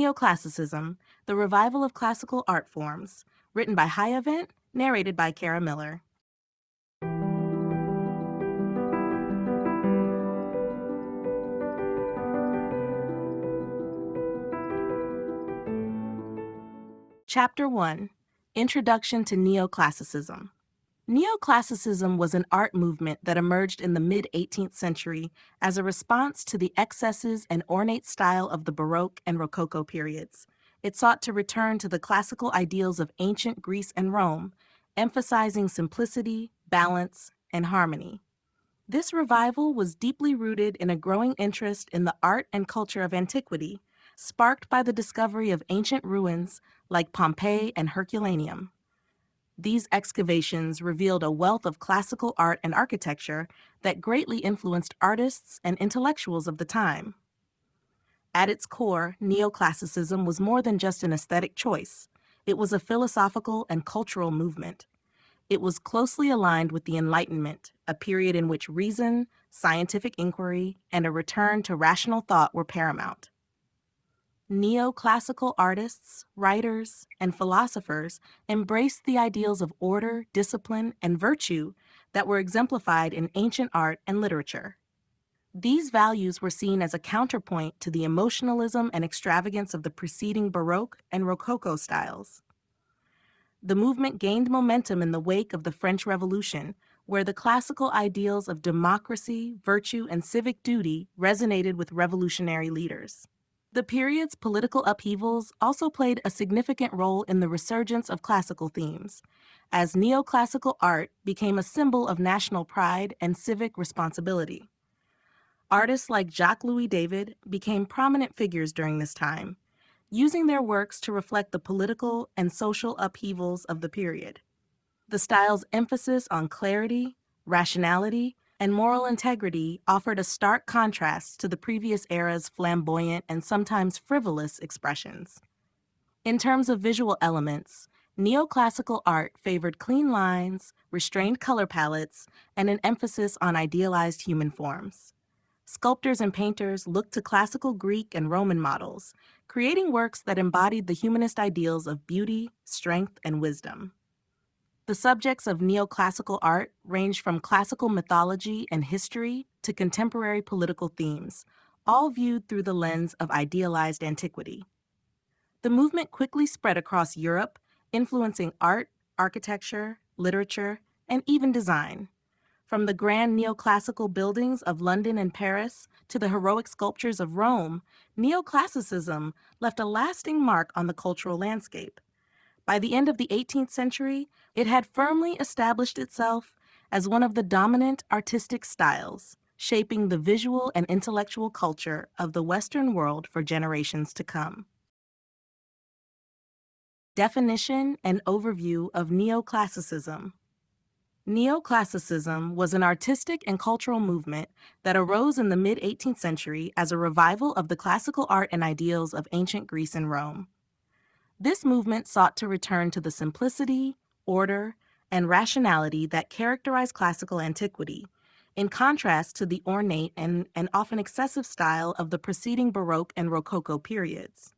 Neoclassicism, the revival of classical art forms, written by Event, narrated by Kara Miller. Chapter 1: Introduction to Neoclassicism. Neoclassicism was an art movement that emerged in the mid-18th century as a response to the excesses and ornate style of the Baroque and Rococo periods. It sought to return to the classical ideals of ancient Greece and Rome, emphasizing simplicity, balance, and harmony. This revival was deeply rooted in a growing interest in the art and culture of antiquity, sparked by the discovery of ancient ruins like Pompeii and Herculaneum. These excavations revealed a wealth of classical art and architecture that greatly influenced artists and intellectuals of the time. At its core, neoclassicism was more than just an aesthetic choice. It was a philosophical and cultural movement. It was closely aligned with the Enlightenment, a period in which reason, scientific inquiry, and a return to rational thought were paramount. Neoclassical artists, writers, and philosophers embraced the ideals of order, discipline, and virtue that were exemplified in ancient art and literature. These values were seen as a counterpoint to the emotionalism and extravagance of the preceding Baroque and Rococo styles. The movement gained momentum in the wake of the French Revolution, where the classical ideals of democracy, virtue, and civic duty resonated with revolutionary leaders. The period's political upheavals also played a significant role in the resurgence of classical themes, as neoclassical art became a symbol of national pride and civic responsibility. Artists like Jacques-Louis David became prominent figures during this time, using their works to reflect the political and social upheavals of the period. The style's emphasis on clarity, rationality, and moral integrity offered a stark contrast to the previous era's flamboyant and sometimes frivolous expressions. In terms of visual elements, neoclassical art favored clean lines, restrained color palettes, and an emphasis on idealized human forms. Sculptors and painters looked to classical Greek and Roman models, creating works that embodied the humanist ideals of beauty, strength, and wisdom. The subjects of neoclassical art ranged from classical mythology and history to contemporary political themes, all viewed through the lens of idealized antiquity. The movement quickly spread across Europe, influencing art, architecture, literature, and even design. From the grand neoclassical buildings of London and Paris to the heroic sculptures of Rome, neoclassicism left a lasting mark on the cultural landscape. By the end of the 18th century, it had firmly established itself as one of the dominant artistic styles, shaping the visual and intellectual culture of the Western world for generations to come. Definition and overview of neoclassicism. Neoclassicism was an artistic and cultural movement that arose in the mid-18th century as a revival of the classical art and ideals of ancient Greece and Rome. This movement sought to return to the simplicity, order, and rationality that characterized classical antiquity, in contrast to the ornate and often excessive style of the preceding Baroque and Rococo periods.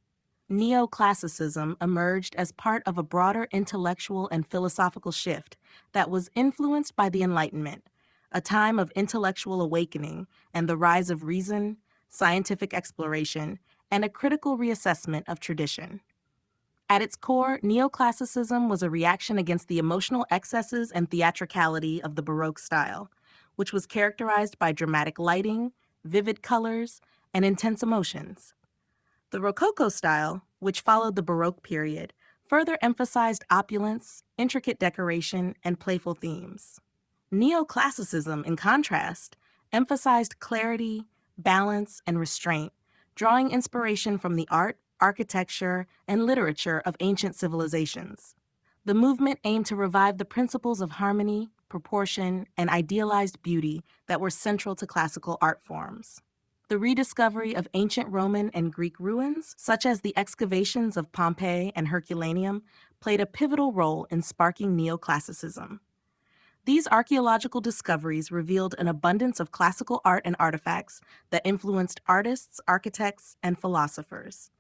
Neoclassicism emerged as part of a broader intellectual and philosophical shift that was influenced by the Enlightenment, a time of intellectual awakening and the rise of reason, scientific exploration, and a critical reassessment of tradition. At its core, neoclassicism was a reaction against the emotional excesses and theatricality of the Baroque style, which was characterized by dramatic lighting, vivid colors, and intense emotions. The Rococo style, which followed the Baroque period, further emphasized opulence, intricate decoration, and playful themes. Neoclassicism, in contrast, emphasized clarity, balance, and restraint, drawing inspiration from the art, architecture, and literature of ancient civilizations. The movement aimed to revive the principles of harmony, proportion, and idealized beauty that were central to classical art forms. The rediscovery of ancient Roman and Greek ruins, such as the excavations of Pompeii and Herculaneum, played a pivotal role in sparking neoclassicism. These archaeological discoveries revealed an abundance of classical art and artifacts that influenced artists, architects, and philosophers.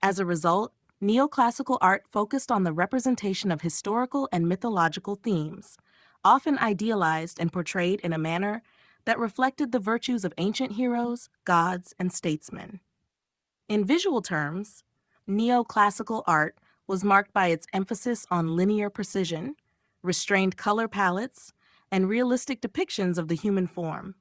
As a result, neoclassical art focused on the representation of historical and mythological themes, often idealized and portrayed in a manner that reflected the virtues of ancient heroes, gods, and statesmen. In visual terms, neoclassical art was marked by its emphasis on linear precision, restrained color palettes, and realistic depictions of the human form.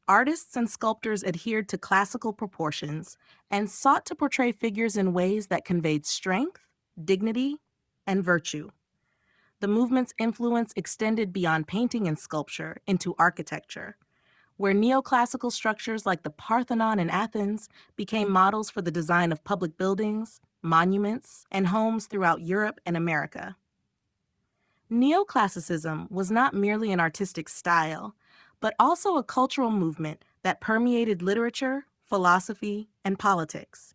Artists and sculptors adhered to classical proportions and sought to portray figures in ways that conveyed strength, dignity, and virtue. The movement's influence extended beyond painting and sculpture into architecture, where neoclassical structures like the Parthenon in Athens became models for the design of public buildings, monuments, and homes throughout Europe and America. Neoclassicism was not merely an artistic style, but also a cultural movement that permeated literature, philosophy, and politics.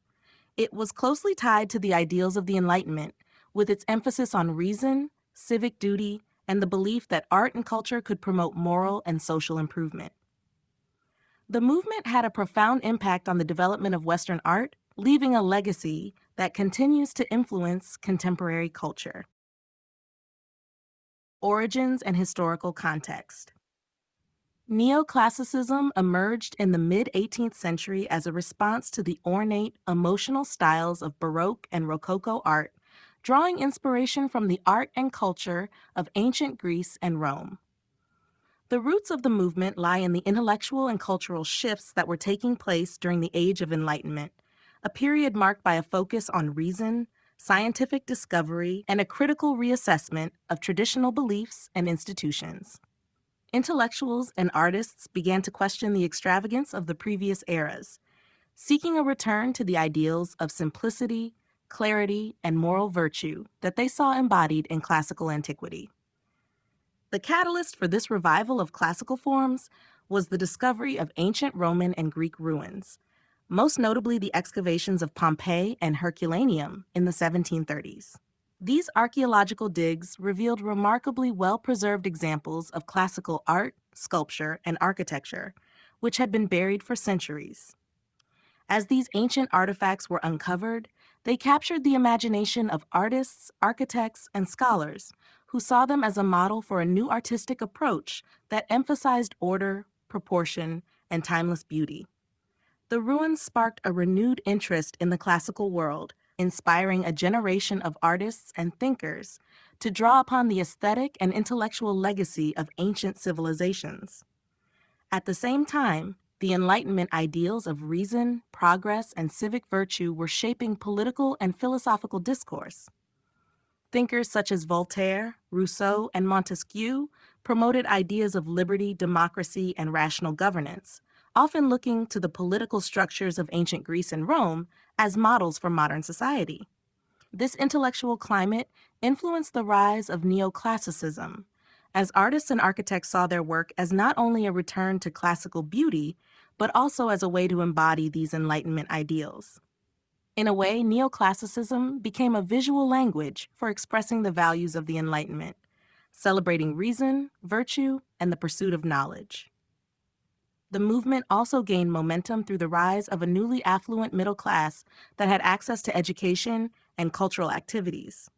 It was closely tied to the ideals of the Enlightenment, with its emphasis on reason, civic duty, and the belief that art and culture could promote moral and social improvement. The movement had a profound impact on the development of Western art, leaving a legacy that continues to influence contemporary culture. Origins and historical context. Neoclassicism emerged in the mid-18th century as a response to the ornate, emotional styles of Baroque and Rococo art, drawing inspiration from the art and culture of ancient Greece and Rome. The roots of the movement lie in the intellectual and cultural shifts that were taking place during the Age of Enlightenment, a period marked by a focus on reason, scientific discovery, and a critical reassessment of traditional beliefs and institutions. Intellectuals and artists began to question the extravagance of the previous eras, seeking a return to the ideals of simplicity, clarity, and moral virtue that they saw embodied in classical antiquity. The catalyst for this revival of classical forms was the discovery of ancient Roman and Greek ruins, most notably the excavations of Pompeii and Herculaneum in the 1730s. These archaeological digs revealed remarkably well-preserved examples of classical art, sculpture, and architecture, which had been buried for centuries. As these ancient artifacts were uncovered, they captured the imagination of artists, architects, and scholars who saw them as a model for a new artistic approach that emphasized order, proportion, and timeless beauty. The ruins sparked a renewed interest in the classical world, inspiring a generation of artists and thinkers to draw upon the aesthetic and intellectual legacy of ancient civilizations. At the same time, the Enlightenment ideals of reason, progress, and civic virtue were shaping political and philosophical discourse. Thinkers such as Voltaire, Rousseau, and Montesquieu promoted ideas of liberty, democracy, and rational governance, often looking to the political structures of ancient Greece and Rome as models for modern society. This intellectual climate influenced the rise of neoclassicism, as artists and architects saw their work as not only a return to classical beauty, but also as a way to embody these Enlightenment ideals. In a way, neoclassicism became a visual language for expressing the values of the Enlightenment, celebrating reason, virtue, and the pursuit of knowledge. The movement also gained momentum through the rise of a newly affluent middle class that had access to education and cultural activities.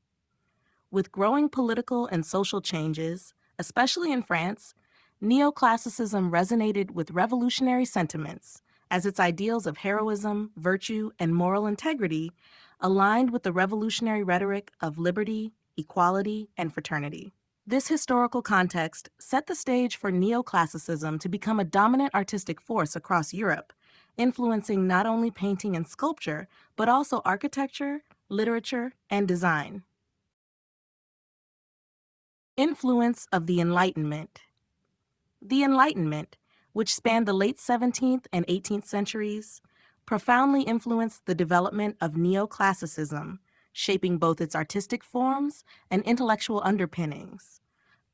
With growing political and social changes, especially in France, neoclassicism resonated with revolutionary sentiments, as its ideals of heroism, virtue, and moral integrity aligned with the revolutionary rhetoric of liberty, equality, and fraternity. This historical context set the stage for neoclassicism to become a dominant artistic force across Europe, influencing not only painting and sculpture, but also architecture, literature, and design. Influence of the Enlightenment. The Enlightenment, which spanned the late 17th and 18th centuries, profoundly influenced the development of neoclassicism, shaping both its artistic forms and intellectual underpinnings.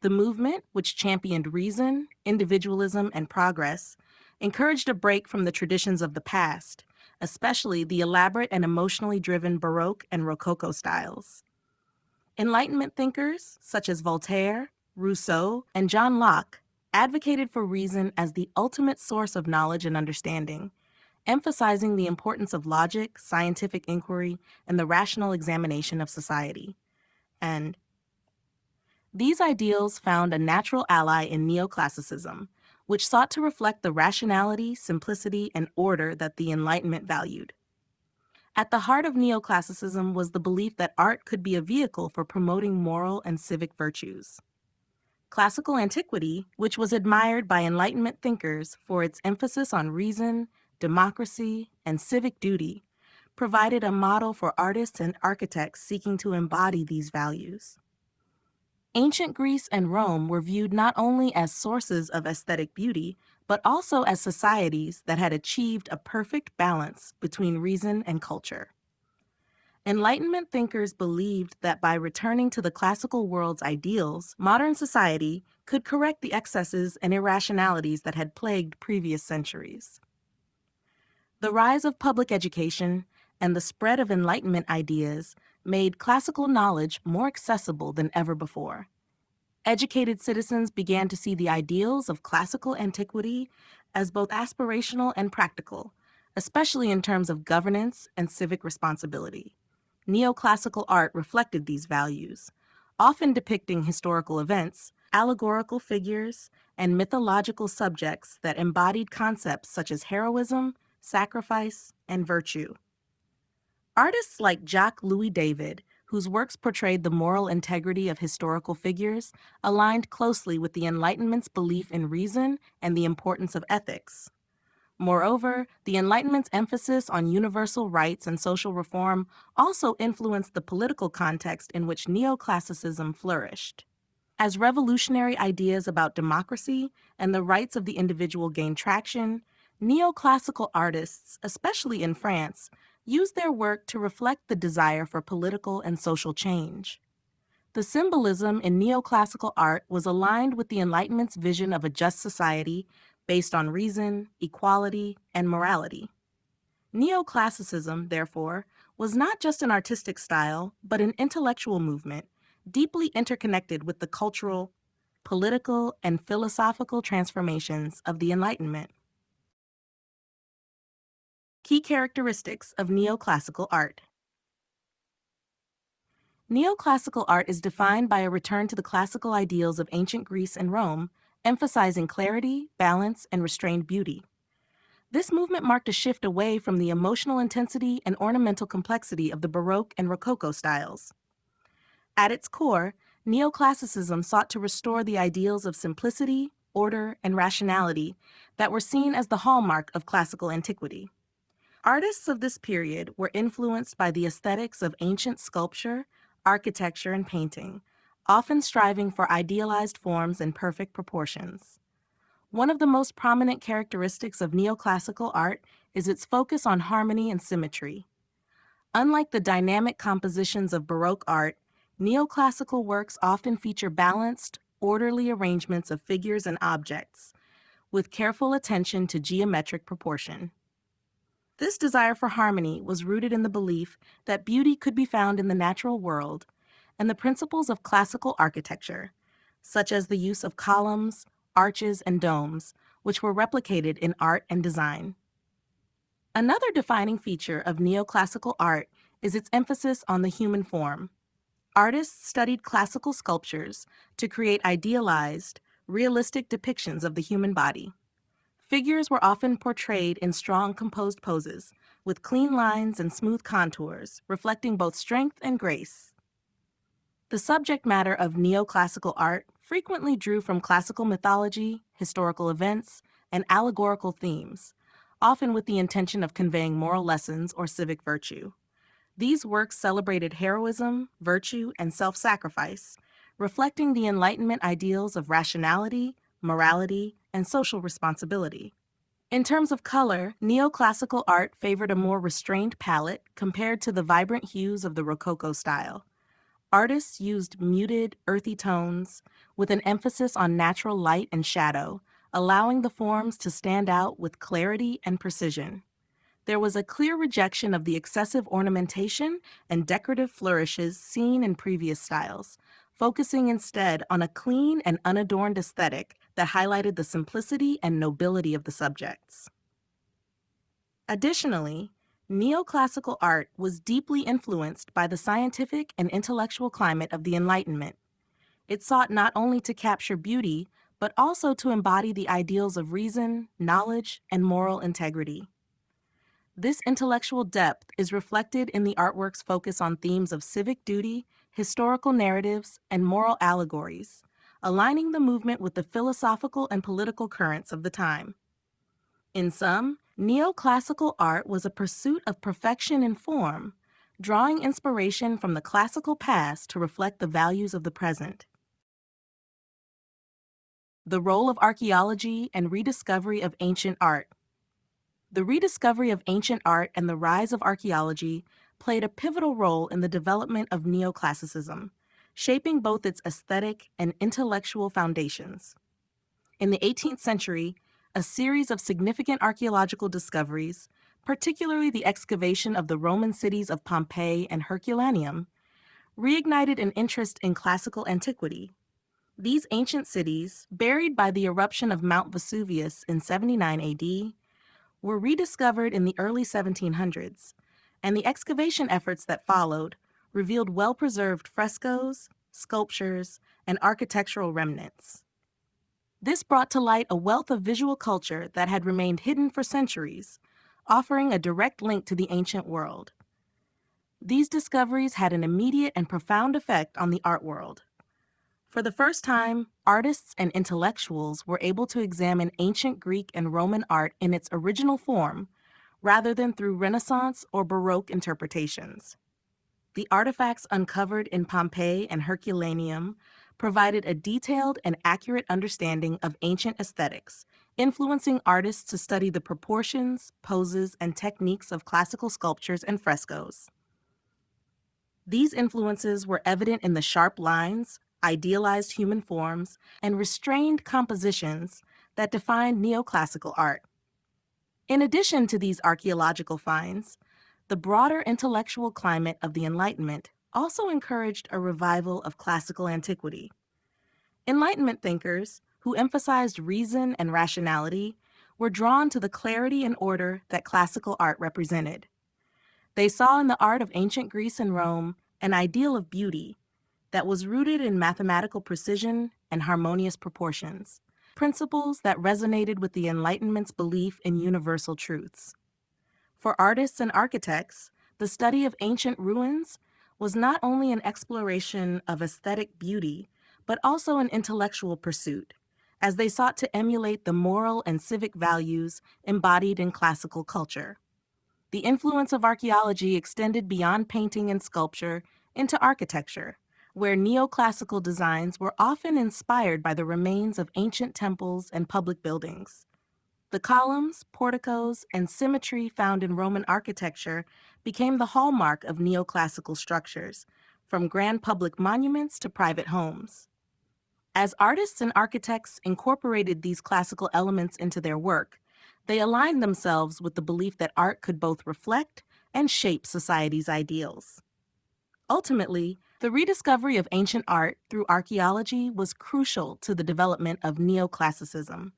The movement, which championed reason, individualism, and progress, encouraged a break from the traditions of the past, especially the elaborate and emotionally driven Baroque and Rococo styles. Enlightenment thinkers, such as Voltaire, Rousseau, and John Locke, advocated for reason as the ultimate source of knowledge and understanding, emphasizing the importance of logic, scientific inquiry, and the rational examination of society. And these ideals found a natural ally in neoclassicism, which sought to reflect the rationality, simplicity, and order that the Enlightenment valued. At the heart of neoclassicism was the belief that art could be a vehicle for promoting moral and civic virtues. Classical antiquity, which was admired by Enlightenment thinkers for its emphasis on reason, democracy, and civic duty, provided a model for artists and architects seeking to embody these values. Ancient Greece and Rome were viewed not only as sources of aesthetic beauty, but also as societies that had achieved a perfect balance between reason and culture. Enlightenment thinkers believed that by returning to the classical world's ideals, modern society could correct the excesses and irrationalities that had plagued previous centuries. The rise of public education and the spread of Enlightenment ideas made classical knowledge more accessible than ever before. Educated citizens began to see the ideals of classical antiquity as both aspirational and practical, especially in terms of governance and civic responsibility. Neoclassical art reflected these values, often depicting historical events, allegorical figures, and mythological subjects that embodied concepts such as heroism, sacrifice, and virtue. Artists like Jacques-Louis David, whose works portrayed the moral integrity of historical figures, aligned closely with the Enlightenment's belief in reason and the importance of ethics. Moreover, the Enlightenment's emphasis on universal rights and social reform also influenced the political context in which neoclassicism flourished. As revolutionary ideas about democracy and the rights of the individual gained traction, neoclassical artists, especially in France, used their work to reflect the desire for political and social change. The symbolism in neoclassical art was aligned with the Enlightenment's vision of a just society based on reason, equality, and morality. Neoclassicism, therefore, was not just an artistic style, but an intellectual movement deeply interconnected with the cultural, political, and philosophical transformations of the Enlightenment. Key characteristics of neoclassical art. Neoclassical art is defined by a return to the classical ideals of ancient Greece and Rome, emphasizing clarity, balance, and restrained beauty. This movement marked a shift away from the emotional intensity and ornamental complexity of the Baroque and Rococo styles. At its core, neoclassicism sought to restore the ideals of simplicity, order, and rationality that were seen as the hallmark of classical antiquity. Artists of this period were influenced by the aesthetics of ancient sculpture, architecture, and painting, often striving for idealized forms and perfect proportions. One of the most prominent characteristics of neoclassical art is its focus on harmony and symmetry. Unlike the dynamic compositions of Baroque art, neoclassical works often feature balanced, orderly arrangements of figures and objects, with careful attention to geometric proportion. This desire for harmony was rooted in the belief that beauty could be found in the natural world and the principles of classical architecture, such as the use of columns, arches, and domes, which were replicated in art and design. Another defining feature of neoclassical art is its emphasis on the human form. Artists studied classical sculptures to create idealized, realistic depictions of the human body. Figures were often portrayed in strong, composed poses, with clean lines and smooth contours, reflecting both strength and grace. The subject matter of neoclassical art frequently drew from classical mythology, historical events, and allegorical themes, often with the intention of conveying moral lessons or civic virtue. These works celebrated heroism, virtue, and self-sacrifice, reflecting the Enlightenment ideals of rationality, morality, and social responsibility. In terms of color, neoclassical art favored a more restrained palette compared to the vibrant hues of the Rococo style. Artists used muted, earthy tones with an emphasis on natural light and shadow, allowing the forms to stand out with clarity and precision. There was a clear rejection of the excessive ornamentation and decorative flourishes seen in previous styles, focusing instead on a clean and unadorned aesthetic that highlighted the simplicity and nobility of the subjects. Additionally, neoclassical art was deeply influenced by the scientific and intellectual climate of the Enlightenment. It sought not only to capture beauty, but also to embody the ideals of reason, knowledge, and moral integrity. This intellectual depth is reflected in the artwork's focus on themes of civic duty, historical narratives, and moral allegories, aligning the movement with the philosophical and political currents of the time. In sum, neoclassical art was a pursuit of perfection in form, drawing inspiration from the classical past to reflect the values of the present. The role of archaeology and rediscovery of ancient art. The rediscovery of ancient art and the rise of archaeology played a pivotal role in the development of neoclassicism, shaping both its aesthetic and intellectual foundations. In the 18th century, a series of significant archaeological discoveries, particularly the excavation of the Roman cities of Pompeii and Herculaneum, reignited an interest in classical antiquity. These ancient cities, buried by the eruption of Mount Vesuvius in 79 AD, were rediscovered in the early 1700s, and the excavation efforts that followed revealed well-preserved frescoes, sculptures, and architectural remnants. This brought to light a wealth of visual culture that had remained hidden for centuries, offering a direct link to the ancient world. These discoveries had an immediate and profound effect on the art world. For the first time, artists and intellectuals were able to examine ancient Greek and Roman art in its original form, rather than through Renaissance or Baroque interpretations. The artifacts uncovered in Pompeii and Herculaneum provided a detailed and accurate understanding of ancient aesthetics, influencing artists to study the proportions, poses, and techniques of classical sculptures and frescoes. These influences were evident in the sharp lines, idealized human forms, and restrained compositions that defined neoclassical art. In addition to these archaeological finds, the broader intellectual climate of the Enlightenment also encouraged a revival of classical antiquity. Enlightenment thinkers, who emphasized reason and rationality, were drawn to the clarity and order that classical art represented. They saw in the art of ancient Greece and Rome an ideal of beauty that was rooted in mathematical precision and harmonious proportions, principles that resonated with the Enlightenment's belief in universal truths. For artists and architects, the study of ancient ruins was not only an exploration of aesthetic beauty, but also an intellectual pursuit, as they sought to emulate the moral and civic values embodied in classical culture. The influence of archaeology extended beyond painting and sculpture into architecture, where neoclassical designs were often inspired by the remains of ancient temples and public buildings. The columns, porticos, and symmetry found in Roman architecture became the hallmark of neoclassical structures, from grand public monuments to private homes. As artists and architects incorporated these classical elements into their work, they aligned themselves with the belief that art could both reflect and shape society's ideals. Ultimately, the rediscovery of ancient art through archaeology was crucial to the development of neoclassicism.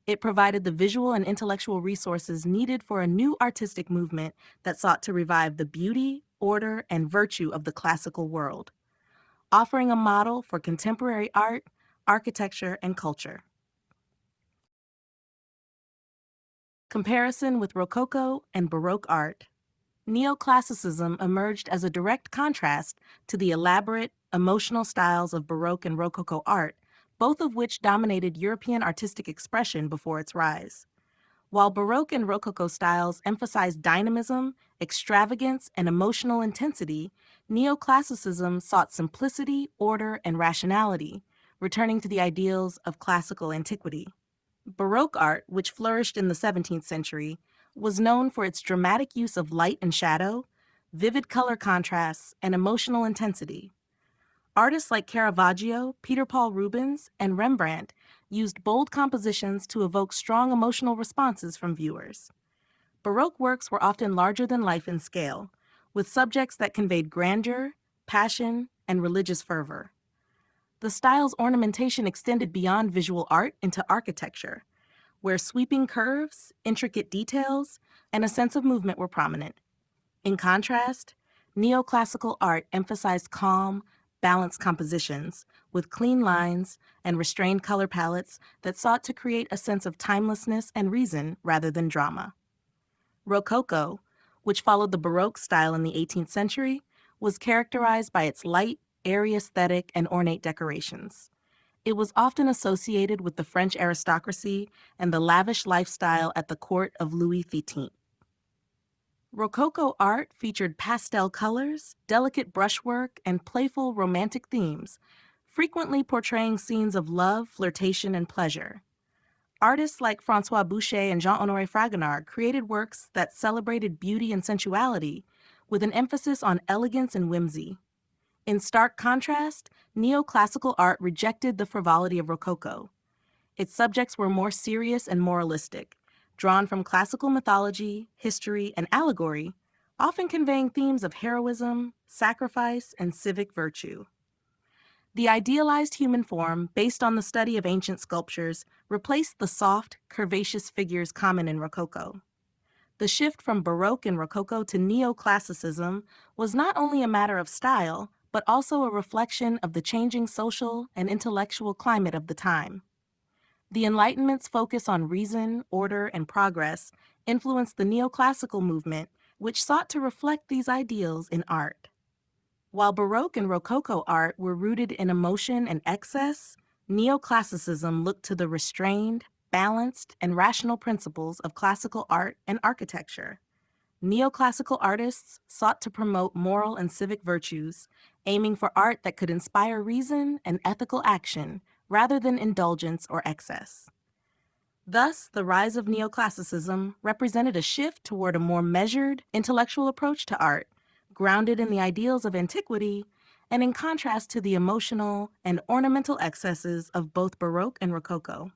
It provided the visual and intellectual resources needed for a new artistic movement that sought to revive the beauty, order, and virtue of the classical world, offering a model for contemporary art, architecture, and culture. Comparison with Rococo and Baroque art. Neoclassicism emerged as a direct contrast to the elaborate, emotional styles of Baroque and Rococo art, both of which dominated European artistic expression before its rise. While Baroque and Rococo styles emphasized dynamism, extravagance, and emotional intensity, Neoclassicism sought simplicity, order, and rationality, returning to the ideals of classical antiquity. Baroque art, which flourished in the 17th century, was known for its dramatic use of light and shadow, vivid color contrasts, and emotional intensity. Artists like Caravaggio, Peter Paul Rubens, and Rembrandt used bold compositions to evoke strong emotional responses from viewers. Baroque works were often larger than life in scale, with subjects that conveyed grandeur, passion, and religious fervor. The style's ornamentation extended beyond visual art into architecture, where sweeping curves, intricate details, and a sense of movement were prominent. In contrast, neoclassical art emphasized calm, balanced compositions with clean lines and restrained color palettes that sought to create a sense of timelessness and reason rather than drama. Rococo, which followed the Baroque style in the 18th century, was characterized by its light, airy aesthetic and ornate decorations. It was often associated with the French aristocracy and the lavish lifestyle at the court of Louis XV. Rococo art featured pastel colors, delicate brushwork, and playful romantic themes, frequently portraying scenes of love, flirtation, and pleasure. Artists like François Boucher and Jean-Honoré Fragonard created works that celebrated beauty and sensuality, with an emphasis on elegance and whimsy. In stark contrast, neoclassical art rejected the frivolity of Rococo. Its subjects were more serious and moralistic, drawn from classical mythology, history, and allegory, often conveying themes of heroism, sacrifice, and civic virtue. The idealized human form, based on the study of ancient sculptures, replaced the soft, curvaceous figures common in Rococo. The shift from Baroque and Rococo to neoclassicism was not only a matter of style, but also a reflection of the changing social and intellectual climate of the time. The Enlightenment's focus on reason, order, and progress influenced the neoclassical movement, which sought to reflect these ideals in art. While Baroque and Rococo art were rooted in emotion and excess, neoclassicism looked to the restrained, balanced, and rational principles of classical art and architecture. Neoclassical artists sought to promote moral and civic virtues, aiming for art that could inspire reason and ethical action rather than indulgence or excess. Thus, the rise of neoclassicism represented a shift toward a more measured, intellectual approach to art, grounded in the ideals of antiquity, and in contrast to the emotional and ornamental excesses of both Baroque and Rococo.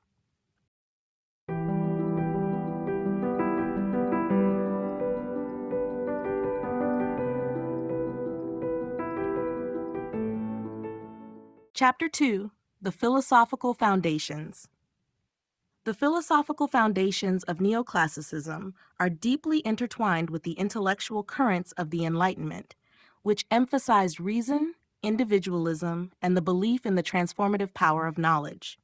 Chapter 2: The Philosophical Foundations. The philosophical foundations of neoclassicism are deeply intertwined with the intellectual currents of the Enlightenment, which emphasized reason, individualism, and the belief in the transformative power of knowledge.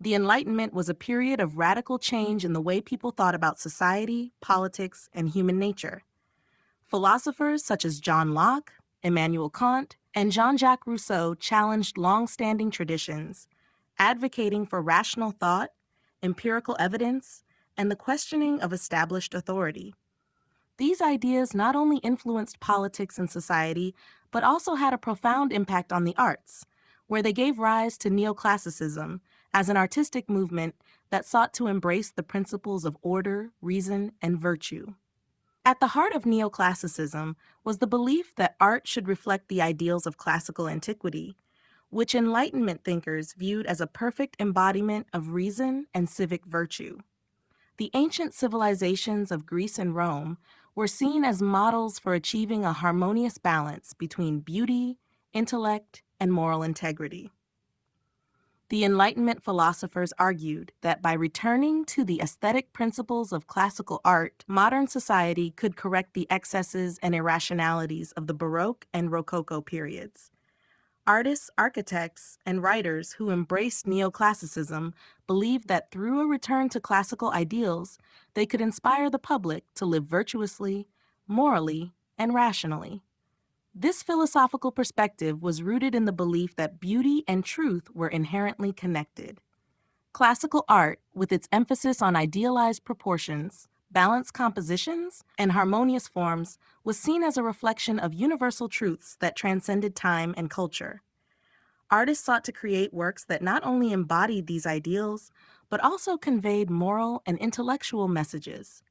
The Enlightenment was a period of radical change in the way people thought about society, politics, and human nature. Philosophers such as John Locke, Immanuel Kant, and Jean-Jacques Rousseau challenged long-standing traditions, advocating for rational thought, empirical evidence, and the questioning of established authority. These ideas not only influenced politics and society, but also had a profound impact on the arts, where they gave rise to neoclassicism as an artistic movement that sought to embrace the principles of order, reason, and virtue. At the heart of neoclassicism was the belief that art should reflect the ideals of classical antiquity, which Enlightenment thinkers viewed as a perfect embodiment of reason and civic virtue. The ancient civilizations of Greece and Rome were seen as models for achieving a harmonious balance between beauty, intellect, and moral integrity. The Enlightenment philosophers argued that by returning to the aesthetic principles of classical art, modern society could correct the excesses and irrationalities of the Baroque and Rococo periods. Artists, architects, and writers who embraced neoclassicism believed that through a return to classical ideals, they could inspire the public to live virtuously, morally, and rationally. This philosophical perspective was rooted in the belief that beauty and truth were inherently connected. Classical art, with its emphasis on idealized proportions, balanced compositions, and harmonious forms, was seen as a reflection of universal truths that transcended time and culture. Artists sought to create works that not only embodied these ideals, but also conveyed moral and intellectual messages.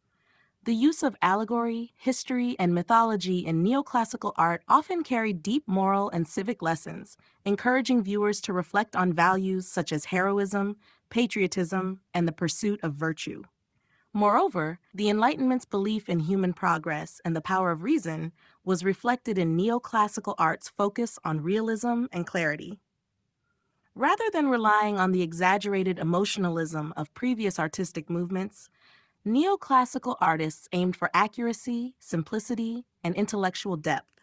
The use of allegory, history, and mythology in neoclassical art often carried deep moral and civic lessons, encouraging viewers to reflect on values such as heroism, patriotism, and the pursuit of virtue. Moreover, the Enlightenment's belief in human progress and the power of reason was reflected in neoclassical art's focus on realism and clarity. Rather than relying on the exaggerated emotionalism of previous artistic movements, neoclassical artists aimed for accuracy, simplicity, and intellectual depth.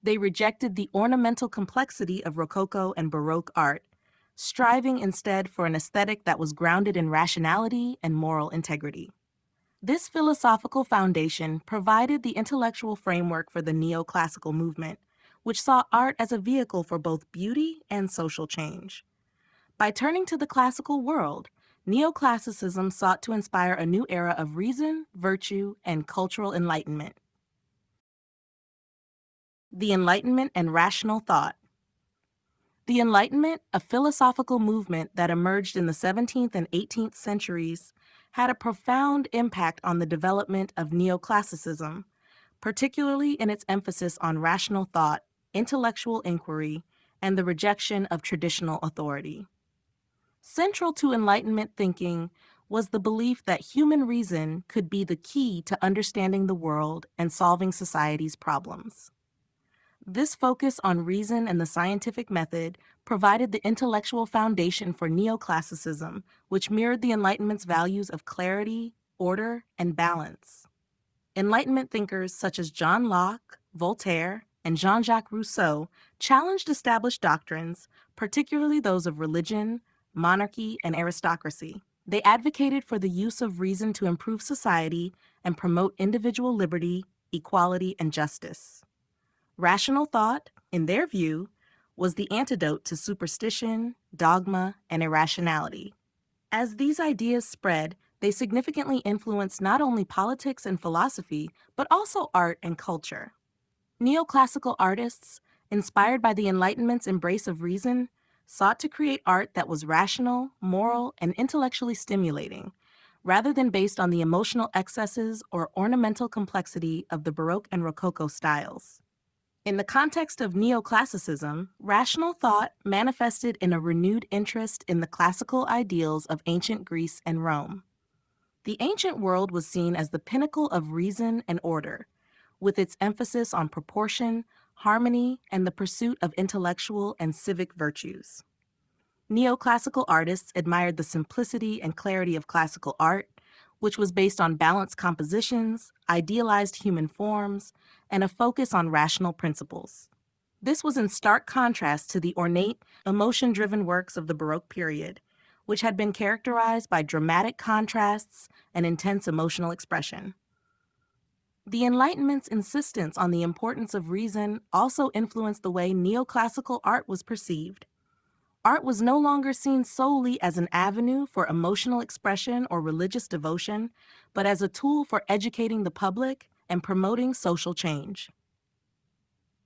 They rejected the ornamental complexity of Rococo and Baroque art, striving instead for an aesthetic that was grounded in rationality and moral integrity. This philosophical foundation provided the intellectual framework for the neoclassical movement, which saw art as a vehicle for both beauty and social change. By turning to the classical world, neoclassicism sought to inspire a new era of reason, virtue, and cultural enlightenment. The Enlightenment and rational thought. The Enlightenment, a philosophical movement that emerged in the 17th and 18th centuries, had a profound impact on the development of neoclassicism, particularly in its emphasis on rational thought, intellectual inquiry, and the rejection of traditional authority. Central to Enlightenment thinking was the belief that human reason could be the key to understanding the world and solving society's problems. This focus on reason and the scientific method provided the intellectual foundation for neoclassicism, which mirrored the Enlightenment's values of clarity, order, and balance. Enlightenment thinkers such as John Locke, Voltaire, and Jean-Jacques Rousseau challenged established doctrines, particularly those of religion, monarchy, and aristocracy. They advocated for the use of reason to improve society and promote individual liberty, equality, and justice. Rational thought, in their view, was the antidote to superstition, dogma, and irrationality. As these ideas spread, they significantly influenced not only politics and philosophy, but also art and culture. Neoclassical artists, inspired by the Enlightenment's embrace of reason, sought to create art that was rational, moral, and intellectually stimulating, rather than based on the emotional excesses or ornamental complexity of the Baroque and Rococo styles. In the context of neoclassicism, rational thought manifested in a renewed interest in the classical ideals of ancient Greece and Rome. The ancient world was seen as the pinnacle of reason and order, with its emphasis on proportion, harmony, and the pursuit of intellectual and civic virtues. Neoclassical artists admired the simplicity and clarity of classical art, which was based on balanced compositions, idealized human forms, and a focus on rational principles. This was in stark contrast to the ornate, emotion-driven works of the Baroque period, which had been characterized by dramatic contrasts and intense emotional expression. The Enlightenment's insistence on the importance of reason also influenced the way neoclassical art was perceived. Art was no longer seen solely as an avenue for emotional expression or religious devotion, but as a tool for educating the public and promoting social change.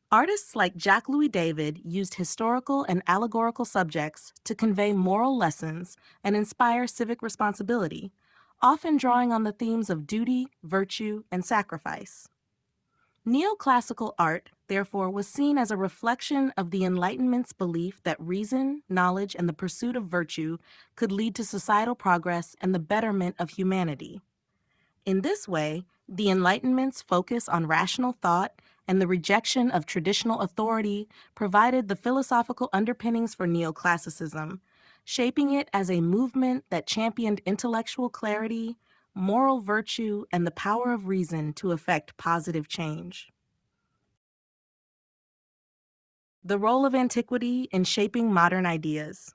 Artists like Jacques-Louis David used historical and allegorical subjects to convey moral lessons and inspire civic responsibility, often drawing on the themes of duty, virtue, and sacrifice. Neoclassical art, therefore, was seen as a reflection of the Enlightenment's belief that reason, knowledge, and the pursuit of virtue could lead to societal progress and the betterment of humanity. In this way, the Enlightenment's focus on rational thought and the rejection of traditional authority provided the philosophical underpinnings for neoclassicism, shaping it as a movement that championed intellectual clarity, moral virtue, and the power of reason to effect positive change. The role of antiquity in shaping modern ideas.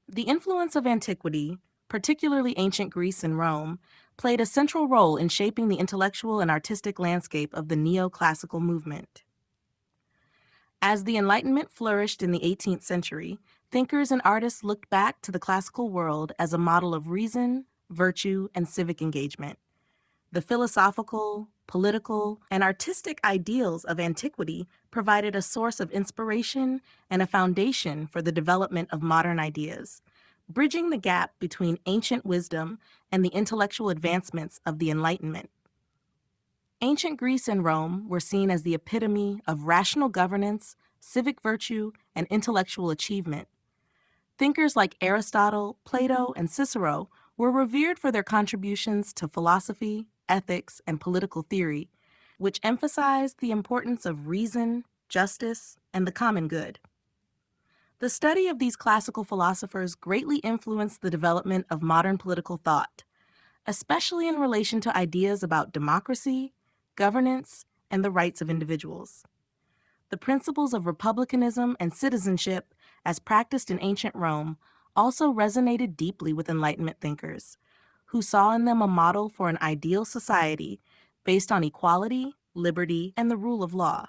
The influence of antiquity, particularly ancient Greece and Rome, played a central role in shaping the intellectual and artistic landscape of the neoclassical movement. As the Enlightenment flourished in the 18th century, thinkers and artists looked back to the classical world as a model of reason, virtue, and civic engagement. The philosophical, political, and artistic ideals of antiquity provided a source of inspiration and a foundation for the development of modern ideas, bridging the gap between ancient wisdom and the intellectual advancements of the Enlightenment. Ancient Greece and Rome were seen as the epitome of rational governance, civic virtue, and intellectual achievement. Thinkers like Aristotle, Plato, and Cicero were revered for their contributions to philosophy, ethics, and political theory, which emphasized the importance of reason, justice, and the common good. The study of these classical philosophers greatly influenced the development of modern political thought, especially in relation to ideas about democracy, governance, and the rights of individuals. The principles of republicanism and citizenship, as practiced in ancient Rome, also resonated deeply with Enlightenment thinkers, who saw in them a model for an ideal society based on equality, liberty, and the rule of law.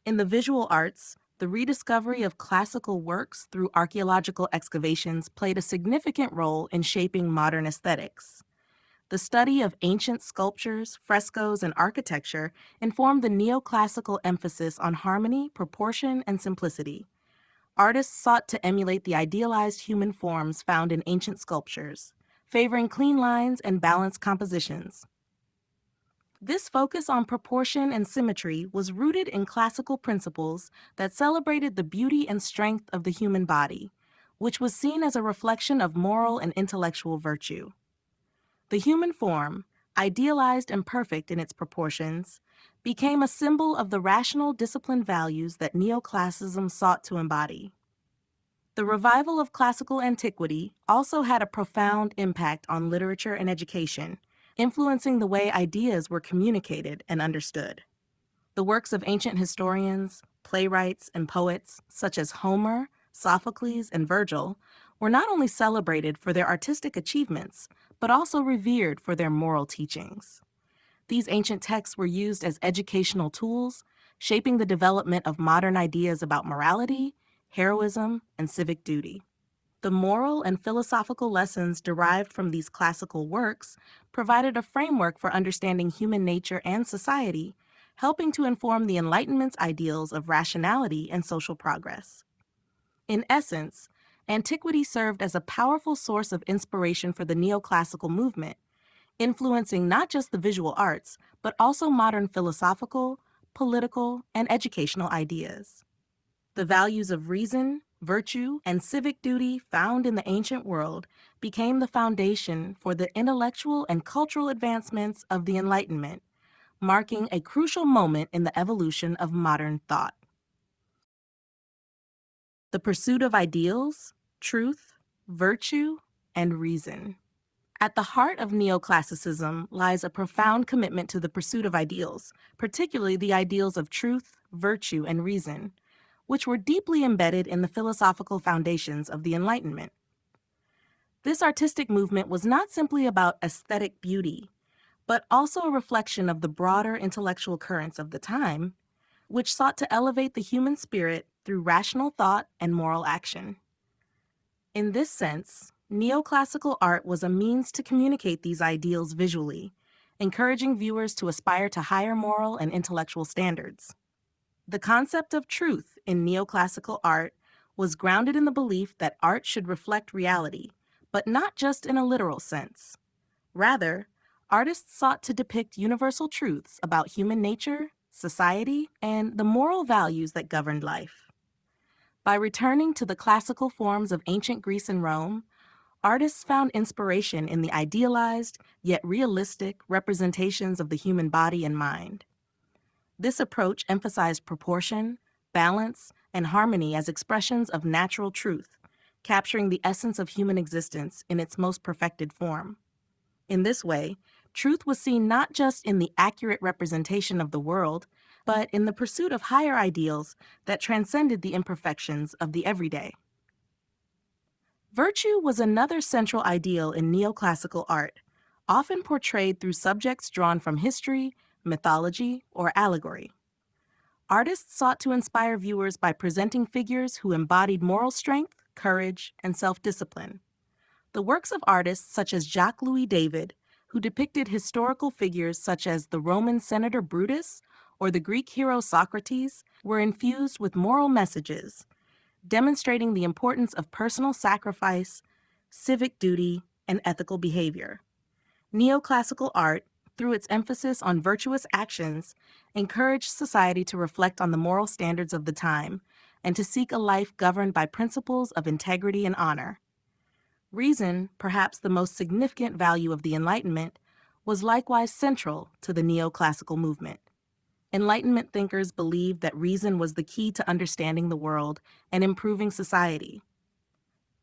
In the visual arts, the rediscovery of classical works through archaeological excavations played a significant role in shaping modern aesthetics. The study of ancient sculptures, frescoes, and architecture informed the neoclassical emphasis on harmony, proportion, and simplicity. Artists sought to emulate the idealized human forms found in ancient sculptures, favoring clean lines and balanced compositions. This focus on proportion and symmetry was rooted in classical principles that celebrated the beauty and strength of the human body, which was seen as a reflection of moral and intellectual virtue. The human form, idealized and perfect in its proportions, became a symbol of the rational, disciplined values that neoclassicism sought to embody. The revival of classical antiquity also had a profound impact on literature and education, influencing the way ideas were communicated and understood. The works of ancient historians, playwrights, and poets, such as Homer, Sophocles, and Virgil, were not only celebrated for their artistic achievements, but also revered for their moral teachings. These ancient texts were used as educational tools, shaping the development of modern ideas about morality, heroism, and civic duty. The moral and philosophical lessons derived from these classical works provided a framework for understanding human nature and society, helping to inform the Enlightenment's ideals of rationality and social progress. In essence, antiquity served as a powerful source of inspiration for the neoclassical movement, influencing not just the visual arts, but also modern philosophical, political, and educational ideas. The values of reason, virtue, and civic duty found in the ancient world became the foundation for the intellectual and cultural advancements of the Enlightenment, marking a crucial moment in the evolution of modern thought. The pursuit of ideals, truth, virtue, and reason. At the heart of neoclassicism lies a profound commitment to the pursuit of ideals, particularly the ideals of truth, virtue, and reason, which were deeply embedded in the philosophical foundations of the Enlightenment. This artistic movement was not simply about aesthetic beauty, but also a reflection of the broader intellectual currents of the time, which sought to elevate the human spirit through rational thought and moral action. In this sense, neoclassical art was a means to communicate these ideals visually, encouraging viewers to aspire to higher moral and intellectual standards. The concept of truth in neoclassical art was grounded in the belief that art should reflect reality, but not just in a literal sense. Rather, artists sought to depict universal truths about human nature, society, and the moral values that governed life. By returning to the classical forms of ancient Greece and Rome, artists found inspiration in the idealized, yet realistic representations of the human body and mind. This approach emphasized proportion, balance, and harmony as expressions of natural truth, capturing the essence of human existence in its most perfected form. In this way, truth was seen not just in the accurate representation of the world, but in the pursuit of higher ideals that transcended the imperfections of the everyday. Virtue was another central ideal in neoclassical art, often portrayed through subjects drawn from history, mythology, or allegory. Artists sought to inspire viewers by presenting figures who embodied moral strength, courage, and self-discipline. The works of artists such as Jacques-Louis David, who depicted historical figures such as the Roman senator Brutus or the Greek hero Socrates, were infused with moral messages, demonstrating the importance of personal sacrifice, civic duty, and ethical behavior. Neoclassical art, through its emphasis on virtuous actions, encouraged society to reflect on the moral standards of the time and to seek a life governed by principles of integrity and honor. Reason, perhaps the most significant value of the Enlightenment, was likewise central to the neoclassical movement. Enlightenment thinkers believed that reason was the key to understanding the world and improving society.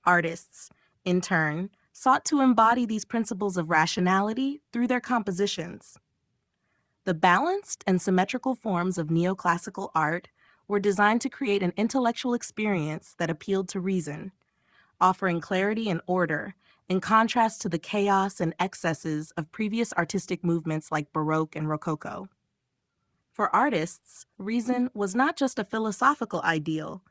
Artists, in turn, sought to embody these principles of rationality through their compositions. The balanced and symmetrical forms of neoclassical art were designed to create an intellectual experience that appealed to reason, offering clarity and order, in contrast to the chaos and excesses of previous artistic movements like Baroque and Rococo. For artists, reason was not just a philosophical ideal,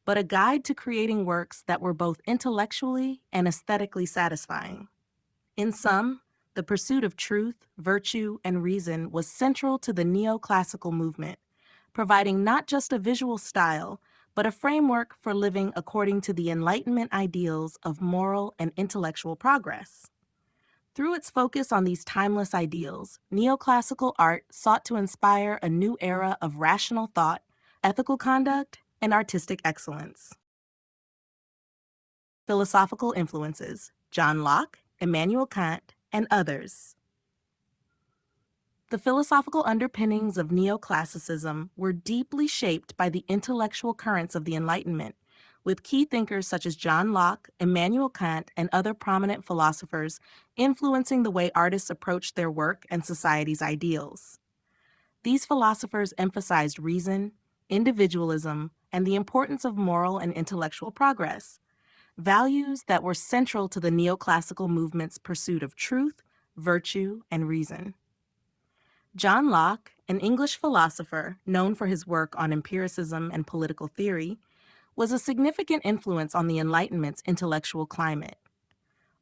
but a guide to creating works that were both intellectually and aesthetically satisfying. In sum, the pursuit of truth, virtue, and reason was central to the neoclassical movement, providing not just a visual style, but a framework for living according to the Enlightenment ideals of moral and intellectual progress. Through its focus on these timeless ideals, neoclassical art sought to inspire a new era of rational thought, ethical conduct, and artistic excellence. Philosophical influences: John Locke, Immanuel Kant, and others. The philosophical underpinnings of neoclassicism were deeply shaped by the intellectual currents of the Enlightenment, with key thinkers such as John Locke, Immanuel Kant, and other prominent philosophers influencing the way artists approached their work and society's ideals. These philosophers emphasized reason, individualism, and the importance of moral and intellectual progress, values that were central to the neoclassical movement's pursuit of truth, virtue, and reason. John Locke, an English philosopher known for his work on empiricism and political theory, was a significant influence on the Enlightenment's intellectual climate.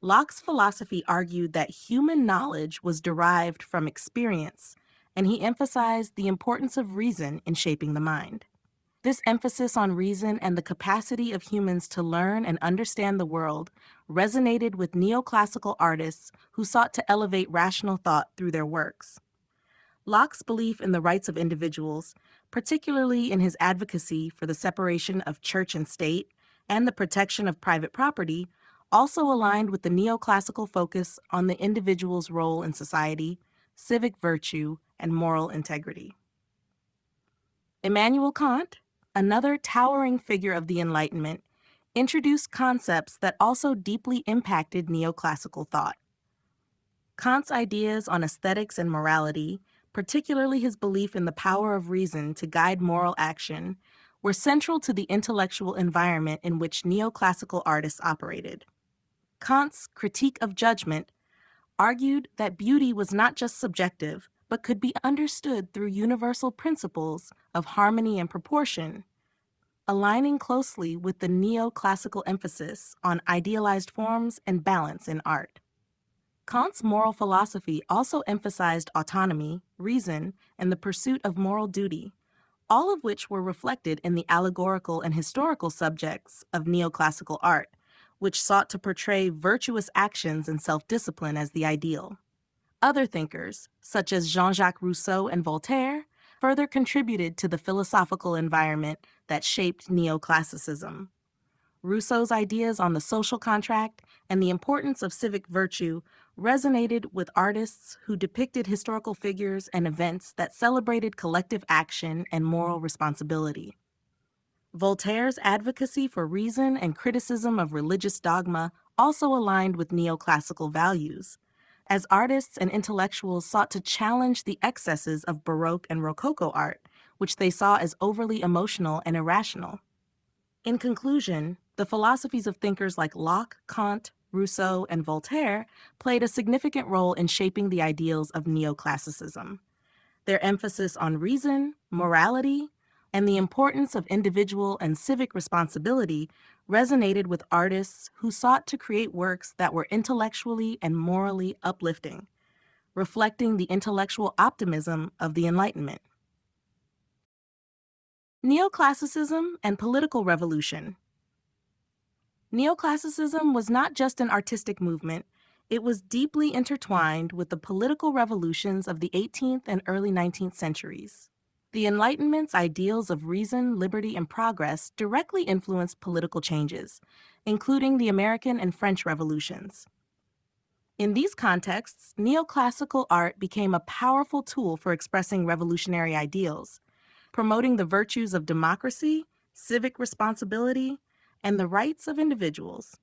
Locke's philosophy argued that human knowledge was derived from experience, and he emphasized the importance of reason in shaping the mind. This emphasis on reason and the capacity of humans to learn and understand the world resonated with neoclassical artists who sought to elevate rational thought through their works. Locke's belief in the rights of individuals, particularly in his advocacy for the separation of church and state and the protection of private property, also aligned with the neoclassical focus on the individual's role in society, civic virtue, and moral integrity. Immanuel Kant, another towering figure of the Enlightenment, introduced concepts that also deeply impacted neoclassical thought. Kant's ideas on aesthetics and morality, particularly his belief in the power of reason to guide moral action, were central to the intellectual environment in which neoclassical artists operated. Kant's critique of judgment argued that beauty was not just subjective, but could be understood through universal principles of harmony and proportion, aligning closely with the neoclassical emphasis on idealized forms and balance in art. Kant's moral philosophy also emphasized autonomy, reason, and the pursuit of moral duty, all of which were reflected in the allegorical and historical subjects of neoclassical art, which sought to portray virtuous actions and self-discipline as the ideal. Other thinkers, such as Jean-Jacques Rousseau and Voltaire, further contributed to the philosophical environment that shaped neoclassicism. Rousseau's ideas on the social contract and the importance of civic virtue resonated with artists who depicted historical figures and events that celebrated collective action and moral responsibility. Voltaire's advocacy for reason and criticism of religious dogma also aligned with neoclassical values, as artists and intellectuals sought to challenge the excesses of Baroque and Rococo art, which they saw as overly emotional and irrational. In conclusion, the philosophies of thinkers like Locke, Kant, Rousseau, and Voltaire played a significant role in shaping the ideals of neoclassicism. Their emphasis on reason, morality, and the importance of individual and civic responsibility resonated with artists who sought to create works that were intellectually and morally uplifting, reflecting the intellectual optimism of the Enlightenment. Neoclassicism and political revolution. Neoclassicism was not just an artistic movement, it was deeply intertwined with the political revolutions of the 18th and early 19th centuries. The Enlightenment's ideals of reason, liberty, and progress directly influenced political changes, including the American and French revolutions. In these contexts, neoclassical art became a powerful tool for expressing revolutionary ideals, promoting the virtues of democracy, civic responsibility, and the rights of individuals.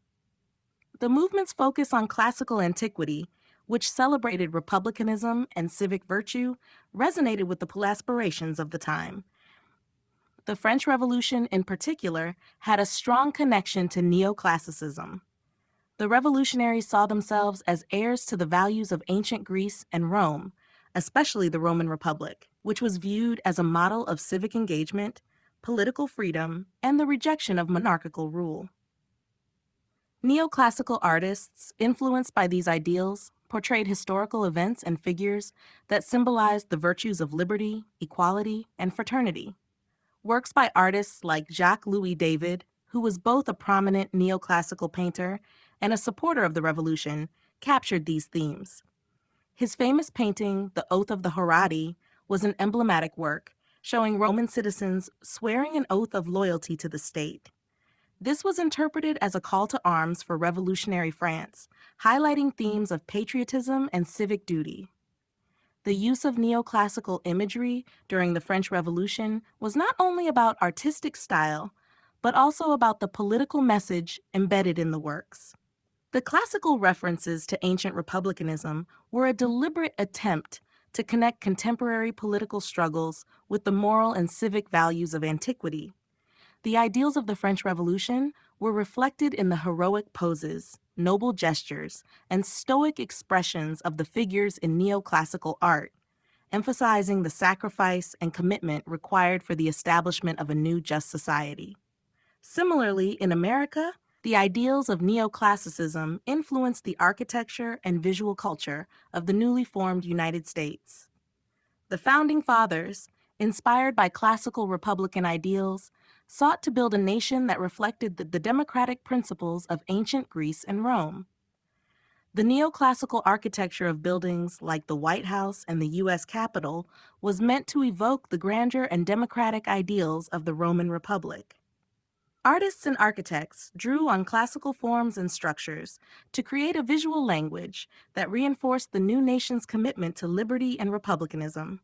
The movement's focus on classical antiquity, which celebrated republicanism and civic virtue, resonated with the aspirations of the time. The French Revolution, in particular, had a strong connection to neoclassicism. The revolutionaries saw themselves as heirs to the values of ancient Greece and Rome, especially the Roman Republic, which was viewed as a model of civic engagement, political freedom, and the rejection of monarchical rule. Neoclassical artists, influenced by these ideals, portrayed historical events and figures that symbolized the virtues of liberty, equality, and fraternity. Works by artists like Jacques-Louis David, who was both a prominent neoclassical painter and a supporter of the revolution, captured these themes. His famous painting, The Oath of the Herati, was an emblematic work, showing Roman citizens swearing an oath of loyalty to the state. This was interpreted as a call to arms for revolutionary France, highlighting themes of patriotism and civic duty. The use of neoclassical imagery during the French Revolution was not only about artistic style, but also about the political message embedded in the works. The classical references to ancient republicanism were a deliberate attempt to connect contemporary political struggles with the moral and civic values of antiquity. The ideals of the French Revolution were reflected in the heroic poses, noble gestures, and stoic expressions of the figures in neoclassical art, emphasizing the sacrifice and commitment required for the establishment of a new just society. Similarly, in America, the ideals of neoclassicism influenced the architecture and visual culture of the newly formed United States. The Founding Fathers, inspired by classical Republican ideals, sought to build a nation that reflected the democratic principles of ancient Greece and Rome. The neoclassical architecture of buildings like the White House and the U.S. Capitol was meant to evoke the grandeur and democratic ideals of the Roman Republic. Artists and architects drew on classical forms and structures to create a visual language that reinforced the new nation's commitment to liberty and republicanism.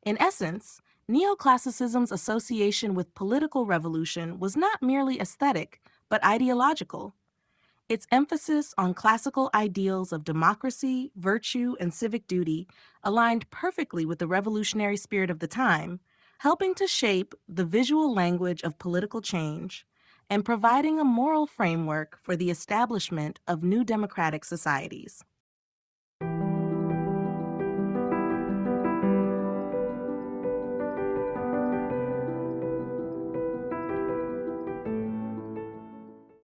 In essence, neoclassicism's association with political revolution was not merely aesthetic, but ideological. Its emphasis on classical ideals of democracy, virtue, and civic duty aligned perfectly with the revolutionary spirit of the time, helping to shape the visual language of political change and providing a moral framework for the establishment of new democratic societies.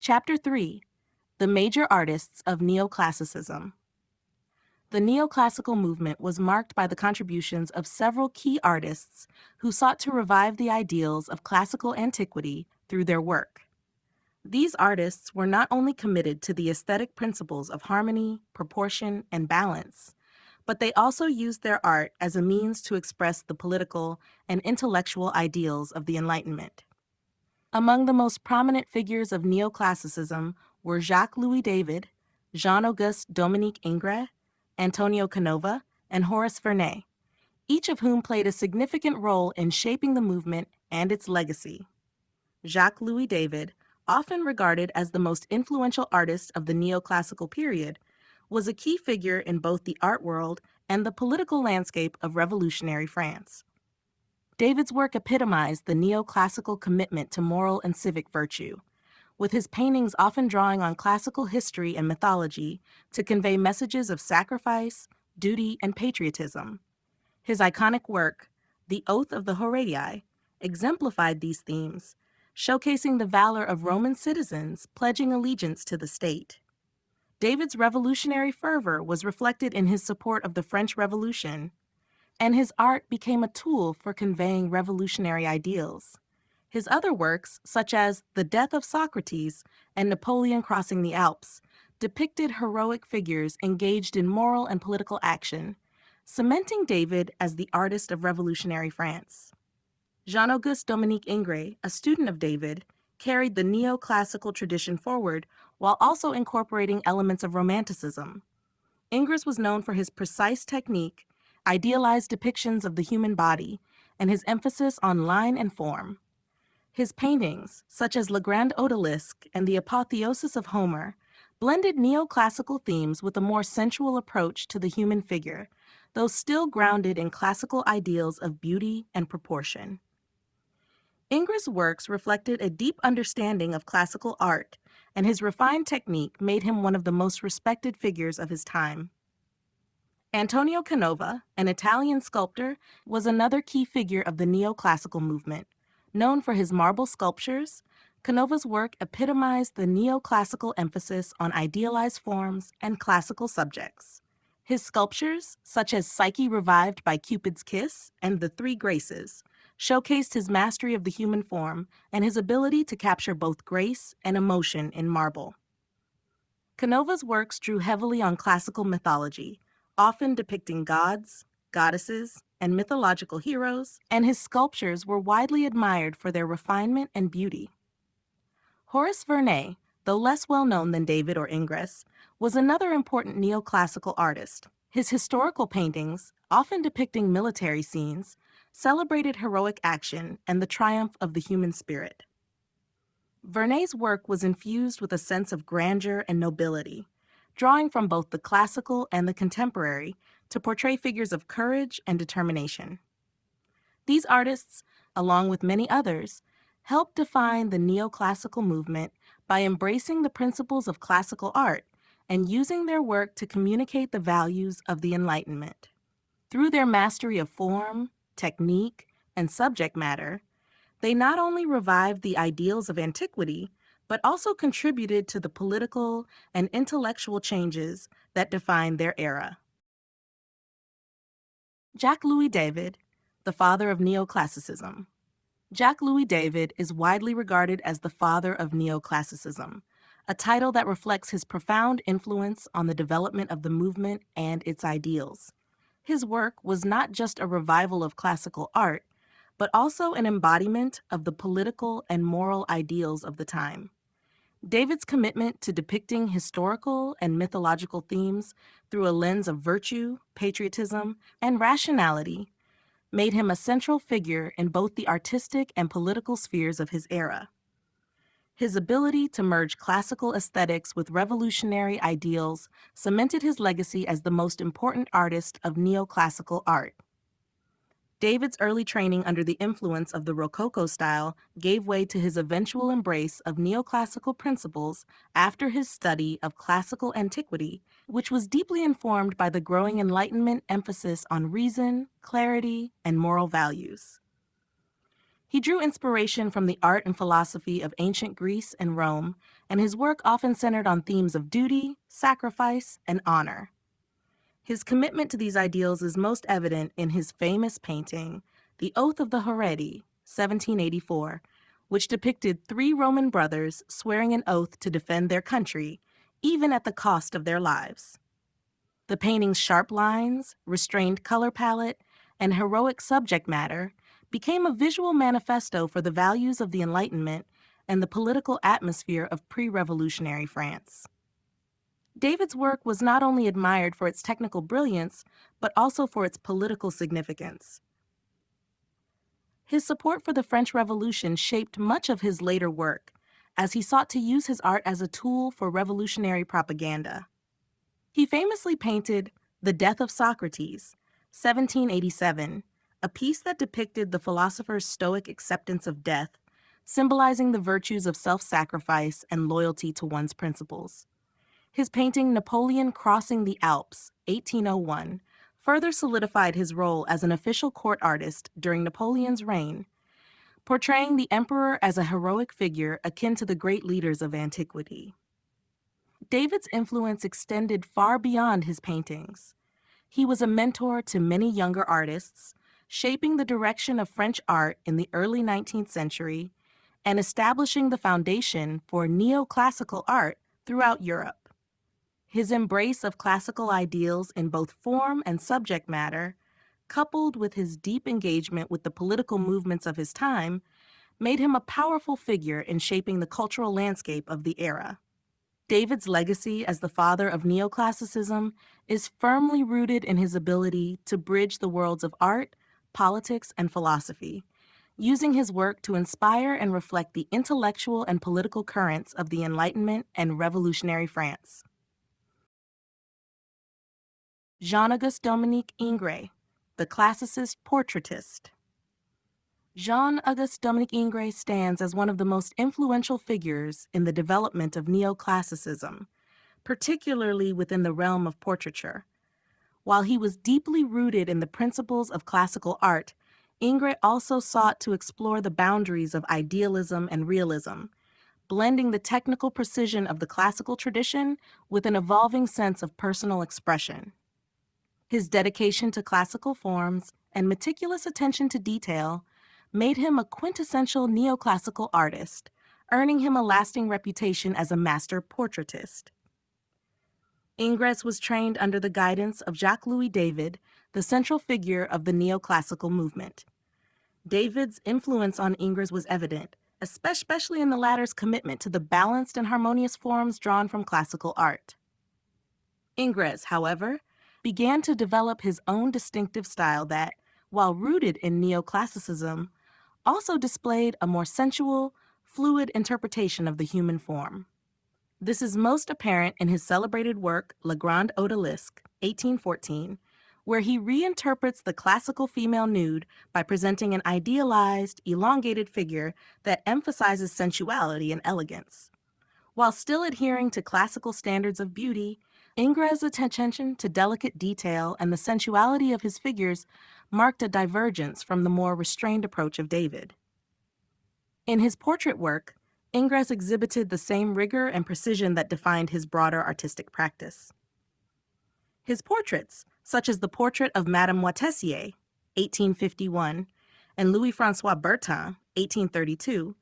Chapter 3: The Major Artists of Neoclassicism. The neoclassical movement was marked by the contributions of several key artists who sought to revive the ideals of classical antiquity through their work. These artists were not only committed to the aesthetic principles of harmony, proportion, and balance, but they also used their art as a means to express the political and intellectual ideals of the Enlightenment. Among the most prominent figures of neoclassicism were Jacques-Louis David, Jean-Auguste Dominique Ingres, Antonio Canova, and Horace Vernet, each of whom played a significant role in shaping the movement and its legacy. Jacques-Louis David, often regarded as the most influential artist of the neoclassical period, was a key figure in both the art world and the political landscape of revolutionary France. David's work epitomized the neoclassical commitment to moral and civic virtue, with his paintings often drawing on classical history and mythology to convey messages of sacrifice, duty, and patriotism. His iconic work, The Oath of the Herati, exemplified these themes, showcasing the valor of Roman citizens pledging allegiance to the state. David's revolutionary fervor was reflected in his support of the French Revolution, and his art became a tool for conveying revolutionary ideals. His other works, such as The Death of Socrates and Napoleon Crossing the Alps, depicted heroic figures engaged in moral and political action, cementing David as the artist of revolutionary France. Jean-Auguste Dominique Ingres, a student of David, carried the neoclassical tradition forward while also incorporating elements of Romanticism. Ingres was known for his precise technique, idealized depictions of the human body, and his emphasis on line and form. His paintings, such as Le Grand Odalisque and the Apotheosis of Homer, blended neoclassical themes with a more sensual approach to the human figure, though still grounded in classical ideals of beauty and proportion. Ingres' works reflected a deep understanding of classical art, and his refined technique made him one of the most respected figures of his time. Antonio Canova, an Italian sculptor, was another key figure of the neoclassical movement. Known for his marble sculptures, Canova's work epitomized the neoclassical emphasis on idealized forms and classical subjects. His sculptures, such as Psyche Revived by Cupid's Kiss and The Three Graces, showcased his mastery of the human form and his ability to capture both grace and emotion in marble. Canova's works drew heavily on classical mythology, often depicting gods, goddesses, and mythological heroes, and his sculptures were widely admired for their refinement and beauty. Horace Vernet, though less well known than David or Ingres, was another important neoclassical artist. His historical paintings, often depicting military scenes, celebrated heroic action and the triumph of the human spirit. Vernet's work was infused with a sense of grandeur and nobility, drawing from both the classical and the contemporary to portray figures of courage and determination. These artists, along with many others, helped define the neoclassical movement by embracing the principles of classical art and using their work to communicate the values of the Enlightenment. Through their mastery of form, technique, and subject matter, they not only revived the ideals of antiquity, but also contributed to the political and intellectual changes that defined their era. Jacques-Louis David, the father of neoclassicism. Jacques-Louis David is widely regarded as the father of neoclassicism, a title that reflects his profound influence on the development of the movement and its ideals. His work was not just a revival of classical art, but also an embodiment of the political and moral ideals of the time. David's commitment to depicting historical and mythological themes through a lens of virtue, patriotism, and rationality made him a central figure in both the artistic and political spheres of his era. His ability to merge classical aesthetics with revolutionary ideals cemented his legacy as the most important artist of neoclassical art. David's early training under the influence of the Rococo style gave way to his eventual embrace of neoclassical principles after his study of classical antiquity, which was deeply informed by the growing Enlightenment emphasis on reason, clarity, and moral values. He drew inspiration from the art and philosophy of ancient Greece and Rome, and his work often centered on themes of duty, sacrifice, and honor. His commitment to these ideals is most evident in his famous painting, The Oath of the Horatii, 1784, which depicted three Roman brothers swearing an oath to defend their country, even at the cost of their lives. The painting's sharp lines, restrained color palette, and heroic subject matter became a visual manifesto for the values of the Enlightenment and the political atmosphere of pre-revolutionary France. David's work was not only admired for its technical brilliance, but also for its political significance. His support for the French Revolution shaped much of his later work, as he sought to use his art as a tool for revolutionary propaganda. He famously painted The Death of Socrates, 1787, a piece that depicted the philosopher's stoic acceptance of death, symbolizing the virtues of self-sacrifice and loyalty to one's principles. His painting Napoleon Crossing the Alps, 1801, further solidified his role as an official court artist during Napoleon's reign, portraying the emperor as a heroic figure akin to the great leaders of antiquity. David's influence extended far beyond his paintings. He was a mentor to many younger artists, shaping the direction of French art in the early 19th century and establishing the foundation for neoclassical art throughout Europe. His embrace of classical ideals in both form and subject matter, coupled with his deep engagement with the political movements of his time, made him a powerful figure in shaping the cultural landscape of the era. David's legacy as the father of neoclassicism is firmly rooted in his ability to bridge the worlds of art, politics, and philosophy, using his work to inspire and reflect the intellectual and political currents of the Enlightenment and revolutionary France. Jean-Auguste Dominique Ingres, the classicist portraitist. Jean-Auguste Dominique Ingres stands as one of the most influential figures in the development of neoclassicism, particularly within the realm of portraiture. While he was deeply rooted in the principles of classical art, Ingres also sought to explore the boundaries of idealism and realism, blending the technical precision of the classical tradition with an evolving sense of personal expression. His dedication to classical forms and meticulous attention to detail made him a quintessential neoclassical artist, earning him a lasting reputation as a master portraitist. Ingres was trained under the guidance of Jacques-Louis David, the central figure of the neoclassical movement. David's influence on Ingres was evident, especially in the latter's commitment to the balanced and harmonious forms drawn from classical art. Ingres, however, began to develop his own distinctive style that, while rooted in neoclassicism, also displayed a more sensual, fluid interpretation of the human form. This is most apparent in his celebrated work, La Grande Odalisque, 1814, where he reinterprets the classical female nude by presenting an idealized, elongated figure that emphasizes sensuality and elegance. While still adhering to classical standards of beauty, Ingres' attention to delicate detail and the sensuality of his figures marked a divergence from the more restrained approach of David. In his portrait work, Ingres exhibited the same rigor and precision that defined his broader artistic practice. His portraits, such as the portrait of Madame Moitessier, 1851, and Louis-François Bertin, 1832,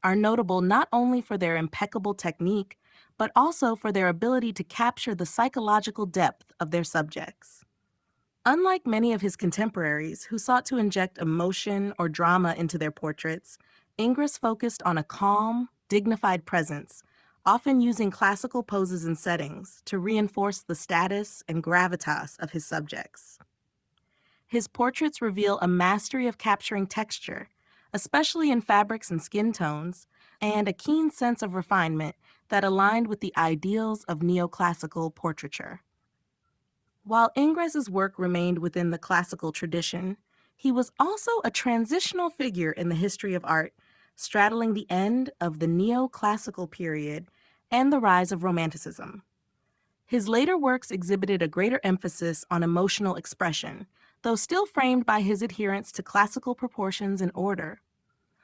are notable not only for their impeccable technique, but also for their ability to capture the psychological depth of their subjects. Unlike many of his contemporaries who sought to inject emotion or drama into their portraits, Ingres focused on a calm, dignified presence, often using classical poses and settings to reinforce the status and gravitas of his subjects. His portraits reveal a mastery of capturing texture, especially in fabrics and skin tones, and a keen sense of refinement that aligned with the ideals of neoclassical portraiture. While Ingres's work remained within the classical tradition, he was also a transitional figure in the history of art, straddling the end of the neoclassical period and the rise of Romanticism. His later works exhibited a greater emphasis on emotional expression, though still framed by his adherence to classical proportions and order.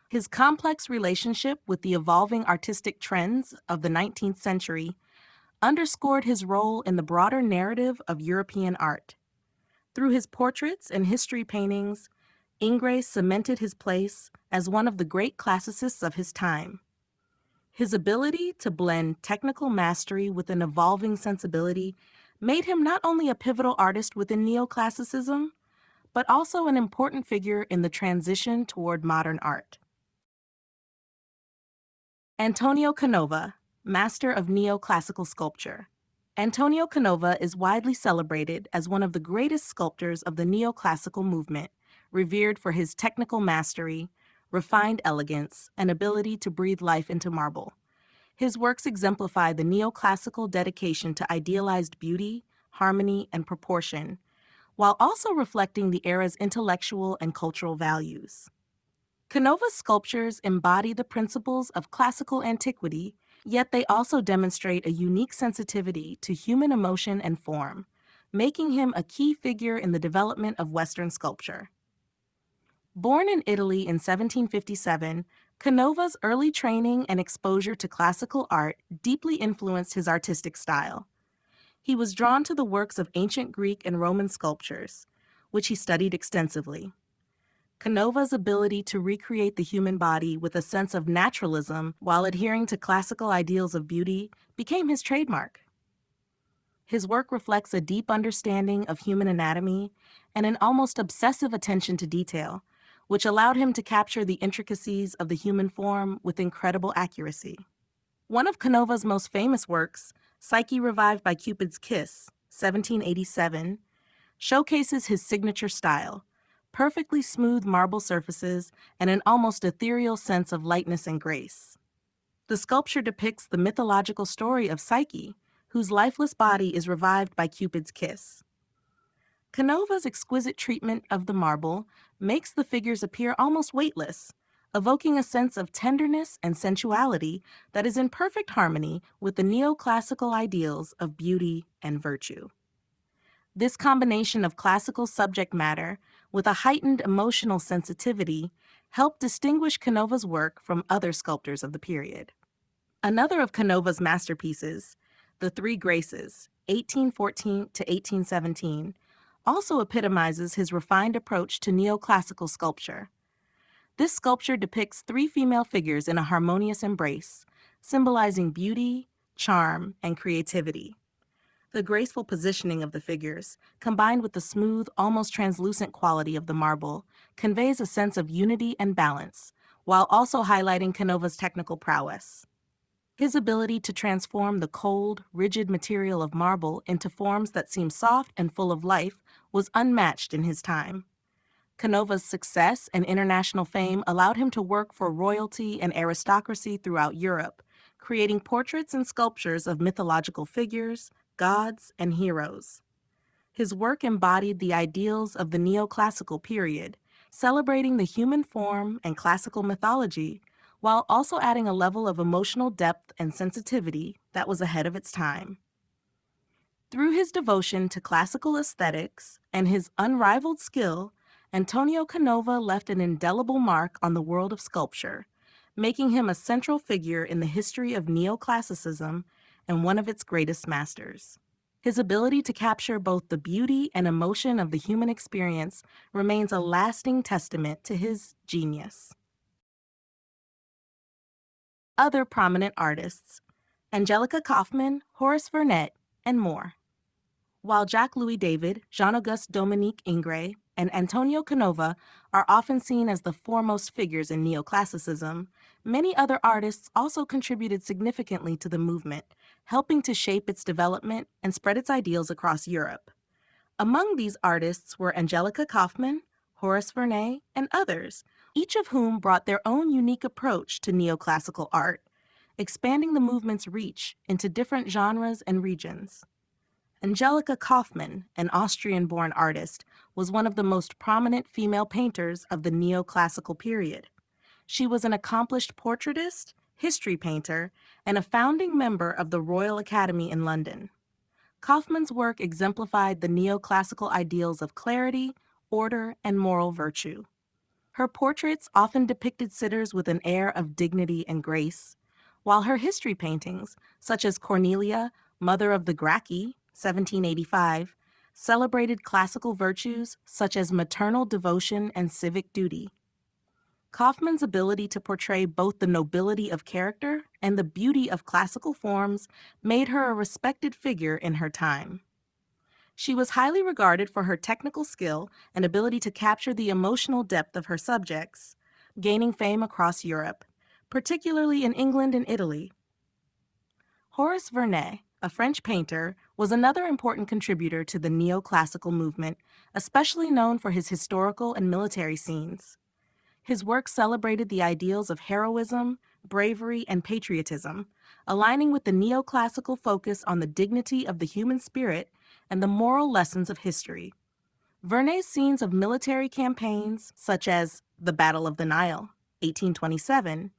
His complex relationship with the evolving artistic trends of the 19th century underscored his role in the broader narrative of European art. Through his portraits and history paintings, Ingres cemented his place as one of the great classicists of his time. His ability to blend technical mastery with an evolving sensibility made him not only a pivotal artist within neoclassicism, but also an important figure in the transition toward modern art. Antonio Canova, master of neoclassical sculpture. Antonio Canova is widely celebrated as one of the greatest sculptors of the neoclassical movement, revered for his technical mastery, refined elegance, and ability to breathe life into marble. His works exemplify the neoclassical dedication to idealized beauty, harmony, and proportion, while also reflecting the era's intellectual and cultural values. Canova's sculptures embody the principles of classical antiquity, yet they also demonstrate a unique sensitivity to human emotion and form, making him a key figure in the development of Western sculpture. Born in Italy in 1757, Canova's early training and exposure to classical art deeply influenced his artistic style. He was drawn to the works of ancient Greek and Roman sculptures, which he studied extensively. Canova's ability to recreate the human body with a sense of naturalism while adhering to classical ideals of beauty became his trademark. His work reflects a deep understanding of human anatomy and an almost obsessive attention to detail, which allowed him to capture the intricacies of the human form with incredible accuracy. One of Canova's most famous works, Psyche Revived by Cupid's Kiss, 1787, showcases his signature style, perfectly smooth marble surfaces and an almost ethereal sense of lightness and grace. The sculpture depicts the mythological story of Psyche, whose lifeless body is revived by Cupid's kiss. Canova's exquisite treatment of the marble makes the figures appear almost weightless, evoking a sense of tenderness and sensuality that is in perfect harmony with the neoclassical ideals of beauty and virtue. This combination of classical subject matter with a heightened emotional sensitivity helped distinguish Canova's work from other sculptors of the period. Another of Canova's masterpieces, The Three Graces, 1814 to 1817, also epitomizes his refined approach to neoclassical sculpture. This sculpture depicts three female figures in a harmonious embrace, symbolizing beauty, charm, and creativity. The graceful positioning of the figures, combined with the smooth, almost translucent quality of the marble, conveys a sense of unity and balance, while also highlighting Canova's technical prowess. His ability to transform the cold, rigid material of marble into forms that seem soft and full of life was unmatched in his time. Canova's success and international fame allowed him to work for royalty and aristocracy throughout Europe, creating portraits and sculptures of mythological figures, gods, and heroes. His work embodied the ideals of the neoclassical period, celebrating the human form and classical mythology, while also adding a level of emotional depth and sensitivity that was ahead of its time. Through his devotion to classical aesthetics and his unrivaled skill, Antonio Canova left an indelible mark on the world of sculpture, making him a central figure in the history of neoclassicism and one of its greatest masters. His ability to capture both the beauty and emotion of the human experience remains a lasting testament to his genius. Other prominent artists: Angelica Kauffman, Horace Vernet, and more. While Jacques-Louis David, Jean-Auguste Dominique Ingres, and Antonio Canova are often seen as the foremost figures in neoclassicism, many other artists also contributed significantly to the movement, helping to shape its development and spread its ideals across Europe. Among these artists were Angelica Kauffman, Horace Vernet, and others, each of whom brought their own unique approach to neoclassical art, expanding the movement's reach into different genres and regions. Angelica Kauffman, an Austrian-born artist, was one of the most prominent female painters of the neoclassical period. She was an accomplished portraitist, history painter, and a founding member of the Royal Academy in London. Kauffman's work exemplified the neoclassical ideals of clarity, order, and moral virtue. Her portraits often depicted sitters with an air of dignity and grace, while her history paintings, such as Cornelia, Mother of the Gracchi, 1785, celebrated classical virtues such as maternal devotion and civic duty. Kauffman's ability to portray both the nobility of character and the beauty of classical forms made her a respected figure in her time. She was highly regarded for her technical skill and ability to capture the emotional depth of her subjects, gaining fame across Europe, particularly in England and Italy. Horace Vernet, a French painter, was another important contributor to the neoclassical movement, especially known for his historical and military scenes. His work celebrated the ideals of heroism, bravery, and patriotism, aligning with the neoclassical focus on the dignity of the human spirit and the moral lessons of history. Vernet's scenes of military campaigns, such as the Battle of the Nile, 1827,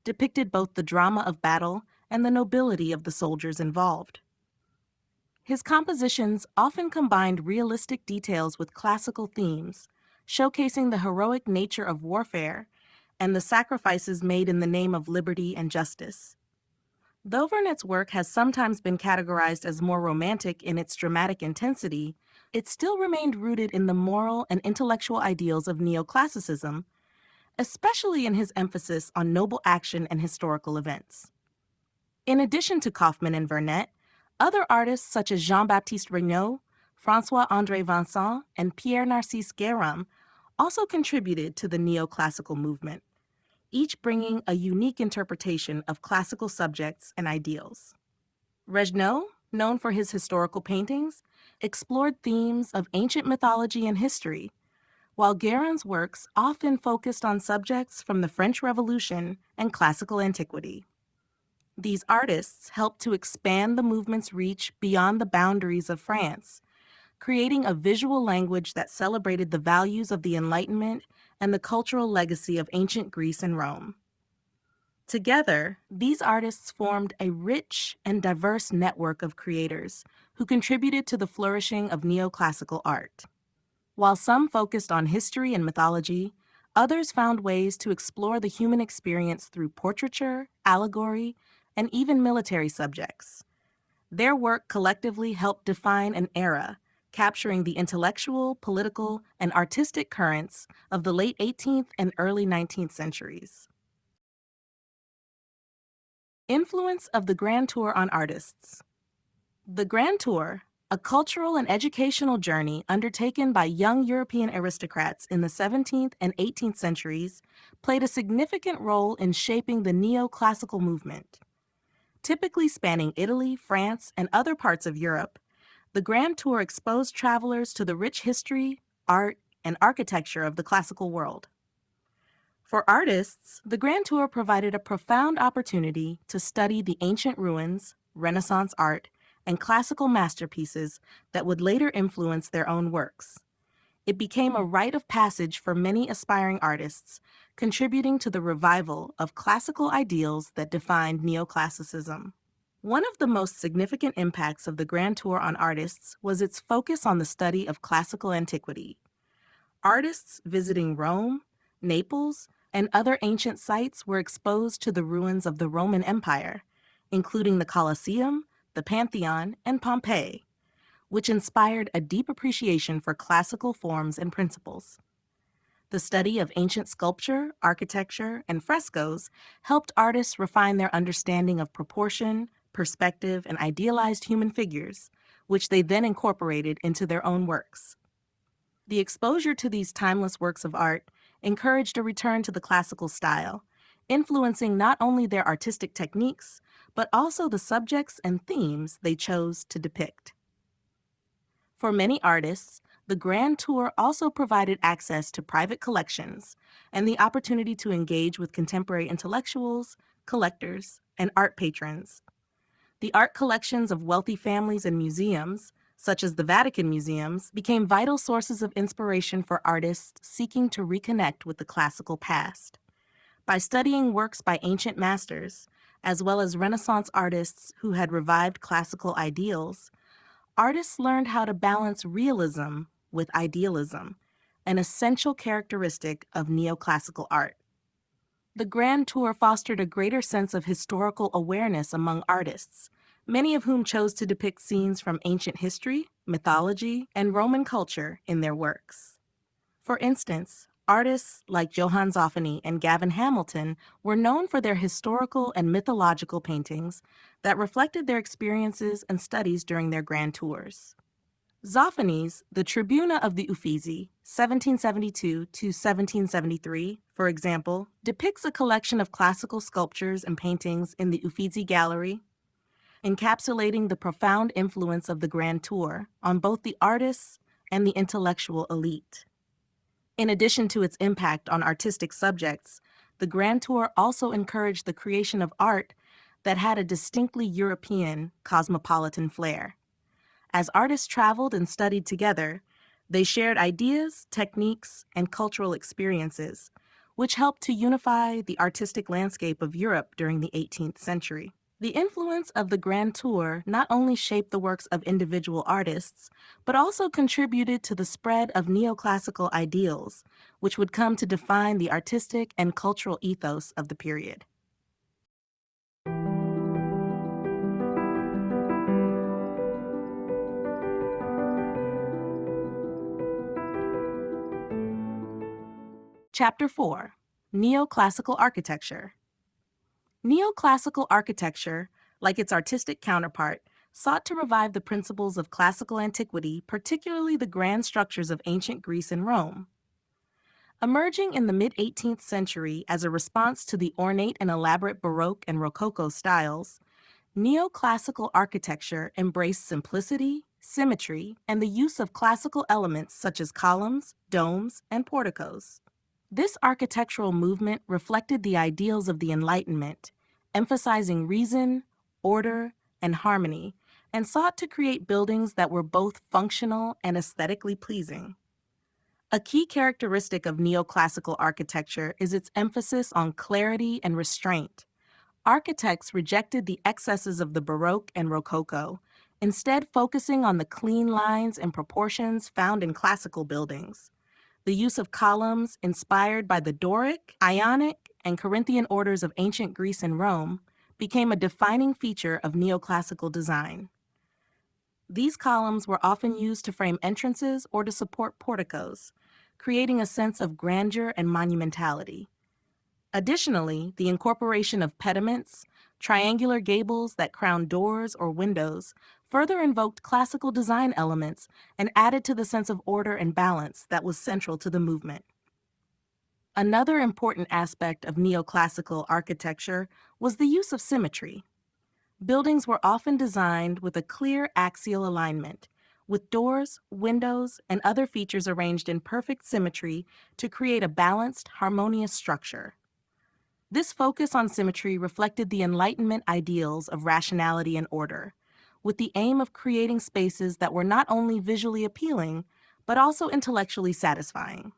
depicted both the drama of battle and the nobility of the soldiers involved. His compositions often combined realistic details with classical themes, showcasing the heroic nature of warfare and the sacrifices made in the name of liberty and justice. Though Vernet's work has sometimes been categorized as more romantic in its dramatic intensity, it still remained rooted in the moral and intellectual ideals of neoclassicism, especially in his emphasis on noble action and historical events. In addition to Kauffman and Vernet, other artists such as Jean-Baptiste Regnault, François-André Vincent, and Pierre Narcisse Guérin also contributed to the neoclassical movement. each bringing a unique interpretation of classical subjects and ideals. Regnault, known for his historical paintings, explored themes of ancient mythology and history, while Guérin's works often focused on subjects from the French Revolution and classical antiquity. These artists helped to expand the movement's reach beyond the boundaries of France, creating a visual language that celebrated the values of the Enlightenment and the cultural legacy of ancient Greece and Rome. Together, these artists formed a rich and diverse network of creators who contributed to the flourishing of neoclassical art. While some focused on history and mythology, others found ways to explore the human experience through portraiture, allegory, and even military subjects. Their work collectively helped define an era, capturing the intellectual, political, and artistic currents of the late 18th and early 19th centuries. Influence of the Grand Tour on artists. The Grand Tour, a cultural and educational journey undertaken by young European aristocrats in the 17th and 18th centuries, played a significant role in shaping the neoclassical movement. Typically spanning Italy, France, and other parts of Europe, the Grand Tour exposed travelers to the rich history, art, and architecture of the classical world. For artists, the Grand Tour provided a profound opportunity to study the ancient ruins, Renaissance art, and classical masterpieces that would later influence their own works. It became a rite of passage for many aspiring artists, contributing to the revival of classical ideals that defined neoclassicism. One of the most significant impacts of the Grand Tour on artists was its focus on the study of classical antiquity. Artists visiting Rome, Naples, and other ancient sites were exposed to the ruins of the Roman Empire, including the Colosseum, the Pantheon, and Pompeii, which inspired a deep appreciation for classical forms and principles. The study of ancient sculpture, architecture, and frescoes helped artists refine their understanding of proportion, perspective, and idealized human figures, which they then incorporated into their own works. The exposure to these timeless works of art encouraged a return to the classical style, influencing not only their artistic techniques, but also the subjects and themes they chose to depict. For many artists, the Grand Tour also provided access to private collections and the opportunity to engage with contemporary intellectuals, collectors, and art patrons. The art collections of wealthy families and museums, such as the Vatican Museums, became vital sources of inspiration for artists seeking to reconnect with the classical past. By studying works by ancient masters, as well as Renaissance artists who had revived classical ideals, artists learned how to balance realism with idealism, an essential characteristic of neoclassical art. The Grand Tour fostered a greater sense of historical awareness among artists, many of whom chose to depict scenes from ancient history, mythology, and Roman culture in their works. For instance, artists like Johann Zoffany and Gavin Hamilton were known for their historical and mythological paintings that reflected their experiences and studies during their grand tours. Zoffany's The Tribuna of the Uffizi, 1772 to 1773, for example, depicts a collection of classical sculptures and paintings in the Uffizi Gallery, encapsulating the profound influence of the Grand Tour on both the artists and the intellectual elite. In addition to its impact on artistic subjects, the Grand Tour also encouraged the creation of art that had a distinctly European, cosmopolitan flair. As artists traveled and studied together, they shared ideas, techniques, and cultural experiences, which helped to unify the artistic landscape of Europe during the 18th century. The influence of the Grand Tour not only shaped the works of individual artists, but also contributed to the spread of neoclassical ideals, which would come to define the artistic and cultural ethos of the period. Chapter 4: Neoclassical Architecture. Neoclassical architecture, like its artistic counterpart, sought to revive the principles of classical antiquity, particularly the grand structures of ancient Greece and Rome. Emerging in the mid-18th century as a response to the ornate and elaborate Baroque and Rococo styles, neoclassical architecture embraced simplicity, symmetry, and the use of classical elements such as columns, domes, and porticos. This architectural movement reflected the ideals of the Enlightenment, emphasizing reason, order, and harmony, and sought to create buildings that were both functional and aesthetically pleasing. A key characteristic of neoclassical architecture is its emphasis on clarity and restraint. Architects rejected the excesses of the Baroque and Rococo, instead focusing on the clean lines and proportions found in classical buildings. The use of columns inspired by the Doric, Ionic, and Corinthian orders of ancient Greece and Rome became a defining feature of neoclassical design. These columns were often used to frame entrances or to support porticos, creating a sense of grandeur and monumentality. Additionally, the incorporation of pediments, triangular gables that crowned doors or windows, further invoked classical design elements and added to the sense of order and balance that was central to the movement. Another important aspect of neoclassical architecture was the use of symmetry. Buildings were often designed with a clear axial alignment, with doors, windows, and other features arranged in perfect symmetry to create a balanced, harmonious structure. This focus on symmetry reflected the Enlightenment ideals of rationality and order, with the aim of creating spaces that were not only visually appealing, but also intellectually satisfying.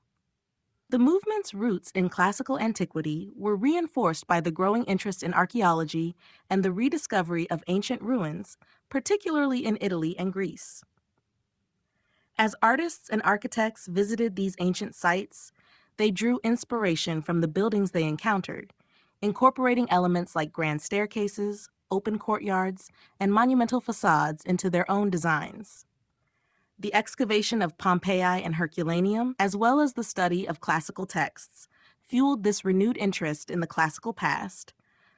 The movement's roots in classical antiquity were reinforced by the growing interest in archaeology and the rediscovery of ancient ruins, particularly in Italy and Greece. As artists and architects visited these ancient sites, they drew inspiration from the buildings they encountered, incorporating elements like grand staircases, open courtyards, and monumental facades into their own designs. The excavation of Pompeii and Herculaneum, as well as the study of classical texts, fueled this renewed interest in the classical past,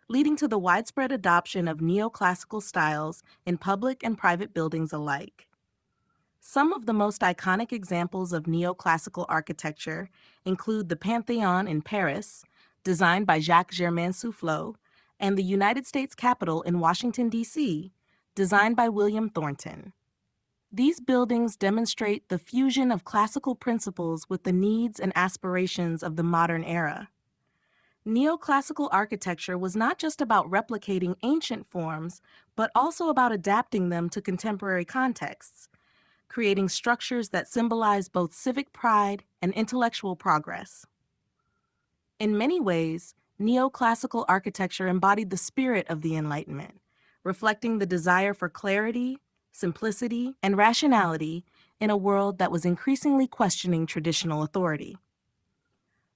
leading to the widespread adoption of neoclassical styles in public and private buildings alike. Some of the most iconic examples of neoclassical architecture include the Pantheon in Paris, designed by Jacques-Germain Soufflot, and the United States Capitol in Washington, D.C., designed by William Thornton. These buildings demonstrate the fusion of classical principles with the needs and aspirations of the modern era. Neoclassical architecture was not just about replicating ancient forms, but also about adapting them to contemporary contexts, creating structures that symbolize both civic pride and intellectual progress. In many ways, neoclassical architecture embodied the spirit of the Enlightenment, reflecting the desire for clarity, simplicity, and rationality in a world that was increasingly questioning traditional authority.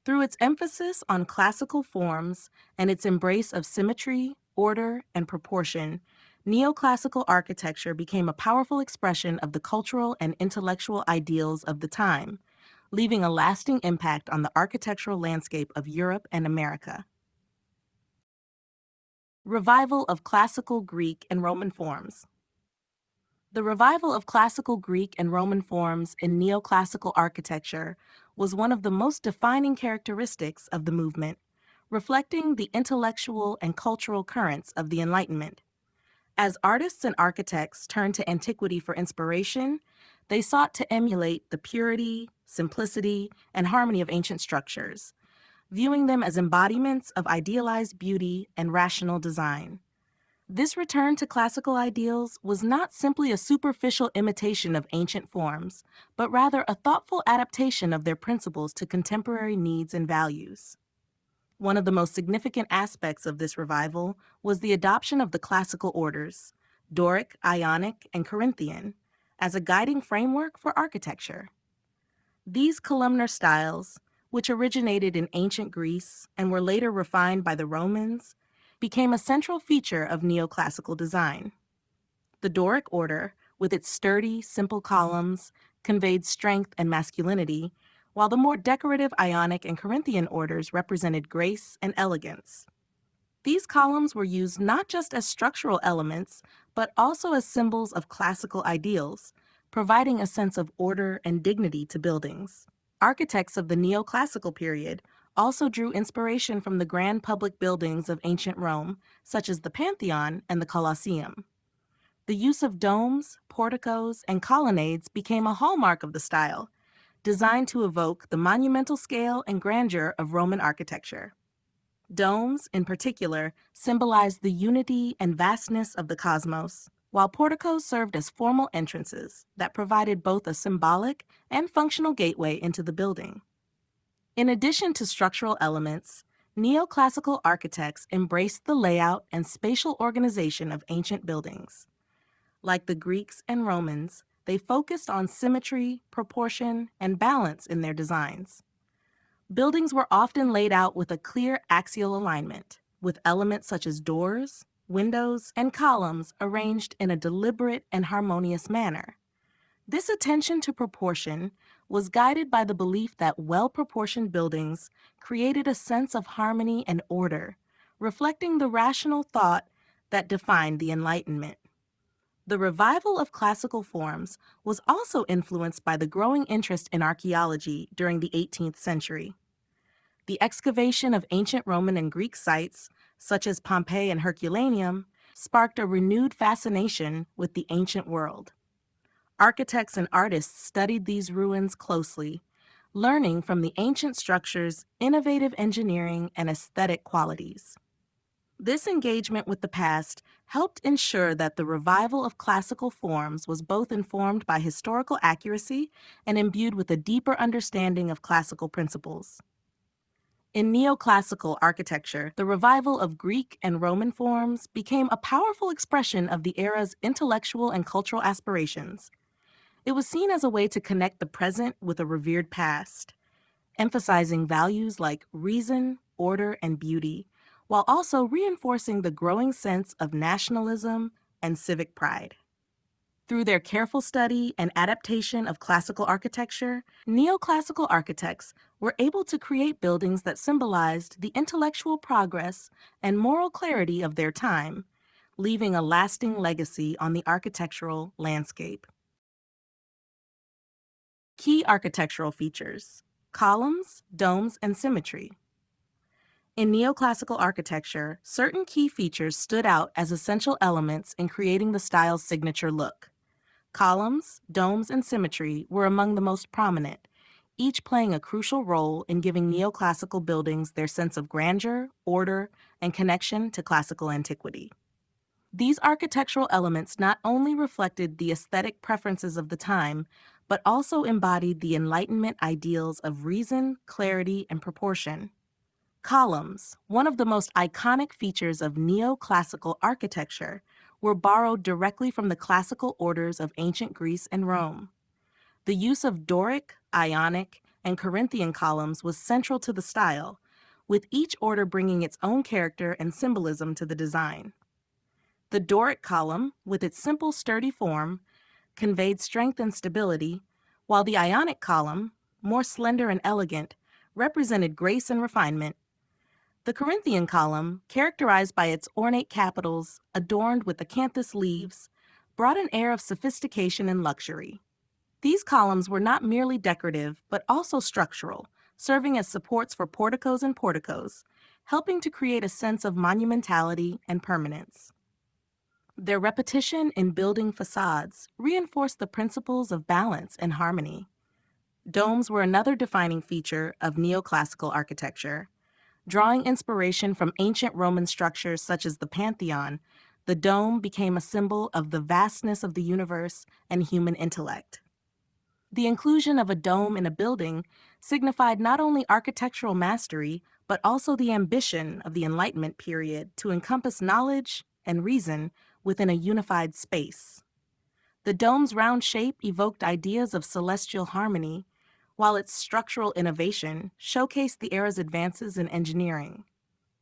Through its emphasis on classical forms and its embrace of symmetry, order, and proportion, neoclassical architecture became a powerful expression of the cultural and intellectual ideals of the time, leaving a lasting impact on the architectural landscape of Europe and America. Revival of classical Greek and Roman forms. The revival of classical Greek and Roman forms in neoclassical architecture was one of the most defining characteristics of the movement, reflecting the intellectual and cultural currents of the Enlightenment. As artists and architects turned to antiquity for inspiration, they sought to emulate the purity, simplicity, and harmony of ancient structures, viewing them as embodiments of idealized beauty and rational design. This return to classical ideals was not simply a superficial imitation of ancient forms, but rather a thoughtful adaptation of their principles to contemporary needs and values. One of the most significant aspects of this revival was the adoption of the classical orders, Doric, Ionic, and Corinthian, as a guiding framework for architecture. These columnar styles, which originated in ancient Greece and were later refined by the Romans, became a central feature of neoclassical design. The Doric order, with its sturdy, simple columns, conveyed strength and masculinity, while the more decorative Ionic and Corinthian orders represented grace and elegance. These columns were used not just as structural elements, but also as symbols of classical ideals, providing a sense of order and dignity to buildings. Architects of the neoclassical period also drew inspiration from the grand public buildings of ancient Rome, such as the Pantheon and the Colosseum. The use of domes, porticos, and colonnades became a hallmark of the style, designed to evoke the monumental scale and grandeur of Roman architecture. Domes, in particular, symbolized the unity and vastness of the cosmos, while porticos served as formal entrances that provided both a symbolic and functional gateway into the building. In addition to structural elements, neoclassical architects embraced the layout and spatial organization of ancient buildings. Like the Greeks and Romans, they focused on symmetry, proportion, and balance in their designs. Buildings were often laid out with a clear axial alignment, with elements such as doors, windows, and columns arranged in a deliberate and harmonious manner. This attention to proportion was guided by the belief that well-proportioned buildings created a sense of harmony and order, reflecting the rational thought that defined the Enlightenment. The revival of classical forms was also influenced by the growing interest in archaeology during the 18th century. The excavation of ancient Roman and Greek sites, such as Pompeii and Herculaneum, sparked a renewed fascination with the ancient world. Architects and artists studied these ruins closely, learning from the ancient structures' innovative engineering and aesthetic qualities. This engagement with the past helped ensure that the revival of classical forms was both informed by historical accuracy and imbued with a deeper understanding of classical principles. In neoclassical architecture, the revival of Greek and Roman forms became a powerful expression of the era's intellectual and cultural aspirations. It was seen as a way to connect the present with a revered past, emphasizing values like reason, order, and beauty, while also reinforcing the growing sense of nationalism and civic pride. Through their careful study and adaptation of classical architecture, neoclassical architects were able to create buildings that symbolized the intellectual progress and moral clarity of their time, leaving a lasting legacy on the architectural landscape. Key architectural features: columns, domes, and symmetry. In neoclassical architecture, certain key features stood out as essential elements in creating the style's signature look. Columns, domes, and symmetry were among the most prominent, each playing a crucial role in giving neoclassical buildings their sense of grandeur, order, and connection to classical antiquity. These architectural elements not only reflected the aesthetic preferences of the time, but also embodied the Enlightenment ideals of reason, clarity, and proportion. Columns, one of the most iconic features of neoclassical architecture, were borrowed directly from the classical orders of ancient Greece and Rome. The use of Doric, Ionic, and Corinthian columns was central to the style, with each order bringing its own character and symbolism to the design. The Doric column, with its simple, sturdy form, conveyed strength and stability, while the Ionic column, more slender and elegant, represented grace and refinement. The Corinthian column, characterized by its ornate capitals adorned with acanthus leaves, brought an air of sophistication and luxury. These columns were not merely decorative, but also structural, serving as supports for porticos, helping to create a sense of monumentality and permanence. Their repetition in building facades reinforced the principles of balance and harmony. Domes were another defining feature of neoclassical architecture. Drawing inspiration from ancient Roman structures such as the Pantheon, the dome became a symbol of the vastness of the universe and human intellect. The inclusion of a dome in a building signified not only architectural mastery, but also the ambition of the Enlightenment period to encompass knowledge and reason within a unified space. The dome's round shape evoked ideas of celestial harmony, while its structural innovation showcased the era's advances in engineering.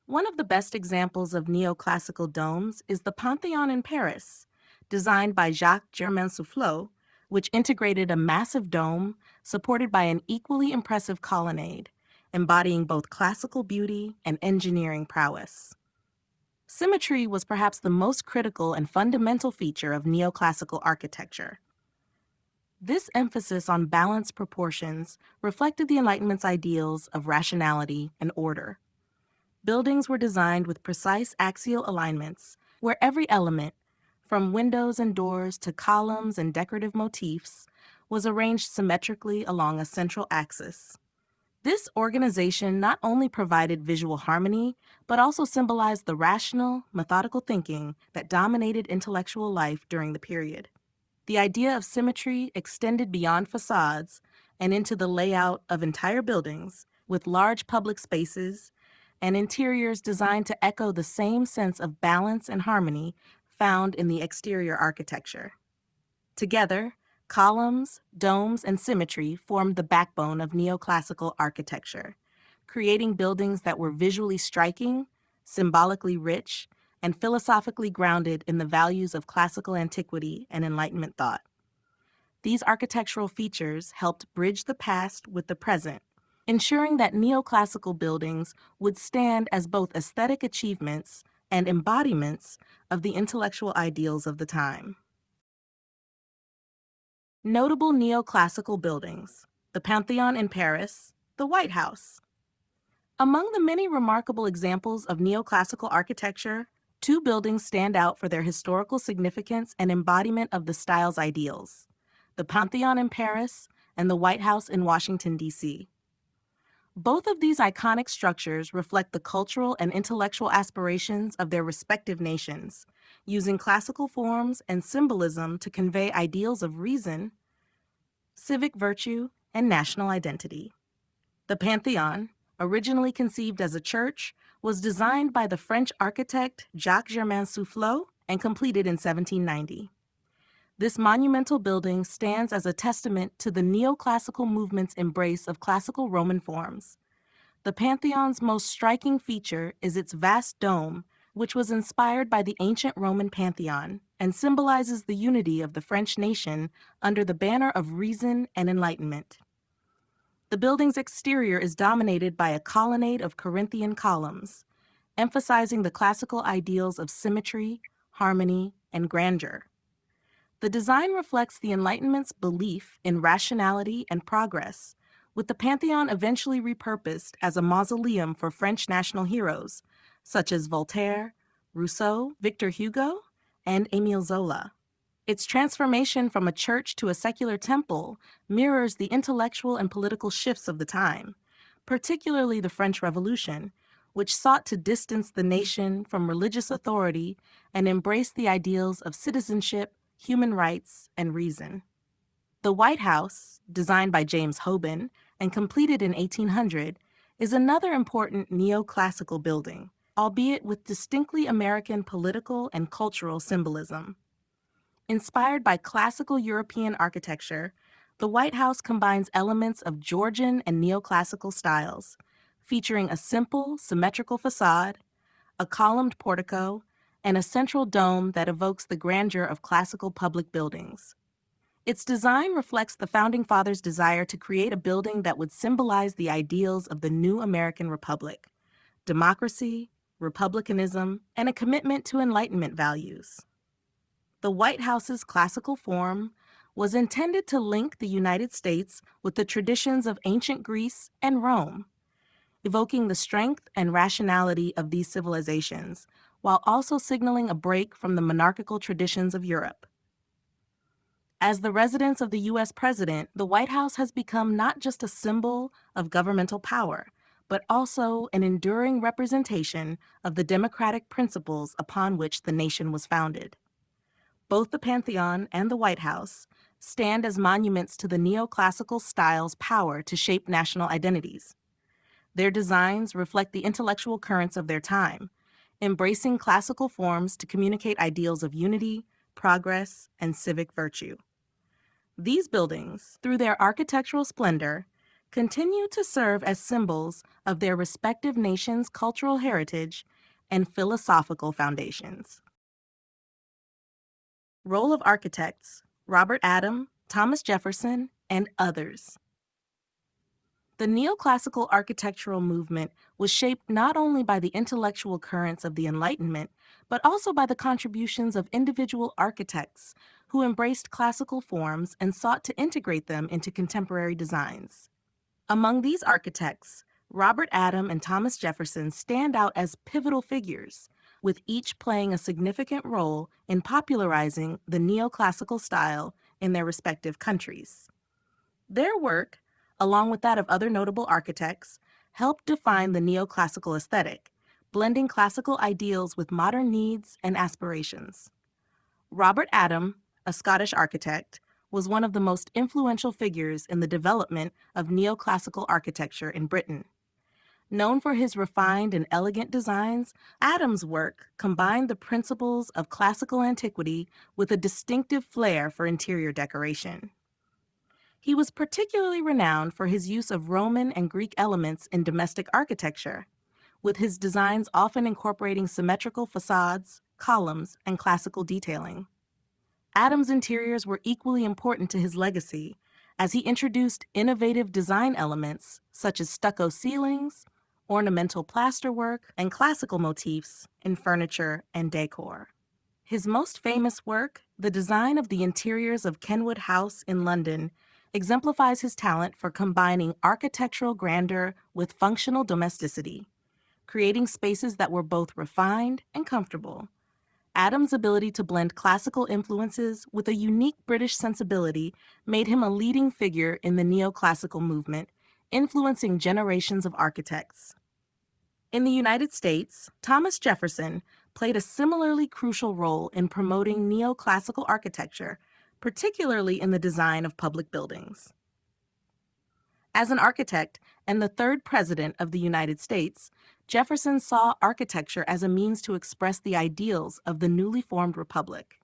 One of the best examples of neoclassical domes is the Pantheon in Paris, designed by Jacques-Germain Soufflot, which integrated a massive dome supported by an equally impressive colonnade, embodying both classical beauty and engineering prowess. Symmetry was perhaps the most critical and fundamental feature of neoclassical architecture. This emphasis on balanced proportions reflected the Enlightenment's ideals of rationality and order. Buildings were designed with precise axial alignments, where every element, from windows and doors to columns and decorative motifs, was arranged symmetrically along a central axis. This organization not only provided visual harmony, but also symbolized the rational, methodical thinking that dominated intellectual life during the period. The idea of symmetry extended beyond facades and into the layout of entire buildings, with large public spaces and interiors designed to echo the same sense of balance and harmony found in the exterior architecture. Together, columns, domes, and symmetry formed the backbone of neoclassical architecture, creating buildings that were visually striking, symbolically rich, and philosophically grounded in the values of classical antiquity and Enlightenment thought. These architectural features helped bridge the past with the present, ensuring that neoclassical buildings would stand as both aesthetic achievements and embodiments of the intellectual ideals of the time. Notable neoclassical buildings: the Pantheon in Paris, the White House. Among the many remarkable examples of neoclassical architecture, two buildings stand out for their historical significance and embodiment of the style's ideals: the Pantheon in Paris and the White House in Washington, D.C. Both of these iconic structures reflect the cultural and intellectual aspirations of their respective nations, using classical forms and symbolism to convey ideals of reason, civic virtue, and national identity. The Pantheon, originally conceived as a church, was designed by the French architect Jacques-Germain Soufflot and completed in 1790. This monumental building stands as a testament to the neoclassical movement's embrace of classical Roman forms. The Pantheon's most striking feature is its vast dome, which was inspired by the ancient Roman Pantheon and symbolizes the unity of the French nation under the banner of reason and enlightenment. The building's exterior is dominated by a colonnade of Corinthian columns, emphasizing the classical ideals of symmetry, harmony, and grandeur. The design reflects the Enlightenment's belief in rationality and progress, with the Pantheon eventually repurposed as a mausoleum for French national heroes, such as Voltaire, Rousseau, Victor Hugo, and Émile Zola. Its transformation from a church to a secular temple mirrors the intellectual and political shifts of the time, particularly the French Revolution, which sought to distance the nation from religious authority and embrace the ideals of citizenship, human rights, and reason. The White House, designed by James Hoban and completed in 1800, is another important neoclassical building, albeit with distinctly American political and cultural symbolism. Inspired by classical European architecture, the White House combines elements of Georgian and neoclassical styles, featuring a simple, symmetrical facade, a columned portico, and a central dome that evokes the grandeur of classical public buildings. Its design reflects the Founding Fathers' desire to create a building that would symbolize the ideals of the new American Republic: democracy, republicanism, and a commitment to Enlightenment values. The White House's classical form was intended to link the United States with the traditions of ancient Greece and Rome, evoking the strength and rationality of these civilizations, while also signaling a break from the monarchical traditions of Europe. As the residence of the U.S. president, the White House has become not just a symbol of governmental power, but also an enduring representation of the democratic principles upon which the nation was founded. Both the Pantheon and the White House stand as monuments to the neoclassical style's power to shape national identities. Their designs reflect the intellectual currents of their time, embracing classical forms to communicate ideals of unity, progress, and civic virtue. These buildings, through their architectural splendor, continue to serve as symbols of their respective nations' cultural heritage and philosophical foundations. Role of architects: Robert Adam, Thomas Jefferson, and others. The neoclassical architectural movement was shaped not only by the intellectual currents of the Enlightenment, but also by the contributions of individual architects who embraced classical forms and sought to integrate them into contemporary designs. Among these architects, Robert Adam and Thomas Jefferson stand out as pivotal figures, with each playing a significant role in popularizing the neoclassical style in their respective countries. Their work, along with that of other notable architects, helped define the neoclassical aesthetic, blending classical ideals with modern needs and aspirations. Robert Adam, a Scottish architect, was one of the most influential figures in the development of neoclassical architecture in Britain. Known for his refined and elegant designs, Adam's work combined the principles of classical antiquity with a distinctive flair for interior decoration. He was particularly renowned for his use of Roman and Greek elements in domestic architecture, with his designs often incorporating symmetrical facades, columns, and classical detailing. Adam's interiors were equally important to his legacy, as he introduced innovative design elements such as stucco ceilings, ornamental plasterwork, and classical motifs in furniture and decor. His most famous work, the design of the interiors of Kenwood House in London, exemplifies his talent for combining architectural grandeur with functional domesticity, creating spaces that were both refined and comfortable. Adam's ability to blend classical influences with a unique British sensibility made him a leading figure in the neoclassical movement, influencing generations of architects. In the United States, Thomas Jefferson played a similarly crucial role in promoting neoclassical architecture, particularly in the design of public buildings. As an architect and the third president of the United States, Jefferson saw architecture as a means to express the ideals of the newly formed republic.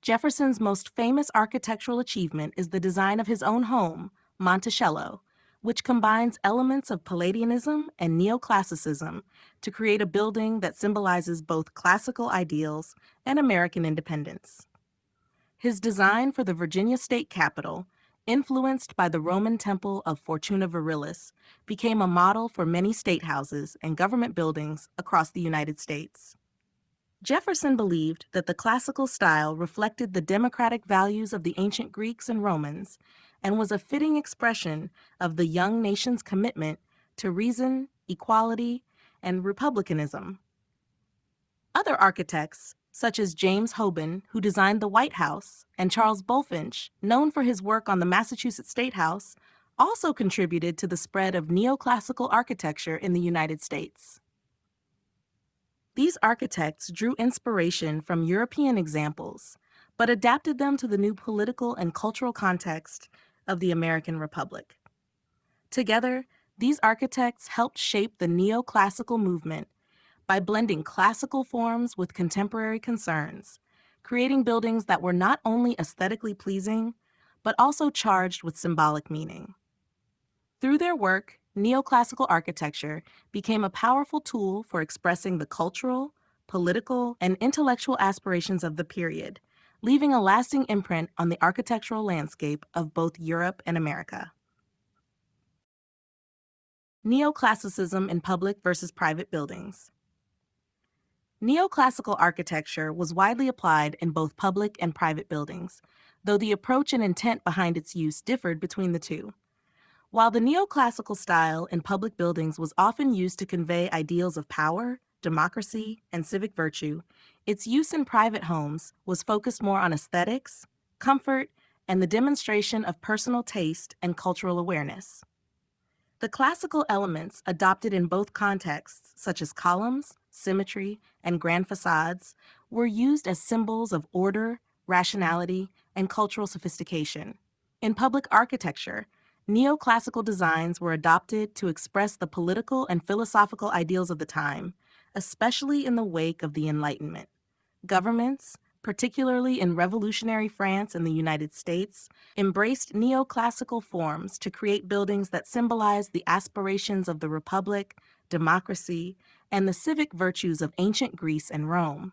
Jefferson's most famous architectural achievement is the design of his own home, Monticello, which combines elements of Palladianism and neoclassicism to create a building that symbolizes both classical ideals and American independence. His design for the Virginia state capitol, influenced by the Roman temple of Fortuna Virilis, became a model for many state houses and government buildings across the United States. Jefferson believed that the classical style reflected the democratic values of the ancient Greeks and Romans and was a fitting expression of the young nation's commitment to reason, equality, and republicanism. Other architects, such as James Hoban, who designed the White House, and Charles Bulfinch, known for his work on the Massachusetts State House, also contributed to the spread of neoclassical architecture in the United States. These architects drew inspiration from European examples, but adapted them to the new political and cultural context of the American Republic. Together, these architects helped shape the neoclassical movement by blending classical forms with contemporary concerns, creating buildings that were not only aesthetically pleasing, but also charged with symbolic meaning. Through their work, neoclassical architecture became a powerful tool for expressing the cultural, political, and intellectual aspirations of the period, leaving a lasting imprint on the architectural landscape of both Europe and America. Neoclassicism in public versus private buildings. Neoclassical architecture was widely applied in both public and private buildings, though the approach and intent behind its use differed between the two. While the neoclassical style in public buildings was often used to convey ideals of power, democracy, and civic virtue, its use in private homes was focused more on aesthetics, comfort, and the demonstration of personal taste and cultural awareness. The classical elements adopted in both contexts, such as columns, symmetry, and grand facades, were used as symbols of order, rationality, and cultural sophistication. In public architecture, neoclassical designs were adopted to express the political and philosophical ideals of the time, especially in the wake of the Enlightenment. Governments, particularly in revolutionary France and the United States, embraced neoclassical forms to create buildings that symbolized the aspirations of the Republic, democracy, and the civic virtues of ancient Greece and Rome.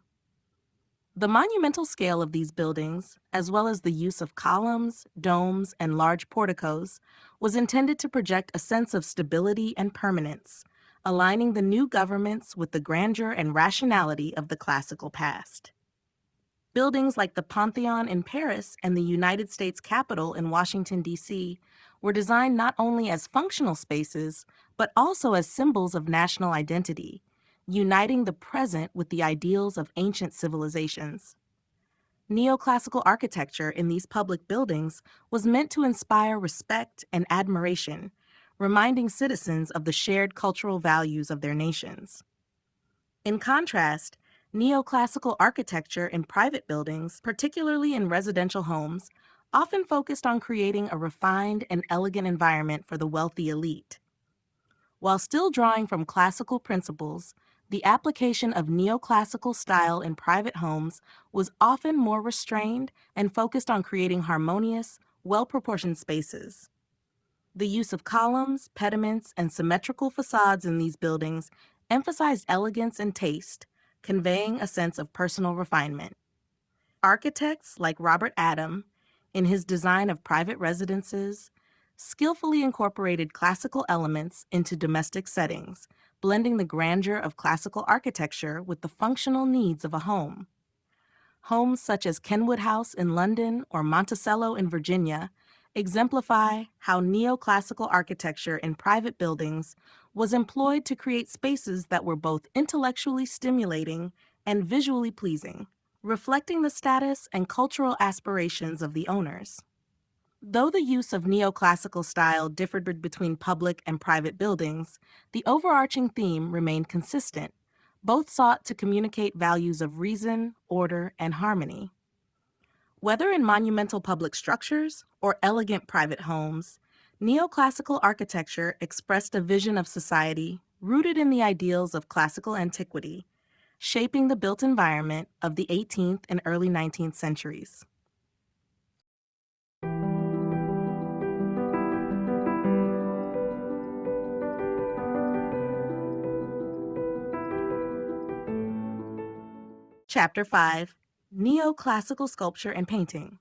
The monumental scale of these buildings, as well as the use of columns, domes, and large porticos, was intended to project a sense of stability and permanence, aligning the new governments with the grandeur and rationality of the classical past. Buildings like the Pantheon in Paris and the United States Capitol in Washington, D.C., were designed not only as functional spaces, but also as symbols of national identity, uniting the present with the ideals of ancient civilizations. Neoclassical architecture in these public buildings was meant to inspire respect and admiration, reminding citizens of the shared cultural values of their nations. In contrast, neoclassical architecture in private buildings, particularly in residential homes, often focused on creating a refined and elegant environment for the wealthy elite. While still drawing from classical principles, the application of neoclassical style in private homes was often more restrained and focused on creating harmonious, well-proportioned spaces. The use of columns, pediments, and symmetrical facades in these buildings emphasized elegance and taste, conveying a sense of personal refinement. Architects like Robert Adam, in his design of private residences, skillfully incorporated classical elements into domestic settings, blending the grandeur of classical architecture with the functional needs of a home. Homes such as Kenwood House in London or Monticello in Virginia exemplify how neoclassical architecture in private buildings was employed to create spaces that were both intellectually stimulating and visually pleasing, reflecting the status and cultural aspirations of the owners. Though the use of neoclassical style differed between public and private buildings, the overarching theme remained consistent. Both sought to communicate values of reason, order, and harmony. Whether in monumental public structures or elegant private homes, neoclassical architecture expressed a vision of society rooted in the ideals of classical antiquity, shaping the built environment of the 18th and early 19th centuries. Chapter 5: Neoclassical Sculpture and Painting.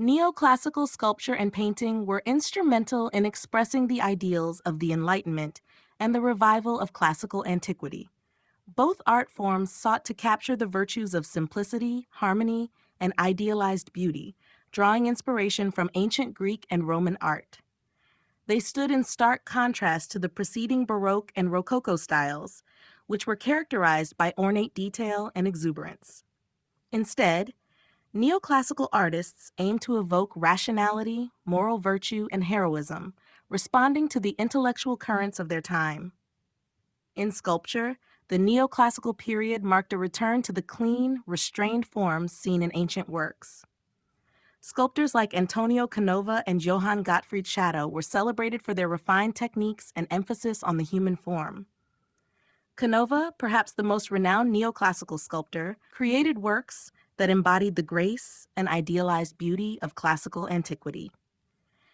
Neoclassical sculpture and painting were instrumental in expressing the ideals of the Enlightenment and the revival of classical antiquity. Both art forms sought to capture the virtues of simplicity, harmony, and idealized beauty, drawing inspiration from ancient Greek and Roman art. They stood in stark contrast to the preceding Baroque and Rococo styles, which were characterized by ornate detail and exuberance. Instead, neoclassical artists aim to evoke rationality, moral virtue, and heroism, responding to the intellectual currents of their time. In sculpture, the neoclassical period marked a return to the clean, restrained forms seen in ancient works. Sculptors like Antonio Canova and Johann Gottfried Schadow were celebrated for their refined techniques and emphasis on the human form. Canova, perhaps the most renowned neoclassical sculptor, created works that embodied the grace and idealized beauty of classical antiquity.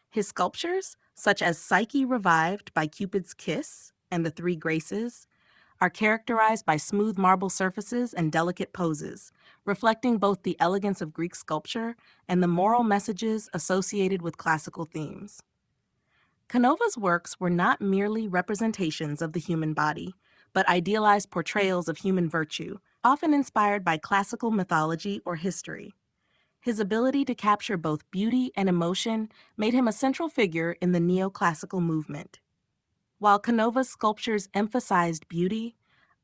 His sculptures, such as Psyche Revived by Cupid's Kiss and The Three Graces, are characterized by smooth marble surfaces and delicate poses, reflecting both the elegance of Greek sculpture and the moral messages associated with classical themes. Canova's works were not merely representations of the human body, but idealized portrayals of human virtue, often inspired by classical mythology or history. His ability to capture both beauty and emotion made him a central figure in the neoclassical movement. While Canova's sculptures emphasized beauty,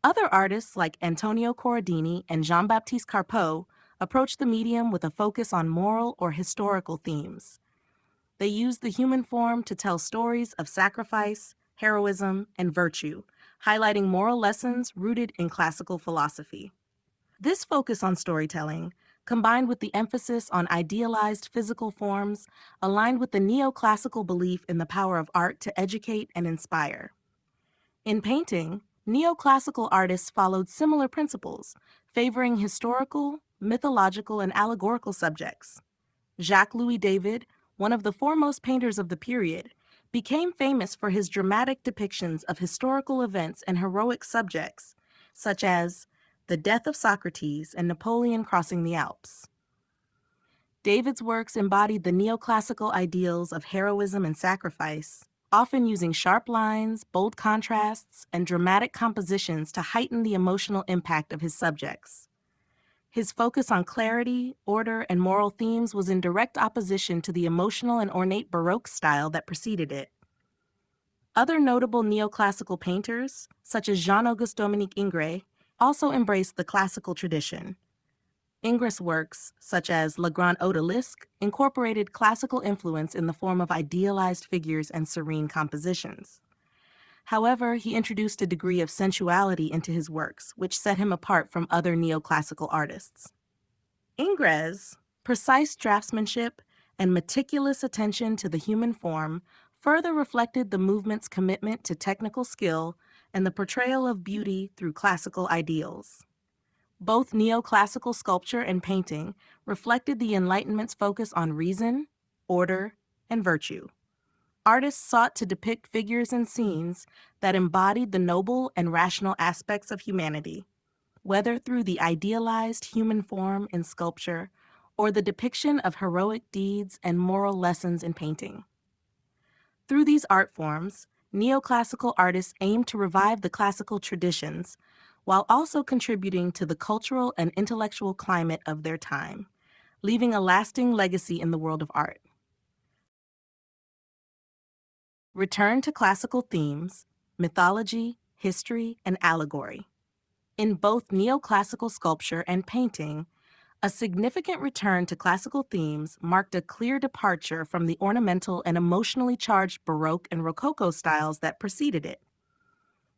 other artists like Antonio Corradini and Jean-Baptiste Carpeaux approached the medium with a focus on moral or historical themes. They used the human form to tell stories of sacrifice, heroism, and virtue, highlighting moral lessons rooted in classical philosophy. This focus on storytelling, combined with the emphasis on idealized physical forms, aligned with the neoclassical belief in the power of art to educate and inspire. In painting, neoclassical artists followed similar principles, favoring historical, mythological, and allegorical subjects. Jacques-Louis David, one of the foremost painters of the period, became famous for his dramatic depictions of historical events and heroic subjects, such as the death of Socrates and Napoleon crossing the Alps. David's works embodied the neoclassical ideals of heroism and sacrifice, often using sharp lines, bold contrasts, and dramatic compositions to heighten the emotional impact of his subjects. His focus on clarity, order, and moral themes was in direct opposition to the emotional and ornate Baroque style that preceded it. Other notable neoclassical painters, such as Jean-Auguste Dominique Ingres, also embraced the classical tradition. Ingres' works, such as Le Grand Odalisque, incorporated classical influence in the form of idealized figures and serene compositions. However, he introduced a degree of sensuality into his works, which set him apart from other neoclassical artists. Ingres' precise draftsmanship and meticulous attention to the human form further reflected the movement's commitment to technical skill and the portrayal of beauty through classical ideals. Both neoclassical sculpture and painting reflected the Enlightenment's focus on reason, order, and virtue. Artists sought to depict figures and scenes that embodied the noble and rational aspects of humanity, whether through the idealized human form in sculpture or the depiction of heroic deeds and moral lessons in painting. Through these art forms, neoclassical artists aimed to revive the classical traditions while also contributing to the cultural and intellectual climate of their time, leaving a lasting legacy in the world of art. Return to classical themes, mythology, history, and allegory. In both neoclassical sculpture and painting, a significant return to classical themes marked a clear departure from the ornamental and emotionally charged Baroque and Rococo styles that preceded it.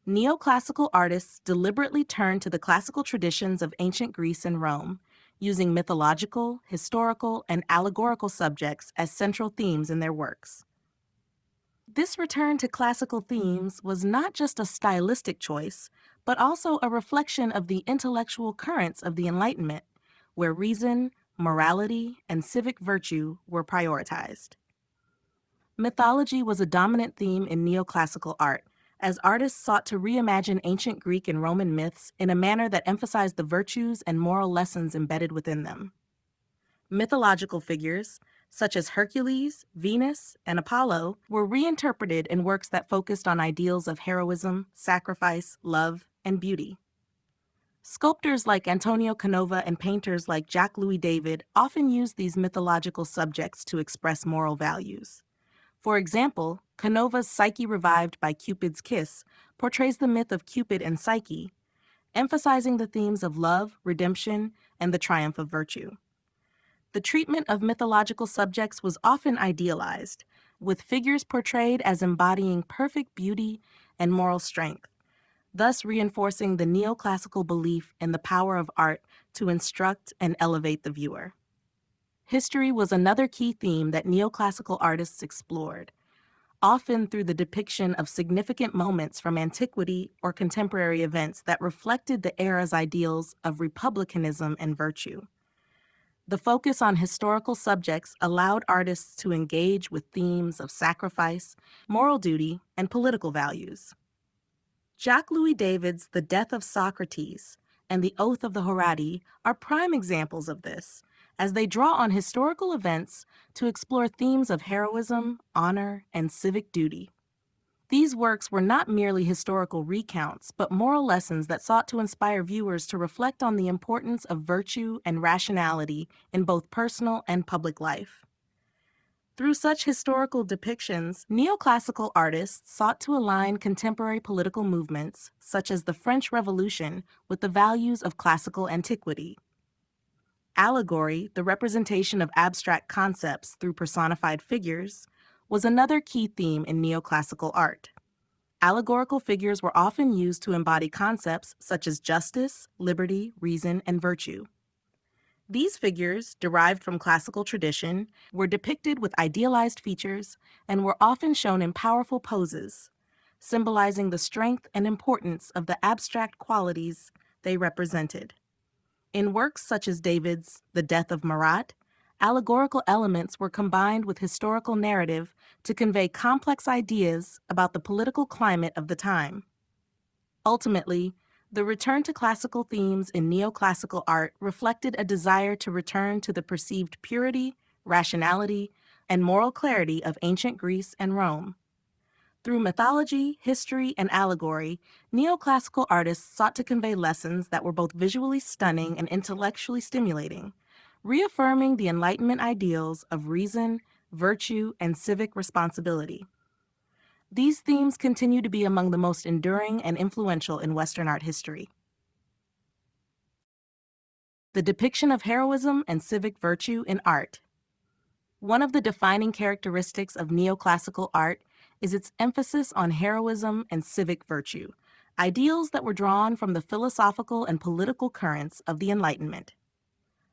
Neoclassical artists deliberately turned to the classical traditions of ancient Greece and Rome, using mythological, historical, and allegorical subjects as central themes in their works. This return to classical themes was not just a stylistic choice, but also a reflection of the intellectual currents of the Enlightenment, where reason, morality, and civic virtue were prioritized. Mythology was a dominant theme in neoclassical art, as artists sought to reimagine ancient Greek and Roman myths in a manner that emphasized the virtues and moral lessons embedded within them. Mythological figures, such as Hercules, Venus, and Apollo, were reinterpreted in works that focused on ideals of heroism, sacrifice, love, and beauty. Sculptors like Antonio Canova and painters like Jacques-Louis David often used these mythological subjects to express moral values. For example, Canova's Psyche Revived by Cupid's Kiss portrays the myth of Cupid and Psyche, emphasizing the themes of love, redemption, and the triumph of virtue. The treatment of mythological subjects was often idealized, with figures portrayed as embodying perfect beauty and moral strength, thus reinforcing the neoclassical belief in the power of art to instruct and elevate the viewer. History was another key theme that neoclassical artists explored, often through the depiction of significant moments from antiquity or contemporary events that reflected the era's ideals of republicanism and virtue. The focus on historical subjects allowed artists to engage with themes of sacrifice, moral duty, and political values. Jacques-Louis David's The Death of Socrates and The Oath of the Horatii are prime examples of this, as they draw on historical events to explore themes of heroism, honor, and civic duty. These works were not merely historical recounts, but moral lessons that sought to inspire viewers to reflect on the importance of virtue and rationality in both personal and public life. Through such historical depictions, neoclassical artists sought to align contemporary political movements, such as the French Revolution, with the values of classical antiquity. Allegory, the representation of abstract concepts through personified figures, was another key theme in neoclassical art. Allegorical figures were often used to embody concepts such as justice, liberty, reason, and virtue. These figures, derived from classical tradition, were depicted with idealized features and were often shown in powerful poses, symbolizing the strength and importance of the abstract qualities they represented. In works such as David's The Death of Marat, allegorical elements were combined with historical narrative to convey complex ideas about the political climate of the time. Ultimately, the return to classical themes in neoclassical art reflected a desire to return to the perceived purity, rationality, and moral clarity of ancient Greece and Rome. Through mythology, history, and allegory, neoclassical artists sought to convey lessons that were both visually stunning and intellectually stimulating, reaffirming the Enlightenment ideals of reason, virtue, and civic responsibility. These themes continue to be among the most enduring and influential in Western art history. The depiction of heroism and civic virtue in art. One of the defining characteristics of neoclassical art is its emphasis on heroism and civic virtue, ideals that were drawn from the philosophical and political currents of the Enlightenment.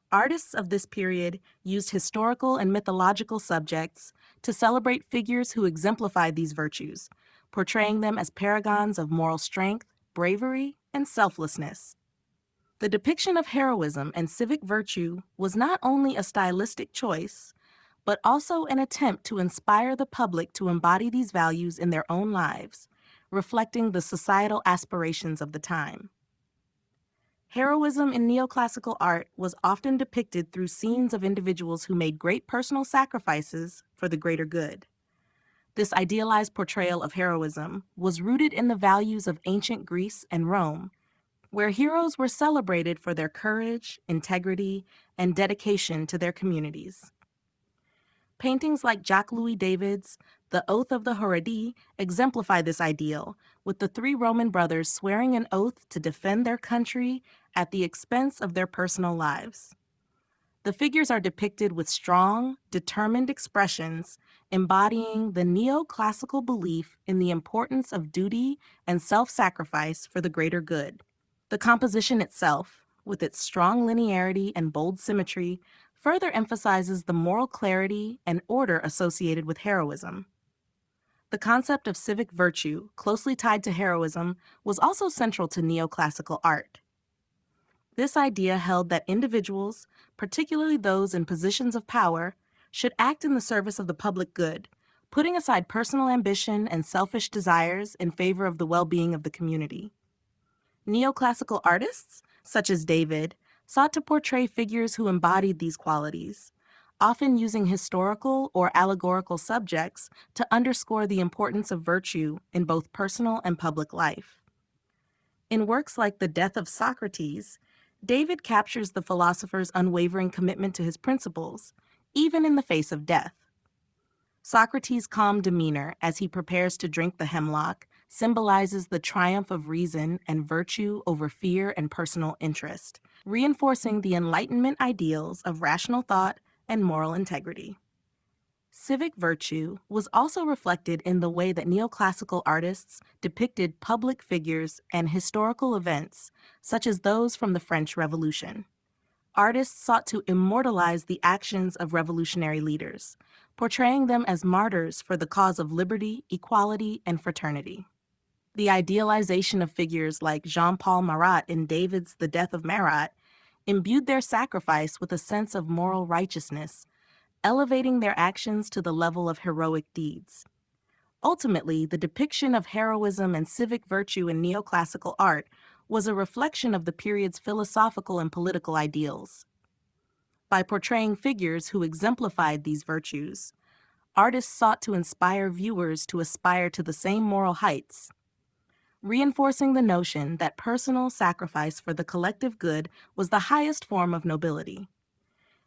Artists of this period used historical and mythological subjects to celebrate figures who exemplified these virtues, portraying them as paragons of moral strength, bravery, and selflessness. The depiction of heroism and civic virtue was not only a stylistic choice, but also an attempt to inspire the public to embody these values in their own lives, reflecting the societal aspirations of the time. Heroism in neoclassical art was often depicted through scenes of individuals who made great personal sacrifices for the greater good. This idealized portrayal of heroism was rooted in the values of ancient Greece and Rome, where heroes were celebrated for their courage, integrity, and dedication to their communities. Paintings like Jacques-Louis David's The Oath of the Haradee exemplify this ideal, with the three Roman brothers swearing an oath to defend their country at the expense of their personal lives. The figures are depicted with strong, determined expressions, embodying the neoclassical belief in the importance of duty and self-sacrifice for the greater good. The composition itself, with its strong linearity and bold symmetry, further emphasizes the moral clarity and order associated with heroism. The concept of civic virtue, closely tied to heroism, was also central to neoclassical art. This idea held that individuals, particularly those in positions of power, should act in the service of the public good, putting aside personal ambition and selfish desires in favor of the well-being of the community. Neoclassical artists, such as David, sought to portray figures who embodied these qualities, often using historical or allegorical subjects to underscore the importance of virtue in both personal and public life. In works like The Death of Socrates, David captures the philosopher's unwavering commitment to his principles, even in the face of death. Socrates' calm demeanor as he prepares to drink the hemlock symbolizes the triumph of reason and virtue over fear and personal interest, reinforcing the Enlightenment ideals of rational thought and moral integrity. Civic virtue was also reflected in the way that neoclassical artists depicted public figures and historical events, such as those from the French Revolution. Artists sought to immortalize the actions of revolutionary leaders, portraying them as martyrs for the cause of liberty, equality, and fraternity. The idealization of figures like Jean-Paul Marat in David's The Death of Marat imbued their sacrifice with a sense of moral righteousness, elevating their actions to the level of heroic deeds. Ultimately, the depiction of heroism and civic virtue in neoclassical art was a reflection of the period's philosophical and political ideals. By portraying figures who exemplified these virtues, artists sought to inspire viewers to aspire to the same moral heights, reinforcing the notion that personal sacrifice for the collective good was the highest form of nobility.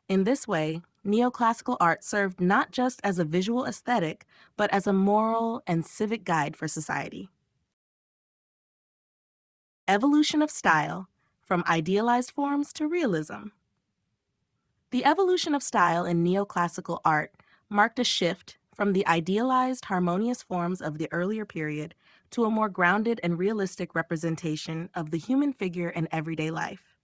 In this way, neoclassical art served not just as a visual aesthetic, but as a moral and civic guide for society. Evolution of style, from idealized forms to realism. The evolution of style in neoclassical art marked a shift from the idealized, harmonious forms of the earlier period to a more grounded and realistic representation of the human figure in everyday life.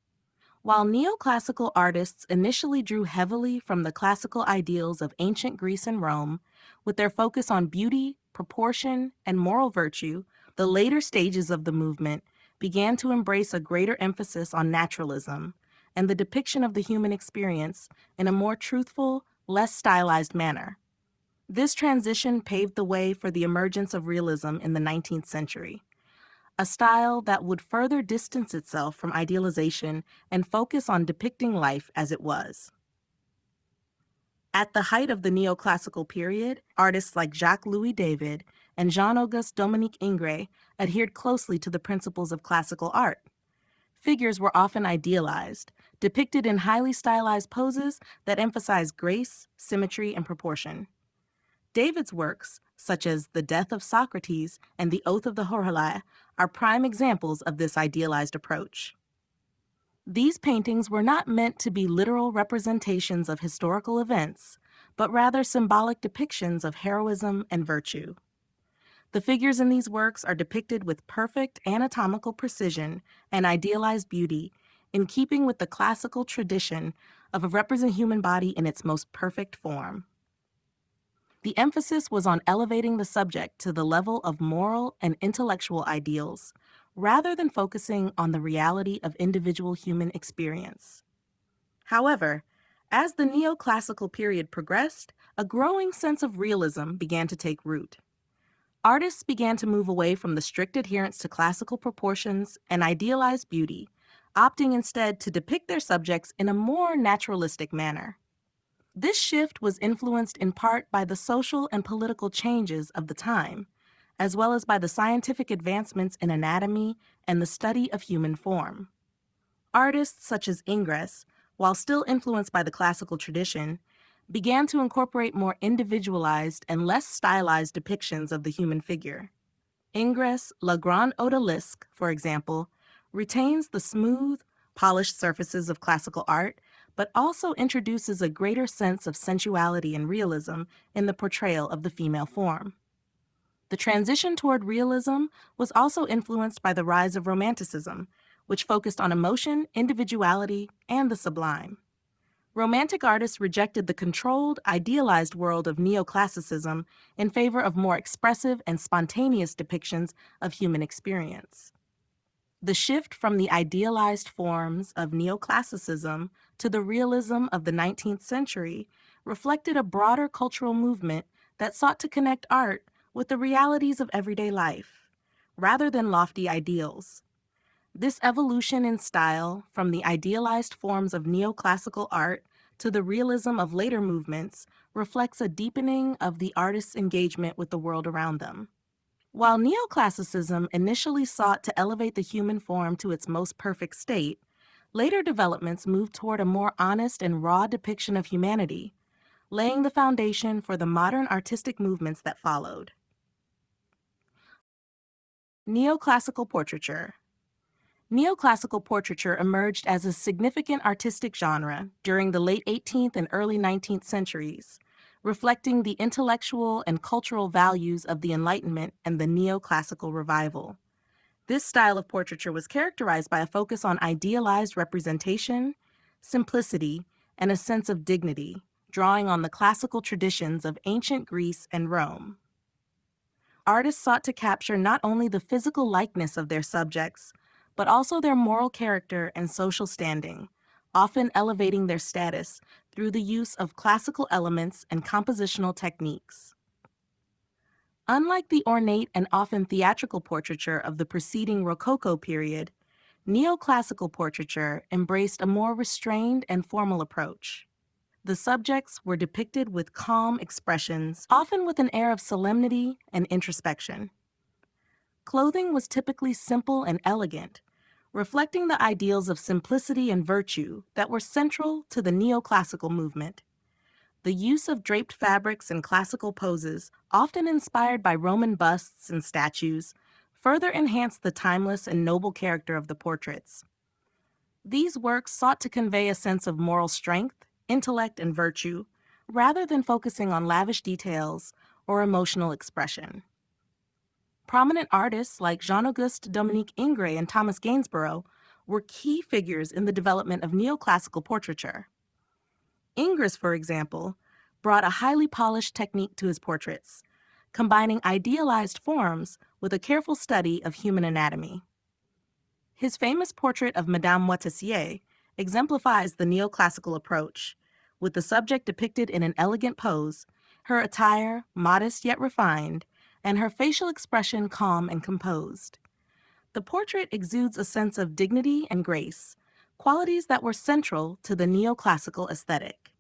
While neoclassical artists initially drew heavily from the classical ideals of ancient Greece and Rome, with their focus on beauty, proportion, and moral virtue, the later stages of the movement began to embrace a greater emphasis on naturalism and the depiction of the human experience in a more truthful, less stylized manner. This transition paved the way for the emergence of realism in the 19th century, a style that would further distance itself from idealization and focus on depicting life as it was. At the height of the neoclassical period, artists like Jacques-Louis David and Jean-Auguste Dominique Ingres adhered closely to the principles of classical art. Figures were often idealized, depicted in highly stylized poses that emphasized grace, symmetry, and proportion. David's works, such as The Death of Socrates and The Oath of the Hohelai, are prime examples of this idealized approach. These paintings were not meant to be literal representations of historical events, but rather symbolic depictions of heroism and virtue. The figures in these works are depicted with perfect anatomical precision and idealized beauty, in keeping with the classical tradition of representing the human body in its most perfect form. The emphasis was on elevating the subject to the level of moral and intellectual ideals, rather than focusing on the reality of individual human experience. However, as the neoclassical period progressed, a growing sense of realism began to take root. Artists began to move away from the strict adherence to classical proportions and idealized beauty, opting instead to depict their subjects in a more naturalistic manner. This shift was influenced in part by the social and political changes of the time, as well as by the scientific advancements in anatomy and the study of human form. Artists such as Ingres, while still influenced by the classical tradition, began to incorporate more individualized and less stylized depictions of the human figure. Ingres' La Grande Odalisque, for example, retains the smooth, polished surfaces of classical art, but also introduces a greater sense of sensuality and realism in the portrayal of the female form. The transition toward realism was also influenced by the rise of Romanticism, which focused on emotion, individuality, and the sublime. Romantic artists rejected the controlled, idealized world of neoclassicism in favor of more expressive and spontaneous depictions of human experience. The shift from the idealized forms of neoclassicism to the realism of the 19th century reflected a broader cultural movement that sought to connect art with the realities of everyday life, rather than lofty ideals. This evolution in style from the idealized forms of neoclassical art to the realism of later movements reflects a deepening of the artist's engagement with the world around them. While neoclassicism initially sought to elevate the human form to its most perfect state, later developments moved toward a more honest and raw depiction of humanity, laying the foundation for the modern artistic movements that followed. Neoclassical portraiture. Neoclassical portraiture emerged as a significant artistic genre during the late 18th and early 19th centuries, reflecting the intellectual and cultural values of the Enlightenment and the neoclassical revival. This style of portraiture was characterized by a focus on idealized representation, simplicity, and a sense of dignity, drawing on the classical traditions of ancient Greece and Rome. Artists sought to capture not only the physical likeness of their subjects, but also their moral character and social standing, often elevating their status through the use of classical elements and compositional techniques. Unlike the ornate and often theatrical portraiture of the preceding Rococo period, neoclassical portraiture embraced a more restrained and formal approach. The subjects were depicted with calm expressions, often with an air of solemnity and introspection. Clothing was typically simple and elegant, reflecting the ideals of simplicity and virtue that were central to the neoclassical movement. The use of draped fabrics and classical poses, often inspired by Roman busts and statues, further enhanced the timeless and noble character of the portraits. These works sought to convey a sense of moral strength, intellect, and virtue, rather than focusing on lavish details or emotional expression. Prominent artists like Jean-Auguste Dominique Ingres and Thomas Gainsborough were key figures in the development of neoclassical portraiture. Ingres, for example, brought a highly polished technique to his portraits, combining idealized forms with a careful study of human anatomy. His famous portrait of Madame Moitessier exemplifies the neoclassical approach, with the subject depicted in an elegant pose, her attire modest yet refined, and her facial expression calm and composed. The portrait exudes a sense of dignity and grace, qualities that were central to the neoclassical aesthetic.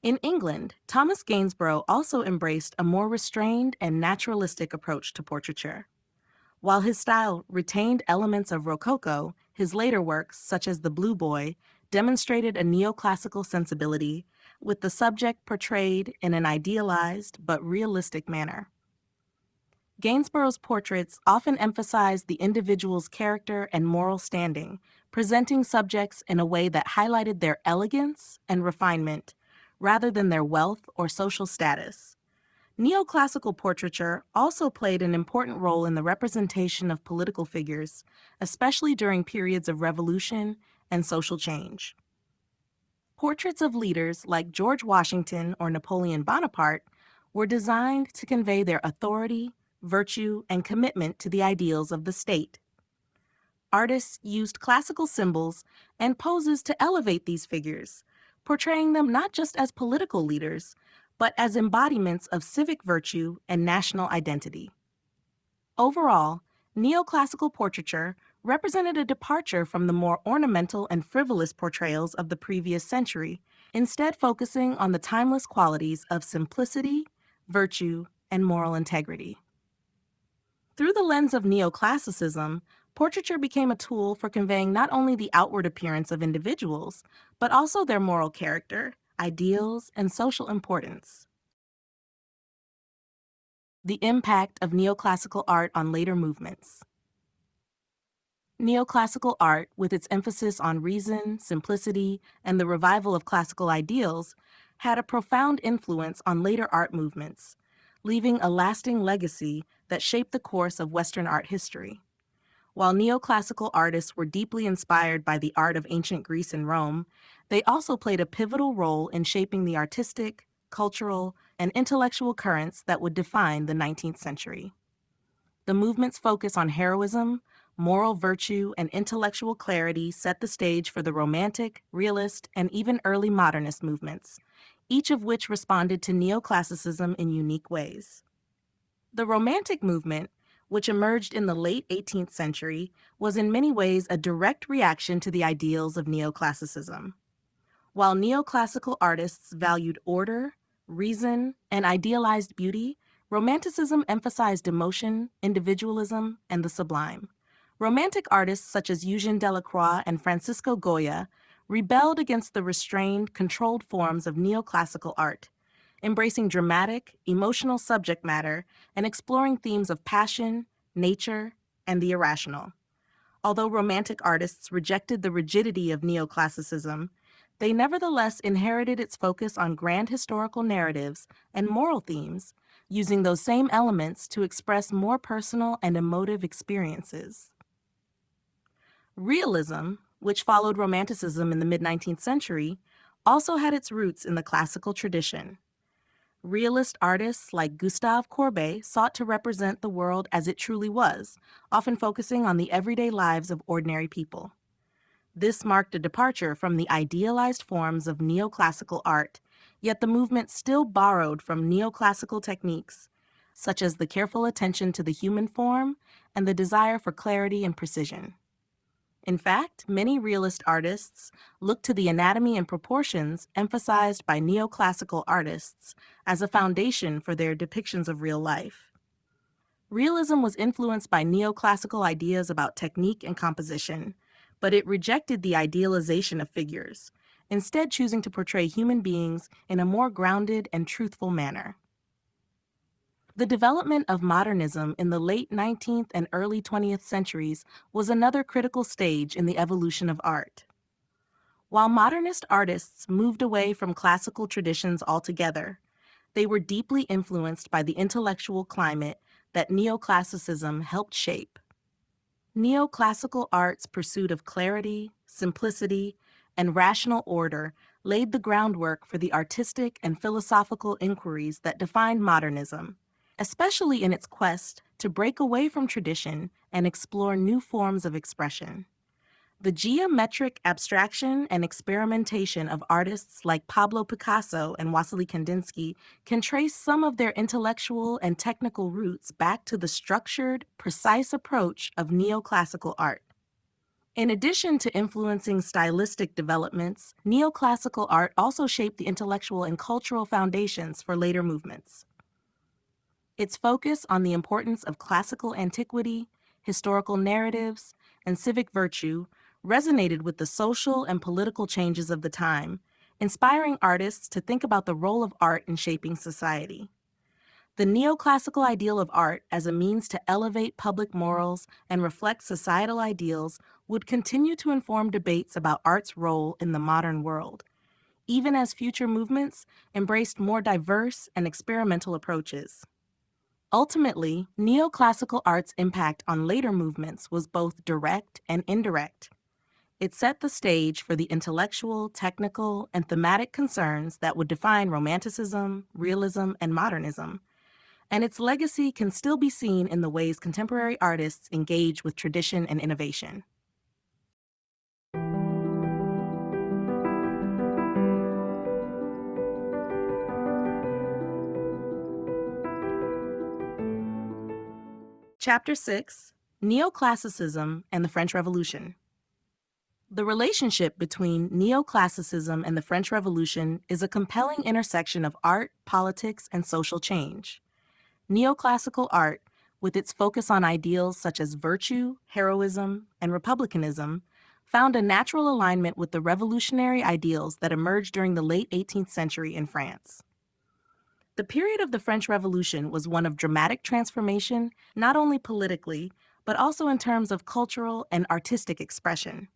In England, Thomas Gainsborough also embraced a more restrained and naturalistic approach to portraiture. While his style retained elements of Rococo, his later works, such as The Blue Boy, demonstrated a neoclassical sensibility, with the subject portrayed in an idealized but realistic manner. Gainsborough's portraits often emphasized the individual's character and moral standing, presenting subjects in a way that highlighted their elegance and refinement, rather than their wealth or social status. Neoclassical portraiture also played an important role in the representation of political figures, especially during periods of revolution and social change. Portraits of leaders like George Washington or Napoleon Bonaparte were designed to convey their authority, virtue, and commitment to the ideals of the state. Artists used classical symbols and poses to elevate these figures, portraying them not just as political leaders, but as embodiments of civic virtue and national identity. Overall, neoclassical portraiture represented a departure from the more ornamental and frivolous portrayals of the previous century, instead focusing on the timeless qualities of simplicity, virtue, and moral integrity. Through the lens of neoclassicism, portraiture became a tool for conveying not only the outward appearance of individuals, but also their moral character, ideals, and social importance. The impact of neoclassical art on later movements. Neoclassical art, with its emphasis on reason, simplicity, and the revival of classical ideals, had a profound influence on later art movements, leaving a lasting legacy that shaped the course of Western art history. While neoclassical artists were deeply inspired by the art of ancient Greece and Rome, they also played a pivotal role in shaping the artistic, cultural, and intellectual currents that would define the 19th century. The movement's focus on heroism, moral virtue, and intellectual clarity set the stage for the Romantic, Realist, and even early Modernist movements, each of which responded to neoclassicism in unique ways. The Romantic movement, which emerged in the late 18th century, was in many ways a direct reaction to the ideals of neoclassicism. While neoclassical artists valued order, reason, and idealized beauty, Romanticism emphasized emotion, individualism, and the sublime. Romantic artists such as Eugène Delacroix and Francisco Goya rebelled against the restrained, controlled forms of neoclassical art, embracing dramatic, emotional subject matter and exploring themes of passion, nature, and the irrational. Although Romantic artists rejected the rigidity of neoclassicism, they nevertheless inherited its focus on grand historical narratives and moral themes, using those same elements to express more personal and emotive experiences. Realism, which followed Romanticism in the mid-19th century, also had its roots in the classical tradition. Realist artists like Gustave Courbet sought to represent the world as it truly was, often focusing on the everyday lives of ordinary people. This marked a departure from the idealized forms of neoclassical art, yet the movement still borrowed from neoclassical techniques, such as the careful attention to the human form and the desire for clarity and precision. In fact, many realist artists look to the anatomy and proportions emphasized by neoclassical artists as a foundation for their depictions of real life. Realism was influenced by neoclassical ideas about technique and composition, but it rejected the idealization of figures, instead choosing to portray human beings in a more grounded and truthful manner. The development of modernism in the late 19th and early 20th centuries was another critical stage in the evolution of art. While modernist artists moved away from classical traditions altogether, they were deeply influenced by the intellectual climate that neoclassicism helped shape. Neoclassical art's pursuit of clarity, simplicity, and rational order laid the groundwork for the artistic and philosophical inquiries that defined modernism, especially in its quest to break away from tradition and explore new forms of expression. The geometric abstraction and experimentation of artists like Pablo Picasso and Wassily Kandinsky can trace some of their intellectual and technical roots back to the structured, precise approach of neoclassical art. In addition to influencing stylistic developments, neoclassical art also shaped the intellectual and cultural foundations for later movements. Its focus on the importance of classical antiquity, historical narratives, and civic virtue resonated with the social and political changes of the time, inspiring artists to think about the role of art in shaping society. The neoclassical ideal of art as a means to elevate public morals and reflect societal ideals would continue to inform debates about art's role in the modern world, even as future movements embraced more diverse and experimental approaches. Ultimately, neoclassical art's impact on later movements was both direct and indirect. It set the stage for the intellectual, technical, and thematic concerns that would define Romanticism, Realism, and Modernism, and its legacy can still be seen in the ways contemporary artists engage with tradition and innovation. Chapter 6: Neoclassicism and the French Revolution. The relationship between neoclassicism and the French Revolution is a compelling intersection of art, politics, and social change. Neoclassical art, with its focus on ideals such as virtue, heroism, and republicanism, found a natural alignment with the revolutionary ideals that emerged during the late 18th century in France. The period of the French Revolution was one of dramatic transformation, not only politically, but also in terms of cultural and artistic expression.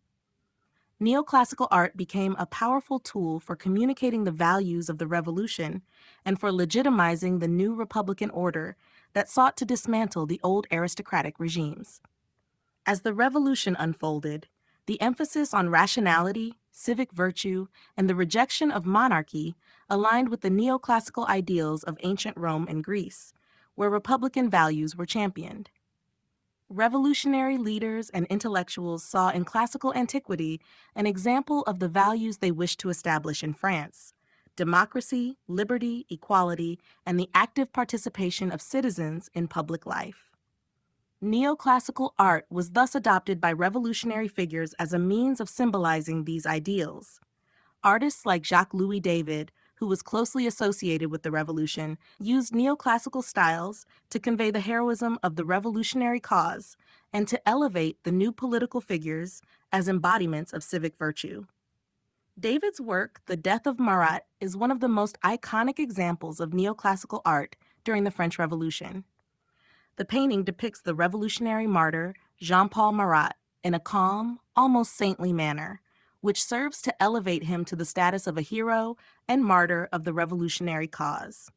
Neoclassical art became a powerful tool for communicating the values of the revolution and for legitimizing the new republican order that sought to dismantle the old aristocratic regimes. As the revolution unfolded, the emphasis on rationality, civic virtue, and the rejection of monarchy aligned with the neoclassical ideals of ancient Rome and Greece, where republican values were championed. Revolutionary leaders and intellectuals saw in classical antiquity an example of the values they wished to establish in France: democracy, liberty, equality, and the active participation of citizens in public life. Neoclassical art was thus adopted by revolutionary figures as a means of symbolizing these ideals. Artists like Jacques-Louis David, who was closely associated with the revolution, used neoclassical styles to convey the heroism of the revolutionary cause and to elevate the new political figures as embodiments of civic virtue. David's work, The Death of Marat, is one of the most iconic examples of neoclassical art during the French Revolution. The painting depicts the revolutionary martyr Jean-Paul Marat in a calm, almost saintly manner, which serves to elevate him to the status of a hero and martyr of the revolutionary cause.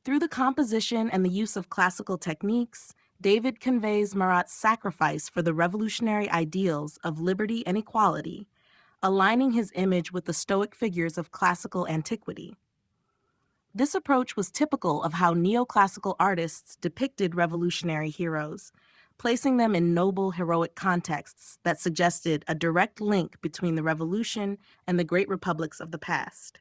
Through the composition and the use of classical techniques, David conveys Marat's sacrifice for the revolutionary ideals of liberty and equality, aligning his image with the Stoic figures of classical antiquity. This approach was typical of how neoclassical artists depicted revolutionary heroes, placing them in noble, heroic contexts that suggested a direct link between the revolution and the great republics of the past.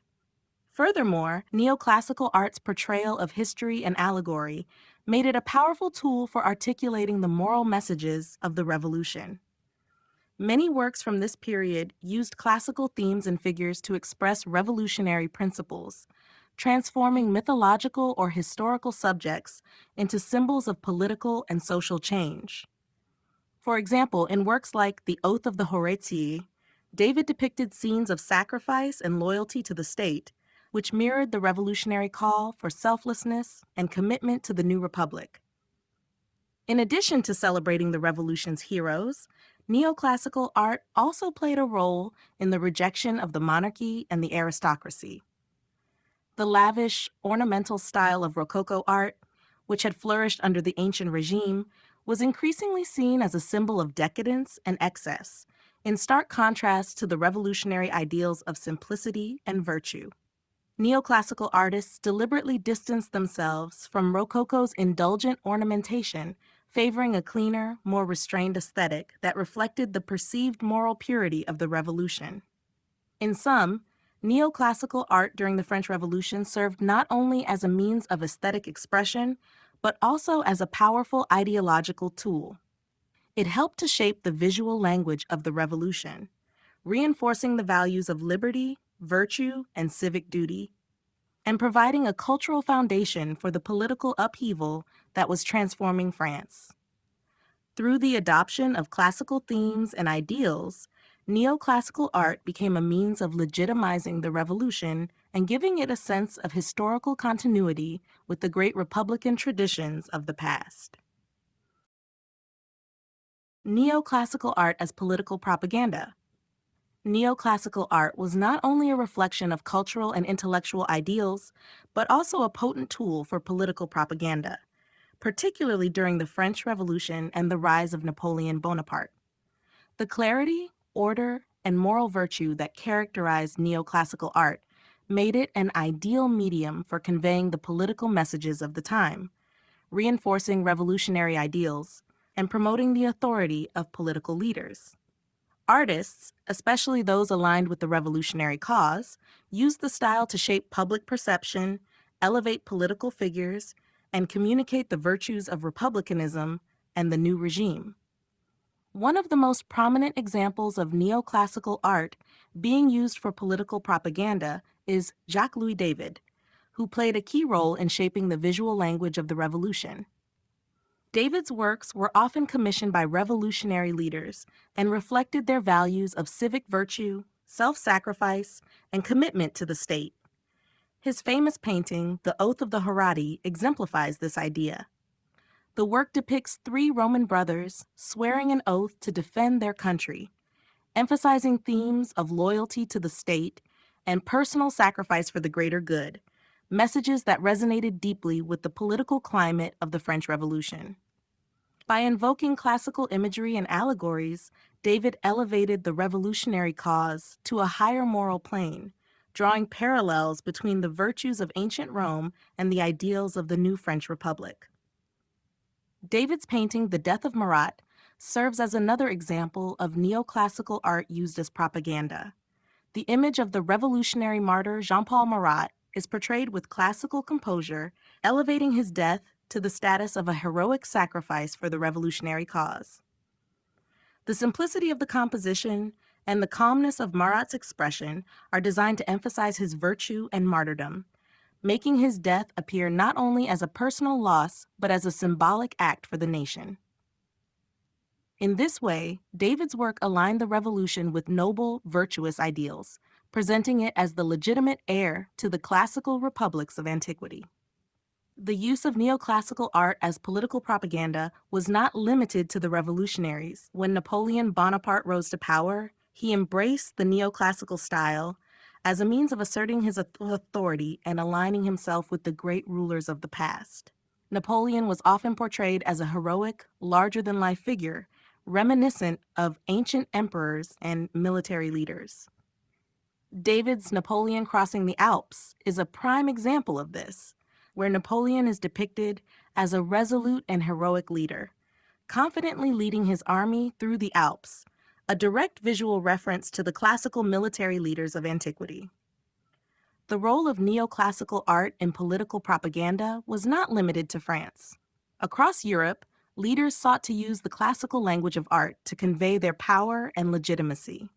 Furthermore, neoclassical art's portrayal of history and allegory made it a powerful tool for articulating the moral messages of the revolution. Many works from this period used classical themes and figures to express revolutionary principles, transforming mythological or historical subjects into symbols of political and social change. For example, in works like The Oath of the Horatii, David depicted scenes of sacrifice and loyalty to the state, which mirrored the revolutionary call for selflessness and commitment to the new republic. In addition to celebrating the revolution's heroes, neoclassical art also played a role in the rejection of the monarchy and the aristocracy. The lavish, ornamental style of Rococo art, which had flourished under the ancient regime, was increasingly seen as a symbol of decadence and excess, in stark contrast to the revolutionary ideals of simplicity and virtue. Neoclassical artists deliberately distanced themselves from Rococo's indulgent ornamentation, favoring a cleaner, more restrained aesthetic that reflected the perceived moral purity of the revolution. In sum, neoclassical art during the French Revolution served not only as a means of aesthetic expression, but also as a powerful ideological tool. It helped to shape the visual language of the revolution, reinforcing the values of liberty, virtue, and civic duty, and providing a cultural foundation for the political upheaval that was transforming France. Through the adoption of classical themes and ideals, neoclassical art became a means of legitimizing the revolution and giving it a sense of historical continuity with the great Republican traditions of the past. Neoclassical art as political propaganda. Neoclassical art was not only a reflection of cultural and intellectual ideals, but also a potent tool for political propaganda, particularly during the French Revolution and the rise of Napoleon Bonaparte. The clarity, order, and moral virtue that characterized neoclassical art made it an ideal medium for conveying the political messages of the time, reinforcing revolutionary ideals, and promoting the authority of political leaders. Artists, especially those aligned with the revolutionary cause, used the style to shape public perception, elevate political figures, and communicate the virtues of republicanism and the new regime. One of the most prominent examples of neoclassical art being used for political propaganda is Jacques-Louis David, who played a key role in shaping the visual language of the revolution. David's works were often commissioned by revolutionary leaders and reflected their values of civic virtue, self-sacrifice, and commitment to the state. His famous painting, The Oath of the Herati, exemplifies this idea. The work depicts three Roman brothers swearing an oath to defend their country, emphasizing themes of loyalty to the state and personal sacrifice for the greater good, messages that resonated deeply with the political climate of the French Revolution. By invoking classical imagery and allegories, David elevated the revolutionary cause to a higher moral plane, drawing parallels between the virtues of ancient Rome and the ideals of the new French Republic. David's painting, The Death of Marat, serves as another example of neoclassical art used as propaganda. The image of the revolutionary martyr Jean-Paul Marat is portrayed with classical composure, elevating his death to the status of a heroic sacrifice for the revolutionary cause. The simplicity of the composition and the calmness of Marat's expression are designed to emphasize his virtue and martyrdom, making his death appear not only as a personal loss, but as a symbolic act for the nation. In this way, David's work aligned the revolution with noble, virtuous ideals, presenting it as the legitimate heir to the classical republics of antiquity. The use of neoclassical art as political propaganda was not limited to the revolutionaries. When Napoleon Bonaparte rose to power, he embraced the neoclassical style as a means of asserting his authority and aligning himself with the great rulers of the past. Napoleon was often portrayed as a heroic, larger-than-life figure, reminiscent of ancient emperors and military leaders. David's Napoleon Crossing the Alps is a prime example of this, where Napoleon is depicted as a resolute and heroic leader, confidently leading his army through the Alps, a direct visual reference to the classical military leaders of antiquity. The role of neoclassical art in political propaganda was not limited to France. Across Europe, leaders sought to use the classical language of art to convey their power and legitimacy.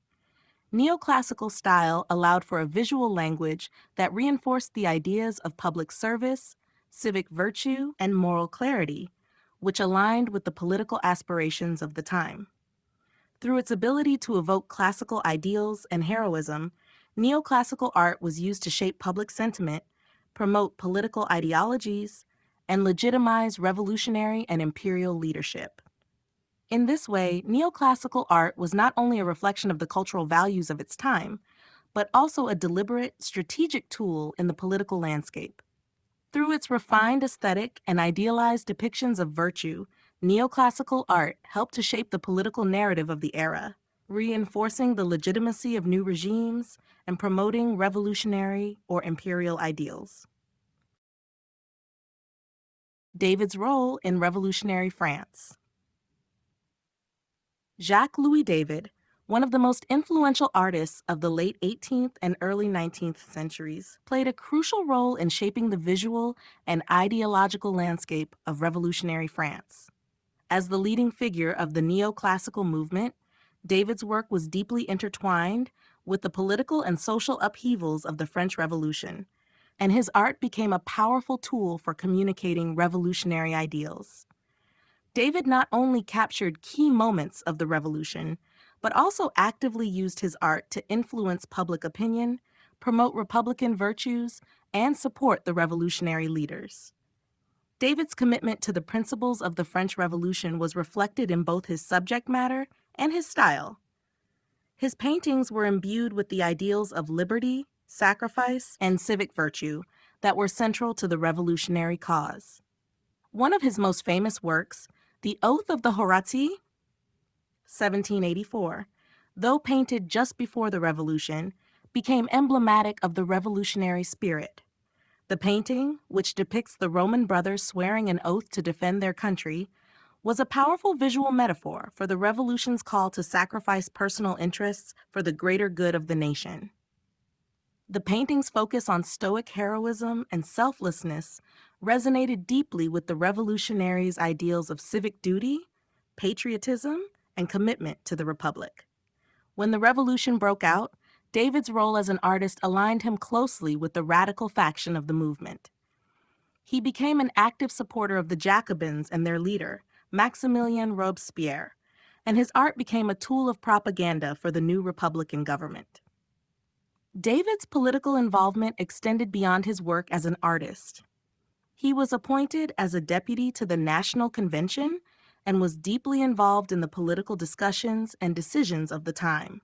Neoclassical style allowed for a visual language that reinforced the ideas of public service, civic virtue, and moral clarity, which aligned with the political aspirations of the time. Through its ability to evoke classical ideals and heroism, neoclassical art was used to shape public sentiment, promote political ideologies, and legitimize revolutionary and imperial leadership. In this way, neoclassical art was not only a reflection of the cultural values of its time, but also a deliberate, strategic tool in the political landscape. Through its refined aesthetic and idealized depictions of virtue, neoclassical art helped to shape the political narrative of the era, reinforcing the legitimacy of new regimes and promoting revolutionary or imperial ideals. David's role in revolutionary France. Jacques-Louis David, one of the most influential artists of the late 18th and early 19th centuries, played a crucial role in shaping the visual and ideological landscape of revolutionary France. As the leading figure of the neoclassical movement, David's work was deeply intertwined with the political and social upheavals of the French Revolution, and his art became a powerful tool for communicating revolutionary ideals. David not only captured key moments of the revolution, but also actively used his art to influence public opinion, promote Republican virtues, and support the revolutionary leaders. David's commitment to the principles of the French Revolution was reflected in both his subject matter and his style. His paintings were imbued with the ideals of liberty, sacrifice, and civic virtue that were central to the revolutionary cause. One of his most famous works, The Oath of the Horatii, 1784, though painted just before the Revolution, became emblematic of the revolutionary spirit. The painting, which depicts the Roman brothers swearing an oath to defend their country, was a powerful visual metaphor for the Revolution's call to sacrifice personal interests for the greater good of the nation. The painting's focus on stoic heroism and selflessness resonated deeply with the revolutionaries' ideals of civic duty, patriotism, and commitment to the Republic. When the revolution broke out, David's role as an artist aligned him closely with the radical faction of the movement. He became an active supporter of the Jacobins and their leader, Maximilien Robespierre, and his art became a tool of propaganda for the new Republican government. David's political involvement extended beyond his work as an artist. He was appointed as a deputy to the National Convention and was deeply involved in the political discussions and decisions of the time.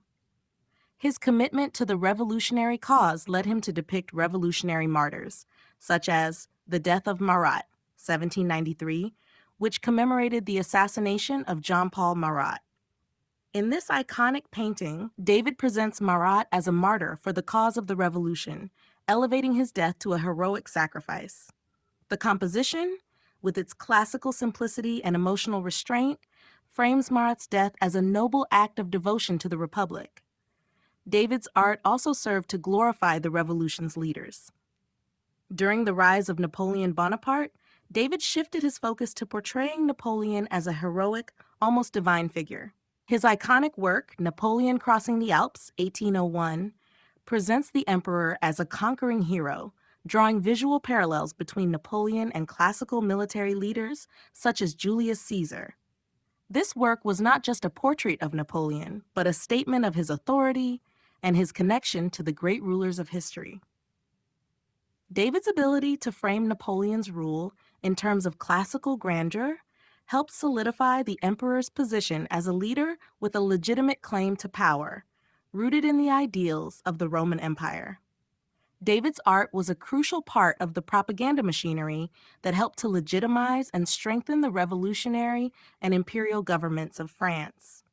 His commitment to the revolutionary cause led him to depict revolutionary martyrs, such as The Death of Marat, 1793, which commemorated the assassination of Jean-Paul Marat. In this iconic painting, David presents Marat as a martyr for the cause of the revolution, elevating his death to a heroic sacrifice. The composition, with its classical simplicity and emotional restraint, frames Marat's death as a noble act of devotion to the Republic. David's art also served to glorify the revolution's leaders. During the rise of Napoleon Bonaparte, David shifted his focus to portraying Napoleon as a heroic, almost divine figure. His iconic work, Napoleon Crossing the Alps, 1801, presents the emperor as a conquering hero, drawing visual parallels between Napoleon and classical military leaders such as Julius Caesar. This work was not just a portrait of Napoleon, but a statement of his authority and his connection to the great rulers of history. David's ability to frame Napoleon's rule in terms of classical grandeur helped solidify the emperor's position as a leader with a legitimate claim to power, rooted in the ideals of the Roman Empire. David's art was a crucial part of the propaganda machinery that helped to legitimize and strengthen the revolutionary and imperial governments of France.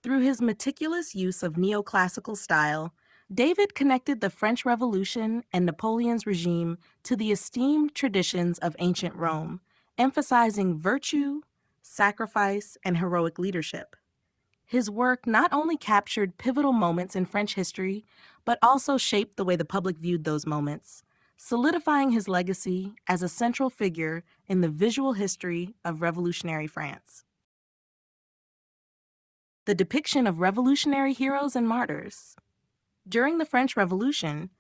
Through his meticulous use of neoclassical style, David connected the French Revolution and Napoleon's regime to the esteemed traditions of ancient Rome, emphasizing virtue, sacrifice, and heroic leadership. His work not only captured pivotal moments in French history, but also shaped the way the public viewed those moments, solidifying his legacy as a central figure in the visual history of revolutionary France. The depiction of revolutionary heroes and martyrs. During the French Revolution,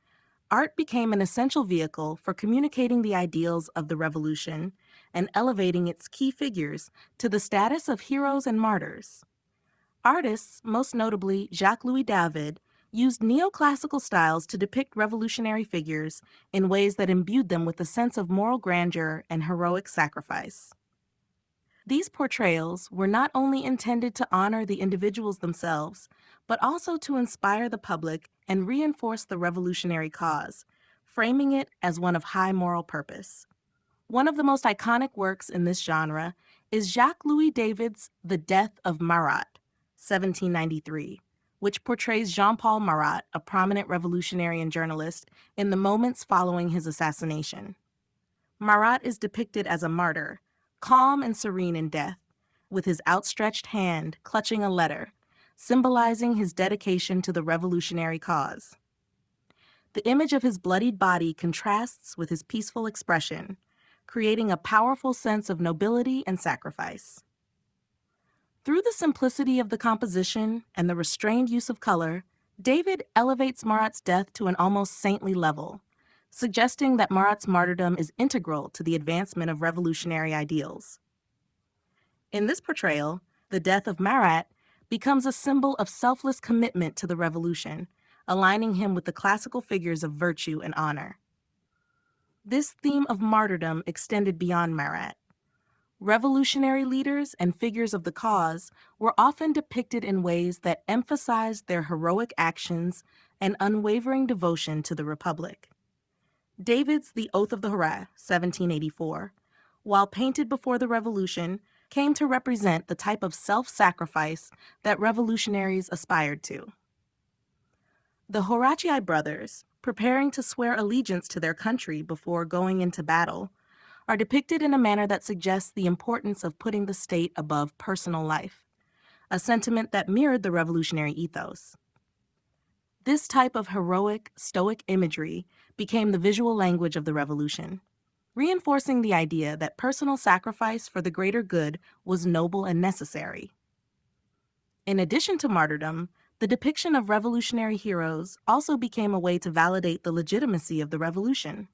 art became an essential vehicle for communicating the ideals of the revolution and elevating its key figures to the status of heroes and martyrs. Artists, most notably Jacques-Louis David, used neoclassical styles to depict revolutionary figures in ways that imbued them with a sense of moral grandeur and heroic sacrifice. These portrayals were not only intended to honor the individuals themselves, but also to inspire the public and reinforce the revolutionary cause, framing it as one of high moral purpose. One of the most iconic works in this genre is Jacques-Louis David's The Death of Marat, 1793, which portrays Jean-Paul Marat, a prominent revolutionary and journalist, in the moments following his assassination. Marat is depicted as a martyr, calm and serene in death, with his outstretched hand clutching a letter, symbolizing his dedication to the revolutionary cause. The image of his bloodied body contrasts with his peaceful expression, creating a powerful sense of nobility and sacrifice. Through the simplicity of the composition and the restrained use of color, David elevates Marat's death to an almost saintly level, suggesting that Marat's martyrdom is integral to the advancement of revolutionary ideals. In this portrayal, the death of Marat becomes a symbol of selfless commitment to the revolution, aligning him with the classical figures of virtue and honor. This theme of martyrdom extended beyond Marat. Revolutionary leaders and figures of the cause were often depicted in ways that emphasized their heroic actions and unwavering devotion to the Republic. David's The Oath of the Hurrah, 1784, while painted before the Revolution, came to represent the type of self-sacrifice that revolutionaries aspired to. The Horatii brothers, preparing to swear allegiance to their country before going into battle, are depicted in a manner that suggests the importance of putting the state above personal life, a sentiment that mirrored the revolutionary ethos. This type of heroic, stoic imagery became the visual language of the revolution, reinforcing the idea that personal sacrifice for the greater good was noble and necessary. In addition to martyrdom, the depiction of revolutionary heroes also became a way to validate the legitimacy of the revolution.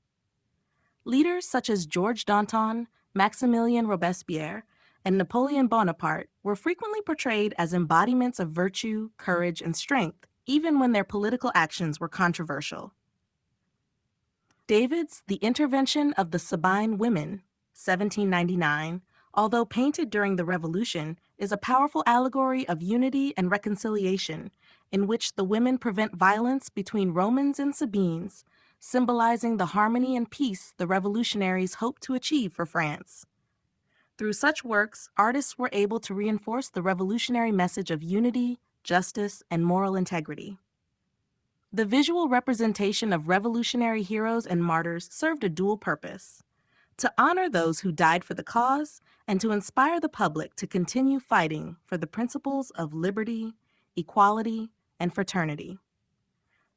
Leaders such as Georges Danton, Maximilien Robespierre, and Napoleon Bonaparte were frequently portrayed as embodiments of virtue, courage, and strength, even when their political actions were controversial. David's The Intervention of the Sabine Women, 1799, although painted during the Revolution, is a powerful allegory of unity and reconciliation, in which the women prevent violence between Romans and Sabines, symbolizing the harmony and peace the revolutionaries hoped to achieve for France. Through such works, artists were able to reinforce the revolutionary message of unity, justice, and moral integrity. The visual representation of revolutionary heroes and martyrs served a dual purpose: to honor those who died for the cause and to inspire the public to continue fighting for the principles of liberty, equality, and fraternity.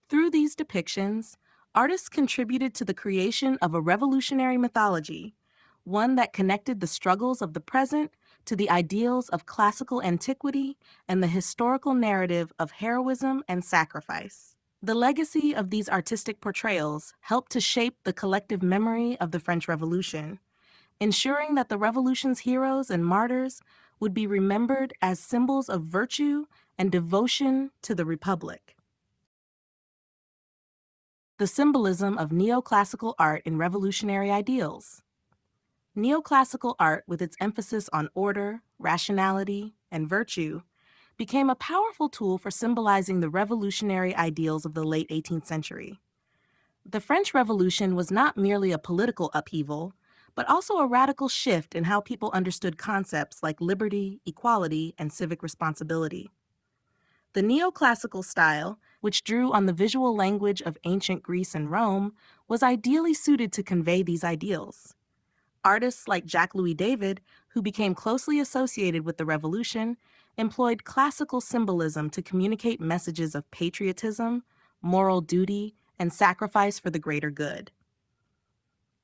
Through these depictions, artists contributed to the creation of a revolutionary mythology, one that connected the struggles of the present to the ideals of classical antiquity and the historical narrative of heroism and sacrifice. The legacy of these artistic portrayals helped to shape the collective memory of the French Revolution, ensuring that the Revolution's heroes and martyrs would be remembered as symbols of virtue and devotion to the Republic. The symbolism of neoclassical art in revolutionary ideals. Neoclassical art, with its emphasis on order, rationality, and virtue, became a powerful tool for symbolizing the revolutionary ideals of the late 18th century. The French Revolution was not merely a political upheaval, but also a radical shift in how people understood concepts like liberty, equality, and civic responsibility. The neoclassical style, which drew on the visual language of ancient Greece and Rome, was ideally suited to convey these ideals. Artists like Jacques-Louis David, who became closely associated with the Revolution, employed classical symbolism to communicate messages of patriotism, moral duty, and sacrifice for the greater good.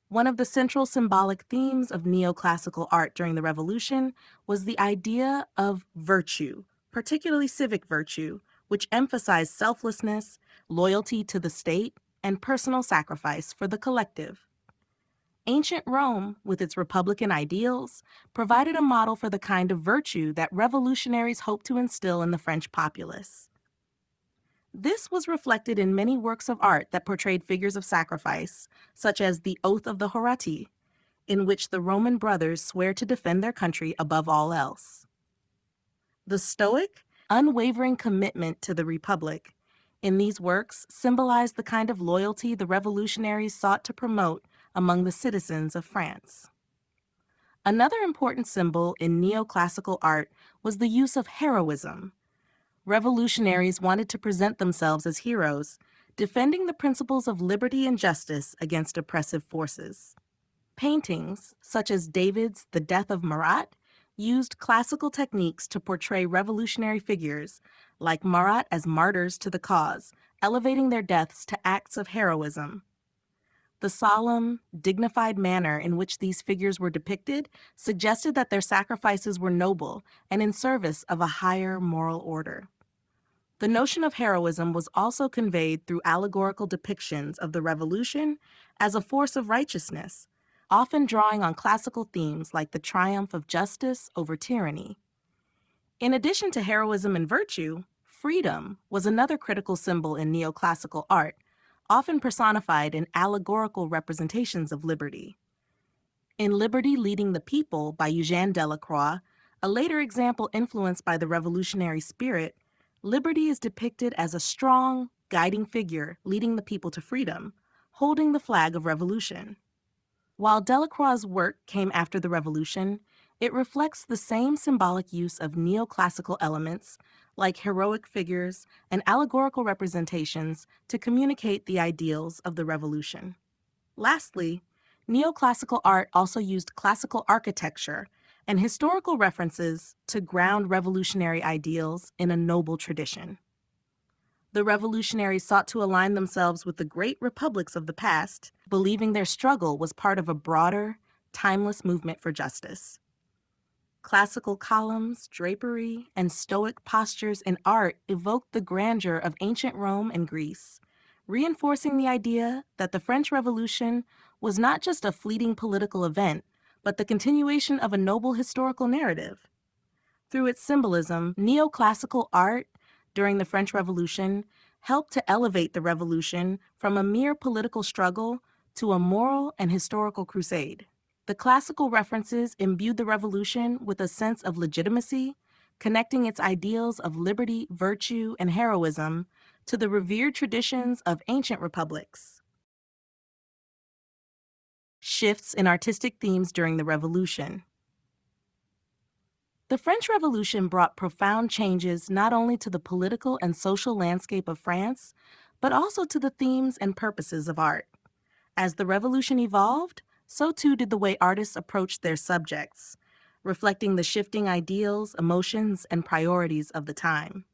One of the central symbolic themes of neoclassical art during the Revolution was the idea of virtue, particularly civic virtue, which emphasized selflessness, loyalty to the state, and personal sacrifice for the collective. Ancient Rome, with its republican ideals, provided a model for the kind of virtue that revolutionaries hoped to instill in the French populace. This was reflected in many works of art that portrayed figures of sacrifice, such as The Oath of the Horatii, in which the Roman brothers swear to defend their country above all else. The stoic, unwavering commitment to the Republic in these works symbolized the kind of loyalty the revolutionaries sought to promote among the citizens of France. Another important symbol in neoclassical art was the use of heroism. Revolutionaries wanted to present themselves as heroes, defending the principles of liberty and justice against oppressive forces. Paintings, such as David's The Death of Marat, used classical techniques to portray revolutionary figures, like Marat as martyrs to the cause, elevating their deaths to acts of heroism. The solemn, dignified manner in which these figures were depicted suggested that their sacrifices were noble and in service of a higher moral order. The notion of heroism was also conveyed through allegorical depictions of the revolution as a force of righteousness, often drawing on classical themes like the triumph of justice over tyranny. In addition to heroism and virtue, freedom was another critical symbol in neoclassical art, often personified in allegorical representations of liberty. In Liberty Leading the People by Eugène Delacroix, a later example influenced by the revolutionary spirit, liberty is depicted as a strong, guiding figure leading the people to freedom, holding the flag of revolution. While Delacroix's work came after the revolution, it reflects the same symbolic use of neoclassical elements, like heroic figures and allegorical representations, to communicate the ideals of the revolution. Lastly, neoclassical art also used classical architecture and historical references to ground revolutionary ideals in a noble tradition. The revolutionaries sought to align themselves with the great republics of the past, believing their struggle was part of a broader, timeless movement for justice. Classical columns, drapery, and Stoic postures in art evoked the grandeur of ancient Rome and Greece, reinforcing the idea that the French Revolution was not just a fleeting political event, but the continuation of a noble historical narrative. Through its symbolism, neoclassical art during the French Revolution helped to elevate the revolution from a mere political struggle to a moral and historical crusade. The classical references imbued the revolution with a sense of legitimacy, connecting its ideals of liberty, virtue, and heroism to the revered traditions of ancient republics. Shifts in artistic themes during the Revolution. The French Revolution brought profound changes not only to the political and social landscape of France, but also to the themes and purposes of art. As the revolution evolved, so too did the way artists approached their subjects, reflecting the shifting ideals, emotions, and priorities of the time.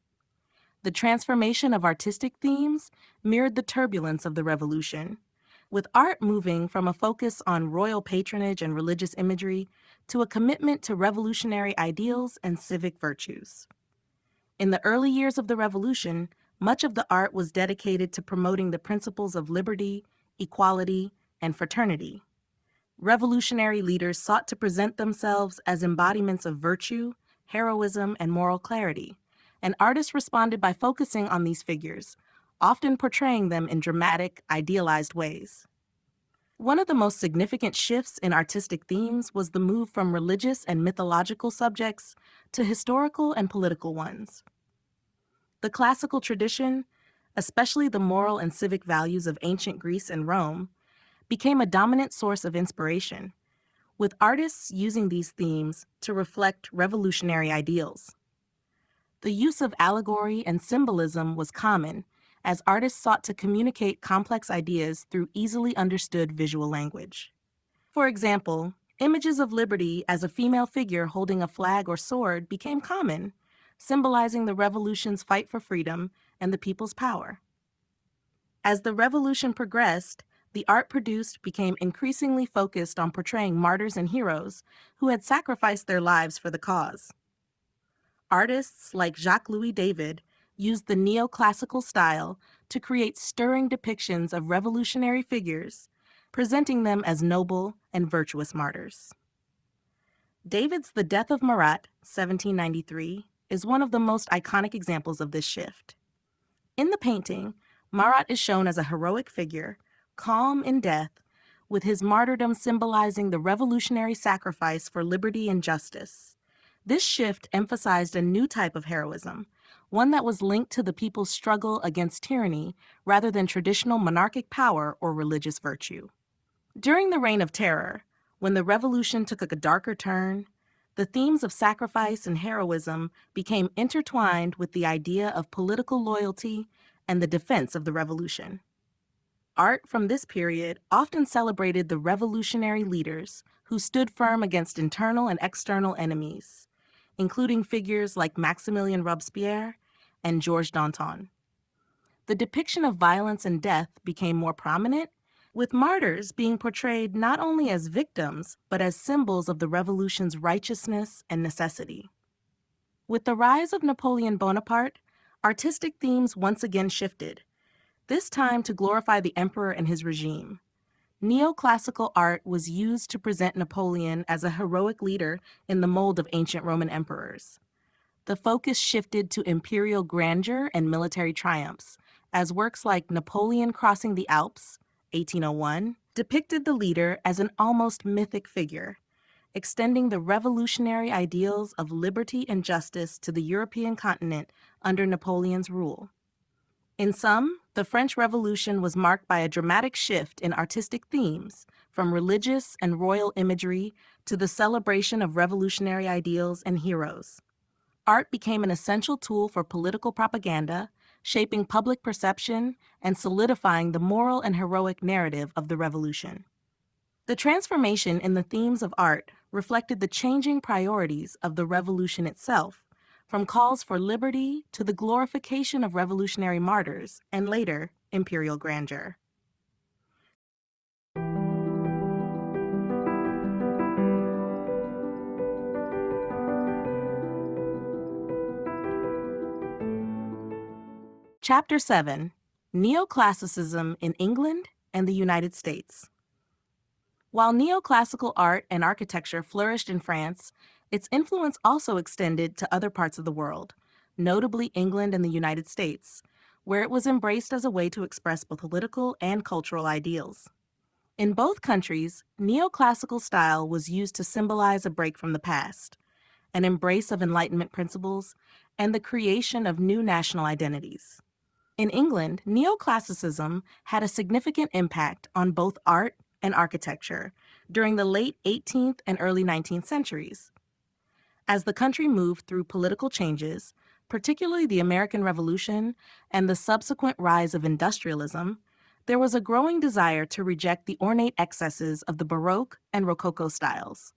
The transformation of artistic themes mirrored the turbulence of the revolution, with art moving from a focus on royal patronage and religious imagery to a commitment to revolutionary ideals and civic virtues. In the early years of the revolution, much of the art was dedicated to promoting the principles of liberty, equality, and fraternity. Revolutionary leaders sought to present themselves as embodiments of virtue, heroism, and moral clarity, and artists responded by focusing on these figures, often portraying them in dramatic, idealized ways. One of the most significant shifts in artistic themes was the move from religious and mythological subjects to historical and political ones. The classical tradition, especially the moral and civic values of ancient Greece and Rome, became a dominant source of inspiration, with artists using these themes to reflect revolutionary ideals. The use of allegory and symbolism was common, as artists sought to communicate complex ideas through easily understood visual language. For example, images of liberty as a female figure holding a flag or sword became common, symbolizing the revolution's fight for freedom and the people's power. As the revolution progressed, the art produced became increasingly focused on portraying martyrs and heroes who had sacrificed their lives for the cause. Artists like Jacques-Louis David used the neoclassical style to create stirring depictions of revolutionary figures, presenting them as noble and virtuous martyrs. David's The Death of Marat, 1793, is one of the most iconic examples of this shift. In the painting, Marat is shown as a heroic figure, calm in death, with his martyrdom symbolizing the revolutionary sacrifice for liberty and justice. This shift emphasized a new type of heroism, one that was linked to the people's struggle against tyranny rather than traditional monarchic power or religious virtue. During the Reign of Terror, when the revolution took a darker turn, the themes of sacrifice and heroism became intertwined with the idea of political loyalty and the defense of the revolution. Art from this period often celebrated the revolutionary leaders who stood firm against internal and external enemies, including figures like Maximilien Robespierre and Georges Danton. The depiction of violence and death became more prominent, with martyrs being portrayed not only as victims, but as symbols of the revolution's righteousness and necessity. With the rise of Napoleon Bonaparte, artistic themes once again shifted, this time to glorify the emperor and his regime. Neoclassical art was used to present Napoleon as a heroic leader in the mold of ancient Roman emperors. The focus shifted to imperial grandeur and military triumphs, as works like Napoleon Crossing the Alps, 1801, depicted the leader as an almost mythic figure, extending the revolutionary ideals of liberty and justice to the European continent under Napoleon's rule. In sum, the French Revolution was marked by a dramatic shift in artistic themes, from religious and royal imagery to the celebration of revolutionary ideals and heroes. Art became an essential tool for political propaganda, shaping public perception and solidifying the moral and heroic narrative of the revolution. The transformation in the themes of art reflected the changing priorities of the revolution itself, from calls for liberty to the glorification of revolutionary martyrs and later imperial grandeur. Chapter 7: Neoclassicism in England and the United States. While neoclassical art and architecture flourished in France, its influence also extended to other parts of the world, notably England and the United States, where it was embraced as a way to express both political and cultural ideals. In both countries, neoclassical style was used to symbolize a break from the past, an embrace of Enlightenment principles, and the creation of new national identities. In England, neoclassicism had a significant impact on both art and architecture during the late 18th and early 19th centuries. As the country moved through political changes, particularly the American Revolution and the subsequent rise of industrialism, there was a growing desire to reject the ornate excesses of the Baroque and Rococo styles.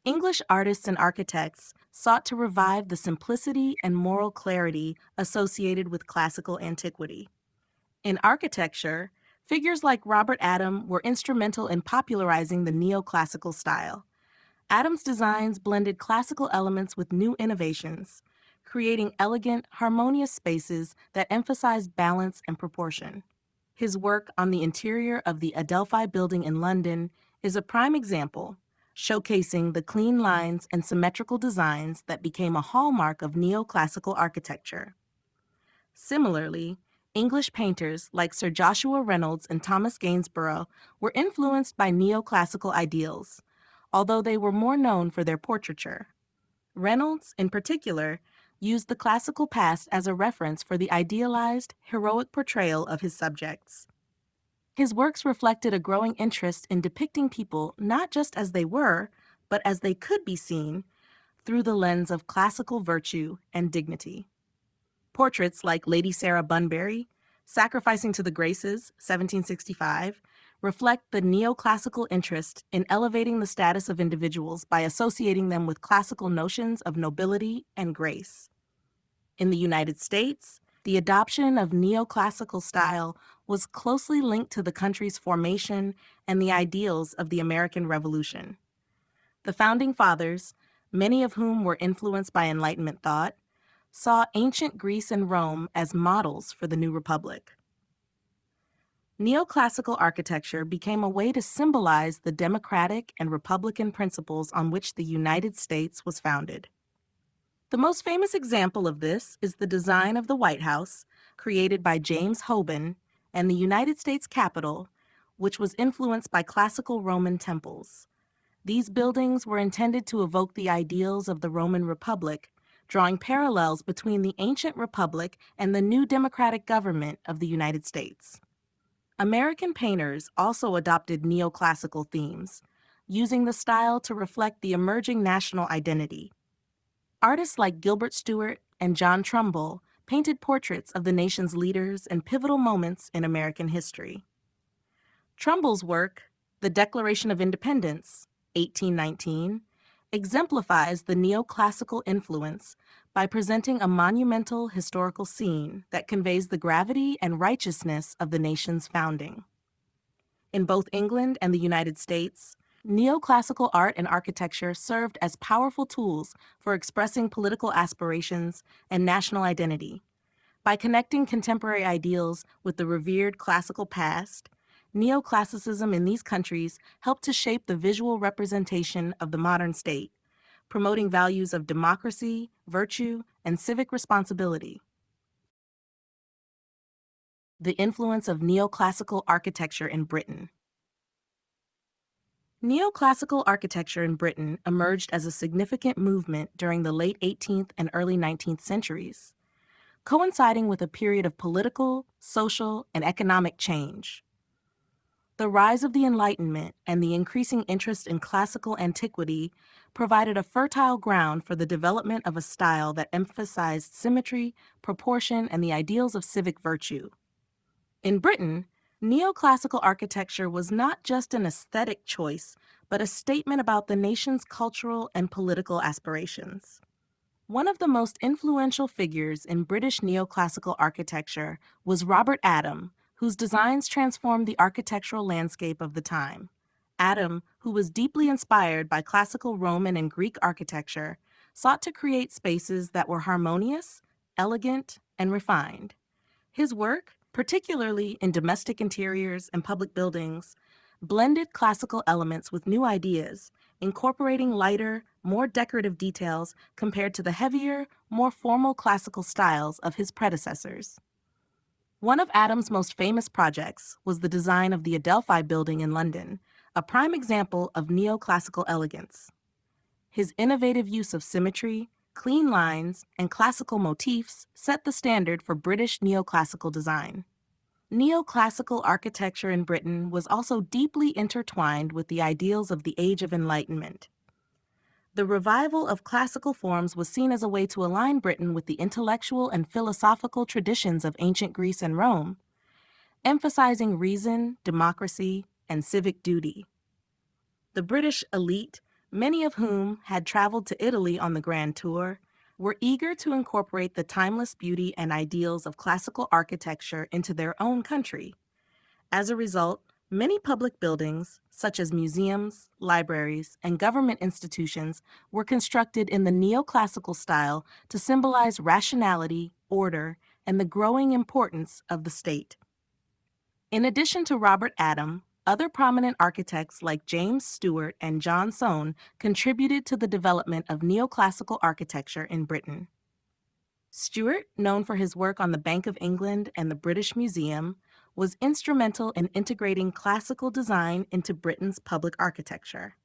English artists and architects sought to revive the simplicity and moral clarity associated with classical antiquity. In architecture, figures like Robert Adam were instrumental in popularizing the neoclassical style. Adam's designs blended classical elements with new innovations, creating elegant, harmonious spaces that emphasized balance and proportion. His work on the interior of the Adelphi Building in London is a prime example, showcasing the clean lines and symmetrical designs that became a hallmark of neoclassical architecture. Similarly, English painters like Sir Joshua Reynolds and Thomas Gainsborough were influenced by neoclassical ideals, although they were more known for their portraiture. Reynolds, in particular, used the classical past as a reference for the idealized, heroic portrayal of his subjects. His works reflected a growing interest in depicting people not just as they were, but as they could be seen through the lens of classical virtue and dignity. Portraits like Lady Sarah Bunbury, Sacrificing to the Graces, 1765, reflect the neoclassical interest in elevating the status of individuals by associating them with classical notions of nobility and grace. In the United States, the adoption of neoclassical style was closely linked to the country's formation and the ideals of the American Revolution. The Founding Fathers, many of whom were influenced by Enlightenment thought, saw ancient Greece and Rome as models for the new republic. Neoclassical architecture became a way to symbolize the democratic and republican principles on which the United States was founded. The most famous example of this is the design of the White House, created by James Hoban, and the United States Capitol, which was influenced by classical Roman temples. These buildings were intended to evoke the ideals of the Roman Republic, drawing parallels between the ancient republic and the new democratic government of the United States. American painters also adopted neoclassical themes, using the style to reflect the emerging national identity. Artists like Gilbert Stuart and John Trumbull painted portraits of the nation's leaders and pivotal moments in American history. Trumbull's work, The Declaration of Independence, 1819, exemplifies the neoclassical influence by presenting a monumental historical scene that conveys the gravity and righteousness of the nation's founding. In both England and the United States, neoclassical art and architecture served as powerful tools for expressing political aspirations and national identity. By connecting contemporary ideals with the revered classical past, neoclassicism in these countries helped to shape the visual representation of the modern state, promoting values of democracy, virtue, and civic responsibility. The influence of neoclassical architecture in Britain. Neoclassical architecture in Britain emerged as a significant movement during the late 18th and early 19th centuries, coinciding with a period of political, social, and economic change. The rise of the Enlightenment and the increasing interest in classical antiquity provided a fertile ground for the development of a style that emphasized symmetry, proportion, and the ideals of civic virtue. In Britain, neoclassical architecture was not just an aesthetic choice, but a statement about the nation's cultural and political aspirations. One of the most influential figures in British neoclassical architecture was Robert Adam, whose designs transformed the architectural landscape of the time. Adam, who was deeply inspired by classical Roman and Greek architecture, sought to create spaces that were harmonious, elegant, and refined. His work, particularly in domestic interiors and public buildings, blended classical elements with new ideas, incorporating lighter, more decorative details compared to the heavier, more formal classical styles of his predecessors. One of Adam's most famous projects was the design of the Adelphi Building in London, a prime example of neoclassical elegance. His innovative use of symmetry, clean lines, and classical motifs set the standard for British neoclassical design. Neoclassical architecture in Britain was also deeply intertwined with the ideals of the Age of Enlightenment. The revival of classical forms was seen as a way to align Britain with the intellectual and philosophical traditions of ancient Greece and Rome, emphasizing reason, democracy, and civic duty. The British elite, many of whom had traveled to Italy on the Grand Tour, were eager to incorporate the timeless beauty and ideals of classical architecture into their own country. As a result, many public buildings, such as museums, libraries, and government institutions, were constructed in the neoclassical style to symbolize rationality, order, and the growing importance of the state. In addition to Robert Adam, other prominent architects like James Stewart and John Soane contributed to the development of neoclassical architecture in Britain. Stewart, known for his work on the Bank of England and the British Museum, was instrumental in integrating classical design into Britain's public architecture.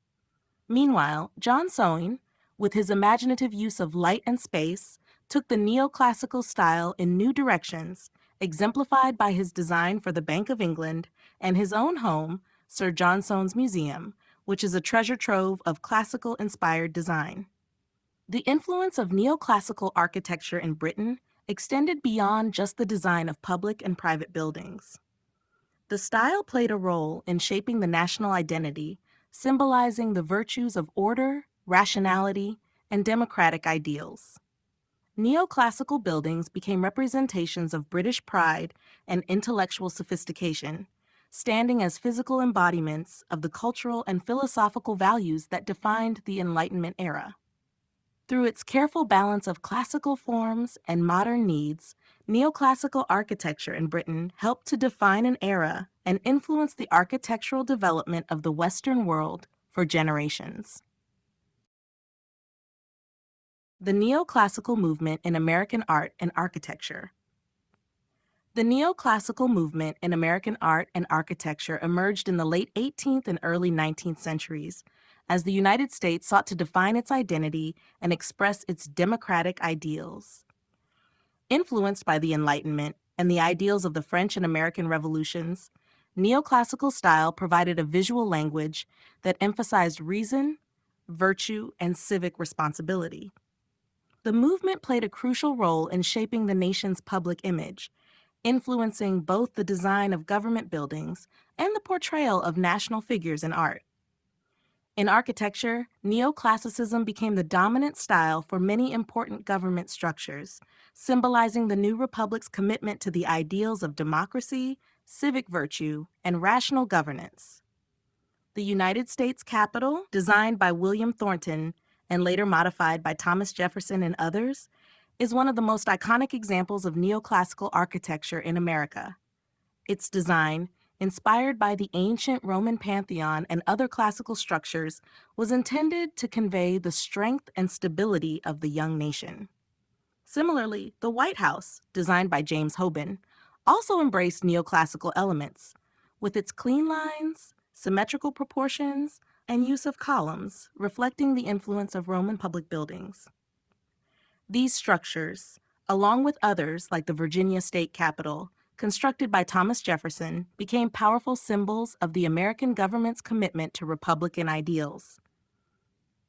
Meanwhile, John Soane, with his imaginative use of light and space, took the neoclassical style in new directions, exemplified by his design for the Bank of England and his own home, Sir John Soane's Museum, which is a treasure trove of classical-inspired design. The influence of neoclassical architecture in Britain extended beyond just the design of public and private buildings. The style played a role in shaping the national identity, symbolizing the virtues of order, rationality, and democratic ideals. Neoclassical buildings became representations of British pride and intellectual sophistication, standing as physical embodiments of the cultural and philosophical values that defined the Enlightenment era. Through its careful balance of classical forms and modern needs, neoclassical architecture in Britain helped to define an era and influence the architectural development of the Western world for generations. The neoclassical movement in American art and architecture. The neoclassical movement in American art and architecture emerged in the late 18th and early 19th centuries as the United States sought to define its identity and express its democratic ideals. Influenced by the Enlightenment and the ideals of the French and American revolutions, neoclassical style provided a visual language that emphasized reason, virtue, and civic responsibility. The movement played a crucial role in shaping the nation's public image, influencing both the design of government buildings and the portrayal of national figures in art. In architecture, neoclassicism became the dominant style for many important government structures, symbolizing the new republic's commitment to the ideals of democracy, civic virtue, and rational governance. The United States Capitol, designed by William Thornton and later modified by Thomas Jefferson and others, is one of the most iconic examples of neoclassical architecture in America. Its design, inspired by the ancient Roman Pantheon and other classical structures, was intended to convey the strength and stability of the young nation. Similarly, the White House, designed by James Hoban, also embraced neoclassical elements, with its clean lines, symmetrical proportions, and use of columns, reflecting the influence of Roman public buildings. These structures, along with others like the Virginia State Capitol, constructed by Thomas Jefferson, became powerful symbols of the American government's commitment to Republican ideals.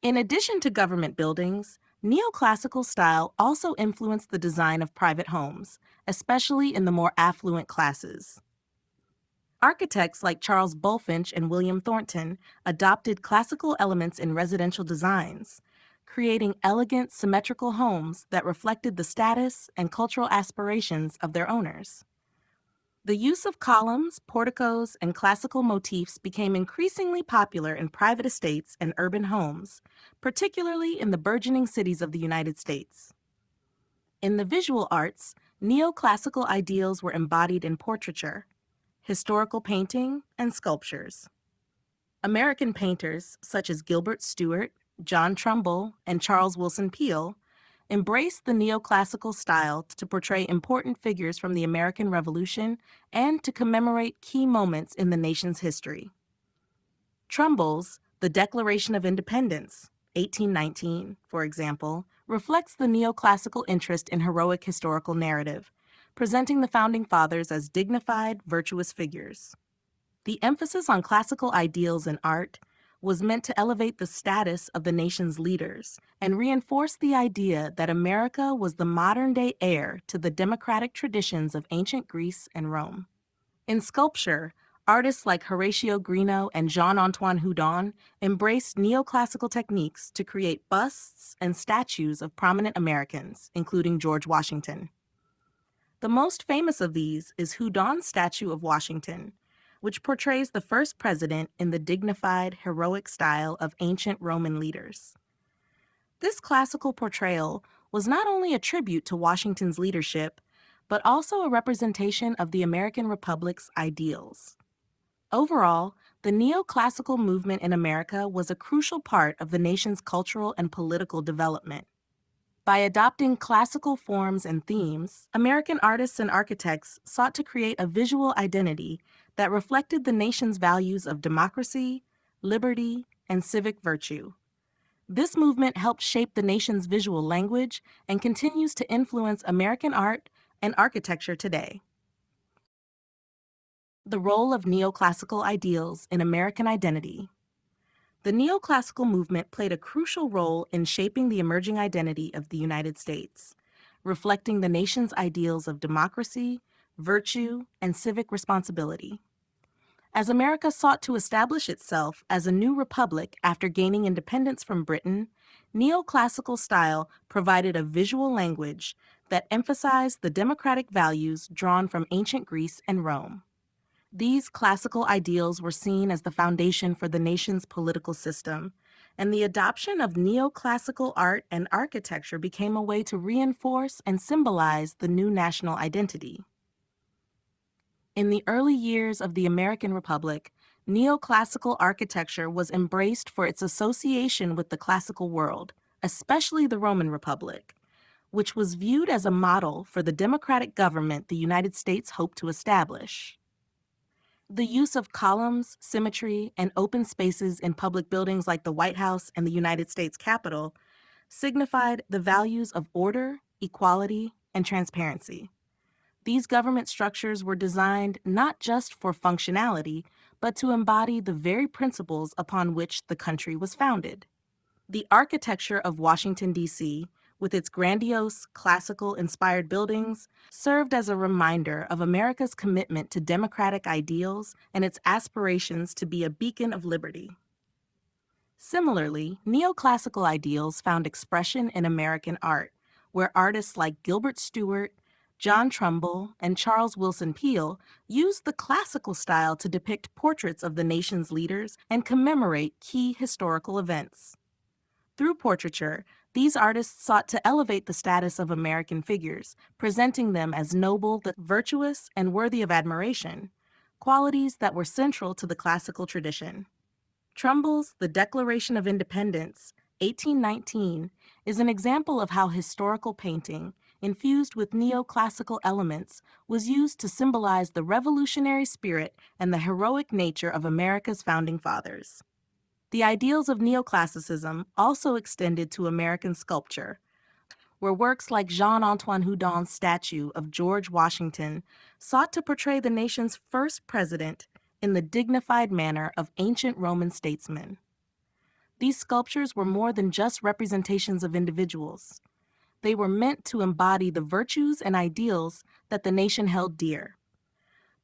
In addition to government buildings, neoclassical style also influenced the design of private homes, especially in the more affluent classes. Architects like Charles Bulfinch and William Thornton adopted classical elements in residential designs, creating elegant, symmetrical homes that reflected the status and cultural aspirations of their owners. The use of columns, porticos, and classical motifs became increasingly popular in private estates and urban homes, particularly in the burgeoning cities of the United States. In the visual arts, neoclassical ideals were embodied in portraiture, historical painting, and sculptures. American painters such as Gilbert Stuart, John Trumbull, and Charles Willson Peale embraced the neoclassical style to portray important figures from the American Revolution and to commemorate key moments in the nation's history. Trumbull's The Declaration of Independence, 1819, for example, reflects the neoclassical interest in heroic historical narrative, presenting the Founding Fathers as dignified, virtuous figures. The emphasis on classical ideals in art was meant to elevate the status of the nation's leaders and reinforce the idea that America was the modern-day heir to the democratic traditions of ancient Greece and Rome. In sculpture, artists like Horatio Greenough and Jean-Antoine Houdon embraced neoclassical techniques to create busts and statues of prominent Americans, including George Washington. The most famous of these is Houdon's statue of Washington, which portrays the first president in the dignified, heroic style of ancient Roman leaders. This classical portrayal was not only a tribute to Washington's leadership, but also a representation of the American Republic's ideals. Overall, the neoclassical movement in America was a crucial part of the nation's cultural and political development. By adopting classical forms and themes, American artists and architects sought to create a visual identity that reflected the nation's values of democracy, liberty, and civic virtue. This movement helped shape the nation's visual language and continues to influence American art and architecture today. The role of neoclassical ideals in American identity. The neoclassical movement played a crucial role in shaping the emerging identity of the United States, reflecting the nation's ideals of democracy, virtue, and civic responsibility. As America sought to establish itself as a new republic after gaining independence from Britain, neoclassical style provided a visual language that emphasized the democratic values drawn from ancient Greece and Rome. These classical ideals were seen as the foundation for the nation's political system, and the adoption of neoclassical art and architecture became a way to reinforce and symbolize the new national identity. In the early years of the American Republic, neoclassical architecture was embraced for its association with the classical world, especially the Roman Republic, which was viewed as a model for the democratic government the United States hoped to establish. The use of columns, symmetry, and open spaces in public buildings like the White House and the United States Capitol signified the values of order, equality, and transparency. These government structures were designed not just for functionality, but to embody the very principles upon which the country was founded. The architecture of Washington, D.C., with its grandiose, classical-inspired buildings, served as a reminder of America's commitment to democratic ideals and its aspirations to be a beacon of liberty. Similarly, neoclassical ideals found expression in American art, where artists like Gilbert Stuart, John Trumbull and Charles Wilson Peale used the classical style to depict portraits of the nation's leaders and commemorate key historical events. Through portraiture, these artists sought to elevate the status of American figures, presenting them as noble, virtuous, and worthy of admiration, qualities that were central to the classical tradition. Trumbull's The Declaration of Independence, 1819, is an example of how historical painting, infused with neoclassical elements, was used to symbolize the revolutionary spirit and the heroic nature of America's founding fathers. The ideals of neoclassicism also extended to American sculpture, where works like Jean-Antoine Houdon's statue of George Washington sought to portray the nation's first president in the dignified manner of ancient Roman statesmen. These sculptures were more than just representations of individuals. They were meant to embody the virtues and ideals that the nation held dear.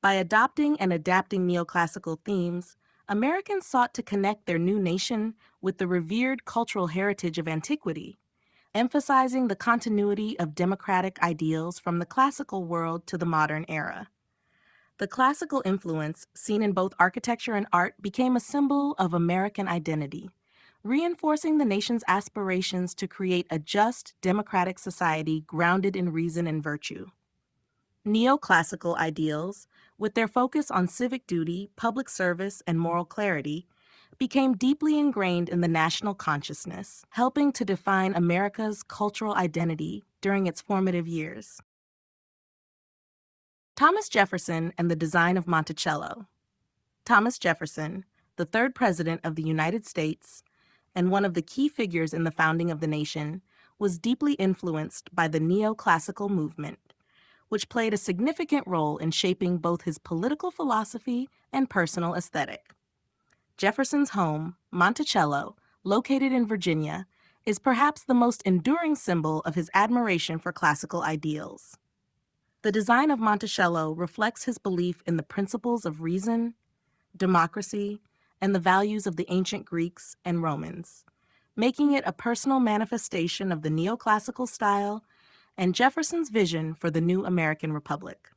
By adopting and adapting neoclassical themes, Americans sought to connect their new nation with the revered cultural heritage of antiquity, emphasizing the continuity of democratic ideals from the classical world to the modern era. The classical influence seen in both architecture and art became a symbol of American identity, reinforcing the nation's aspirations to create a just, democratic society grounded in reason and virtue. Neoclassical ideals, with their focus on civic duty, public service, and moral clarity, became deeply ingrained in the national consciousness, helping to define America's cultural identity during its formative years. Thomas Jefferson and the design of Monticello. Thomas Jefferson, the third president of the United States and one of the key figures in the founding of the nation, was deeply influenced by the neoclassical movement, which played a significant role in shaping both his political philosophy and personal aesthetic. Jefferson's home, Monticello, located in Virginia, is perhaps the most enduring symbol of his admiration for classical ideals. The design of Monticello reflects his belief in the principles of reason, democracy, and the values of the ancient Greeks and Romans, making it a personal manifestation of the neoclassical style and Jefferson's vision for the new American Republic.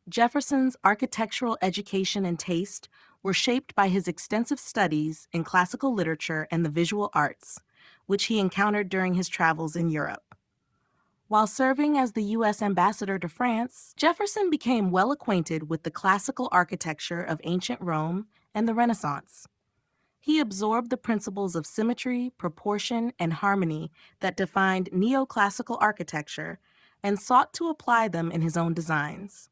Jefferson's architectural education and taste were shaped by his extensive studies in classical literature and the visual arts, which he encountered during his travels in Europe. While serving as the U.S. ambassador to France, Jefferson became well acquainted with the classical architecture of ancient Rome and the Renaissance. He absorbed the principles of symmetry, proportion, and harmony that defined neoclassical architecture and sought to apply them in his own designs.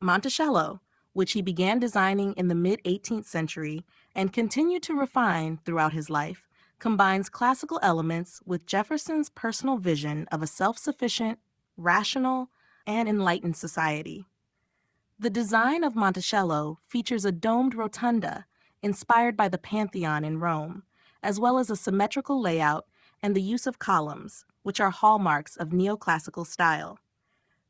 Monticello, which he began designing in the mid-18th century and continued to refine throughout his life, combines classical elements with Jefferson's personal vision of a self-sufficient, rational, and enlightened society. The design of Monticello features a domed rotunda inspired by the Pantheon in Rome, as well as a symmetrical layout and the use of columns, which are hallmarks of neoclassical style.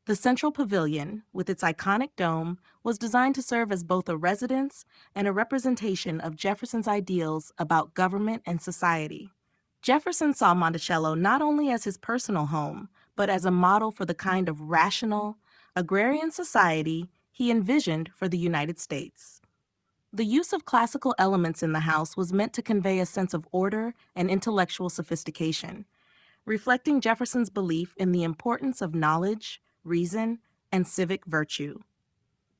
The central pavilion, with its iconic dome, was designed to serve as both a residence and a representation of Jefferson's ideals about government and society. Jefferson saw Monticello not only as his personal home, but as a model for the kind of rational, agrarian society he envisioned for the United States. The use of classical elements in the house was meant to convey a sense of order and intellectual sophistication, reflecting Jefferson's belief in the importance of knowledge, reason, and civic virtue.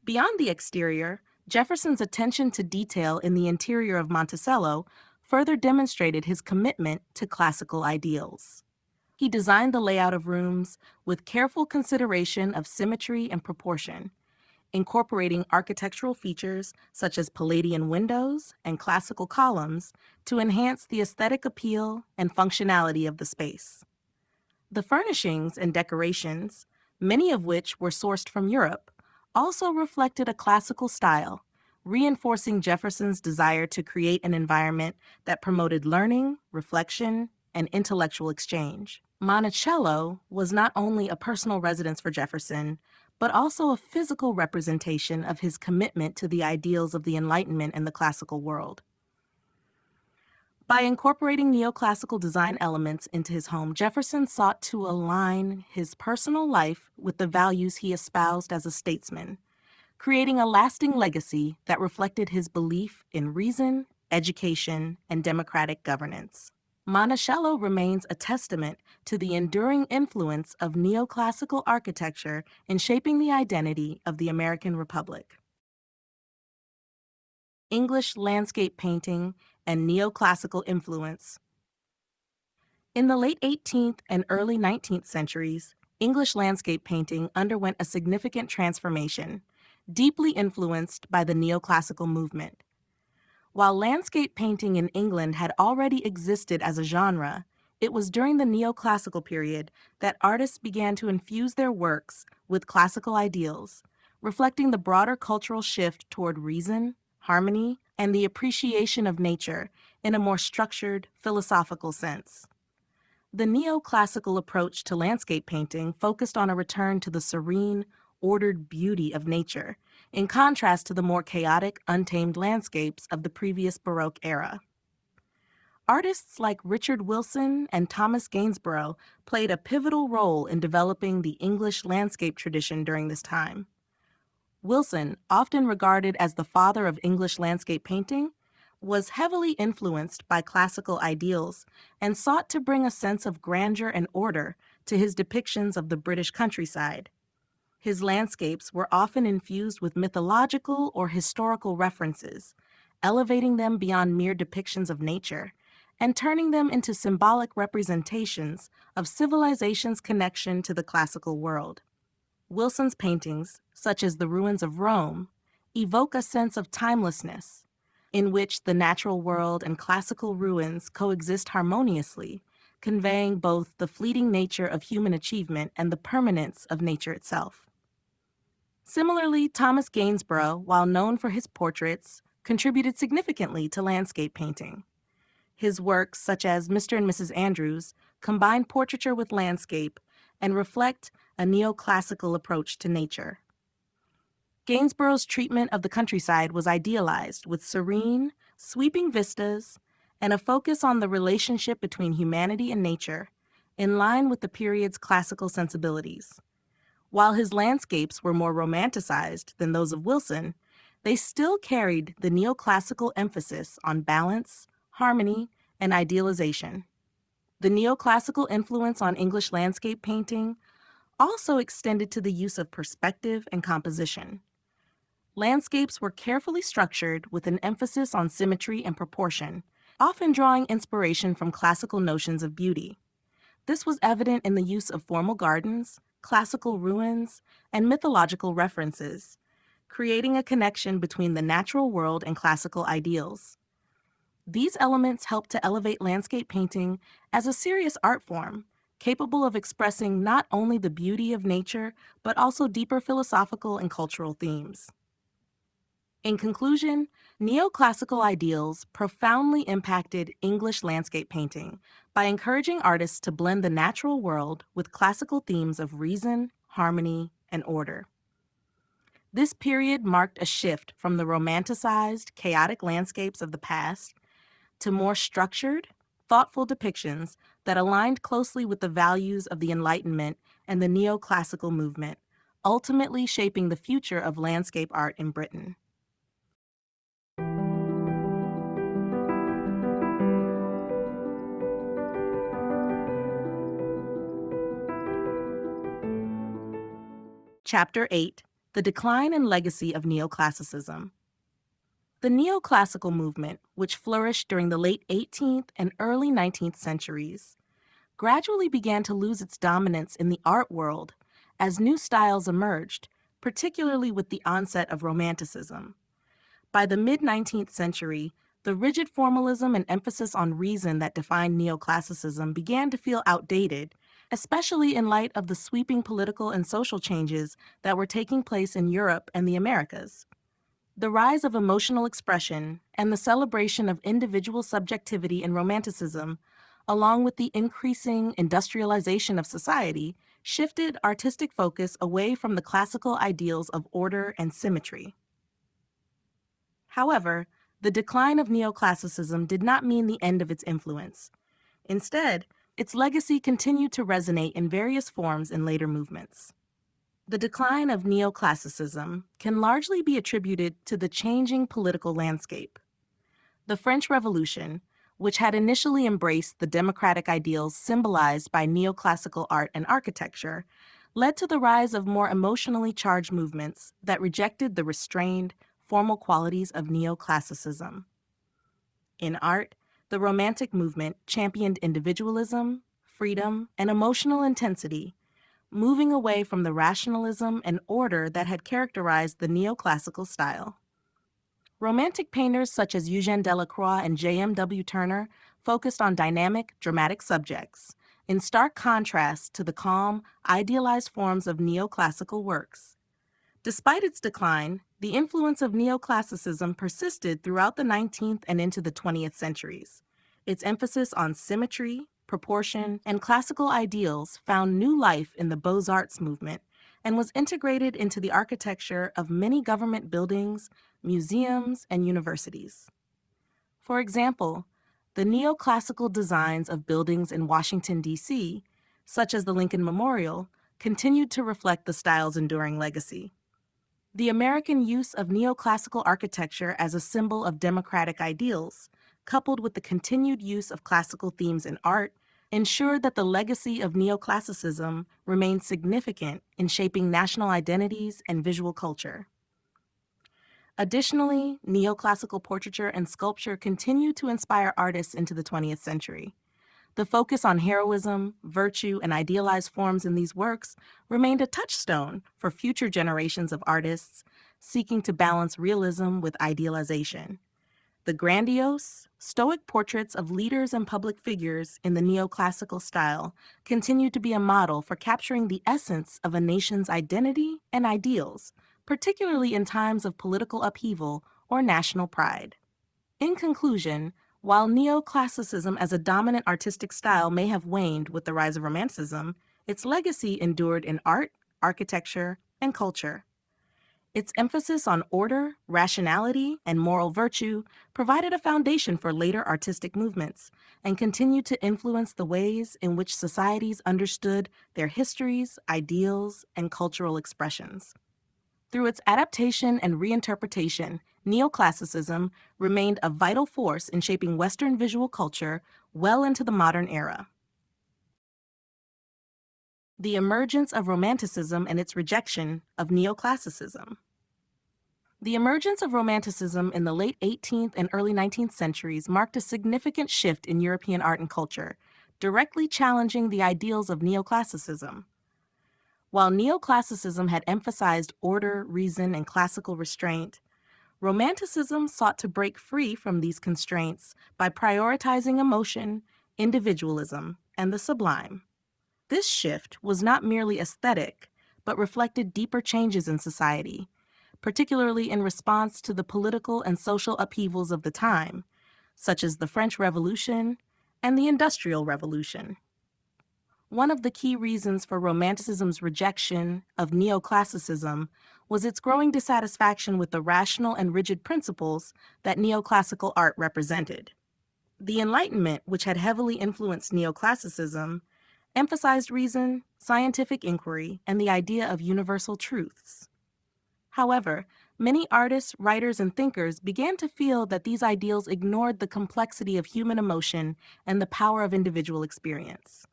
Beyond the exterior, Jefferson's attention to detail in the interior of Monticello further demonstrated his commitment to classical ideals. He designed the layout of rooms with careful consideration of symmetry and proportion, incorporating architectural features such as Palladian windows and classical columns to enhance the aesthetic appeal and functionality of the space. The furnishings and decorations, many of which were sourced from Europe, also reflected a classical style, reinforcing Jefferson's desire to create an environment that promoted learning, reflection, and intellectual exchange. Monticello was not only a personal residence for Jefferson, but also a physical representation of his commitment to the ideals of the Enlightenment and the classical world. By incorporating neoclassical design elements into his home, Jefferson sought to align his personal life with the values he espoused as a statesman, creating a lasting legacy that reflected his belief in reason, education, and democratic governance. Monticello remains a testament to the enduring influence of neoclassical architecture in shaping the identity of the American Republic. English landscape painting and neoclassical influence. In the late 18th and early 19th centuries, English landscape painting underwent a significant transformation, deeply influenced by the neoclassical movement. While landscape painting in England had already existed as a genre, it was during the neoclassical period that artists began to infuse their works with classical ideals, reflecting the broader cultural shift toward reason, harmony, and the appreciation of nature in a more structured, philosophical sense. The neoclassical approach to landscape painting focused on a return to the serene, ordered beauty of nature, in contrast to the more chaotic, untamed landscapes of the previous Baroque era. Artists like Richard Wilson and Thomas Gainsborough played a pivotal role in developing the English landscape tradition during this time. Wilson, often regarded as the father of English landscape painting, was heavily influenced by classical ideals and sought to bring a sense of grandeur and order to his depictions of the British countryside. His landscapes were often infused with mythological or historical references, elevating them beyond mere depictions of nature and turning them into symbolic representations of civilization's connection to the classical world. Wilson's paintings, such as the ruins of Rome, evoke a sense of timelessness, in which the natural world and classical ruins coexist harmoniously, conveying both the fleeting nature of human achievement and the permanence of nature itself. Similarly, Thomas Gainsborough, while known for his portraits, contributed significantly to landscape painting. His works, such as Mr. and Mrs. Andrews, combine portraiture with landscape and reflect a neoclassical approach to nature. Gainsborough's treatment of the countryside was idealized, with serene, sweeping vistas and a focus on the relationship between humanity and nature, in line with the period's classical sensibilities. While his landscapes were more romanticized than those of Wilson, they still carried the neoclassical emphasis on balance, harmony, and idealization. The neoclassical influence on English landscape painting also extended to the use of perspective and composition. Landscapes were carefully structured with an emphasis on symmetry and proportion, often drawing inspiration from classical notions of beauty. This was evident in the use of formal gardens, classical ruins, and mythological references, creating a connection between the natural world and classical ideals. These elements help to elevate landscape painting as a serious art form, capable of expressing not only the beauty of nature, but also deeper philosophical and cultural themes. In conclusion, neoclassical ideals profoundly impacted English landscape painting by encouraging artists to blend the natural world with classical themes of reason, harmony, and order. This period marked a shift from the romanticized, chaotic landscapes of the past to more structured, thoughtful depictions that aligned closely with the values of the Enlightenment and the neoclassical movement, ultimately shaping the future of landscape art in Britain. Chapter 8: The Decline and Legacy of Neoclassicism. The neoclassical movement, which flourished during the late 18th and early 19th centuries, gradually began to lose its dominance in the art world as new styles emerged, particularly with the onset of Romanticism. By the mid-19th century, the rigid formalism and emphasis on reason that defined neoclassicism began to feel outdated, especially in light of the sweeping political and social changes that were taking place in Europe and the Americas. The rise of emotional expression and the celebration of individual subjectivity in Romanticism, along with the increasing industrialization of society, shifted artistic focus away from the classical ideals of order and symmetry. However, the decline of neoclassicism did not mean the end of its influence. Instead, its legacy continued to resonate in various forms in later movements. The decline of neoclassicism can largely be attributed to the changing political landscape. The French Revolution, which had initially embraced the democratic ideals symbolized by neoclassical art and architecture, led to the rise of more emotionally charged movements that rejected the restrained, formal qualities of neoclassicism. In art, the Romantic movement championed individualism, freedom, and emotional intensity, moving away from the rationalism and order that had characterized the neoclassical style. Romantic painters such as Eugène Delacroix and J.M.W. Turner focused on dynamic, dramatic subjects, in stark contrast to the calm, idealized forms of neoclassical works. Despite its decline, the influence of neoclassicism persisted throughout the 19th and into the 20th centuries. Its emphasis on symmetry, proportion, and classical ideals found new life in the Beaux-Arts movement and was integrated into the architecture of many government buildings, museums, and universities. For example, the neoclassical designs of buildings in Washington, D.C., such as the Lincoln Memorial, continued to reflect the style's enduring legacy. The American use of neoclassical architecture as a symbol of democratic ideals, coupled with the continued use of classical themes in art, ensured that the legacy of neoclassicism remained significant in shaping national identities and visual culture. Additionally, neoclassical portraiture and sculpture continued to inspire artists into the 20th century. The focus on heroism, virtue, and idealized forms in these works remained a touchstone for future generations of artists seeking to balance realism with idealization. The grandiose, stoic portraits of leaders and public figures in the neoclassical style continue to be a model for capturing the essence of a nation's identity and ideals, particularly in times of political upheaval or national pride. In conclusion, while neoclassicism as a dominant artistic style may have waned with the rise of Romanticism, its legacy endured in art, architecture, and culture. Its emphasis on order, rationality, and moral virtue provided a foundation for later artistic movements and continued to influence the ways in which societies understood their histories, ideals, and cultural expressions. Through its adaptation and reinterpretation, neoclassicism remained a vital force in shaping Western visual culture well into the modern era. The emergence of Romanticism and its rejection of neoclassicism. The emergence of Romanticism in the late 18th and early 19th centuries marked a significant shift in European art and culture, directly challenging the ideals of neoclassicism. While neoclassicism had emphasized order, reason, and classical restraint, Romanticism sought to break free from these constraints by prioritizing emotion, individualism, and the sublime. This shift was not merely aesthetic, but reflected deeper changes in society, particularly in response to the political and social upheavals of the time, such as the French Revolution and the Industrial Revolution. One of the key reasons for Romanticism's rejection of neoclassicism was its growing dissatisfaction with the rational and rigid principles that neoclassical art represented. The Enlightenment, which had heavily influenced neoclassicism, emphasized reason, scientific inquiry, and the idea of universal truths. However, many artists, writers, and thinkers began to feel that these ideals ignored the complexity of human emotion and the power of individual experience.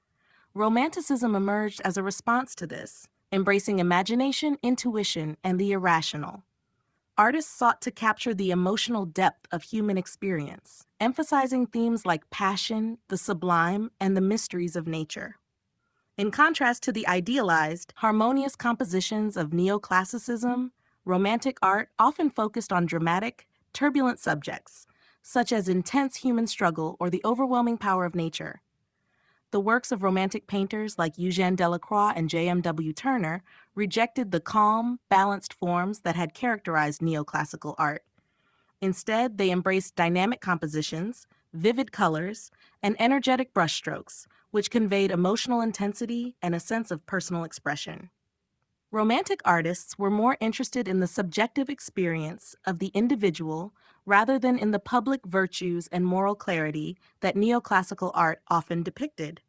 Romanticism emerged as a response to this, embracing imagination, intuition, and the irrational. Artists sought to capture the emotional depth of human experience, emphasizing themes like passion, the sublime, and the mysteries of nature. In contrast to the idealized, harmonious compositions of neoclassicism, Romantic art often focused on dramatic, turbulent subjects, such as intense human struggle or the overwhelming power of nature. The works of Romantic painters like Eugène Delacroix and J.M.W. Turner rejected the calm, balanced forms that had characterized neoclassical art. Instead, they embraced dynamic compositions, vivid colors, and energetic brushstrokes, which conveyed emotional intensity and a sense of personal expression. Romantic artists were more interested in the subjective experience of the individual rather than in the public virtues and moral clarity that neoclassical art often depicted.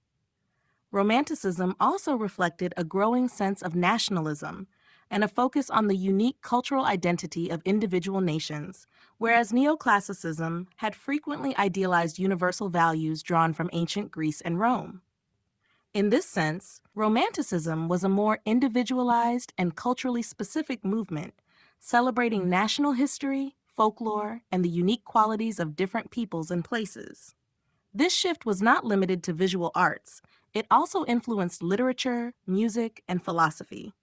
Romanticism also reflected a growing sense of nationalism and a focus on the unique cultural identity of individual nations, whereas neoclassicism had frequently idealized universal values drawn from ancient Greece and Rome. In this sense, Romanticism was a more individualized and culturally specific movement, celebrating national history, folklore, and the unique qualities of different peoples and places. This shift was not limited to visual arts. It also influenced literature, music, and philosophy.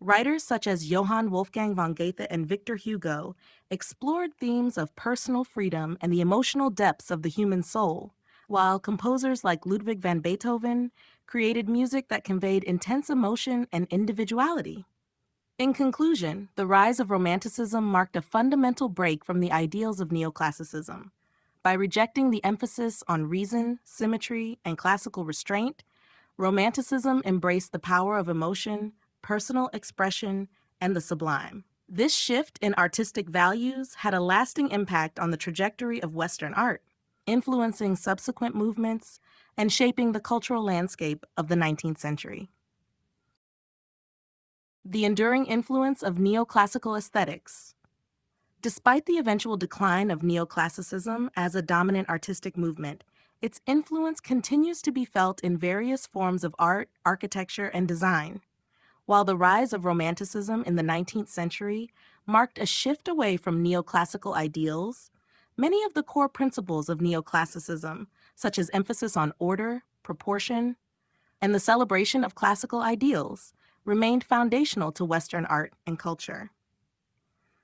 Writers such as Johann Wolfgang von Goethe and Victor Hugo explored themes of personal freedom and the emotional depths of the human soul, while composers like Ludwig van Beethoven created music that conveyed intense emotion and individuality. In conclusion, the rise of Romanticism marked a fundamental break from the ideals of neoclassicism. By rejecting the emphasis on reason, symmetry, and classical restraint, Romanticism embraced the power of emotion, personal expression, and the sublime. This shift in artistic values had a lasting impact on the trajectory of Western art, influencing subsequent movements and shaping the cultural landscape of the 19th century. The enduring influence of neoclassical aesthetics. Despite the eventual decline of neoclassicism as a dominant artistic movement, its influence continues to be felt in various forms of art, architecture, and design. While the rise of Romanticism in the 19th century marked a shift away from neoclassical ideals, many of the core principles of neoclassicism, such as emphasis on order, proportion, and the celebration of classical ideals, remained foundational to Western art and culture.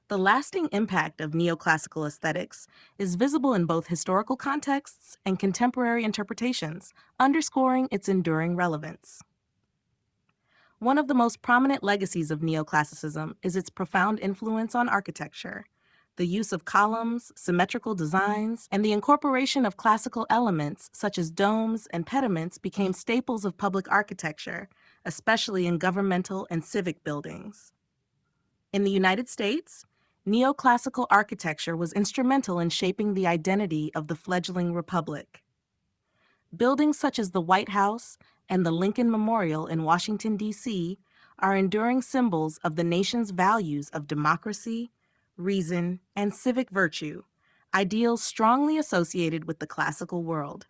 The lasting impact of neoclassical aesthetics is visible in both historical contexts and contemporary interpretations, underscoring its enduring relevance. One of the most prominent legacies of neoclassicism is its profound influence on architecture. The use of columns, symmetrical designs, and the incorporation of classical elements such as domes and pediments became staples of public architecture, especially in governmental and civic buildings. In the United States, neoclassical architecture was instrumental in shaping the identity of the fledgling republic. Buildings such as the White House and the Lincoln Memorial in Washington, D.C., are enduring symbols of the nation's values of democracy, reason, and civic virtue, ideals strongly associated with the classical world.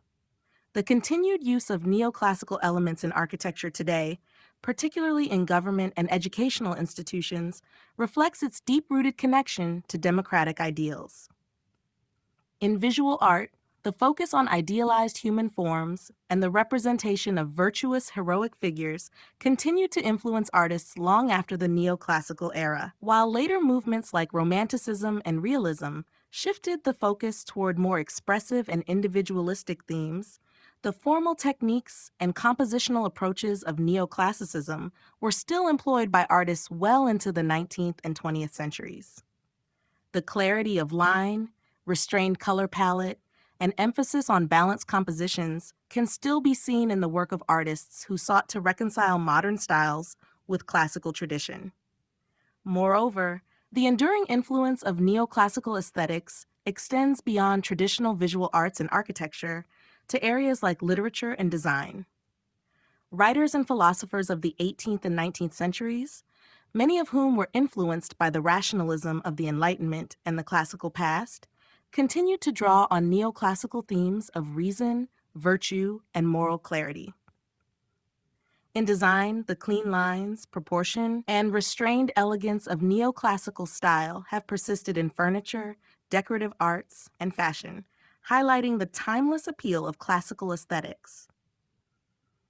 The continued use of neoclassical elements in architecture today, particularly in government and educational institutions, reflects its deep-rooted connection to democratic ideals. In visual art, the focus on idealized human forms and the representation of virtuous, heroic figures continued to influence artists long after the neoclassical era, while later movements like Romanticism and Realism shifted the focus toward more expressive and individualistic themes. The formal techniques and compositional approaches of neoclassicism were still employed by artists well into the 19th and 20th centuries. The clarity of line, restrained color palette, and emphasis on balanced compositions can still be seen in the work of artists who sought to reconcile modern styles with classical tradition. Moreover, the enduring influence of neoclassical aesthetics extends beyond traditional visual arts and architecture to areas like literature and design. Writers and philosophers of the 18th and 19th centuries, many of whom were influenced by the rationalism of the Enlightenment and the classical past, continued to draw on neoclassical themes of reason, virtue, and moral clarity. In design, the clean lines, proportion, and restrained elegance of neoclassical style have persisted in furniture, decorative arts, and fashion, highlighting the timeless appeal of classical aesthetics.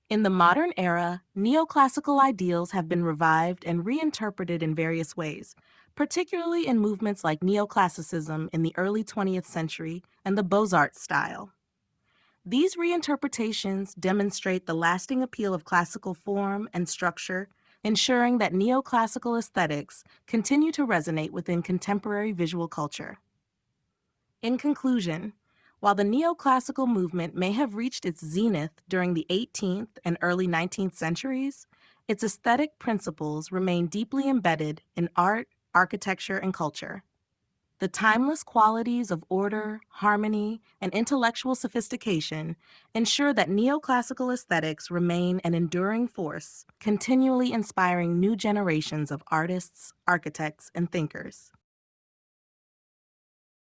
In the modern era, neoclassical ideals have been revived and reinterpreted in various ways, particularly in movements like neoclassicism in the early 20th century and the Beaux-Arts style. These reinterpretations demonstrate the lasting appeal of classical form and structure, ensuring that neoclassical aesthetics continue to resonate within contemporary visual culture. In conclusion, while the neoclassical movement may have reached its zenith during the 18th and early 19th centuries, Its aesthetic principles remain deeply embedded in art, architecture, and culture. The timeless qualities of order, harmony, and intellectual sophistication ensure that neoclassical aesthetics remain an enduring force, continually inspiring new generations of artists, architects, and thinkers.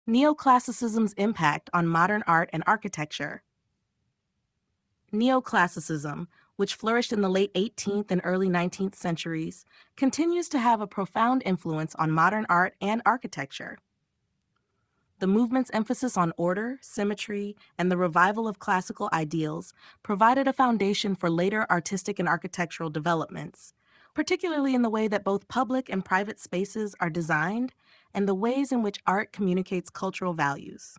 Neoclassicism's impact on modern art and architecture. Neoclassicism, which flourished in the late 18th and early 19th centuries, continues to have a profound influence on modern art and architecture. The movement's emphasis on order, symmetry, and the revival of classical ideals provided a foundation for later artistic and architectural developments, particularly in the way that both public and private spaces are designed and the ways in which art communicates cultural values.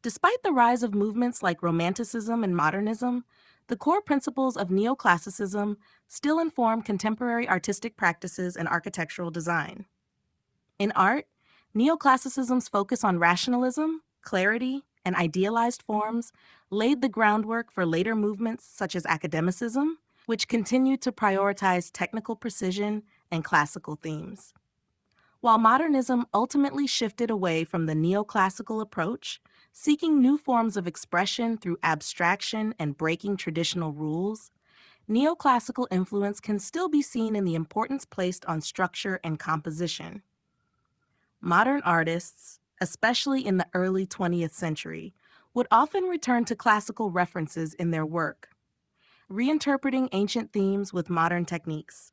Despite the rise of movements like Romanticism and Modernism, the core principles of neoclassicism still inform contemporary artistic practices and architectural design. In art, neoclassicism's focus on rationalism, clarity, and idealized forms laid the groundwork for later movements such as academicism, which continued to prioritize technical precision and classical themes. While modernism ultimately shifted away from the neoclassical approach, seeking new forms of expression through abstraction and breaking traditional rules, neoclassical influence can still be seen in the importance placed on structure and composition. Modern artists, especially in the early 20th century, would often return to classical references in their work, reinterpreting ancient themes with modern techniques.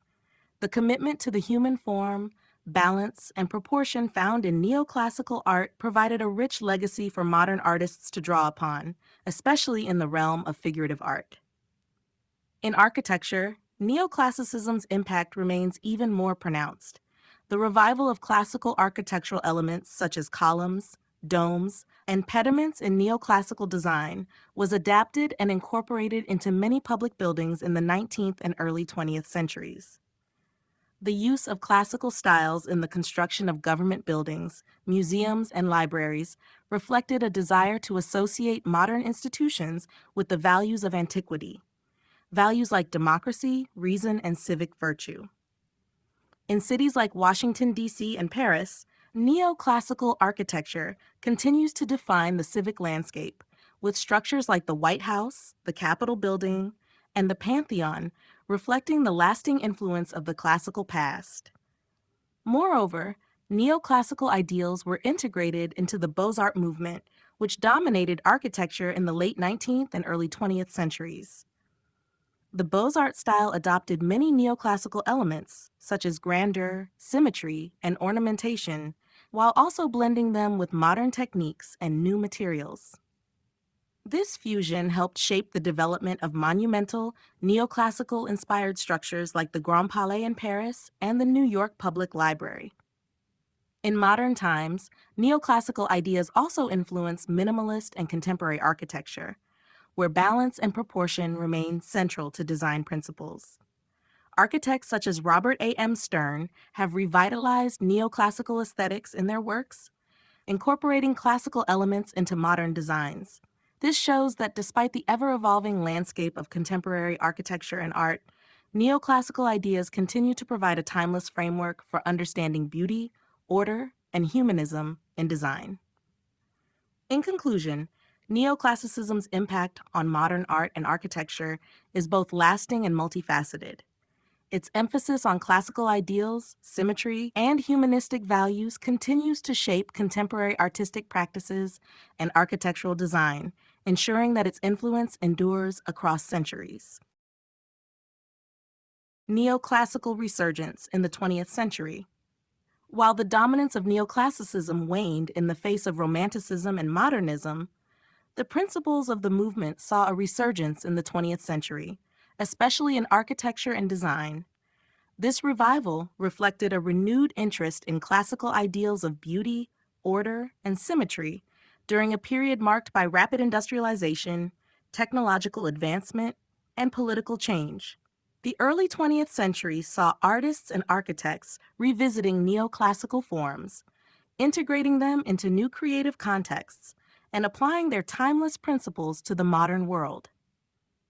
The commitment to the human form, balance, and proportion found in neoclassical art provided a rich legacy for modern artists to draw upon, especially in the realm of figurative art. In architecture, neoclassicism's impact remains even more pronounced. The revival of classical architectural elements such as columns, domes, and pediments in neoclassical design was adapted and incorporated into many public buildings in the 19th and early 20th centuries. The use of classical styles in the construction of government buildings, museums, and libraries reflected a desire to associate modern institutions with the values of antiquity, values like democracy, reason, and civic virtue. In cities like Washington, D.C. and Paris, neoclassical architecture continues to define the civic landscape, with structures like the White House, the Capitol Building, and the Pantheon reflecting the lasting influence of the classical past. Moreover, neoclassical ideals were integrated into the Beaux-Arts movement, which dominated architecture in the late 19th and early 20th centuries. The Beaux-Arts style adopted many neoclassical elements, such as grandeur, symmetry, and ornamentation, while also blending them with modern techniques and new materials. This fusion helped shape the development of monumental, neoclassical-inspired structures like the Grand Palais in Paris and the New York Public Library. In modern times, neoclassical ideas also influence minimalist and contemporary architecture, where balance and proportion remain central to design principles. Architects such as Robert A. M. Stern have revitalized neoclassical aesthetics in their works, incorporating classical elements into modern designs. This shows that despite the ever-evolving landscape of contemporary architecture and art, neoclassical ideas continue to provide a timeless framework for understanding beauty, order, and humanism in design. In conclusion, neoclassicism's impact on modern art and architecture is both lasting and multifaceted. Its emphasis on classical ideals, symmetry, and humanistic values continues to shape contemporary artistic practices and architectural design, ensuring that its influence endures across centuries. Neoclassical resurgence in the 20th century. While the dominance of neoclassicism waned in the face of Romanticism and Modernism, the principles of the movement saw a resurgence in the 20th century, especially in architecture and design. This revival reflected a renewed interest in classical ideals of beauty, order, and symmetry during a period marked by rapid industrialization, technological advancement, and political change. The early 20th century saw artists and architects revisiting neoclassical forms, integrating them into new creative contexts, and applying their timeless principles to the modern world.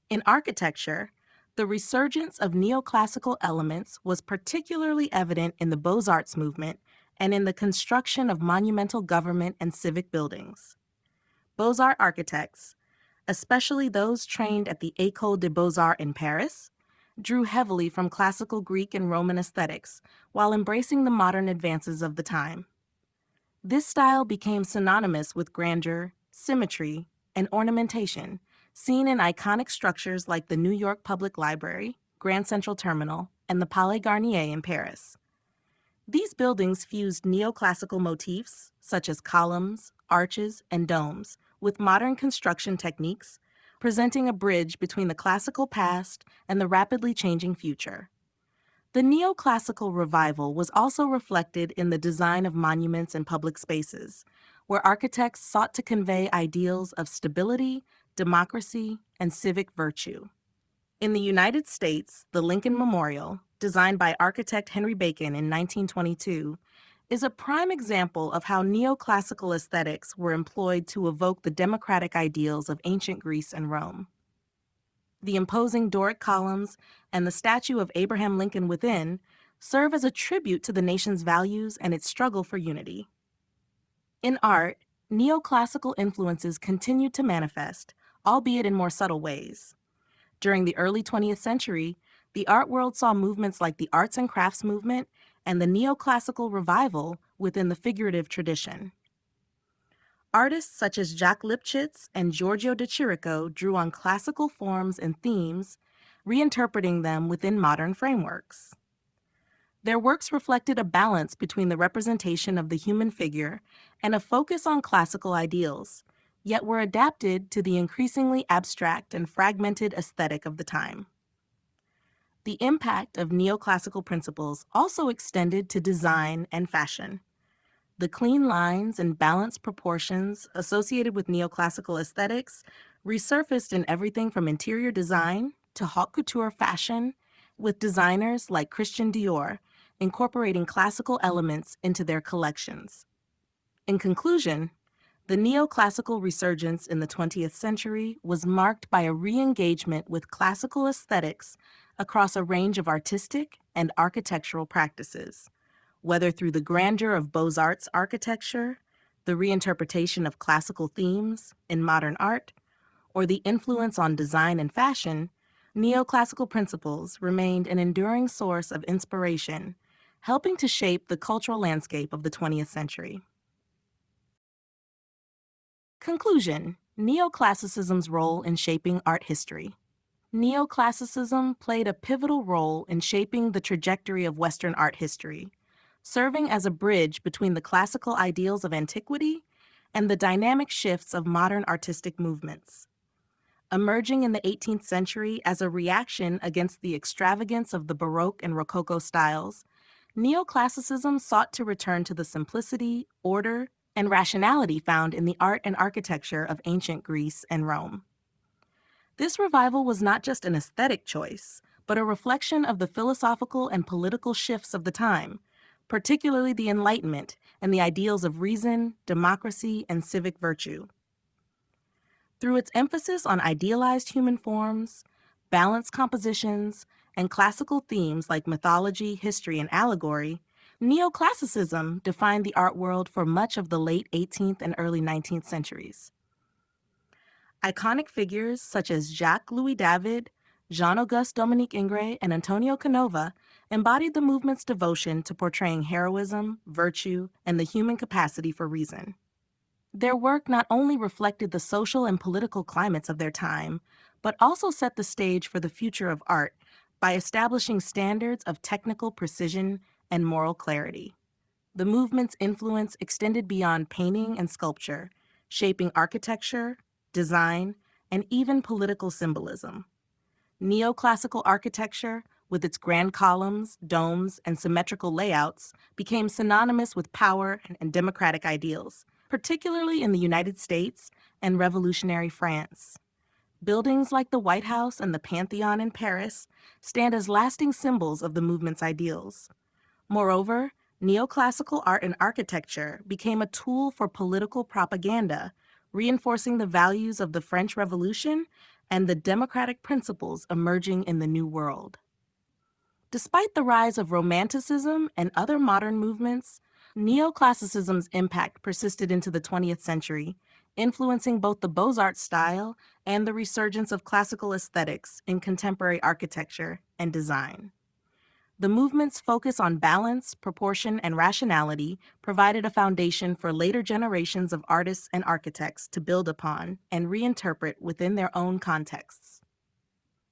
In architecture, The resurgence of neoclassical elements was particularly evident in the Beaux-Arts movement and in the construction of monumental government and civic buildings. Beaux-Arts architects, especially those trained at the École des Beaux-Arts in Paris, drew heavily from classical Greek and Roman aesthetics while embracing the modern advances of the time. This style became synonymous with grandeur, symmetry, and ornamentation, seen in iconic structures like the New York Public Library, Grand Central Terminal, and the Palais Garnier in Paris. These buildings fused neoclassical motifs, such as columns, arches, and domes, with modern construction techniques, presenting a bridge between the classical past and the rapidly changing future. The neoclassical revival was also reflected in the design of monuments and public spaces, where architects sought to convey ideals of stability, democracy, and civic virtue. In the United States, the Lincoln Memorial, designed by architect Henry Bacon in 1922, is a prime example of how neoclassical aesthetics were employed to evoke the democratic ideals of ancient Greece and Rome. The imposing Doric columns and the statue of Abraham Lincoln within serve as a tribute to the nation's values and its struggle for unity. In art, neoclassical influences continued to manifest, albeit in more subtle ways. During the early 20th century, the art world saw movements like the arts and crafts movement and the neoclassical revival within the figurative tradition. Artists such as Jacques Lipchitz and Giorgio de Chirico drew on classical forms and themes, reinterpreting them within modern frameworks. Their works reflected a balance between the representation of the human figure and a focus on classical ideals, yet were adapted to the increasingly abstract and fragmented aesthetic of the time. The impact of neoclassical principles also extended to design and fashion. The clean lines and balanced proportions associated with neoclassical aesthetics resurfaced in everything from interior design to haute couture fashion, with designers like Christian Dior incorporating classical elements into their collections. In conclusion, the neoclassical resurgence in the 20th century was marked by a re-engagement with classical aesthetics across a range of artistic and architectural practices, whether through the grandeur of Beaux-Arts architecture, the reinterpretation of classical themes in modern art, or the influence on design and fashion. Neoclassical principles remained an enduring source of inspiration, helping to shape the cultural landscape of the 20th century. Conclusion: Neoclassicism's role in shaping art history. Neoclassicism played a pivotal role in shaping the trajectory of Western art history, serving as a bridge between the classical ideals of antiquity and the dynamic shifts of modern artistic movements. Emerging in the 18th century as a reaction against the extravagance of the Baroque and Rococo styles, Neoclassicism sought to return to the simplicity, order, and rationality found in the art and architecture of ancient Greece and Rome. This revival was not just an aesthetic choice, but a reflection of the philosophical and political shifts of the time, particularly the Enlightenment and the ideals of reason, democracy, and civic virtue. Through its emphasis on idealized human forms, balanced compositions, and classical themes like mythology, history, and allegory, Neoclassicism defined the art world for much of the late 18th and early 19th centuries. Iconic figures such as Jacques-Louis David, Jean-Auguste Dominique Ingres, and Antonio Canova embodied the movement's devotion to portraying heroism, virtue, and the human capacity for reason. Their work not only reflected the social and political climates of their time, but also set the stage for the future of art by establishing standards of technical precision and moral clarity. The movement's influence extended beyond painting and sculpture, shaping architecture, design, and even political symbolism. Neoclassical architecture, with its grand columns, domes, and symmetrical layouts, became synonymous with power and democratic ideals, particularly in the United States and revolutionary France. Buildings like the White House and the Pantheon in Paris stand as lasting symbols of the movement's ideals. Moreover, neoclassical art and architecture became a tool for political propaganda, reinforcing the values of the French Revolution and the democratic principles emerging in the New World. Despite the rise of Romanticism and other modern movements, neoclassicism's impact persisted into the 20th century, influencing both the Beaux-Arts style and the resurgence of classical aesthetics in contemporary architecture and design. The movement's focus on balance, proportion, and rationality provided a foundation for later generations of artists and architects to build upon and reinterpret within their own contexts.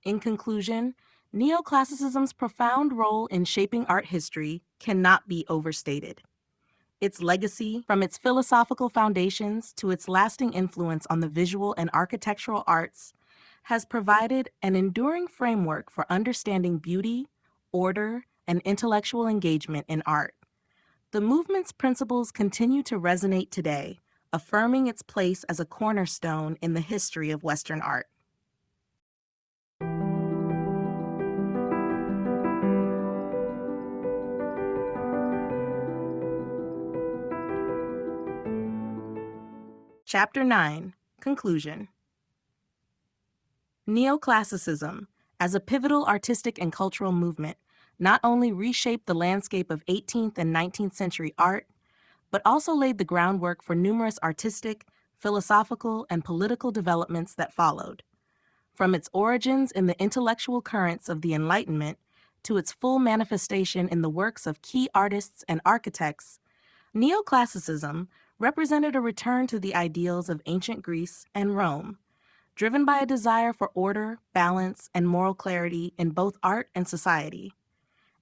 In conclusion, neoclassicism's profound role in shaping art history cannot be overstated. Its legacy, from its philosophical foundations to its lasting influence on the visual and architectural arts, has provided an enduring framework for understanding beauty, order, and intellectual engagement in art. The movement's principles continue to resonate today, affirming its place as a cornerstone in the history of Western art. Chapter 9, Conclusion. Neoclassicism, as a pivotal artistic and cultural movement, not only reshaped the landscape of 18th and 19th century art, but also laid the groundwork for numerous artistic, philosophical, and political developments that followed. From its origins in the intellectual currents of the Enlightenment to its full manifestation in the works of key artists and architects, neoclassicism represented a return to the ideals of ancient Greece and Rome, driven by a desire for order, balance, and moral clarity in both art and society.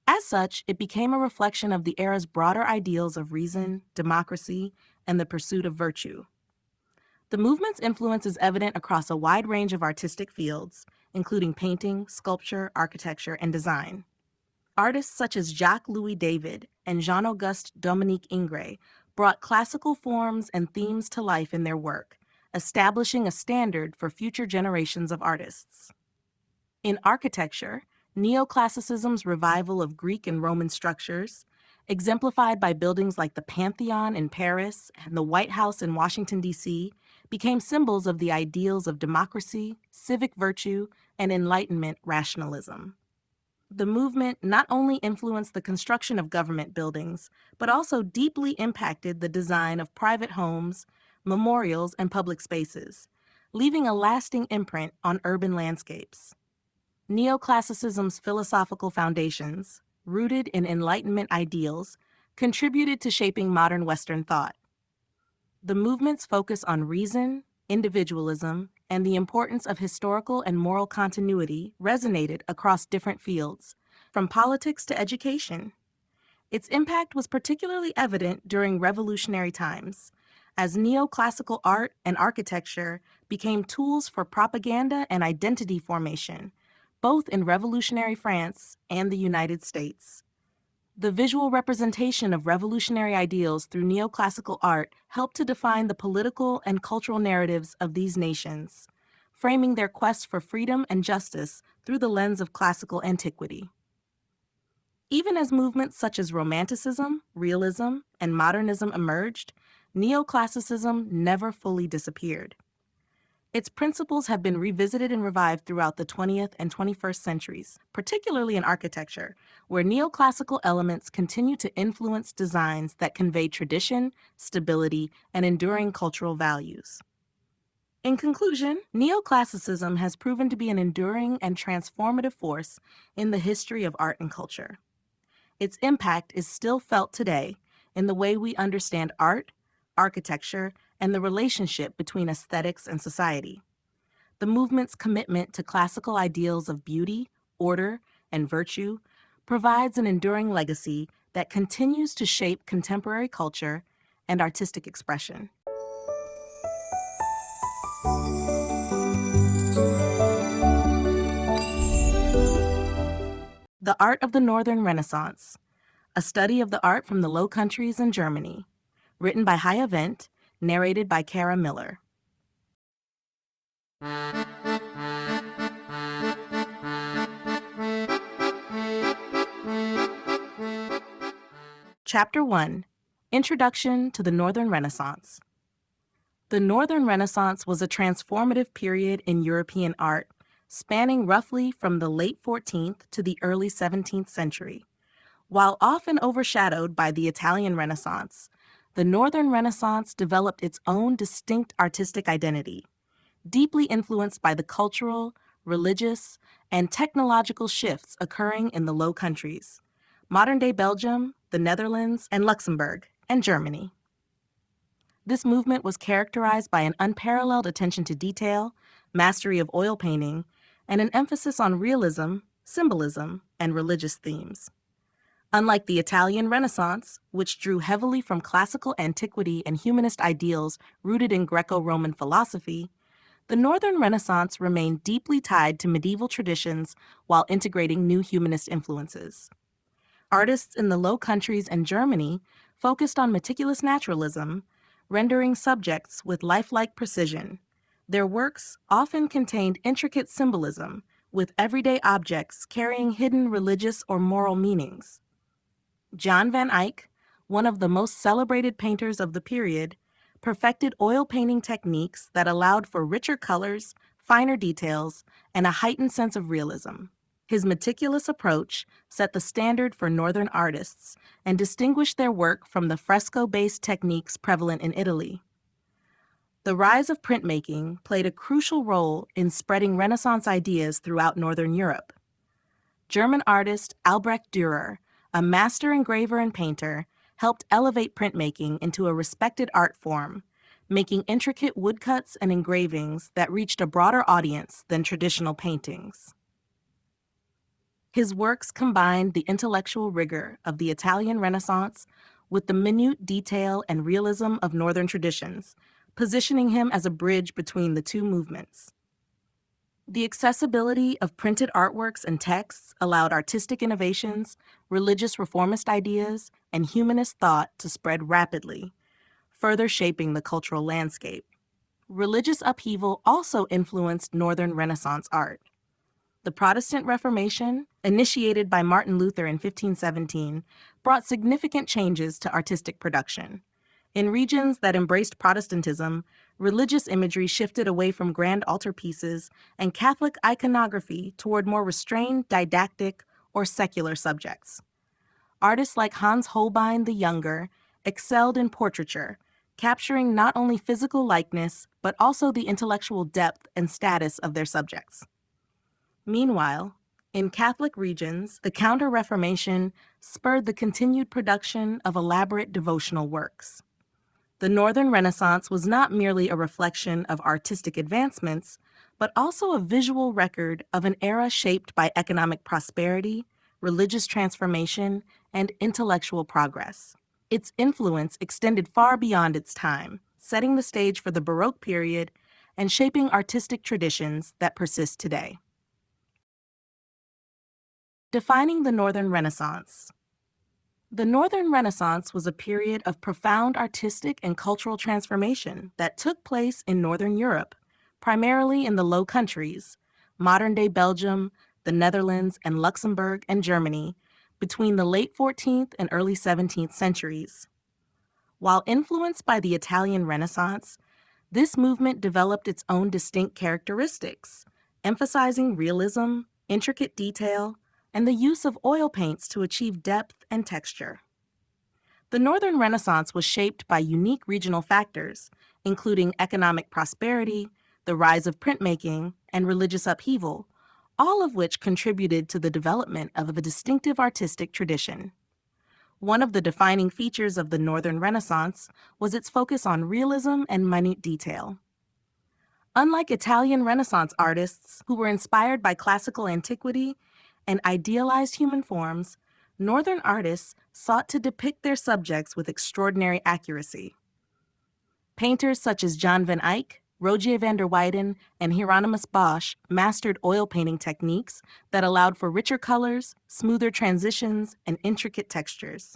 As such, it became a reflection of the era's broader ideals of reason, democracy, and the pursuit of virtue. The movement's influence is evident across a wide range of artistic fields, including painting, sculpture, architecture, and design. Artists such as Jacques-Louis David and Jean-Auguste Dominique Ingres brought classical forms and themes to life in their work, establishing a standard for future generations of artists. In architecture, neoclassicism's revival of Greek and Roman structures, exemplified by buildings like the Pantheon in Paris and the White House in Washington, D.C., became symbols of the ideals of democracy, civic virtue, and Enlightenment rationalism. The movement not only influenced the construction of government buildings, but also deeply impacted the design of private homes, memorials, and public spaces, leaving a lasting imprint on urban landscapes. Neoclassicism's philosophical foundations, rooted in Enlightenment ideals, contributed to shaping modern Western thought. The movement's focus on reason, individualism, and the importance of historical and moral continuity resonated across different fields, from politics to education. Its impact was particularly evident during revolutionary times, as neoclassical art and architecture became tools for propaganda and identity formation, both in revolutionary France and the United States. The visual representation of revolutionary ideals through neoclassical art helped to define the political and cultural narratives of these nations, framing their quest for freedom and justice through the lens of classical antiquity. Even as movements such as Romanticism, Realism, and Modernism emerged, neoclassicism never fully disappeared. Its principles have been revisited and revived throughout the 20th and 21st centuries, particularly in architecture, where neoclassical elements continue to influence designs that convey tradition, stability, and enduring cultural values. In conclusion, neoclassicism has proven to be an enduring and transformative force in the history of art and culture. Its impact is still felt today in the way we understand art, architecture, and the relationship between aesthetics and society. The movement's commitment to classical ideals of beauty, order, and virtue provides an enduring legacy that continues to shape contemporary culture and artistic expression. The Art of the Northern Renaissance, a study of the art from the Low Countries and Germany, written by Haya Vent, narrated by Kara Miller. Chapter 1, Introduction to the Northern Renaissance. The The Northern Renaissance was a transformative period in European art, spanning roughly from the late 14th to the early 17th century. While often overshadowed by the Italian Renaissance, the Northern Renaissance developed its own distinct artistic identity, deeply influenced by the cultural, religious, and technological shifts occurring in the Low Countries, modern-day Belgium, the Netherlands, and Luxembourg, and Germany. This movement was characterized by an unparalleled attention to detail, mastery of oil painting, and an emphasis on realism, symbolism, and religious themes. Unlike the Italian Renaissance, which drew heavily from classical antiquity and humanist ideals rooted in Greco-Roman philosophy, the Northern Renaissance remained deeply tied to medieval traditions while integrating new humanist influences. Artists in the Low Countries and Germany focused on meticulous naturalism, rendering subjects with lifelike precision. Their works often contained intricate symbolism, with everyday objects carrying hidden religious or moral meanings. Jan van Eyck, one of the most celebrated painters of the period, perfected oil painting techniques that allowed for richer colors, finer details, and a heightened sense of realism. His meticulous approach set the standard for Northern artists and distinguished their work from the fresco-based techniques prevalent in Italy. The rise of printmaking played a crucial role in spreading Renaissance ideas throughout Northern Europe. German artist Albrecht Dürer, a master engraver and painter, helped elevate printmaking into a respected art form, making intricate woodcuts and engravings that reached a broader audience than traditional paintings. His works combined the intellectual rigor of the Italian Renaissance with the minute detail and realism of Northern traditions, positioning him as a bridge between the two movements. The accessibility of printed artworks and texts allowed artistic innovations, religious reformist ideas, and humanist thought to spread rapidly, further shaping the cultural landscape. Religious upheaval also influenced Northern Renaissance art. The Protestant Reformation, initiated by Martin Luther in 1517, brought significant changes to artistic production. In regions that embraced Protestantism, religious imagery shifted away from grand altarpieces and Catholic iconography toward more restrained, didactic, or secular subjects. Artists like Hans Holbein the Younger excelled in portraiture, capturing not only physical likeness, but also the intellectual depth and status of their subjects. Meanwhile, in Catholic regions, the Counter-Reformation spurred the continued production of elaborate devotional works. The Northern Renaissance was not merely a reflection of artistic advancements, but also a visual record of an era shaped by economic prosperity, religious transformation, and intellectual progress. Its influence extended far beyond its time, setting the stage for the Baroque period and shaping artistic traditions that persist today. Defining the Northern Renaissance. The Northern Renaissance was a period of profound artistic and cultural transformation that took place in Northern Europe, primarily in the Low Countries, modern-day Belgium, the Netherlands, and Luxembourg and Germany, between the late 14th and early 17th centuries. While influenced by the Italian Renaissance, this movement developed its own distinct characteristics, emphasizing realism, intricate detail, and the use of oil paints to achieve depth and texture. The Northern Renaissance was shaped by unique regional factors, including economic prosperity, the rise of printmaking, and religious upheaval, all of which contributed to the development of a distinctive artistic tradition. One of the defining features of the Northern Renaissance was its focus on realism and minute detail. Unlike Italian Renaissance artists who were inspired by classical antiquity and idealized human forms, Northern artists sought to depict their subjects with extraordinary accuracy. Painters such as Jan van Eyck, Rogier van der Weyden, and Hieronymus Bosch mastered oil painting techniques that allowed for richer colors, smoother transitions, and intricate textures.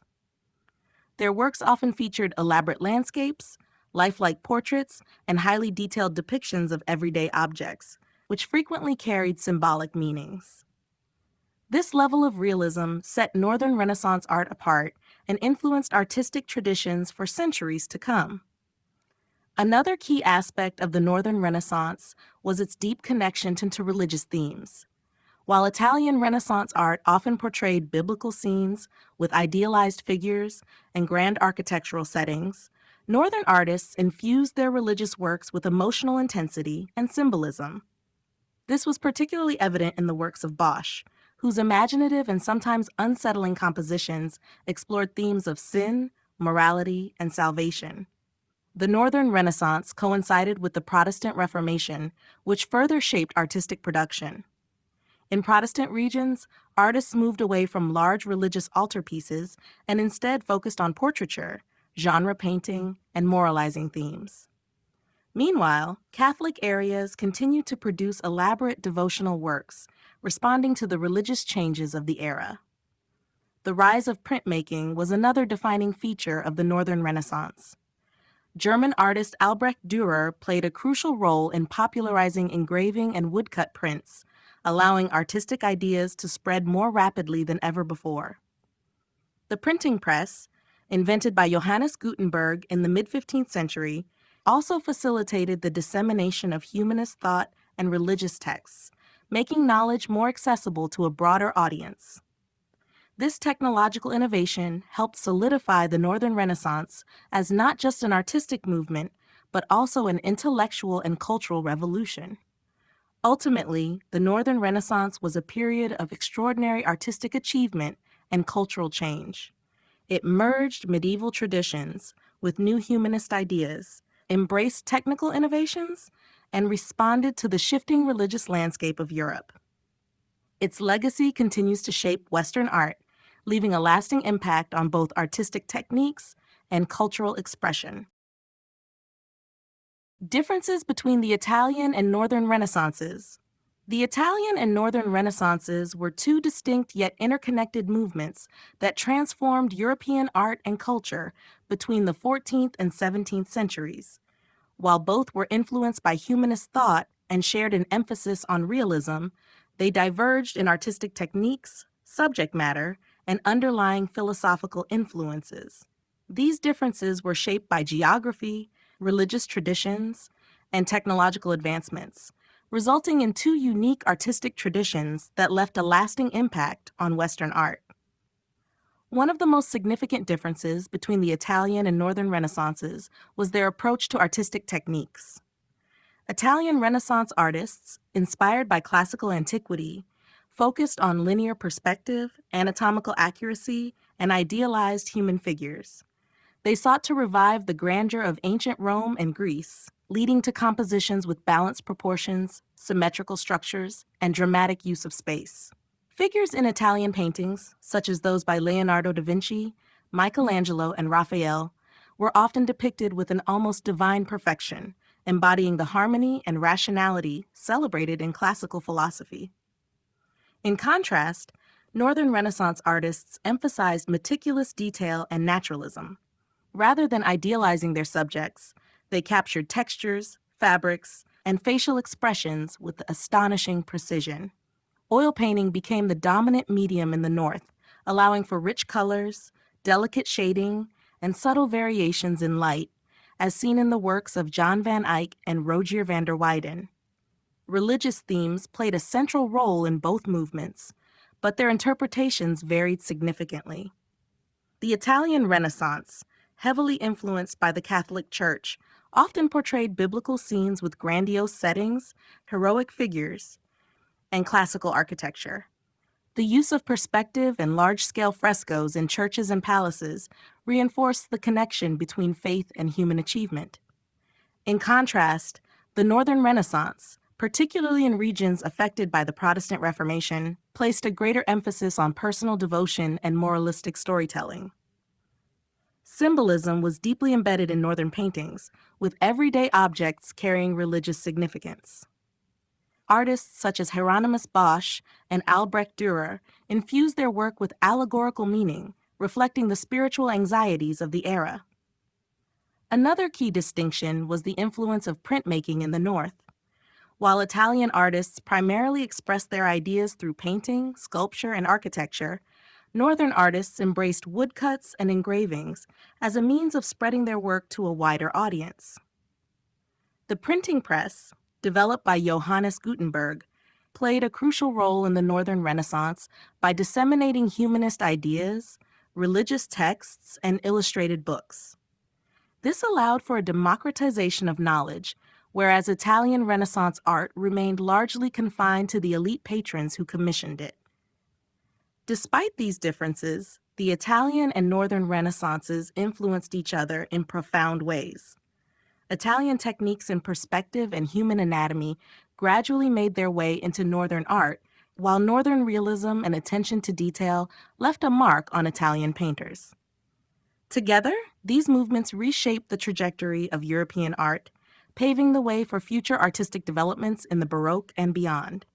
Their works often featured elaborate landscapes, lifelike portraits, and highly detailed depictions of everyday objects, which frequently carried symbolic meanings. This level of realism set Northern Renaissance art apart and influenced artistic traditions for centuries to come. Another key aspect of the Northern Renaissance was its deep connection to religious themes. While Italian Renaissance art often portrayed biblical scenes with idealized figures and grand architectural settings, Northern artists infused their religious works with emotional intensity and symbolism. This was particularly evident in the works of Bosch, whose imaginative and sometimes unsettling compositions explored themes of sin, morality, and salvation. The Northern Renaissance coincided with the Protestant Reformation, which further shaped artistic production. In Protestant regions, artists moved away from large religious altarpieces and instead focused on portraiture, genre painting, and moralizing themes. Meanwhile, Catholic areas continued to produce elaborate devotional works, responding to the religious changes of the era. The rise of printmaking was another defining feature of the Northern Renaissance. German artist Albrecht Dürer played a crucial role in popularizing engraving and woodcut prints, allowing artistic ideas to spread more rapidly than ever before. The printing press, invented by Johannes Gutenberg in the mid-15th century, also facilitated the dissemination of humanist thought and religious texts, making knowledge more accessible to a broader audience. This technological innovation helped solidify the Northern Renaissance as not just an artistic movement, but also an intellectual and cultural revolution. Ultimately, the Northern Renaissance was a period of extraordinary artistic achievement and cultural change. It merged medieval traditions with new humanist ideas, embraced technical innovations, and responded to the shifting religious landscape of Europe. Its legacy continues to shape Western art, leaving a lasting impact on both artistic techniques and cultural expression. Differences between the Italian and Northern Renaissances. The Italian and Northern Renaissances were two distinct yet interconnected movements that transformed European art and culture between the 14th and 17th centuries. While both were influenced by humanist thought and shared an emphasis on realism, they diverged in artistic techniques, subject matter, and underlying philosophical influences. These differences were shaped by geography, religious traditions, and technological advancements, resulting in two unique artistic traditions that left a lasting impact on Western art. One of the most significant differences between the Italian and Northern Renaissances was their approach to artistic techniques. Italian Renaissance artists, inspired by classical antiquity, focused on linear perspective, anatomical accuracy, and idealized human figures. They sought to revive the grandeur of ancient Rome and Greece, leading to compositions with balanced proportions, symmetrical structures, and dramatic use of space. Figures in Italian paintings, such as those by Leonardo da Vinci, Michelangelo, and Raphael, were often depicted with an almost divine perfection, embodying the harmony and rationality celebrated in classical philosophy. In contrast, Northern Renaissance artists emphasized meticulous detail and naturalism. Rather than idealizing their subjects, they captured textures, fabrics, and facial expressions with astonishing precision. Oil painting became the dominant medium in the North, allowing for rich colors, delicate shading, and subtle variations in light, as seen in the works of John van Eyck and Rogier van der Weyden. Religious themes played a central role in both movements, but their interpretations varied significantly. The Italian Renaissance, heavily influenced by the Catholic Church, often portrayed biblical scenes with grandiose settings, heroic figures, and classical architecture. The use of perspective and large-scale frescoes in churches and palaces reinforced the connection between faith and human achievement. In contrast, the Northern Renaissance, particularly in regions affected by the Protestant Reformation, placed a greater emphasis on personal devotion and moralistic storytelling. Symbolism was deeply embedded in Northern paintings, with everyday objects carrying religious significance. Artists such as Hieronymus Bosch and Albrecht Dürer infused their work with allegorical meaning, reflecting the spiritual anxieties of the era. Another key distinction was the influence of printmaking in the North. While Italian artists primarily expressed their ideas through painting, sculpture, and architecture, Northern artists embraced woodcuts and engravings as a means of spreading their work to a wider audience. The printing press, developed by Johannes Gutenberg, played a crucial role in the Northern Renaissance by disseminating humanist ideas, religious texts, and illustrated books. This allowed for a democratization of knowledge, whereas Italian Renaissance art remained largely confined to the elite patrons who commissioned it. Despite these differences, the Italian and Northern Renaissances influenced each other in profound ways. Italian techniques in perspective and human anatomy gradually made their way into Northern art, while Northern realism and attention to detail left a mark on Italian painters. Together, these movements reshaped the trajectory of European art, paving the way for future artistic developments in the Baroque and beyond.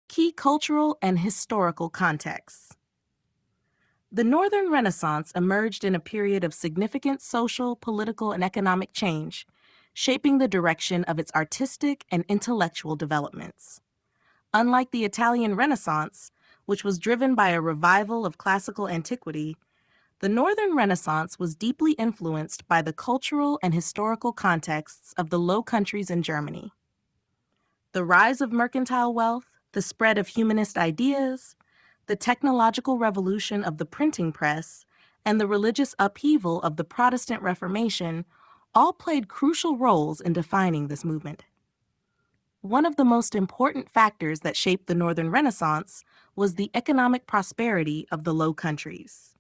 Key cultural and historical contexts. The Northern Renaissance emerged in a period of significant social, political, and economic change, shaping the direction of its artistic and intellectual developments. Unlike the Italian Renaissance, which was driven by a revival of classical antiquity, the Northern Renaissance was deeply influenced by the cultural and historical contexts of the Low Countries in Germany. The rise of mercantile wealth, the spread of humanist ideas, the technological revolution of the printing press, and the religious upheaval of the Protestant Reformation all played crucial roles in defining this movement. One of the most important factors that shaped the Northern Renaissance was the economic prosperity of the Low Countries.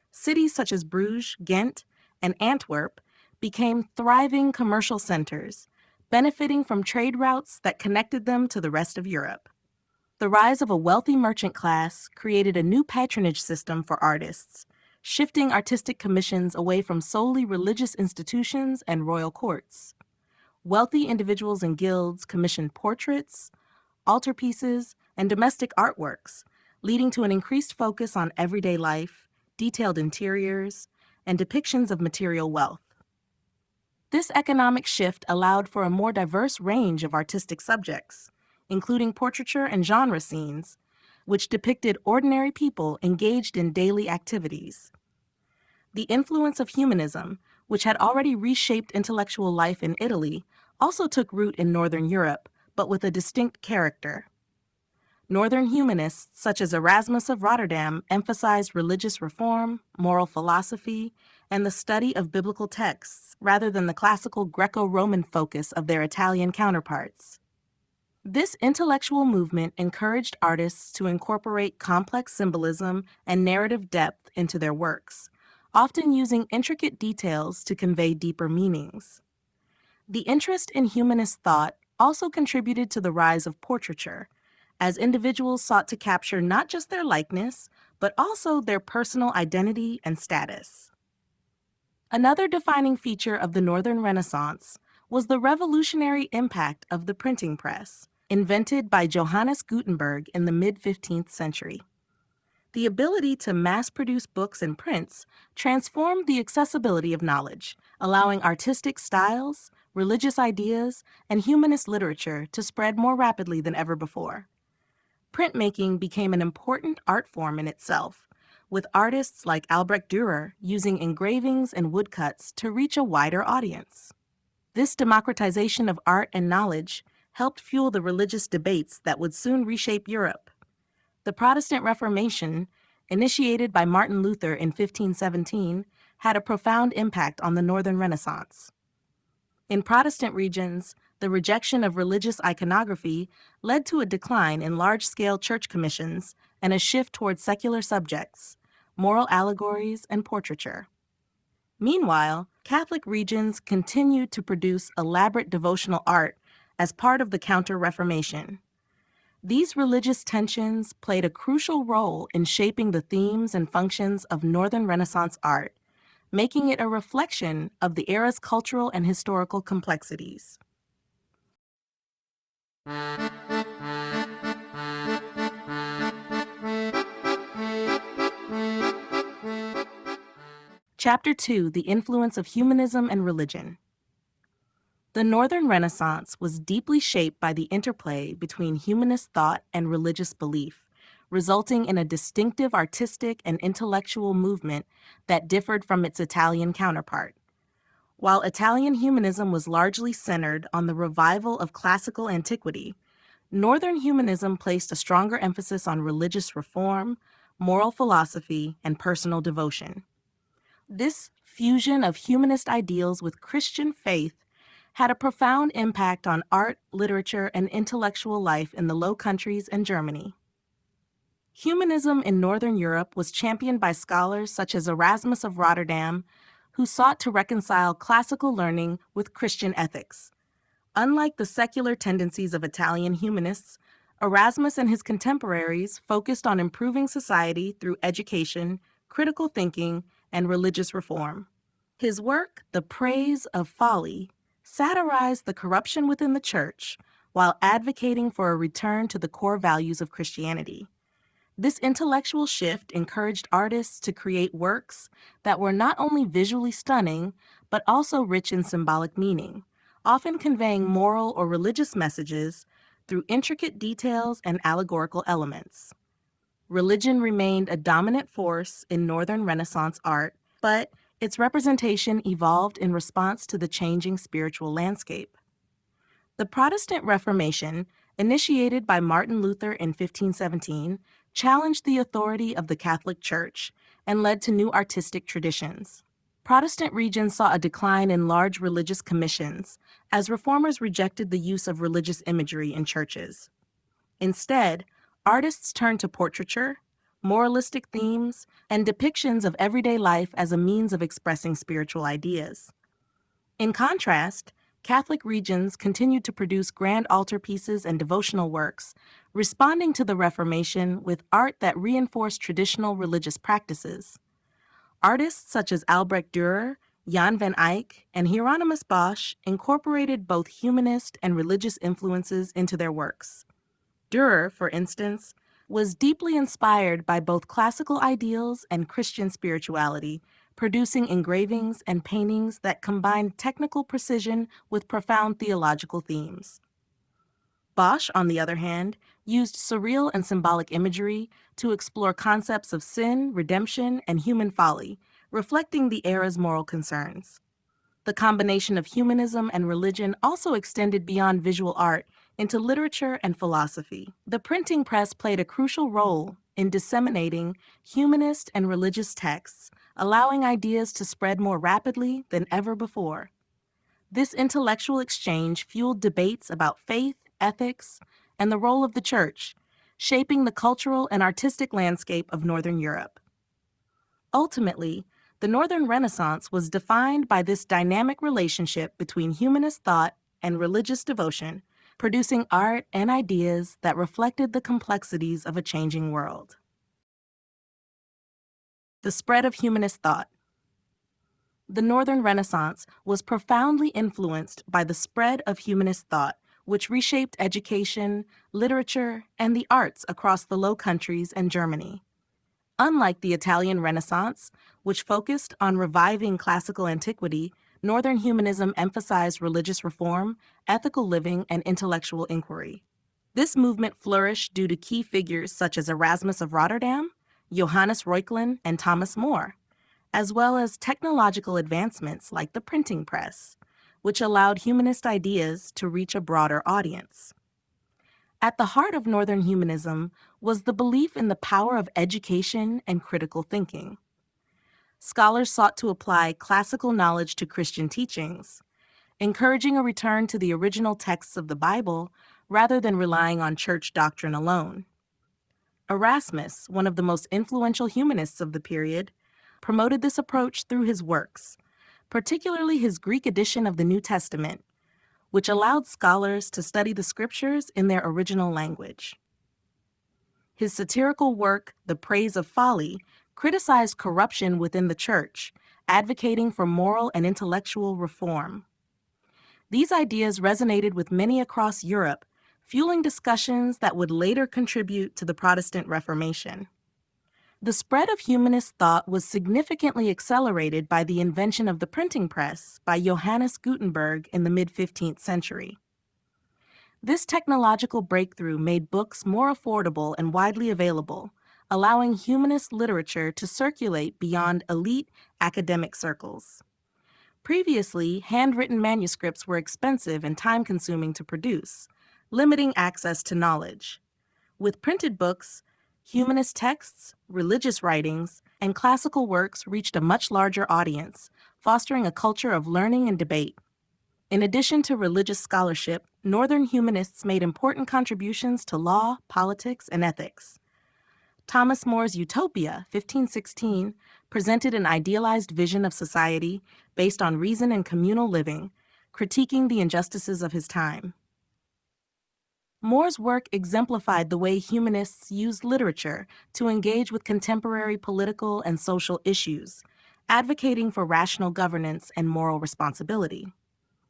Cities such as Bruges, Ghent, and Antwerp became thriving commercial centers, benefiting from trade routes that connected them to the rest of Europe. The rise of a wealthy merchant class created a new patronage system for artists, shifting artistic commissions away from solely religious institutions and royal courts. Wealthy individuals and guilds commissioned portraits, altarpieces, and domestic artworks, leading to an increased focus on everyday life, detailed interiors, and depictions of material wealth. This economic shift allowed for a more diverse range of artistic subjects, including portraiture and genre scenes, which depicted ordinary people engaged in daily activities. The influence of humanism, which had already reshaped intellectual life in Italy, also took root in Northern Europe, but with a distinct character. Northern humanists, such as Erasmus of Rotterdam, emphasized religious reform, moral philosophy, and the study of biblical texts, rather than the classical Greco-Roman focus of their Italian counterparts. This intellectual movement encouraged artists to incorporate complex symbolism and narrative depth into their works, often using intricate details to convey deeper meanings. The interest in humanist thought also contributed to the rise of portraiture, as individuals sought to capture not just their likeness, but also their personal identity and status. Another defining feature of the Northern Renaissance was the revolutionary impact of the printing press, invented by Johannes Gutenberg in the mid-15th century. The ability to mass-produce books and prints transformed the accessibility of knowledge, allowing artistic styles, religious ideas, and humanist literature to spread more rapidly than ever before. Printmaking became an important art form in itself, with artists like Albrecht Dürer using engravings and woodcuts to reach a wider audience. This democratization of art and knowledge helped fuel the religious debates that would soon reshape Europe. The Protestant Reformation, initiated by Martin Luther in 1517, had a profound impact on the Northern Renaissance. In Protestant regions, the rejection of religious iconography led to a decline in large-scale church commissions and a shift toward secular subjects, moral allegories, and portraiture. Meanwhile, Catholic regions continued to produce elaborate devotional art as part of the Counter-Reformation. These religious tensions played a crucial role in shaping the themes and functions of Northern Renaissance art, making it a reflection of the era's cultural and historical complexities. Chapter 2: The Influence of Humanism and Religion. The Northern Renaissance was deeply shaped by the interplay between humanist thought and religious belief, resulting in a distinctive artistic and intellectual movement that differed from its Italian counterpart. While Italian humanism was largely centered on the revival of classical antiquity, Northern humanism placed a stronger emphasis on religious reform, moral philosophy, and personal devotion. This fusion of humanist ideals with Christian faith had a profound impact on art, literature, and intellectual life in the Low Countries and Germany. Humanism in Northern Europe was championed by scholars such as Erasmus of Rotterdam, who sought to reconcile classical learning with Christian ethics. Unlike the secular tendencies of Italian humanists, Erasmus and his contemporaries focused on improving society through education, critical thinking, and religious reform. His work, The Praise of Folly, satirized the corruption within the church while advocating for a return to the core values of Christianity. This intellectual shift encouraged artists to create works that were not only visually stunning, but also rich in symbolic meaning, often conveying moral or religious messages through intricate details and allegorical elements. Religion remained a dominant force in Northern Renaissance art, but its representation evolved in response to the changing spiritual landscape. The Protestant Reformation, initiated by Martin Luther in 1517, challenged the authority of the Catholic Church and led to new artistic traditions. Protestant regions saw a decline in large religious commissions as reformers rejected the use of religious imagery in churches. Instead, artists turned to portraiture, moralistic themes, and depictions of everyday life as a means of expressing spiritual ideas. In contrast, Catholic regions continued to produce grand altarpieces and devotional works, responding to the Reformation with art that reinforced traditional religious practices. Artists such as Albrecht Dürer, Jan van Eyck, and Hieronymus Bosch incorporated both humanist and religious influences into their works. Dürer, for instance, was deeply inspired by both classical ideals and Christian spirituality, producing engravings and paintings that combined technical precision with profound theological themes. Bosch, on the other hand, used surreal and symbolic imagery to explore concepts of sin, redemption, and human folly, reflecting the era's moral concerns. The combination of humanism and religion also extended beyond visual art into literature and philosophy. The printing press played a crucial role in disseminating humanist and religious texts, allowing ideas to spread more rapidly than ever before. This intellectual exchange fueled debates about faith, ethics, and the role of the church, shaping the cultural and artistic landscape of Northern Europe. Ultimately, the Northern Renaissance was defined by this dynamic relationship between humanist thought and religious devotion, producing art and ideas that reflected the complexities of a changing world. The spread of humanist thought. The Northern Renaissance was profoundly influenced by the spread of humanist thought, which reshaped education, literature, and the arts across the Low Countries and Germany. Unlike the Italian Renaissance, which focused on reviving classical antiquity, Northern humanism emphasized religious reform, ethical living, and intellectual inquiry. This movement flourished due to key figures such as Erasmus of Rotterdam, Johannes Reuchlin, and Thomas More, as well as technological advancements like the printing press, which allowed humanist ideas to reach a broader audience. At the heart of Northern humanism was the belief in the power of education and critical thinking. Scholars sought to apply classical knowledge to Christian teachings, encouraging a return to the original texts of the Bible rather than relying on church doctrine alone. Erasmus, one of the most influential humanists of the period, promoted this approach through his works, particularly his Greek edition of the New Testament, which allowed scholars to study the scriptures in their original language. His satirical work, The Praise of Folly, criticized corruption within the church, advocating for moral and intellectual reform. These ideas resonated with many across Europe, fueling discussions that would later contribute to the Protestant Reformation. The spread of humanist thought was significantly accelerated by the invention of the printing press by Johannes Gutenberg in the mid-15th century. This technological breakthrough made books more affordable and widely available, allowing humanist literature to circulate beyond elite academic circles. Previously, handwritten manuscripts were expensive and time-consuming to produce, limiting access to knowledge. With printed books, humanist texts, religious writings, and classical works reached a much larger audience, fostering a culture of learning and debate. In addition to religious scholarship, Northern humanists made important contributions to law, politics, and ethics. Thomas More's Utopia, 1516, presented an idealized vision of society based on reason and communal living, critiquing the injustices of his time. More's work exemplified the way humanists used literature to engage with contemporary political and social issues, advocating for rational governance and moral responsibility.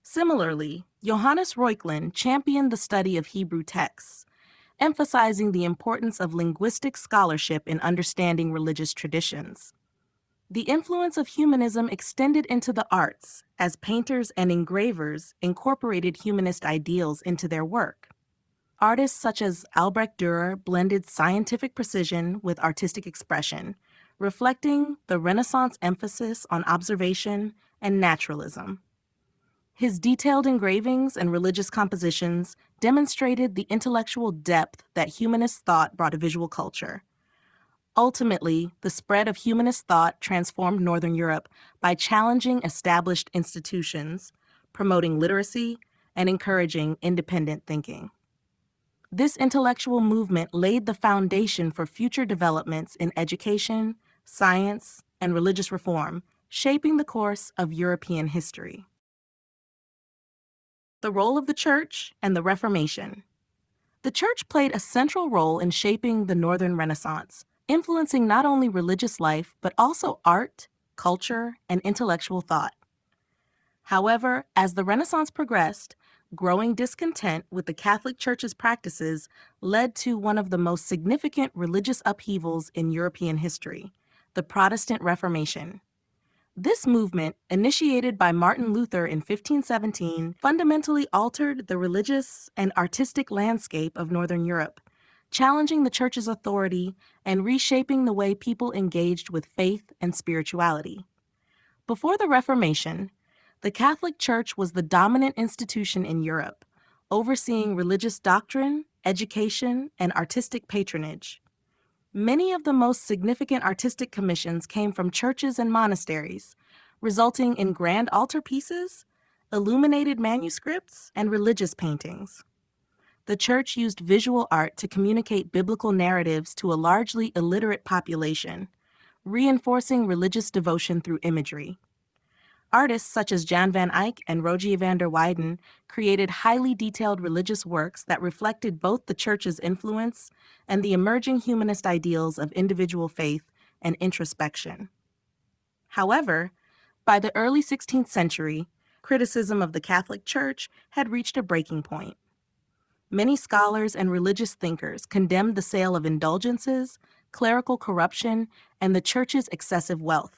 Similarly, Johannes Reuchlin championed the study of Hebrew texts, emphasizing the importance of linguistic scholarship in understanding religious traditions. The influence of humanism extended into the arts, as painters and engravers incorporated humanist ideals into their work. Artists such as Albrecht Dürer blended scientific precision with artistic expression, reflecting the Renaissance emphasis on observation and naturalism. His detailed engravings and religious compositions demonstrated the intellectual depth that humanist thought brought to visual culture. Ultimately, the spread of humanist thought transformed Northern Europe by challenging established institutions, promoting literacy, and encouraging independent thinking. This intellectual movement laid the foundation for future developments in education, science, and religious reform, shaping the course of European history. The role of the Church and the Reformation. The Church played a central role in shaping the Northern Renaissance, influencing not only religious life but also art, culture, and intellectual thought. However, as the Renaissance progressed, growing discontent with the Catholic Church's practices led to one of the most significant religious upheavals in European history, the Protestant Reformation. This movement, initiated by Martin Luther in 1517, fundamentally altered the religious and artistic landscape of Northern Europe, challenging the Church's authority and reshaping the way people engaged with faith and spirituality. Before the Reformation, the Catholic Church was the dominant institution in Europe, overseeing religious doctrine, education, and artistic patronage. Many of the most significant artistic commissions came from churches and monasteries, resulting in grand altarpieces, illuminated manuscripts, and religious paintings. The Church used visual art to communicate biblical narratives to a largely illiterate population, reinforcing religious devotion through imagery. Artists such as Jan van Eyck and Rogier van der Weyden created highly detailed religious works that reflected both the Church's influence and the emerging humanist ideals of individual faith and introspection. However, by the early 16th century, criticism of the Catholic Church had reached a breaking point. Many scholars and religious thinkers condemned the sale of indulgences, clerical corruption, and the Church's excessive wealth.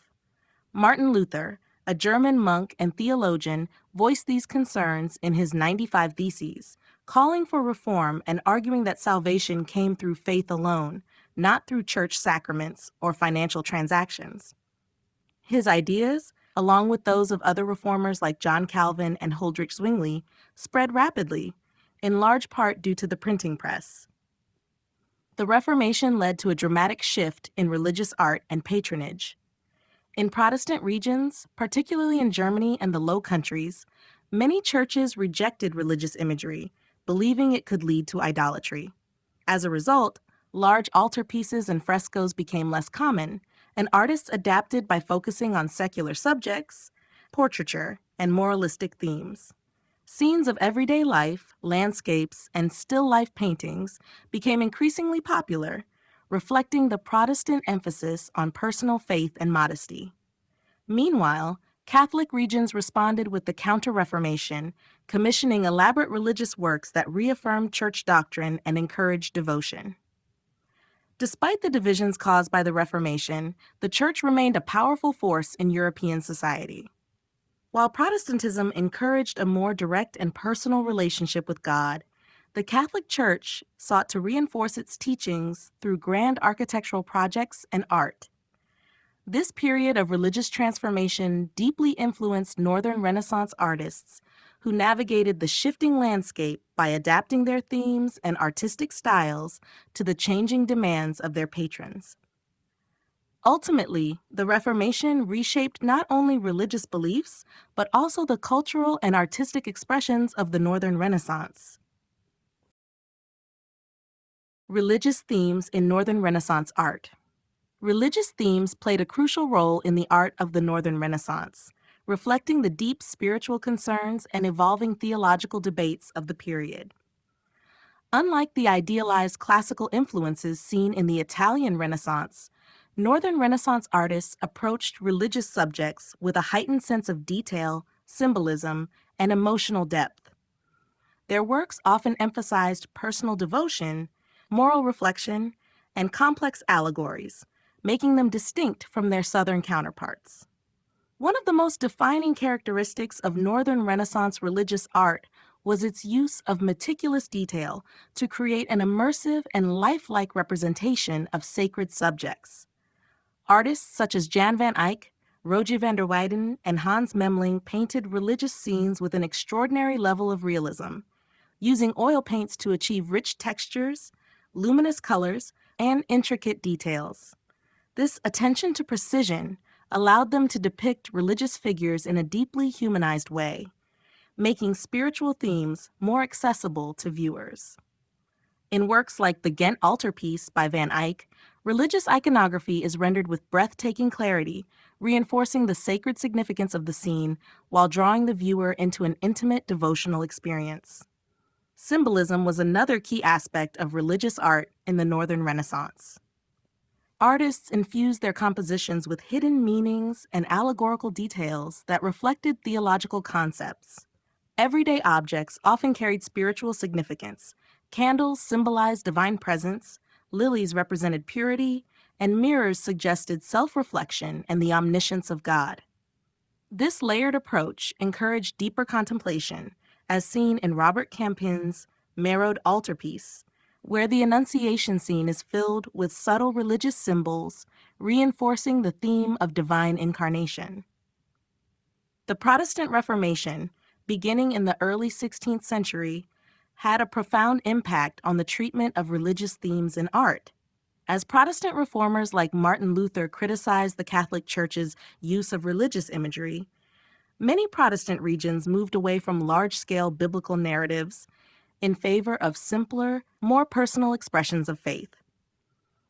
Martin Luther, a German monk and theologian, voiced these concerns in his 95 Theses, calling for reform and arguing that salvation came through faith alone, not through church sacraments or financial transactions. His ideas, along with those of other reformers like John Calvin and Huldrych Zwingli, spread rapidly, in large part due to the printing press. The Reformation led to a dramatic shift in religious art and patronage. In Protestant regions, particularly in Germany and the Low Countries, many churches rejected religious imagery, believing it could lead to idolatry. As a result, large altarpieces and frescoes became less common, and artists adapted by focusing on secular subjects, portraiture, and moralistic themes. Scenes of everyday life, landscapes, and still life paintings became increasingly popular, reflecting the Protestant emphasis on personal faith and modesty. Meanwhile, Catholic regions responded with the Counter-Reformation, commissioning elaborate religious works that reaffirmed church doctrine and encouraged devotion. Despite the divisions caused by the Reformation, the Church remained a powerful force in European society. While Protestantism encouraged a more direct and personal relationship with God, the Catholic Church sought to reinforce its teachings through grand architectural projects and art. This period of religious transformation deeply influenced Northern Renaissance artists who navigated the shifting landscape by adapting their themes and artistic styles to the changing demands of their patrons. Ultimately, the Reformation reshaped not only religious beliefs, but also the cultural and artistic expressions of the Northern Renaissance. Religious themes in Northern Renaissance art. Religious themes played a crucial role in the art of the Northern Renaissance, reflecting the deep spiritual concerns and evolving theological debates of the period. Unlike the idealized classical influences seen in the Italian Renaissance, Northern Renaissance artists approached religious subjects with a heightened sense of detail, symbolism, and emotional depth. Their works often emphasized personal devotion, moral reflection, and complex allegories, making them distinct from their Southern counterparts. One of the most defining characteristics of Northern Renaissance religious art was its use of meticulous detail to create an immersive and lifelike representation of sacred subjects. Artists such as Jan van Eyck, Rogier van der Weyden, and Hans Memling painted religious scenes with an extraordinary level of realism, using oil paints to achieve rich textures, luminous colors, and intricate details. This attention to precision allowed them to depict religious figures in a deeply humanized way, making spiritual themes more accessible to viewers. In works like the Ghent Altarpiece by Van Eyck, religious iconography is rendered with breathtaking clarity, reinforcing the sacred significance of the scene while drawing the viewer into an intimate devotional experience. Symbolism was another key aspect of religious art in the Northern Renaissance. Artists infused their compositions with hidden meanings and allegorical details that reflected theological concepts. Everyday objects often carried spiritual significance. Candles symbolized divine presence, lilies represented purity, and mirrors suggested self-reflection and the omniscience of God. This layered approach encouraged deeper contemplation, as seen in Robert Campin's Marrowed Altarpiece, where the Annunciation scene is filled with subtle religious symbols, reinforcing the theme of divine incarnation. The Protestant Reformation, beginning in the early 16th century, had a profound impact on the treatment of religious themes in art. As Protestant reformers like Martin Luther criticized the Catholic Church's use of religious imagery, many Protestant regions moved away from large-scale biblical narratives in favor of simpler, more personal expressions of faith.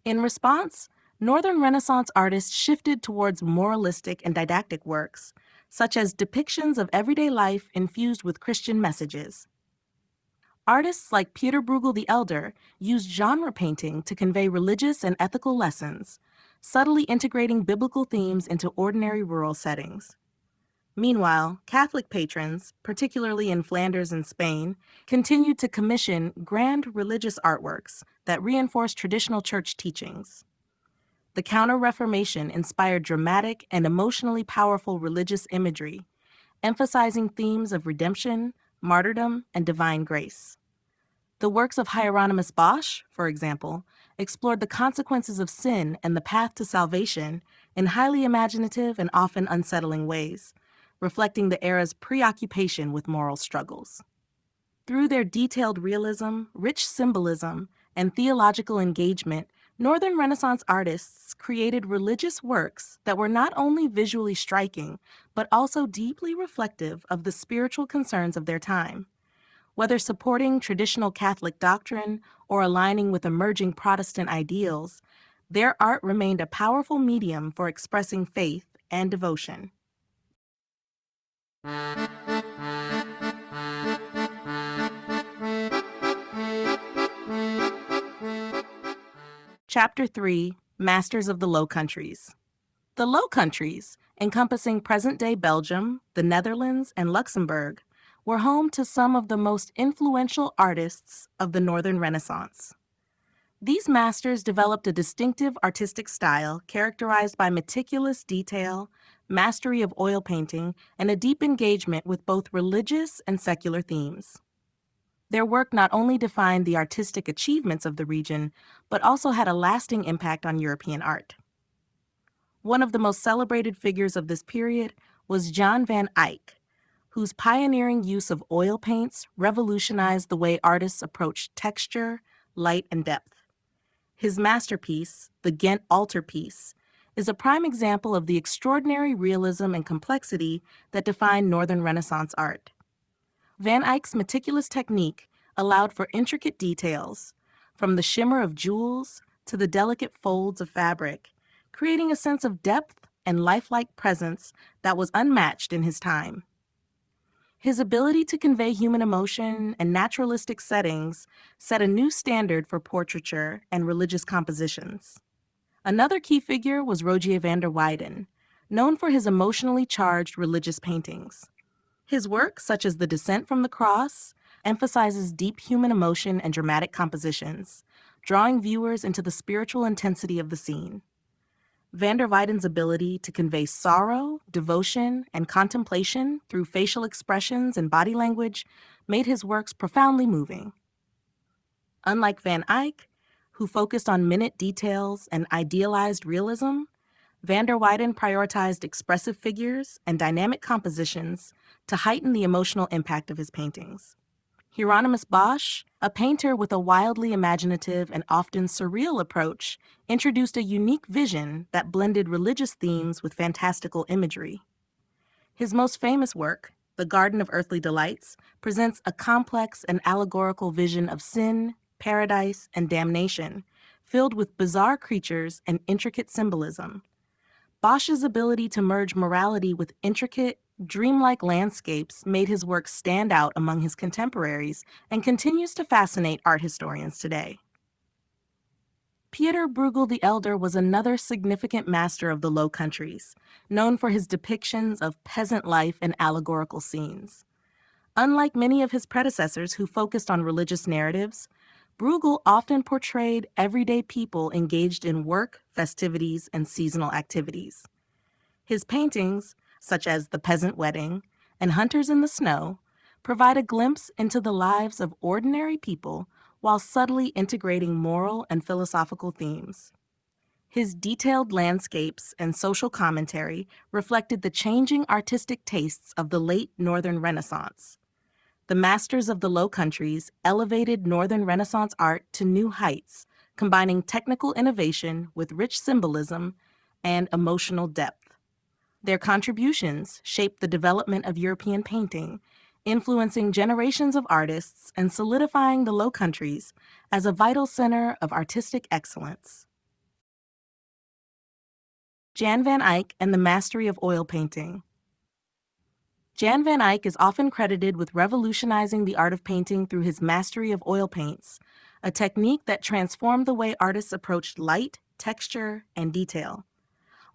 In response, Northern Renaissance artists shifted towards moralistic and didactic works, such as depictions of everyday life infused with Christian messages. Artists like Peter Bruegel the Elder used genre painting to convey religious and ethical lessons, subtly integrating biblical themes into ordinary rural settings. Meanwhile, Catholic patrons, particularly in Flanders and Spain, continued to commission grand religious artworks that reinforced traditional church teachings. The Counter-Reformation inspired dramatic and emotionally powerful religious imagery, emphasizing themes of redemption, martyrdom, and divine grace. The works of Hieronymus Bosch, for example, explored the consequences of sin and the path to salvation in highly imaginative and often unsettling ways, reflecting the era's preoccupation with moral struggles. Through their detailed realism, rich symbolism, and theological engagement, Northern Renaissance artists created religious works that were not only visually striking, but also deeply reflective of the spiritual concerns of their time. Whether supporting traditional Catholic doctrine or aligning with emerging Protestant ideals, their art remained a powerful medium for expressing faith and devotion. Chapter 3, Masters of the Low Countries. The Low Countries, encompassing present-day Belgium, the Netherlands, and Luxembourg, were home to some of the most influential artists of the Northern Renaissance. These masters developed a distinctive artistic style characterized by meticulous detail, mastery of oil painting, and a deep engagement with both religious and secular themes. Their work not only defined the artistic achievements of the region, but also had a lasting impact on European art. One of the most celebrated figures of this period was Jan van Eyck, whose pioneering use of oil paints revolutionized the way artists approached texture, light, and depth. His masterpiece, the Ghent altarpiece, is a prime example of the extraordinary realism and complexity that define Northern Renaissance art. Van Eyck's meticulous technique allowed for intricate details, from the shimmer of jewels to the delicate folds of fabric, creating a sense of depth and lifelike presence that was unmatched in his time. His ability to convey human emotion and naturalistic settings set a new standard for portraiture and religious compositions. Another key figure was Rogier van der Weyden, known for his emotionally charged religious paintings. His work, such as The Descent from the Cross, emphasizes deep human emotion and dramatic compositions, drawing viewers into the spiritual intensity of the scene. Van der Weyden's ability to convey sorrow, devotion, and contemplation through facial expressions and body language made his works profoundly moving. Unlike Van Eyck, who focused on minute details and idealized realism, Van der Weyden prioritized expressive figures and dynamic compositions to heighten the emotional impact of his paintings. Hieronymus Bosch, a painter with a wildly imaginative and often surreal approach, introduced a unique vision that blended religious themes with fantastical imagery. His most famous work, The Garden of Earthly Delights, presents a complex and allegorical vision of sin, paradise, and damnation, filled with bizarre creatures and intricate symbolism. Bosch's ability to merge morality with intricate, dreamlike landscapes made his work stand out among his contemporaries and continues to fascinate art historians today. Pieter Bruegel the Elder was another significant master of the Low Countries, known for his depictions of peasant life and allegorical scenes. Unlike many of his predecessors who focused on religious narratives, Bruegel often portrayed everyday people engaged in work, festivities, and seasonal activities. His paintings, such as The Peasant Wedding and Hunters in the Snow, provide a glimpse into the lives of ordinary people while subtly integrating moral and philosophical themes. His detailed landscapes and social commentary reflected the changing artistic tastes of the late Northern Renaissance. The masters of the Low Countries elevated Northern Renaissance art to new heights, combining technical innovation with rich symbolism and emotional depth. Their contributions shaped the development of European painting, influencing generations of artists and solidifying the Low Countries as a vital center of artistic excellence. Jan van Eyck and the mastery of oil painting. Jan van Eyck is often credited with revolutionizing the art of painting through his mastery of oil paints, a technique that transformed the way artists approached light, texture, and detail.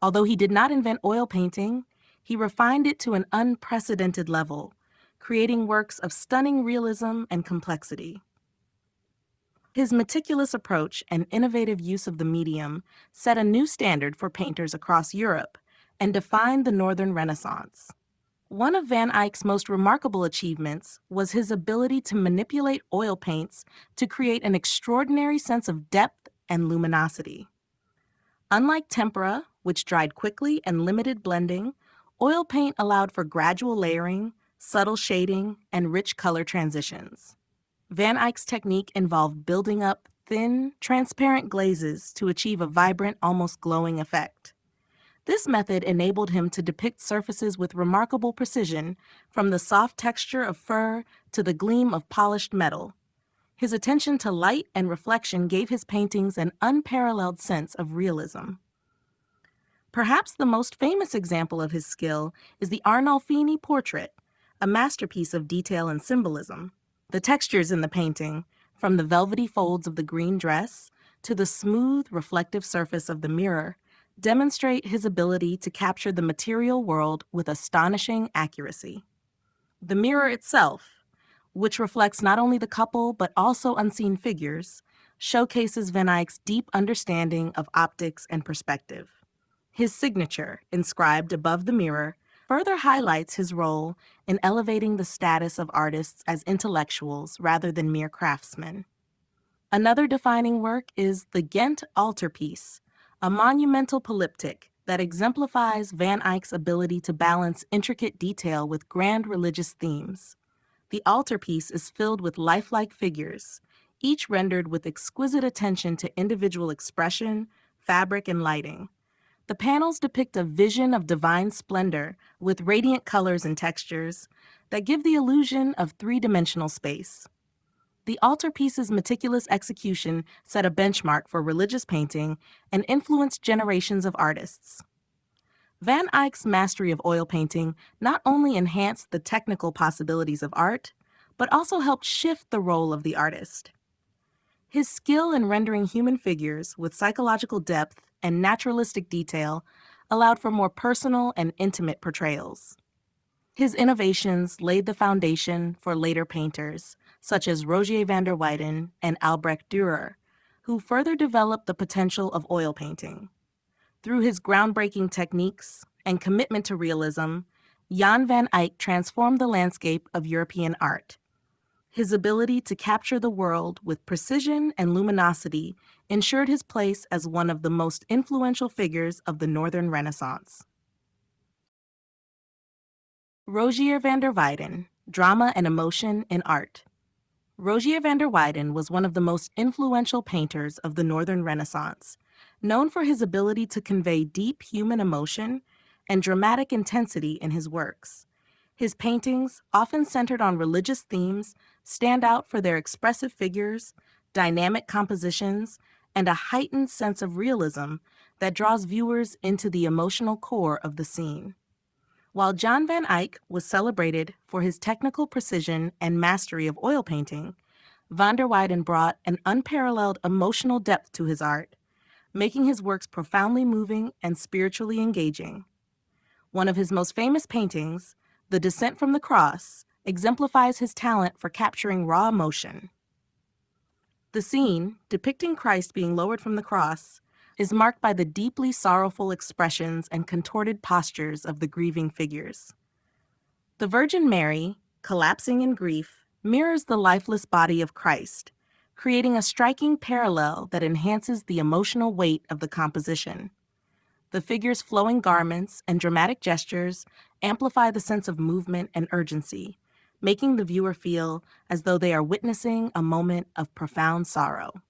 Although he did not invent oil painting, he refined it to an unprecedented level, creating works of stunning realism and complexity. His meticulous approach and innovative use of the medium set a new standard for painters across Europe and defined the Northern Renaissance. One of Van Eyck's most remarkable achievements was his ability to manipulate oil paints to create an extraordinary sense of depth and luminosity. Unlike tempera, which dried quickly and limited blending, oil paint allowed for gradual layering, subtle shading, and rich color transitions. Van Eyck's technique involved building up thin, transparent glazes to achieve a vibrant, almost glowing effect. This method enabled him to depict surfaces with remarkable precision, from the soft texture of fur to the gleam of polished metal. His attention to light and reflection gave his paintings an unparalleled sense of realism. Perhaps the most famous example of his skill is the Arnolfini portrait, a masterpiece of detail and symbolism. The textures in the painting, from the velvety folds of the green dress to the smooth, reflective surface of the mirror, demonstrate his ability to capture the material world with astonishing accuracy. The mirror itself, which reflects not only the couple but also unseen figures, showcases Van Eyck's deep understanding of optics and perspective. His signature, inscribed above the mirror, further highlights his role in elevating the status of artists as intellectuals rather than mere craftsmen. Another defining work is the Ghent altarpiece, a monumental polyptych that exemplifies Van Eyck's ability to balance intricate detail with grand religious themes. The altarpiece is filled with lifelike figures, each rendered with exquisite attention to individual expression, fabric, and lighting. The panels depict a vision of divine splendor with radiant colors and textures that give the illusion of three-dimensional space. The altarpiece's meticulous execution set a benchmark for religious painting and influenced generations of artists. Van Eyck's mastery of oil painting not only enhanced the technical possibilities of art, but also helped shift the role of the artist. His skill in rendering human figures with psychological depth and naturalistic detail allowed for more personal and intimate portrayals. His innovations laid the foundation for later painters, such as Rogier van der Weyden and Albrecht Dürer, who further developed the potential of oil painting. Through his groundbreaking techniques and commitment to realism, Jan van Eyck transformed the landscape of European art. His ability to capture the world with precision and luminosity ensured his place as one of the most influential figures of the Northern Renaissance. Rogier van der Weyden, Drama and Emotion in Art. Rogier van der Weyden was one of the most influential painters of the Northern Renaissance, known for his ability to convey deep human emotion and dramatic intensity in his works. His paintings, often centered on religious themes, stand out for their expressive figures, dynamic compositions, and a heightened sense of realism that draws viewers into the emotional core of the scene. While Jan van Eyck was celebrated for his technical precision and mastery of oil painting, van der Weyden brought an unparalleled emotional depth to his art, making his works profoundly moving and spiritually engaging. One of his most famous paintings, The Descent from the Cross, exemplifies his talent for capturing raw emotion. The scene, depicting Christ being lowered from the cross, is marked by the deeply sorrowful expressions and contorted postures of the grieving figures. The Virgin Mary, collapsing in grief, mirrors the lifeless body of Christ, creating a striking parallel that enhances the emotional weight of the composition. The figures' flowing garments and dramatic gestures amplify the sense of movement and urgency, making the viewer feel as though they are witnessing a moment of profound sorrow.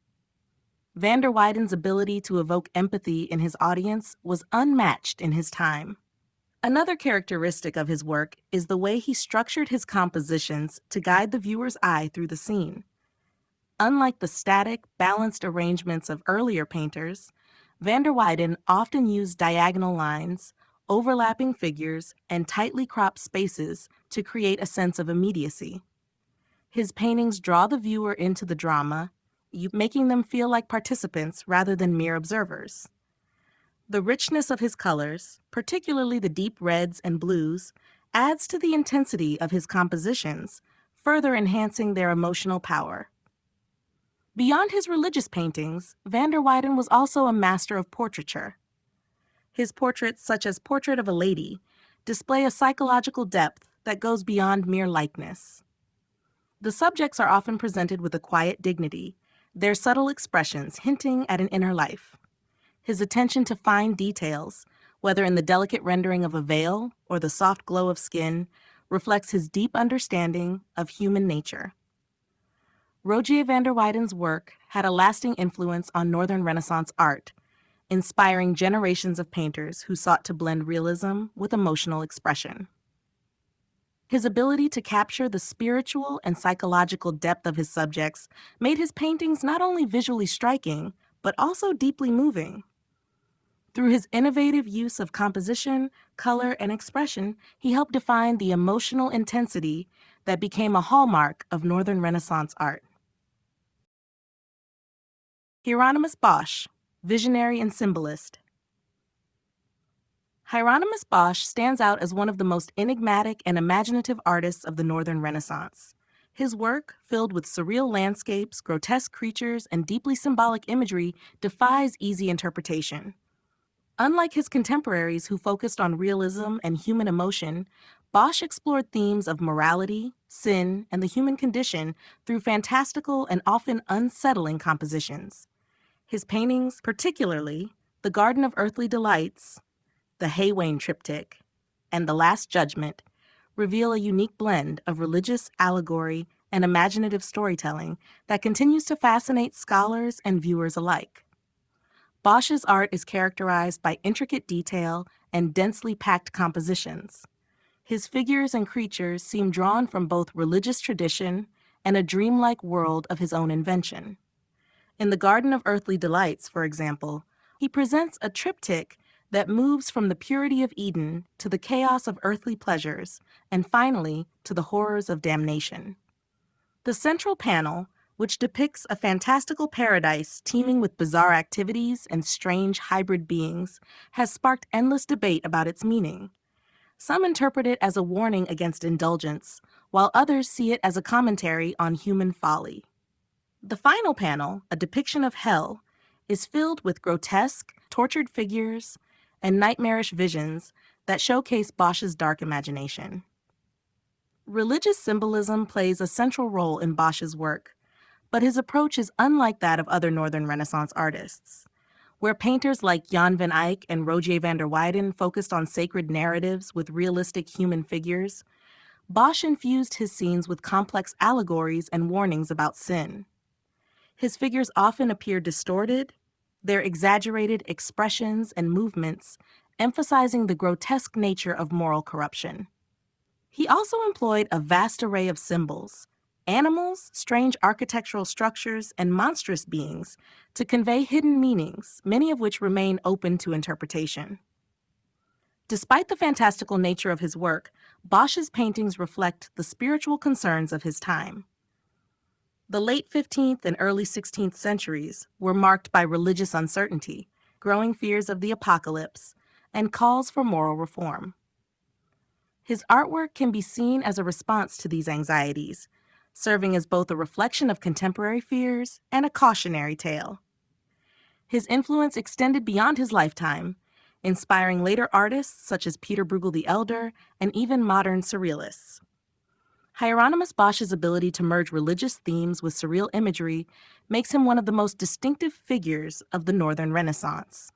Van der Weyden's ability to evoke empathy in his audience was unmatched in his time. Another characteristic of his work is the way he structured his compositions to guide the viewer's eye through the scene. Unlike the static, balanced arrangements of earlier painters, van der Weyden often used diagonal lines, overlapping figures, and tightly cropped spaces to create a sense of immediacy. His paintings draw the viewer into the drama, making them feel like participants rather than mere observers. The richness of his colors, particularly the deep reds and blues, adds to the intensity of his compositions, further enhancing their emotional power. Beyond his religious paintings, van der Weyden was also a master of portraiture. His portraits, such as Portrait of a Lady, display a psychological depth that goes beyond mere likeness. The subjects are often presented with a quiet dignity, their subtle expressions hinting at an inner life. His attention to fine details, whether in the delicate rendering of a veil or the soft glow of skin, reflects his deep understanding of human nature. Rogier van der Weyden's work had a lasting influence on Northern Renaissance art, inspiring generations of painters who sought to blend realism with emotional expression. His ability to capture the spiritual and psychological depth of his subjects made his paintings not only visually striking, but also deeply moving. Through his innovative use of composition, color, and expression, he helped define the emotional intensity that became a hallmark of Northern Renaissance art. Hieronymus Bosch, visionary and symbolist. Hieronymus Bosch stands out as one of the most enigmatic and imaginative artists of the Northern Renaissance. His work, filled with surreal landscapes, grotesque creatures, and deeply symbolic imagery, defies easy interpretation. Unlike his contemporaries who focused on realism and human emotion, Bosch explored themes of morality, sin, and the human condition through fantastical and often unsettling compositions. His paintings, particularly The Garden of Earthly Delights, the Haywain Triptych, and The Last Judgment reveal a unique blend of religious allegory and imaginative storytelling that continues to fascinate scholars and viewers alike. Bosch's art is characterized by intricate detail and densely packed compositions. His figures and creatures seem drawn from both religious tradition and a dreamlike world of his own invention. In The Garden of Earthly Delights, for example, he presents a triptych that moves from the purity of Eden to the chaos of earthly pleasures, and finally to the horrors of damnation. The central panel, which depicts a fantastical paradise teeming with bizarre activities and strange hybrid beings, has sparked endless debate about its meaning. Some interpret it as a warning against indulgence, while others see it as a commentary on human folly. The final panel, a depiction of hell, is filled with grotesque, tortured figures and nightmarish visions that showcase Bosch's dark imagination. Religious symbolism plays a central role in Bosch's work, but his approach is unlike that of other Northern Renaissance artists. Where painters like Jan van Eyck and Rogier van der Weyden focused on sacred narratives with realistic human figures, Bosch infused his scenes with complex allegories and warnings about sin. His figures often appear distorted, their exaggerated expressions and movements emphasizing the grotesque nature of moral corruption. He also employed a vast array of symbols, animals, strange architectural structures, and monstrous beings to convey hidden meanings, many of which remain open to interpretation. Despite the fantastical nature of his work, Bosch's paintings reflect the spiritual concerns of his time. The late 15th and early 16th centuries were marked by religious uncertainty, growing fears of the apocalypse, and calls for moral reform. His artwork can be seen as a response to these anxieties, serving as both a reflection of contemporary fears and a cautionary tale. His influence extended beyond his lifetime, inspiring later artists such as Peter Bruegel the Elder and even modern surrealists. Hieronymus Bosch's ability to merge religious themes with surreal imagery makes him one of the most distinctive figures of the Northern Renaissance.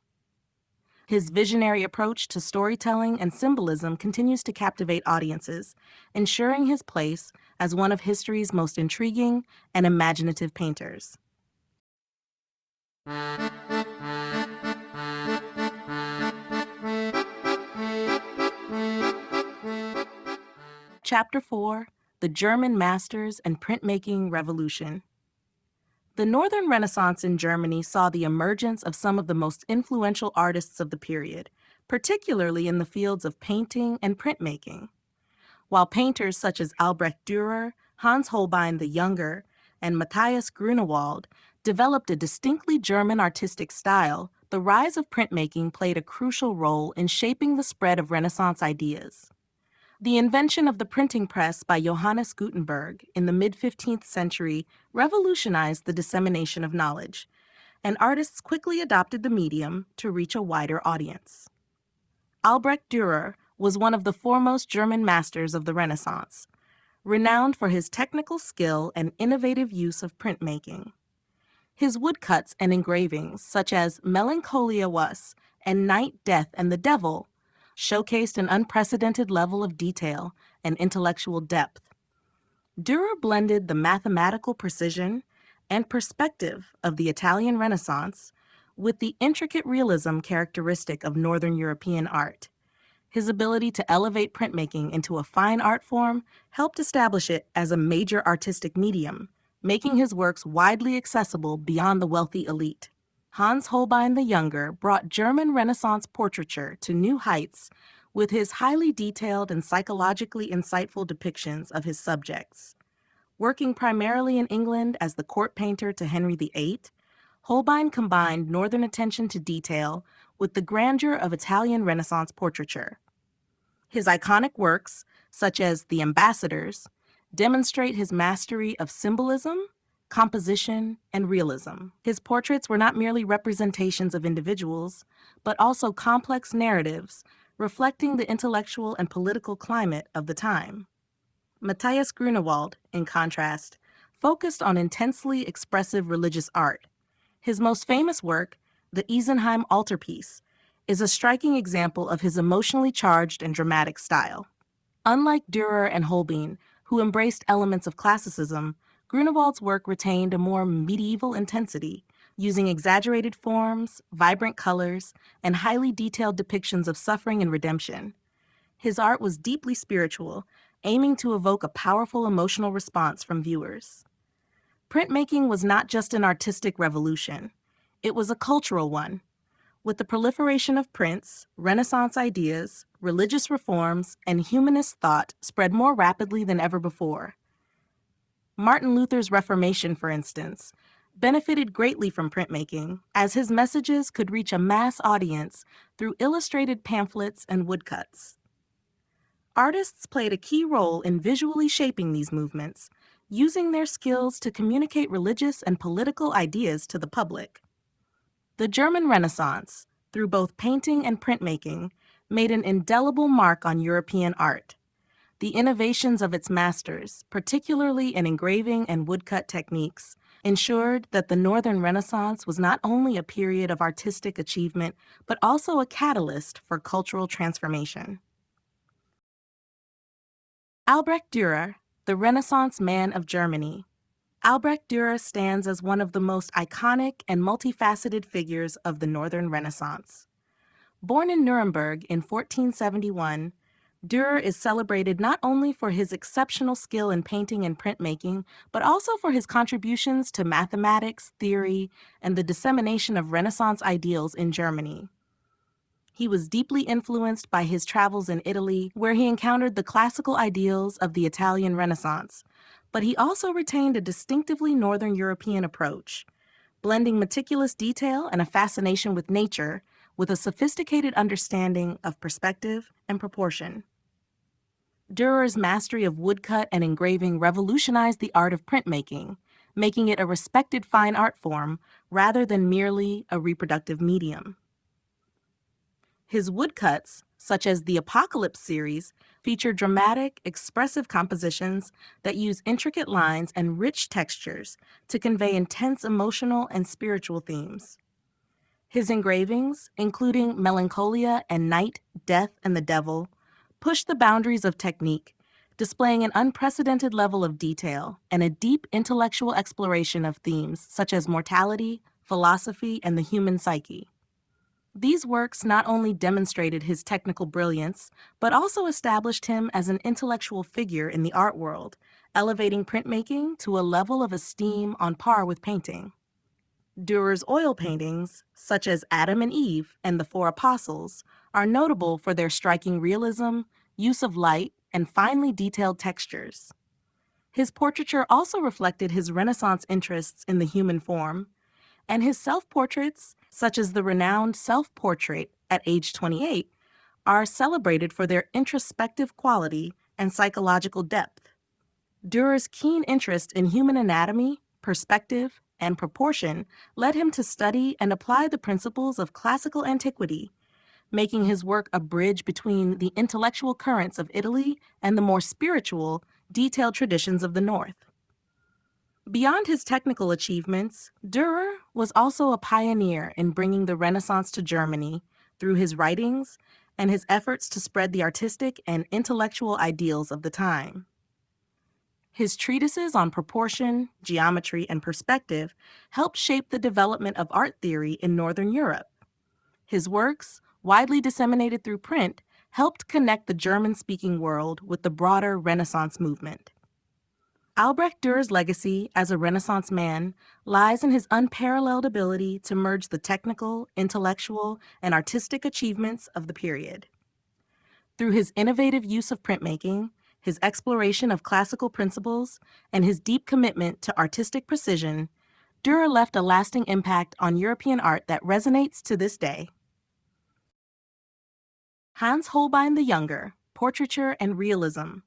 His visionary approach to storytelling and symbolism continues to captivate audiences, ensuring his place as one of history's most intriguing and imaginative painters. Chapter 4: The German Masters and Printmaking Revolution. The Northern Renaissance in Germany saw the emergence of some of the most influential artists of the period, particularly in the fields of painting and printmaking. While painters such as Albrecht Dürer, Hans Holbein the Younger, and Matthias Grunewald developed a distinctly German artistic style, the rise of printmaking played a crucial role in shaping the spread of Renaissance ideas. The invention of the printing press by Johannes Gutenberg in the mid-15th century revolutionized the dissemination of knowledge, and artists quickly adopted the medium to reach a wider audience. Albrecht Dürer was one of the foremost German masters of the Renaissance, renowned for his technical skill and innovative use of printmaking. His woodcuts and engravings, such as Melancholia Was and Night, Death, and the Devil, showcased an unprecedented level of detail and intellectual depth. Dürer blended the mathematical precision and perspective of the Italian Renaissance with the intricate realism characteristic of Northern European art. His ability to elevate printmaking into a fine art form helped establish it as a major artistic medium, making his works widely accessible beyond the wealthy elite. Hans Holbein the Younger brought German Renaissance portraiture to new heights with his highly detailed and psychologically insightful depictions of his subjects. Working primarily in England as the court painter to Henry VIII, Holbein combined Northern attention to detail with the grandeur of Italian Renaissance portraiture. His iconic works, such as The Ambassadors, demonstrate his mastery of symbolism, composition, and realism. His portraits were not merely representations of individuals, but also complex narratives reflecting the intellectual and political climate of the time. Matthias Grunewald, in contrast, focused on intensely expressive religious art. His most famous work, the Isenheim altarpiece, is a striking example of his emotionally charged and dramatic style. Unlike Dürer and Holbein, who embraced elements of classicism, Grunewald's work retained a more medieval intensity, using exaggerated forms, vibrant colors, and highly detailed depictions of suffering and redemption. His art was deeply spiritual, aiming to evoke a powerful emotional response from viewers. Printmaking was not just an artistic revolution, it was a cultural one. With the proliferation of prints, Renaissance ideas, religious reforms, and humanist thought spread more rapidly than ever before. Martin Luther's Reformation, for instance, benefited greatly from printmaking, as his messages could reach a mass audience through illustrated pamphlets and woodcuts. Artists played a key role in visually shaping these movements, using their skills to communicate religious and political ideas to the public. The German Renaissance, through both painting and printmaking, made an indelible mark on European art. The innovations of its masters, particularly in engraving and woodcut techniques, ensured that the Northern Renaissance was not only a period of artistic achievement, but also a catalyst for cultural transformation. Albrecht Dürer, the Renaissance man of Germany. Albrecht Dürer stands as one of the most iconic and multifaceted figures of the Northern Renaissance. Born in Nuremberg in 1471, Dürer is celebrated not only for his exceptional skill in painting and printmaking, but also for his contributions to mathematics, theory, and the dissemination of Renaissance ideals in Germany. He was deeply influenced by his travels in Italy, where he encountered the classical ideals of the Italian Renaissance, but he also retained a distinctively Northern European approach, blending meticulous detail and a fascination with nature with a sophisticated understanding of perspective and proportion. Dürer's mastery of woodcut and engraving revolutionized the art of printmaking, making it a respected fine art form rather than merely a reproductive medium. His woodcuts, such as the Apocalypse series, feature dramatic, expressive compositions that use intricate lines and rich textures to convey intense emotional and spiritual themes. His engravings, including Melancholia and Night, Death, and the Devil, push the boundaries of technique, displaying an unprecedented level of detail and a deep intellectual exploration of themes such as mortality, philosophy, and the human psyche. These works not only demonstrated his technical brilliance, but also established him as an intellectual figure in the art world, elevating printmaking to a level of esteem on par with painting. Dürer's oil paintings, such as Adam and Eve and the Four Apostles, are notable for their striking realism, use of light, and finely detailed textures. His portraiture also reflected his Renaissance interests in the human form, and his self-portraits, such as the renowned self-portrait at age 28, are celebrated for their introspective quality and psychological depth. Dürer's keen interest in human anatomy, perspective, and proportion led him to study and apply the principles of classical antiquity, making his work a bridge between the intellectual currents of Italy and the more spiritual, detailed traditions of the North. Beyond his technical achievements, Dürer was also a pioneer in bringing the Renaissance to Germany through his writings and his efforts to spread the artistic and intellectual ideals of the time. His treatises on proportion, geometry, and perspective helped shape the development of art theory in Northern Europe. His works, widely disseminated through print, helped connect the German-speaking world with the broader Renaissance movement. Albrecht Dürer's legacy as a Renaissance man lies in his unparalleled ability to merge the technical, intellectual, and artistic achievements of the period. Through his innovative use of printmaking, his exploration of classical principles, and his deep commitment to artistic precision, Dürer left a lasting impact on European art that resonates to this day. Hans Holbein the Younger, Portraiture and Realism.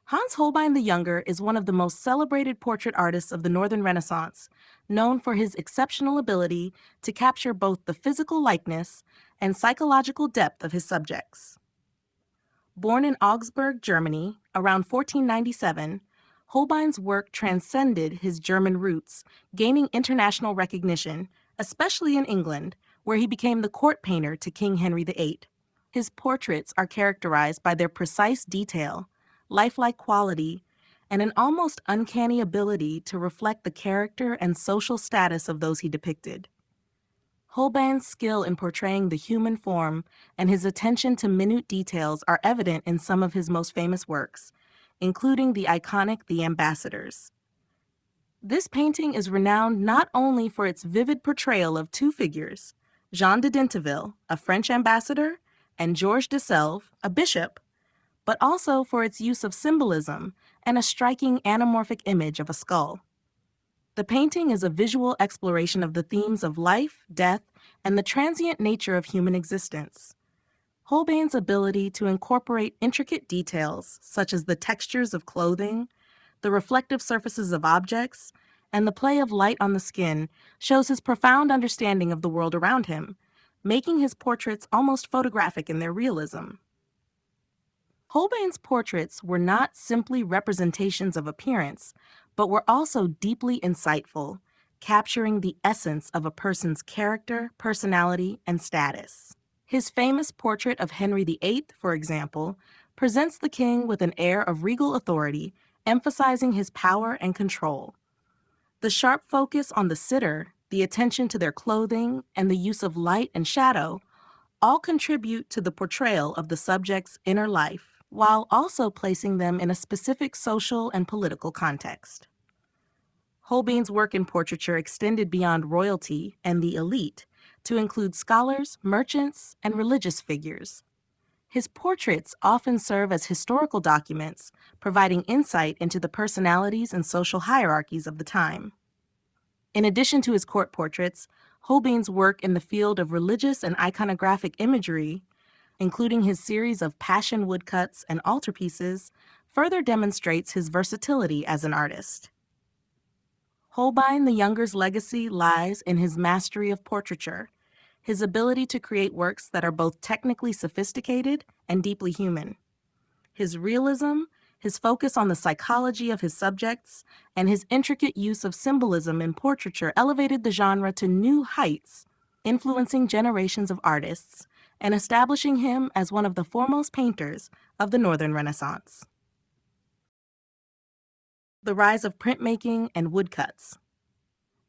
Hans Holbein the Younger is one of the most celebrated portrait artists of the Northern Renaissance, known for his exceptional ability to capture both the physical likeness and psychological depth of his subjects. Born in Augsburg, Germany, around 1497, Holbein's work transcended his German roots, gaining international recognition, especially in England, where he became the court painter to King Henry VIII. His portraits are characterized by their precise detail, lifelike quality, and an almost uncanny ability to reflect the character and social status of those he depicted. Holbein's skill in portraying the human form and his attention to minute details are evident in some of his most famous works, including the iconic The Ambassadors. This painting is renowned not only for its vivid portrayal of two figures, Jean de Dinteville, a French ambassador, and Georges de Selve, a bishop, but also for its use of symbolism and a striking anamorphic image of a skull. The painting is a visual exploration of the themes of life, death, and the transient nature of human existence. Holbein's ability to incorporate intricate details, such as the textures of clothing, the reflective surfaces of objects, and the play of light on the skin, shows his profound understanding of the world around him, making his portraits almost photographic in their realism. Holbein's portraits were not simply representations of appearance, but were also deeply insightful, capturing the essence of a person's character, personality, and status. His famous portrait of Henry VIII, for example, presents the king with an air of regal authority, emphasizing his power and control. The sharp focus on the sitter, the attention to their clothing, and the use of light and shadow all contribute to the portrayal of the subject's inner life, while also placing them in a specific social and political context. Holbein's work in portraiture extended beyond royalty and the elite to include scholars, merchants, and religious figures. His portraits often serve as historical documents, providing insight into the personalities and social hierarchies of the time. In addition to his court portraits, Holbein's work in the field of religious and iconographic imagery, including his series of passion woodcuts and altarpieces, further demonstrates his versatility as an artist. Holbein the Younger's legacy lies in his mastery of portraiture, his ability to create works that are both technically sophisticated and deeply human. His realism, his focus on the psychology of his subjects, and his intricate use of symbolism in portraiture elevated the genre to new heights, influencing generations of artists and establishing him as one of the foremost painters of the Northern Renaissance. The rise of printmaking and woodcuts.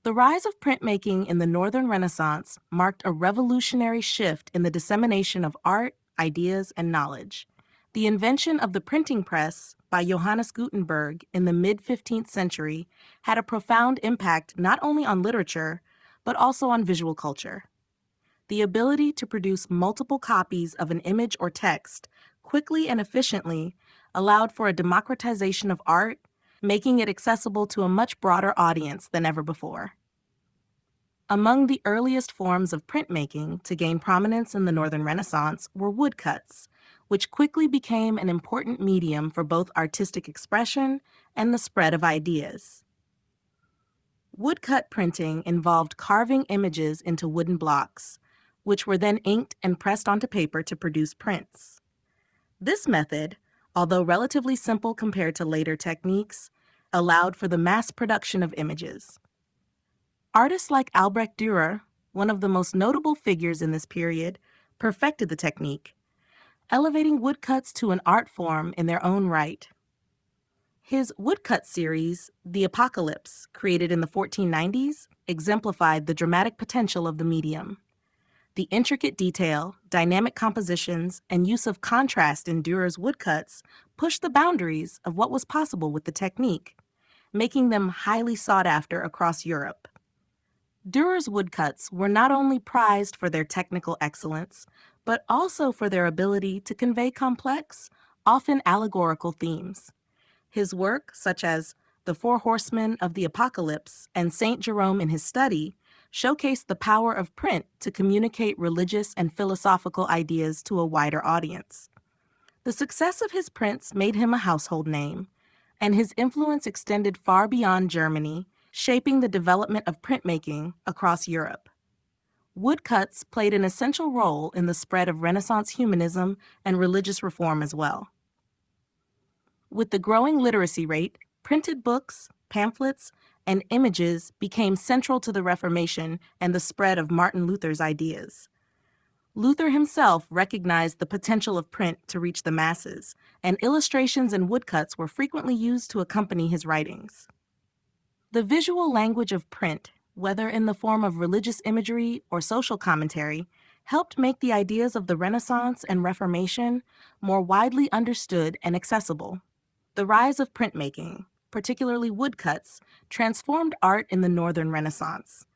The rise of printmaking in the Northern Renaissance marked a revolutionary shift in the dissemination of art, ideas, and knowledge. The invention of the printing press by Johannes Gutenberg in the mid-15th century had a profound impact not only on literature, but also on visual culture. The ability to produce multiple copies of an image or text quickly and efficiently allowed for a democratization of art, making it accessible to a much broader audience than ever before. Among the earliest forms of printmaking to gain prominence in the Northern Renaissance were woodcuts, which quickly became an important medium for both artistic expression and the spread of ideas. Woodcut printing involved carving images into wooden blocks, which were then inked and pressed onto paper to produce prints. This method, although relatively simple compared to later techniques, allowed for the mass production of images. Artists like Albrecht Dürer, one of the most notable figures in this period, perfected the technique, elevating woodcuts to an art form in their own right. His woodcut series, The Apocalypse, created in the 1490s, exemplified the dramatic potential of the medium. The intricate detail, dynamic compositions, and use of contrast in Dürer's woodcuts pushed the boundaries of what was possible with the technique, making them highly sought after across Europe. Dürer's woodcuts were not only prized for their technical excellence, but also for their ability to convey complex, often allegorical themes. His work, such as The Four Horsemen of the Apocalypse and Saint Jerome in his Study, showcased the power of print to communicate religious and philosophical ideas to a wider audience. The success of his prints made him a household name, and his influence extended far beyond Germany, shaping the development of printmaking across Europe. Woodcuts played an essential role in the spread of Renaissance humanism and religious reform as well. With the growing literacy rate, printed books, pamphlets, and images became central to the Reformation and the spread of Martin Luther's ideas. Luther himself recognized the potential of print to reach the masses, and illustrations and woodcuts were frequently used to accompany his writings. The visual language of print, whether in the form of religious imagery or social commentary, helped make the ideas of the Renaissance and Reformation more widely understood and accessible. The rise of printmaking, particularly woodcuts, transformed art in the Northern Renaissance.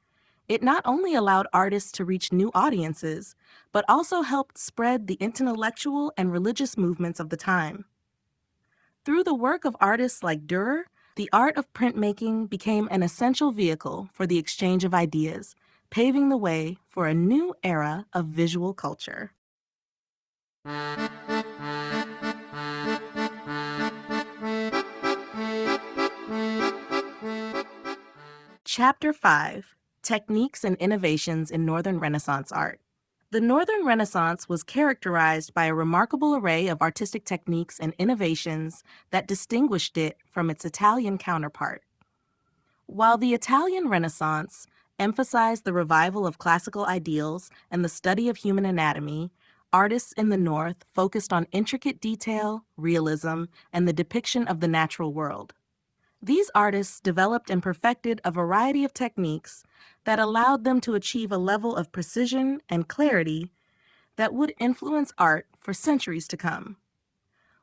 It not only allowed artists to reach new audiences, but also helped spread the intellectual and religious movements of the time. Through the work of artists like Dürer, the art of printmaking became an essential vehicle for the exchange of ideas, paving the way for a new era of visual culture. Chapter 5: Techniques and Innovations in Northern Renaissance Art. The Northern Renaissance was characterized by a remarkable array of artistic techniques and innovations that distinguished it from its Italian counterpart. While the Italian Renaissance emphasized the revival of classical ideals and the study of human anatomy, artists in the North focused on intricate detail, realism, and the depiction of the natural world. These artists developed and perfected a variety of techniques that allowed them to achieve a level of precision and clarity that would influence art for centuries to come.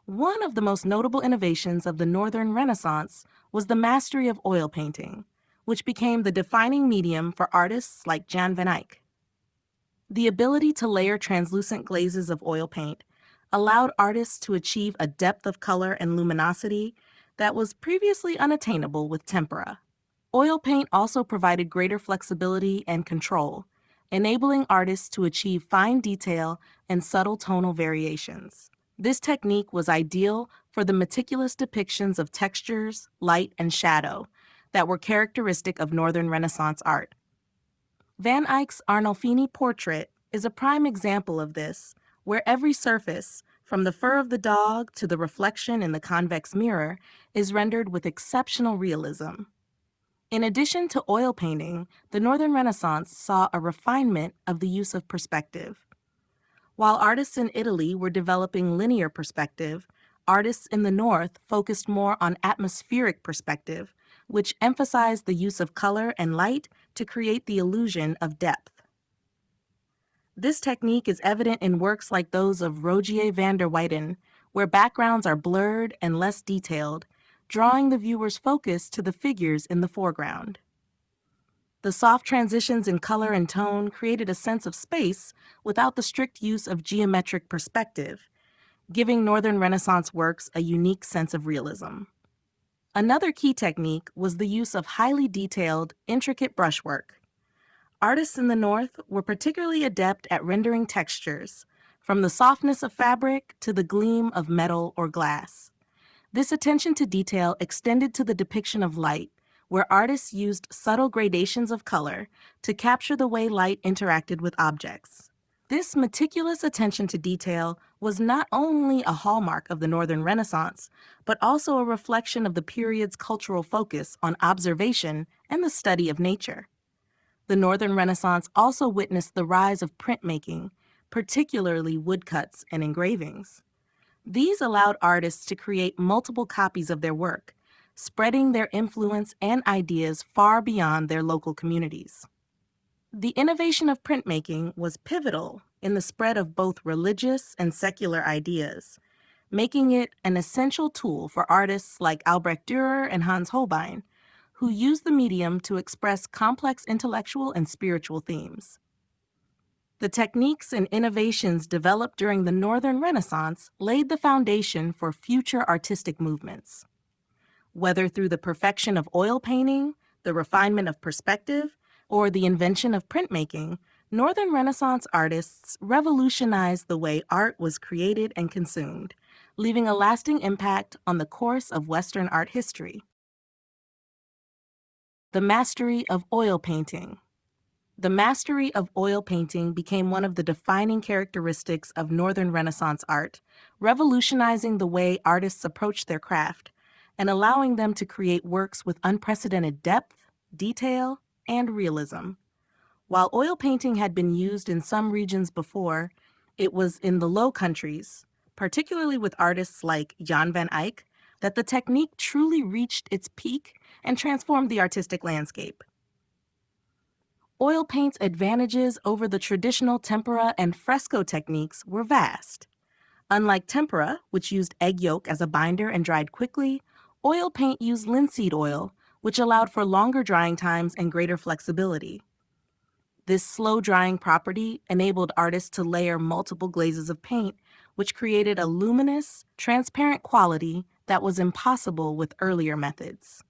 One of the most notable innovations of the Northern Renaissance was the mastery of oil painting, which became the defining medium for artists like Jan van Eyck. The ability to layer translucent glazes of oil paint allowed artists to achieve a depth of color and luminosity that was previously unattainable with tempera. Oil paint also provided greater flexibility and control, enabling artists to achieve fine detail and subtle tonal variations. This technique was ideal for the meticulous depictions of textures, light, and shadow that were characteristic of Northern Renaissance art. Van Eyck's Arnolfini portrait is a prime example of this, where every surface, from the fur of the dog to the reflection in the convex mirror, is rendered with exceptional realism. In addition to oil painting, the Northern Renaissance saw a refinement of the use of perspective. While artists in Italy were developing linear perspective, artists in the North focused more on atmospheric perspective, which emphasized the use of color and light to create the illusion of depth. This technique is evident in works like those of Rogier van der Weyden, where backgrounds are blurred and less detailed, drawing the viewer's focus to the figures in the foreground. The soft transitions in color and tone created a sense of space without the strict use of geometric perspective, giving Northern Renaissance works a unique sense of realism. Another key technique was the use of highly detailed, intricate brushwork. Artists in the North were particularly adept at rendering textures, from the softness of fabric to the gleam of metal or glass. This attention to detail extended to the depiction of light, where artists used subtle gradations of color to capture the way light interacted with objects. This meticulous attention to detail was not only a hallmark of the Northern Renaissance, but also a reflection of the period's cultural focus on observation and the study of nature. The Northern Renaissance also witnessed the rise of printmaking, particularly woodcuts and engravings. These allowed artists to create multiple copies of their work, spreading their influence and ideas far beyond their local communities. The innovation of printmaking was pivotal in the spread of both religious and secular ideas, making it an essential tool for artists like Albrecht Dürer and Hans Holbein, who used the medium to express complex intellectual and spiritual themes. The techniques and innovations developed during the Northern Renaissance laid the foundation for future artistic movements. Whether through the perfection of oil painting, the refinement of perspective, or the invention of printmaking, Northern Renaissance artists revolutionized the way art was created and consumed, leaving a lasting impact on the course of Western art history. The mastery of oil painting. The mastery of oil painting became one of the defining characteristics of Northern Renaissance art, revolutionizing the way artists approached their craft and allowing them to create works with unprecedented depth, detail, and realism. While oil painting had been used in some regions before, it was in the Low Countries, particularly with artists like Jan van Eyck, that the technique truly reached its peak and transformed the artistic landscape. Oil paint's advantages over the traditional tempera and fresco techniques were vast. Unlike tempera, which used egg yolk as a binder and dried quickly, oil paint used linseed oil, which allowed for longer drying times and greater flexibility. This slow-drying property enabled artists to layer multiple glazes of paint, which created a luminous, transparent quality that was impossible with earlier methods.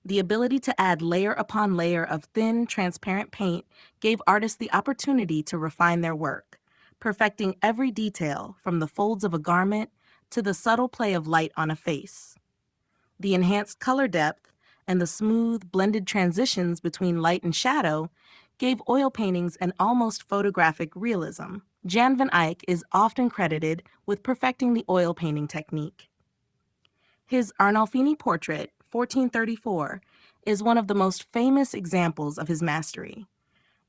The ability to add layer upon layer of thin, transparent paint gave artists the opportunity to refine their work, perfecting every detail from the folds of a garment to the subtle play of light on a face. The enhanced color depth and the smooth, blended transitions between light and shadow gave oil paintings an almost photographic realism. Jan van Eyck is often credited with perfecting the oil painting technique. His Arnolfini portrait, 1434, is one of the most famous examples of his mastery.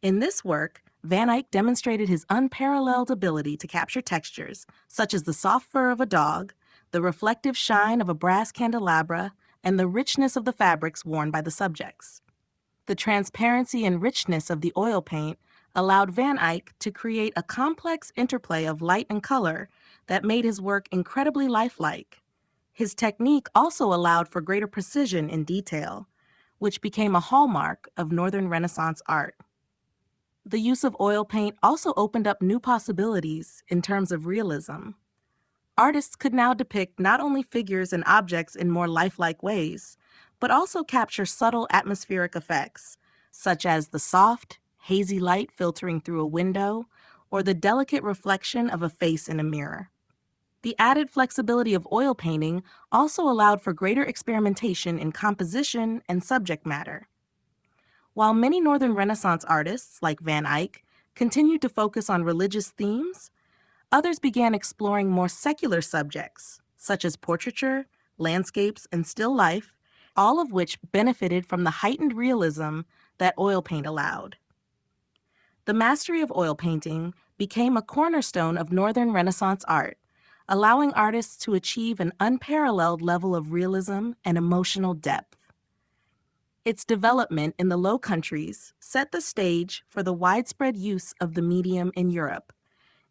In this work, Van Eyck demonstrated his unparalleled ability to capture textures, such as the soft fur of a dog, the reflective shine of a brass candelabra, and the richness of the fabrics worn by the subjects. The transparency and richness of the oil paint allowed Van Eyck to create a complex interplay of light and color that made his work incredibly lifelike. His technique also allowed for greater precision in detail, which became a hallmark of Northern Renaissance art. The use of oil paint also opened up new possibilities in terms of realism. Artists could now depict not only figures and objects in more lifelike ways, but also capture subtle atmospheric effects, such as the soft, hazy light filtering through a window or the delicate reflection of a face in a mirror. The added flexibility of oil painting also allowed for greater experimentation in composition and subject matter. While many Northern Renaissance artists, like Van Eyck, continued to focus on religious themes, others began exploring more secular subjects, such as portraiture, landscapes, and still life, all of which benefited from the heightened realism that oil paint allowed. The mastery of oil painting became a cornerstone of Northern Renaissance art, allowing artists to achieve an unparalleled level of realism and emotional depth. Its development in the Low Countries set the stage for the widespread use of the medium in Europe,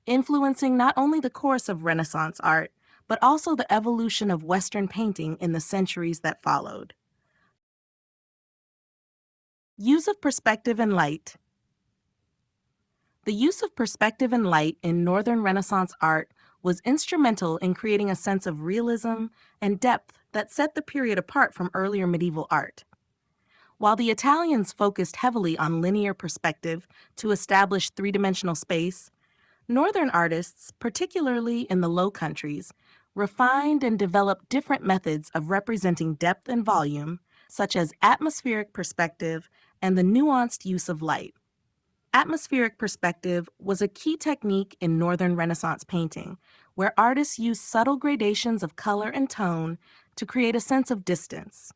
influencing not only the course of Renaissance art, but also the evolution of Western painting in the centuries that followed. Use of perspective and light. The use of perspective and light in Northern Renaissance art was instrumental in creating a sense of realism and depth that set the period apart from earlier medieval art. While the Italians focused heavily on linear perspective to establish three-dimensional space, Northern artists, particularly in the Low Countries, refined and developed different methods of representing depth and volume, such as atmospheric perspective and the nuanced use of light. Atmospheric perspective was a key technique in Northern Renaissance painting, where artists used subtle gradations of color and tone to create a sense of distance.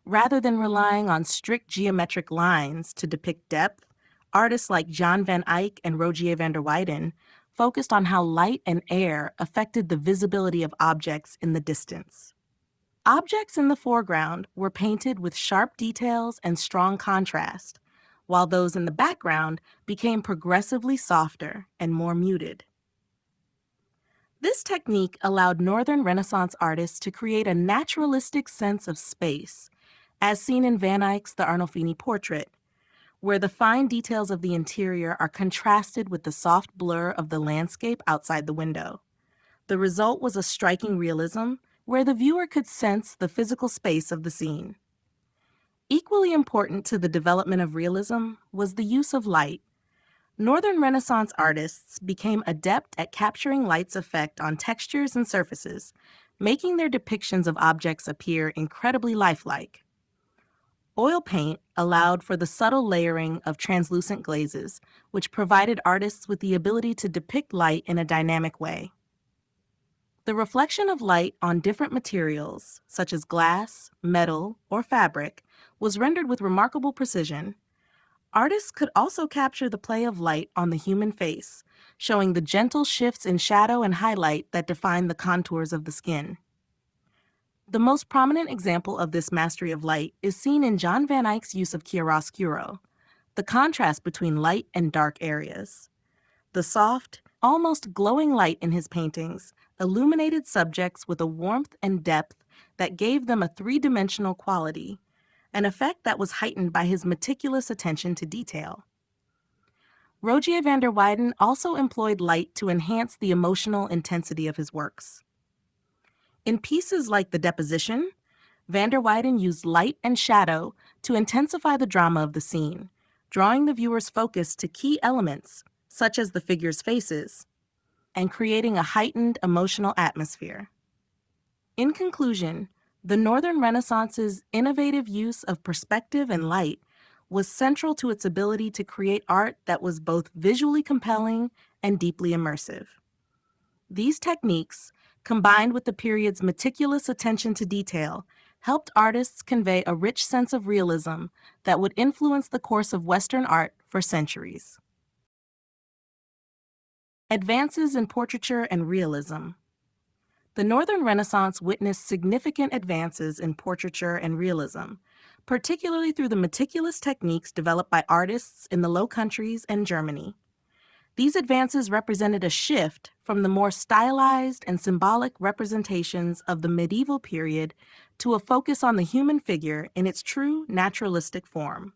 Rather than relying on strict geometric lines to depict depth, artists like Jan van Eyck and Rogier van der Weyden focused on how light and air affected the visibility of objects in the distance. Objects in the foreground were painted with sharp details and strong contrast, while those in the background became progressively softer and more muted. This technique allowed Northern Renaissance artists to create a naturalistic sense of space, as seen in Van Eyck's The Arnolfini portrait, where the fine details of the interior are contrasted with the soft blur of the landscape outside the window. The result was a striking realism where the viewer could sense the physical space of the scene. Equally important to the development of realism was the use of light. Northern Renaissance artists became adept at capturing light's effect on textures and surfaces, making their depictions of objects appear incredibly lifelike. Oil paint allowed for the subtle layering of translucent glazes, which provided artists with the ability to depict light in a dynamic way. The reflection of light on different materials, such as glass, metal, or fabric, was rendered with remarkable precision. Artists could also capture the play of light on the human face, showing the gentle shifts in shadow and highlight that define the contours of the skin. The most prominent example of this mastery of light is seen in John Van Eyck's use of chiaroscuro, the contrast between light and dark areas. The soft, almost glowing light in his paintings illuminated subjects with a warmth and depth that gave them a three-dimensional quality, an effect that was heightened by his meticulous attention to detail. Rogier van der Weyden also employed light to enhance the emotional intensity of his works. In pieces like The Deposition, van der Weyden used light and shadow to intensify the drama of the scene, drawing the viewer's focus to key elements, such as the figures' faces, and creating a heightened emotional atmosphere. In conclusion, the Northern Renaissance's innovative use of perspective and light was central to its ability to create art that was both visually compelling and deeply immersive. These techniques, combined with the period's meticulous attention to detail, helped artists convey a rich sense of realism that would influence the course of Western art for centuries. Advances in portraiture and realism. The Northern Renaissance witnessed significant advances in portraiture and realism, particularly through the meticulous techniques developed by artists in the Low Countries and Germany. These advances represented a shift from the more stylized and symbolic representations of the medieval period to a focus on the human figure in its true naturalistic form.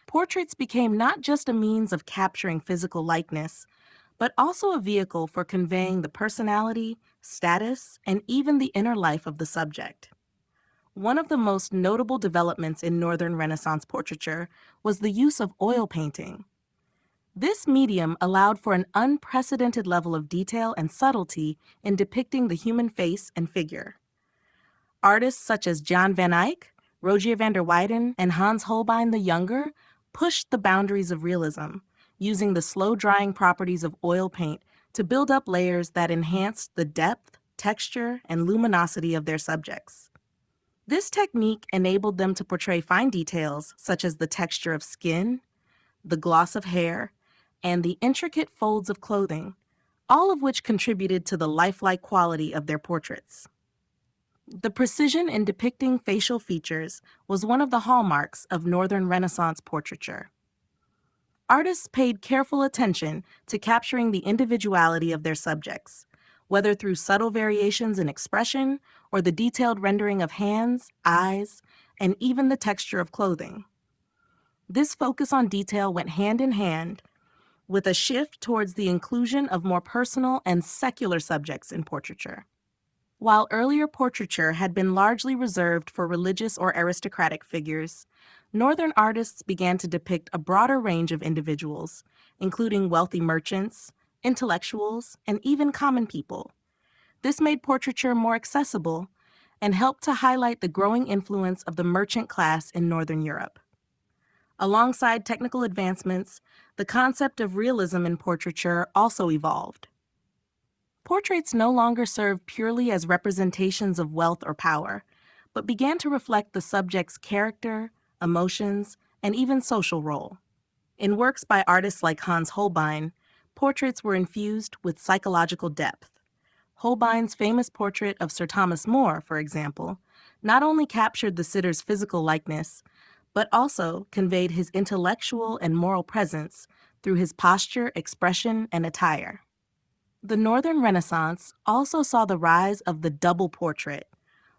Portraits became not just a means of capturing physical likeness, but also a vehicle for conveying the personality, status, and even the inner life of the subject. One of the most notable developments in Northern Renaissance portraiture was the use of oil painting. This medium allowed for an unprecedented level of detail and subtlety in depicting the human face and figure. Artists such as John Van Eyck, Rogier van der Weyden, and Hans Holbein the Younger pushed the boundaries of realism, using the slow-drying properties of oil paint to build up layers that enhanced the depth, texture, and luminosity of their subjects. This technique enabled them to portray fine details such as the texture of skin, the gloss of hair, and the intricate folds of clothing, all of which contributed to the lifelike quality of their portraits. The precision in depicting facial features was one of the hallmarks of Northern Renaissance portraiture. Artists paid careful attention to capturing the individuality of their subjects, whether through subtle variations in expression or the detailed rendering of hands, eyes, and even the texture of clothing. This focus on detail went hand in hand with a shift towards the inclusion of more personal and secular subjects in portraiture. While earlier portraiture had been largely reserved for religious or aristocratic figures, Northern artists began to depict a broader range of individuals, including wealthy merchants, intellectuals, and even common people. This made portraiture more accessible and helped to highlight the growing influence of the merchant class in Northern Europe. Alongside technical advancements, the concept of realism in portraiture also evolved. Portraits no longer served purely as representations of wealth or power, but began to reflect the subject's character, emotions, and even social role. In works by artists like Hans Holbein, portraits were infused with psychological depth. Holbein's famous portrait of Sir Thomas More, for example, not only captured the sitter's physical likeness, but also conveyed his intellectual and moral presence through his posture, expression, and attire. The Northern Renaissance also saw the rise of the double portrait,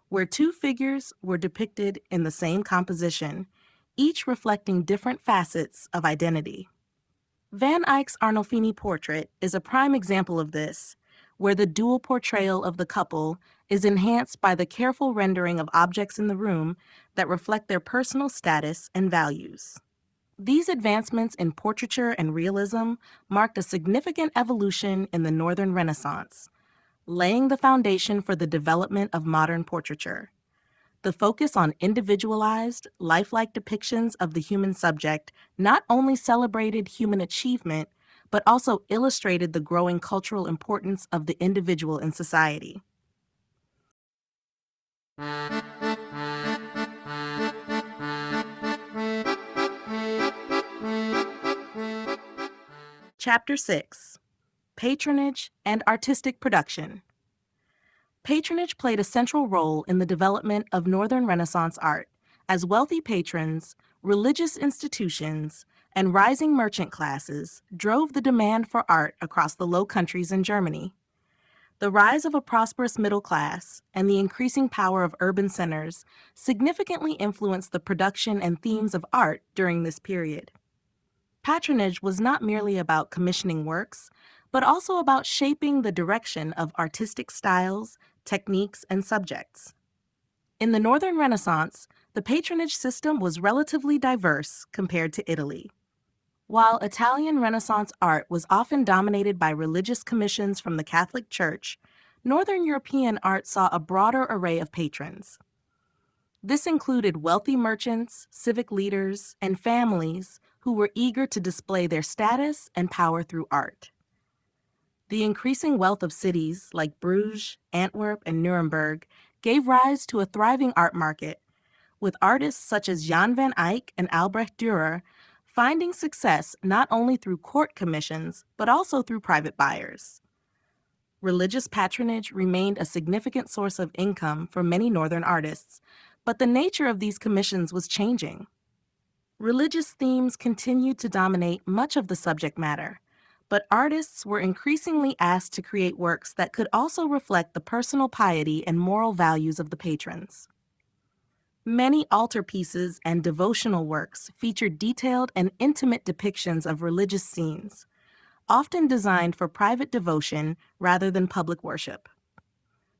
where two figures were depicted in the same composition, each reflecting different facets of identity. Van Eyck's Arnolfini portrait is a prime example of this, where the dual portrayal of the couple is enhanced by the careful rendering of objects in the room that reflect their personal status and values. These advancements in portraiture and realism marked a significant evolution in the Northern Renaissance, laying the foundation for the development of modern portraiture. The focus on individualized, lifelike depictions of the human subject not only celebrated human achievement, but also illustrated the growing cultural importance of the individual in society. Chapter 6: Patronage and Artistic Production. Patronage played a central role in the development of Northern Renaissance art, as wealthy patrons, religious institutions, and rising merchant classes drove the demand for art across the Low Countries and Germany. The rise of a prosperous middle class and the increasing power of urban centers significantly influenced the production and themes of art during this period. Patronage was not merely about commissioning works, but also about shaping the direction of artistic styles, techniques, and subjects. In the Northern Renaissance, the patronage system was relatively diverse compared to Italy. While Italian Renaissance art was often dominated by religious commissions from the Catholic Church, Northern European art saw a broader array of patrons. This included wealthy merchants, civic leaders, and families who were eager to display their status and power through art. The increasing wealth of cities like Bruges, Antwerp, and Nuremberg gave rise to a thriving art market, with artists such as Jan van Eyck and Albrecht Dürer finding success not only through court commissions, but also through private buyers. Religious patronage remained a significant source of income for many Northern artists, but the nature of these commissions was changing. Religious themes continued to dominate much of the subject matter, but artists were increasingly asked to create works that could also reflect the personal piety and moral values of the patrons. Many altarpieces and devotional works featured detailed and intimate depictions of religious scenes, often designed for private devotion rather than public worship.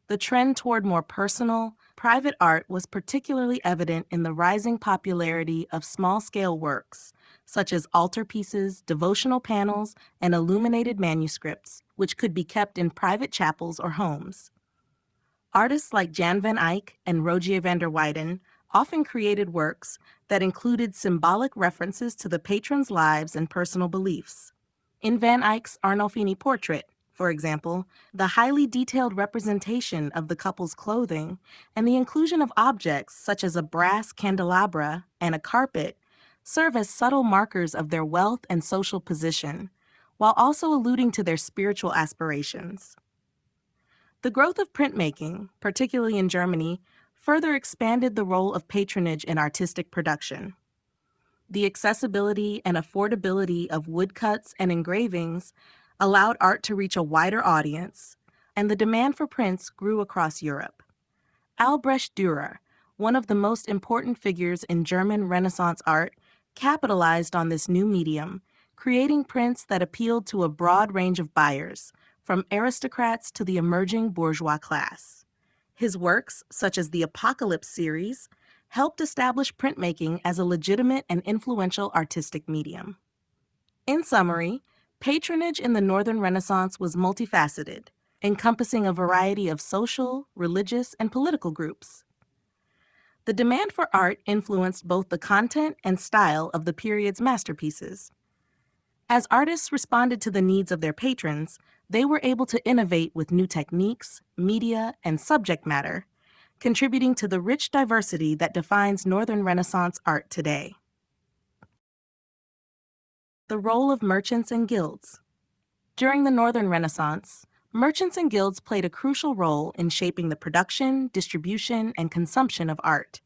The trend toward more personal, private art was particularly evident in the rising popularity of small-scale works, such as altarpieces, devotional panels, and illuminated manuscripts, which could be kept in private chapels or homes. Artists like Jan van Eyck and Rogier van der Weyden often created works that included symbolic references to the patrons' lives and personal beliefs. In Van Eyck's Arnolfini portrait, for example, the highly detailed representation of the couple's clothing and the inclusion of objects such as a brass candelabra and a carpet serve as subtle markers of their wealth and social position, while also alluding to their spiritual aspirations. The growth of printmaking, particularly in Germany, further expanded the role of patronage in artistic production. The accessibility and affordability of woodcuts and engravings allowed art to reach a wider audience, and the demand for prints grew across Europe. Albrecht Dürer, one of the most important figures in German Renaissance art, capitalized on this new medium, creating prints that appealed to a broad range of buyers, from aristocrats to the emerging bourgeois class. His works, such as the Apocalypse series, helped establish printmaking as a legitimate and influential artistic medium. In summary, patronage in the Northern Renaissance was multifaceted, encompassing a variety of social, religious, and political groups. The demand for art influenced both the content and style of the period's masterpieces. As artists responded to the needs of their patrons, they were able to innovate with new techniques, media, and subject matter, contributing to the rich diversity that defines Northern Renaissance art today. The role of merchants and guilds. During the Northern Renaissance, merchants and guilds played a crucial role in shaping the production, distribution, and consumption of art.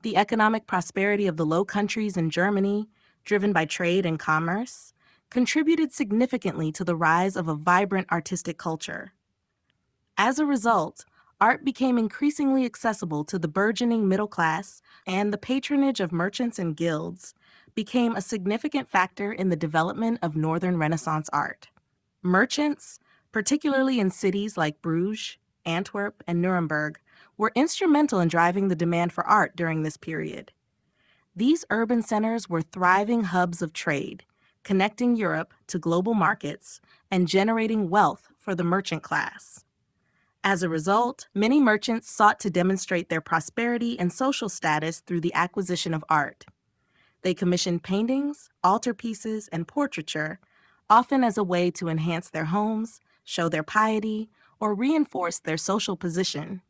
The economic prosperity of the Low Countries and Germany, driven by trade and commerce, contributed significantly to the rise of a vibrant artistic culture. As a result, art became increasingly accessible to the burgeoning middle class, and the patronage of merchants and guilds became a significant factor in the development of Northern Renaissance art. Merchants, particularly in cities like Bruges, Antwerp, and Nuremberg, were instrumental in driving the demand for art during this period. These urban centers were thriving hubs of trade, connecting Europe to global markets and generating wealth for the merchant class. As a result, many merchants sought to demonstrate their prosperity and social status through the acquisition of art. They commissioned paintings, altarpieces, and portraiture, often as a way to enhance their homes, show their piety, or reinforce their social position.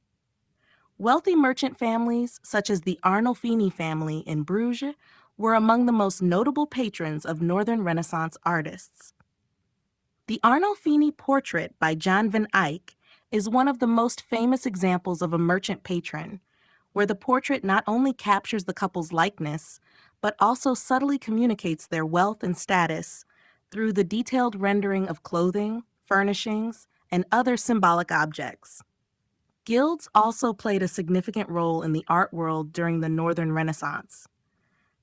Wealthy merchant families, such as the Arnolfini family in Bruges, were among the most notable patrons of Northern Renaissance artists. The Arnolfini portrait by John van Eyck is one of the most famous examples of a merchant patron, where the portrait not only captures the couple's likeness, but also subtly communicates their wealth and status through the detailed rendering of clothing, furnishings, and other symbolic objects. Guilds also played a significant role in the art world during the Northern Renaissance.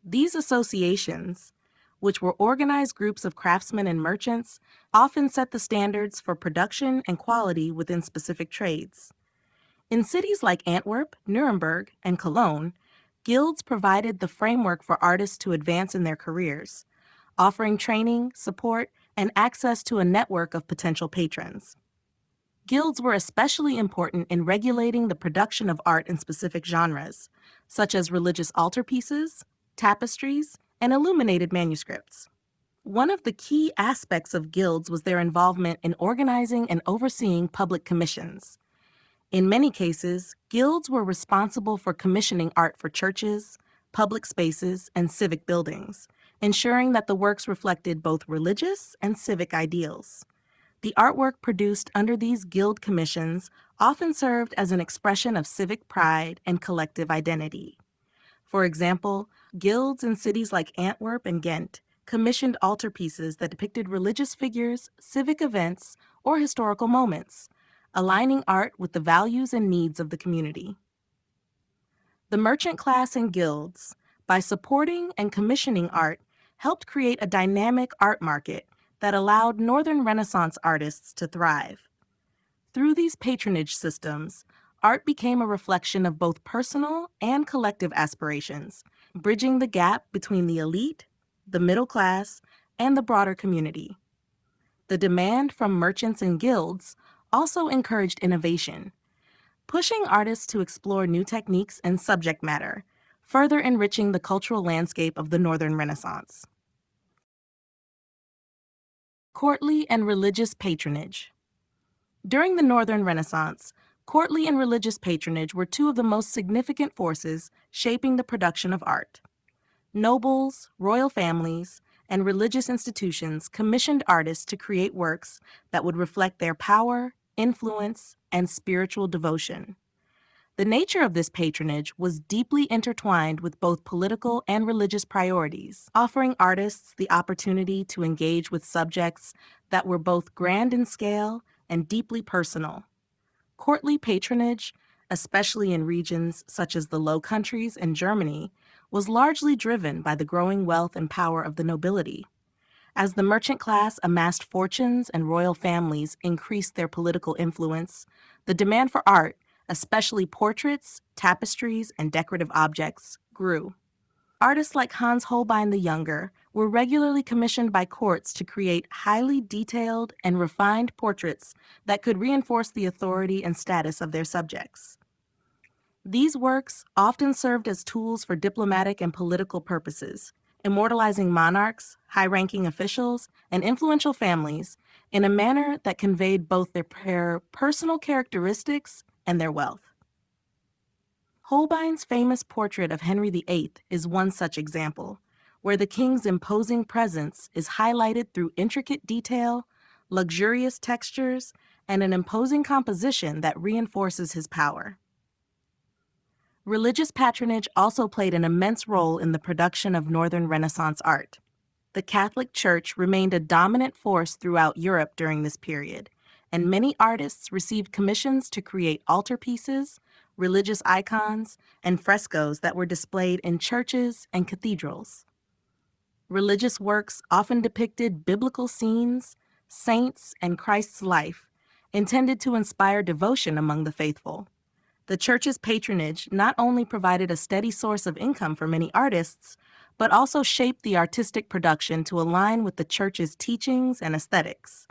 These associations, which were organized groups of craftsmen and merchants, often set the standards for production and quality within specific trades. In cities like Antwerp, Nuremberg, and Cologne, guilds provided the framework for artists to advance in their careers, offering training, support, and access to a network of potential patrons. Guilds were especially important in regulating the production of art in specific genres, such as religious altarpieces, tapestries, and illuminated manuscripts. One of the key aspects of guilds was their involvement in organizing and overseeing public commissions. In many cases, guilds were responsible for commissioning art for churches, public spaces, and civic buildings, ensuring that the works reflected both religious and civic ideals. The artwork produced under these guild commissions often served as an expression of civic pride and collective identity. For example, guilds in cities like Antwerp and Ghent commissioned altarpieces that depicted religious figures, civic events, or historical moments, aligning art with the values and needs of the community. The merchant class and guilds, by supporting and commissioning art, helped create a dynamic art market that allowed Northern Renaissance artists to thrive. Through these patronage systems, art became a reflection of both personal and collective aspirations, bridging the gap between the elite, the middle class, and the broader community. The demand from merchants and guilds also encouraged innovation, pushing artists to explore new techniques and subject matter, further enriching the cultural landscape of the Northern Renaissance. Courtly and religious patronage. During the Northern Renaissance, courtly and religious patronage were two of the most significant forces shaping the production of art. Nobles, royal families, and religious institutions commissioned artists to create works that would reflect their power, influence, and spiritual devotion. The nature of this patronage was deeply intertwined with both political and religious priorities, offering artists the opportunity to engage with subjects that were both grand in scale and deeply personal. Courtly patronage, especially in regions such as the Low Countries and Germany, was largely driven by the growing wealth and power of the nobility. As the merchant class amassed fortunes and royal families increased their political influence, the demand for art, especially portraits, tapestries, and decorative objects, grew. Artists like Hans Holbein the Younger were regularly commissioned by courts to create highly detailed and refined portraits that could reinforce the authority and status of their subjects. These works often served as tools for diplomatic and political purposes, immortalizing monarchs, high-ranking officials, and influential families in a manner that conveyed both their personal characteristics and their wealth. Holbein's famous portrait of Henry VIII is one such example, where the king's imposing presence is highlighted through intricate detail, luxurious textures, and an imposing composition that reinforces his power. Religious patronage also played an immense role in the production of Northern Renaissance art. The Catholic Church remained a dominant force throughout Europe during this period, and many artists received commissions to create altarpieces, religious icons, and frescoes that were displayed in churches and cathedrals. Religious works often depicted biblical scenes, saints, and Christ's life, intended to inspire devotion among the faithful. The church's patronage not only provided a steady source of income for many artists, but also shaped the artistic production to align with the church's teachings and aesthetics.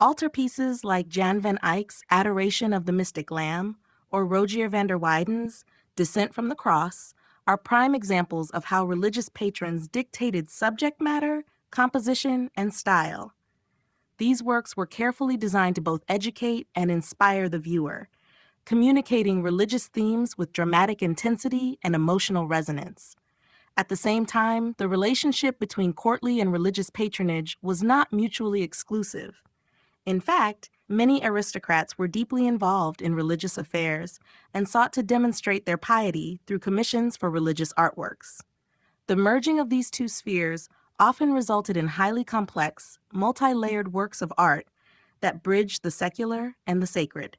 Altarpieces like Jan van Eyck's Adoration of the Mystic Lamb or Rogier van der Weyden's Descent from the Cross are prime examples of how religious patrons dictated subject matter, composition, and style. These works were carefully designed to both educate and inspire the viewer, communicating religious themes with dramatic intensity and emotional resonance. At the same time, the relationship between courtly and religious patronage was not mutually exclusive. In fact, many aristocrats were deeply involved in religious affairs and sought to demonstrate their piety through commissions for religious artworks. The merging of these two spheres often resulted in highly complex, multi-layered works of art that bridged the secular and the sacred.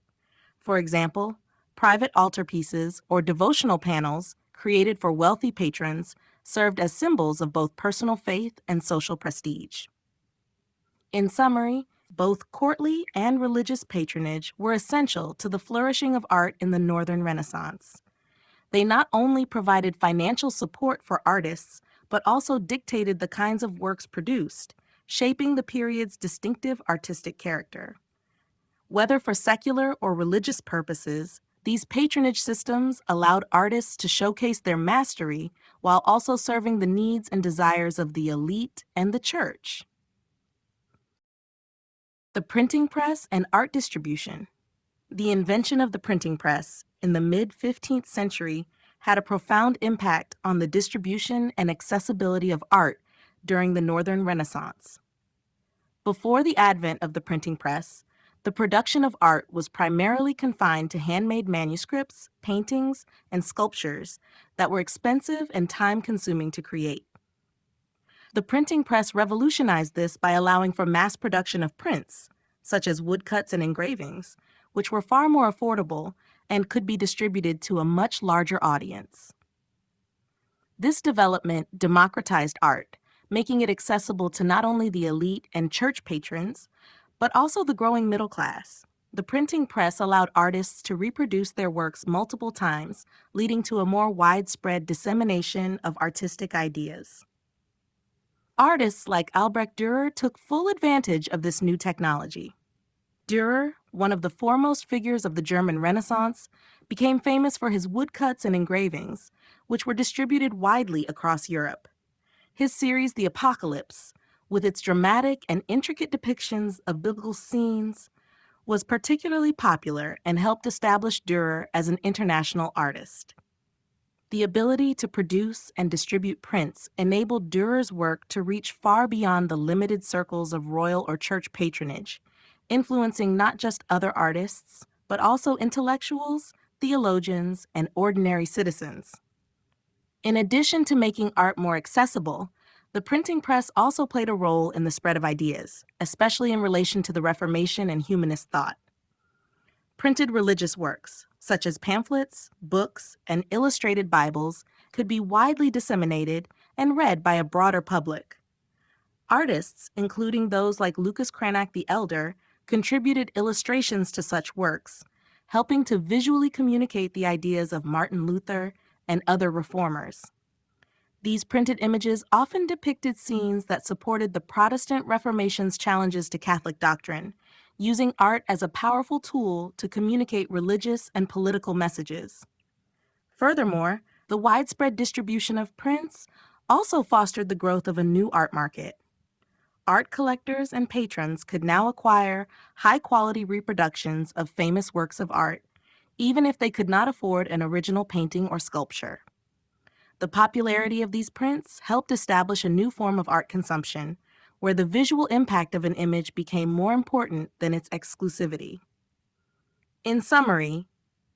For example, private altarpieces or devotional panels created for wealthy patrons served as symbols of both personal faith and social prestige. In summary, both courtly and religious patronage were essential to the flourishing of art in the Northern Renaissance. They not only provided financial support for artists, but also dictated the kinds of works produced, shaping the period's distinctive artistic character. Whether for secular or religious purposes, these patronage systems allowed artists to showcase their mastery while also serving the needs and desires of the elite and the church. The printing press and art distribution. The invention of the printing press in the mid-15th century had a profound impact on the distribution and accessibility of art during the Northern Renaissance. Before the advent of the printing press, the production of art was primarily confined to handmade manuscripts, paintings, and sculptures that were expensive and time-consuming to create. The printing press revolutionized this by allowing for mass production of prints, such as woodcuts and engravings, which were far more affordable and could be distributed to a much larger audience. This development democratized art, making it accessible to not only the elite and church patrons, but also the growing middle class. The printing press allowed artists to reproduce their works multiple times, leading to a more widespread dissemination of artistic ideas. Artists like Albrecht Dürer took full advantage of this new technology. Dürer, one of the foremost figures of the German Renaissance, became famous for his woodcuts and engravings, which were distributed widely across Europe. His series, The Apocalypse, with its dramatic and intricate depictions of biblical scenes, was particularly popular and helped establish Dürer as an international artist. The ability to produce and distribute prints enabled Dürer's work to reach far beyond the limited circles of royal or church patronage, influencing not just other artists, but also intellectuals, theologians, and ordinary citizens. In addition to making art more accessible, the printing press also played a role in the spread of ideas, especially in relation to the Reformation and humanist thought. Printed religious works, such as pamphlets, books, and illustrated Bibles, could be widely disseminated and read by a broader public. Artists, including those like Lucas Cranach the Elder, contributed illustrations to such works, helping to visually communicate the ideas of Martin Luther and other reformers. These printed images often depicted scenes that supported the Protestant Reformation's challenges to Catholic doctrine, using art as a powerful tool to communicate religious and political messages. Furthermore, the widespread distribution of prints also fostered the growth of a new art market. Art collectors and patrons could now acquire high-quality reproductions of famous works of art, even if they could not afford an original painting or sculpture. The popularity of these prints helped establish a new form of art consumption, where the visual impact of an image became more important than its exclusivity. In summary,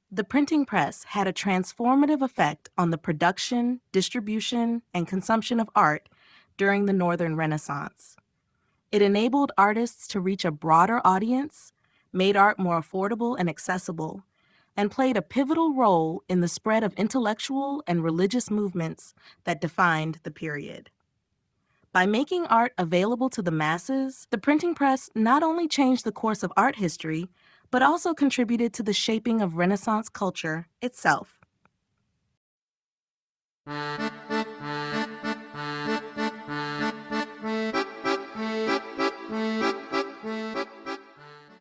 the printing press had a transformative effect on the production, distribution, and consumption of art during the Northern Renaissance. It enabled artists to reach a broader audience, made art more affordable and accessible, and played a pivotal role in the spread of intellectual and religious movements that defined the period. By making art available to the masses, the printing press not only changed the course of art history, but also contributed to the shaping of Renaissance culture itself.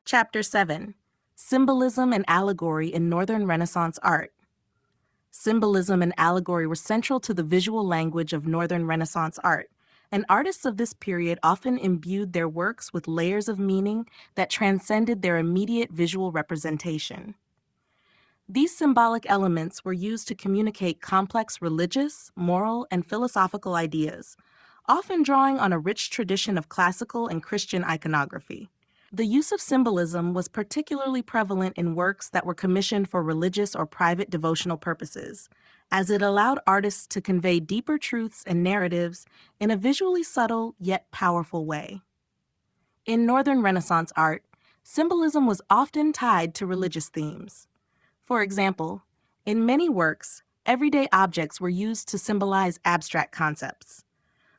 Chapter 7. Symbolism and Allegory in Northern Renaissance Art. Symbolism and allegory were central to the visual language of Northern Renaissance art, and artists of this period often imbued their works with layers of meaning that transcended their immediate visual representation. These symbolic elements were used to communicate complex religious, moral, and philosophical ideas, often drawing on a rich tradition of classical and Christian iconography. The use of symbolism was particularly prevalent in works that were commissioned for religious or private devotional purposes, as it allowed artists to convey deeper truths and narratives in a visually subtle yet powerful way. In Northern Renaissance art, symbolism was often tied to religious themes. For example, in many works, everyday objects were used to symbolize abstract concepts.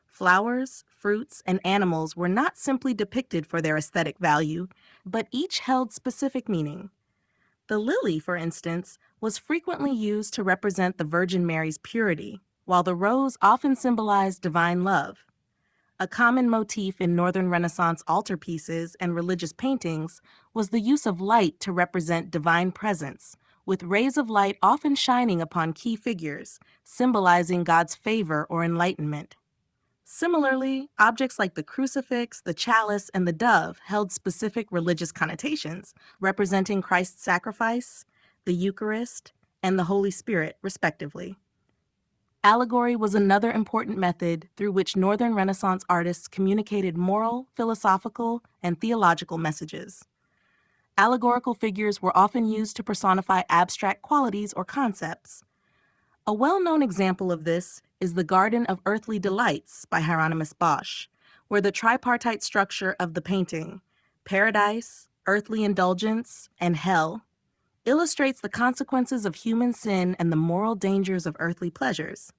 Flowers, fruits, and animals were not simply depicted for their aesthetic value, but each held specific meaning. The lily, for instance, was frequently used to represent the Virgin Mary's purity, while the rose often symbolized divine love. A common motif in Northern Renaissance altarpieces and religious paintings was the use of light to represent divine presence, with rays of light often shining upon key figures, symbolizing God's favor or enlightenment. Similarly, objects like the crucifix, the chalice, and the dove held specific religious connotations, representing Christ's sacrifice, the Eucharist, and the Holy Spirit, respectively. Allegory was another important method through which Northern Renaissance artists communicated moral, philosophical, and theological messages. Allegorical figures were often used to personify abstract qualities or concepts. A well-known example of this is the Garden of Earthly Delights by Hieronymus Bosch, where the tripartite structure of the painting, paradise, earthly indulgence, and hell, illustrates the consequences of human sin and the moral dangers of earthly pleasures.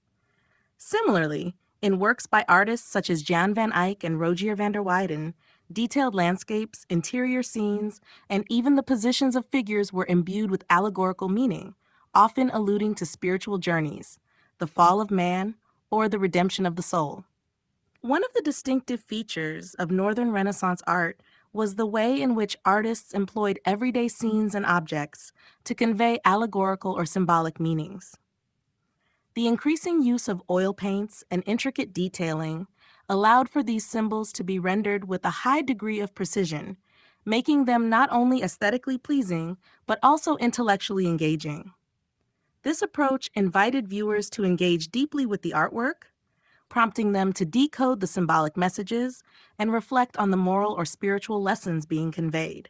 Similarly, in works by artists such as Jan van Eyck and Rogier van der Weyden, detailed landscapes, interior scenes, and even the positions of figures were imbued with allegorical meaning, often alluding to spiritual journeys, the fall of man, or the redemption of the soul. One of the distinctive features of Northern Renaissance art was the way in which artists employed everyday scenes and objects to convey allegorical or symbolic meanings. The increasing use of oil paints and intricate detailing allowed for these symbols to be rendered with a high degree of precision, making them not only aesthetically pleasing, but also intellectually engaging. This approach invited viewers to engage deeply with the artwork, prompting them to decode the symbolic messages and reflect on the moral or spiritual lessons being conveyed.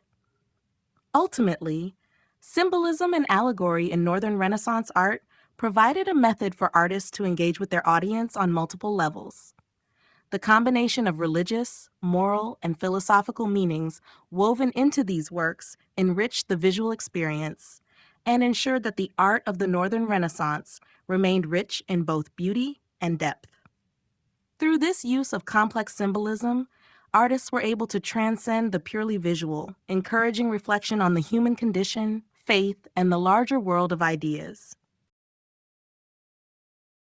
Ultimately, symbolism and allegory in Northern Renaissance art provided a method for artists to engage with their audience on multiple levels. The combination of religious, moral, and philosophical meanings woven into these works enriched the visual experience and ensured that the art of the Northern Renaissance remained rich in both beauty and depth. Through this use of complex symbolism, artists were able to transcend the purely visual, encouraging reflection on the human condition, faith, and the larger world of ideas.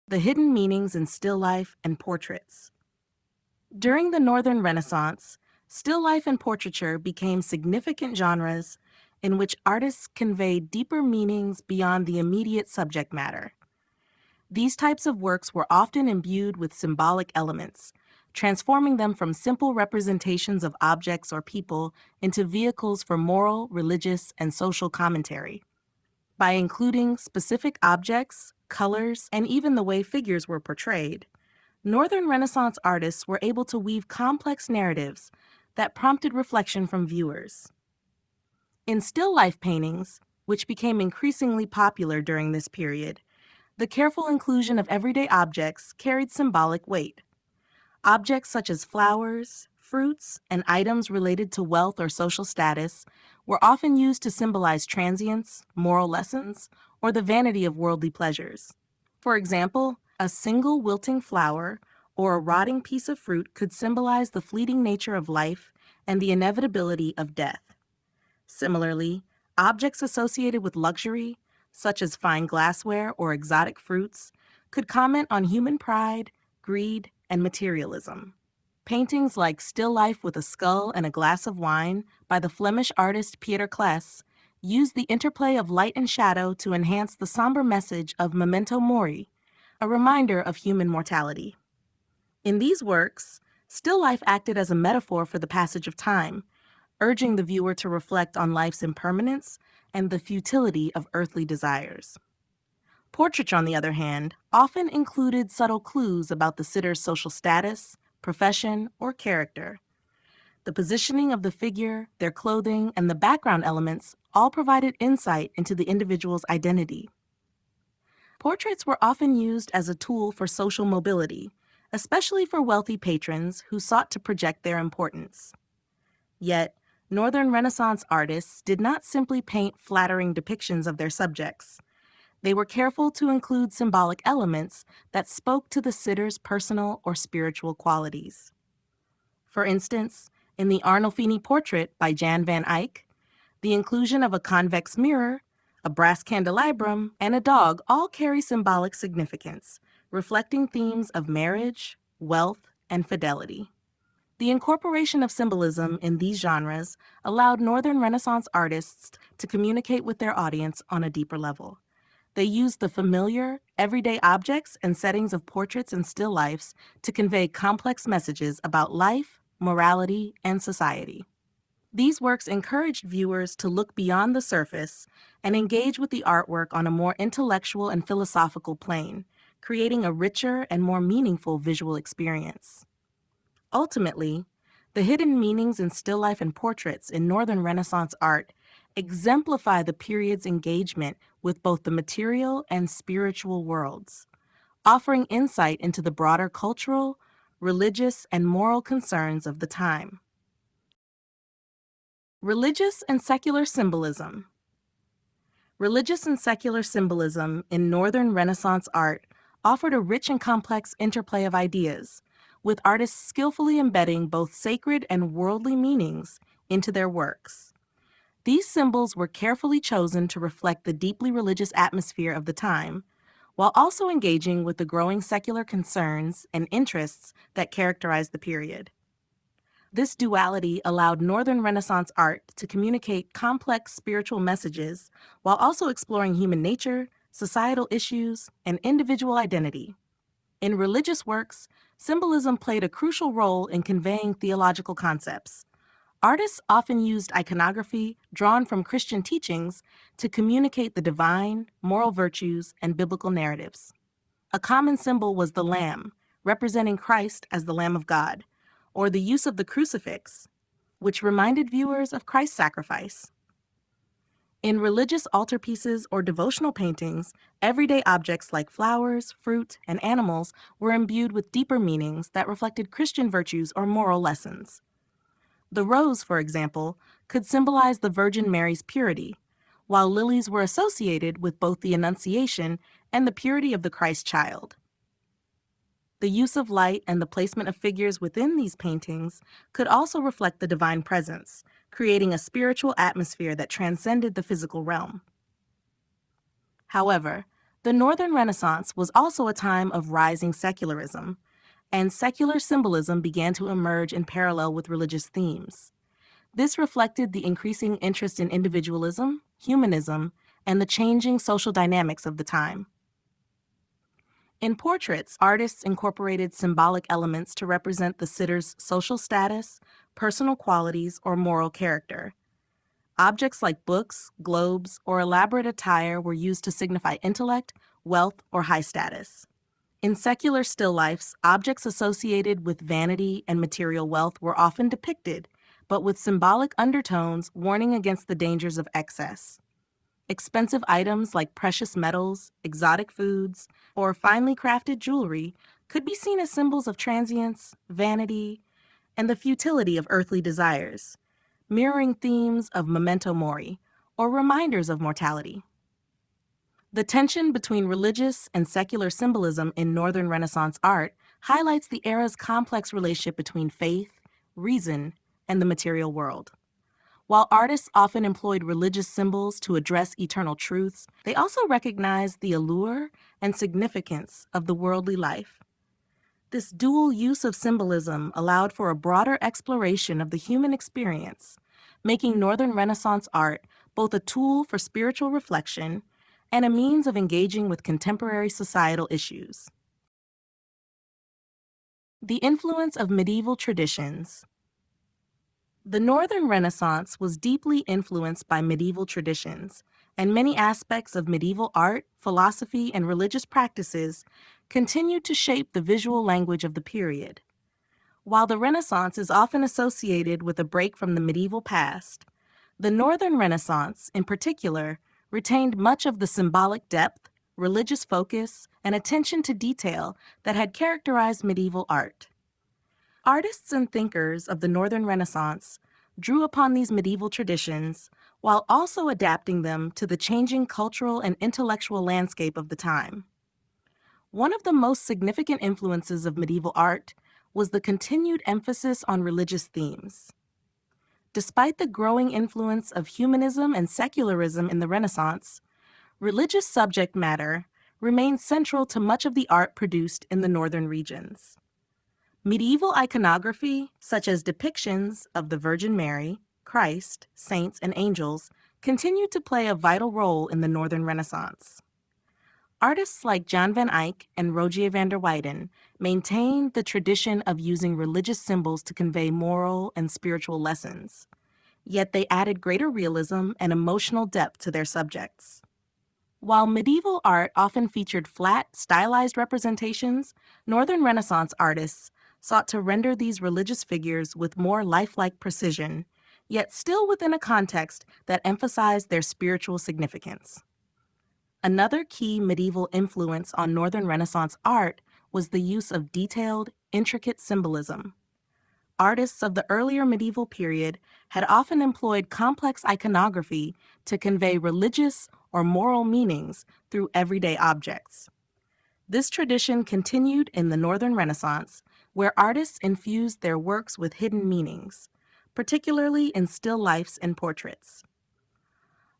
The hidden meanings in still life and portraits. During the Northern Renaissance, still life and portraiture became significant genres in which artists conveyed deeper meanings beyond the immediate subject matter. These types of works were often imbued with symbolic elements, transforming them from simple representations of objects or people into vehicles for moral, religious, and social commentary. By including specific objects, colors, and even the way figures were portrayed, Northern Renaissance artists were able to weave complex narratives that prompted reflection from viewers. In still life paintings, which became increasingly popular during this period, the careful inclusion of everyday objects carried symbolic weight. Objects such as flowers, fruits, and items related to wealth or social status were often used to symbolize transience, moral lessons, or the vanity of worldly pleasures. For example, a single wilting flower or a rotting piece of fruit could symbolize the fleeting nature of life and the inevitability of death. Similarly, objects associated with luxury, such as fine glassware or exotic fruits, could comment on human pride, greed, and materialism. Paintings like Still Life with a Skull and a Glass of Wine by the Flemish artist Pieter Cles used the interplay of light and shadow to enhance the somber message of Memento Mori, a reminder of human mortality. In these works, still life acted as a metaphor for the passage of time, urging the viewer to reflect on life's impermanence and the futility of earthly desires. Portraiture, on the other hand, often included subtle clues about the sitter's social status, profession, or character. The positioning of the figure, their clothing, and the background elements all provided insight into the individual's identity. Portraits were often used as a tool for social mobility, especially for wealthy patrons who sought to project their importance. Yet, Northern Renaissance artists did not simply paint flattering depictions of their subjects. They were careful to include symbolic elements that spoke to the sitter's personal or spiritual qualities. For instance, in the Arnolfini portrait by Jan van Eyck, the inclusion of a convex mirror, a brass candelabrum, and a dog all carry symbolic significance, reflecting themes of marriage, wealth, and fidelity. The incorporation of symbolism in these genres allowed Northern Renaissance artists to communicate with their audience on a deeper level. They used the familiar, everyday objects and settings of portraits and still lifes to convey complex messages about life, morality, and society. These works encouraged viewers to look beyond the surface and engage with the artwork on a more intellectual and philosophical plane, creating a richer and more meaningful visual experience. Ultimately, the hidden meanings in still life and portraits in Northern Renaissance art exemplify the period's engagement with both the material and spiritual worlds, offering insight into the broader cultural, religious, and moral concerns of the time. Religious and secular symbolism. Religious and secular symbolism in Northern Renaissance art offered a rich and complex interplay of ideas, with artists skillfully embedding both sacred and worldly meanings into their works. These symbols were carefully chosen to reflect the deeply religious atmosphere of the time, while also engaging with the growing secular concerns and interests that characterized the period. This duality allowed Northern Renaissance art to communicate complex spiritual messages while also exploring human nature, societal issues, and individual identity. In religious works, symbolism played a crucial role in conveying theological concepts. Artists often used iconography drawn from Christian teachings to communicate the divine, moral virtues, and biblical narratives. A common symbol was the lamb, representing Christ as the Lamb of God, or the use of the crucifix, which reminded viewers of Christ's sacrifice. In religious altarpieces or devotional paintings, everyday objects like flowers, fruit, and animals were imbued with deeper meanings that reflected Christian virtues or moral lessons. The rose, for example, could symbolize the Virgin Mary's purity, while lilies were associated with both the Annunciation and the purity of the Christ child. The use of light and the placement of figures within these paintings could also reflect the divine presence, creating a spiritual atmosphere that transcended the physical realm. However, the Northern Renaissance was also a time of rising secularism, and secular symbolism began to emerge in parallel with religious themes. This reflected the increasing interest in individualism, humanism, and the changing social dynamics of the time. In portraits, artists incorporated symbolic elements to represent the sitter's social status, personal qualities, or moral character. Objects like books, globes, or elaborate attire were used to signify intellect, wealth, or high status. In secular still lifes, objects associated with vanity and material wealth were often depicted, but with symbolic undertones warning against the dangers of excess. Expensive items like precious metals, exotic foods, or finely crafted jewelry could be seen as symbols of transience, vanity, and the futility of earthly desires, mirroring themes of memento mori, or reminders of mortality. The tension between religious and secular symbolism in Northern Renaissance art highlights the era's complex relationship between faith, reason, and the material world. While artists often employed religious symbols to address eternal truths, they also recognized the allure and significance of the worldly life. This dual use of symbolism allowed for a broader exploration of the human experience, making Northern Renaissance art both a tool for spiritual reflection and a means of engaging with contemporary societal issues. The influence of medieval traditions. The Northern Renaissance was deeply influenced by medieval traditions, and many aspects of medieval art, philosophy, and religious practices continued to shape the visual language of the period. While the Renaissance is often associated with a break from the medieval past, the Northern Renaissance, in particular, retained much of the symbolic depth, religious focus, and attention to detail that had characterized medieval art. Artists and thinkers of the Northern Renaissance drew upon these medieval traditions while also adapting them to the changing cultural and intellectual landscape of the time. One of the most significant influences of medieval art was the continued emphasis on religious themes. Despite the growing influence of humanism and secularism in the Renaissance, religious subject matter remained central to much of the art produced in the northern regions. Medieval iconography, such as depictions of the Virgin Mary, Christ, saints, and angels, continued to play a vital role in the Northern Renaissance. Artists like Jan van Eyck and Rogier van der Weyden maintained the tradition of using religious symbols to convey moral and spiritual lessons, yet they added greater realism and emotional depth to their subjects. While medieval art often featured flat, stylized representations, Northern Renaissance artists sought to render these religious figures with more lifelike precision, yet still within a context that emphasized their spiritual significance. Another key medieval influence on Northern Renaissance art was the use of detailed, intricate symbolism. Artists of the earlier medieval period had often employed complex iconography to convey religious or moral meanings through everyday objects. This tradition continued in the Northern Renaissance, where artists infused their works with hidden meanings, particularly in still lifes and portraits.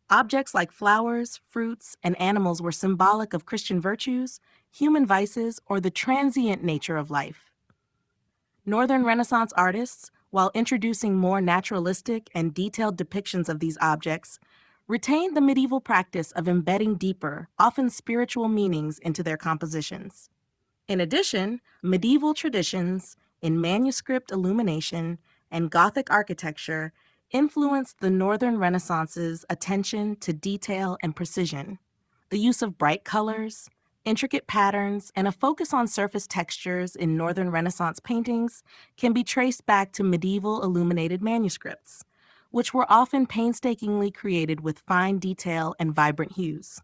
Objects like flowers, fruits, and animals were symbolic of Christian virtues, human vices, or the transient nature of life. Northern Renaissance artists, while introducing more naturalistic and detailed depictions of these objects, retained the medieval practice of embedding deeper, often spiritual meanings into their compositions. In addition, medieval traditions in manuscript illumination and Gothic architecture influenced the Northern Renaissance's attention to detail and precision. The use of bright colors, intricate patterns, and a focus on surface textures in Northern Renaissance paintings can be traced back to medieval illuminated manuscripts, which were often painstakingly created with fine detail and vibrant hues.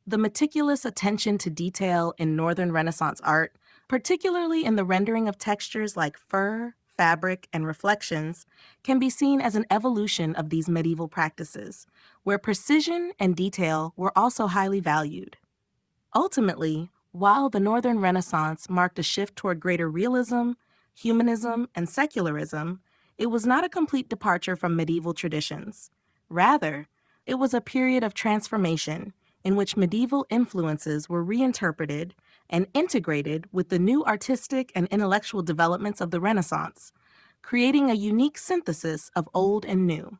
The meticulous attention to detail in Northern Renaissance art, particularly in the rendering of textures like fur, fabric, and reflections, can be seen as an evolution of these medieval practices, where precision and detail were also highly valued. Ultimately, while the Northern Renaissance marked a shift toward greater realism, humanism, and secularism, it was not a complete departure from medieval traditions. Rather, it was a period of transformation in which medieval influences were reinterpreted and integrated with the new artistic and intellectual developments of the Renaissance, creating a unique synthesis of old and new.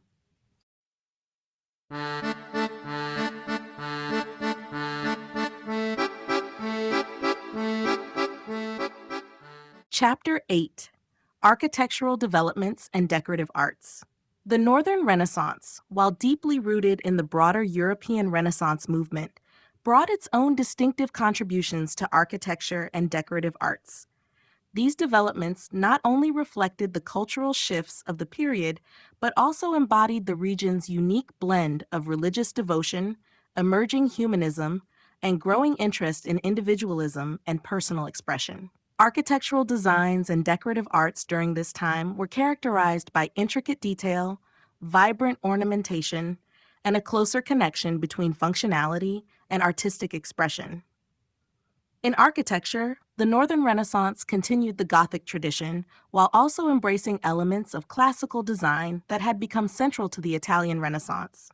Chapter 8: Architectural Developments and Decorative Arts. The Northern Renaissance, while deeply rooted in the broader European Renaissance movement, brought its own distinctive contributions to architecture and decorative arts. These developments not only reflected the cultural shifts of the period, but also embodied the region's unique blend of religious devotion, emerging humanism, and growing interest in individualism and personal expression. Architectural designs and decorative arts during this time were characterized by intricate detail, vibrant ornamentation, and a closer connection between functionality and artistic expression. In architecture, the Northern Renaissance continued the Gothic tradition while also embracing elements of classical design that had become central to the Italian Renaissance.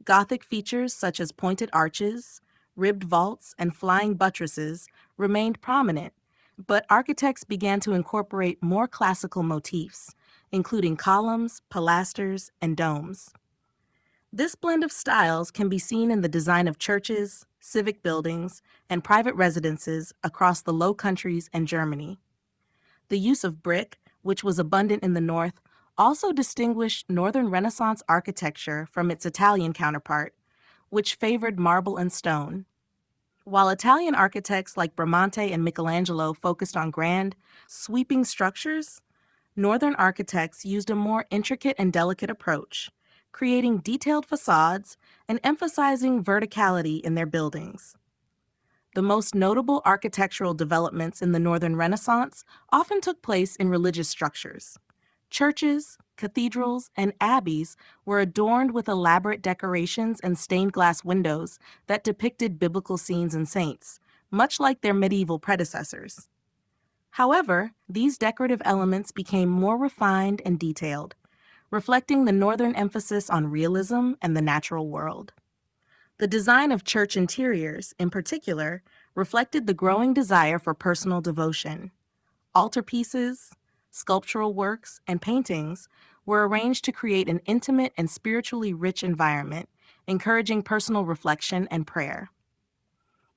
Gothic features such as pointed arches, ribbed vaults, and flying buttresses remained prominent, but architects began to incorporate more classical motifs, including columns, pilasters, and domes. This blend of styles can be seen in the design of churches, civic buildings, and private residences across the Low Countries and Germany. The use of brick, which was abundant in the north, also distinguished Northern Renaissance architecture from its Italian counterpart, which favored marble and stone. While Italian architects like Bramante and Michelangelo focused on grand, sweeping structures, Northern architects used a more intricate and delicate approach, creating detailed facades and emphasizing verticality in their buildings. The most notable architectural developments in the Northern Renaissance often took place in religious structures. Churches, cathedrals, and abbeys were adorned with elaborate decorations and stained glass windows that depicted biblical scenes and saints, much like their medieval predecessors. However, these decorative elements became more refined and detailed, reflecting the Northern emphasis on realism and the natural world. The design of church interiors, in particular, reflected the growing desire for personal devotion. Altarpieces, sculptural works, and paintings were arranged to create an intimate and spiritually rich environment, encouraging personal reflection and prayer.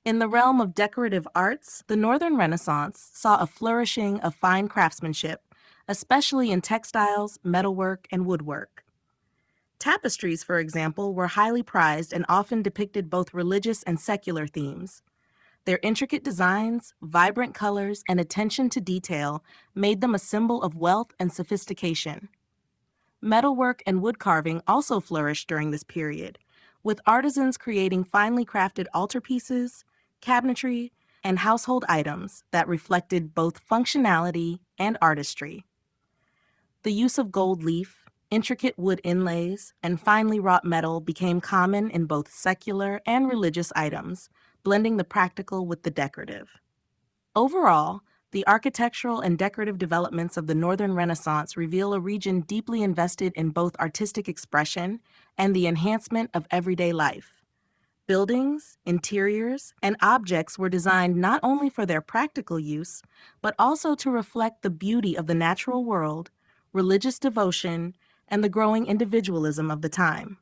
In the realm of decorative arts, the Northern Renaissance saw a flourishing of fine craftsmanship, especially in textiles, metalwork, and woodwork. Tapestries, for example, were highly prized and often depicted both religious and secular themes. Their intricate designs, vibrant colors, and attention to detail made them a symbol of wealth and sophistication. Metalwork and wood carving also flourished during this period, with artisans creating finely crafted altarpieces, cabinetry, and household items that reflected both functionality and artistry. The use of gold leaf, intricate wood inlays, and finely wrought metal became common in both secular and religious items, blending the practical with the decorative. Overall, the architectural and decorative developments of the Northern Renaissance reveal a region deeply invested in both artistic expression and the enhancement of everyday life. Buildings, interiors, and objects were designed not only for their practical use, but also to reflect the beauty of the natural world, religious devotion, and the growing individualism of the time.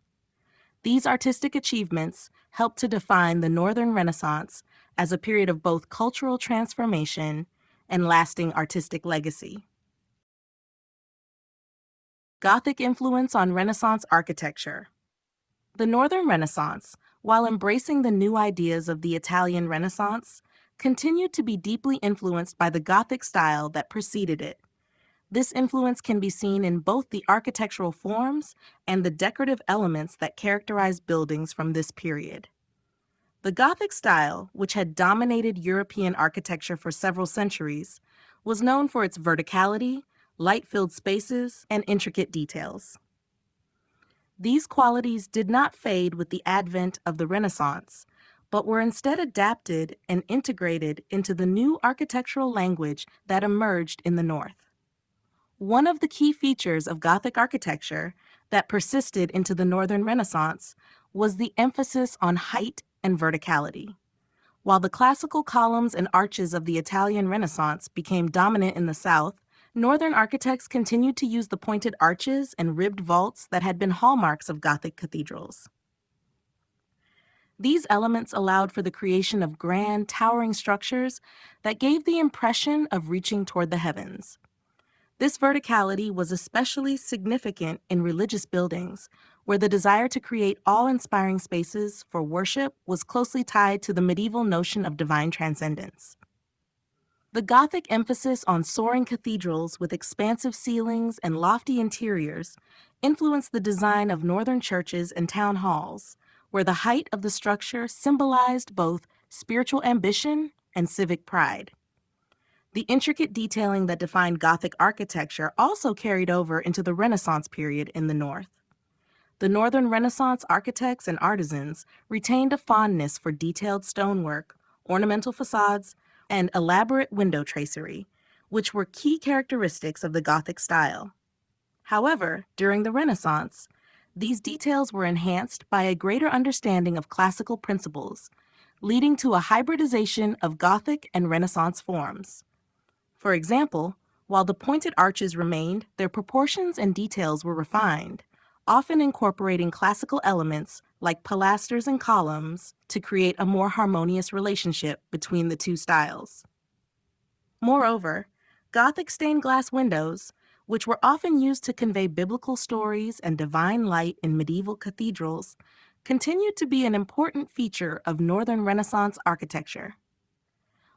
These artistic achievements helped to define the Northern Renaissance as a period of both cultural transformation and lasting artistic legacy. Gothic influence on Renaissance architecture. The Northern Renaissance, while embracing the new ideas of the Italian Renaissance, continued to be deeply influenced by the Gothic style that preceded it. This influence can be seen in both the architectural forms and the decorative elements that characterize buildings from this period. The Gothic style, which had dominated European architecture for several centuries, was known for its verticality, light-filled spaces, and intricate details. These qualities did not fade with the advent of the Renaissance, but were instead adapted and integrated into the new architectural language that emerged in the North. One of the key features of Gothic architecture that persisted into the Northern Renaissance was the emphasis on height and verticality. While the classical columns and arches of the Italian Renaissance became dominant in the South, Northern architects continued to use the pointed arches and ribbed vaults that had been hallmarks of Gothic cathedrals. These elements allowed for the creation of grand, towering structures that gave the impression of reaching toward the heavens. This verticality was especially significant in religious buildings, where the desire to create awe-inspiring spaces for worship was closely tied to the medieval notion of divine transcendence. The Gothic emphasis on soaring cathedrals with expansive ceilings and lofty interiors influenced the design of northern churches and town halls, where the height of the structure symbolized both spiritual ambition and civic pride. The intricate detailing that defined Gothic architecture also carried over into the Renaissance period in the North. The Northern Renaissance architects and artisans retained a fondness for detailed stonework, ornamental facades, and elaborate window tracery, which were key characteristics of the Gothic style. However, during the Renaissance, these details were enhanced by a greater understanding of classical principles, leading to a hybridization of Gothic and Renaissance forms. For example, while the pointed arches remained, their proportions and details were refined, often incorporating classical elements like pilasters and columns to create a more harmonious relationship between the two styles. Moreover, Gothic stained glass windows, which were often used to convey biblical stories and divine light in medieval cathedrals, continued to be an important feature of Northern Renaissance architecture.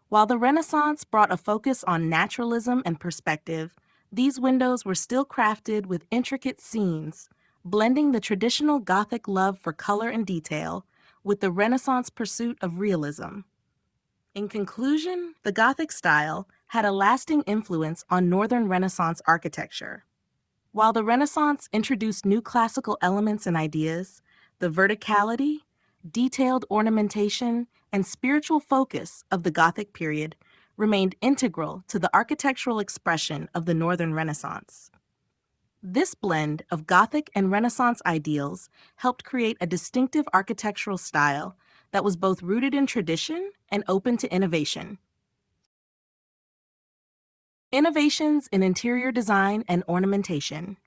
While the Renaissance brought a focus on naturalism and perspective, these windows were still crafted with intricate scenes, blending the traditional Gothic love for color and detail with the Renaissance pursuit of realism. In conclusion, the Gothic style had a lasting influence on Northern Renaissance architecture. While the Renaissance introduced new classical elements and ideas, the verticality, detailed ornamentation, and spiritual focus of the Gothic period remained integral to the architectural expression of the Northern Renaissance. This blend of Gothic and Renaissance ideals helped create a distinctive architectural style that was both rooted in tradition and open to innovation. Innovations in interior design and ornamentation.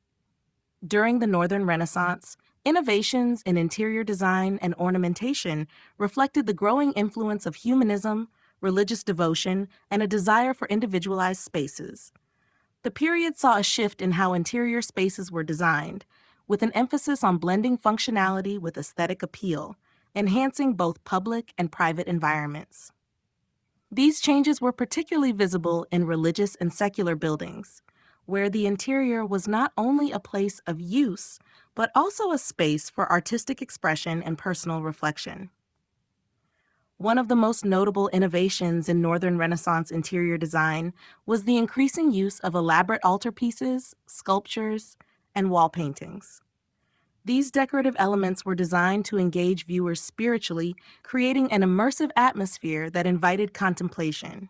During the Northern Renaissance, innovations in interior design and ornamentation reflected the growing influence of humanism, religious devotion, and a desire for individualized spaces. The period saw a shift in how interior spaces were designed, with an emphasis on blending functionality with aesthetic appeal, enhancing both public and private environments. These changes were particularly visible in religious and secular buildings, where the interior was not only a place of use, but also a space for artistic expression and personal reflection. One of the most notable innovations in Northern Renaissance interior design was the increasing use of elaborate altarpieces, sculptures, and wall paintings. These decorative elements were designed to engage viewers spiritually, creating an immersive atmosphere that invited contemplation.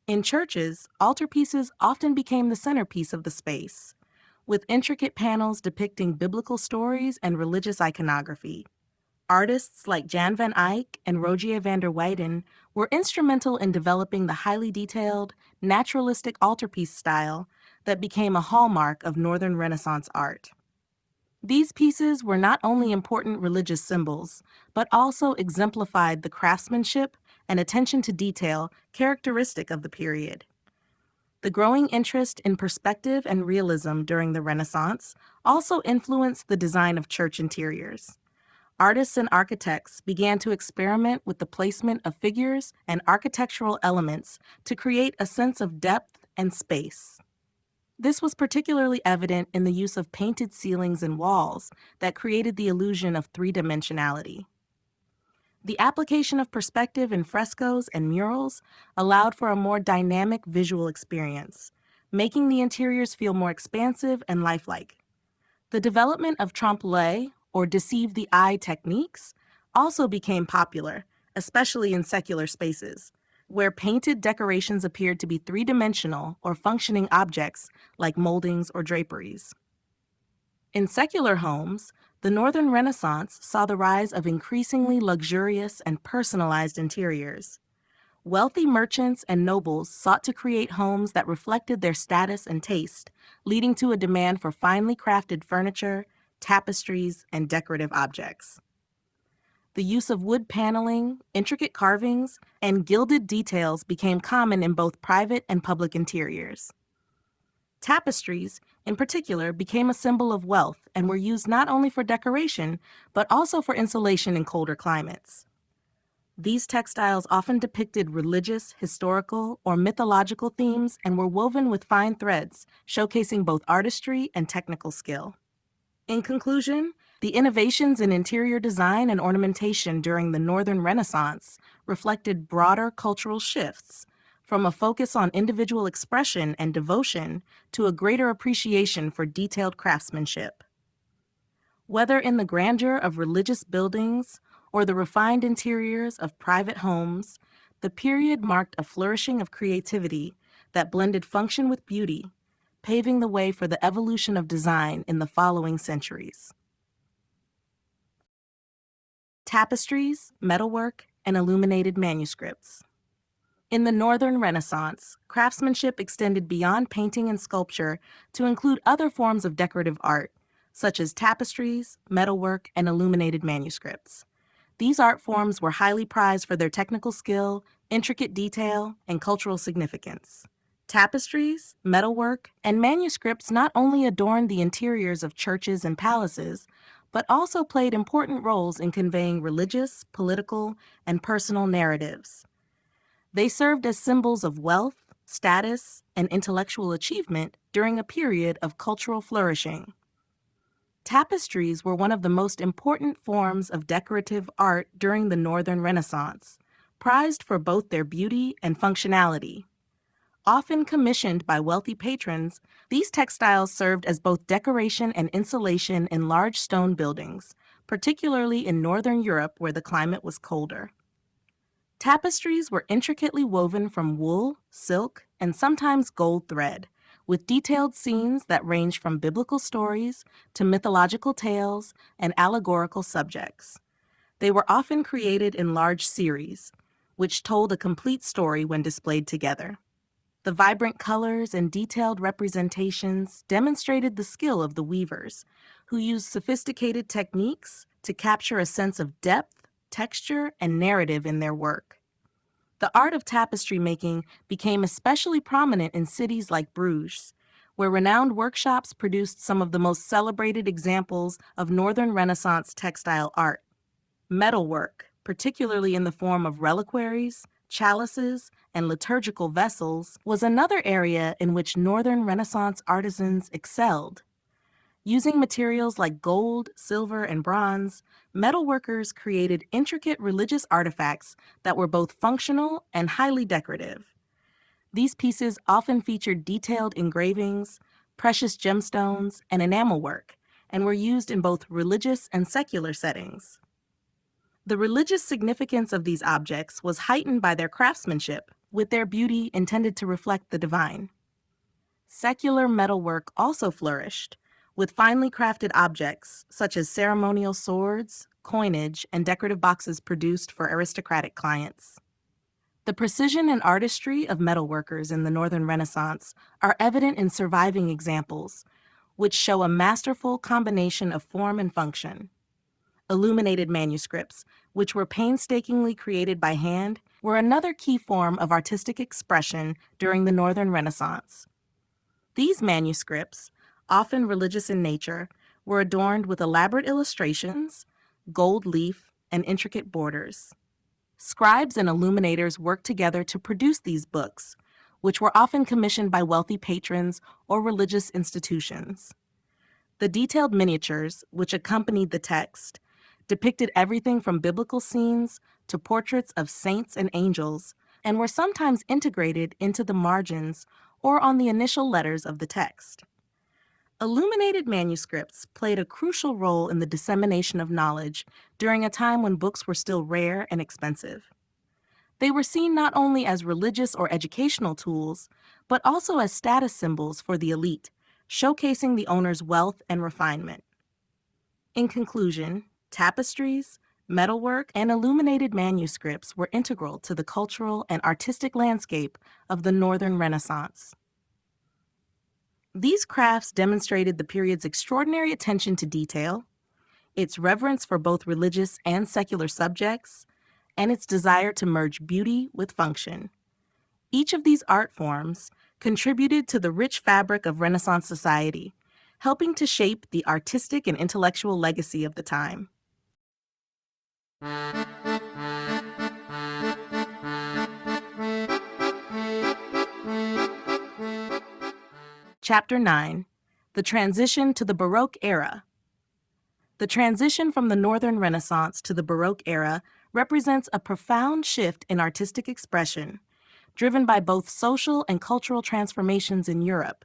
In churches, altarpieces often became the centerpiece of the space, with intricate panels depicting biblical stories and religious iconography. Artists like Jan van Eyck and Rogier van der Weyden were instrumental in developing the highly detailed, naturalistic altarpiece style that became a hallmark of Northern Renaissance art. These pieces were not only important religious symbols, but also exemplified the craftsmanship and attention to detail characteristic of the period. The growing interest in perspective and realism during the Renaissance also influenced the design of church interiors. Artists and architects began to experiment with the placement of figures and architectural elements to create a sense of depth and space. This was particularly evident in the use of painted ceilings and walls that created the illusion of three-dimensionality. The application of perspective in frescoes and murals allowed for a more dynamic visual experience, making the interiors feel more expansive and lifelike. The development of trompe-l'œil, or deceive the eye techniques, also became popular, especially in secular spaces, where painted decorations appeared to be three-dimensional or functioning objects like moldings or draperies. In secular homes, the Northern Renaissance saw the rise of increasingly luxurious and personalized interiors. Wealthy merchants and nobles sought to create homes that reflected their status and taste, leading to a demand for finely crafted furniture, tapestries, and decorative objects. The use of wood paneling, intricate carvings, and gilded details became common in both private and public interiors. Tapestries, in particular, became a symbol of wealth and were used not only for decoration, but also for insulation in colder climates. These textiles often depicted religious, historical, or mythological themes and were woven with fine threads, showcasing both artistry and technical skill. In conclusion, the innovations in interior design and ornamentation during the Northern Renaissance reflected broader cultural shifts, from a focus on individual expression and devotion to a greater appreciation for detailed craftsmanship. Whether in the grandeur of religious buildings or the refined interiors of private homes, the period marked a flourishing of creativity that blended function with beauty, paving the way for the evolution of design in the following centuries. Tapestries, metalwork, and illuminated manuscripts. In the Northern Renaissance, craftsmanship extended beyond painting and sculpture to include other forms of decorative art, such as tapestries, metalwork, and illuminated manuscripts. These art forms were highly prized for their technical skill, intricate detail, and cultural significance. Tapestries, metalwork, and manuscripts not only adorned the interiors of churches and palaces, but also played important roles in conveying religious, political, and personal narratives. They served as symbols of wealth, status, and intellectual achievement during a period of cultural flourishing. Tapestries were one of the most important forms of decorative art during the Northern Renaissance, prized for both their beauty and functionality. Often commissioned by wealthy patrons, these textiles served as both decoration and insulation in large stone buildings, particularly in Northern Europe where the climate was colder. Tapestries were intricately woven from wool, silk, and sometimes gold thread, with detailed scenes that range from biblical stories to mythological tales and allegorical subjects. They were often created in large series, which told a complete story when displayed together. The vibrant colors and detailed representations demonstrated the skill of the weavers, who used sophisticated techniques to capture a sense of depth, texture, and narrative in their work. The art of tapestry making became especially prominent in cities like Bruges, where renowned workshops produced some of the most celebrated examples of Northern Renaissance textile art. Metalwork, particularly in the form of reliquaries, chalices, and liturgical vessels, was another area in which Northern Renaissance artisans excelled. Using materials like gold, silver, and bronze, metalworkers created intricate religious artifacts that were both functional and highly decorative. These pieces often featured detailed engravings, precious gemstones, and enamel work, and were used in both religious and secular settings. The religious significance of these objects was heightened by their craftsmanship, with their beauty intended to reflect the divine. Secular metalwork also flourished, with finely crafted objects such as ceremonial swords, coinage, and decorative boxes produced for aristocratic clients. The precision and artistry of metalworkers in the Northern Renaissance are evident in surviving examples, which show a masterful combination of form and function. Illuminated manuscripts, which were painstakingly created by hand, were another key form of artistic expression during the Northern Renaissance. These manuscripts, often religious in nature, were adorned with elaborate illustrations, gold leaf, and intricate borders. Scribes and illuminators worked together to produce these books, which were often commissioned by wealthy patrons or religious institutions. The detailed miniatures, which accompanied the text, depicted everything from biblical scenes to portraits of saints and angels, and were sometimes integrated into the margins or on the initial letters of the text. Illuminated manuscripts played a crucial role in the dissemination of knowledge during a time when books were still rare and expensive. They were seen not only as religious or educational tools, but also as status symbols for the elite, showcasing the owner's wealth and refinement. In conclusion, tapestries, metalwork, and illuminated manuscripts were integral to the cultural and artistic landscape of the Northern Renaissance. These crafts demonstrated the period's extraordinary attention to detail, its reverence for both religious and secular subjects, and its desire to merge beauty with function. Each of these art forms contributed to the rich fabric of Renaissance society, helping to shape the artistic and intellectual legacy of the time. Chapter 9: The Transition to the Baroque Era. The transition from the Northern Renaissance to the Baroque era represents a profound shift in artistic expression, driven by both social and cultural transformations in Europe.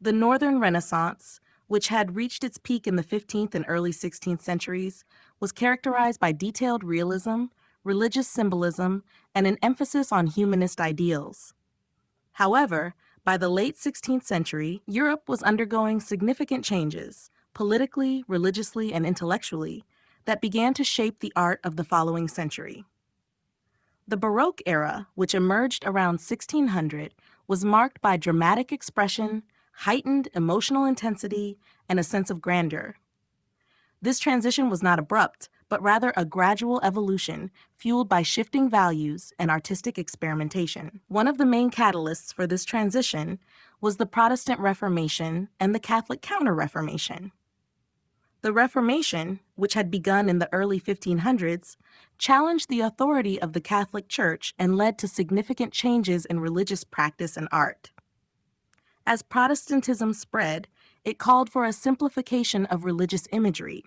The Northern Renaissance, which had reached its peak in the 15th and early 16th centuries, was characterized by detailed realism, religious symbolism, and an emphasis on humanist ideals. However, by the late 16th century, Europe was undergoing significant changes, politically, religiously, and intellectually, that began to shape the art of the following century. The Baroque era, which emerged around 1600, was marked by dramatic expression, heightened emotional intensity, and a sense of grandeur. This transition was not abrupt, but rather a gradual evolution fueled by shifting values and artistic experimentation. One of the main catalysts for this transition was the Protestant Reformation and the Catholic Counter-Reformation. The Reformation, which had begun in the early 1500s, challenged the authority of the Catholic Church and led to significant changes in religious practice and art. As Protestantism spread, it called for a simplification of religious imagery,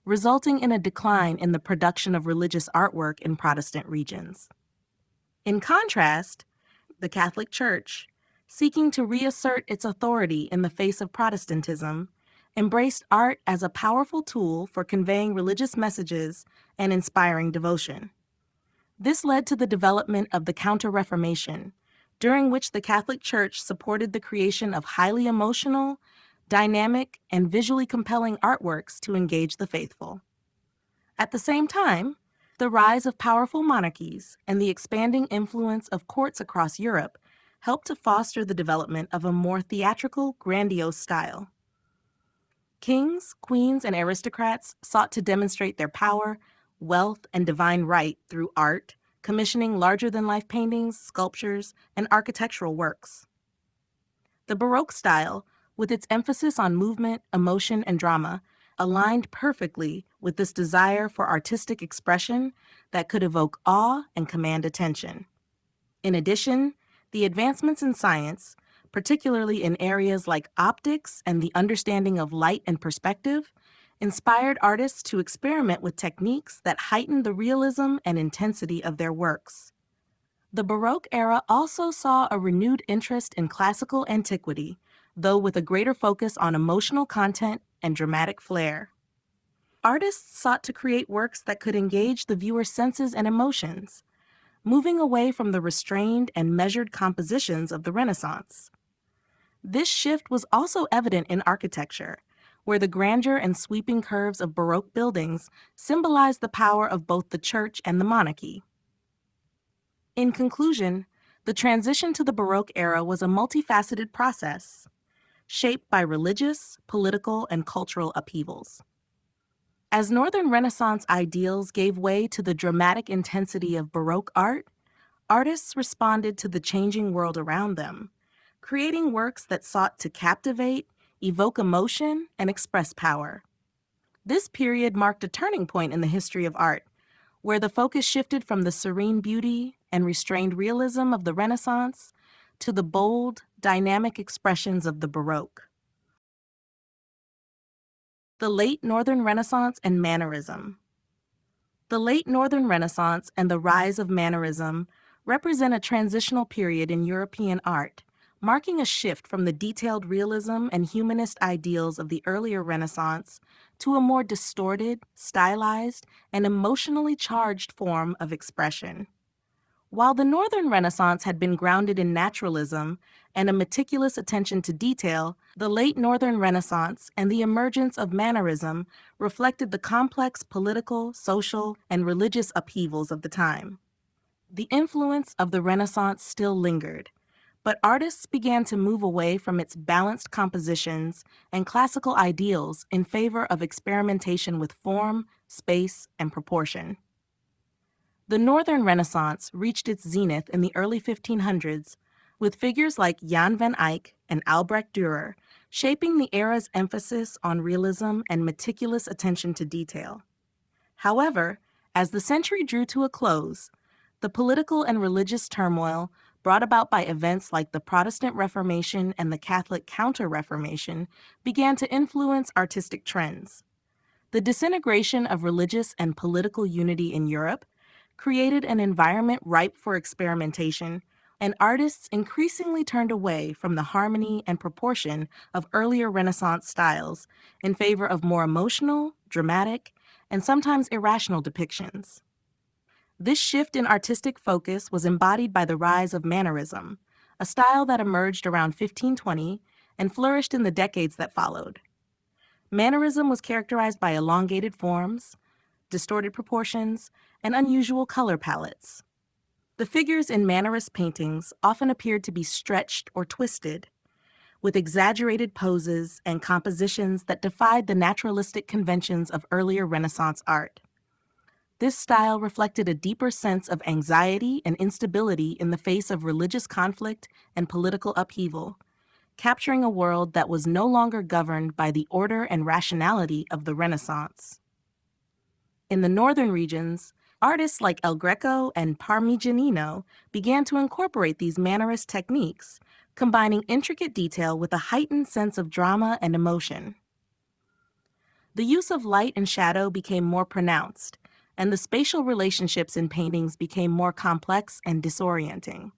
resulting in a decline in the production of religious artwork in Protestant regions. In contrast, the Catholic Church, seeking to reassert its authority in the face of Protestantism, embraced art as a powerful tool for conveying religious messages and inspiring devotion. This led to the development of the Counter-Reformation, during which the Catholic Church supported the creation of highly emotional, dynamic, and visually compelling artworks to engage the faithful. At the same time, the rise of powerful monarchies and the expanding influence of courts across Europe helped to foster the development of a more theatrical, grandiose style. Kings, queens, and aristocrats sought to demonstrate their power, wealth, and divine right through art, commissioning larger-than-life paintings, sculptures, and architectural works. The Baroque style, with its emphasis on movement, emotion, and drama, aligned perfectly with this desire for artistic expression that could evoke awe and command attention. In addition, the advancements in science, particularly in areas like optics and the understanding of light and perspective, inspired artists to experiment with techniques that heightened the realism and intensity of their works. The Baroque era also saw a renewed interest in classical antiquity, though with a greater focus on emotional content and dramatic flair. Artists sought to create works that could engage the viewer's senses and emotions, moving away from the restrained and measured compositions of the Renaissance. This shift was also evident in architecture, where the grandeur and sweeping curves of Baroque buildings symbolized the power of both the church and the monarchy. In conclusion, the transition to the Baroque era was a multifaceted process, shaped by religious, political, and cultural upheavals. As Northern Renaissance ideals gave way to the dramatic intensity of Baroque art, artists responded to the changing world around them, creating works that sought to captivate, evoke emotion, and express power. This period marked a turning point in the history of art, where the focus shifted from the serene beauty and restrained realism of the Renaissance to the bold, dynamic expressions of the Baroque. The Late Northern Renaissance and Mannerism. The Late Northern Renaissance and the rise of Mannerism represent a transitional period in European art, marking a shift from the detailed realism and humanist ideals of the earlier Renaissance to a more distorted, stylized, and emotionally charged form of expression. While the Northern Renaissance had been grounded in naturalism and a meticulous attention to detail, the late Northern Renaissance and the emergence of Mannerism reflected the complex political, social, and religious upheavals of the time. The influence of the Renaissance still lingered, but artists began to move away from its balanced compositions and classical ideals in favor of experimentation with form, space, and proportion. The Northern Renaissance reached its zenith in the early 1500s, with figures like Jan van Eyck and Albrecht Dürer shaping the era's emphasis on realism and meticulous attention to detail. However, as the century drew to a close, the political and religious turmoil brought about by events like the Protestant Reformation and the Catholic Counter-Reformation began to influence artistic trends. The disintegration of religious and political unity in Europe created an environment ripe for experimentation, and artists increasingly turned away from the harmony and proportion of earlier Renaissance styles in favor of more emotional, dramatic, and sometimes irrational depictions. This shift in artistic focus was embodied by the rise of Mannerism, a style that emerged around 1520 and flourished in the decades that followed. Mannerism was characterized by elongated forms, distorted proportions, and unusual color palettes. The figures in Mannerist paintings often appeared to be stretched or twisted, with exaggerated poses and compositions that defied the naturalistic conventions of earlier Renaissance art. This style reflected a deeper sense of anxiety and instability in the face of religious conflict and political upheaval, capturing a world that was no longer governed by the order and rationality of the Renaissance. In the northern regions, artists like El Greco and Parmigianino began to incorporate these Mannerist techniques, combining intricate detail with a heightened sense of drama and emotion. The use of light and shadow became more pronounced, and the spatial relationships in paintings became more complex and disorienting.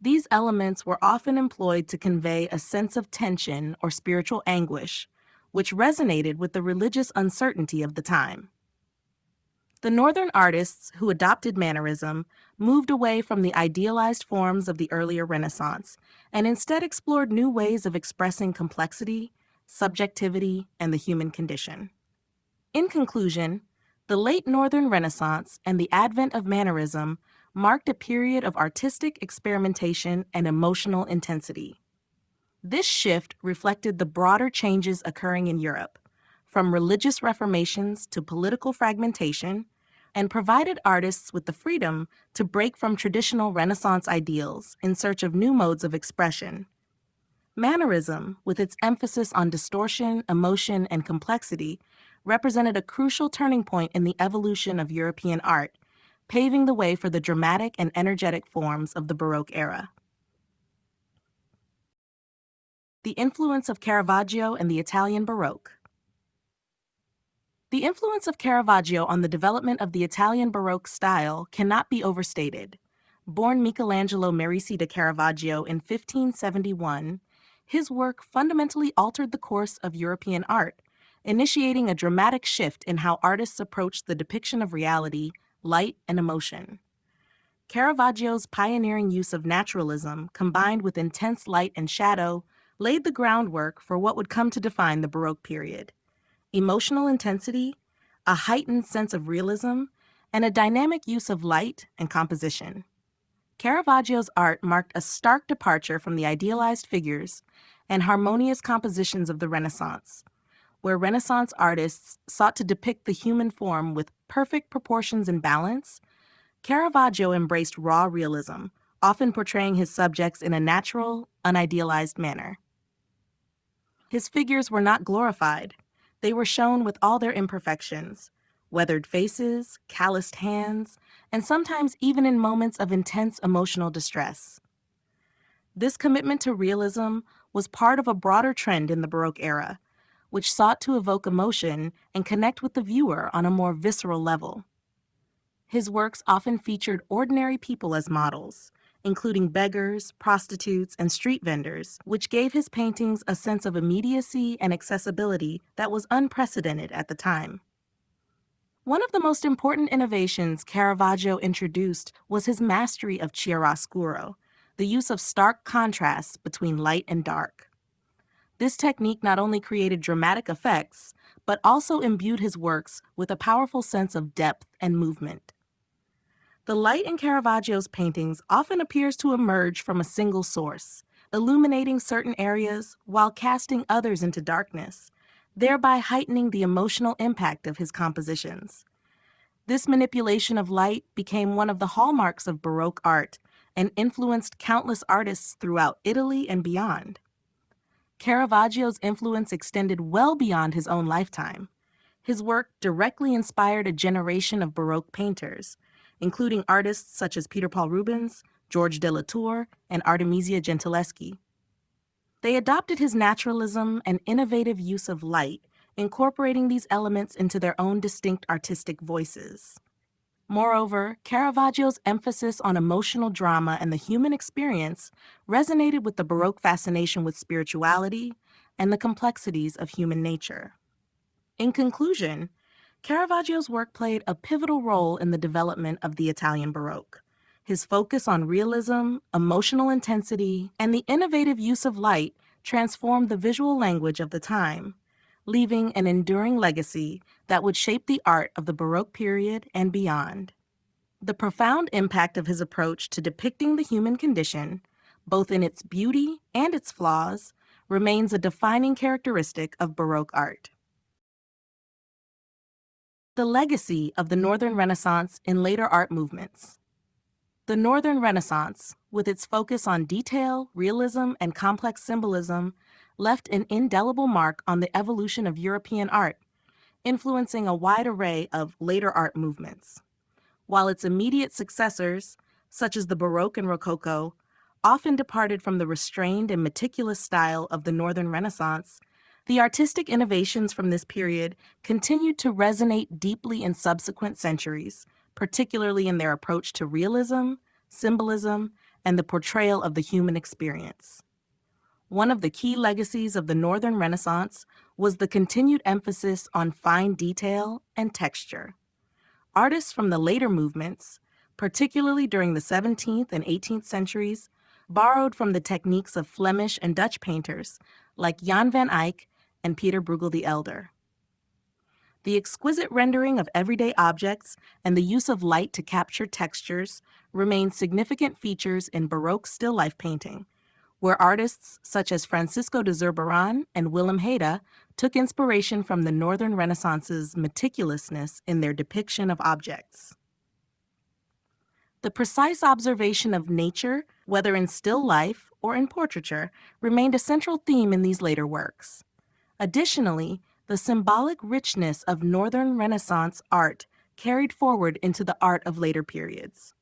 These elements were often employed to convey a sense of tension or spiritual anguish, which resonated with the religious uncertainty of the time. The Northern artists who adopted Mannerism moved away from the idealized forms of the earlier Renaissance and instead explored new ways of expressing complexity, subjectivity, and the human condition. In conclusion, the late Northern Renaissance and the advent of Mannerism marked a period of artistic experimentation and emotional intensity. This shift reflected the broader changes occurring in Europe, from religious reformations to political fragmentation, and provided artists with the freedom to break from traditional Renaissance ideals in search of new modes of expression. Mannerism, with its emphasis on distortion, emotion, and complexity, represented a crucial turning point in the evolution of European art, paving the way for the dramatic and energetic forms of the Baroque era. The influence of Caravaggio and the Italian Baroque. The influence of Caravaggio on the development of the Italian Baroque style cannot be overstated. Born Michelangelo Merisi da Caravaggio in 1571, his work fundamentally altered the course of European art, initiating a dramatic shift in how artists approached the depiction of reality, light, and emotion. Caravaggio's pioneering use of naturalism, combined with intense light and shadow, laid the groundwork for what would come to define the Baroque period. Emotional intensity, a heightened sense of realism, and a dynamic use of light and composition. Caravaggio's art marked a stark departure from the idealized figures and harmonious compositions of the Renaissance, where Renaissance artists sought to depict the human form with perfect proportions and balance. Caravaggio embraced raw realism, often portraying his subjects in a natural, unidealized manner. His figures were not glorified. They were shown with all their imperfections, weathered faces, calloused hands, and sometimes even in moments of intense emotional distress. This commitment to realism was part of a broader trend in the Baroque era, which sought to evoke emotion and connect with the viewer on a more visceral level. His works often featured ordinary people as models, including beggars, prostitutes, and street vendors, which gave his paintings a sense of immediacy and accessibility that was unprecedented at the time. One of the most important innovations Caravaggio introduced was his mastery of chiaroscuro, the use of stark contrasts between light and dark. This technique not only created dramatic effects, but also imbued his works with a powerful sense of depth and movement. The light in Caravaggio's paintings often appears to emerge from a single source, illuminating certain areas while casting others into darkness, thereby heightening the emotional impact of his compositions. This manipulation of light became one of the hallmarks of Baroque art and influenced countless artists throughout Italy and beyond. Caravaggio's influence extended well beyond his own lifetime. His work directly inspired a generation of Baroque painters, including artists such as Peter Paul Rubens, George de la Tour, and Artemisia Gentileschi. They adopted his naturalism and innovative use of light, incorporating these elements into their own distinct artistic voices. Moreover, Caravaggio's emphasis on emotional drama and the human experience resonated with the Baroque fascination with spirituality and the complexities of human nature. In conclusion, Caravaggio's work played a pivotal role in the development of the Italian Baroque. His focus on realism, emotional intensity, and the innovative use of light transformed the visual language of the time, leaving an enduring legacy that would shape the art of the Baroque period and beyond. The profound impact of his approach to depicting the human condition, both in its beauty and its flaws, remains a defining characteristic of Baroque art. The legacy of the Northern Renaissance in later art movements. The Northern Renaissance, with its focus on detail, realism, and complex symbolism, left an indelible mark on the evolution of European art, influencing a wide array of later art movements. While its immediate successors, such as the Baroque and Rococo, often departed from the restrained and meticulous style of the Northern Renaissance, the artistic innovations from this period continued to resonate deeply in subsequent centuries, particularly in their approach to realism, symbolism, and the portrayal of the human experience. One of the key legacies of the Northern Renaissance was the continued emphasis on fine detail and texture. Artists from the later movements, particularly during the 17th and 18th centuries, borrowed from the techniques of Flemish and Dutch painters like Jan van Eyck and Peter Bruegel the Elder. The exquisite rendering of everyday objects and the use of light to capture textures remain significant features in Baroque still life painting, where artists such as Francisco de Zurbarán and Willem Heda took inspiration from the Northern Renaissance's meticulousness in their depiction of objects. The precise observation of nature, whether in still life or in portraiture, remained a central theme in these later works. Additionally, the symbolic richness of Northern Renaissance art carried forward into the art of later periods.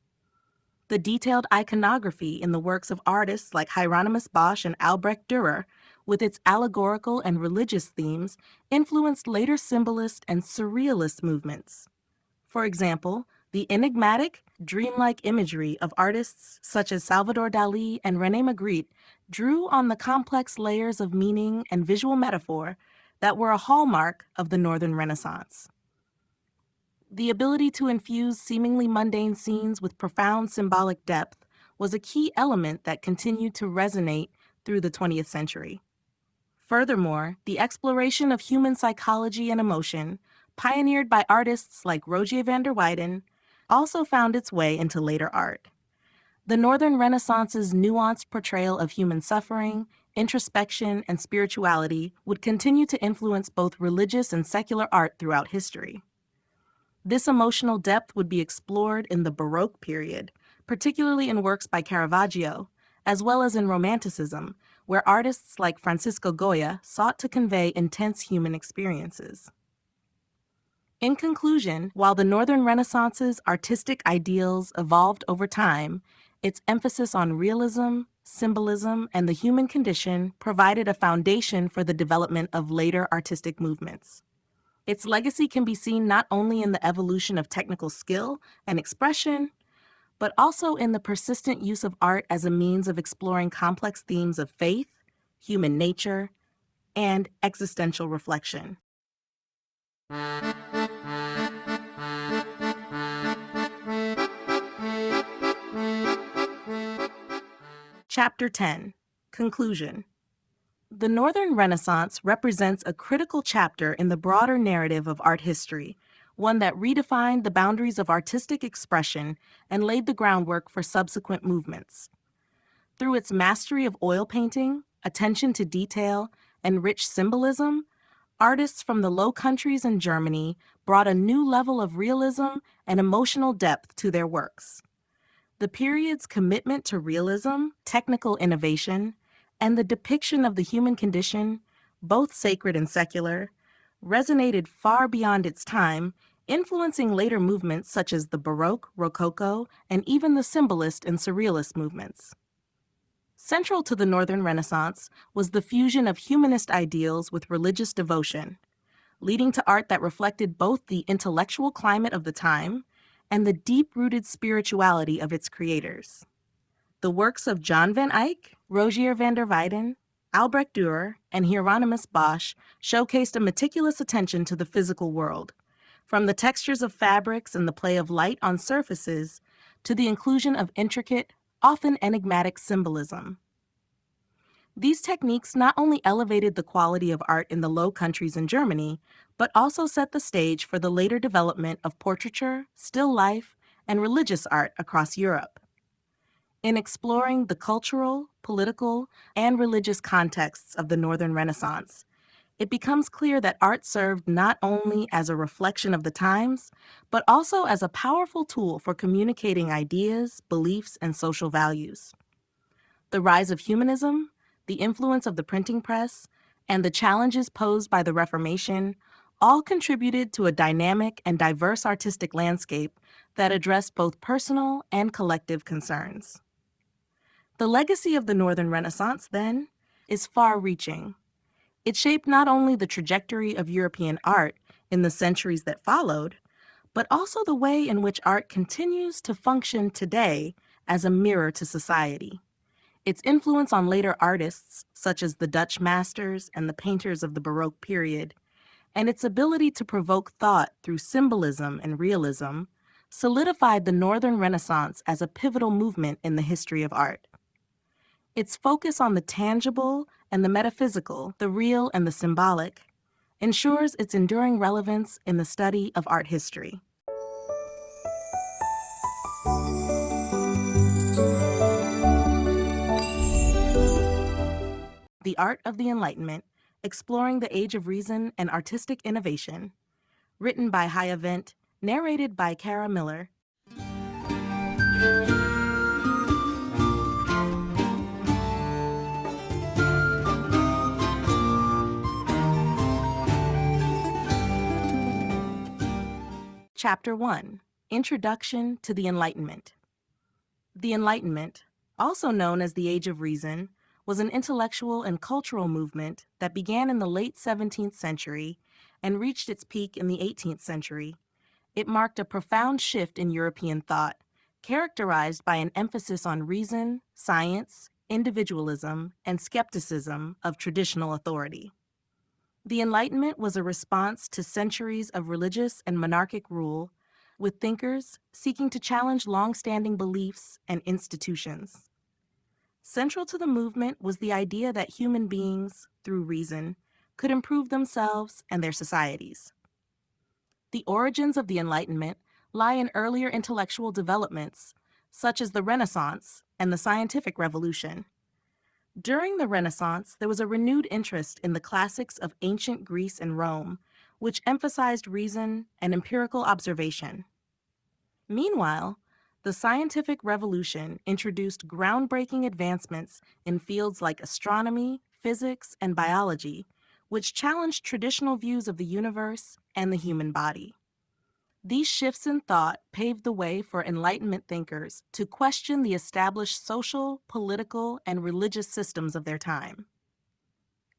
The detailed iconography in the works of artists like Hieronymus Bosch and Albrecht Dürer, with its allegorical and religious themes, influenced later symbolist and surrealist movements. For example, the enigmatic, dreamlike imagery of artists such as Salvador Dalí and René Magritte drew on the complex layers of meaning and visual metaphor that were a hallmark of the Northern Renaissance. The ability to infuse seemingly mundane scenes with profound symbolic depth was a key element that continued to resonate through the 20th century. Furthermore, the exploration of human psychology and emotion, pioneered by artists like Rogier van der Weyden, also found its way into later art. The Northern Renaissance's nuanced portrayal of human suffering, introspection, and spirituality would continue to influence both religious and secular art throughout history. This emotional depth would be explored in the Baroque period, particularly in works by Caravaggio, as well as in Romanticism, where artists like Francisco Goya sought to convey intense human experiences. In conclusion, while the Northern Renaissance's artistic ideals evolved over time, its emphasis on realism, symbolism, and the human condition provided a foundation for the development of later artistic movements. Its legacy can be seen not only in the evolution of technical skill and expression, but also in the persistent use of art as a means of exploring complex themes of faith, human nature, and existential reflection. Chapter 10. Conclusion. The Northern Renaissance represents a critical chapter in the broader narrative of art history, one that redefined the boundaries of artistic expression and laid the groundwork for subsequent movements. Through its mastery of oil painting, attention to detail, and rich symbolism, artists from the Low Countries and Germany brought a new level of realism and emotional depth to their works. The period's commitment to realism, technical innovation, and the depiction of the human condition, both sacred and secular, resonated far beyond its time, influencing later movements such as the Baroque, Rococo, and even the Symbolist and Surrealist movements. Central to the Northern Renaissance was the fusion of humanist ideals with religious devotion, leading to art that reflected both the intellectual climate of the time and the deep-rooted spirituality of its creators. The works of Jan van Eyck, Rogier van der Weyden, Albrecht Dürer, and Hieronymus Bosch showcased a meticulous attention to the physical world, from the textures of fabrics and the play of light on surfaces to the inclusion of intricate, often enigmatic symbolism. These techniques not only elevated the quality of art in the Low Countries in Germany, but also set the stage for the later development of portraiture, still life, and religious art across Europe. In exploring the cultural, political, and religious contexts of the Northern Renaissance, it becomes clear that art served not only as a reflection of the times, but also as a powerful tool for communicating ideas, beliefs, and social values. The rise of humanism, the influence of the printing press, and the challenges posed by the Reformation all contributed to a dynamic and diverse artistic landscape that addressed both personal and collective concerns. The legacy of the Northern Renaissance, then, is far-reaching. It shaped not only the trajectory of European art in the centuries that followed, but also the way in which art continues to function today as a mirror to society. Its influence on later artists, such as the Dutch masters and the painters of the Baroque period, and its ability to provoke thought through symbolism and realism, solidified the Northern Renaissance as a pivotal movement in the history of art. Its focus on the tangible and the metaphysical, the real and the symbolic, ensures its enduring relevance in the study of art history. The Art of the Enlightenment, Exploring the Age of Reason and Artistic Innovation, written by Haya Vent, narrated by Kara Miller. Chapter 1, Introduction to the Enlightenment. The Enlightenment, also known as the Age of Reason, was an intellectual and cultural movement that began in the late 17th century and reached its peak in the 18th century. It marked a profound shift in European thought, characterized by an emphasis on reason, science, individualism, and skepticism of traditional authority. The Enlightenment was a response to centuries of religious and monarchic rule, with thinkers seeking to challenge long-standing beliefs and institutions. Central to the movement was the idea that human beings, through reason, could improve themselves and their societies. The origins of the Enlightenment lie in earlier intellectual developments, such as the Renaissance and the scientific revolution. During the Renaissance, there was a renewed interest in the classics of ancient Greece and Rome, which emphasized reason and empirical observation. Meanwhile, the scientific revolution introduced groundbreaking advancements in fields like astronomy, physics, and biology, which challenged traditional views of the universe and the human body. These shifts in thought paved the way for Enlightenment thinkers to question the established social, political, and religious systems of their time.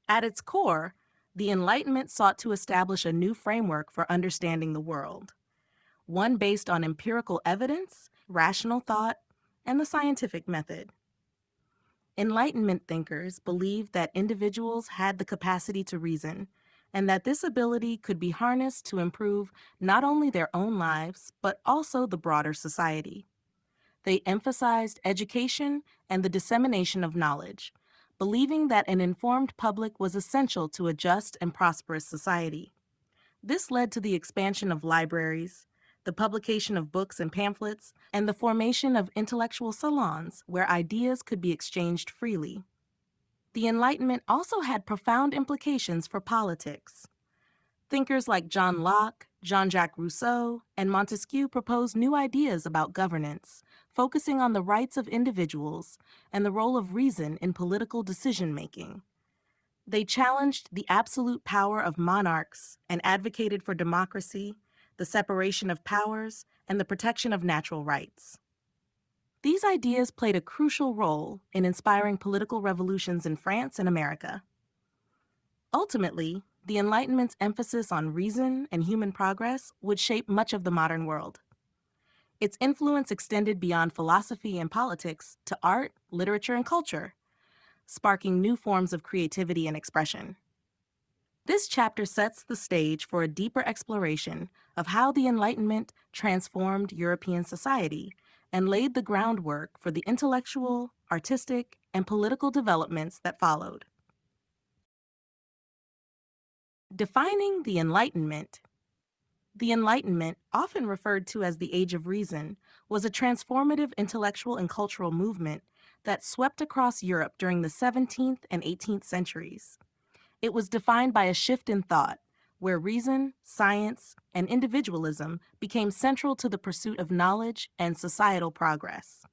At its core, the Enlightenment sought to establish a new framework for understanding the world, one based on empirical evidence, rational thought, and the scientific method. Enlightenment thinkers believed that individuals had the capacity to reason, and that this ability could be harnessed to improve not only their own lives, but also the broader society. They emphasized education and the dissemination of knowledge, believing that an informed public was essential to a just and prosperous society. This led to the expansion of libraries, the publication of books and pamphlets, and the formation of intellectual salons where ideas could be exchanged freely. The Enlightenment also had profound implications for politics. Thinkers like John Locke, Jean-Jacques Rousseau, and Montesquieu proposed new ideas about governance, focusing on the rights of individuals and the role of reason in political decision-making. They challenged the absolute power of monarchs and advocated for democracy, the separation of powers, and the protection of natural rights. These ideas played a crucial role in inspiring political revolutions in France and America. Ultimately, the Enlightenment's emphasis on reason and human progress would shape much of the modern world. Its influence extended beyond philosophy and politics to art, literature, and culture, sparking new forms of creativity and expression. This chapter sets the stage for a deeper exploration of how the Enlightenment transformed European society and laid the groundwork for the intellectual, artistic, and political developments that followed. Defining the Enlightenment. The Enlightenment, often referred to as the Age of Reason, was a transformative intellectual and cultural movement that swept across Europe during the 17th and 18th centuries. It was defined by a shift in thought, where reason, science, and individualism became central to the pursuit of knowledge and societal progress.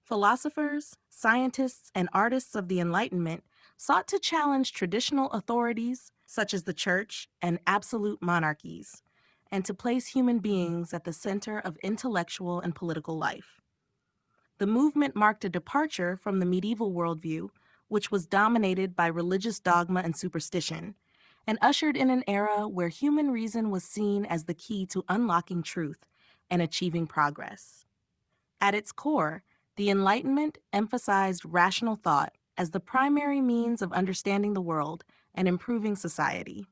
Philosophers, scientists, and artists of the Enlightenment sought to challenge traditional authorities, such as the church and absolute monarchies, and to place human beings at the center of intellectual and political life. The movement marked a departure from the medieval worldview, which was dominated by religious dogma and superstition, and ushered in an era where human reason was seen as the key to unlocking truth and achieving progress. At its core, the Enlightenment emphasized rational thought as the primary means of understanding the world and improving society.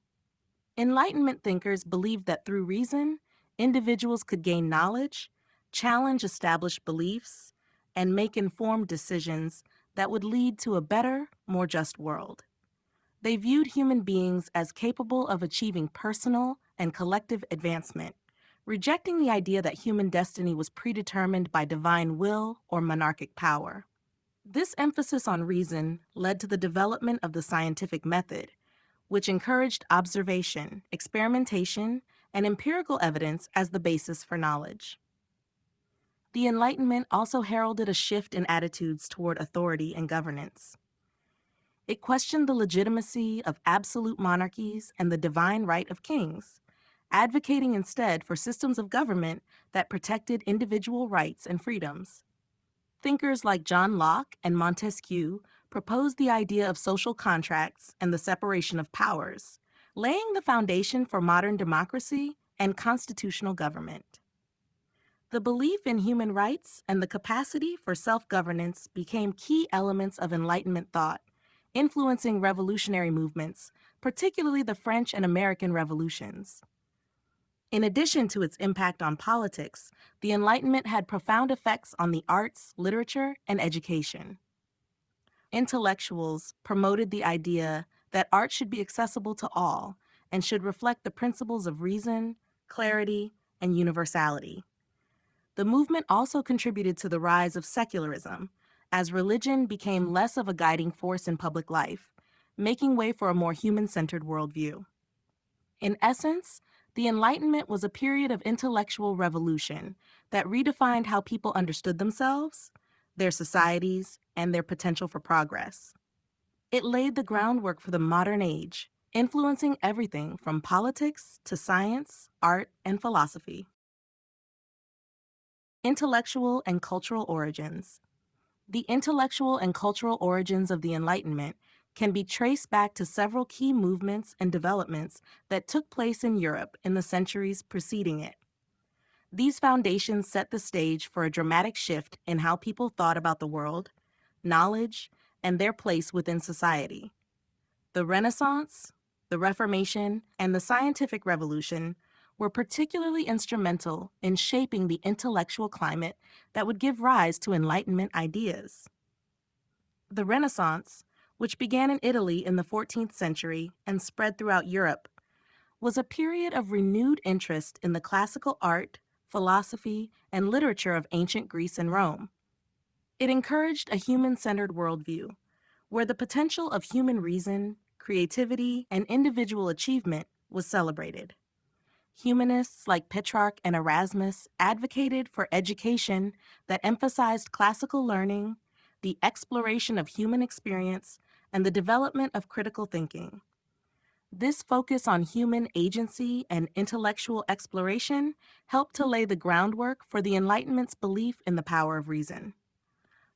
Enlightenment thinkers believed that through reason, individuals could gain knowledge, challenge established beliefs, and make informed decisions that would lead to a better, more just world. They viewed human beings as capable of achieving personal and collective advancement, rejecting the idea that human destiny was predetermined by divine will or monarchic power. This emphasis on reason led to the development of the scientific method, which encouraged observation, experimentation, and empirical evidence as the basis for knowledge. The Enlightenment also heralded a shift in attitudes toward authority and governance. It questioned the legitimacy of absolute monarchies and the divine right of kings, advocating instead for systems of government that protected individual rights and freedoms. Thinkers like John Locke and Montesquieu proposed the idea of social contracts and the separation of powers, laying the foundation for modern democracy and constitutional government. The belief in human rights and the capacity for self-governance became key elements of Enlightenment thought, influencing revolutionary movements, particularly the French and American revolutions. In addition to its impact on politics, the Enlightenment had profound effects on the arts, literature, and education. Intellectuals promoted the idea that art should be accessible to all and should reflect the principles of reason, clarity, and universality. The movement also contributed to the rise of secularism, as religion became less of a guiding force in public life, making way for a more human-centered worldview. In essence, the Enlightenment was a period of intellectual revolution that redefined how people understood themselves, their societies, and their potential for progress. It laid the groundwork for the modern age, influencing everything from politics to science, art, and philosophy. Intellectual and cultural origins. The intellectual and cultural origins of the Enlightenment can be traced back to several key movements and developments that took place in Europe in the centuries preceding it. These foundations set the stage for a dramatic shift in how people thought about the world, knowledge, and their place within society. The Renaissance, the Reformation, and the Scientific Revolution were particularly instrumental in shaping the intellectual climate that would give rise to Enlightenment ideas. The Renaissance, which began in Italy in the 14th century and spread throughout Europe, was a period of renewed interest in the classical art, philosophy, and literature of ancient Greece and Rome. It encouraged a human-centered worldview, where the potential of human reason, creativity, and individual achievement was celebrated. Humanists like Petrarch and Erasmus advocated for education that emphasized classical learning, the exploration of human experience, and the development of critical thinking. This focus on human agency and intellectual exploration helped to lay the groundwork for the Enlightenment's belief in the power of reason.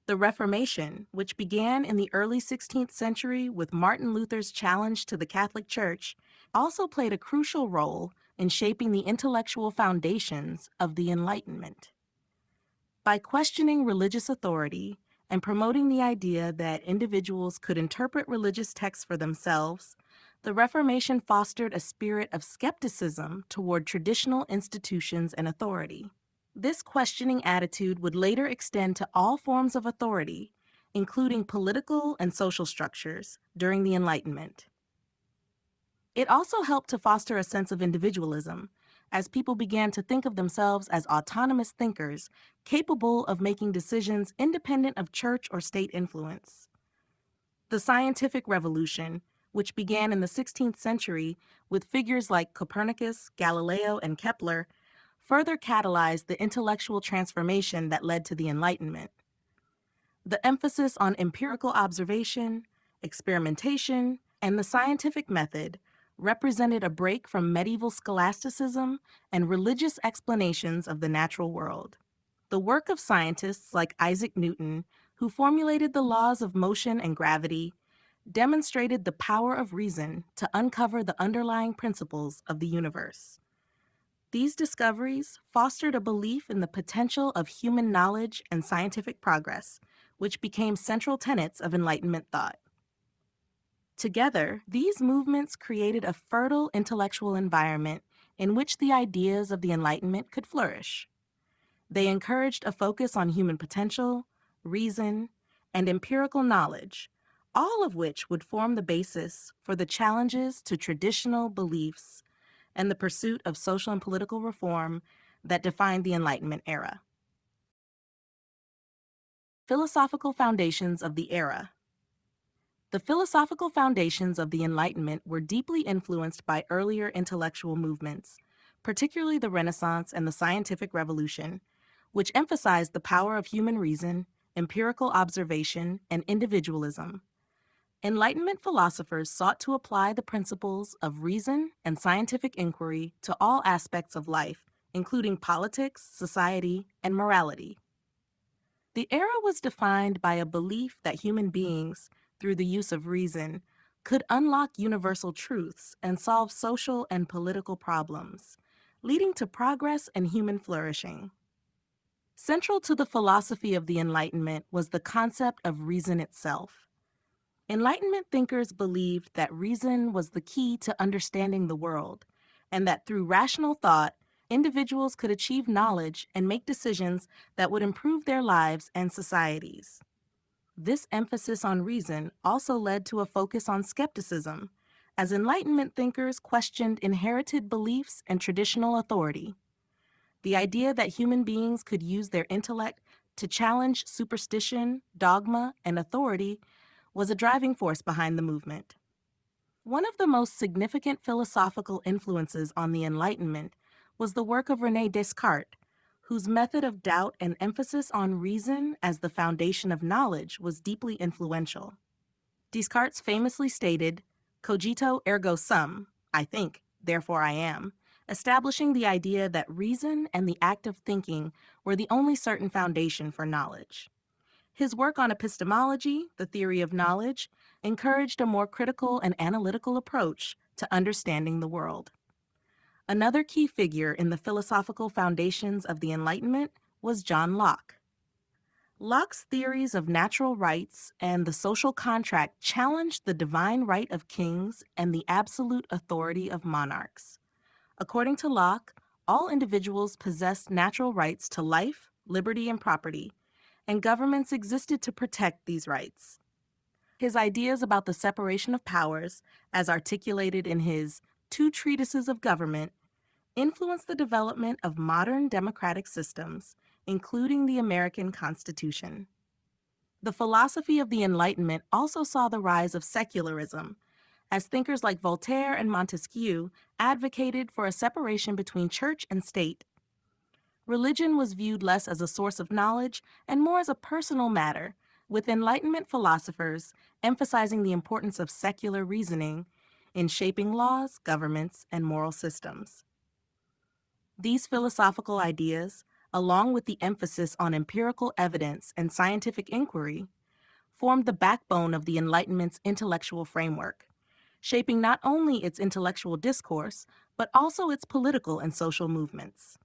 The Reformation, which began in the early 16th century with Martin Luther's challenge to the Catholic Church, also played a crucial role in shaping the intellectual foundations of the Enlightenment. By questioning religious authority and promoting the idea that individuals could interpret religious texts for themselves, the Reformation fostered a spirit of skepticism toward traditional institutions and authority. This questioning attitude would later extend to all forms of authority, including political and social structures, during the Enlightenment. It also helped to foster a sense of individualism, as people began to think of themselves as autonomous thinkers capable of making decisions independent of church or state influence. The scientific revolution, which began in the 16th century with figures like Copernicus, Galileo, and Kepler, further catalyzed the intellectual transformation that led to the Enlightenment. The emphasis on empirical observation, experimentation, and the scientific method represented a break from medieval scholasticism and religious explanations of the natural world. The work of scientists like Isaac Newton, who formulated the laws of motion and gravity, demonstrated the power of reason to uncover the underlying principles of the universe. These discoveries fostered a belief in the potential of human knowledge and scientific progress, which became central tenets of Enlightenment thought. Together, these movements created a fertile intellectual environment in which the ideas of the Enlightenment could flourish. They encouraged a focus on human potential, reason, and empirical knowledge, all of which would form the basis for the challenges to traditional beliefs and the pursuit of social and political reform that defined the Enlightenment era. Philosophical foundations of the era. The philosophical foundations of the Enlightenment were deeply influenced by earlier intellectual movements, particularly the Renaissance and the Scientific Revolution, which emphasized the power of human reason, empirical observation, and individualism. Enlightenment philosophers sought to apply the principles of reason and scientific inquiry to all aspects of life, including politics, society, and morality. The era was defined by a belief that human beings, through the use of reason, could unlock universal truths and solve social and political problems, leading to progress and human flourishing. Central to the philosophy of the Enlightenment was the concept of reason itself. Enlightenment thinkers believed that reason was the key to understanding the world, and that through rational thought, individuals could achieve knowledge and make decisions that would improve their lives and societies. This emphasis on reason also led to a focus on skepticism, as Enlightenment thinkers questioned inherited beliefs and traditional authority. The idea that human beings could use their intellect to challenge superstition, dogma, and authority was a driving force behind the movement. One of the most significant philosophical influences on the Enlightenment was the work of René Descartes, whose method of doubt and emphasis on reason as the foundation of knowledge was deeply influential. Descartes famously stated, "Cogito ergo sum," I think, therefore I am, establishing the idea that reason and the act of thinking were the only certain foundation for knowledge. His work on epistemology, the theory of knowledge, encouraged a more critical and analytical approach to understanding the world. Another key figure in the philosophical foundations of the Enlightenment was John Locke. Locke's theories of natural rights and the social contract challenged the divine right of kings and the absolute authority of monarchs. According to Locke, all individuals possessed natural rights to life, liberty, and property, and governments existed to protect these rights. His ideas about the separation of powers, as articulated in his Two Treatises of Government, influenced the development of modern democratic systems, including the American Constitution. The philosophy of the Enlightenment also saw the rise of secularism, as thinkers like Voltaire and Montesquieu advocated for a separation between church and state. Religion was viewed less as a source of knowledge and more as a personal matter, with Enlightenment philosophers emphasizing the importance of secular reasoning in shaping laws, governments, and moral systems. These philosophical ideas, along with the emphasis on empirical evidence and scientific inquiry, formed the backbone of the Enlightenment's intellectual framework, shaping not only its intellectual discourse, but also its political and social movements.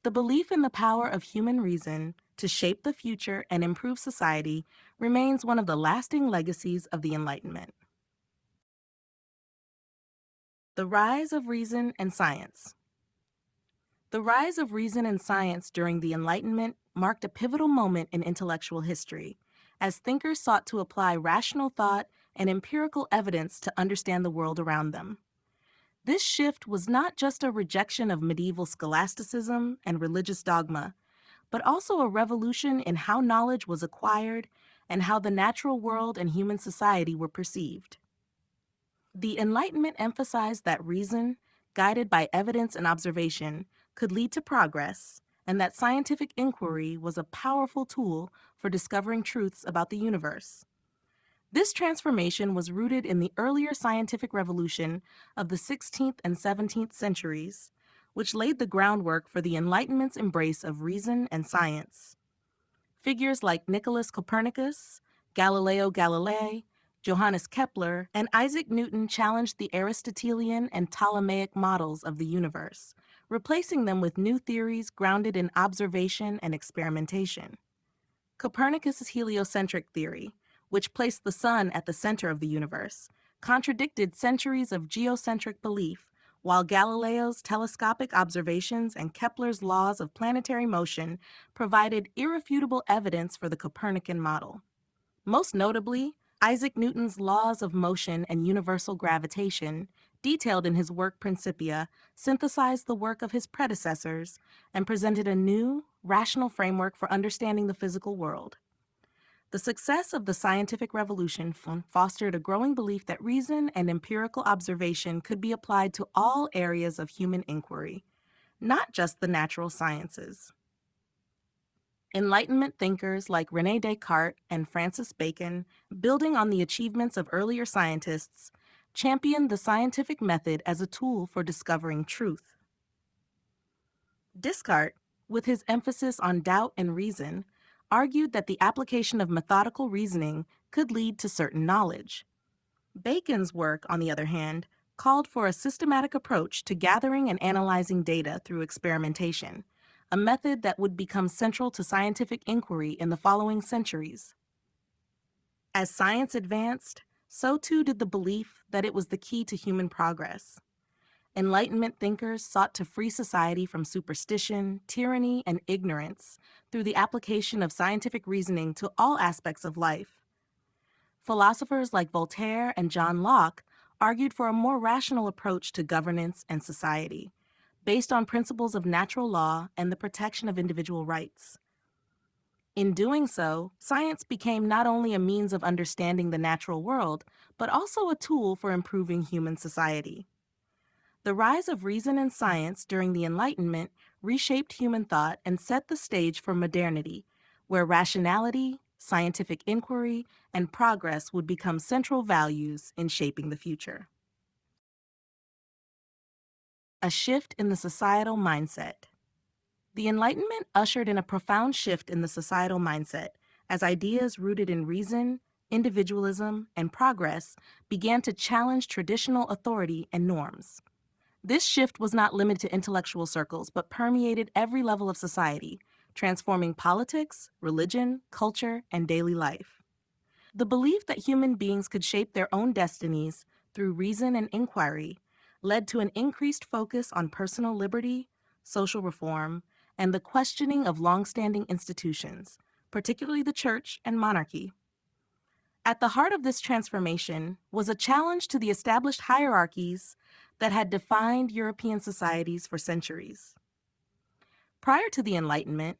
The belief in the power of human reason to shape the future and improve society remains one of the lasting legacies of the Enlightenment. The rise of reason and science. The rise of reason and science during the Enlightenment marked a pivotal moment in intellectual history, as thinkers sought to apply rational thought and empirical evidence to understand the world around them. This shift was not just a rejection of medieval scholasticism and religious dogma, but also a revolution in how knowledge was acquired and how the natural world and human society were perceived. The Enlightenment emphasized that reason, guided by evidence and observation, could lead to progress, and that scientific inquiry was a powerful tool for discovering truths about the universe. This transformation was rooted in the earlier scientific revolution of the 16th and 17th centuries, which laid the groundwork for the Enlightenment's embrace of reason and science. Figures like Nicholas Copernicus, Galileo Galilei, Johannes Kepler, and Isaac Newton challenged the Aristotelian and Ptolemaic models of the universe, replacing them with new theories grounded in observation and experimentation. Copernicus's heliocentric theory, which placed the sun at the center of the universe, contradicted centuries of geocentric belief, while Galileo's telescopic observations and Kepler's laws of planetary motion provided irrefutable evidence for the Copernican model. Most notably, Isaac Newton's laws of motion and universal gravitation, detailed in his work Principia, synthesized the work of his predecessors and presented a new, rational framework for understanding the physical world. The success of the scientific revolution fostered a growing belief that reason and empirical observation could be applied to all areas of human inquiry, not just the natural sciences. Enlightenment thinkers like René Descartes and Francis Bacon, building on the achievements of earlier scientists, championed the scientific method as a tool for discovering truth. Descartes, with his emphasis on doubt and reason, argued that the application of methodical reasoning could lead to certain knowledge. Bacon's work, on the other hand, called for a systematic approach to gathering and analyzing data through experimentation, a method that would become central to scientific inquiry in the following centuries. As science advanced, so too did the belief that it was the key to human progress. Enlightenment thinkers sought to free society from superstition, tyranny, and ignorance through the application of scientific reasoning to all aspects of life. Philosophers like Voltaire and John Locke argued for a more rational approach to governance and society, based on principles of natural law and the protection of individual rights. In doing so, science became not only a means of understanding the natural world, but also a tool for improving human society. The rise of reason and science during the Enlightenment reshaped human thought and set the stage for modernity, where rationality, scientific inquiry, and progress would become central values in shaping the future. A shift in the societal mindset. The Enlightenment ushered in a profound shift in the societal mindset as ideas rooted in reason, individualism, and progress began to challenge traditional authority and norms. This shift was not limited to intellectual circles, but permeated every level of society, transforming politics, religion, culture, and daily life. The belief that human beings could shape their own destinies through reason and inquiry led to an increased focus on personal liberty, social reform, and the questioning of long-standing institutions, particularly the church and monarchy. At the heart of this transformation was a challenge to the established hierarchies that had defined European societies for centuries. Prior to the Enlightenment,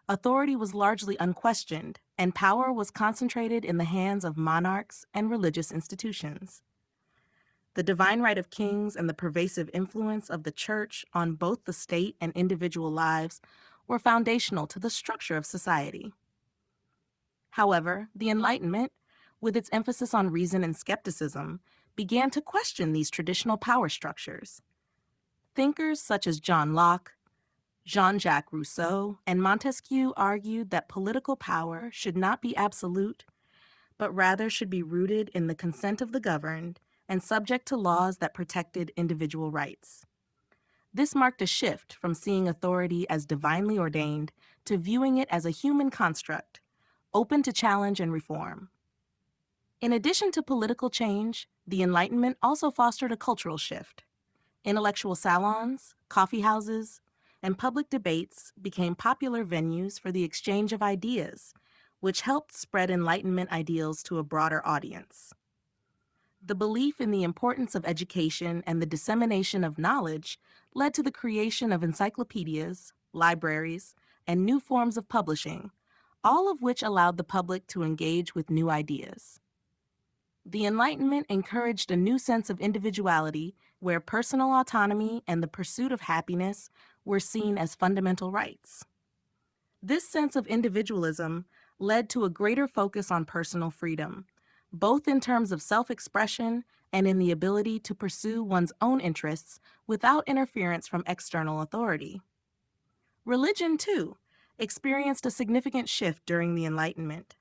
authority was largely unquestioned, and power was concentrated in the hands of monarchs and religious institutions. The divine right of kings and the pervasive influence of the church on both the state and individual lives were foundational to the structure of society. However, the Enlightenment, with its emphasis on reason and skepticism, began to question these traditional power structures. Thinkers such as John Locke, Jean-Jacques Rousseau, and Montesquieu argued that political power should not be absolute, but rather should be rooted in the consent of the governed and subject to laws that protected individual rights. This marked a shift from seeing authority as divinely ordained to viewing it as a human construct, open to challenge and reform. In addition to political change, the Enlightenment also fostered a cultural shift. Intellectual salons, coffee houses, and public debates became popular venues for the exchange of ideas, which helped spread Enlightenment ideals to a broader audience. The belief in the importance of education and the dissemination of knowledge led to the creation of encyclopedias, libraries, and new forms of publishing, all of which allowed the public to engage with new ideas. The Enlightenment encouraged a new sense of individuality where personal autonomy and the pursuit of happiness were seen as fundamental rights. This sense of individualism led to a greater focus on personal freedom, both in terms of self-expression and in the ability to pursue one's own interests without interference from external authority. Religion, too, experienced a significant shift during the Enlightenment.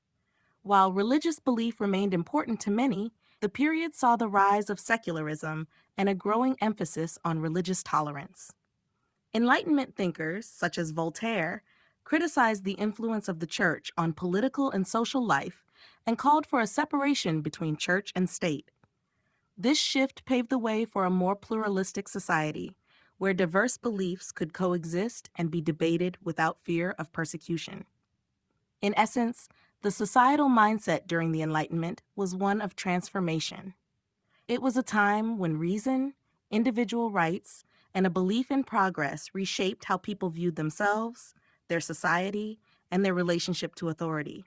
While religious belief remained important to many, the period saw the rise of secularism and a growing emphasis on religious tolerance. Enlightenment thinkers, such as Voltaire, criticized the influence of the church on political and social life and called for a separation between church and state. This shift paved the way for a more pluralistic society, where diverse beliefs could coexist and be debated without fear of persecution. In essence, the societal mindset during the Enlightenment was one of transformation. It was a time when reason, individual rights, and a belief in progress reshaped how people viewed themselves, their society, and their relationship to authority.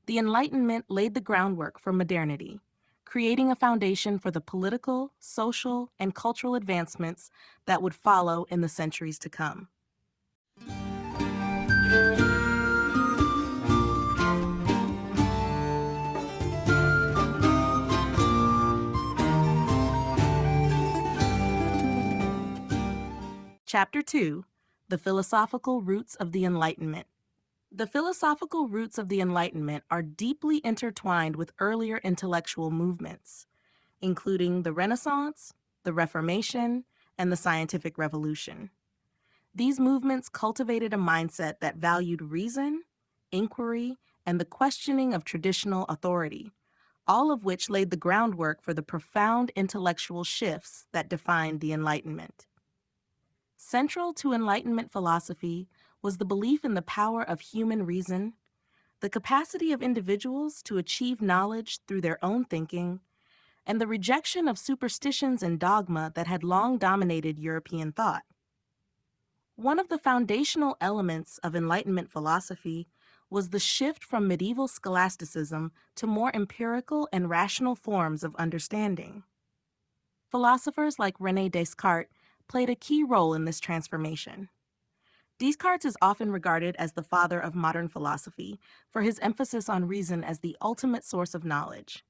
The Enlightenment laid the groundwork for modernity, creating a foundation for the political, social, and cultural advancements that would follow in the centuries to come. Chapter 2: The Philosophical Roots of the Enlightenment. The philosophical roots of the Enlightenment are deeply intertwined with earlier intellectual movements, including the Renaissance, the Reformation, and the Scientific Revolution. These movements cultivated a mindset that valued reason, inquiry, and the questioning of traditional authority, all of which laid the groundwork for the profound intellectual shifts that defined the Enlightenment. Central to Enlightenment philosophy was the belief in the power of human reason, the capacity of individuals to achieve knowledge through their own thinking, and the rejection of superstitions and dogma that had long dominated European thought. One of the foundational elements of Enlightenment philosophy was the shift from medieval scholasticism to more empirical and rational forms of understanding. Philosophers like René Descartes played a key role in this transformation. Descartes is often regarded as the father of modern philosophy for his emphasis on reason as the ultimate source of knowledge.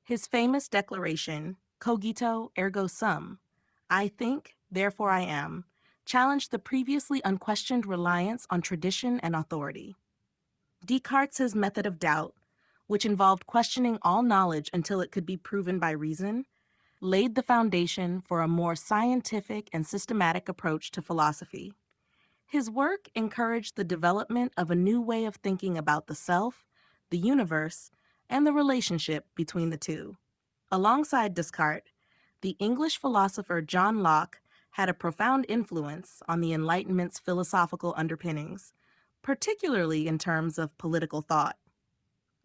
His famous declaration, cogito ergo sum, I think, therefore I am, challenged the previously unquestioned reliance on tradition and authority. Descartes' method of doubt, which involved questioning all knowledge until it could be proven by reason, laid the foundation for a more scientific and systematic approach to philosophy. His work encouraged the development of a new way of thinking about the self, the universe, and the relationship between the two. Alongside Descartes, the English philosopher John Locke had a profound influence on the Enlightenment's philosophical underpinnings, particularly in terms of political thought.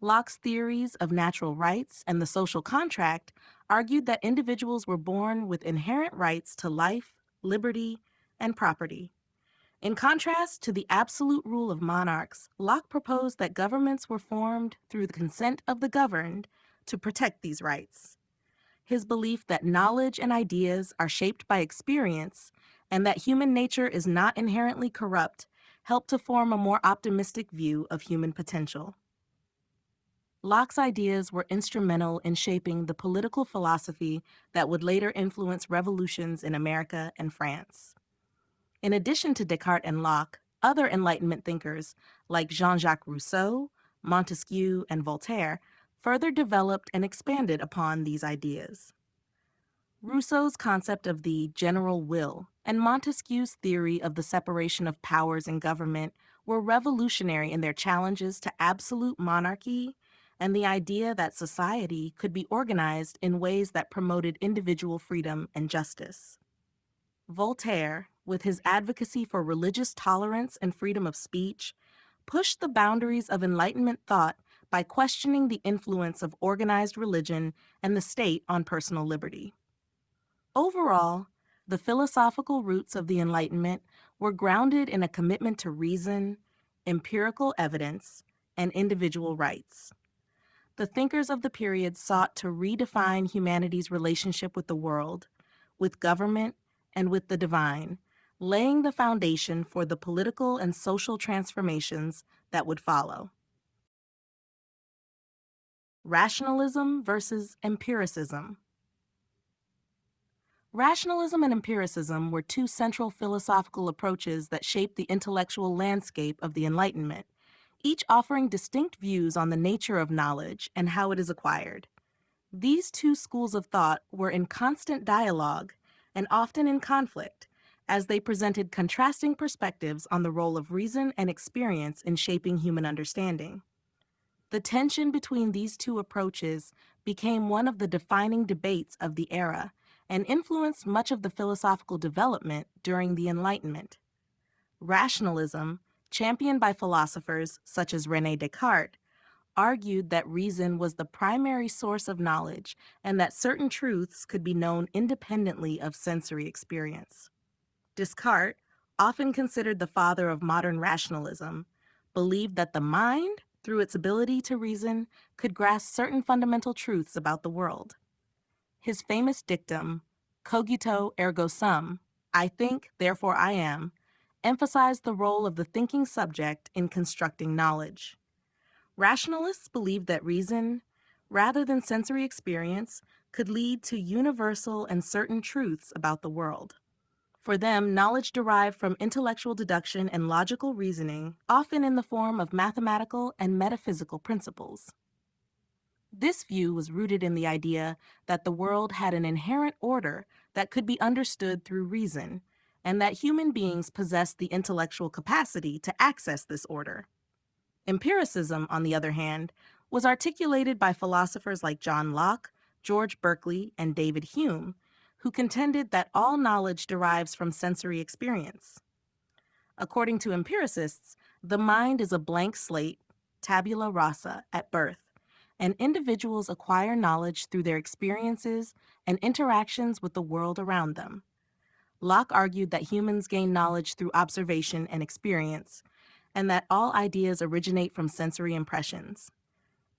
Locke's theories of natural rights and the social contract argued that individuals were born with inherent rights to life, liberty, and property. In contrast to the absolute rule of monarchs, Locke proposed that governments were formed through the consent of the governed to protect these rights. His belief that knowledge and ideas are shaped by experience and that human nature is not inherently corrupt helped to form a more optimistic view of human potential. Locke's ideas were instrumental in shaping the political philosophy that would later influence revolutions in America and France. In addition to Descartes and Locke, other Enlightenment thinkers like Jean-Jacques Rousseau, Montesquieu, and Voltaire further developed and expanded upon these ideas. Rousseau's concept of the general will and Montesquieu's theory of the separation of powers in government were revolutionary in their challenges to absolute monarchy and the idea that society could be organized in ways that promoted individual freedom and justice. Voltaire, with his advocacy for religious tolerance and freedom of speech, pushed the boundaries of Enlightenment thought by questioning the influence of organized religion and the state on personal liberty. Overall, the philosophical roots of the Enlightenment were grounded in a commitment to reason, empirical evidence, and individual rights. The thinkers of the period sought to redefine humanity's relationship with the world, with government, and with the divine, laying the foundation for the political and social transformations that would follow. Rationalism versus empiricism. Rationalism and empiricism were two central philosophical approaches that shaped the intellectual landscape of the Enlightenment, each offering distinct views on the nature of knowledge and how it is acquired. These two schools of thought were in constant dialogue and often in conflict, as they presented contrasting perspectives on the role of reason and experience in shaping human understanding. The tension between these two approaches became one of the defining debates of the era and influenced much of the philosophical development during the Enlightenment. Rationalism, championed by philosophers such as René Descartes, argued that reason was the primary source of knowledge and that certain truths could be known independently of sensory experience. Descartes, often considered the father of modern rationalism, believed that the mind, through its ability to reason, could grasp certain fundamental truths about the world. His famous dictum, cogito ergo sum, I think, therefore I am, emphasized the role of the thinking subject in constructing knowledge. Rationalists believed that reason, rather than sensory experience, could lead to universal and certain truths about the world. For them, knowledge derived from intellectual deduction and logical reasoning, often in the form of mathematical and metaphysical principles. This view was rooted in the idea that the world had an inherent order that could be understood through reason, and that human beings possessed the intellectual capacity to access this order. Empiricism, on the other hand, was articulated by philosophers like John Locke, George Berkeley, and David Hume, who contended that all knowledge derives from sensory experience. According to empiricists, the mind is a blank slate, tabula rasa, at birth, and individuals acquire knowledge through their experiences and interactions with the world around them. Locke argued that humans gain knowledge through observation and experience, and that all ideas originate from sensory impressions.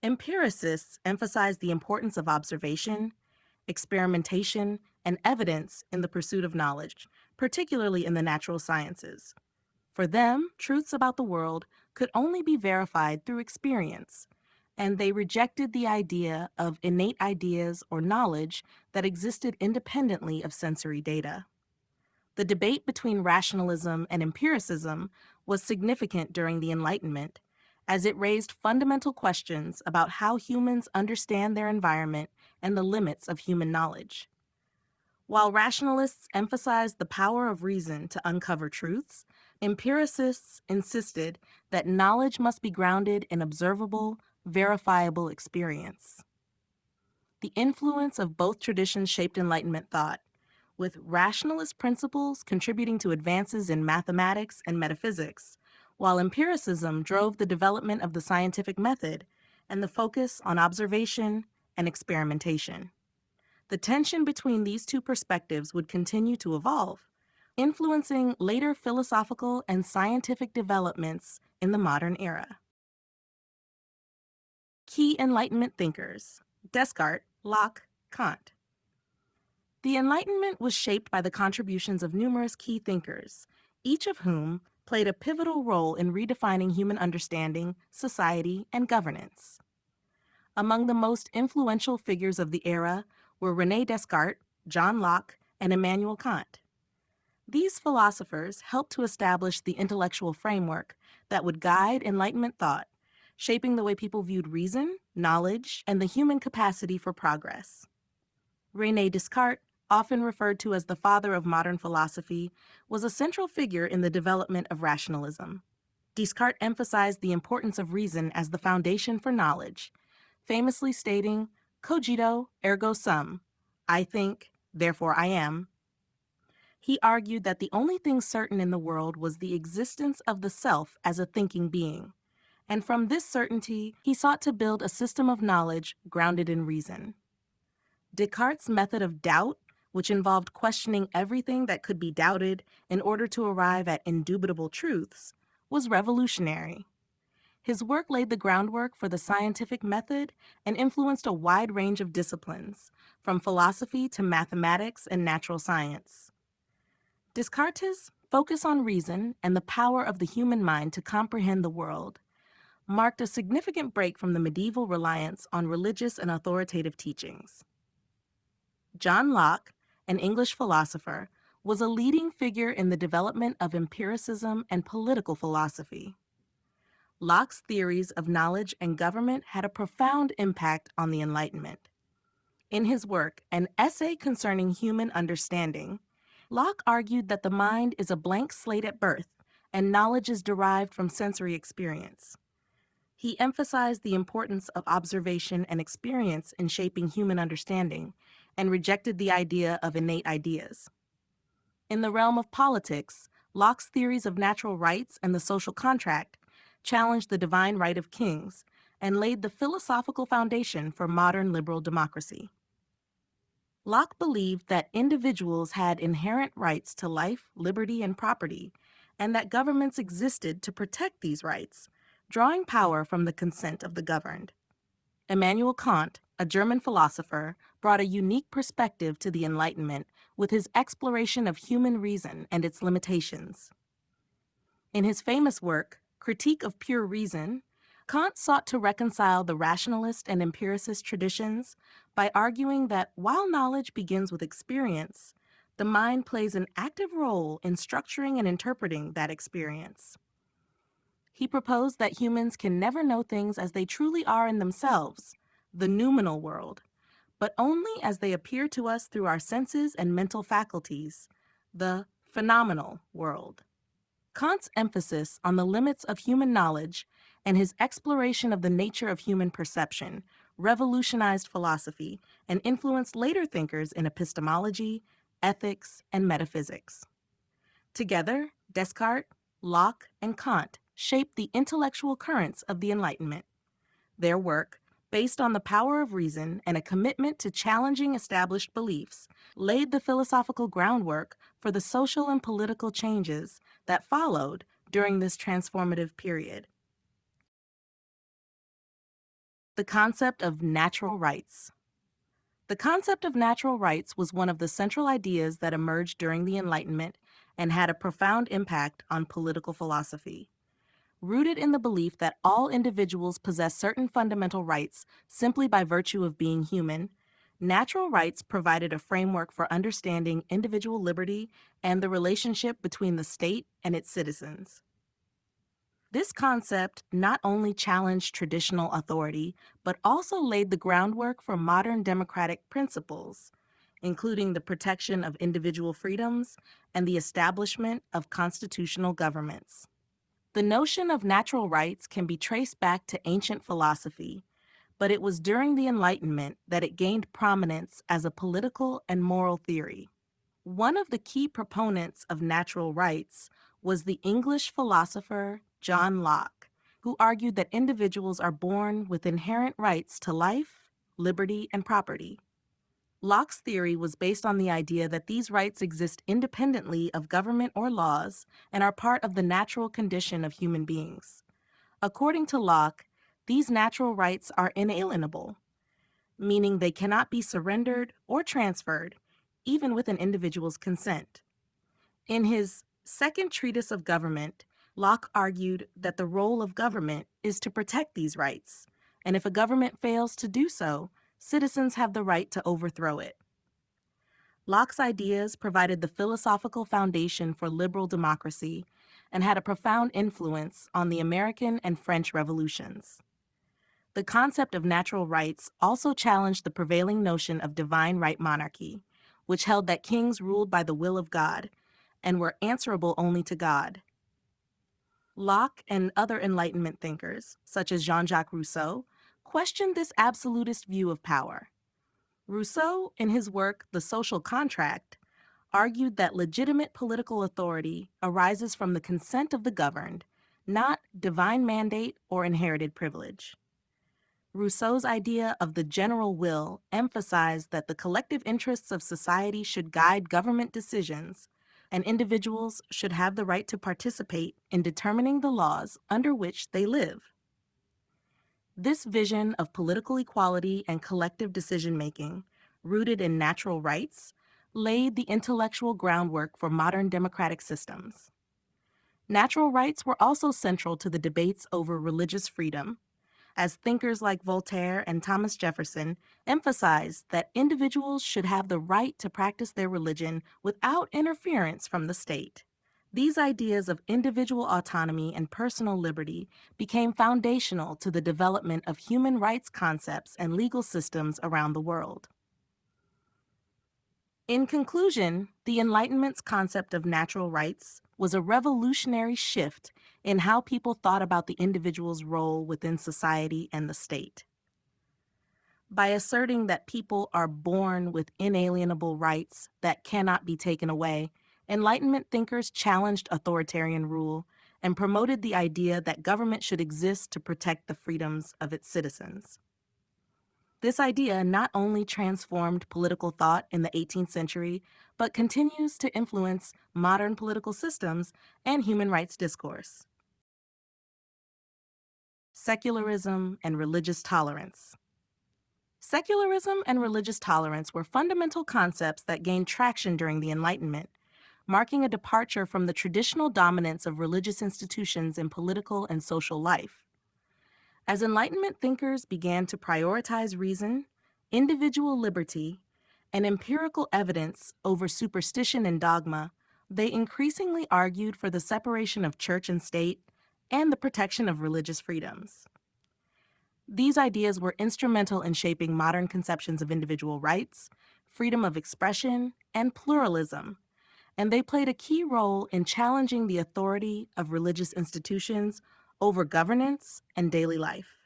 Empiricists emphasize the importance of observation, experimentation, and evidence in the pursuit of knowledge, particularly in the natural sciences. For them, truths about the world could only be verified through experience, and they rejected the idea of innate ideas or knowledge that existed independently of sensory data. The debate between rationalism and empiricism was significant during the Enlightenment, as it raised fundamental questions about how humans understand their environment and the limits of human knowledge. While rationalists emphasized the power of reason to uncover truths, empiricists insisted that knowledge must be grounded in observable, verifiable experience. The influence of both traditions shaped Enlightenment thought, with rationalist principles contributing to advances in mathematics and metaphysics, while empiricism drove the development of the scientific method and the focus on observation and experimentation. The tension between these two perspectives would continue to evolve, influencing later philosophical and scientific developments in the modern era. Key Enlightenment thinkers: Descartes, Locke, Kant. The Enlightenment was shaped by the contributions of numerous key thinkers, each of whom played a pivotal role in redefining human understanding, society, and governance. Among the most influential figures of the era were René Descartes, John Locke, and Immanuel Kant. These philosophers helped to establish the intellectual framework that would guide Enlightenment thought, shaping the way people viewed reason, knowledge, and the human capacity for progress. René Descartes, often referred to as the father of modern philosophy, was a central figure in the development of rationalism. Descartes emphasized the importance of reason as the foundation for knowledge, famously stating, cogito ergo sum, I think, therefore I am. He argued that the only thing certain in the world was the existence of the self as a thinking being, and from this certainty, he sought to build a system of knowledge grounded in reason. Descartes' method of doubt, which involved questioning everything that could be doubted in order to arrive at indubitable truths, was revolutionary. His work laid the groundwork for the scientific method and influenced a wide range of disciplines, from philosophy to mathematics and natural science. Descartes' focus on reason and the power of the human mind to comprehend the world marked a significant break from the medieval reliance on religious and authoritative teachings. John Locke, an English philosopher, was a leading figure in the development of empiricism and political philosophy. Locke's theories of knowledge and government had a profound impact on the Enlightenment. In his work, An Essay Concerning Human Understanding, Locke argued that the mind is a blank slate at birth and knowledge is derived from sensory experience. He emphasized the importance of observation and experience in shaping human understanding and rejected the idea of innate ideas. In the realm of politics, Locke's theories of natural rights and the social contract challenged the divine right of kings and laid the philosophical foundation for modern liberal democracy. Locke believed that individuals had inherent rights to life, liberty, and property, and that governments existed to protect these rights, drawing power from the consent of the governed. Immanuel Kant, a German philosopher, brought a unique perspective to the Enlightenment with his exploration of human reason and its limitations. In his famous work, Critique of Pure Reason, Kant sought to reconcile the rationalist and empiricist traditions by arguing that while knowledge begins with experience, the mind plays an active role in structuring and interpreting that experience. He proposed that humans can never know things as they truly are in themselves, the noumenal world, but only as they appear to us through our senses and mental faculties, the phenomenal world. Kant's emphasis on the limits of human knowledge and his exploration of the nature of human perception revolutionized philosophy and influenced later thinkers in epistemology, ethics, and metaphysics. Together, Descartes, Locke, and Kant shaped the intellectual currents of the Enlightenment. Their work, based on the power of reason and a commitment to challenging established beliefs, laid the philosophical groundwork for the social and political changes that followed during this transformative period. The concept of natural rights. The concept of natural rights was one of the central ideas that emerged during the Enlightenment and had a profound impact on political philosophy. Rooted in the belief that all individuals possess certain fundamental rights simply by virtue of being human, natural rights provided a framework for understanding individual liberty and the relationship between the state and its citizens. This concept not only challenged traditional authority, but also laid the groundwork for modern democratic principles, including the protection of individual freedoms and the establishment of constitutional governments. The notion of natural rights can be traced back to ancient philosophy, but it was during the Enlightenment that it gained prominence as a political and moral theory. One of the key proponents of natural rights was the English philosopher John Locke, who argued that individuals are born with inherent rights to life, liberty, and property. Locke's theory was based on the idea that these rights exist independently of government or laws and are part of the natural condition of human beings. According to Locke, these natural rights are inalienable, meaning they cannot be surrendered or transferred, even with an individual's consent. In his Second Treatise of Government, Locke argued that the role of government is to protect these rights, and if a government fails to do so, citizens have the right to overthrow it. Locke's ideas provided the philosophical foundation for liberal democracy and had a profound influence on the American and French revolutions. The concept of natural rights also challenged the prevailing notion of divine right monarchy, which held that kings ruled by the will of God and were answerable only to God. Locke and other Enlightenment thinkers, such as Jean-Jacques Rousseau, questioned this absolutist view of power. Rousseau, in his work The Social Contract, argued that legitimate political authority arises from the consent of the governed, not divine mandate or inherited privilege. Rousseau's idea of the general will emphasized that the collective interests of society should guide government decisions, and individuals should have the right to participate in determining the laws under which they live. This vision of political equality and collective decision-making, rooted in natural rights, laid the intellectual groundwork for modern democratic systems. Natural rights were also central to the debates over religious freedom, as thinkers like Voltaire and Thomas Jefferson emphasized that individuals should have the right to practice their religion without interference from the state. These ideas of individual autonomy and personal liberty became foundational to the development of human rights concepts and legal systems around the world. In conclusion, the Enlightenment's concept of natural rights was a revolutionary shift in how people thought about the individual's role within society and the state. By asserting that people are born with inalienable rights that cannot be taken away, Enlightenment thinkers challenged authoritarian rule and promoted the idea that government should exist to protect the freedoms of its citizens. This idea not only transformed political thought in the 18th century, but continues to influence modern political systems and human rights discourse. Secularism and religious tolerance. Secularism and religious tolerance were fundamental concepts that gained traction during the Enlightenment, marking a departure from the traditional dominance of religious institutions in political and social life. As Enlightenment thinkers began to prioritize reason, individual liberty, and empirical evidence over superstition and dogma, they increasingly argued for the separation of church and state and the protection of religious freedoms. These ideas were instrumental in shaping modern conceptions of individual rights, freedom of expression, and pluralism, and they played a key role in challenging the authority of religious institutions over governance and daily life.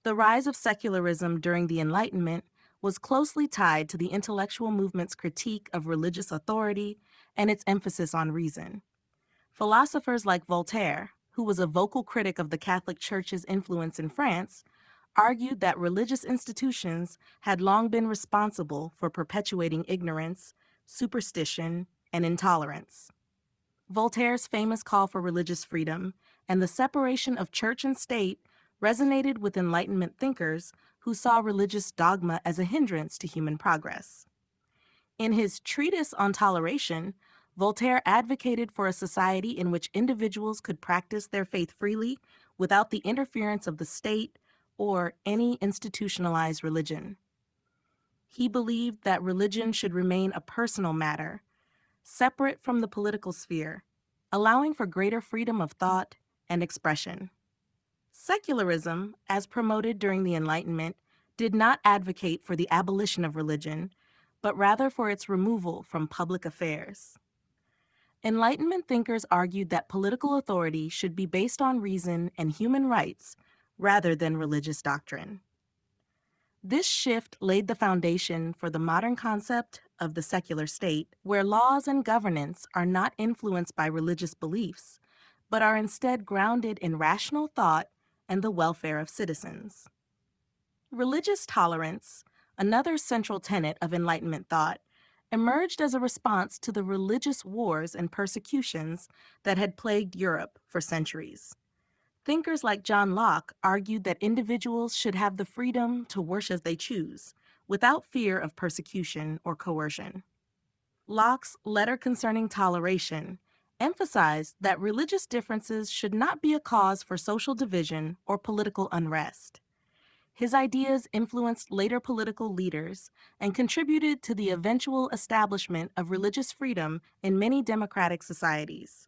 The rise of secularism during the Enlightenment was closely tied to the intellectual movement's critique of religious authority and its emphasis on reason. Philosophers like Voltaire, who was a vocal critic of the Catholic Church's influence in France, argued that religious institutions had long been responsible for perpetuating ignorance, superstition, and intolerance. Voltaire's famous call for religious freedom and the separation of church and state resonated with Enlightenment thinkers who saw religious dogma as a hindrance to human progress. In his treatise on toleration, Voltaire advocated for a society in which individuals could practice their faith freely without the interference of the state or any institutionalized religion. He believed that religion should remain a personal matter, separate from the political sphere, allowing for greater freedom of thought and expression. Secularism, as promoted during the Enlightenment, did not advocate for the abolition of religion, but rather for its removal from public affairs. Enlightenment thinkers argued that political authority should be based on reason and human rights rather than religious doctrine. This shift laid the foundation for the modern concept of the secular state, where laws and governance are not influenced by religious beliefs, but are instead grounded in rational thought and the welfare of citizens. Religious tolerance, another central tenet of Enlightenment thought, emerged as a response to the religious wars and persecutions that had plagued Europe for centuries. Thinkers like John Locke argued that individuals should have the freedom to worship as they choose, without fear of persecution or coercion. Locke's Letter Concerning Toleration emphasized that religious differences should not be a cause for social division or political unrest. His ideas influenced later political leaders and contributed to the eventual establishment of religious freedom in many democratic societies.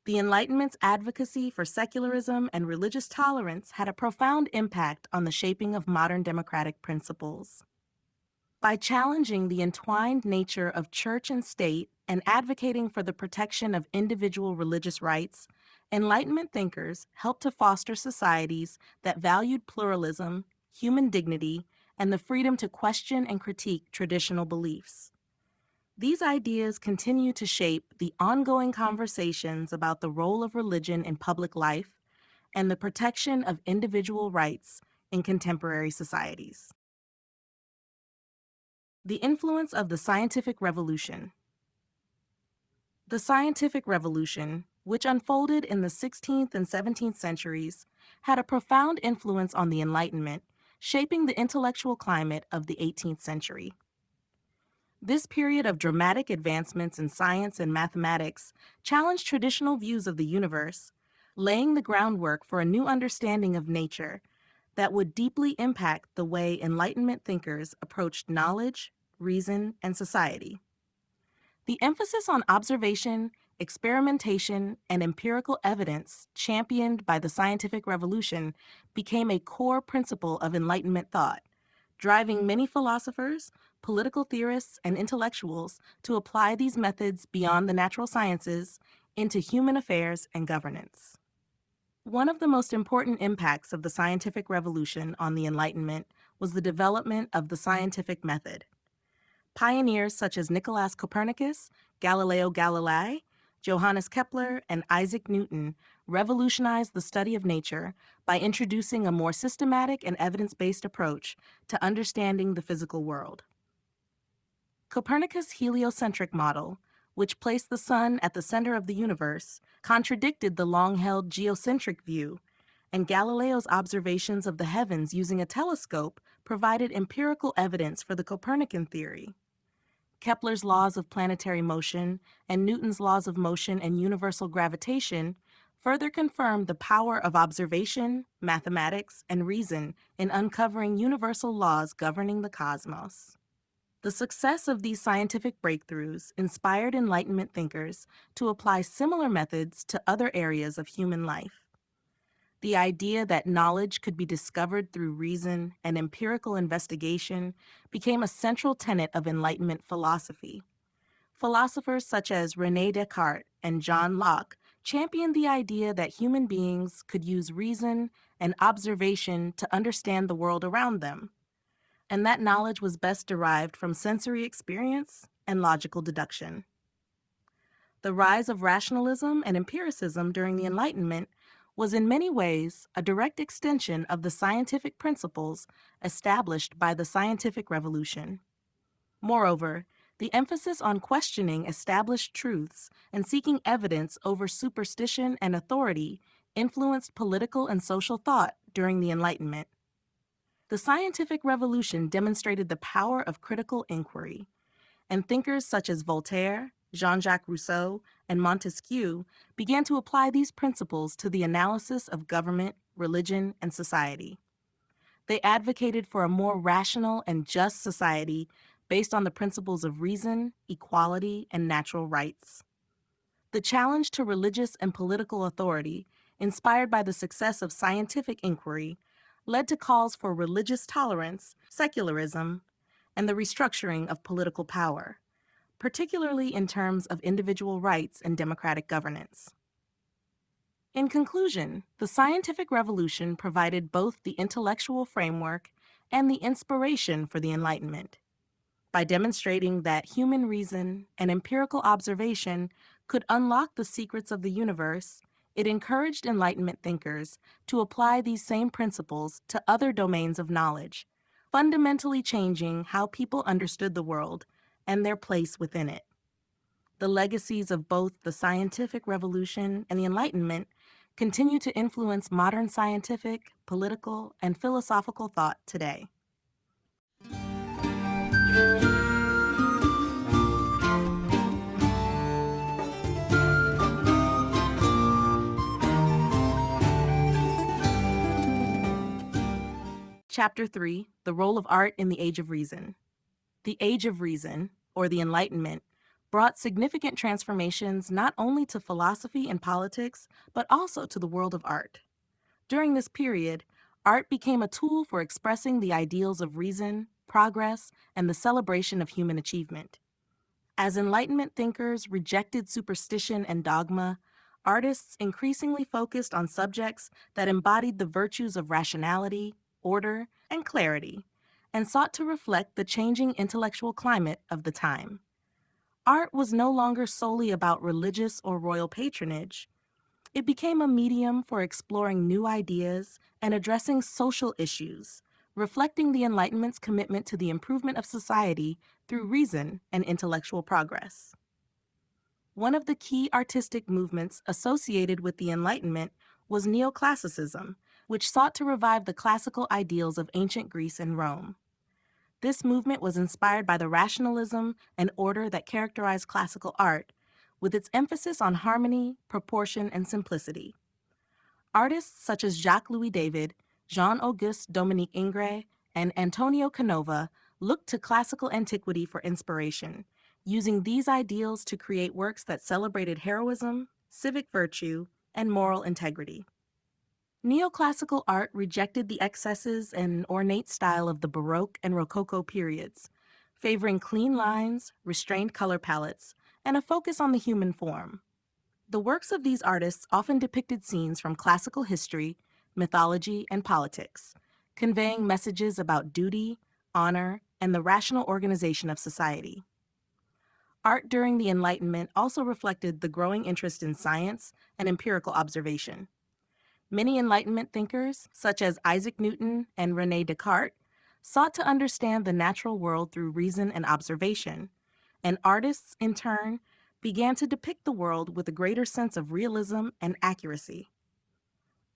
The Enlightenment's advocacy for secularism and religious tolerance had a profound impact on the shaping of modern democratic principles. By challenging the entwined nature of church and state and advocating for the protection of individual religious rights, Enlightenment thinkers helped to foster societies that valued pluralism, human dignity, and the freedom to question and critique traditional beliefs. These ideas continue to shape the ongoing conversations about the role of religion in public life and the protection of individual rights in contemporary societies. The influence of the scientific revolution. The scientific revolution, which unfolded in the 16th and 17th centuries, had a profound influence on the Enlightenment, shaping the intellectual climate of the 18th century. This period of dramatic advancements in science and mathematics challenged traditional views of the universe, laying the groundwork for a new understanding of nature that would deeply impact the way Enlightenment thinkers approached knowledge, reason, and society. The emphasis on observation, experimentation, and empirical evidence championed by the scientific revolution became a core principle of Enlightenment thought, driving many philosophers, political theorists, and intellectuals to apply these methods beyond the natural sciences into human affairs and governance. One of the most important impacts of the scientific revolution on the Enlightenment was the development of the scientific method. Pioneers such as Nicolaus Copernicus, Galileo Galilei, Johannes Kepler, and Isaac Newton revolutionized the study of nature by introducing a more systematic and evidence-based approach to understanding the physical world. Copernicus' heliocentric model, which placed the sun at the center of the universe, contradicted the long-held geocentric view, and Galileo's observations of the heavens using a telescope provided empirical evidence for the Copernican theory. Kepler's laws of planetary motion and Newton's laws of motion and universal gravitation further confirmed the power of observation, mathematics, and reason in uncovering universal laws governing the cosmos. The success of these scientific breakthroughs inspired Enlightenment thinkers to apply similar methods to other areas of human life. The idea that knowledge could be discovered through reason and empirical investigation became a central tenet of Enlightenment philosophy. Philosophers such as René Descartes and John Locke championed the idea that human beings could use reason and observation to understand the world around them, and that knowledge was best derived from sensory experience and logical deduction. The rise of rationalism and empiricism during the Enlightenment was in many ways a direct extension of the scientific principles established by the scientific revolution. Moreover, the emphasis on questioning established truths and seeking evidence over superstition and authority influenced political and social thought during the Enlightenment. The scientific revolution demonstrated the power of critical inquiry, and thinkers such as Voltaire, Jean-Jacques Rousseau, and Montesquieu began to apply these principles to the analysis of government, religion, and society. They advocated for a more rational and just society based on the principles of reason, equality, and natural rights. The challenge to religious and political authority, inspired by the success of scientific inquiry, led to calls for religious tolerance, secularism, and the restructuring of political power, particularly in terms of individual rights and democratic governance. In conclusion, the scientific revolution provided both the intellectual framework and the inspiration for the Enlightenment. By demonstrating that human reason and empirical observation could unlock the secrets of the universe, it encouraged Enlightenment thinkers to apply these same principles to other domains of knowledge, fundamentally changing how people understood the world and their place within it. The legacies of both the scientific revolution and the Enlightenment continue to influence modern scientific, political, and philosophical thought today. Chapter 3, The Role of Art in the Age of Reason. The Age of Reason, or the Enlightenment, brought significant transformations not only to philosophy and politics, but also to the world of art. During this period, art became a tool for expressing the ideals of reason, progress, and the celebration of human achievement. As Enlightenment thinkers rejected superstition and dogma, artists increasingly focused on subjects that embodied the virtues of rationality, order, and clarity, and sought to reflect the changing intellectual climate of the time. Art was no longer solely about religious or royal patronage. It became a medium for exploring new ideas and addressing social issues, reflecting the Enlightenment's commitment to the improvement of society through reason and intellectual progress. One of the key artistic movements associated with the Enlightenment was neoclassicism, which sought to revive the classical ideals of ancient Greece and Rome. This movement was inspired by the rationalism and order that characterized classical art, with its emphasis on harmony, proportion, and simplicity. Artists such as Jacques-Louis David, Jean-Auguste Dominique Ingres, and Antonio Canova looked to classical antiquity for inspiration, using these ideals to create works that celebrated heroism, civic virtue, and moral integrity. Neoclassical art rejected the excesses and ornate style of the Baroque and Rococo periods, favoring clean lines, restrained color palettes, and a focus on the human form. The works of these artists often depicted scenes from classical history, mythology, and politics, conveying messages about duty, honor, and the rational organization of society. Art during the Enlightenment also reflected the growing interest in science and empirical observation. Many Enlightenment thinkers, such as Isaac Newton and René Descartes, sought to understand the natural world through reason and observation, and artists, in turn, began to depict the world with a greater sense of realism and accuracy.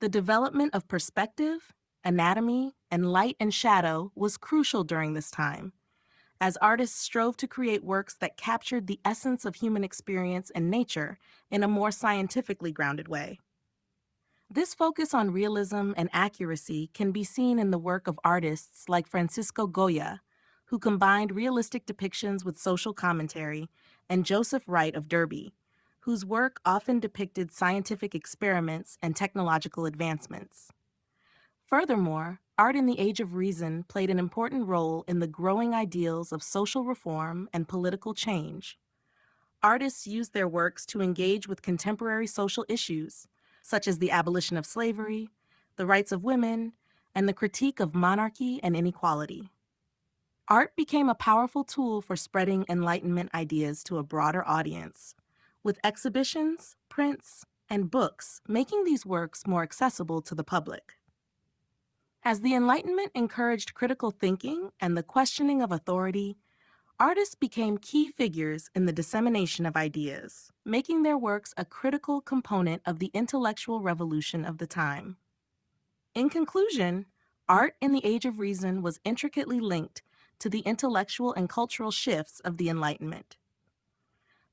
The development of perspective, anatomy, and light and shadow was crucial during this time, as artists strove to create works that captured the essence of human experience and nature in a more scientifically grounded way. This focus on realism and accuracy can be seen in the work of artists like Francisco Goya, who combined realistic depictions with social commentary, and Joseph Wright of Derby, whose work often depicted scientific experiments and technological advancements. Furthermore, art in the Age of Reason played an important role in the growing ideals of social reform and political change. Artists used their works to engage with contemporary social issues, such as the abolition of slavery, the rights of women, and the critique of monarchy and inequality. Art became a powerful tool for spreading Enlightenment ideas to a broader audience, with exhibitions, prints, and books making these works more accessible to the public. As the Enlightenment encouraged critical thinking and the questioning of authority, artists became key figures in the dissemination of ideas, making their works a critical component of the intellectual revolution of the time. In conclusion, art in the Age of Reason was intricately linked to the intellectual and cultural shifts of the Enlightenment.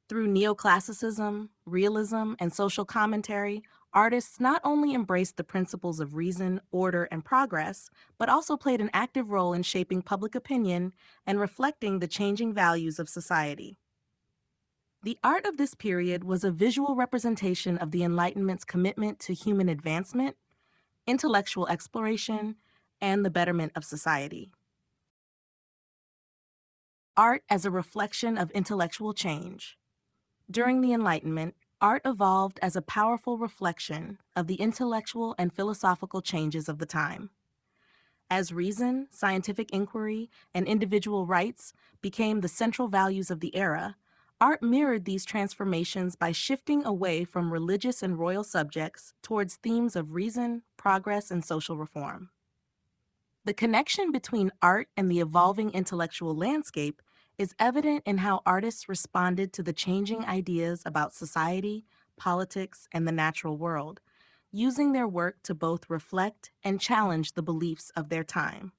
Through neoclassicism, realism, and social commentary, artists not only embraced the principles of reason, order, and progress, but also played an active role in shaping public opinion and reflecting the changing values of society. The art of this period was a visual representation of the Enlightenment's commitment to human advancement, intellectual exploration, and the betterment of society. Art as a reflection of intellectual change. During the Enlightenment, art evolved as a powerful reflection of the intellectual and philosophical changes of the time. As reason, scientific inquiry, and individual rights became the central values of the era, art mirrored these transformations by shifting away from religious and royal subjects towards themes of reason, progress, and social reform. The connection between art and the evolving intellectual landscape is evident in how artists responded to the changing ideas about society, politics, and the natural world, using their work to both reflect and challenge the beliefs of their time.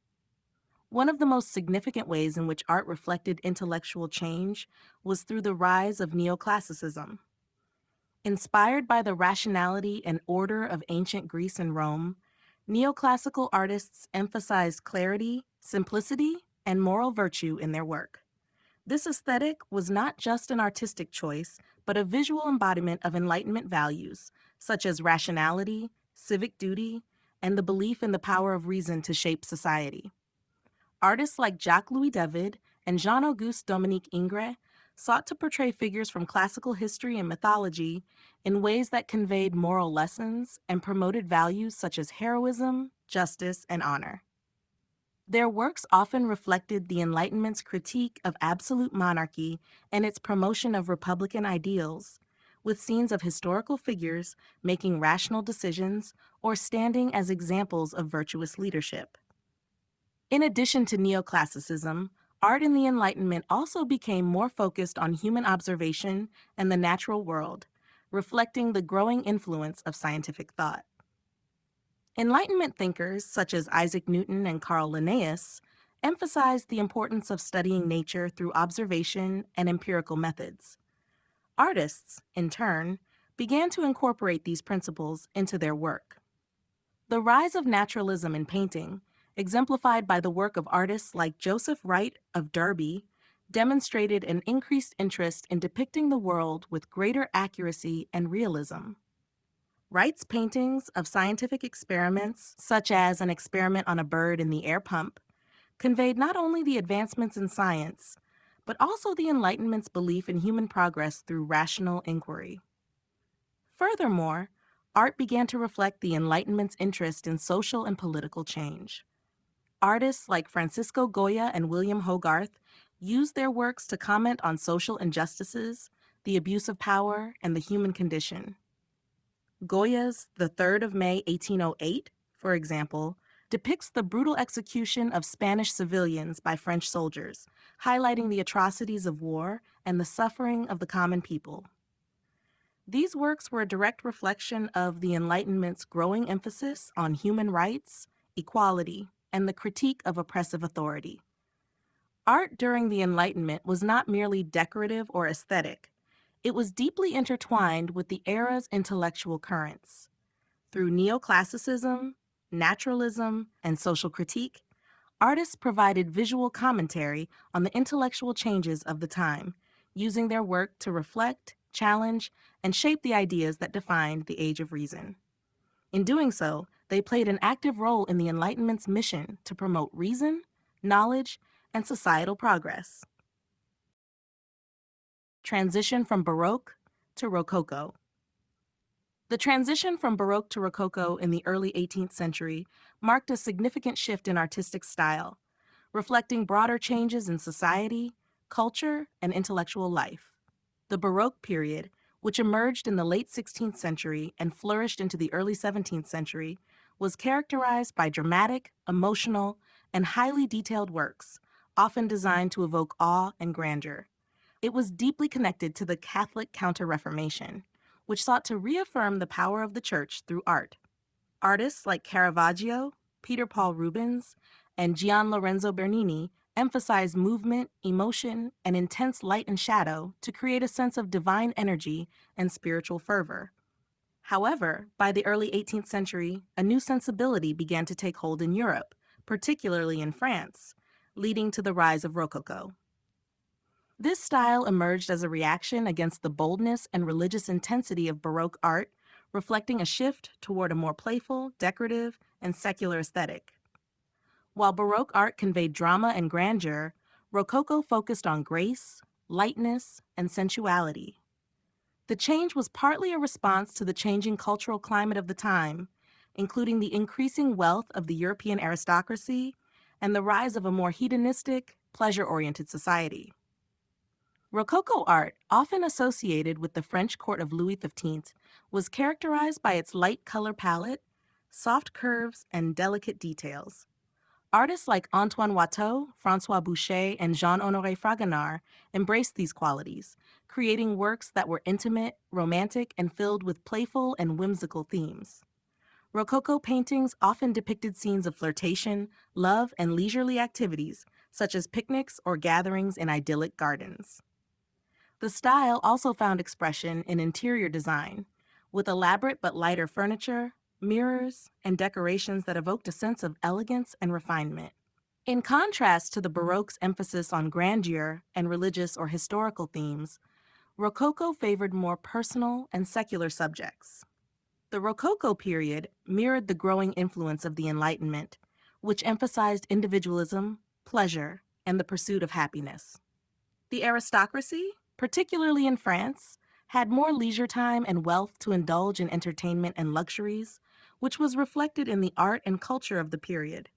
One of the most significant ways in which art reflected intellectual change was through the rise of neoclassicism. Inspired by the rationality and order of ancient Greece and Rome, neoclassical artists emphasized clarity, simplicity, and moral virtue in their work. This aesthetic was not just an artistic choice, but a visual embodiment of Enlightenment values, such as rationality, civic duty, and the belief in the power of reason to shape society. Artists like Jacques-Louis David and Jean-Auguste Dominique Ingres sought to portray figures from classical history and mythology in ways that conveyed moral lessons and promoted values such as heroism, justice, and honor. Their works often reflected the Enlightenment's critique of absolute monarchy and its promotion of republican ideals, with scenes of historical figures making rational decisions or standing as examples of virtuous leadership. In addition to neoclassicism, Art in the Enlightenment also became more focused on human observation and the natural world, reflecting the growing influence of scientific thought. Enlightenment thinkers such as Isaac Newton and Carl Linnaeus emphasized the importance of studying nature through observation and empirical methods. Artists, in turn, began to incorporate these principles into their work. The rise of naturalism in painting, exemplified by the work of artists like Joseph Wright of Derby, demonstrated an increased interest in depicting the world with greater accuracy and realism. Wright's paintings of scientific experiments, such as an experiment on a bird in the air pump, conveyed not only the advancements in science, but also the Enlightenment's belief in human progress through rational inquiry. Furthermore, art began to reflect the Enlightenment's interest in social and political change. Artists like Francisco Goya and William Hogarth used their works to comment on social injustices, the abuse of power, and the human condition. Goya's The 3rd of May, 1808, for example, depicts the brutal execution of Spanish civilians by French soldiers, highlighting the atrocities of war and the suffering of the common people. These works were a direct reflection of the Enlightenment's growing emphasis on human rights, equality, and the critique of oppressive authority. Art during the Enlightenment was not merely decorative or aesthetic. It was deeply intertwined with the era's intellectual currents. Through neoclassicism, naturalism, and social critique, artists provided visual commentary on the intellectual changes of the time, using their work to reflect, challenge, and shape the ideas that defined the Age of Reason. In doing so, they played an active role in the Enlightenment's mission to promote reason, knowledge, and societal progress. Transition from Baroque to Rococo. The transition from Baroque to Rococo in the early 18th century marked a significant shift in artistic style, reflecting broader changes in society, culture, and intellectual life. The Baroque period, which emerged in the late 16th century and flourished into the early 17th century, was characterized by dramatic, emotional, and highly detailed works, often designed to evoke awe and grandeur. It was deeply connected to the Catholic Counter-Reformation, which sought to reaffirm the power of the Church through art. Artists like Caravaggio, Peter Paul Rubens, and Gian Lorenzo Bernini emphasized movement, emotion, and intense light and shadow to create a sense of divine energy and spiritual fervor. However, by the early 18th century, a new sensibility began to take hold in Europe, particularly in France, leading to the rise of Rococo. This style emerged as a reaction against the boldness and religious intensity of Baroque art, reflecting a shift toward a more playful, decorative, and secular aesthetic. While Baroque art conveyed drama and grandeur, Rococo focused on grace, lightness, and sensuality. The change was partly a response to the changing cultural climate of the time, including the increasing wealth of the European aristocracy and the rise of a more hedonistic, pleasure-oriented society. Rococo art, often associated with the French court of Louis XV, was characterized by its light color palette, soft curves, and delicate details. Artists like Antoine Watteau, François Boucher, and Jean-Honoré Fragonard embraced these qualities, creating works that were intimate, romantic, and filled with playful and whimsical themes. Rococo paintings often depicted scenes of flirtation, love, and leisurely activities, such as picnics or gatherings in idyllic gardens. The style also found expression in interior design, with elaborate but lighter furniture, mirrors, and decorations that evoked a sense of elegance and refinement. In contrast to the Baroque's emphasis on grandeur and religious or historical themes, Rococo favored more personal and secular subjects. The Rococo period mirrored the growing influence of the Enlightenment, which emphasized individualism, pleasure, and the pursuit of happiness. The aristocracy, particularly in France, had more leisure time and wealth to indulge in entertainment and luxuries, which was reflected in the art and culture of the period.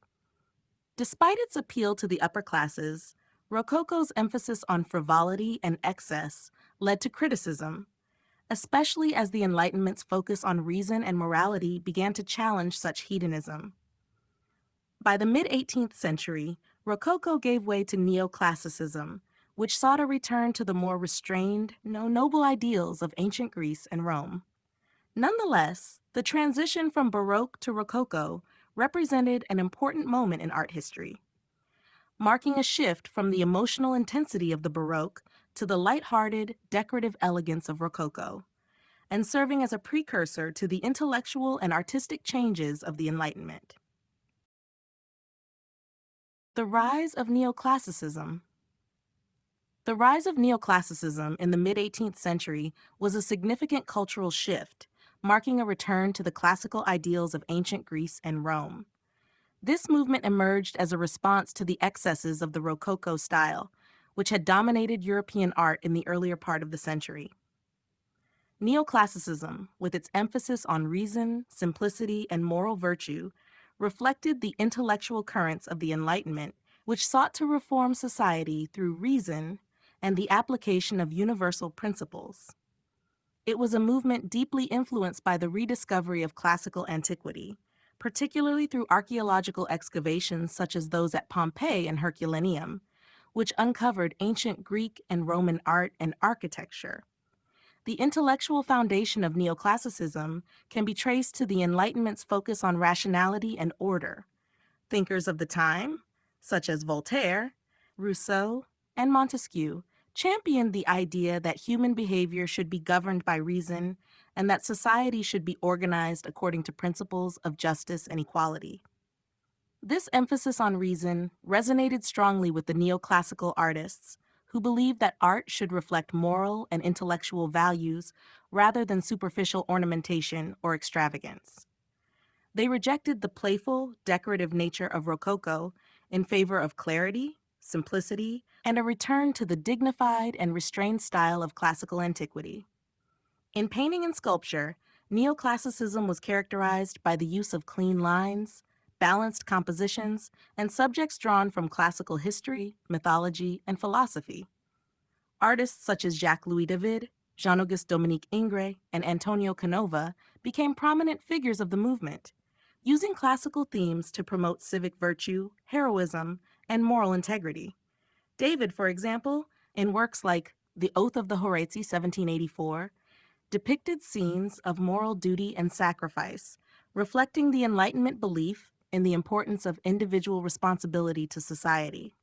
Despite its appeal to the upper classes, Rococo's emphasis on frivolity and excess led to criticism, especially as the Enlightenment's focus on reason and morality began to challenge such hedonism. By the mid-18th century, Rococo gave way to neoclassicism, which sought a return to the more restrained, noble ideals of ancient Greece and Rome. Nonetheless, the transition from Baroque to Rococo represented an important moment in art history, marking a shift from the emotional intensity of the Baroque to the light-hearted, decorative elegance of Rococo, and serving as a precursor to the intellectual and artistic changes of the Enlightenment. The rise of neoclassicism. The rise of neoclassicism in the mid-18th century was a significant cultural shift, marking a return to the classical ideals of ancient Greece and Rome. This movement emerged as a response to the excesses of the Rococo style, which had dominated European art in the earlier part of the century. Neoclassicism, with its emphasis on reason, simplicity, and moral virtue, reflected the intellectual currents of the Enlightenment, which sought to reform society through reason and the application of universal principles. It was a movement deeply influenced by the rediscovery of classical antiquity, particularly through archaeological excavations such as those at Pompeii and Herculaneum, which uncovered ancient Greek and Roman art and architecture. The intellectual foundation of neoclassicism can be traced to the Enlightenment's focus on rationality and order. Thinkers of the time, such as Voltaire, Rousseau, and Montesquieu, championed the idea that human behavior should be governed by reason and that society should be organized according to principles of justice and equality. This emphasis on reason resonated strongly with the neoclassical artists, who believed that art should reflect moral and intellectual values rather than superficial ornamentation or extravagance. They rejected the playful, decorative nature of Rococo in favor of clarity, simplicity, and a return to the dignified and restrained style of classical antiquity. In painting and sculpture, neoclassicism was characterized by the use of clean lines, balanced compositions, and subjects drawn from classical history, mythology, and philosophy. Artists such as Jacques-Louis David, Jean-Auguste Dominique Ingres, and Antonio Canova became prominent figures of the movement, using classical themes to promote civic virtue, heroism, and moral integrity. David, for example, in works like The Oath of the Horatii, 1784, depicted scenes of moral duty and sacrifice, reflecting the Enlightenment belief in the importance of individual responsibility to society.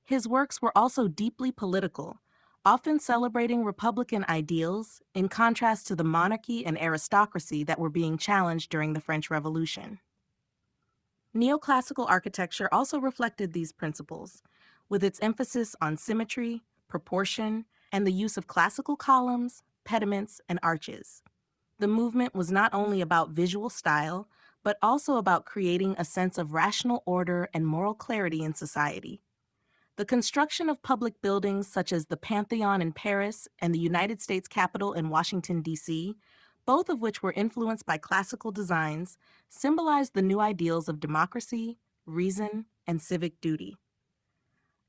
His works were also deeply political, often celebrating Republican ideals in contrast to the monarchy and aristocracy that were being challenged during the French Revolution. Neoclassical architecture also reflected these principles, with its emphasis on symmetry, proportion, and the use of classical columns, pediments, and arches. The movement was not only about visual style, but also about creating a sense of rational order and moral clarity in society. The construction of public buildings such as the Pantheon in Paris and the United States Capitol in Washington, D.C., both of which were influenced by classical designs, symbolized the new ideals of democracy, reason, and civic duty.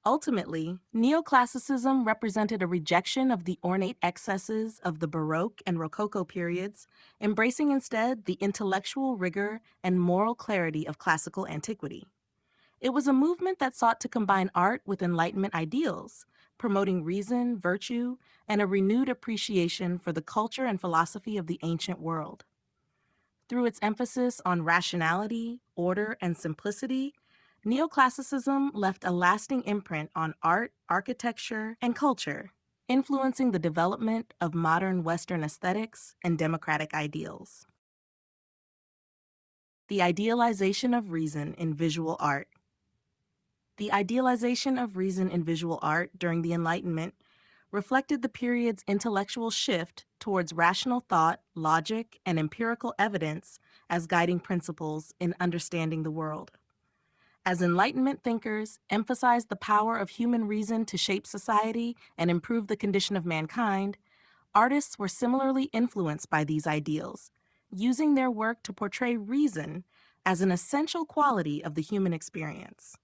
Ultimately, neoclassicism represented a rejection of the ornate excesses of the Baroque and Rococo periods, embracing instead the intellectual rigor and moral clarity of classical antiquity. It was a movement that sought to combine art with Enlightenment ideals, promoting reason, virtue, and a renewed appreciation for the culture and philosophy of the ancient world. Through its emphasis on rationality, order, and simplicity, neoclassicism left a lasting imprint on art, architecture, and culture, influencing the development of modern Western aesthetics and democratic ideals. The idealization of reason in visual art. The idealization of reason in visual art during the Enlightenment reflected the period's intellectual shift towards rational thought, logic, and empirical evidence as guiding principles in understanding the world. As Enlightenment thinkers emphasized the power of human reason to shape society and improve the condition of mankind, artists were similarly influenced by these ideals, using their work to portray reason as an essential quality of the human experience.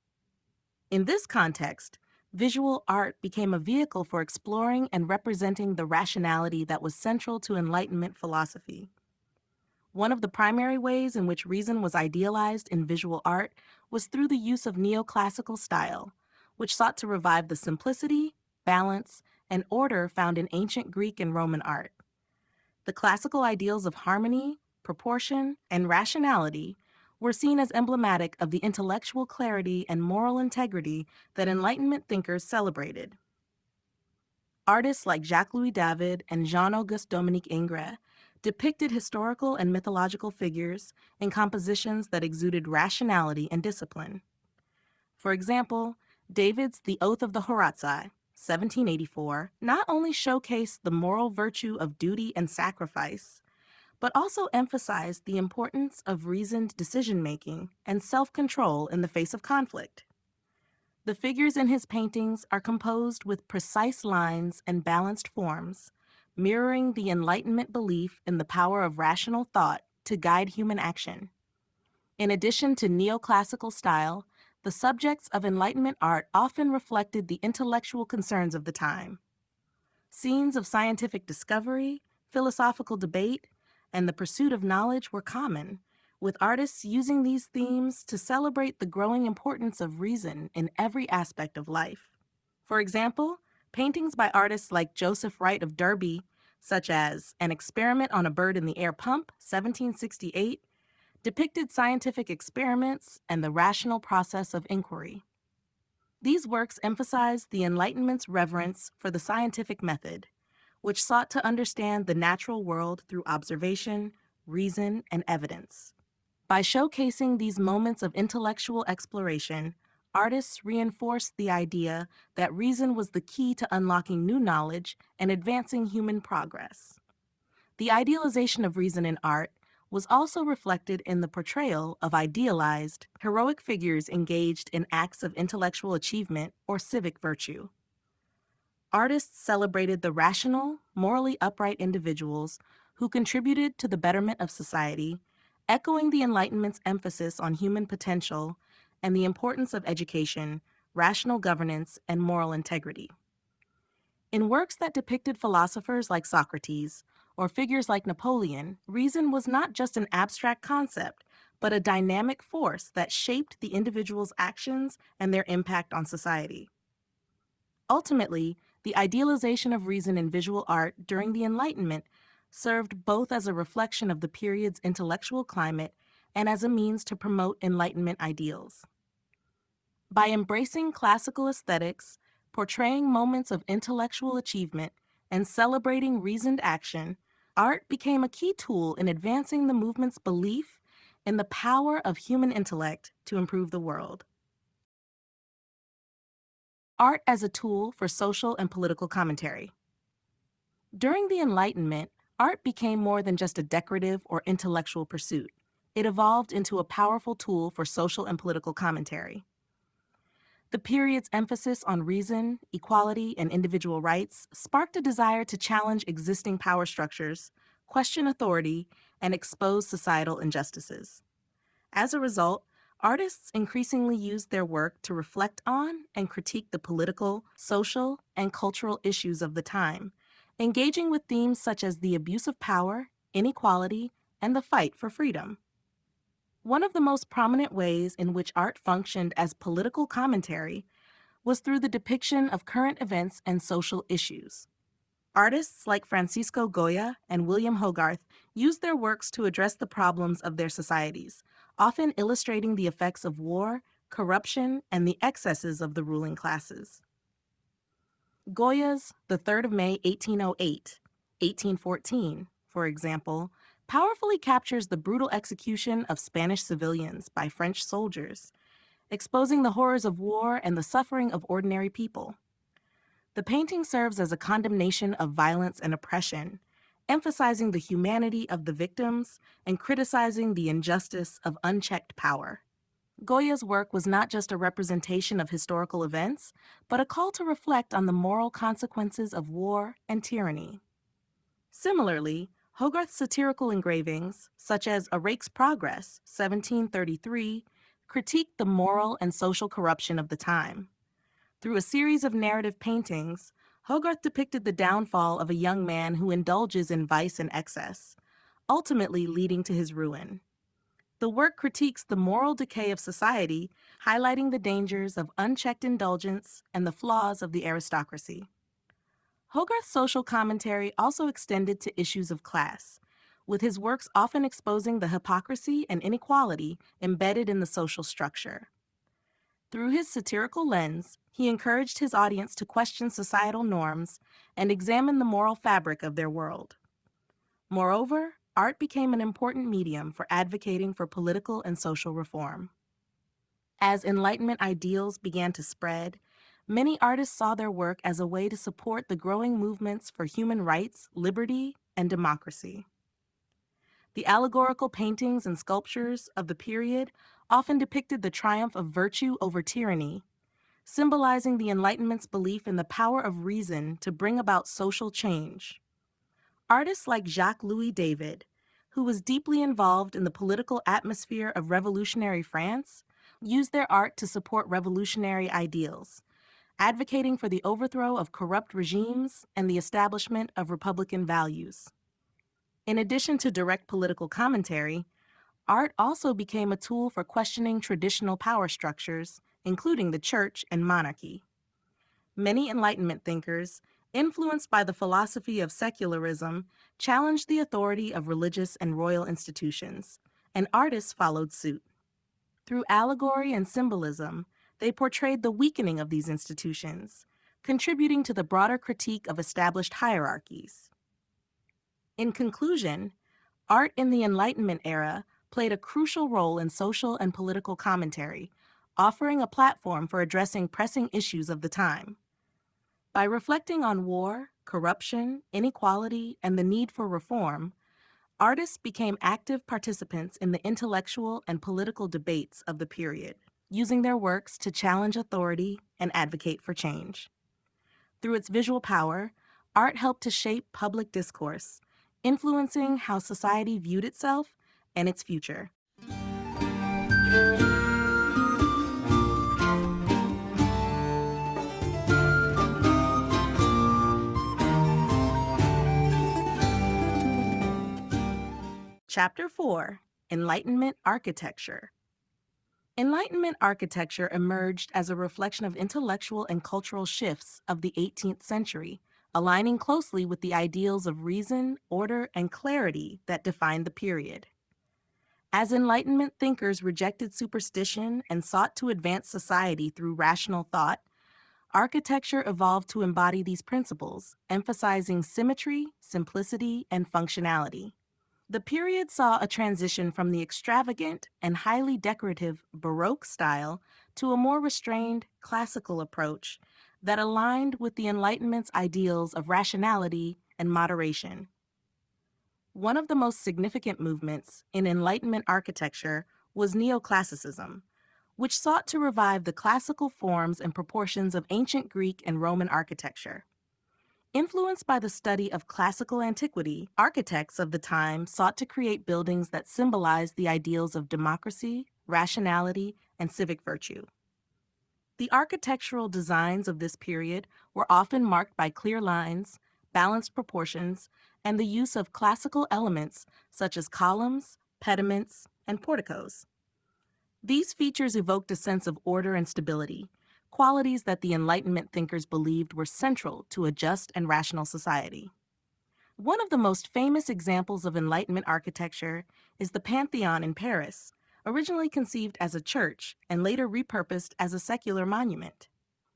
In this context, visual art became a vehicle for exploring and representing the rationality that was central to Enlightenment philosophy. One of the primary ways in which reason was idealized in visual art was through the use of neoclassical style, which sought to revive the simplicity, balance, and order found in ancient Greek and Roman art. The classical ideals of harmony, proportion, and rationality were seen as emblematic of the intellectual clarity and moral integrity that Enlightenment thinkers celebrated. Artists like Jacques-Louis David and Jean-Auguste Dominique Ingres depicted historical and mythological figures in compositions that exuded rationality and discipline. For example, David's The Oath of the Horatii, 1784, not only showcased the moral virtue of duty and sacrifice, but also emphasized the importance of reasoned decision-making and self-control in the face of conflict. The figures in his paintings are composed with precise lines and balanced forms, mirroring the Enlightenment belief in the power of rational thought to guide human action. In addition to neoclassical style, the subjects of Enlightenment art often reflected the intellectual concerns of the time. Scenes of scientific discovery, philosophical debate, and the pursuit of knowledge were common, with artists using these themes to celebrate the growing importance of reason in every aspect of life. For example, paintings by artists like Joseph Wright of Derby, such as An Experiment on a Bird in the Air Pump, 1768, depicted scientific experiments and the rational process of inquiry. These works emphasized the Enlightenment's reverence for the scientific method, which sought to understand the natural world through observation, reason, and evidence. By showcasing these moments of intellectual exploration, artists reinforced the idea that reason was the key to unlocking new knowledge and advancing human progress. The idealization of reason in art was also reflected in the portrayal of idealized, heroic figures engaged in acts of intellectual achievement or civic virtue. Artists celebrated the rational, morally upright individuals who contributed to the betterment of society, echoing the Enlightenment's emphasis on human potential and the importance of education, rational governance, and moral integrity. In works that depicted philosophers like Socrates or figures like Napoleon, reason was not just an abstract concept, but a dynamic force that shaped the individual's actions and their impact on society. Ultimately, the idealization of reason in visual art during the Enlightenment served both as a reflection of the period's intellectual climate and as a means to promote Enlightenment ideals. By embracing classical aesthetics, portraying moments of intellectual achievement, and celebrating reasoned action, art became a key tool in advancing the movement's belief in the power of human intellect to improve the world. Art as a tool for social and political commentary. During the Enlightenment, art became more than just a decorative or intellectual pursuit. It evolved into a powerful tool for social and political commentary. The period's emphasis on reason, equality, and individual rights sparked a desire to challenge existing power structures, question authority, and expose societal injustices. As a result, artists increasingly used their work to reflect on and critique the political, social, and cultural issues of the time, engaging with themes such as the abuse of power, inequality, and the fight for freedom. One of the most prominent ways in which art functioned as political commentary was through the depiction of current events and social issues. Artists like Francisco Goya and William Hogarth used their works to address the problems of their societies, often illustrating the effects of war, corruption, and the excesses of the ruling classes. Goya's The 3rd of May, 1808, 1814, for example, powerfully captures the brutal execution of Spanish civilians by French soldiers, exposing the horrors of war and the suffering of ordinary people. The painting serves as a condemnation of violence and oppression, emphasizing the humanity of the victims and criticizing the injustice of unchecked power. Goya's work was not just a representation of historical events, but a call to reflect on the moral consequences of war and tyranny. Similarly, Hogarth's satirical engravings, such as A Rake's Progress, 1733, critiqued the moral and social corruption of the time. Through a series of narrative paintings, Hogarth depicted the downfall of a young man who indulges in vice and excess, ultimately leading to his ruin. The work critiques the moral decay of society, highlighting the dangers of unchecked indulgence and the flaws of the aristocracy. Hogarth's social commentary also extended to issues of class, with his works often exposing the hypocrisy and inequality embedded in the social structure. Through his satirical lens, he encouraged his audience to question societal norms and examine the moral fabric of their world. Moreover, art became an important medium for advocating for political and social reform. As Enlightenment ideals began to spread, many artists saw their work as a way to support the growing movements for human rights, liberty, and democracy. The allegorical paintings and sculptures of the period often depicted the triumph of virtue over tyranny, symbolizing the Enlightenment's belief in the power of reason to bring about social change. Artists like Jacques-Louis David, who was deeply involved in the political atmosphere of revolutionary France, used their art to support revolutionary ideals, advocating for the overthrow of corrupt regimes and the establishment of republican values. In addition to direct political commentary, art also became a tool for questioning traditional power structures, including the church and monarchy. Many Enlightenment thinkers, influenced by the philosophy of secularism, challenged the authority of religious and royal institutions, and artists followed suit. Through allegory and symbolism, they portrayed the weakening of these institutions, contributing to the broader critique of established hierarchies. In conclusion, art in the Enlightenment era played a crucial role in social and political commentary, offering a platform for addressing pressing issues of the time. By reflecting on war, corruption, inequality, and the need for reform, artists became active participants in the intellectual and political debates of the period, using their works to challenge authority and advocate for change. Through its visual power, art helped to shape public discourse, influencing how society viewed itself and its future. Chapter 4: Enlightenment Architecture. Enlightenment architecture emerged as a reflection of intellectual and cultural shifts of the 18th century, aligning closely with the ideals of reason, order, and clarity that defined the period. As Enlightenment thinkers rejected superstition and sought to advance society through rational thought, architecture evolved to embody these principles, emphasizing symmetry, simplicity, and functionality. The period saw a transition from the extravagant and highly decorative Baroque style to a more restrained, classical approach that aligned with the Enlightenment's ideals of rationality and moderation. One of the most significant movements in Enlightenment architecture was neoclassicism, which sought to revive the classical forms and proportions of ancient Greek and Roman architecture. Influenced by the study of classical antiquity, architects of the time sought to create buildings that symbolized the ideals of democracy, rationality, and civic virtue. The architectural designs of this period were often marked by clear lines, balanced proportions, and the use of classical elements such as columns, pediments, and porticos. These features evoked a sense of order and stability, qualities that the Enlightenment thinkers believed were central to a just and rational society. One of the most famous examples of Enlightenment architecture is the Pantheon in Paris, originally conceived as a church and later repurposed as a secular monument.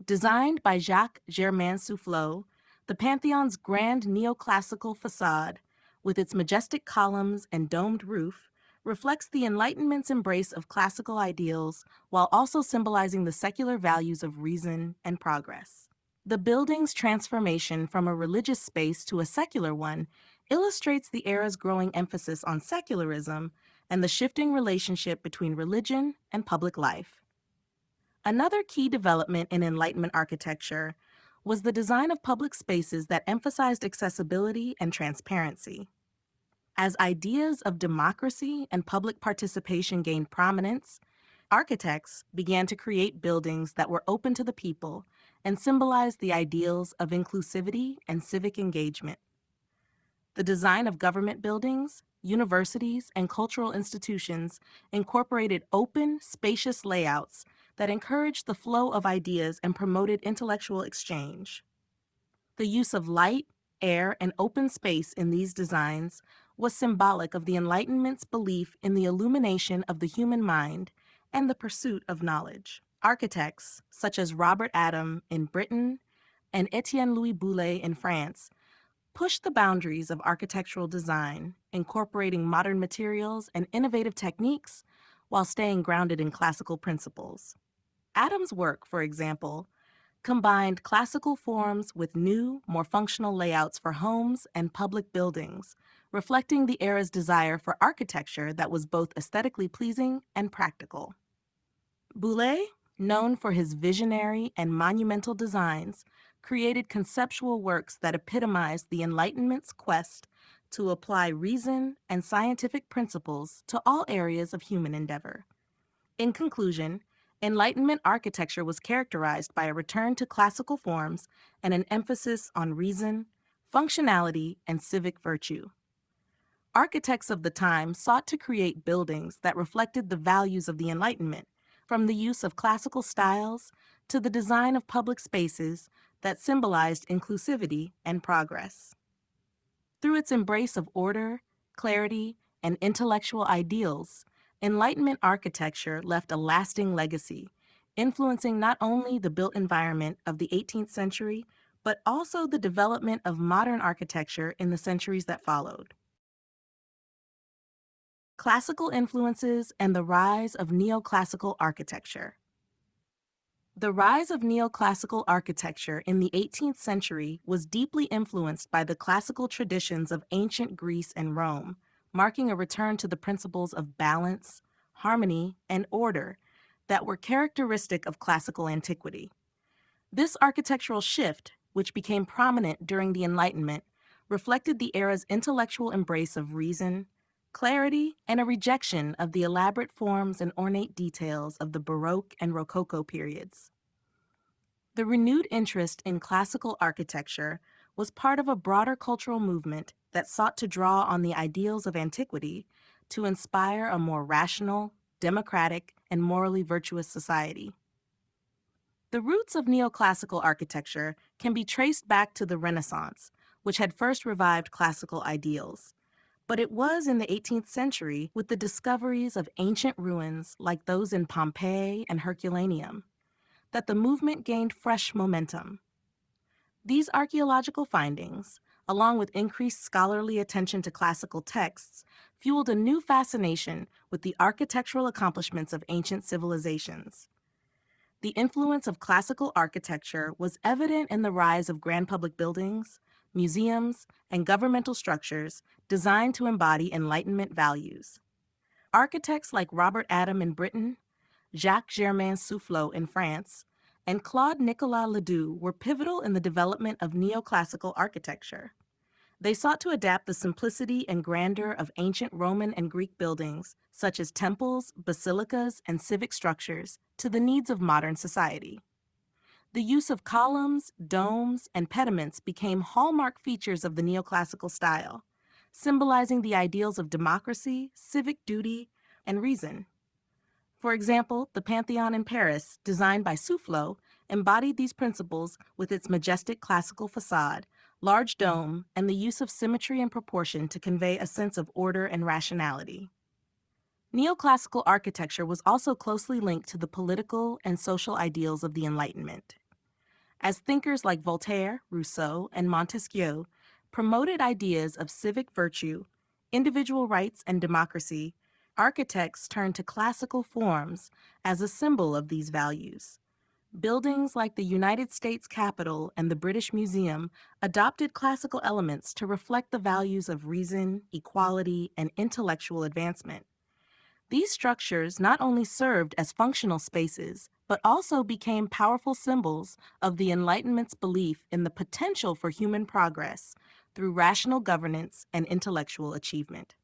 Designed by Jacques-Germain Soufflot, the Pantheon's grand neoclassical facade, with its majestic columns and domed roof, reflects the Enlightenment's embrace of classical ideals while also symbolizing the secular values of reason and progress. The building's transformation from a religious space to a secular one illustrates the era's growing emphasis on secularism and the shifting relationship between religion and public life. Another key development in Enlightenment architecture was the design of public spaces that emphasized accessibility and transparency. As ideas of democracy and public participation gained prominence, architects began to create buildings that were open to the people and symbolized the ideals of inclusivity and civic engagement. The design of government buildings, universities, and cultural institutions incorporated open, spacious layouts that encouraged the flow of ideas and promoted intellectual exchange. The use of light, air, and open space in these designs was symbolic of the Enlightenment's belief in the illumination of the human mind and the pursuit of knowledge. Architects, such as Robert Adam in Britain and Étienne Louis Boulle in France, pushed the boundaries of architectural design, incorporating modern materials and innovative techniques while staying grounded in classical principles. Adam's work, for example, combined classical forms with new, more functional layouts for homes and public buildings, reflecting the era's desire for architecture that was both aesthetically pleasing and practical. Boulle, known for his visionary and monumental designs, created conceptual works that epitomized the Enlightenment's quest to apply reason and scientific principles to all areas of human endeavor. In conclusion, Enlightenment architecture was characterized by a return to classical forms and an emphasis on reason, functionality, and civic virtue. Architects of the time sought to create buildings that reflected the values of the Enlightenment, from the use of classical styles to the design of public spaces that symbolized inclusivity and progress. Through its embrace of order, clarity, and intellectual ideals, Enlightenment architecture left a lasting legacy, influencing not only the built environment of the 18th century, but also the development of modern architecture in the centuries that followed. Classical influences and the rise of neoclassical architecture. The rise of neoclassical architecture in the 18th century was deeply influenced by the classical traditions of ancient Greece and Rome, marking a return to the principles of balance, harmony, and order that were characteristic of classical antiquity. This architectural shift, which became prominent during the Enlightenment, reflected the era's intellectual embrace of reason, clarity, and a rejection of the elaborate forms and ornate details of the Baroque and Rococo periods. The renewed interest in classical architecture was part of a broader cultural movement that sought to draw on the ideals of antiquity to inspire a more rational, democratic, and morally virtuous society. The roots of neoclassical architecture can be traced back to the Renaissance, which had first revived classical ideals. But it was in the 18th century, with the discoveries of ancient ruins like those in Pompeii and Herculaneum, that the movement gained fresh momentum. These archaeological findings, along with increased scholarly attention to classical texts, fueled a new fascination with the architectural accomplishments of ancient civilizations. The influence of classical architecture was evident in the rise of grand public buildings, museums, and governmental structures designed to embody Enlightenment values. Architects like Robert Adam in Britain, Jacques-Germain Soufflot in France, and Claude-Nicolas Ledoux were pivotal in the development of neoclassical architecture. They sought to adapt the simplicity and grandeur of ancient Roman and Greek buildings, such as temples, basilicas, and civic structures, to the needs of modern society. The use of columns, domes, and pediments became hallmark features of the neoclassical style, symbolizing the ideals of democracy, civic duty, and reason. For example, the Pantheon in Paris, designed by Soufflot, embodied these principles with its majestic classical facade, large dome, and the use of symmetry and proportion to convey a sense of order and rationality. Neoclassical architecture was also closely linked to the political and social ideals of the Enlightenment. As thinkers like Voltaire, Rousseau, and Montesquieu promoted ideas of civic virtue, individual rights, and democracy, architects turned to classical forms as a symbol of these values. Buildings like the United States Capitol and the British Museum adopted classical elements to reflect the values of reason, equality, and intellectual advancement. These structures not only served as functional spaces, but also became powerful symbols of the Enlightenment's belief in the potential for human progress through rational governance and intellectual achievement.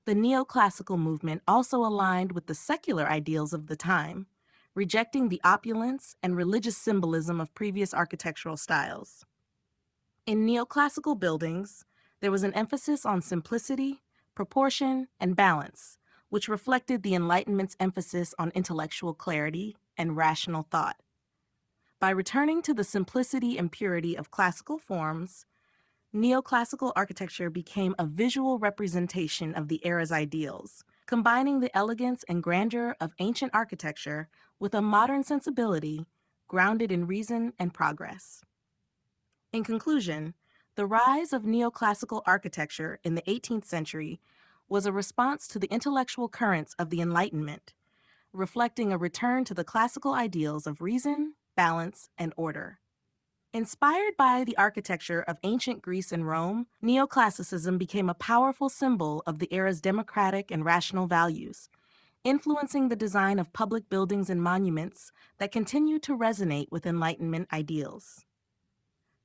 The neoclassical movement also aligned with the secular ideals of the time, rejecting the opulence and religious symbolism of previous architectural styles. In neoclassical buildings, there was an emphasis on simplicity, proportion, and balance, which reflected the Enlightenment's emphasis on intellectual clarity and rational thought. By returning to the simplicity and purity of classical forms, neoclassical architecture became a visual representation of the era's ideals, combining the elegance and grandeur of ancient architecture with a modern sensibility grounded in reason and progress. In conclusion, the rise of neoclassical architecture in the 18th century was a response to the intellectual currents of the Enlightenment, reflecting a return to the classical ideals of reason, balance, and order. Inspired by the architecture of ancient Greece and Rome, neoclassicism became a powerful symbol of the era's democratic and rational values, influencing the design of public buildings and monuments that continue to resonate with Enlightenment ideals.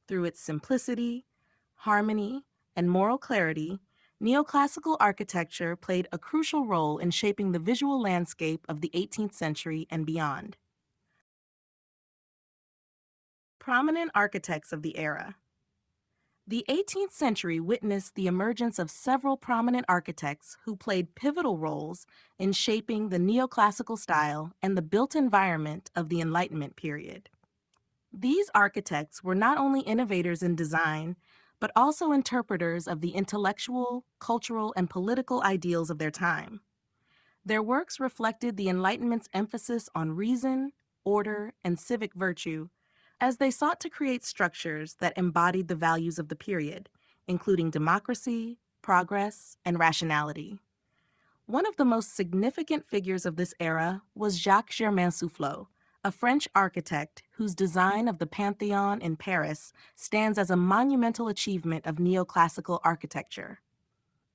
Through its simplicity, harmony, and moral clarity, neoclassical architecture played a crucial role in shaping the visual landscape of the 18th century and beyond. Prominent architects of the era. The 18th century witnessed the emergence of several prominent architects who played pivotal roles in shaping the neoclassical style and the built environment of the Enlightenment period. These architects were not only innovators in design, but also interpreters of the intellectual, cultural, and political ideals of their time. Their works reflected the Enlightenment's emphasis on reason, order, and civic virtue, as they sought to create structures that embodied the values of the period, including democracy, progress, and rationality. One of the most significant figures of this era was Jacques-Germain Soufflot, a French architect whose design of the Pantheon in Paris stands as a monumental achievement of neoclassical architecture.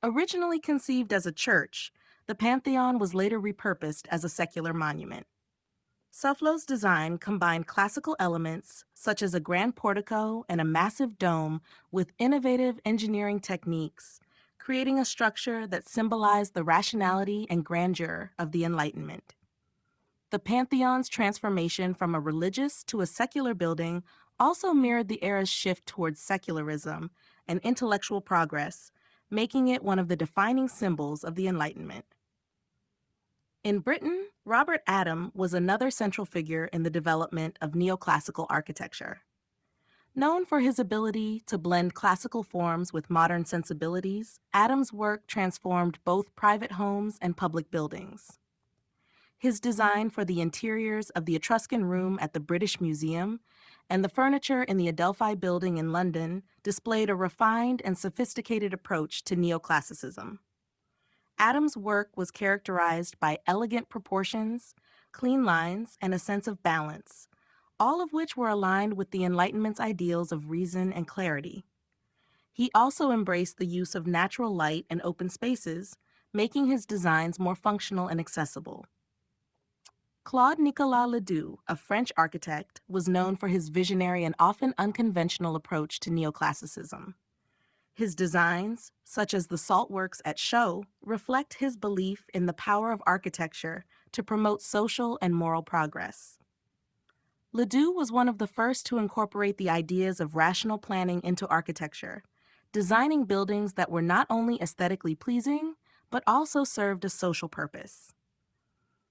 Originally conceived as a church, the Pantheon was later repurposed as a secular monument. Soufflot's design combined classical elements, such as a grand portico and a massive dome, with innovative engineering techniques, creating a structure that symbolized the rationality and grandeur of the Enlightenment. The Pantheon's transformation from a religious to a secular building also mirrored the era's shift towards secularism and intellectual progress, making it one of the defining symbols of the Enlightenment. In Britain, Robert Adam was another central figure in the development of neoclassical architecture. Known for his ability to blend classical forms with modern sensibilities, Adam's work transformed both private homes and public buildings. His design for the interiors of the Etruscan Room at the British Museum and the furniture in the Adelphi Building in London displayed a refined and sophisticated approach to neoclassicism. Adam's work was characterized by elegant proportions, clean lines, and a sense of balance, all of which were aligned with the Enlightenment's ideals of reason and clarity. He also embraced the use of natural light and open spaces, making his designs more functional and accessible. Claude Nicolas Ledoux, a French architect, was known for his visionary and often unconventional approach to neoclassicism. His designs, such as the salt works at Chaux, reflect his belief in the power of architecture to promote social and moral progress. Ledoux was one of the first to incorporate the ideas of rational planning into architecture, designing buildings that were not only aesthetically pleasing, but also served a social purpose.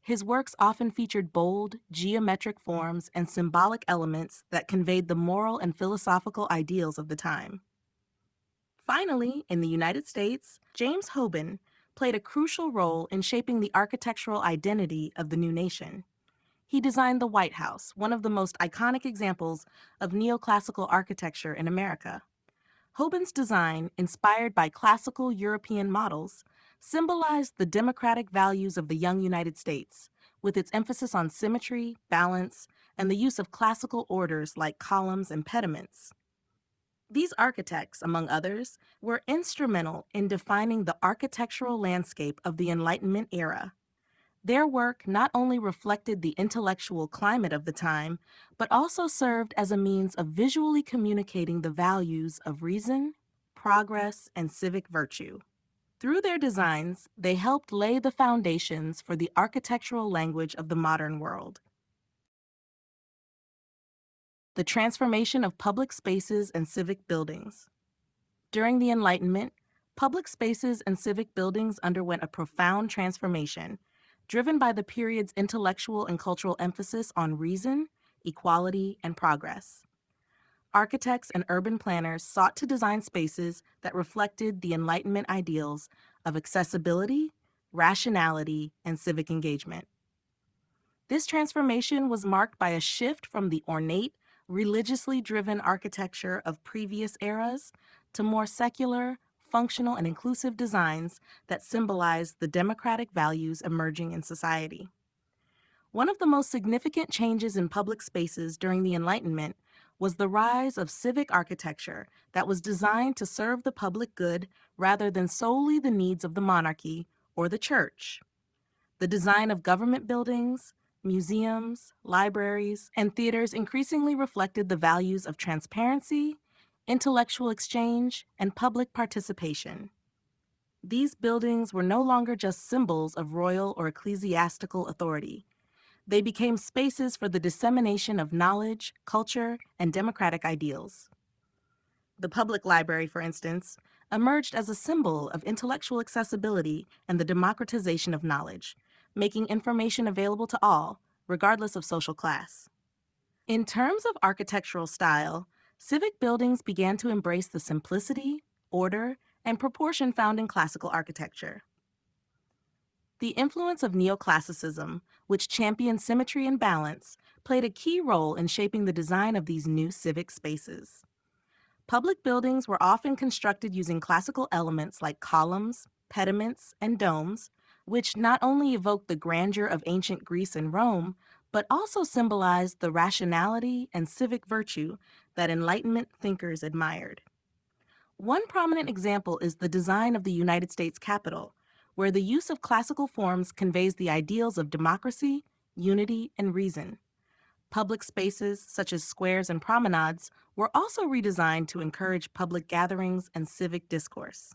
His works often featured bold, geometric forms and symbolic elements that conveyed the moral and philosophical ideals of the time. Finally, in the United States, James Hoban played a crucial role in shaping the architectural identity of the new nation. He designed the White House, one of the most iconic examples of neoclassical architecture in America. Hoban's design, inspired by classical European models, symbolized the democratic values of the young United States, with its emphasis on symmetry, balance, and the use of classical orders like columns and pediments. These architects, among others, were instrumental in defining the architectural landscape of the Enlightenment era. Their work not only reflected the intellectual climate of the time, but also served as a means of visually communicating the values of reason, progress, and civic virtue. Through their designs, they helped lay the foundations for the architectural language of the modern world. The transformation of public spaces and civic buildings. During the Enlightenment, public spaces and civic buildings underwent a profound transformation, driven by the period's intellectual and cultural emphasis on reason, equality, and progress. Architects and urban planners sought to design spaces that reflected the Enlightenment ideals of accessibility, rationality, and civic engagement. This transformation was marked by a shift from the ornate, religiously driven architecture of previous eras to more secular, functional, and inclusive designs that symbolize the democratic values emerging in society. One of the most significant changes in public spaces during the Enlightenment was the rise of civic architecture that was designed to serve the public good rather than solely the needs of the monarchy or the church. The design of government buildings, museums, libraries, and theaters increasingly reflected the values of transparency, intellectual exchange, and public participation. These buildings were no longer just symbols of royal or ecclesiastical authority. They became spaces for the dissemination of knowledge, culture, and democratic ideals. The public library, for instance, emerged as a symbol of intellectual accessibility and the democratization of knowledge, making information available to all, regardless of social class. In terms of architectural style, civic buildings began to embrace the simplicity, order, and proportion found in classical architecture. The influence of neoclassicism, which championed symmetry and balance, played a key role in shaping the design of these new civic spaces. Public buildings were often constructed using classical elements like columns, pediments, and domes, which not only evoked the grandeur of ancient Greece and Rome, but also symbolized the rationality and civic virtue that Enlightenment thinkers admired. One prominent example is the design of the United States Capitol, where the use of classical forms conveys the ideals of democracy, unity, and reason. Public spaces, such as squares and promenades, were also redesigned to encourage public gatherings and civic discourse.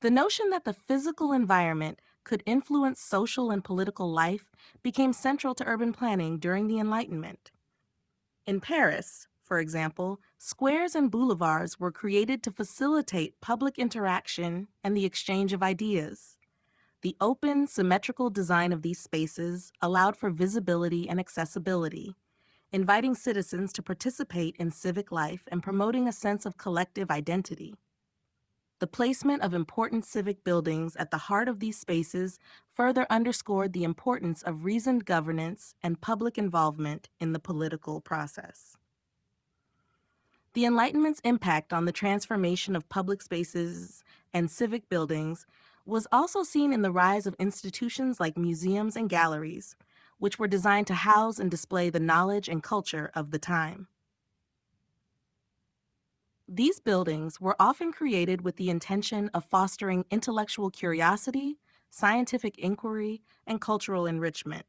The notion that the physical environment could influence social and political life became central to urban planning during the Enlightenment. In Paris, for example, squares and boulevards were created to facilitate public interaction and the exchange of ideas. The open, symmetrical design of these spaces allowed for visibility and accessibility, inviting citizens to participate in civic life and promoting a sense of collective identity. The placement of important civic buildings at the heart of these spaces further underscored the importance of reasoned governance and public involvement in the political process. The Enlightenment's impact on the transformation of public spaces and civic buildings was also seen in the rise of institutions like museums and galleries, which were designed to house and display the knowledge and culture of the time. These buildings were often created with the intention of fostering intellectual curiosity, scientific inquiry, and cultural enrichment.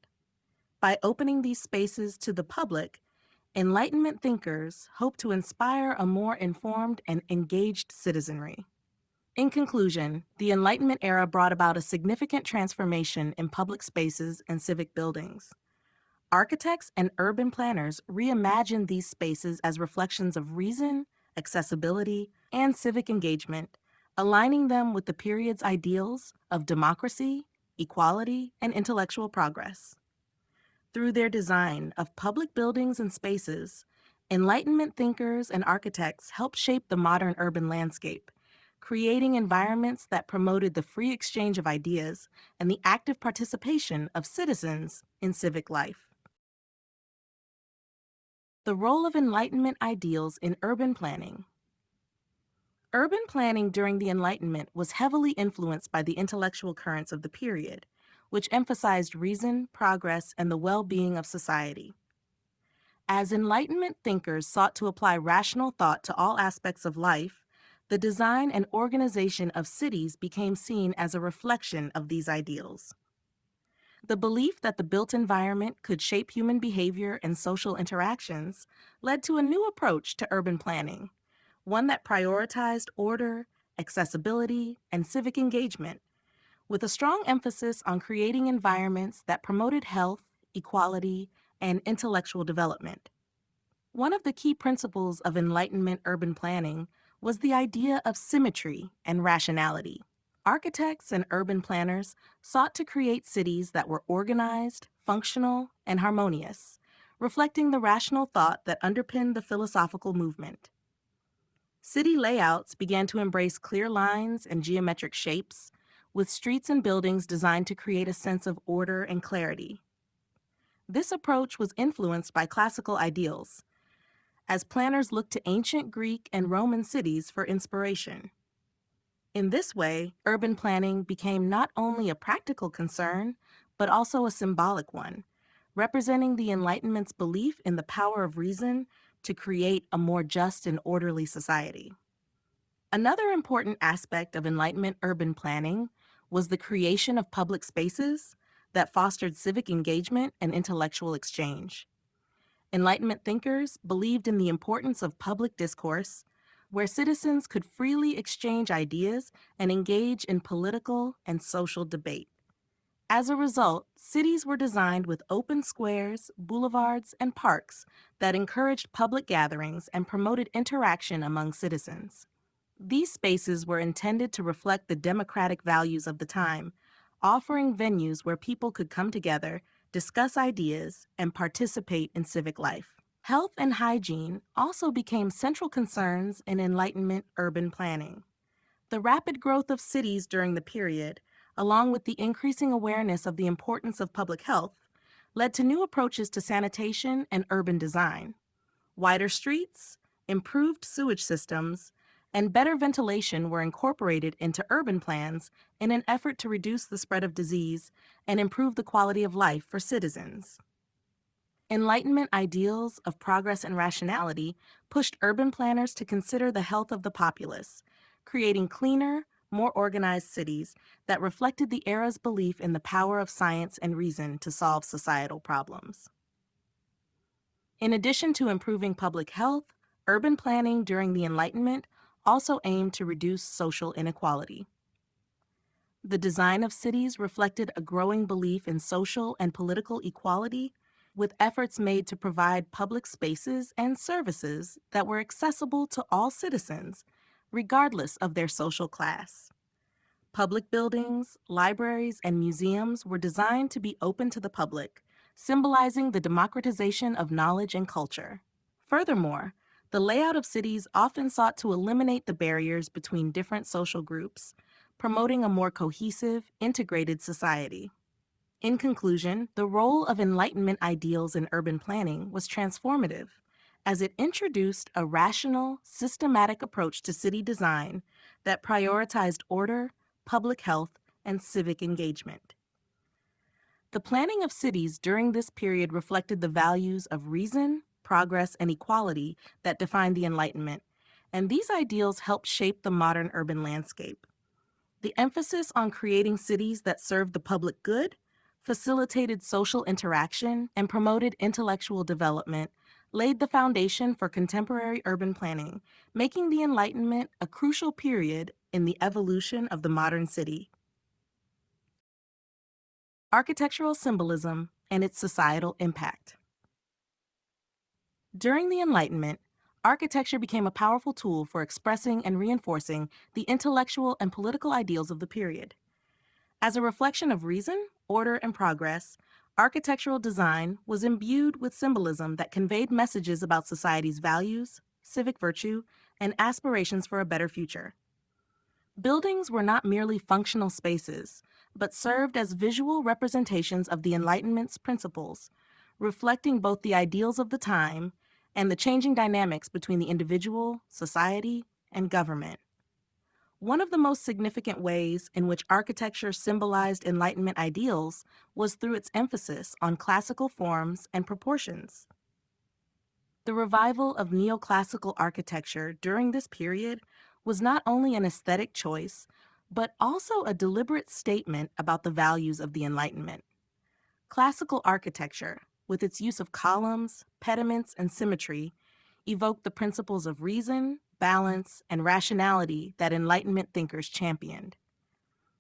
By opening these spaces to the public, Enlightenment thinkers hope to inspire a more informed and engaged citizenry. In conclusion, the Enlightenment era brought about a significant transformation in public spaces and civic buildings. Architects and urban planners reimagined these spaces as reflections of reason, accessibility, and civic engagement, aligning them with the period's ideals of democracy, equality, and intellectual progress. Through their design of public buildings and spaces, Enlightenment thinkers and architects helped shape the modern urban landscape, creating environments that promoted the free exchange of ideas and the active participation of citizens in civic life. The role of Enlightenment ideals in urban planning. Urban planning during the Enlightenment was heavily influenced by the intellectual currents of the period, which emphasized reason, progress, and the well-being of society. As Enlightenment thinkers sought to apply rational thought to all aspects of life, the design and organization of cities became seen as a reflection of these ideals. The belief that the built environment could shape human behavior and social interactions led to a new approach to urban planning, one that prioritized order, accessibility, and civic engagement, with a strong emphasis on creating environments that promoted health, equality, and intellectual development. One of the key principles of Enlightenment urban planning was the idea of symmetry and rationality. Architects and urban planners sought to create cities that were organized, functional, and harmonious, reflecting the rational thought that underpinned the philosophical movement. City layouts began to embrace clear lines and geometric shapes, with streets and buildings designed to create a sense of order and clarity. This approach was influenced by classical ideals, as planners looked to ancient Greek and Roman cities for inspiration. In this way, urban planning became not only a practical concern, but also a symbolic one, representing the Enlightenment's belief in the power of reason to create a more just and orderly society. Another important aspect of Enlightenment urban planning was the creation of public spaces that fostered civic engagement and intellectual exchange. Enlightenment thinkers believed in the importance of public discourse, where citizens could freely exchange ideas and engage in political and social debate. As a result, cities were designed with open squares, boulevards, and parks that encouraged public gatherings and promoted interaction among citizens. These spaces were intended to reflect the democratic values of the time, offering venues where people could come together, discuss ideas, and participate in civic life. Health and hygiene also became central concerns in Enlightenment urban planning. The rapid growth of cities during the period, along with the increasing awareness of the importance of public health, led to new approaches to sanitation and urban design. Wider streets, improved sewage systems, and better ventilation were incorporated into urban plans in an effort to reduce the spread of disease and improve the quality of life for citizens. Enlightenment ideals of progress and rationality pushed urban planners to consider the health of the populace, creating cleaner, more organized cities that reflected the era's belief in the power of science and reason to solve societal problems. In addition to improving public health, urban planning during the Enlightenment also aimed to reduce social inequality. The design of cities reflected a growing belief in social and political equality, with efforts made to provide public spaces and services that were accessible to all citizens, regardless of their social class. Public buildings, libraries, and museums were designed to be open to the public, symbolizing the democratization of knowledge and culture. Furthermore, the layout of cities often sought to eliminate the barriers between different social groups, promoting a more cohesive, integrated society. In conclusion, the role of Enlightenment ideals in urban planning was transformative, as it introduced a rational, systematic approach to city design that prioritized order, public health, and civic engagement. The planning of cities during this period reflected the values of reason, progress, and equality that defined the Enlightenment, and these ideals helped shape the modern urban landscape. The emphasis on creating cities that served the public good, facilitated social interaction, and promoted intellectual development laid the foundation for contemporary urban planning, making the Enlightenment a crucial period in the evolution of the modern city. Architectural symbolism and its societal impact. During the Enlightenment, architecture became a powerful tool for expressing and reinforcing the intellectual and political ideals of the period. As a reflection of reason, order, and progress, architectural design was imbued with symbolism that conveyed messages about society's values, civic virtue, and aspirations for a better future. Buildings were not merely functional spaces, but served as visual representations of the Enlightenment's principles, reflecting both the ideals of the time and the changing dynamics between the individual, society, and government. One of the most significant ways in which architecture symbolized Enlightenment ideals was through its emphasis on classical forms and proportions. The revival of neoclassical architecture during this period was not only an aesthetic choice, but also a deliberate statement about the values of the Enlightenment. Classical architecture, with its use of columns, pediments, and symmetry, evoked the principles of reason, balance, and rationality that Enlightenment thinkers championed.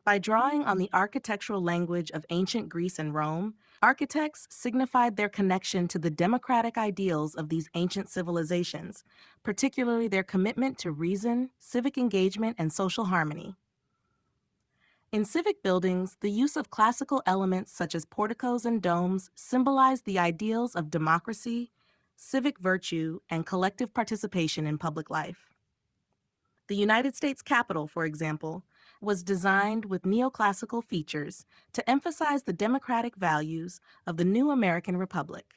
By drawing on the architectural language of ancient Greece and Rome, Architects signified their connection to the democratic ideals of these ancient civilizations, particularly their commitment to reason, civic engagement, and social harmony. In civic buildings, the use of classical elements such as porticos and domes symbolized the ideals of democracy, civic virtue, and collective participation in public life. The United States Capitol, for example, was designed with neoclassical features to emphasize the democratic values of the new American Republic.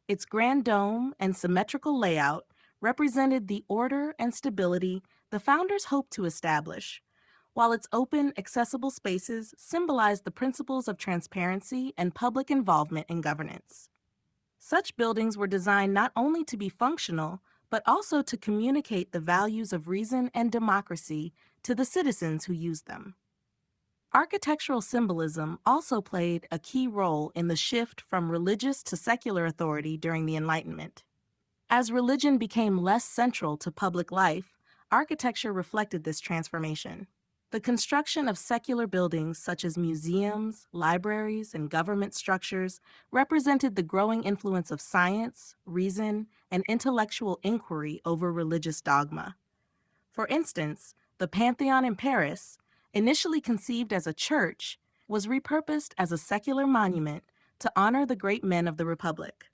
Its grand dome and symmetrical layout represented the order and stability the founders hoped to establish, while its open, accessible spaces symbolized the principles of transparency and public involvement in governance. Such buildings were designed not only to be functional, but also to communicate the values of reason and democracy to the citizens who used them. Architectural symbolism also played a key role in the shift from religious to secular authority during the Enlightenment. As religion became less central to public life, architecture reflected this transformation. The construction of secular buildings such as museums, libraries, and government structures represented the growing influence of science, reason, and intellectual inquiry over religious dogma. For instance, the Pantheon in Paris, initially conceived as a church, was repurposed as a secular monument to honor the great men of the Republic.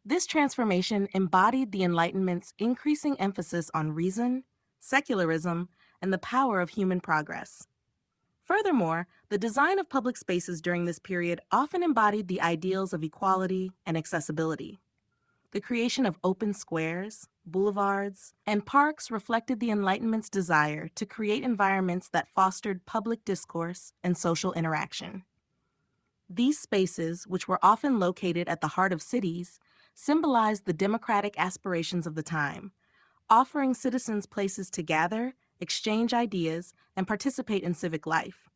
This transformation embodied the Enlightenment's increasing emphasis on reason, secularism, and the power of human progress. Furthermore, the design of public spaces during this period often embodied the ideals of equality and accessibility. The creation of open squares, boulevards, and parks reflected the Enlightenment's desire to create environments that fostered public discourse and social interaction. These spaces, which were often located at the heart of cities, symbolized the democratic aspirations of the time, offering citizens places to gather, exchange ideas, and participate in civic life.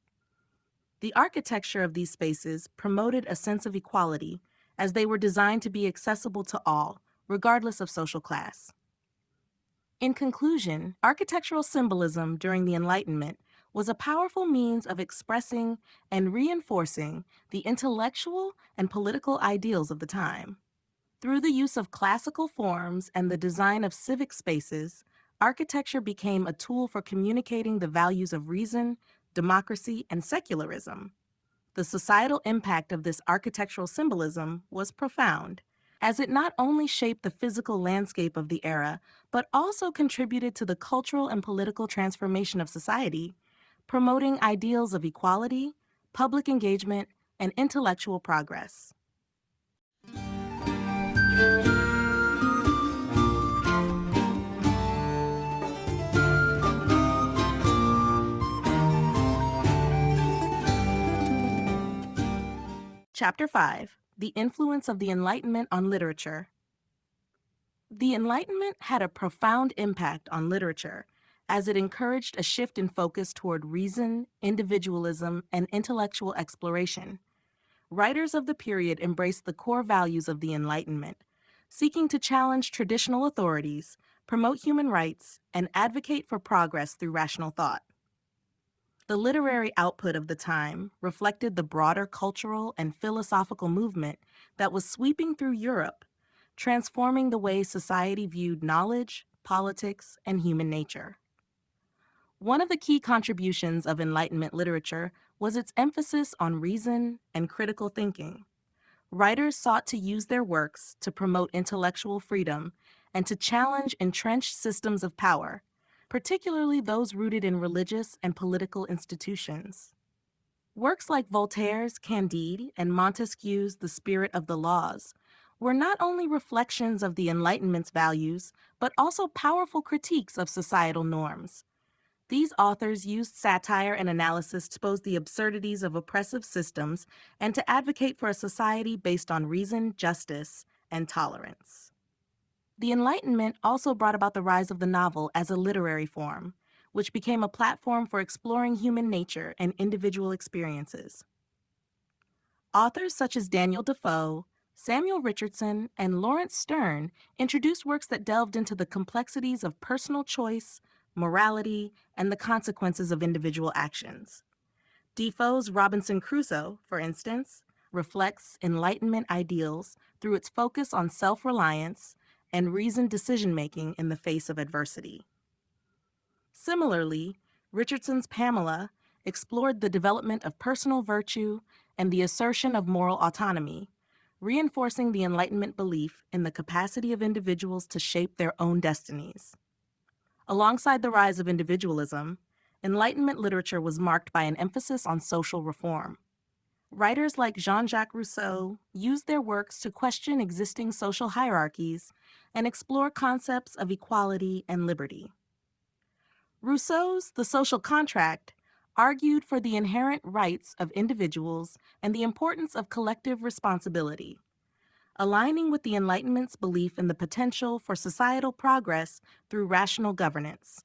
The architecture of these spaces promoted a sense of equality, as they were designed to be accessible to all, regardless of social class. In conclusion, architectural symbolism during the Enlightenment was a powerful means of expressing and reinforcing the intellectual and political ideals of the time. Through the use of classical forms and the design of civic spaces, architecture became a tool for communicating the values of reason, democracy, and secularism. The societal impact of this architectural symbolism was profound, as it not only shaped the physical landscape of the era, but also contributed to the cultural and political transformation of society, promoting ideals of equality, public engagement, and intellectual progress. Chapter 5: The Influence of the Enlightenment on Literature. The Enlightenment had a profound impact on literature, as it encouraged a shift in focus toward reason, individualism, and intellectual exploration. Writers of the period embraced the core values of the Enlightenment, seeking to challenge traditional authorities, promote human rights, and advocate for progress through rational thought. The literary output of the time reflected the broader cultural and philosophical movement that was sweeping through Europe, transforming the way society viewed knowledge, politics, and human nature. One of the key contributions of Enlightenment literature was its emphasis on reason and critical thinking. Writers sought to use their works to promote intellectual freedom and to challenge entrenched systems of power, particularly those rooted in religious and political institutions. Works like Voltaire's Candide and Montesquieu's The Spirit of the Laws were not only reflections of the Enlightenment's values, but also powerful critiques of societal norms. These authors used satire and analysis to expose the absurdities of oppressive systems and to advocate for a society based on reason, justice, and tolerance. The Enlightenment also brought about the rise of the novel as a literary form, which became a platform for exploring human nature and individual experiences. Authors such as Daniel Defoe, Samuel Richardson, and Lawrence Stern introduced works that delved into the complexities of personal choice, morality, and the consequences of individual actions. Defoe's Robinson Crusoe, for instance, reflects Enlightenment ideals through its focus on self-reliance and reasoned decision-making in the face of adversity. Similarly, Richardson's Pamela explored the development of personal virtue and the assertion of moral autonomy, reinforcing the Enlightenment belief in the capacity of individuals to shape their own destinies. Alongside the rise of individualism, Enlightenment literature was marked by an emphasis on social reform. Writers like Jean-Jacques Rousseau used their works to question existing social hierarchies and explore concepts of equality and liberty. Rousseau's The Social Contract argued for the inherent rights of individuals and the importance of collective responsibility, aligning with the Enlightenment's belief in the potential for societal progress through rational governance.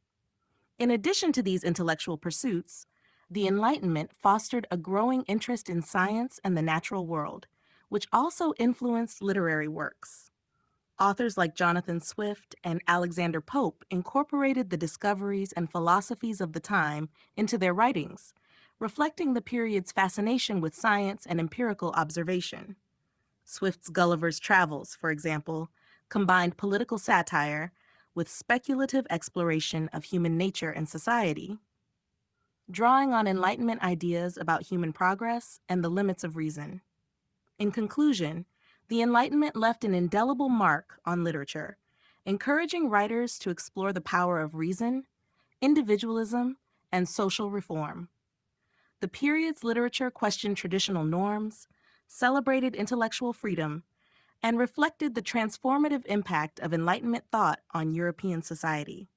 In addition to these intellectual pursuits, the Enlightenment fostered a growing interest in science and the natural world, which also influenced literary works. Authors like Jonathan Swift and Alexander Pope incorporated the discoveries and philosophies of the time into their writings, reflecting the period's fascination with science and empirical observation. Swift's Gulliver's Travels, for example, combined political satire with speculative exploration of human nature and society, drawing on Enlightenment ideas about human progress and the limits of reason. In conclusion, the Enlightenment left an indelible mark on literature, encouraging writers to explore the power of reason, individualism, and social reform. The period's literature questioned traditional norms, celebrated intellectual freedom, and reflected the transformative impact of Enlightenment thought on European society.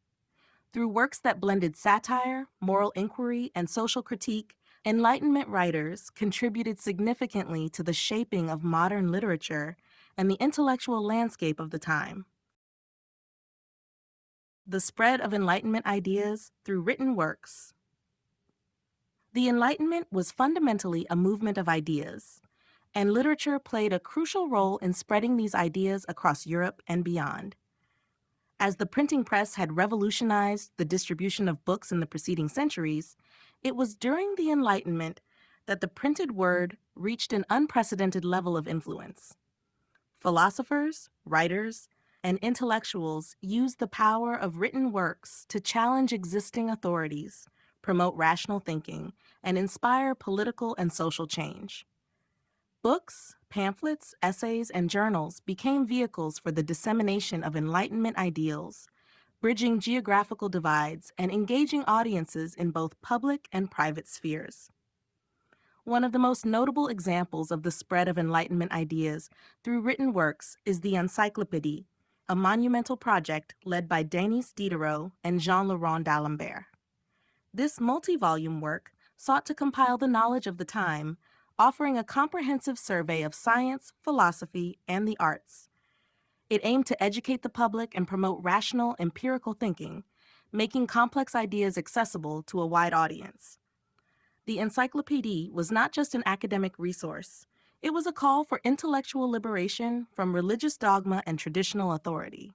Through works that blended satire, moral inquiry, and social critique, Enlightenment writers contributed significantly to the shaping of modern literature and the intellectual landscape of the time. The spread of Enlightenment ideas through written works. The Enlightenment was fundamentally a movement of ideas, and literature played a crucial role in spreading these ideas across Europe and beyond. As the printing press had revolutionized the distribution of books in the preceding centuries, it was during the Enlightenment that the printed word reached an unprecedented level of influence. Philosophers, writers, and intellectuals used the power of written works to challenge existing authorities, promote rational thinking, and inspire political and social change. Books, pamphlets, essays, and journals became vehicles for the dissemination of Enlightenment ideals, bridging geographical divides and engaging audiences in both public and private spheres. One of the most notable examples of the spread of Enlightenment ideas through written works is the Encyclopédie, a monumental project led by Denis Diderot and Jean-Laurent d'Alembert. This multi-volume work sought to compile the knowledge of the time, offering a comprehensive survey of science, philosophy, and the arts. It aimed to educate the public and promote rational, empirical thinking, making complex ideas accessible to a wide audience. The Encyclopédie was not just an academic resource. It was a call for intellectual liberation from religious dogma and traditional authority.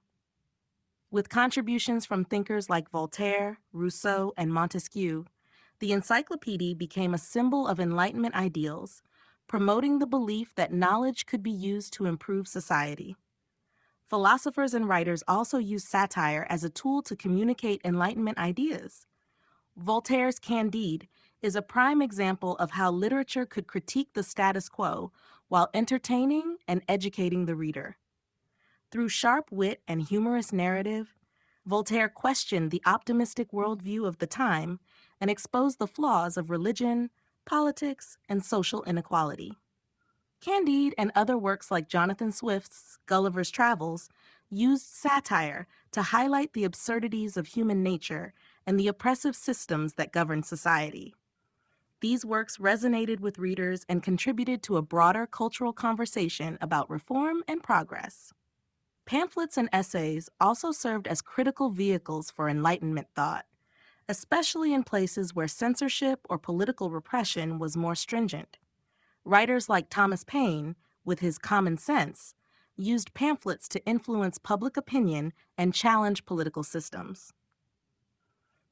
With contributions from thinkers like Voltaire, Rousseau, and Montesquieu, the Encyclopédie became a symbol of Enlightenment ideals, promoting the belief that knowledge could be used to improve society. Philosophers and writers also used satire as a tool to communicate Enlightenment ideas. Voltaire's Candide is a prime example of how literature could critique the status quo while entertaining and educating the reader. Through sharp wit and humorous narrative, Voltaire questioned the optimistic worldview of the time and exposed the flaws of religion, politics, and social inequality. Candide and other works like Jonathan Swift's Gulliver's Travels used satire to highlight the absurdities of human nature and the oppressive systems that govern society. These works resonated with readers and contributed to a broader cultural conversation about reform and progress. Pamphlets and essays also served as critical vehicles for Enlightenment thought, especially in places where censorship or political repression was more stringent. Writers like Thomas Paine, with his Common Sense, used pamphlets to influence public opinion and challenge political systems.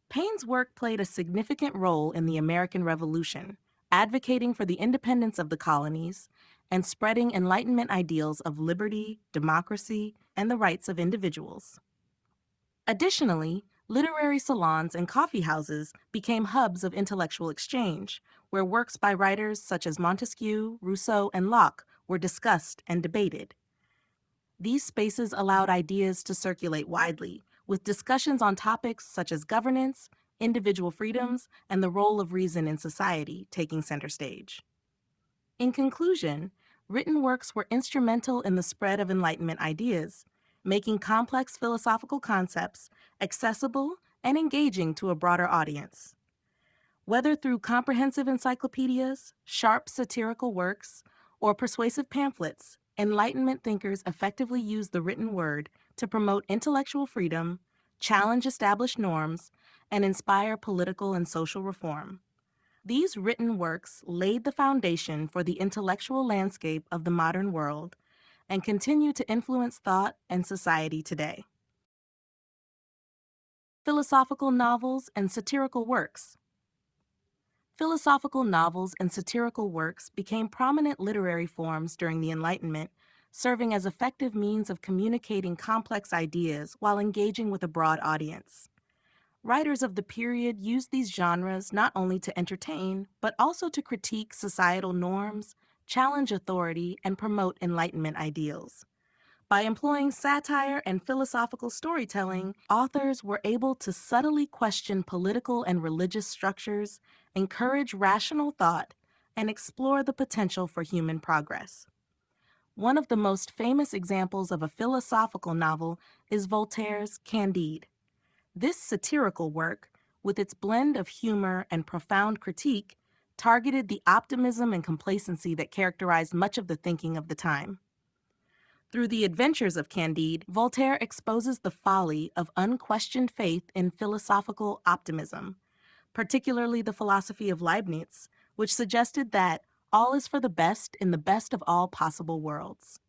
Paine's work played a significant role in the American Revolution, advocating for the independence of the colonies and spreading Enlightenment ideals of liberty, democracy, and the rights of individuals. Additionally, literary salons and coffee houses became hubs of intellectual exchange, where works by writers such as Montesquieu, Rousseau, and Locke were discussed and debated. These spaces allowed ideas to circulate widely, with discussions on topics such as governance, individual freedoms, and the role of reason in society taking center stage. In conclusion, written works were instrumental in the spread of Enlightenment ideas, making complex philosophical concepts accessible and engaging to a broader audience. Whether through comprehensive encyclopedias, sharp satirical works, or persuasive pamphlets, Enlightenment thinkers effectively used the written word to promote intellectual freedom, challenge established norms, and inspire political and social reform. These written works laid the foundation for the intellectual landscape of the modern world and continue to influence thought and society today. Philosophical novels and satirical works. Philosophical novels and satirical works became prominent literary forms during the Enlightenment, serving as effective means of communicating complex ideas while engaging with a broad audience. Writers of the period used these genres not only to entertain, but also to critique societal norms, challenge authority, and promote Enlightenment ideals. By employing satire and philosophical storytelling, authors were able to subtly question political and religious structures, encourage rational thought, and explore the potential for human progress. One of the most famous examples of a philosophical novel is Voltaire's Candide. This satirical work, with its blend of humor and profound critique, targeted the optimism and complacency that characterized much of the thinking of the time. Through the adventures of Candide, Voltaire exposes the folly of unquestioned faith in philosophical optimism, particularly the philosophy of Leibniz, which suggested that all is for the best in the best of all possible worlds.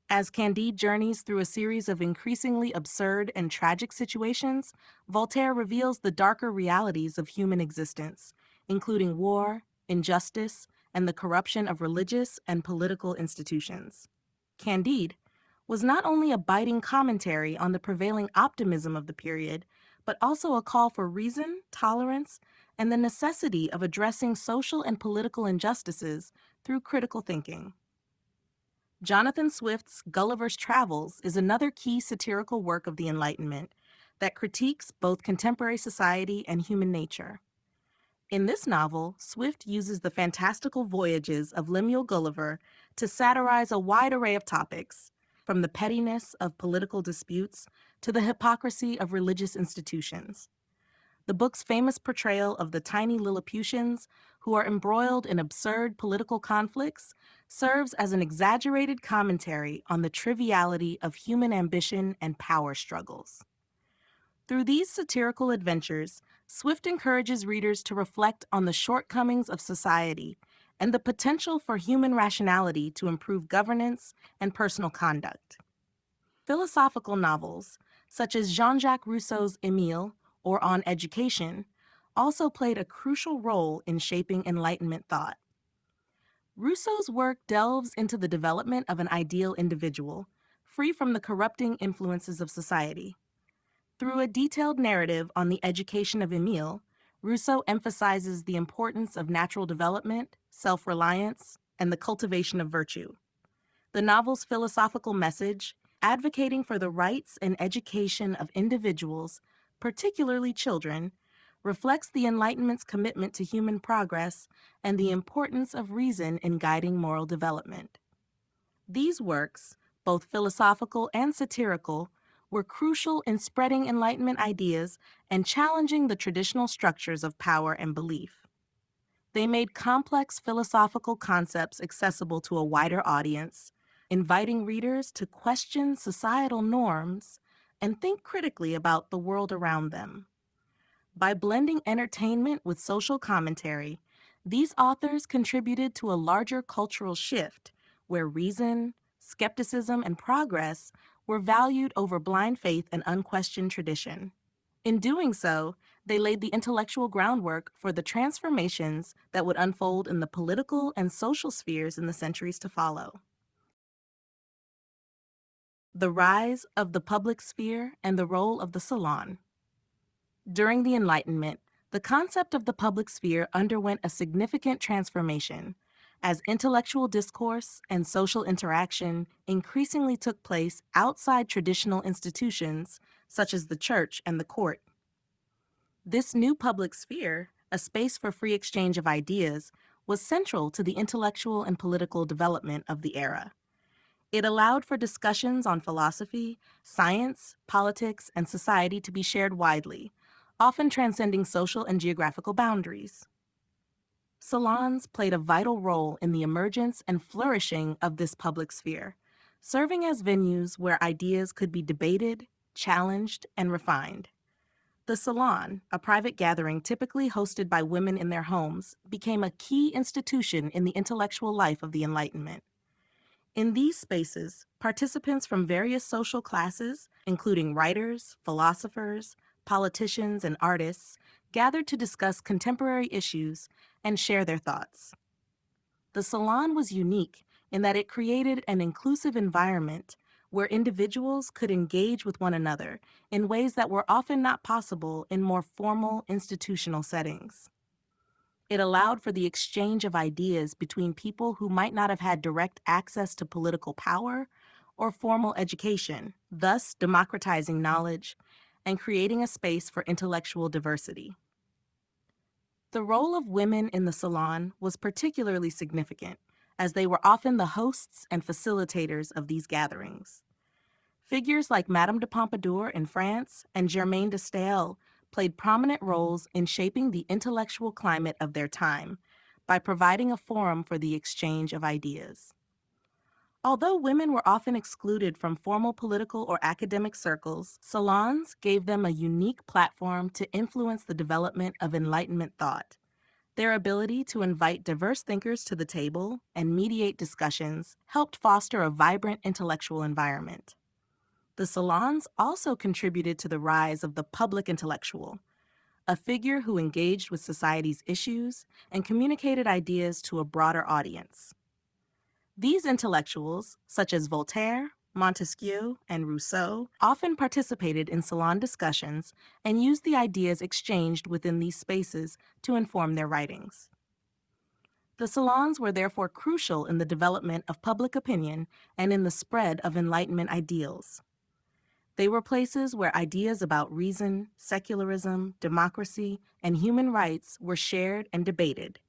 As Candide journeys through a series of increasingly absurd and tragic situations, Voltaire reveals the darker realities of human existence, including war, injustice, and the corruption of religious and political institutions. Candide was not only a biting commentary on the prevailing optimism of the period, but also a call for reason, tolerance, and the necessity of addressing social and political injustices through critical thinking. Jonathan Swift's Gulliver's Travels is another key satirical work of the Enlightenment that critiques both contemporary society and human nature. In this novel, Swift uses the fantastical voyages of Lemuel Gulliver to satirize a wide array of topics, from the pettiness of political disputes to the hypocrisy of religious institutions. The book's famous portrayal of the tiny Lilliputians, who are embroiled in absurd political conflicts, serves as an exaggerated commentary on the triviality of human ambition and power struggles. Through these satirical adventures, Swift encourages readers to reflect on the shortcomings of society and the potential for human rationality to improve governance and personal conduct. Philosophical novels, such as Jean-Jacques Rousseau's Émile or On Education, also played a crucial role in shaping Enlightenment thought. Rousseau's work delves into the development of an ideal individual, free from the corrupting influences of society. Through a detailed narrative on the education of Émile, Rousseau emphasizes the importance of natural development, self-reliance, and the cultivation of virtue. The novel's philosophical message, advocating for the rights and education of individuals, particularly children, reflects the Enlightenment's commitment to human progress and the importance of reason in guiding moral development. These works, both philosophical and satirical, were crucial in spreading Enlightenment ideas and challenging the traditional structures of power and belief. They made complex philosophical concepts accessible to a wider audience, inviting readers to question societal norms and think critically about the world around them. By blending entertainment with social commentary, these authors contributed to a larger cultural shift where reason, skepticism, and progress were valued over blind faith and unquestioned tradition. In doing so, they laid the intellectual groundwork for the transformations that would unfold in the political and social spheres in the centuries to follow. The rise of the public sphere and the role of the salon. During the Enlightenment, the concept of the public sphere underwent a significant transformation as intellectual discourse and social interaction increasingly took place outside traditional institutions such as the church and the court. This new public sphere, a space for free exchange of ideas, was central to the intellectual and political development of the era. It allowed for discussions on philosophy, science, politics, and society to be shared widely, often transcending social and geographical boundaries. Salons played a vital role in the emergence and flourishing of this public sphere, serving as venues where ideas could be debated, challenged, and refined. The salon, a private gathering typically hosted by women in their homes, became a key institution in the intellectual life of the Enlightenment. In these spaces, participants from various social classes, including writers, philosophers, politicians, and artists, gathered to discuss contemporary issues and share their thoughts. The salon was unique in that it created an inclusive environment where individuals could engage with one another in ways that were often not possible in more formal institutional settings. It allowed for the exchange of ideas between people who might not have had direct access to political power or formal education, thus democratizing knowledge and creating a space for intellectual diversity. The role of women in the salon was particularly significant, as they were often the hosts and facilitators of these gatherings. Figures like Madame de Pompadour in France and Germaine de Staël played prominent roles in shaping the intellectual climate of their time by providing a forum for the exchange of ideas. Although women were often excluded from formal political or academic circles, salons gave them a unique platform to influence the development of Enlightenment thought. Their ability to invite diverse thinkers to the table and mediate discussions helped foster a vibrant intellectual environment. The salons also contributed to the rise of the public intellectual, a figure who engaged with society's issues and communicated ideas to a broader audience. These intellectuals, such as Voltaire, Montesquieu, and Rousseau, often participated in salon discussions and used the ideas exchanged within these spaces to inform their writings. The salons were therefore crucial in the development of public opinion and in the spread of Enlightenment ideals. They were places where ideas about reason, secularism, democracy, and human rights were shared and debated,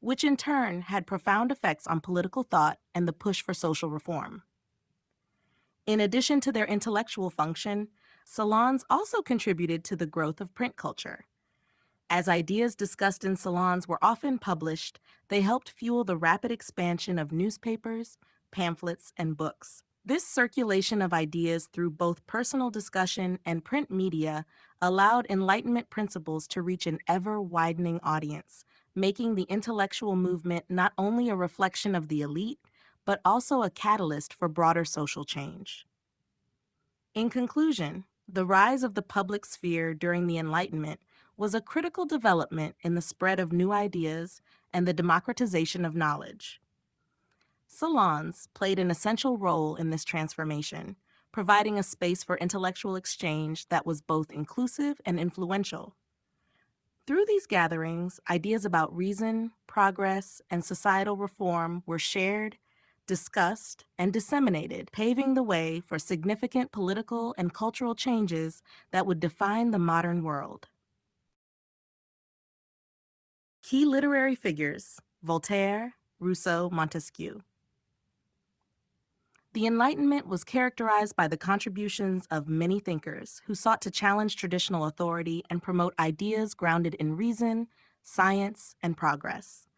which in turn had profound effects on political thought and the push for social reform. In addition to their intellectual function, salons also contributed to the growth of print culture. As ideas discussed in salons were often published, they helped fuel the rapid expansion of newspapers, pamphlets, and books. This circulation of ideas through both personal discussion and print media allowed Enlightenment principles to reach an ever-widening audience, making the intellectual movement not only a reflection of the elite, but also a catalyst for broader social change. In conclusion, the rise of the public sphere during the Enlightenment was a critical development in the spread of new ideas and the democratization of knowledge. Salons played an essential role in this transformation, providing a space for intellectual exchange that was both inclusive and influential. Through these gatherings, ideas about reason, progress, and societal reform were shared, discussed, and disseminated, paving the way for significant political and cultural changes that would define the modern world. Key literary figures: Voltaire, Rousseau, Montesquieu. The Enlightenment was characterized by the contributions of many thinkers who sought to challenge traditional authority and promote ideas grounded in reason, science, and progress.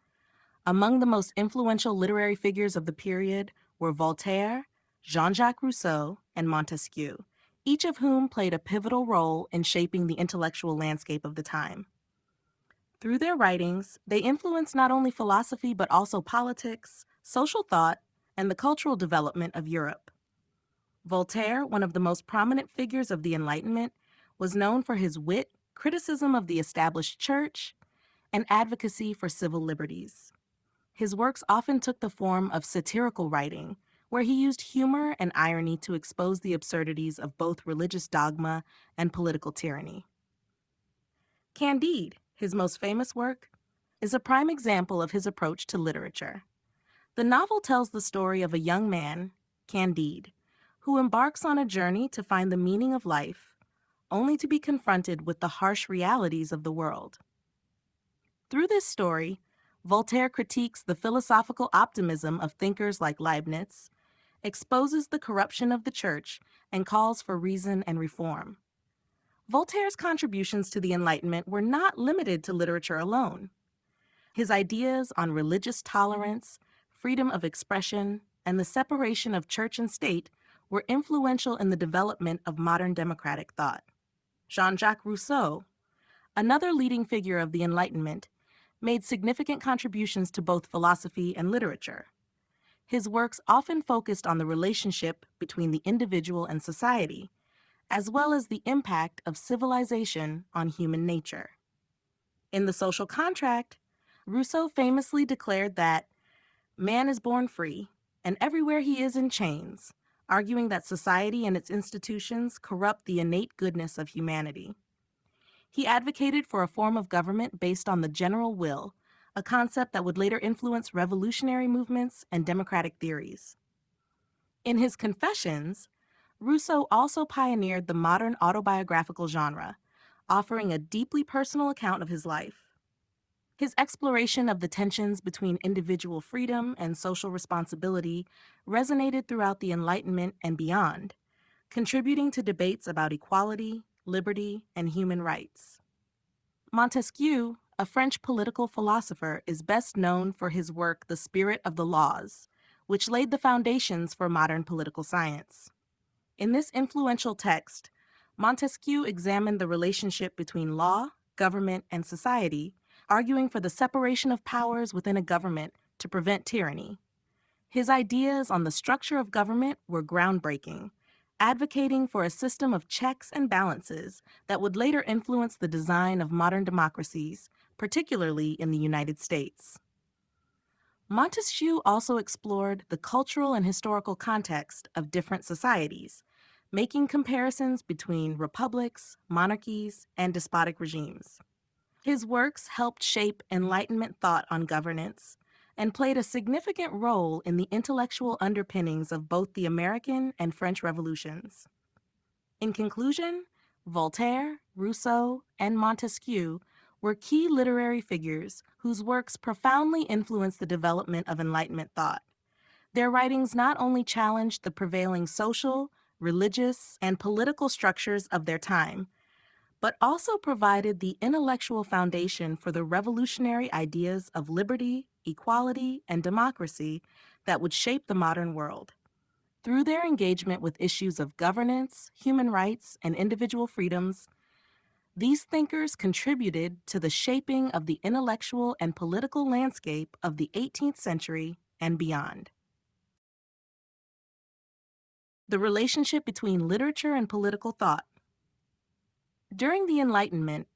Among the most influential literary figures of the period were Voltaire, Jean-Jacques Rousseau, and Montesquieu, each of whom played a pivotal role in shaping the intellectual landscape of the time. Through their writings, they influenced not only philosophy but also politics, social thought, and the cultural development of Europe. Voltaire, one of the most prominent figures of the Enlightenment, was known for his wit, criticism of the established church, and advocacy for civil liberties. His works often took the form of satirical writing, where he used humor and irony to expose the absurdities of both religious dogma and political tyranny. Candide, his most famous work, is a prime example of his approach to literature. The novel tells the story of a young man, Candide, who embarks on a journey to find the meaning of life, only to be confronted with the harsh realities of the world. Through this story, Voltaire critiques the philosophical optimism of thinkers like Leibniz, exposes the corruption of the church, and calls for reason and reform. Voltaire's contributions to the Enlightenment were not limited to literature alone. His ideas on religious tolerance, freedom of expression, and the separation of church and state were influential in the development of modern democratic thought. Jean-Jacques Rousseau, another leading figure of the Enlightenment, made significant contributions to both philosophy and literature. His works often focused on the relationship between the individual and society, as well as the impact of civilization on human nature. In The Social Contract, Rousseau famously declared that man is born free, and everywhere he is in chains, arguing that society and its institutions corrupt the innate goodness of humanity. He advocated for a form of government based on the general will, a concept that would later influence revolutionary movements and democratic theories. In his Confessions, Rousseau also pioneered the modern autobiographical genre, offering a deeply personal account of his life. His exploration of the tensions between individual freedom and social responsibility resonated throughout the Enlightenment and beyond, contributing to debates about equality, liberty, and human rights. Montesquieu, a French political philosopher, is best known for his work The Spirit of the Laws, which laid the foundations for modern political science. In this influential text, Montesquieu examined the relationship between law, government, and society, arguing for the separation of powers within a government to prevent tyranny. His ideas on the structure of government were groundbreaking, advocating for a system of checks and balances that would later influence the design of modern democracies, particularly in the United States. Montesquieu also explored the cultural and historical context of different societies, making comparisons between republics, monarchies, and despotic regimes. His works helped shape Enlightenment thought on governance and played a significant role in the intellectual underpinnings of both the American and French revolutions. In conclusion, Voltaire, Rousseau, and Montesquieu were key literary figures whose works profoundly influenced the development of Enlightenment thought. Their writings not only challenged the prevailing social, religious, and political structures of their time, but also provided the intellectual foundation for the revolutionary ideas of liberty, equality, and democracy that would shape the modern world. Through their engagement with issues of governance, human rights, and individual freedoms, these thinkers contributed to the shaping of the intellectual and political landscape of the 18th century and beyond. The relationship between literature and political thought. During the Enlightenment,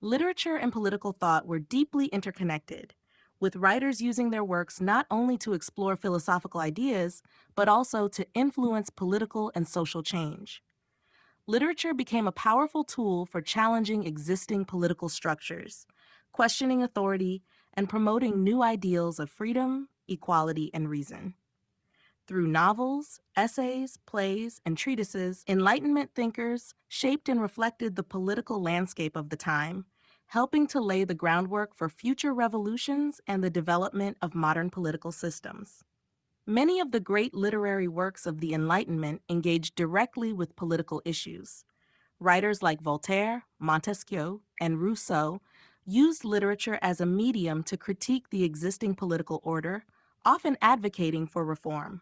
literature and political thought were deeply interconnected, with writers using their works not only to explore philosophical ideas, but also to influence political and social change. Literature became a powerful tool for challenging existing political structures, questioning authority, and promoting new ideals of freedom, equality, and reason. Through novels, essays, plays, and treatises, Enlightenment thinkers shaped and reflected the political landscape of the time, helping to lay the groundwork for future revolutions and the development of modern political systems. Many of the great literary works of the Enlightenment engaged directly with political issues. Writers like Voltaire, Montesquieu, and Rousseau used literature as a medium to critique the existing political order, often advocating for reform.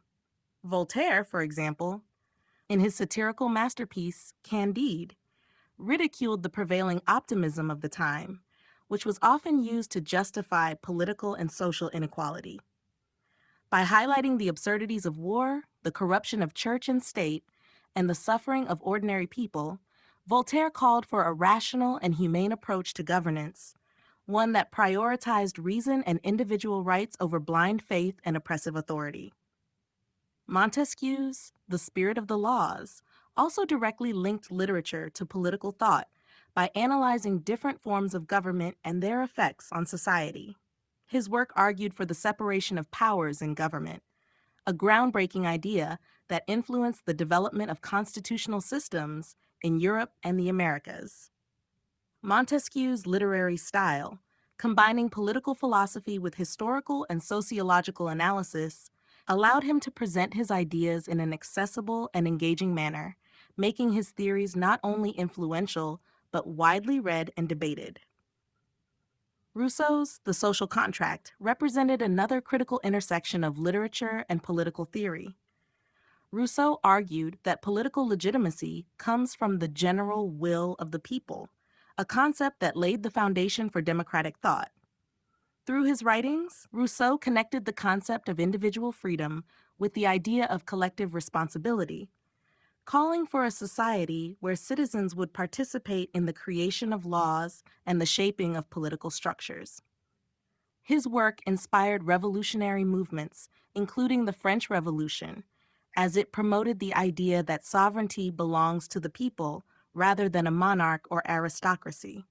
Voltaire, for example, in his satirical masterpiece, Candide, ridiculed the prevailing optimism of the time, which was often used to justify political and social inequality. By highlighting the absurdities of war, the corruption of church and state, and the suffering of ordinary people, Voltaire called for a rational and humane approach to governance, one that prioritized reason and individual rights over blind faith and oppressive authority. Montesquieu's The Spirit of the Laws also directly linked literature to political thought by analyzing different forms of government and their effects on society. His work argued for the separation of powers in government, a groundbreaking idea that influenced the development of constitutional systems in Europe and the Americas. Montesquieu's literary style, combining political philosophy with historical and sociological analysis, allowed him to present his ideas in an accessible and engaging manner, making his theories not only influential but widely read and debated. Rousseau's The Social Contract represented another critical intersection of literature and political theory. Rousseau argued that political legitimacy comes from the general will of the people, a concept that laid the foundation for democratic thought. Through his writings, Rousseau connected the concept of individual freedom with the idea of collective responsibility, calling for a society where citizens would participate in the creation of laws and the shaping of political structures. His work inspired revolutionary movements, including the French Revolution, as it promoted the idea that sovereignty belongs to the people rather than a monarch or aristocracy.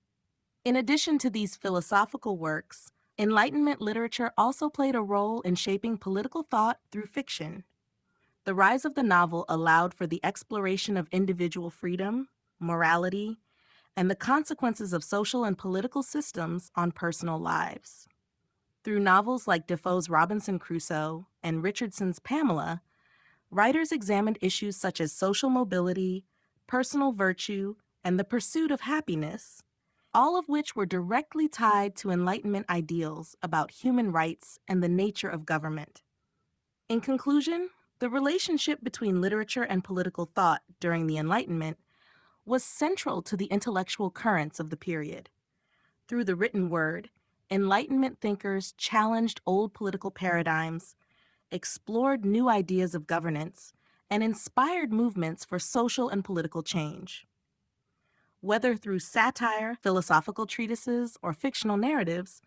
In addition to these philosophical works, Enlightenment literature also played a role in shaping political thought through fiction. The rise of the novel allowed for the exploration of individual freedom, morality, and the consequences of social and political systems on personal lives. Through novels like Defoe's Robinson Crusoe and Richardson's Pamela, writers examined issues such as social mobility, personal virtue, and the pursuit of happiness, all of which were directly tied to Enlightenment ideals about human rights and the nature of government. In conclusion, the relationship between literature and political thought during the Enlightenment was central to the intellectual currents of the period. Through the written word, Enlightenment thinkers challenged old political paradigms, explored new ideas of governance, and inspired movements for social and political change. Whether through satire, philosophical treatises, or fictional narratives,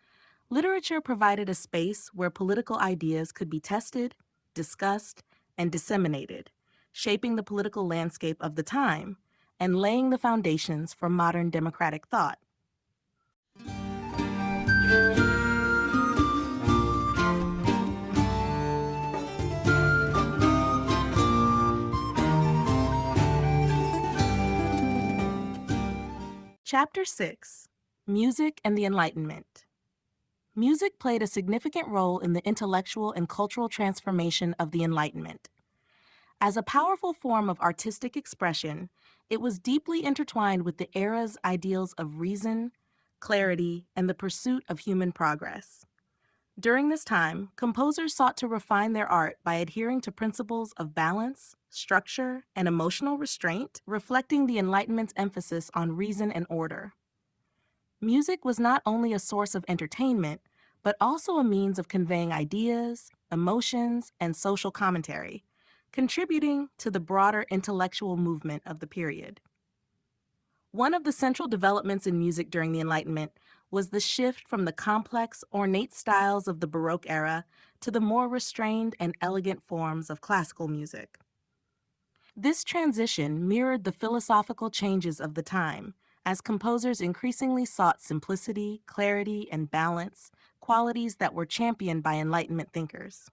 literature provided a space where political ideas could be tested, discussed, and disseminated, shaping the political landscape of the time and laying the foundations for modern democratic thought. Chapter 6: Music and the Enlightenment. Music played a significant role in the intellectual and cultural transformation of the Enlightenment. As a powerful form of artistic expression, it was deeply intertwined with the era's ideals of reason, clarity, and the pursuit of human progress. During this time, composers sought to refine their art by adhering to principles of balance, structure, and emotional restraint, reflecting the Enlightenment's emphasis on reason and order. Music was not only a source of entertainment, but also a means of conveying ideas, emotions, and social commentary, contributing to the broader intellectual movement of the period. One of the central developments in music during the Enlightenment was the shift from the complex, ornate styles of the Baroque era to the more restrained and elegant forms of classical music. This transition mirrored the philosophical changes of the time, as composers increasingly sought simplicity, clarity, and balance, qualities that were championed by Enlightenment thinkers.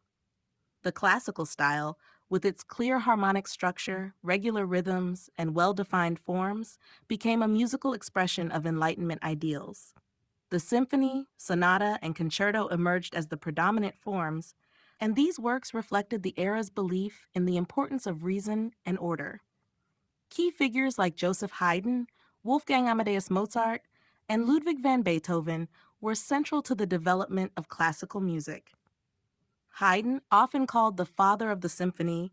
The classical style, with its clear harmonic structure, regular rhythms, and well-defined forms, became a musical expression of Enlightenment ideals. The symphony, sonata, and concerto emerged as the predominant forms, and these works reflected the era's belief in the importance of reason and order. Key figures like Joseph Haydn, Wolfgang Amadeus Mozart, and Ludwig van Beethoven were central to the development of classical music. Haydn, often called the father of the symphony,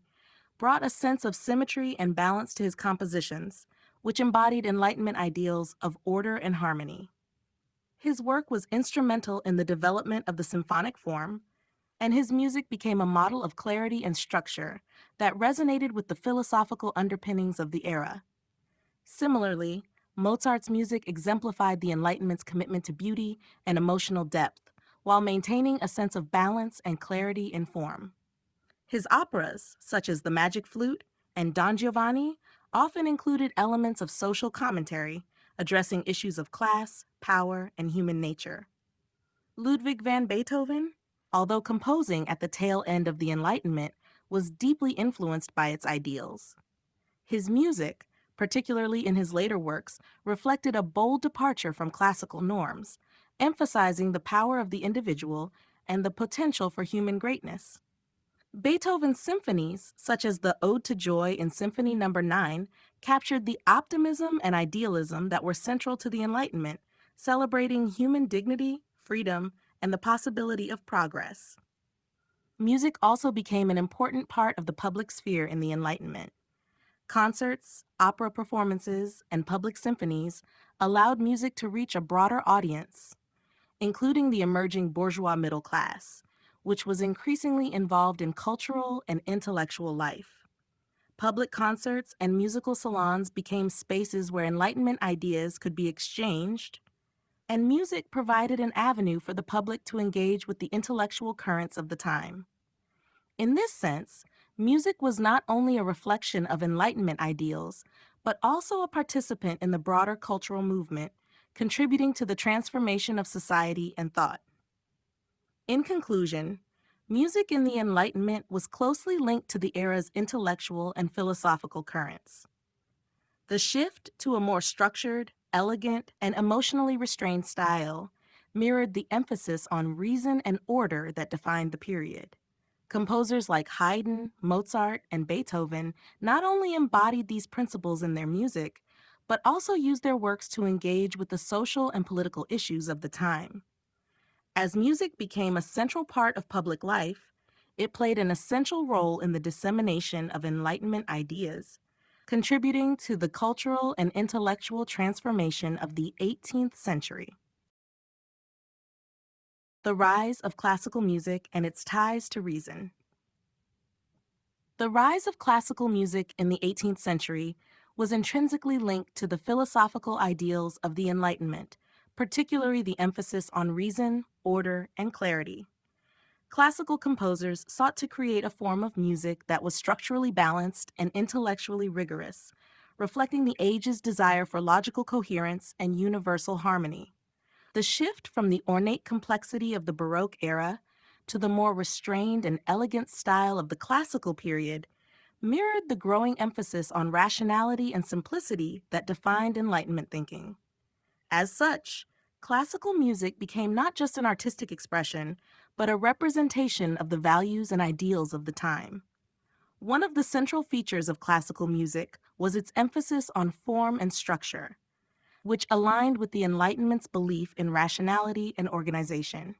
brought a sense of symmetry and balance to his compositions, which embodied Enlightenment ideals of order and harmony. His work was instrumental in the development of the symphonic form, and his music became a model of clarity and structure that resonated with the philosophical underpinnings of the era. Similarly, Mozart's music exemplified the Enlightenment's commitment to beauty and emotional depth, while maintaining a sense of balance and clarity in form. His operas, such as The Magic Flute and Don Giovanni, often included elements of social commentary, addressing issues of class, power, and human nature. Ludwig van Beethoven, although composing at the tail end of the Enlightenment, was deeply influenced by its ideals. His music, particularly in his later works, reflected a bold departure from classical norms, emphasizing the power of the individual and the potential for human greatness. Beethoven's symphonies, such as the Ode to Joy in Symphony No. 9, captured the optimism and idealism that were central to the Enlightenment, celebrating human dignity, freedom, and the possibility of progress. Music also became an important part of the public sphere in the Enlightenment. Concerts, opera performances, and public symphonies allowed music to reach a broader audience, including the emerging bourgeois middle class, which was increasingly involved in cultural and intellectual life. Public concerts and musical salons became spaces where Enlightenment ideas could be exchanged, and music provided an avenue for the public to engage with the intellectual currents of the time. In this sense, music was not only a reflection of Enlightenment ideals, but also a participant in the broader cultural movement, contributing to the transformation of society and thought. In conclusion, music in the Enlightenment was closely linked to the era's intellectual and philosophical currents. The shift to a more structured, elegant, and emotionally restrained style mirrored the emphasis on reason and order that defined the period. Composers like Haydn, Mozart, and Beethoven not only embodied these principles in their music, but also used their works to engage with the social and political issues of the time. As music became a central part of public life, it played an essential role in the dissemination of Enlightenment ideas, contributing to the cultural and intellectual transformation of the 18th century. The rise of classical music and its ties to reason. The rise of classical music in the 18th century was intrinsically linked to the philosophical ideals of the Enlightenment, particularly the emphasis on reason, order, and clarity. Classical composers sought to create a form of music that was structurally balanced and intellectually rigorous, reflecting the age's desire for logical coherence and universal harmony. The shift from the ornate complexity of the Baroque era to the more restrained and elegant style of the classical period mirrored the growing emphasis on rationality and simplicity that defined Enlightenment thinking. As such, classical music became not just an artistic expression, but a representation of the values and ideals of the time. One of the central features of classical music was its emphasis on form and structure, which aligned with the Enlightenment's belief in rationality and organization.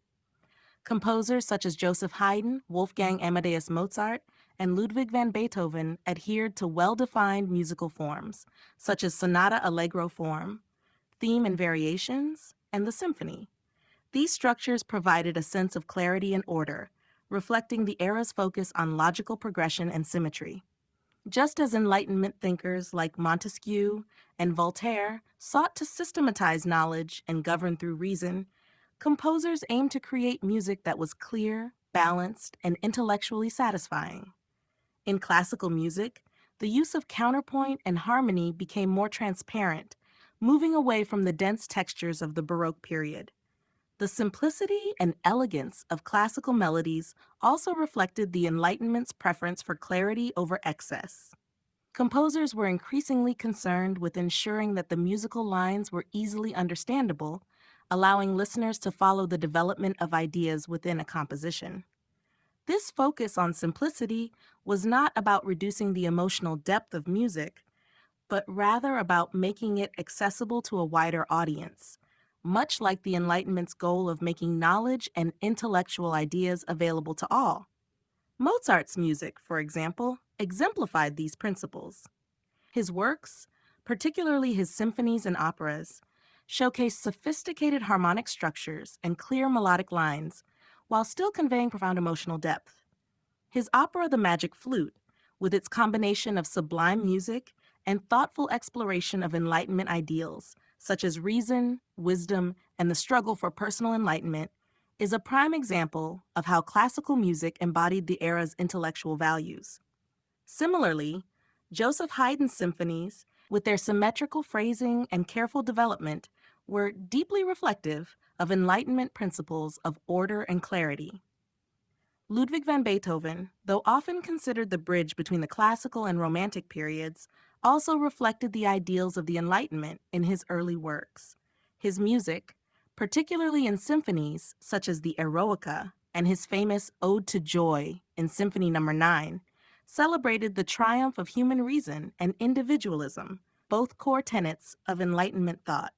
Composers such as Joseph Haydn, Wolfgang Amadeus Mozart, and Ludwig van Beethoven adhered to well-defined musical forms, such as sonata allegro form, theme and variations, and the symphony. These structures provided a sense of clarity and order, reflecting the era's focus on logical progression and symmetry. Just as Enlightenment thinkers like Montesquieu and Voltaire sought to systematize knowledge and govern through reason, composers aimed to create music that was clear, balanced, and intellectually satisfying. In classical music, the use of counterpoint and harmony became more transparent, moving away from the dense textures of the Baroque period. The simplicity and elegance of classical melodies also reflected the Enlightenment's preference for clarity over excess. Composers were increasingly concerned with ensuring that the musical lines were easily understandable, allowing listeners to follow the development of ideas within a composition. This focus on simplicity was not about reducing the emotional depth of music, but rather about making it accessible to a wider audience, much like the Enlightenment's goal of making knowledge and intellectual ideas available to all. Mozart's music, for example, exemplified these principles. His works, particularly his symphonies and operas, showcase sophisticated harmonic structures and clear melodic lines, while still conveying profound emotional depth. His opera The Magic Flute, with its combination of sublime music and thoughtful exploration of Enlightenment ideals, such as reason, wisdom, and the struggle for personal enlightenment, is a prime example of how classical music embodied the era's intellectual values. Similarly, Joseph Haydn's symphonies, with their symmetrical phrasing and careful development, were deeply reflective of Enlightenment principles of order and clarity. Ludwig van Beethoven, though often considered the bridge between the classical and Romantic periods, also reflected the ideals of the Enlightenment in his early works. His music, particularly in symphonies such as the Eroica and his famous Ode to Joy in Symphony No. 9, celebrated the triumph of human reason and individualism, both core tenets of Enlightenment thought.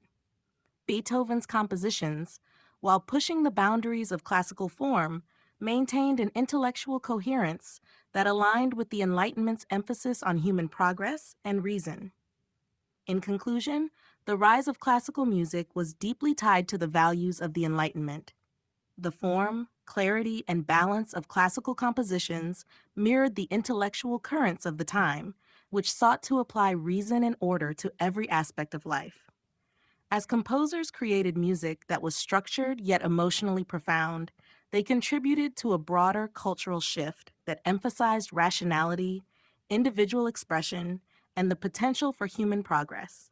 Beethoven's compositions, while pushing the boundaries of classical form, maintained an intellectual coherence that aligned with the Enlightenment's emphasis on human progress and reason. In conclusion, the rise of classical music was deeply tied to the values of the Enlightenment. The form, clarity, and balance of classical compositions mirrored the intellectual currents of the time, which sought to apply reason and order to every aspect of life. As composers created music that was structured yet emotionally profound, they contributed to a broader cultural shift that emphasized rationality, individual expression, and the potential for human progress.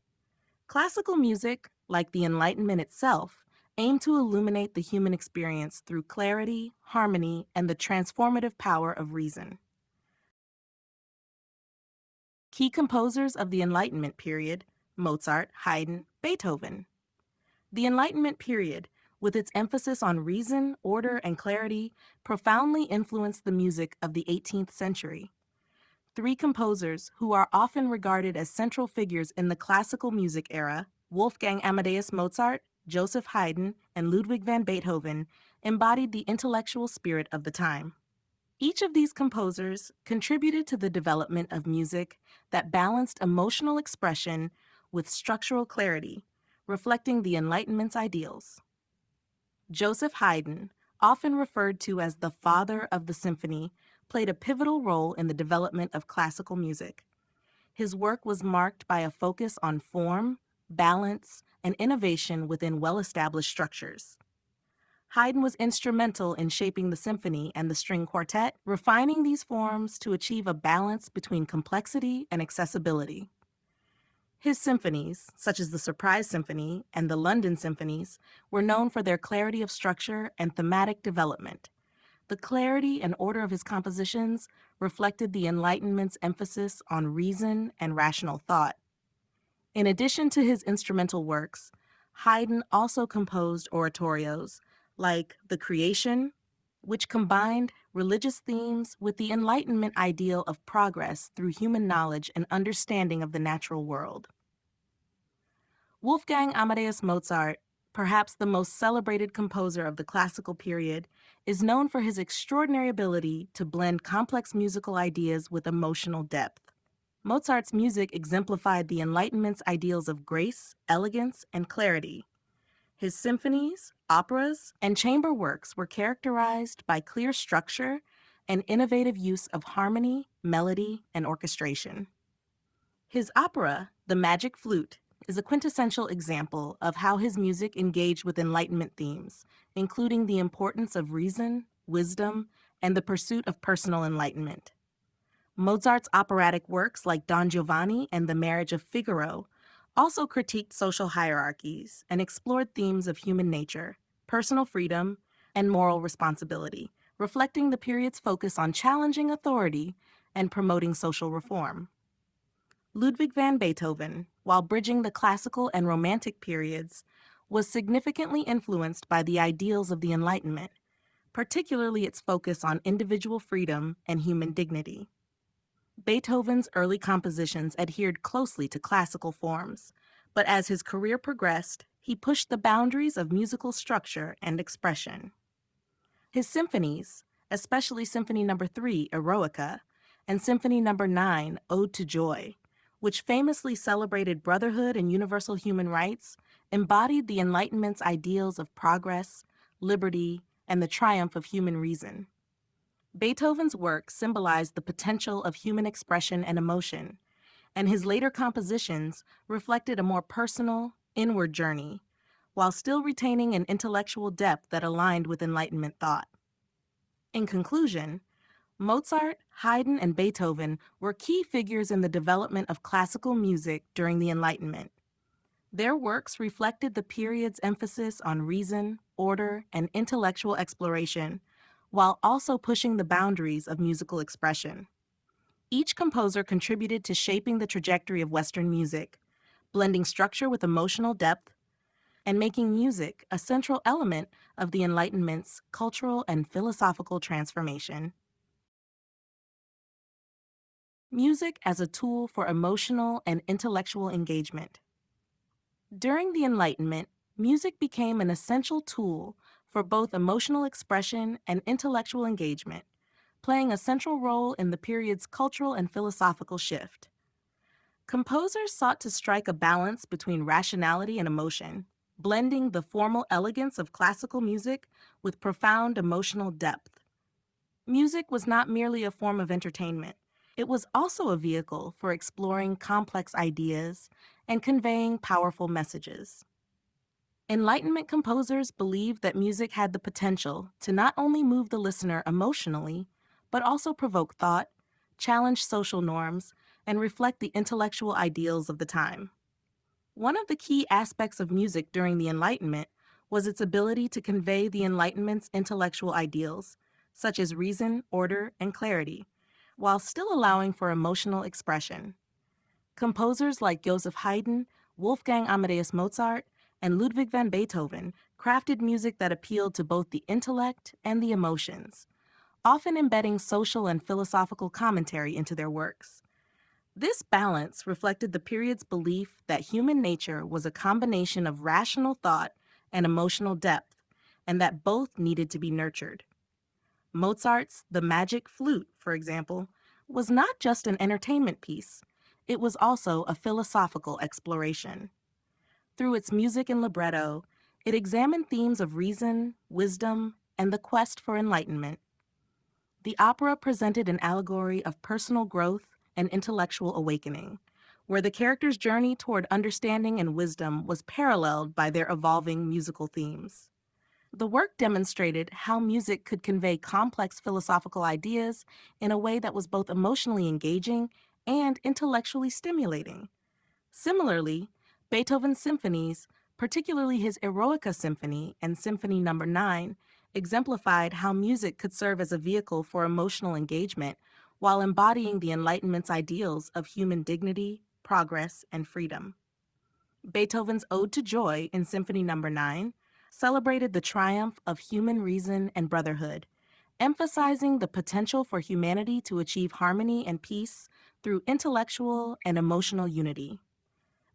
Classical music, like the Enlightenment itself, aimed to illuminate the human experience through clarity, harmony, and the transformative power of reason. Key composers of the Enlightenment period: Mozart, Haydn, Beethoven. The Enlightenment period, with its emphasis on reason, order, and clarity, profoundly influenced the music of the 18th century. Three composers who are often regarded as central figures in the classical music era, Wolfgang Amadeus Mozart, Joseph Haydn, and Ludwig van Beethoven, embodied the intellectual spirit of the time. Each of these composers contributed to the development of music that balanced emotional expression with structural clarity, reflecting the Enlightenment's ideals. Joseph Haydn, often referred to as the father of the symphony, played a pivotal role in the development of classical music. His work was marked by a focus on form, balance, and innovation within well-established structures. Haydn was instrumental in shaping the symphony and the string quartet, refining these forms to achieve a balance between complexity and accessibility. His symphonies, such as the Surprise Symphony and the London Symphonies, were known for their clarity of structure and thematic development. The clarity and order of his compositions reflected the Enlightenment's emphasis on reason and rational thought. In addition to his instrumental works, Haydn also composed oratorios like The Creation, which combined religious themes with the Enlightenment ideal of progress through human knowledge and understanding of the natural world. Wolfgang Amadeus Mozart, perhaps the most celebrated composer of the classical period, is known for his extraordinary ability to blend complex musical ideas with emotional depth. Mozart's music exemplified the Enlightenment's ideals of grace, elegance, and clarity. His symphonies, operas, and chamber works were characterized by clear structure and innovative use of harmony, melody, and orchestration. His opera, The Magic Flute, is a quintessential example of how his music engaged with Enlightenment themes, including the importance of reason, wisdom, and the pursuit of personal enlightenment. Mozart's operatic works like Don Giovanni and The Marriage of Figaro also critiqued social hierarchies and explored themes of human nature, personal freedom, and moral responsibility, reflecting the period's focus on challenging authority and promoting social reform. Ludwig van Beethoven, while bridging the classical and Romantic periods, was significantly influenced by the ideals of the Enlightenment, particularly its focus on individual freedom and human dignity. Beethoven's early compositions adhered closely to classical forms, but as his career progressed, he pushed the boundaries of musical structure and expression. His symphonies, especially Symphony No. 3, Eroica, and Symphony No. 9, Ode to Joy, which famously celebrated brotherhood and universal human rights, embodied the Enlightenment's ideals of progress, liberty, and the triumph of human reason. Beethoven's work symbolized the potential of human expression and emotion, and his later compositions reflected a more personal, inward journey, while still retaining an intellectual depth that aligned with Enlightenment thought. In conclusion, Mozart, Haydn, and Beethoven were key figures in the development of classical music during the Enlightenment. Their works reflected the period's emphasis on reason, order, and intellectual exploration, while also pushing the boundaries of musical expression. Each composer contributed to shaping the trajectory of Western music, blending structure with emotional depth, and making music a central element of the Enlightenment's cultural and philosophical transformation. Music as a tool for emotional and intellectual engagement. During the Enlightenment, music became an essential tool for both emotional expression and intellectual engagement, playing a central role in the period's cultural and philosophical shift. Composers sought to strike a balance between rationality and emotion, blending the formal elegance of classical music with profound emotional depth. Music was not merely a form of entertainment. It was also a vehicle for exploring complex ideas and conveying powerful messages. Enlightenment composers believed that music had the potential to not only move the listener emotionally, but also provoke thought, challenge social norms, and reflect the intellectual ideals of the time. One of the key aspects of music during the Enlightenment was its ability to convey the Enlightenment's intellectual ideals, such as reason, order, and clarity, while still allowing for emotional expression. Composers like Joseph Haydn, Wolfgang Amadeus Mozart, and Ludwig van Beethoven crafted music that appealed to both the intellect and the emotions, often embedding social and philosophical commentary into their works. This balance reflected the period's belief that human nature was a combination of rational thought and emotional depth, and that both needed to be nurtured. Mozart's The Magic Flute, for example, was not just an entertainment piece, it was also a philosophical exploration. Through its music and libretto, it examined themes of reason, wisdom, and the quest for enlightenment. The opera presented an allegory of personal growth and intellectual awakening, where the characters' journey toward understanding and wisdom was paralleled by their evolving musical themes. The work demonstrated how music could convey complex philosophical ideas in a way that was both emotionally engaging and intellectually stimulating. Similarly, Beethoven's symphonies, particularly his Eroica Symphony and Symphony No. 9, exemplified how music could serve as a vehicle for emotional engagement while embodying the Enlightenment's ideals of human dignity, progress, and freedom. Beethoven's Ode to Joy in Symphony No. 9 celebrated the triumph of human reason and brotherhood, emphasizing the potential for humanity to achieve harmony and peace through intellectual and emotional unity.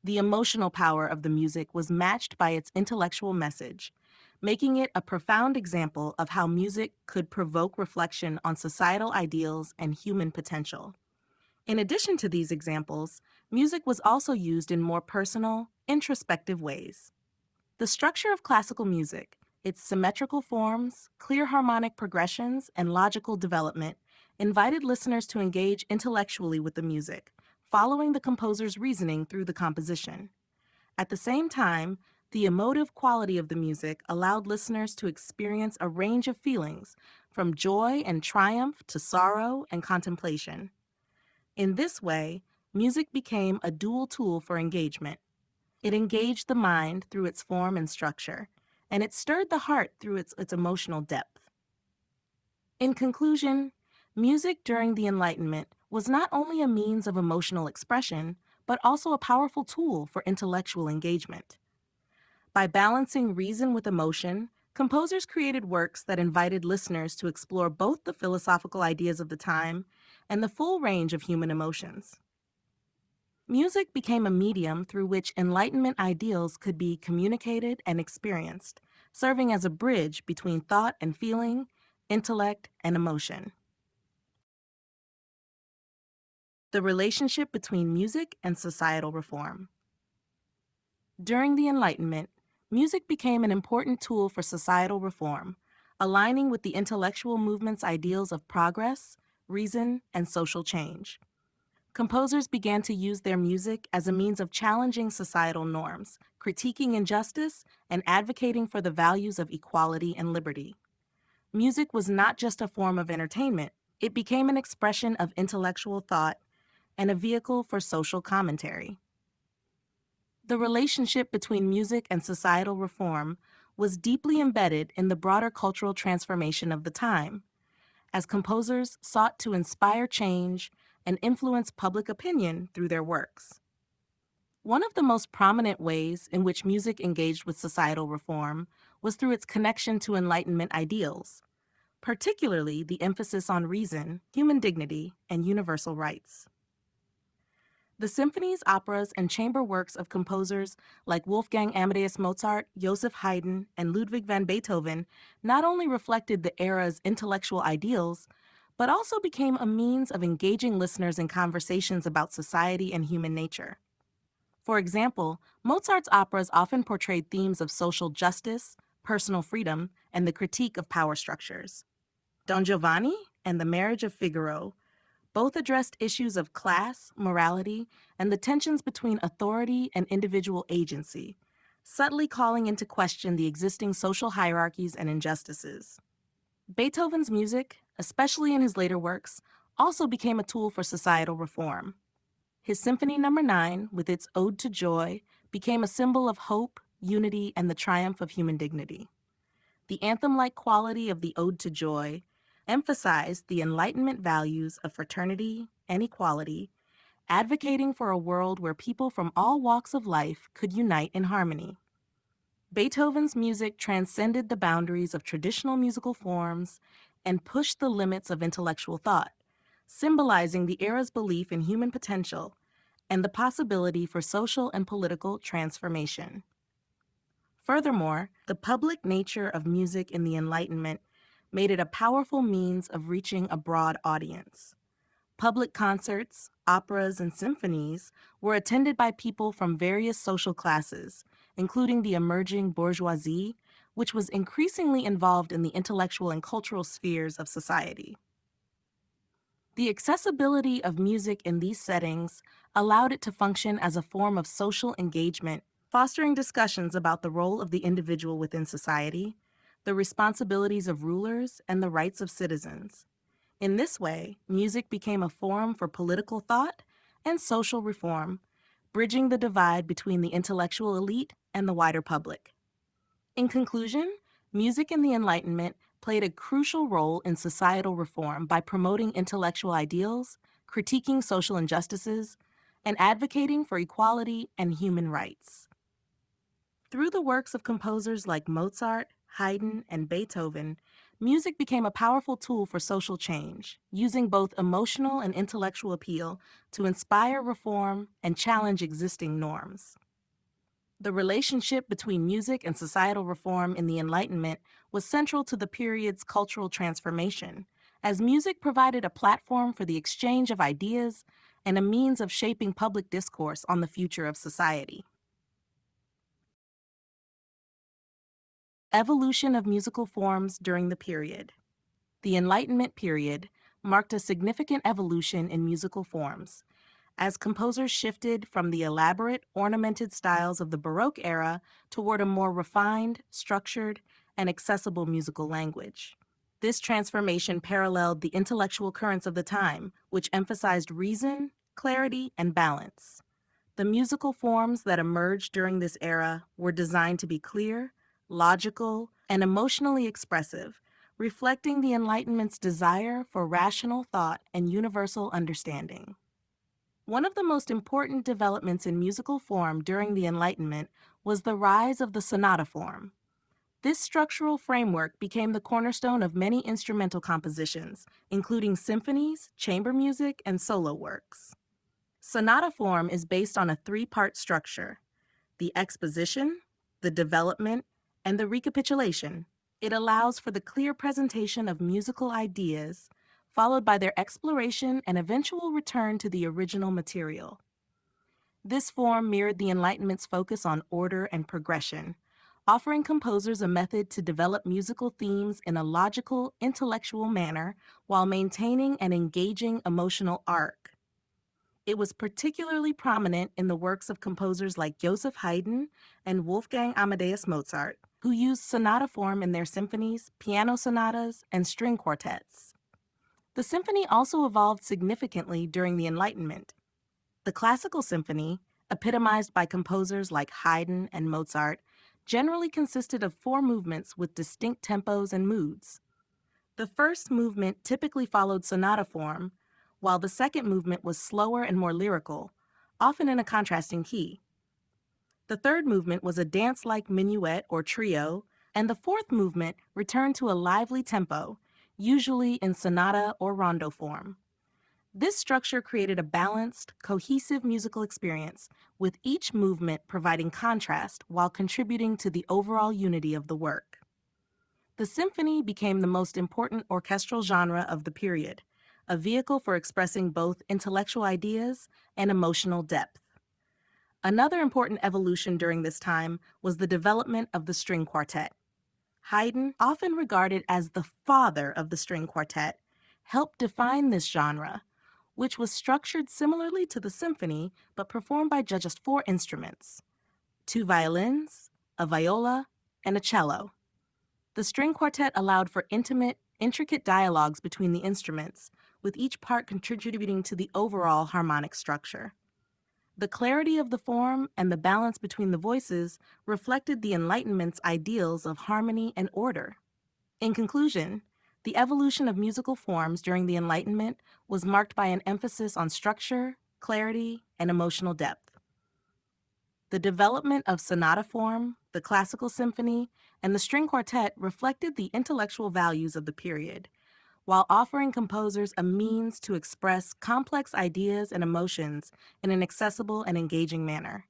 The emotional power of the music was matched by its intellectual message, making it a profound example of how music could provoke reflection on societal ideals and human potential. In addition to these examples, music was also used in more personal, introspective ways. The structure of classical music, its symmetrical forms, clear harmonic progressions, and logical development, invited listeners to engage intellectually with the music, following the composer's reasoning through the composition. At the same time, the emotive quality of the music allowed listeners to experience a range of feelings, from joy and triumph to sorrow and contemplation. In this way, music became a dual tool for engagement. It engaged the mind through its form and structure, and it stirred the heart through its emotional depth. In conclusion, music during the Enlightenment was not only a means of emotional expression, but also a powerful tool for intellectual engagement. By balancing reason with emotion, composers created works that invited listeners to explore both the philosophical ideas of the time and the full range of human emotions. Music became a medium through which Enlightenment ideals could be communicated and experienced, serving as a bridge between thought and feeling, intellect and emotion. The relationship between music and societal reform. During the Enlightenment, music became an important tool for societal reform, aligning with the intellectual movement's ideals of progress, reason, and social change. Composers began to use their music as a means of challenging societal norms, critiquing injustice, and advocating for the values of equality and liberty. Music was not just a form of entertainment, it became an expression of intellectual thought and a vehicle for social commentary. The relationship between music and societal reform was deeply embedded in the broader cultural transformation of the time, as composers sought to inspire change and influence public opinion through their works. One of the most prominent ways in which music engaged with societal reform was through its connection to Enlightenment ideals, particularly the emphasis on reason, human dignity, and universal rights. The symphonies, operas, and chamber works of composers like Wolfgang Amadeus Mozart, Joseph Haydn, and Ludwig van Beethoven not only reflected the era's intellectual ideals, but also became a means of engaging listeners in conversations about society and human nature. For example, Mozart's operas often portrayed themes of social justice, personal freedom, and the critique of power structures. Don Giovanni and The Marriage of Figaro both addressed issues of class, morality, and the tensions between authority and individual agency, subtly calling into question the existing social hierarchies and injustices. Beethoven's music, especially in his later works, also became a tool for societal reform. His Symphony No. 9, with its Ode to Joy, became a symbol of hope, unity, and the triumph of human dignity. The anthem-like quality of the Ode to Joy emphasized the Enlightenment values of fraternity and equality, advocating for a world where people from all walks of life could unite in harmony. Beethoven's music transcended the boundaries of traditional musical forms and pushed the limits of intellectual thought, symbolizing the era's belief in human potential and the possibility for social and political transformation. Furthermore, the public nature of music in the Enlightenment made it a powerful means of reaching a broad audience. Public concerts, operas, and symphonies were attended by people from various social classes, including the emerging bourgeoisie, which was increasingly involved in the intellectual and cultural spheres of society. The accessibility of music in these settings allowed it to function as a form of social engagement, fostering discussions about the role of the individual within society, the responsibilities of rulers, and the rights of citizens. In this way, music became a forum for political thought and social reform, bridging the divide between the intellectual elite and the wider public. In conclusion, music in the Enlightenment played a crucial role in societal reform by promoting intellectual ideals, critiquing social injustices, and advocating for equality and human rights. Through the works of composers like Mozart, Haydn, and Beethoven, music became a powerful tool for social change, using both emotional and intellectual appeal to inspire reform and challenge existing norms. The relationship between music and societal reform in the Enlightenment was central to the period's cultural transformation, as music provided a platform for the exchange of ideas and a means of shaping public discourse on the future of society. Evolution of musical forms during the period. The Enlightenment period marked a significant evolution in musical forms, as composers shifted from the elaborate, ornamented styles of the Baroque era toward a more refined, structured, and accessible musical language. This transformation paralleled the intellectual currents of the time, which emphasized reason, clarity, and balance. The musical forms that emerged during this era were designed to be clear, logical, and emotionally expressive, reflecting the Enlightenment's desire for rational thought and universal understanding. One of the most important developments in musical form during the Enlightenment was the rise of the sonata form. This structural framework became the cornerstone of many instrumental compositions, including symphonies, chamber music, and solo works. Sonata form is based on a three-part structure: the exposition, the development, and the recapitulation. It allows for the clear presentation of musical ideas, followed by their exploration and eventual return to the original material. This form mirrored the Enlightenment's focus on order and progression, offering composers a method to develop musical themes in a logical, intellectual manner while maintaining an engaging emotional arc. It was particularly prominent in the works of composers like Joseph Haydn and Wolfgang Amadeus Mozart, who used sonata form in their symphonies, piano sonatas, and string quartets. The symphony also evolved significantly during the Enlightenment. The classical symphony, epitomized by composers like Haydn and Mozart, generally consisted of 4 movements with distinct tempos and moods. The first movement typically followed sonata form, while the second movement was slower and more lyrical, often in a contrasting key. The third movement was a dance-like minuet or trio, and the fourth movement returned to a lively tempo, usually in sonata or rondo form. This structure created a balanced, cohesive musical experience, with each movement providing contrast while contributing to the overall unity of the work. The symphony became the most important orchestral genre of the period, a vehicle for expressing both intellectual ideas and emotional depth. Another important evolution during this time was the development of the string quartet. Haydn, often regarded as the father of the string quartet, helped define this genre, which was structured similarly to the symphony but performed by just 4 instruments: 2 violins, a viola, and a cello. The string quartet allowed for intimate, intricate dialogues between the instruments, with each part contributing to the overall harmonic structure. The clarity of the form and the balance between the voices reflected the Enlightenment's ideals of harmony and order. In conclusion, the evolution of musical forms during the Enlightenment was marked by an emphasis on structure, clarity, and emotional depth. The development of sonata form, the classical symphony, and the string quartet reflected the intellectual values of the period, while offering composers a means to express complex ideas and emotions in an accessible and engaging manner.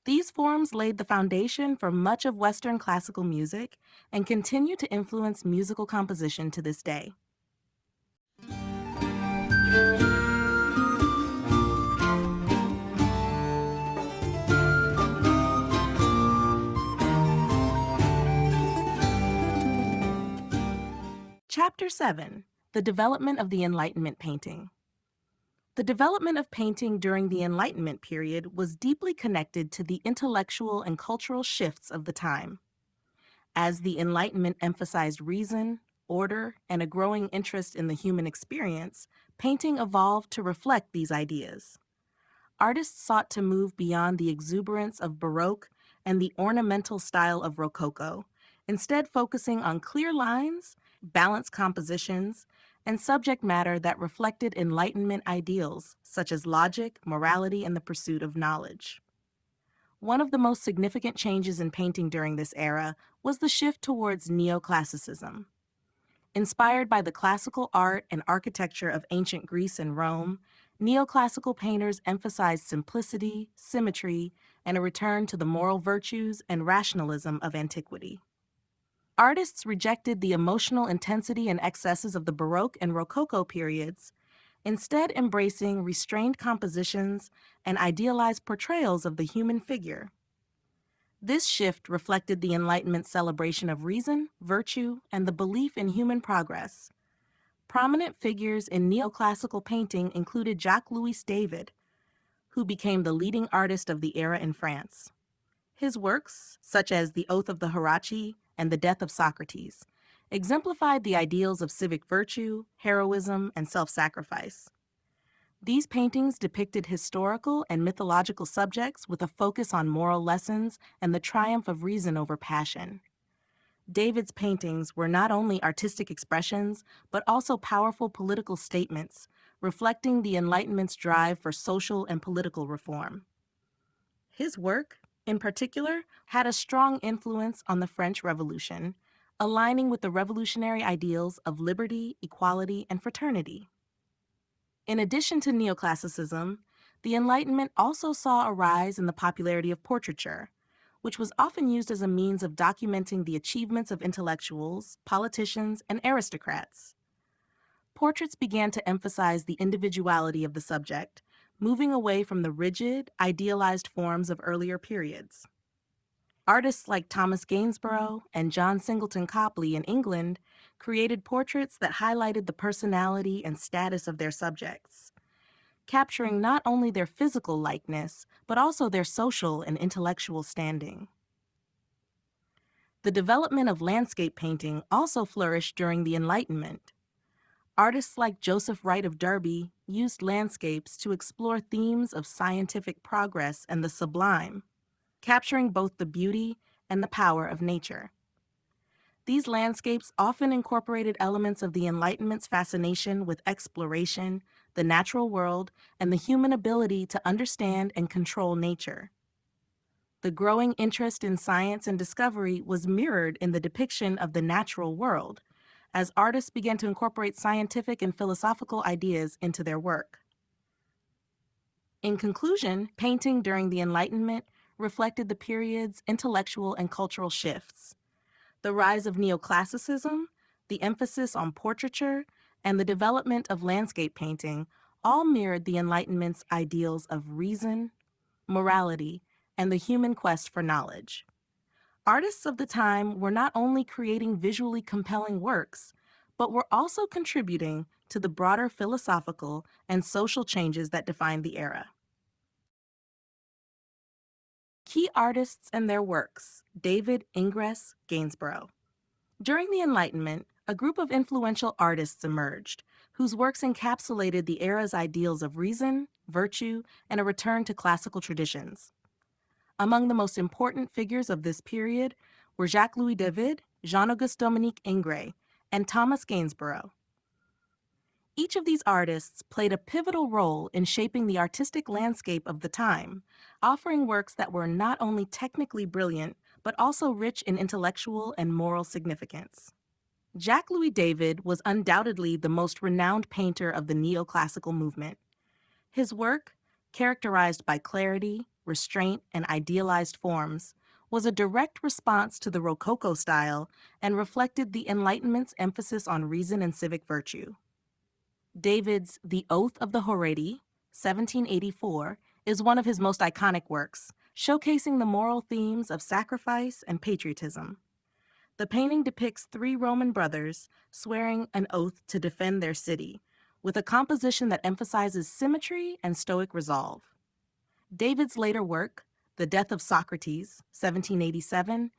These forms laid the foundation for much of Western classical music and continue to influence musical composition to this day. Chapter 7: The Development of the Enlightenment Painting. The development of painting during the Enlightenment period was deeply connected to the intellectual and cultural shifts of the time. As the Enlightenment emphasized reason, order, and a growing interest in the human experience, painting evolved to reflect these ideas. Artists sought to move beyond the exuberance of Baroque and the ornamental style of Rococo, instead focusing on clear lines, balanced compositions, and subject matter that reflected Enlightenment ideals, such as logic, morality, and the pursuit of knowledge. One of the most significant changes in painting during this era was the shift towards neoclassicism. Inspired by the classical art and architecture of ancient Greece and Rome, neoclassical painters emphasized simplicity, symmetry, and a return to the moral virtues and rationalism of antiquity. Artists rejected the emotional intensity and excesses of the Baroque and Rococo periods, instead embracing restrained compositions and idealized portrayals of the human figure. This shift reflected the Enlightenment celebration of reason, virtue, and the belief in human progress. Prominent figures in neoclassical painting included Jacques-Louis David, who became the leading artist of the era in France. His works, such as The Oath of the Hierarchy and The Death of Socrates, exemplified the ideals of civic virtue, heroism, and self-sacrifice. These paintings depicted historical and mythological subjects with a focus on moral lessons and the triumph of reason over passion. David's paintings were not only artistic expressions, but also powerful political statements, reflecting the Enlightenment's drive for social and political reform. His work, in particular, had a strong influence on the French Revolution, aligning with the revolutionary ideals of liberty, equality, and fraternity. In addition to neoclassicism, the Enlightenment also saw a rise in the popularity of portraiture, which was often used as a means of documenting the achievements of intellectuals, politicians, and aristocrats. Portraits began to emphasize the individuality of the subject, moving away from the rigid, idealized forms of earlier periods. Artists like Thomas Gainsborough and John Singleton Copley in England created portraits that highlighted the personality and status of their subjects. capturing not only their physical likeness, but also their social and intellectual standing. The development of landscape painting also flourished during the Enlightenment. Artists like Joseph Wright of Derby used landscapes to explore themes of scientific progress and the sublime, capturing both the beauty and the power of nature. These landscapes often incorporated elements of the Enlightenment's fascination with exploration, the natural world, and the human ability to understand and control nature. The growing interest in science and discovery was mirrored in the depiction of the natural world, as artists began to incorporate scientific and philosophical ideas into their work. In conclusion, painting during the Enlightenment reflected the period's intellectual and cultural shifts. The rise of neoclassicism, the emphasis on portraiture, and the development of landscape painting all mirrored the Enlightenment's ideals of reason, morality, and the human quest for knowledge. Artists of the time were not only creating visually compelling works, but were also contributing to the broader philosophical and social changes that defined the era. Key artists and their works: David Ingres Gainsborough. During the Enlightenment, a group of influential artists emerged, whose works encapsulated the era's ideals of reason, virtue, and a return to classical traditions. Among the most important figures of this period were Jacques-Louis David, Jean-Auguste Dominique Ingres, and Thomas Gainsborough. Each of these artists played a pivotal role in shaping the artistic landscape of the time, offering works that were not only technically brilliant, but also rich in intellectual and moral significance. Jacques-Louis David was undoubtedly the most renowned painter of the neoclassical movement. His work, characterized by clarity, restraint, and idealized forms, was a direct response to the Rococo style and reflected the Enlightenment's emphasis on reason and civic virtue. David's The Oath of the Horatii, 1784, is one of his most iconic works, showcasing the moral themes of sacrifice and patriotism. The painting depicts three Roman brothers swearing an oath to defend their city, with a composition that emphasizes symmetry and stoic resolve. David's later work, The Death of Socrates, 1787,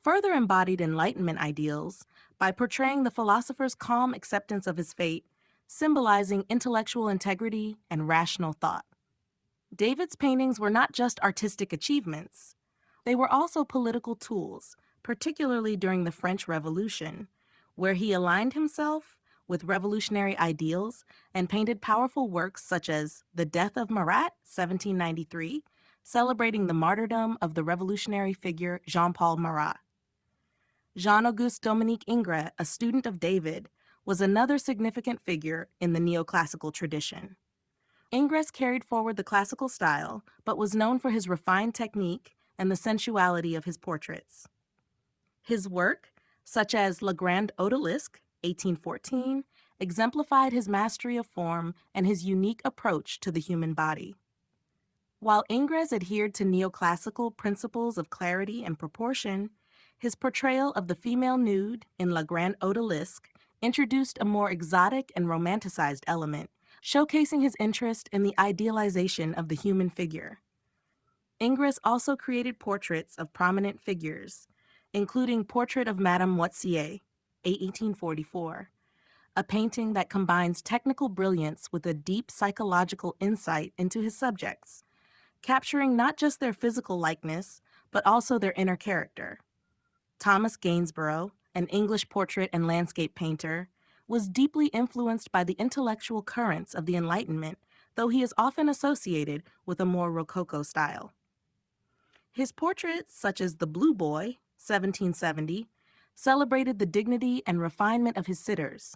further embodied Enlightenment ideals by portraying the philosopher's calm acceptance of his fate, symbolizing intellectual integrity and rational thought. David's paintings were not just artistic achievements. They were also political tools, particularly during the French Revolution, where he aligned himself with revolutionary ideals and painted powerful works such as The Death of Marat, 1793, celebrating the martyrdom of the revolutionary figure Jean-Paul Marat. Jean-Auguste Dominique Ingres, a student of David, was another significant figure in the neoclassical tradition. Ingres carried forward the classical style, but was known for his refined technique and the sensuality of his portraits. His work, such as Le Grand Odalisque, 1814, exemplified his mastery of form and his unique approach to the human body. While Ingres adhered to neoclassical principles of clarity and proportion, his portrayal of the female nude in Le Grand Odalisque introduced a more exotic and romanticized element, showcasing his interest in the idealization of the human figure. Ingres also created portraits of prominent figures, including Portrait of Madame Moitsier, 1844, a painting that combines technical brilliance with a deep psychological insight into his subjects, capturing not just their physical likeness, but also their inner character. Thomas Gainsborough, an English portrait and landscape painter, was deeply influenced by the intellectual currents of the Enlightenment, though he is often associated with a more Rococo style. His portraits, such as The Blue Boy, 1770, celebrated the dignity and refinement of his sitters,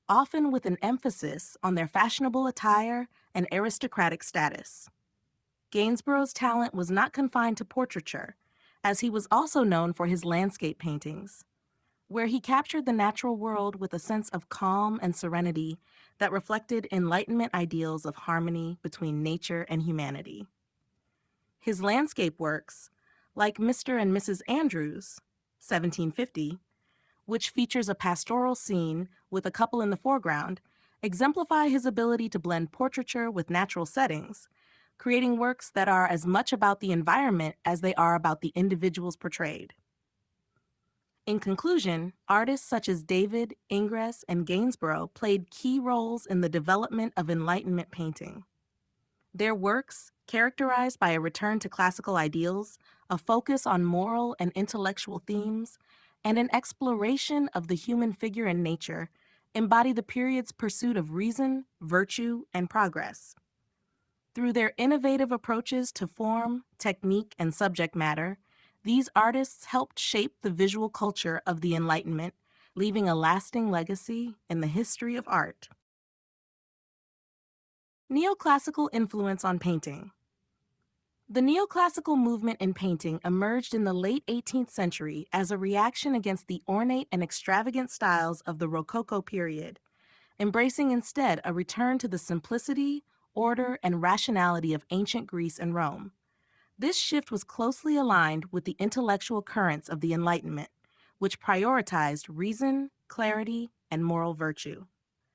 often with an emphasis on their fashionable attire and aristocratic status. Gainsborough's talent was not confined to portraiture, as he was also known for his landscape paintings, where he captured the natural world with a sense of calm and serenity that reflected Enlightenment ideals of harmony between nature and humanity. His landscape works, like Mr. and Mrs. Andrews, 1750, which features a pastoral scene with a couple in the foreground, exemplify his ability to blend portraiture with natural settings, creating works that are as much about the environment as they are about the individuals portrayed. In conclusion, artists such as David, Ingres, and Gainsborough played key roles in the development of Enlightenment painting. Their works, characterized by a return to classical ideals, a focus on moral and intellectual themes, and an exploration of the human figure in nature, embody the period's pursuit of reason, virtue, and progress. Through their innovative approaches to form, technique, and subject matter, these artists helped shape the visual culture of the Enlightenment, leaving a lasting legacy in the history of art. Neoclassical influence on painting. The neoclassical movement in painting emerged in the late 18th century as a reaction against the ornate and extravagant styles of the Rococo period, embracing instead a return to the simplicity, order, and rationality of ancient Greece and Rome. This shift was closely aligned with the intellectual currents of the Enlightenment, which prioritized reason, clarity, and moral virtue.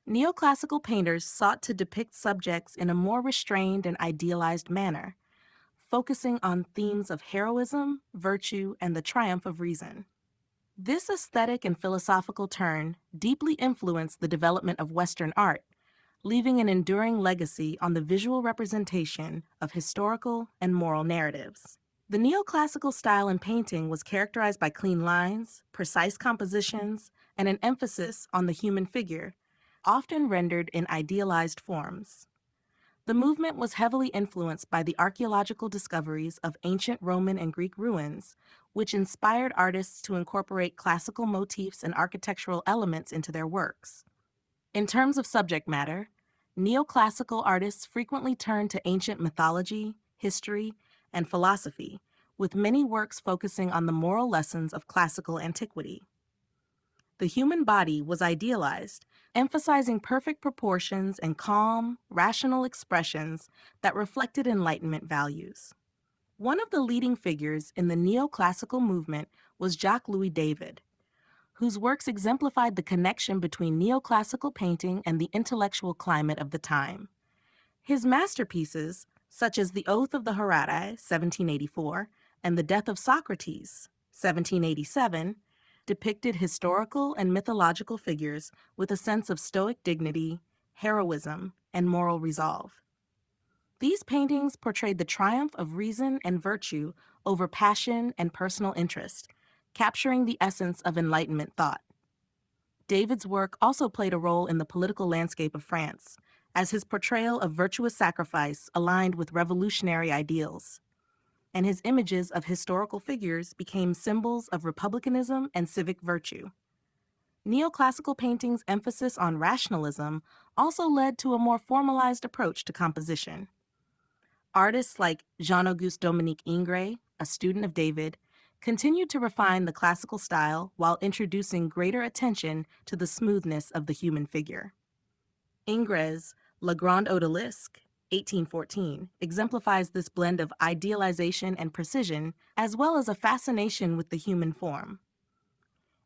Neoclassical painters sought to depict subjects in a more restrained and idealized manner, focusing on themes of heroism, virtue, and the triumph of reason. This aesthetic and philosophical turn deeply influenced the development of Western art, leaving an enduring legacy on the visual representation of historical and moral narratives. The neoclassical style in painting was characterized by clean lines, precise compositions, and an emphasis on the human figure, often rendered in idealized forms. The movement was heavily influenced by the archaeological discoveries of ancient Roman and Greek ruins, which inspired artists to incorporate classical motifs and architectural elements into their works. In terms of subject matter, neoclassical artists frequently turned to ancient mythology, history, and philosophy, with many works focusing on the moral lessons of classical antiquity. The human body was idealized, emphasizing perfect proportions and calm, rational expressions that reflected Enlightenment values. One of the leading figures in the neoclassical movement was Jacques-Louis David, whose works exemplified the connection between neoclassical painting and the intellectual climate of the time. His masterpieces, such as The Oath of the Horatii, 1784, and The Death of Socrates, 1787, depicted historical and mythological figures with a sense of stoic dignity, heroism, and moral resolve. These paintings portrayed the triumph of reason and virtue over passion and personal interest, capturing the essence of Enlightenment thought. David's work also played a role in the political landscape of France, as his portrayal of virtuous sacrifice aligned with revolutionary ideals, and his images of historical figures became symbols of republicanism and civic virtue. Neoclassical painting's emphasis on rationalism also led to a more formalized approach to composition. Artists like Jean-Auguste Dominique Ingres, a student of David, continued to refine the classical style while introducing greater attention to the smoothness of the human figure. Ingres' La Grande Odalisque, 1814, exemplifies this blend of idealization and precision, as well as a fascination with the human form.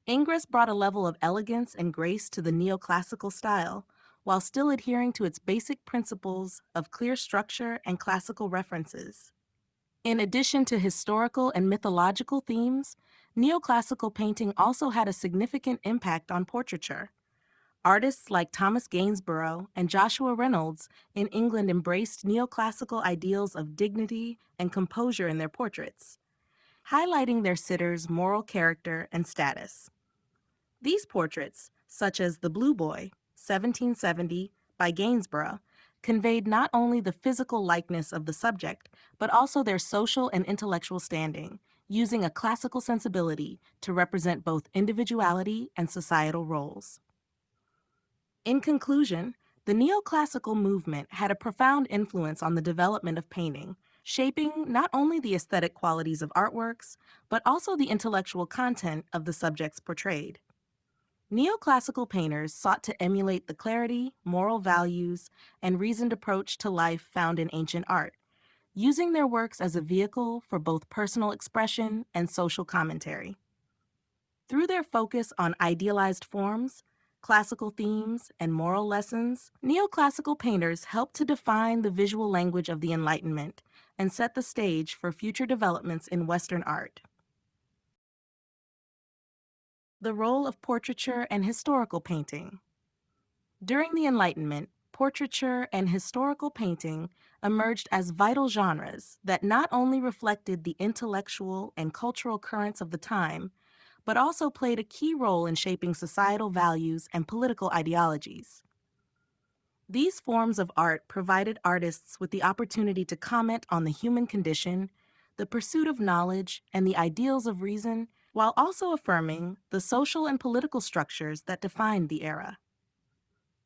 Ingres brought a level of elegance and grace to the neoclassical style, while still adhering to its basic principles of clear structure and classical references. In addition to historical and mythological themes, neoclassical painting also had a significant impact on portraiture. Artists like Thomas Gainsborough and Joshua Reynolds in England embraced neoclassical ideals of dignity and composure in their portraits, highlighting their sitters' moral character and status. These portraits, such as The Blue Boy, 1770, by Gainsborough, conveyed not only the physical likeness of the subject, but also their social and intellectual standing, using a classical sensibility to represent both individuality and societal roles. In conclusion, the neoclassical movement had a profound influence on the development of painting, shaping not only the aesthetic qualities of artworks, but also the intellectual content of the subjects portrayed. Neoclassical painters sought to emulate the clarity, moral values, and reasoned approach to life found in ancient art, using their works as a vehicle for both personal expression and social commentary. Through their focus on idealized forms, classical themes, and moral lessons, neoclassical painters helped to define the visual language of the Enlightenment and set the stage for future developments in Western art. The role of portraiture and historical painting. During the Enlightenment, portraiture and historical painting emerged as vital genres that not only reflected the intellectual and cultural currents of the time, but also played a key role in shaping societal values and political ideologies. These forms of art provided artists with the opportunity to comment on the human condition, the pursuit of knowledge, and the ideals of reason, while also affirming the social and political structures that defined the era.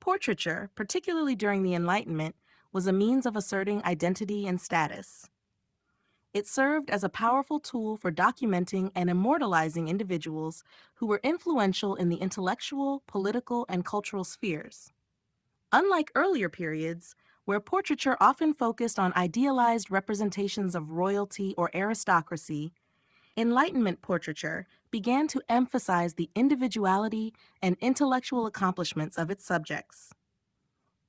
Portraiture, particularly during the Enlightenment, was a means of asserting identity and status. It served as a powerful tool for documenting and immortalizing individuals who were influential in the intellectual, political, and cultural spheres. Unlike earlier periods, where portraiture often focused on idealized representations of royalty or aristocracy, Enlightenment portraiture began to emphasize the individuality and intellectual accomplishments of its subjects.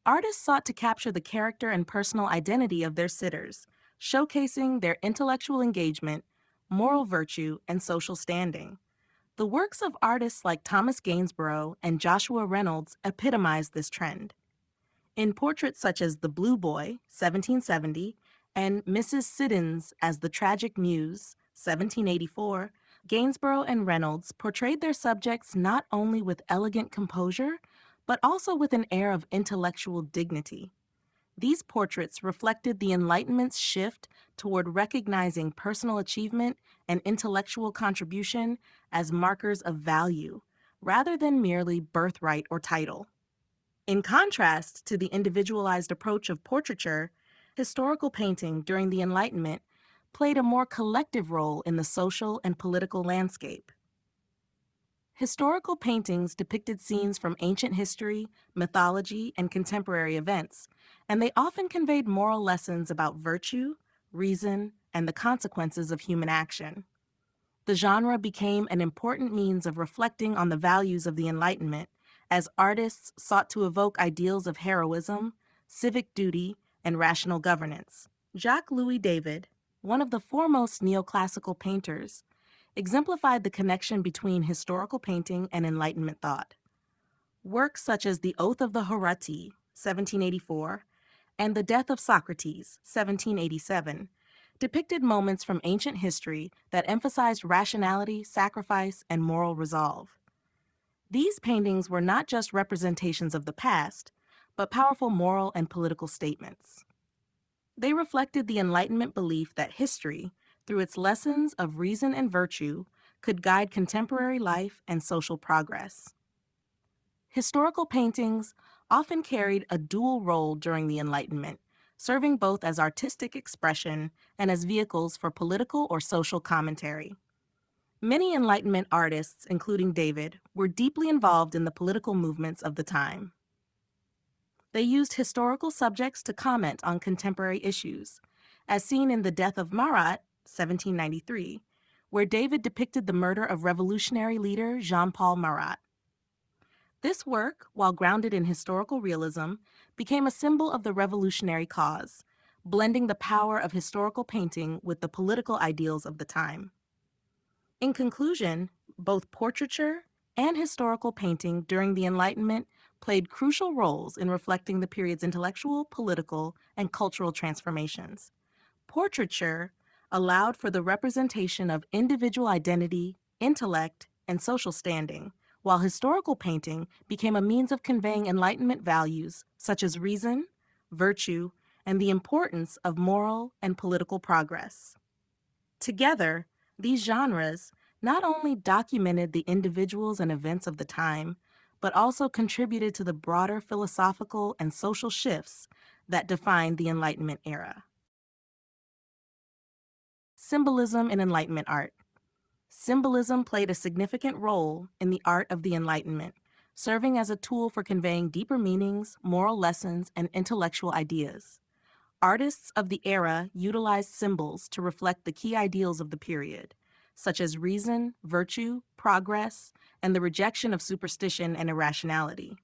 Artists sought to capture the character and personal identity of their sitters, showcasing their intellectual engagement, moral virtue, and social standing. The works of artists like Thomas Gainsborough and Joshua Reynolds epitomized this trend. In portraits such as The Blue Boy, 1770, and Mrs. Siddons as the Tragic Muse, 1784, Gainsborough and Reynolds portrayed their subjects not only with elegant composure, but also with an air of intellectual dignity. These portraits reflected the Enlightenment's shift toward recognizing personal achievement and intellectual contribution as markers of value, rather than merely birthright or title. In contrast to the individualized approach of portraiture, historical painting during the Enlightenment played a more collective role in the social and political landscape. Historical paintings depicted scenes from ancient history, mythology, and contemporary events, and they often conveyed moral lessons about virtue, reason, and the consequences of human action. The genre became an important means of reflecting on the values of the Enlightenment as artists sought to evoke ideals of heroism, civic duty, and rational governance. Jacques-Louis David, one of the foremost neoclassical painters, exemplified the connection between historical painting and Enlightenment thought. Works such as The Oath of the Horatii, 1784, and The Death of Socrates, 1787, depicted moments from ancient history that emphasized rationality, sacrifice, and moral resolve. These paintings were not just representations of the past, but powerful moral and political statements. They reflected the Enlightenment belief that history, through its lessons of reason and virtue, could guide contemporary life and social progress. Historical paintings often carried a dual role during the Enlightenment, serving both as artistic expression and as vehicles for political or social commentary. Many Enlightenment artists, including David, were deeply involved in the political movements of the time. They used historical subjects to comment on contemporary issues, as seen in The Death of Marat, 1793, where David depicted the murder of revolutionary leader Jean-Paul Marat. This work, while grounded in historical realism, became a symbol of the revolutionary cause, blending the power of historical painting with the political ideals of the time. In conclusion, both portraiture and historical painting during the Enlightenment played crucial roles in reflecting the period's intellectual, political, and cultural transformations. Portraiture allowed for the representation of individual identity, intellect, and social standing, while historical painting became a means of conveying Enlightenment values such as reason, virtue, and the importance of moral and political progress. Together, these genres not only documented the individuals and events of the time, but also contributed to the broader philosophical and social shifts that defined the Enlightenment era. Symbolism in Enlightenment art. Symbolism played a significant role in the art of the Enlightenment, serving as a tool for conveying deeper meanings, moral lessons, and intellectual ideas. Artists of the era utilized symbols to reflect the key ideals of the period, such as reason, virtue, progress, and the rejection of superstition and irrationality.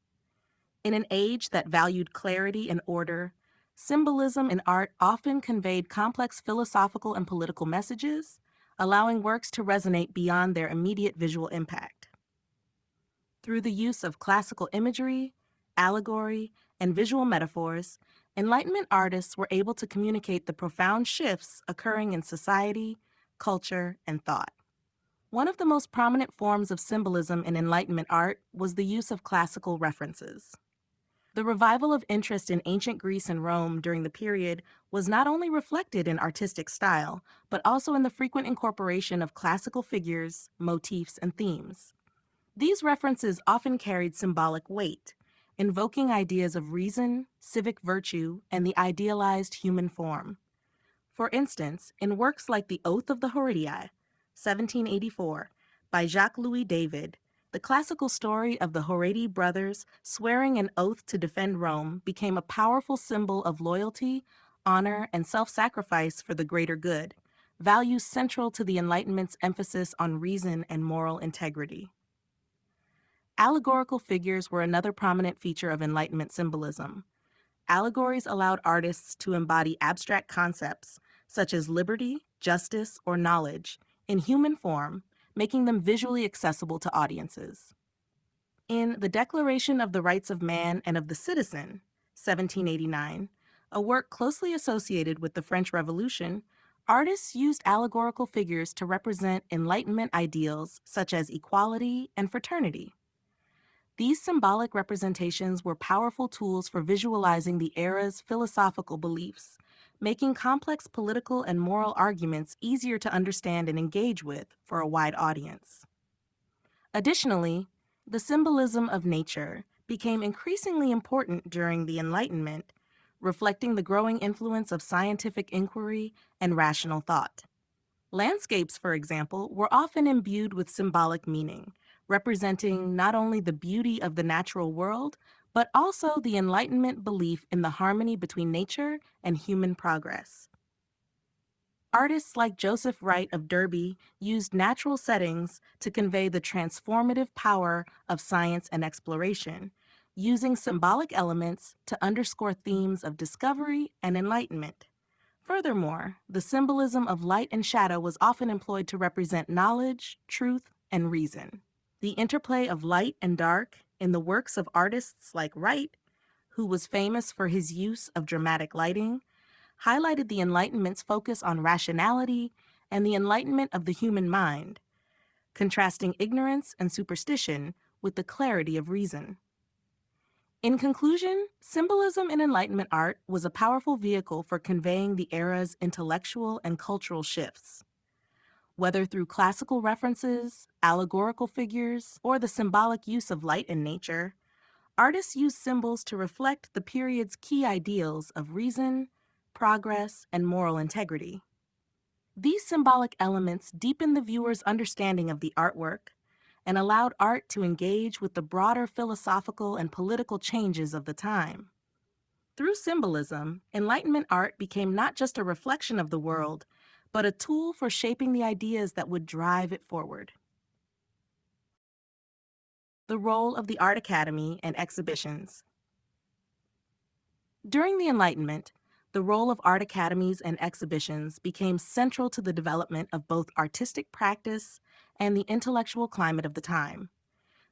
In an age that valued clarity and order, symbolism in art often conveyed complex philosophical and political messages, allowing works to resonate beyond their immediate visual impact. Through the use of classical imagery, allegory, and visual metaphors, Enlightenment artists were able to communicate the profound shifts occurring in society, culture, and thought. One of the most prominent forms of symbolism in Enlightenment art was the use of classical references. The revival of interest in ancient Greece and Rome during the period was not only reflected in artistic style, but also in the frequent incorporation of classical figures, motifs, and themes. These references often carried symbolic weight, invoking ideas of reason, civic virtue, and the idealized human form. For instance, in works like The Oath of the Horatii, 1784, by Jacques-Louis David, the classical story of the Horatii brothers swearing an oath to defend Rome became a powerful symbol of loyalty, honor, and self-sacrifice for the greater good, values central to the Enlightenment's emphasis on reason and moral integrity. Allegorical figures were another prominent feature of Enlightenment symbolism. Allegories allowed artists to embody abstract concepts such as liberty, justice, or knowledge in human form, making them visually accessible to audiences. In The Declaration of the Rights of Man and of the Citizen, 1789, a work closely associated with the French Revolution, artists used allegorical figures to represent Enlightenment ideals such as equality and fraternity. These symbolic representations were powerful tools for visualizing the era's philosophical beliefs, making complex political and moral arguments easier to understand and engage with for a wide audience. Additionally, the symbolism of nature became increasingly important during the Enlightenment, reflecting the growing influence of scientific inquiry and rational thought. Landscapes, for example, were often imbued with symbolic meaning, representing not only the beauty of the natural world, but also the Enlightenment belief in the harmony between nature and human progress. Artists like Joseph Wright of Derby used natural settings to convey the transformative power of science and exploration, using symbolic elements to underscore themes of discovery and enlightenment. Furthermore, the symbolism of light and shadow was often employed to represent knowledge, truth, and reason. The interplay of light and dark in the works of artists like Wright, who was famous for his use of dramatic lighting, highlighted the Enlightenment's focus on rationality and the enlightenment of the human mind, contrasting ignorance and superstition with the clarity of reason. In conclusion, symbolism in Enlightenment art was a powerful vehicle for conveying the era's intellectual and cultural shifts. Whether through classical references, allegorical figures, or the symbolic use of light and nature, artists used symbols to reflect the period's key ideals of reason, progress, and moral integrity. These symbolic elements deepened the viewer's understanding of the artwork and allowed art to engage with the broader philosophical and political changes of the time. Through symbolism, Enlightenment art became not just a reflection of the world, but a tool for shaping the ideas that would drive it forward. The role of the Art Academy and exhibitions. During the Enlightenment, the role of art academies and exhibitions became central to the development of both artistic practice and the intellectual climate of the time.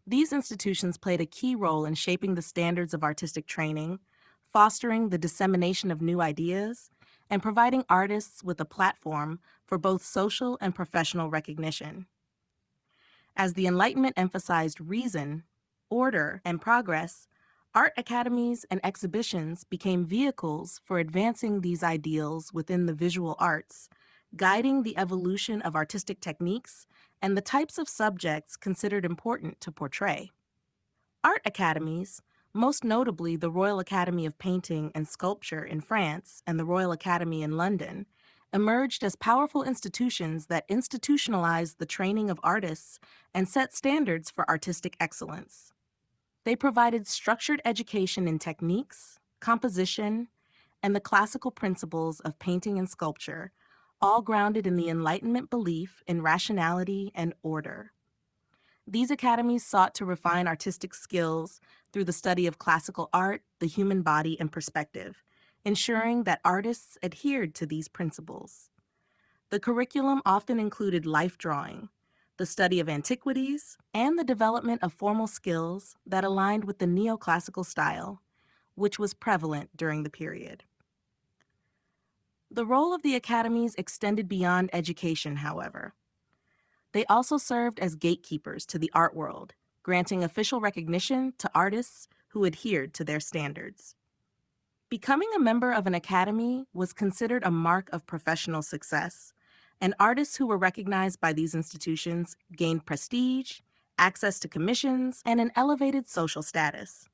These institutions played a key role in shaping the standards of artistic training, fostering the dissemination of new ideas, and providing artists with a platform for both social and professional recognition. As the Enlightenment emphasized reason, order, and progress, art academies and exhibitions became vehicles for advancing these ideals within the visual arts, guiding the evolution of artistic techniques and the types of subjects considered important to portray. Art academies, most notably the Royal Academy of Painting and Sculpture in France and the Royal Academy in London, emerged as powerful institutions that institutionalized the training of artists and set standards for artistic excellence. They provided structured education in techniques, composition, and the classical principles of painting and sculpture, all grounded in the Enlightenment belief in rationality and order. These academies sought to refine artistic skills through the study of classical art, the human body, and perspective, ensuring that artists adhered to these principles. The curriculum often included life drawing, the study of antiquities, and the development of formal skills that aligned with the neoclassical style, which was prevalent during the period. The role of the academies extended beyond education, however. They also served as gatekeepers to the art world, granting official recognition to artists who adhered to their standards. Becoming a member of an academy was considered a mark of professional success, and artists who were recognized by these institutions gained prestige, access to commissions, and an elevated social status.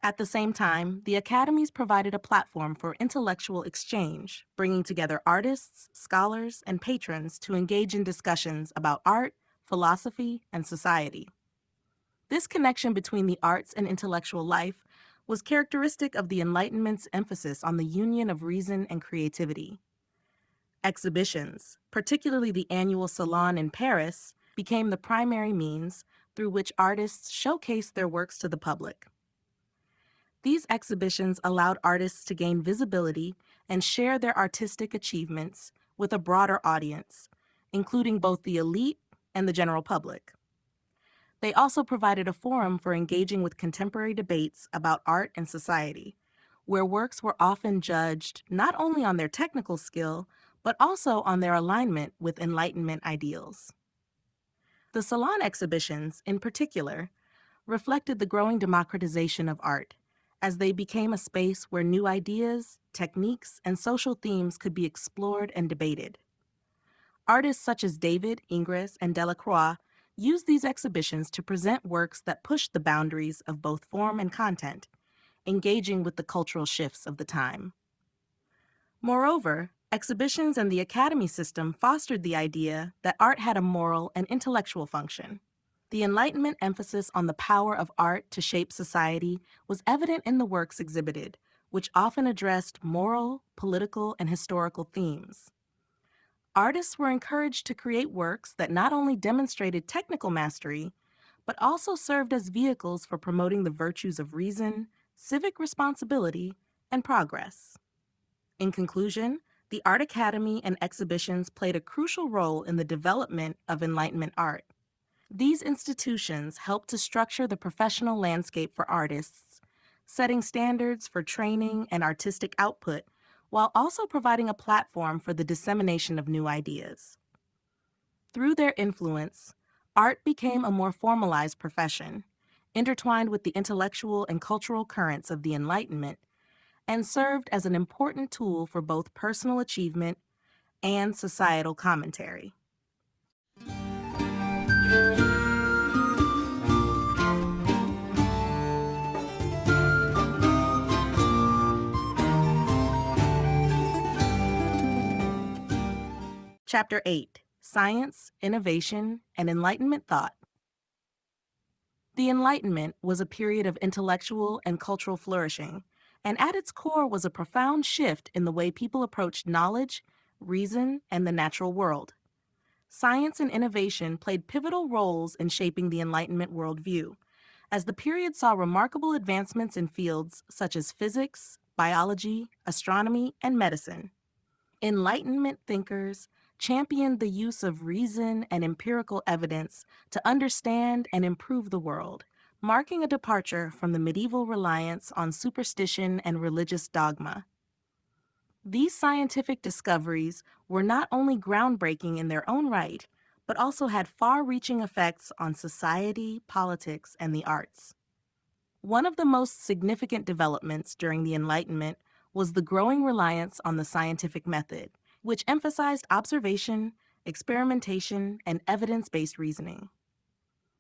At the same time, the academies provided a platform for intellectual exchange, bringing together artists, scholars, and patrons to engage in discussions about art, philosophy, and society. This connection between the arts and intellectual life was characteristic of the Enlightenment's emphasis on the union of reason and creativity. Exhibitions, particularly the annual Salon in Paris, became the primary means through which artists showcased their works to the public. These exhibitions allowed artists to gain visibility and share their artistic achievements with a broader audience, including both the elite and the general public. They also provided a forum for engaging with contemporary debates about art and society, where works were often judged not only on their technical skill, but also on their alignment with Enlightenment ideals. The Salon exhibitions, in particular, reflected the growing democratization of art, as they became a space where new ideas, techniques, and social themes could be explored and debated. Artists such as David, Ingres, and Delacroix used these exhibitions to present works that pushed the boundaries of both form and content, engaging with the cultural shifts of the time. Moreover, exhibitions and the academy system fostered the idea that art had a moral and intellectual function. The Enlightenment emphasis on the power of art to shape society was evident in the works exhibited, which often addressed moral, political, and historical themes. Artists were encouraged to create works that not only demonstrated technical mastery, but also served as vehicles for promoting the virtues of reason, civic responsibility, and progress. In conclusion, the Art Academy and exhibitions played a crucial role in the development of Enlightenment art. These institutions help to structure the professional landscape for artists, setting standards for training and artistic output, while also providing a platform for the dissemination of new ideas. Through their influence, art became a more formalized profession, intertwined with the intellectual and cultural currents of the Enlightenment, and served as an important tool for both personal achievement and societal commentary. Chapter 8: Science, Innovation, and Enlightenment Thought. The Enlightenment was a period of intellectual and cultural flourishing, and at its core was a profound shift in the way people approached knowledge, reason, and the natural world. Science and innovation played pivotal roles in shaping the Enlightenment worldview, as the period saw remarkable advancements in fields such as physics, biology, astronomy, and medicine. Enlightenment thinkers championed the use of reason and empirical evidence to understand and improve the world, marking a departure from the medieval reliance on superstition and religious dogma. These scientific discoveries were not only groundbreaking in their own right, but also had far-reaching effects on society, politics, and the arts. One of the most significant developments during the Enlightenment was the growing reliance on the scientific method, which emphasized observation, experimentation, and evidence-based reasoning.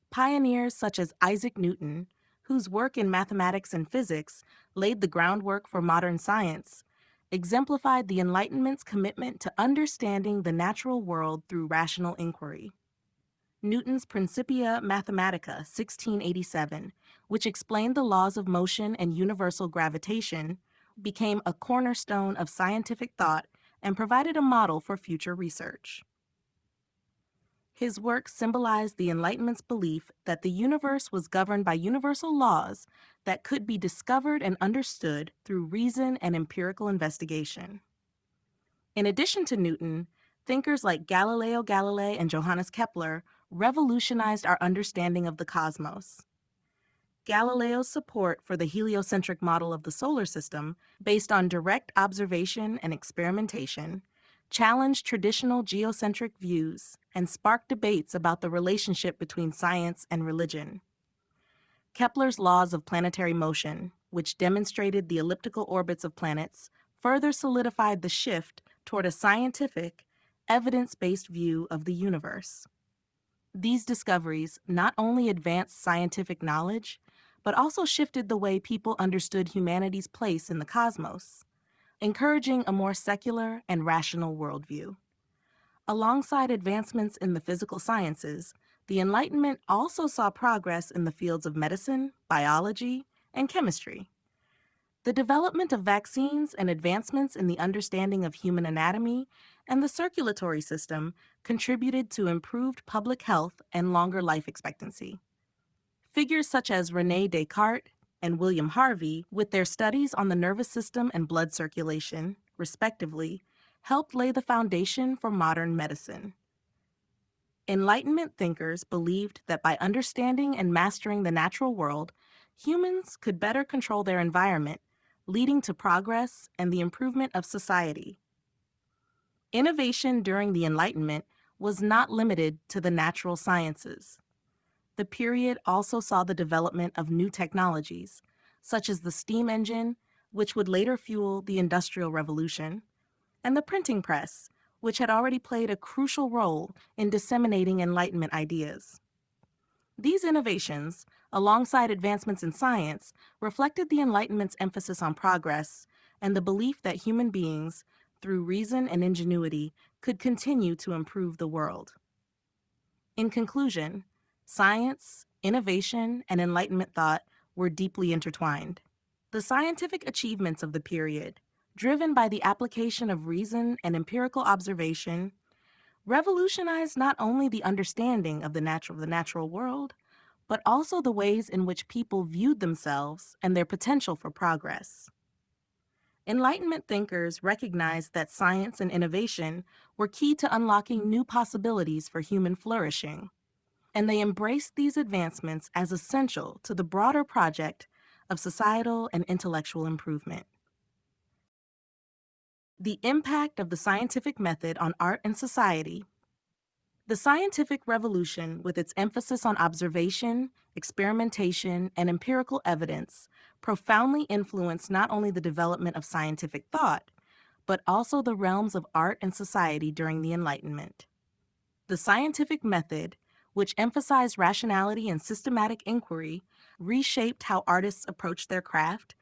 Pioneers such as Isaac Newton, whose work in mathematics and physics laid the groundwork for modern science, exemplified the Enlightenment's commitment to understanding the natural world through rational inquiry. Newton's Principia Mathematica, 1687, which explained the laws of motion and universal gravitation, became a cornerstone of scientific thought and provided a model for future research. His work symbolized the Enlightenment's belief that the universe was governed by universal laws that could be discovered and understood through reason and empirical investigation. In addition to Newton, thinkers like Galileo Galilei and Johannes Kepler revolutionized our understanding of the cosmos. Galileo's support for the heliocentric model of the solar system, based on direct observation and experimentation, challenged traditional geocentric views and sparked debates about the relationship between science and religion. Kepler's laws of planetary motion, which demonstrated the elliptical orbits of planets, further solidified the shift toward a scientific, evidence-based view of the universe. These discoveries not only advanced scientific knowledge, but also shifted the way people understood humanity's place in the cosmos, encouraging a more secular and rational worldview. Alongside advancements in the physical sciences, the Enlightenment also saw progress in the fields of medicine, biology, and chemistry. The development of vaccines and advancements in the understanding of human anatomy and the circulatory system contributed to improved public health and longer life expectancy. Figures such as René Descartes and William Harvey, with their studies on the nervous system and blood circulation, respectively, helped lay the foundation for modern medicine. Enlightenment thinkers believed that by understanding and mastering the natural world, humans could better control their environment, leading to progress and the improvement of society. Innovation during the Enlightenment was not limited to the natural sciences. The period also saw the development of new technologies, such as the steam engine, which would later fuel the Industrial Revolution, and the printing press, which had already played a crucial role in disseminating Enlightenment ideas. These innovations, alongside advancements in science, reflected the Enlightenment's emphasis on progress and the belief that human beings, through reason and ingenuity, could continue to improve the world. In conclusion, science, innovation, and Enlightenment thought were deeply intertwined. The scientific achievements of the period, driven by the application of reason and empirical observation, revolutionized not only the understanding of the natural world, but also the ways in which people viewed themselves and their potential for progress. Enlightenment thinkers recognized that science and innovation were key to unlocking new possibilities for human flourishing, and they embraced these advancements as essential to the broader project of societal and intellectual improvement. The impact of the scientific method on art and society. The scientific revolution, with its emphasis on observation, experimentation, and empirical evidence, profoundly influenced not only the development of scientific thought, but also the realms of art and society during the Enlightenment. The scientific method, which emphasized rationality and systematic inquiry, reshaped how artists approached their craft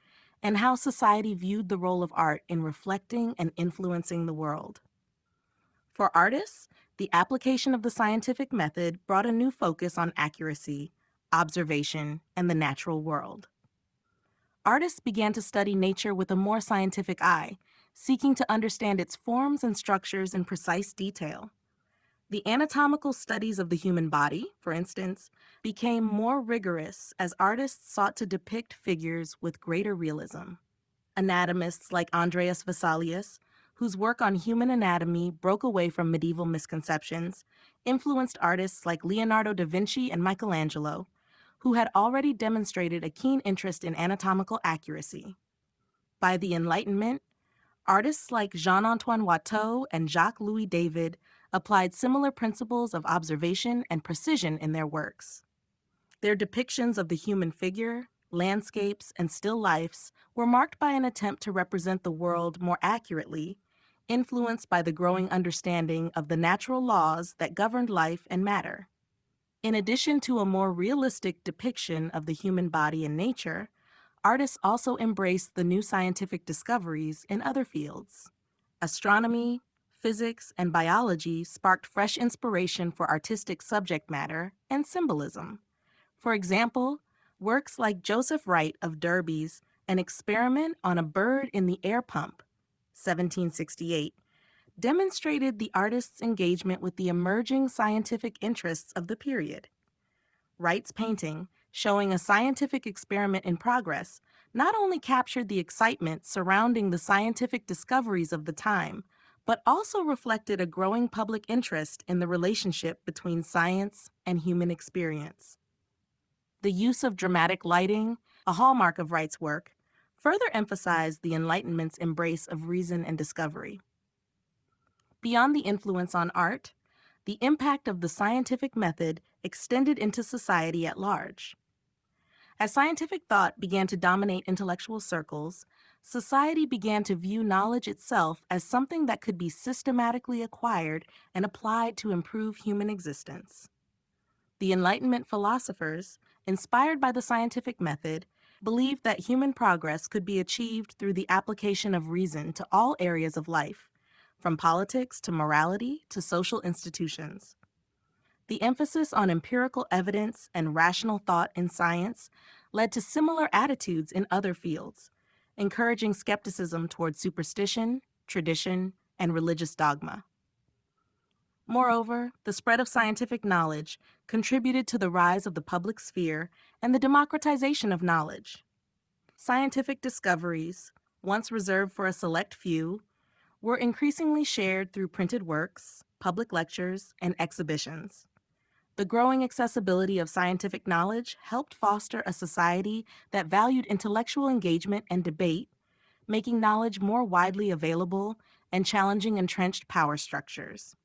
and how society viewed the role of art in reflecting and influencing the world. For artists, the application of the scientific method brought a new focus on accuracy, observation, and the natural world. Artists began to study nature with a more scientific eye, seeking to understand its forms and structures in precise detail. The anatomical studies of the human body, for instance, became more rigorous as artists sought to depict figures with greater realism. Anatomists like Andreas Vesalius, whose work on human anatomy broke away from medieval misconceptions, influenced artists like Leonardo da Vinci and Michelangelo, who had already demonstrated a keen interest in anatomical accuracy. By the Enlightenment, artists like Jean-Antoine Watteau and Jacques-Louis David applied similar principles of observation and precision in their works. Their depictions of the human figure, landscapes, and still lifes were marked by an attempt to represent the world more accurately, influenced by the growing understanding of the natural laws that governed life and matter. In addition to a more realistic depiction of the human body and nature, artists also embraced the new scientific discoveries in other fields. Astronomy, physics, and biology sparked fresh inspiration for artistic subject matter and symbolism. For example, works like Joseph Wright of Derby's An Experiment on a Bird in the Air Pump, 1768, demonstrated the artist's engagement with the emerging scientific interests of the period. Wright's painting, showing a scientific experiment in progress, not only captured the excitement surrounding the scientific discoveries of the time, but also reflected a growing public interest in the relationship between science and human experience. The use of dramatic lighting, a hallmark of Wright's work, further emphasized the Enlightenment's embrace of reason and discovery. Beyond the influence on art, the impact of the scientific method extended into society at large. As scientific thought began to dominate intellectual circles, society began to view knowledge itself as something that could be systematically acquired and applied to improve human existence. The Enlightenment philosophers, inspired by the scientific method, believed that human progress could be achieved through the application of reason to all areas of life, from politics to morality to social institutions. The emphasis on empirical evidence and rational thought in science led to similar attitudes in other fields, encouraging skepticism toward superstition, tradition, and religious dogma. Moreover, the spread of scientific knowledge contributed to the rise of the public sphere and the democratization of knowledge. Scientific discoveries, once reserved for a select few, were increasingly shared through printed works, public lectures, and exhibitions. The growing accessibility of scientific knowledge helped foster a society that valued intellectual engagement and debate, making knowledge more widely available and challenging entrenched power structures.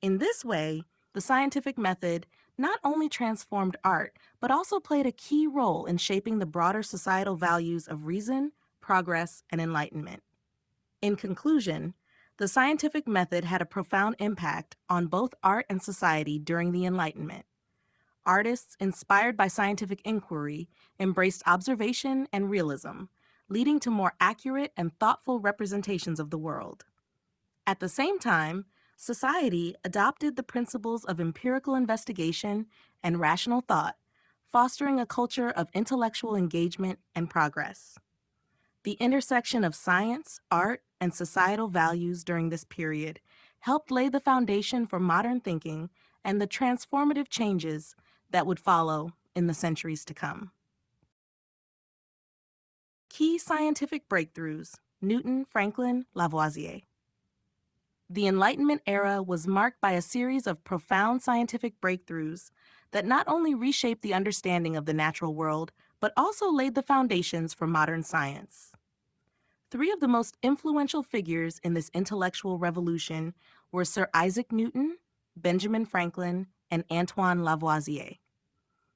In this way, the scientific method not only transformed art, but also played a key role in shaping the broader societal values of reason, progress, and enlightenment. In conclusion, the scientific method had a profound impact on both art and society during the Enlightenment. Artists inspired by scientific inquiry embraced observation and realism, leading to more accurate and thoughtful representations of the world. At the same time, society adopted the principles of empirical investigation and rational thought, fostering a culture of intellectual engagement and progress. The intersection of science, art, and societal values during this period helped lay the foundation for modern thinking and the transformative changes that would follow in the centuries to come. Key scientific breakthroughs: Newton, Franklin, Lavoisier. The Enlightenment era was marked by a series of profound scientific breakthroughs that not only reshaped the understanding of the natural world, but also laid the foundations for modern science. Three of the most influential figures in this intellectual revolution were Sir Isaac Newton, Benjamin Franklin, and Antoine Lavoisier.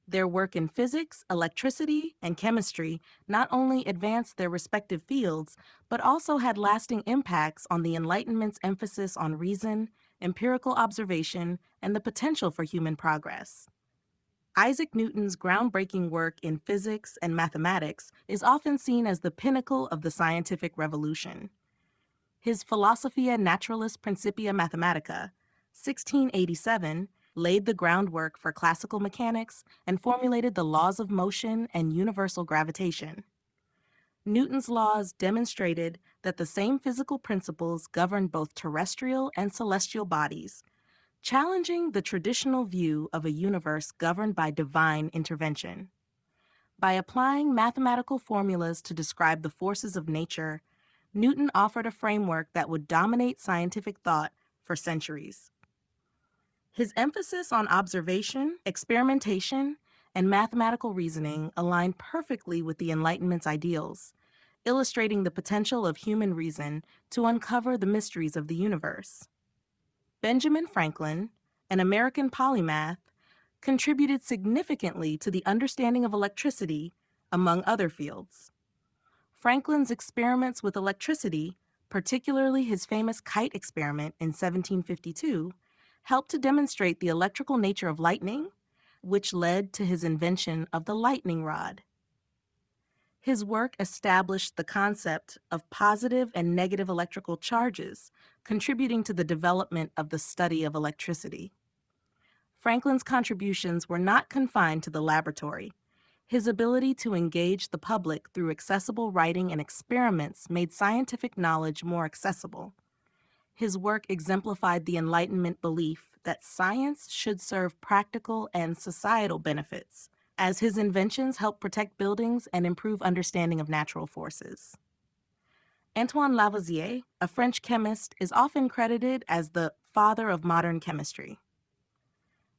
Their work in physics, electricity, and chemistry not only advanced their respective fields, but also had lasting impacts on the Enlightenment's emphasis on reason, empirical observation, and the potential for human progress. Isaac Newton's groundbreaking work in physics and mathematics is often seen as the pinnacle of the scientific revolution. His Philosophiae Naturalis Principia Mathematica, 1687, laid the groundwork for classical mechanics and formulated the laws of motion and universal gravitation. Newton's laws demonstrated that the same physical principles govern both terrestrial and celestial bodies, challenging the traditional view of a universe governed by divine intervention. By applying mathematical formulas to describe the forces of nature, Newton offered a framework that would dominate scientific thought for centuries. His emphasis on observation, experimentation, and mathematical reasoning aligned perfectly with the Enlightenment's ideals, illustrating the potential of human reason to uncover the mysteries of the universe. Benjamin Franklin, an American polymath, contributed significantly to the understanding of electricity, among other fields. Franklin's experiments with electricity, particularly his famous kite experiment in 1752, helped to demonstrate the electrical nature of lightning, which led to his invention of the lightning rod. His work established the concept of positive and negative electrical charges, contributing to the development of the study of electricity. Franklin's contributions were not confined to the laboratory. His ability to engage the public through accessible writing and experiments made scientific knowledge more accessible. His work exemplified the Enlightenment belief that science should serve practical and societal benefits, as his inventions help protect buildings and improve understanding of natural forces. Antoine Lavoisier, a French chemist, is often credited as the father of modern chemistry.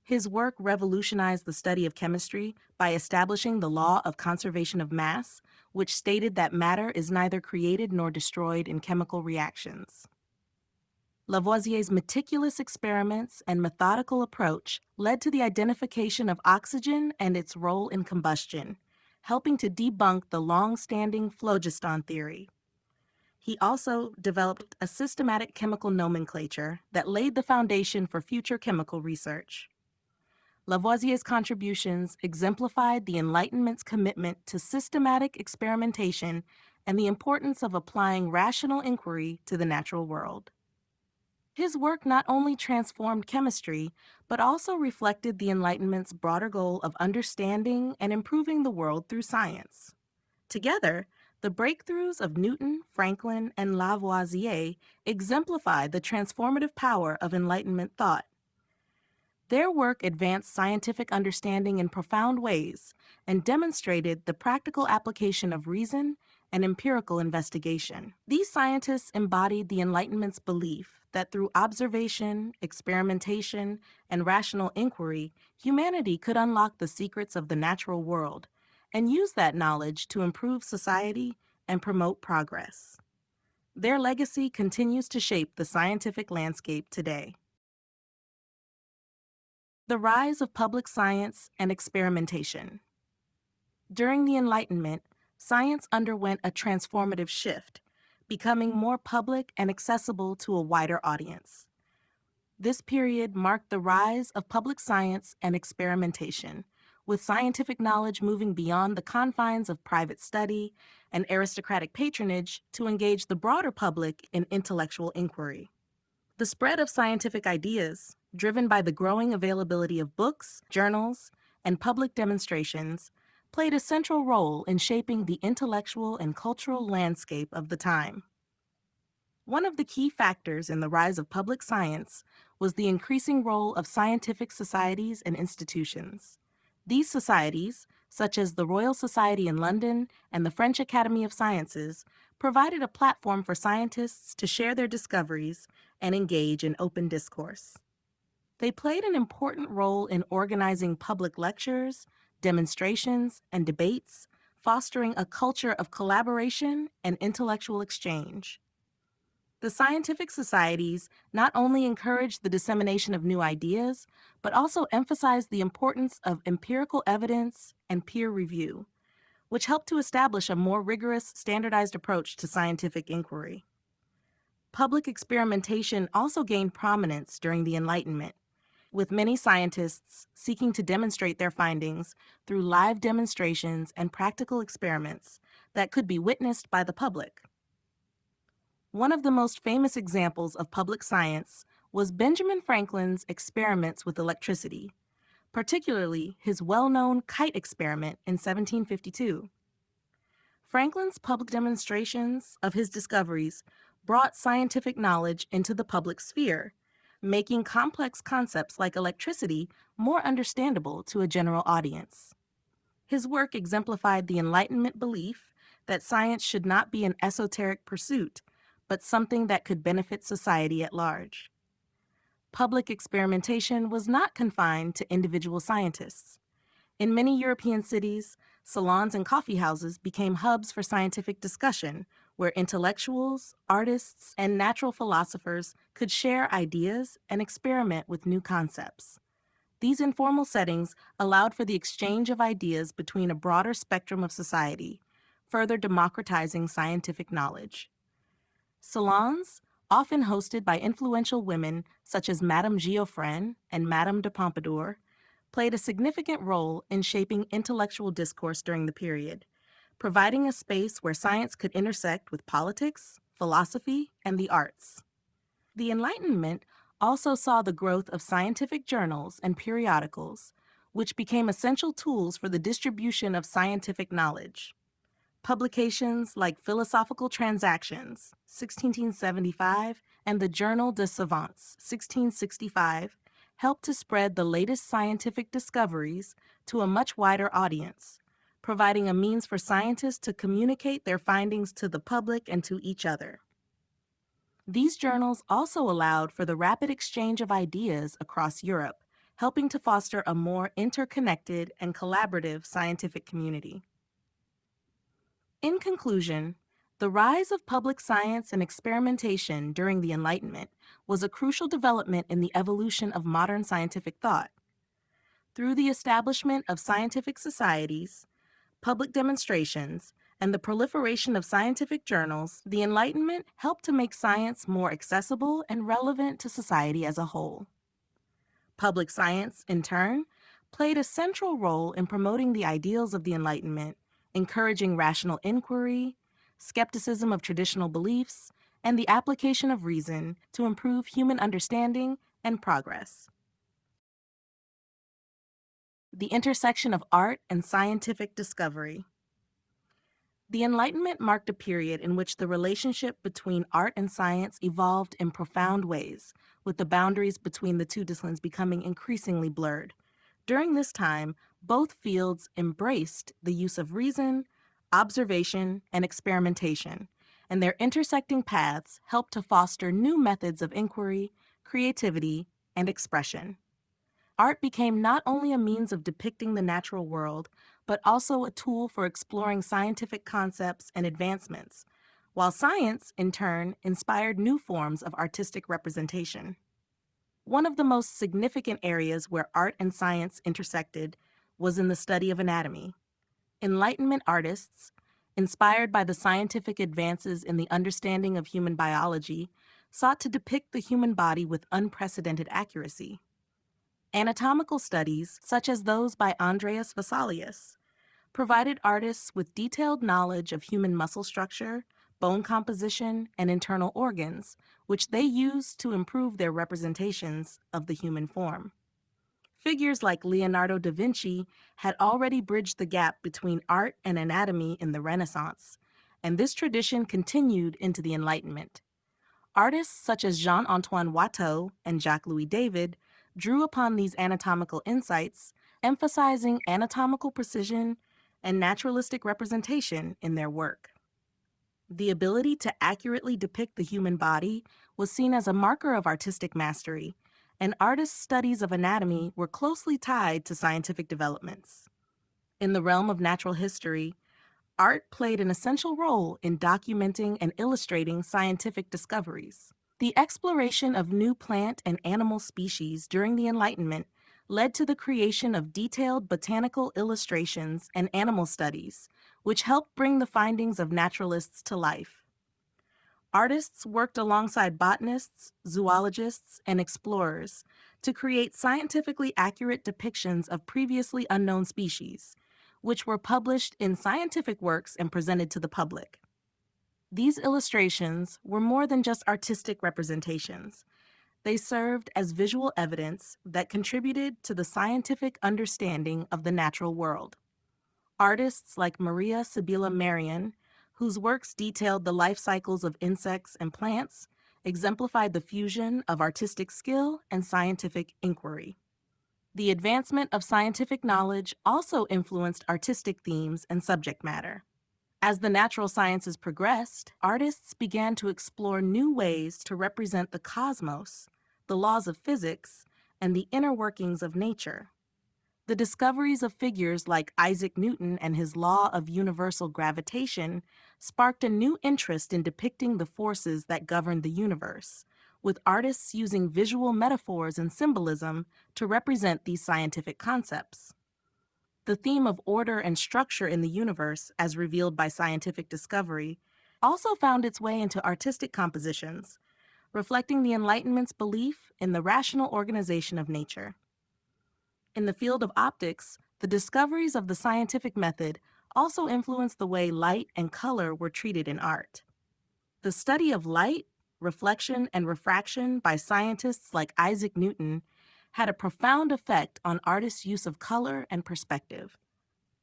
His work revolutionized the study of chemistry by establishing the law of conservation of mass, which stated that matter is neither created nor destroyed in chemical reactions. Lavoisier's meticulous experiments and methodical approach led to the identification of oxygen and its role in combustion, helping to debunk the long-standing phlogiston theory. He also developed a systematic chemical nomenclature that laid the foundation for future chemical research. Lavoisier's contributions exemplified the Enlightenment's commitment to systematic experimentation and the importance of applying rational inquiry to the natural world. His work not only transformed chemistry, but also reflected the Enlightenment's broader goal of understanding and improving the world through science. Together, the breakthroughs of Newton, Franklin, and Lavoisier exemplify the transformative power of Enlightenment thought. Their work advanced scientific understanding in profound ways and demonstrated the practical application of reason and empirical investigation. These scientists embodied the Enlightenment's belief that through observation, experimentation, and rational inquiry, humanity could unlock the secrets of the natural world and use that knowledge to improve society and promote progress. Their legacy continues to shape the scientific landscape today. The rise of public science and experimentation. During the Enlightenment, science underwent a transformative shift, becoming more public and accessible to a wider audience. This period marked the rise of public science and experimentation, with scientific knowledge moving beyond the confines of private study and aristocratic patronage to engage the broader public in intellectual inquiry. The spread of scientific ideas, driven by the growing availability of books, journals, and public demonstrations, played a central role in shaping the intellectual and cultural landscape of the time. One of the key factors in the rise of public science was the increasing role of scientific societies and institutions. These societies, such as the Royal Society in London and the French Academy of Sciences, provided a platform for scientists to share their discoveries and engage in open discourse. They played an important role in organizing public lectures, demonstrations, and debates, fostering a culture of collaboration and intellectual exchange. The scientific societies not only encouraged the dissemination of new ideas, but also emphasized the importance of empirical evidence and peer review, which helped to establish a more rigorous, standardized approach to scientific inquiry. Public experimentation also gained prominence during the Enlightenment, with many scientists seeking to demonstrate their findings through live demonstrations and practical experiments that could be witnessed by the public. One of the most famous examples of public science was Benjamin Franklin's experiments with electricity, particularly his well-known kite experiment in 1752. Franklin's public demonstrations of his discoveries brought scientific knowledge into the public sphere, making complex concepts like electricity more understandable to a general audience. His work exemplified the Enlightenment belief that science should not be an esoteric pursuit, but something that could benefit society at large. Public experimentation was not confined to individual scientists. In many European cities, salons and coffee houses became hubs for scientific discussion, where intellectuals, artists, and natural philosophers could share ideas and experiment with new concepts. These informal settings allowed for the exchange of ideas between a broader spectrum of society, further democratizing scientific knowledge. Salons, often hosted by influential women such as Madame Geoffrin and Madame de Pompadour, played a significant role in shaping intellectual discourse during the period, providing a space where science could intersect with politics, philosophy, and the arts. The Enlightenment also saw the growth of scientific journals and periodicals, which became essential tools for the distribution of scientific knowledge. Publications like Philosophical Transactions, 1675, and the Journal des Savants, 1665, helped to spread the latest scientific discoveries to a much wider audience, providing a means for scientists to communicate their findings to the public and to each other. These journals also allowed for the rapid exchange of ideas across Europe, helping to foster a more interconnected and collaborative scientific community. In conclusion, the rise of public science and experimentation during the Enlightenment was a crucial development in the evolution of modern scientific thought. Through the establishment of scientific societies, public demonstrations, and the proliferation of scientific journals, the Enlightenment helped to make science more accessible and relevant to society as a whole. Public science, in turn, played a central role in promoting the ideals of the Enlightenment, encouraging rational inquiry, skepticism of traditional beliefs, and the application of reason to improve human understanding and progress. The intersection of art and scientific discovery. The Enlightenment marked a period in which the relationship between art and science evolved in profound ways, with the boundaries between the two disciplines becoming increasingly blurred. During this time, both fields embraced the use of reason, observation, and experimentation, and their intersecting paths helped to foster new methods of inquiry, creativity, and expression. Art became not only a means of depicting the natural world, but also a tool for exploring scientific concepts and advancements, while science, in turn, inspired new forms of artistic representation. One of the most significant areas where art and science intersected was in the study of anatomy. Enlightenment artists, inspired by the scientific advances in the understanding of human biology, sought to depict the human body with unprecedented accuracy. Anatomical studies, such as those by Andreas Vesalius, provided artists with detailed knowledge of human muscle structure, bone composition, and internal organs, which they used to improve their representations of the human form. Figures like Leonardo da Vinci had already bridged the gap between art and anatomy in the Renaissance, and this tradition continued into the Enlightenment. Artists such as Jean-Antoine Watteau and Jacques-Louis David drew upon these anatomical insights, emphasizing anatomical precision and naturalistic representation in their work. The ability to accurately depict the human body was seen as a marker of artistic mastery, and artists' studies of anatomy were closely tied to scientific developments. In the realm of natural history, art played an essential role in documenting and illustrating scientific discoveries. The exploration of new plant and animal species during the Enlightenment led to the creation of detailed botanical illustrations and animal studies, which helped bring the findings of naturalists to life. Artists worked alongside botanists, zoologists, and explorers to create scientifically accurate depictions of previously unknown species, which were published in scientific works and presented to the public. These illustrations were more than just artistic representations. They served as visual evidence that contributed to the scientific understanding of the natural world. Artists like Maria Sibylla Merian, whose works detailed the life cycles of insects and plants, exemplified the fusion of artistic skill and scientific inquiry. The advancement of scientific knowledge also influenced artistic themes and subject matter. As the natural sciences progressed, artists began to explore new ways to represent the cosmos, the laws of physics, and the inner workings of nature. The discoveries of figures like Isaac Newton and his law of universal gravitation sparked a new interest in depicting the forces that govern the universe, with artists using visual metaphors and symbolism to represent these scientific concepts. The theme of order and structure in the universe, as revealed by scientific discovery, also found its way into artistic compositions, reflecting the Enlightenment's belief in the rational organization of nature. In the field of optics, the discoveries of the scientific method also influenced the way light and color were treated in art. The study of light, reflection, and refraction by scientists like Isaac Newton had a profound effect on artists' use of color and perspective.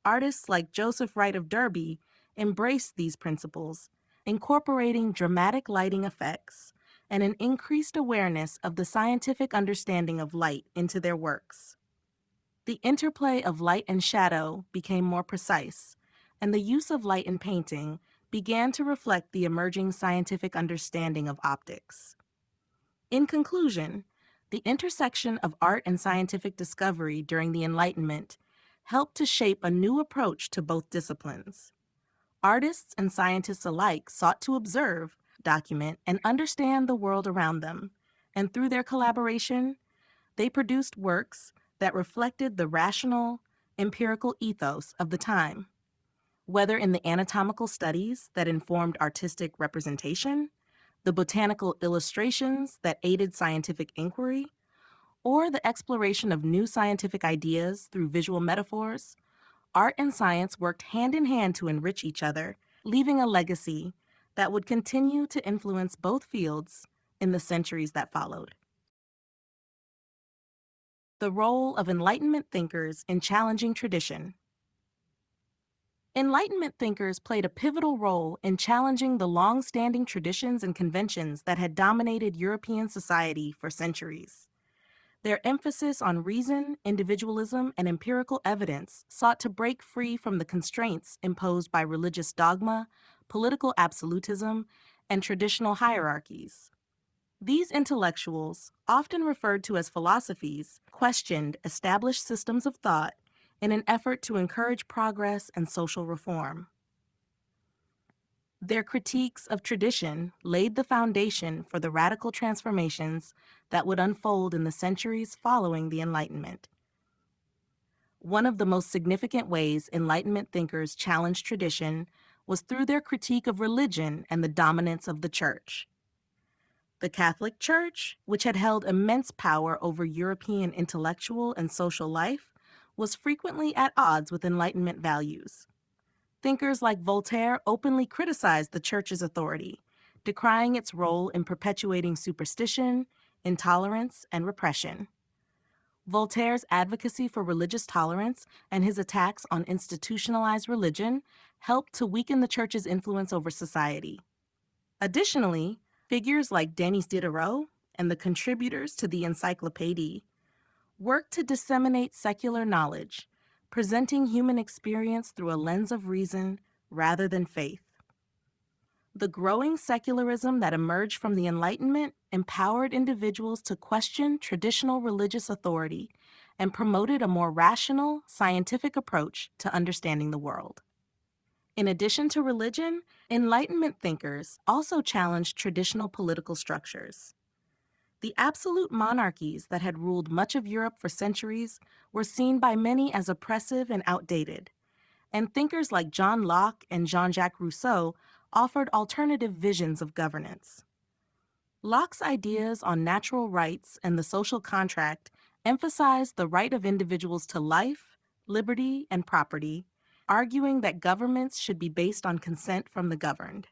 Artists like Joseph Wright of Derby embraced these principles, incorporating dramatic lighting effects and an increased awareness of the scientific understanding of light into their works. The interplay of light and shadow became more precise, and the use of light in painting began to reflect the emerging scientific understanding of optics. In conclusion, the intersection of art and scientific discovery during the Enlightenment helped to shape a new approach to both disciplines. Artists and scientists alike sought to observe, document, and understand the world around them, and through their collaboration, they produced works that reflected the rational, empirical ethos of the time. Whether in the anatomical studies that informed artistic representation, the botanical illustrations that aided scientific inquiry, or the exploration of new scientific ideas through visual metaphors, art and science worked hand in hand to enrich each other, leaving a legacy that would continue to influence both fields in the centuries that followed. The role of Enlightenment thinkers in challenging tradition. Enlightenment thinkers played a pivotal role in challenging the long-standing traditions and conventions that had dominated European society for centuries. Their emphasis on reason, individualism, and empirical evidence sought to break free from the constraints imposed by religious dogma, political absolutism, and traditional hierarchies. These intellectuals, often referred to as philosophies, questioned established systems of thought in an effort to encourage progress and social reform. Their critiques of tradition laid the foundation for the radical transformations that would unfold in the centuries following the Enlightenment. One of the most significant ways Enlightenment thinkers challenged tradition was through their critique of religion and the dominance of the Church. The Catholic Church, which had held immense power over European intellectual and social life, was frequently at odds with Enlightenment values. Thinkers like Voltaire openly criticized the Church's authority, decrying its role in perpetuating superstition, intolerance, and repression. Voltaire's advocacy for religious tolerance and his attacks on institutionalized religion helped to weaken the Church's influence over society. Additionally, figures like Denis Diderot and the contributors to the Encyclopédie worked to disseminate secular knowledge, presenting human experience through a lens of reason rather than faith. The growing secularism that emerged from the Enlightenment empowered individuals to question traditional religious authority and promoted a more rational, scientific approach to understanding the world. In addition to religion, Enlightenment thinkers also challenged traditional political structures. The absolute monarchies that had ruled much of Europe for centuries were seen by many as oppressive and outdated, and thinkers like John Locke and Jean-Jacques Rousseau offered alternative visions of governance. Locke's ideas on natural rights and the social contract emphasized the right of individuals to life, liberty, and property, arguing that governments should be based on consent from the governed.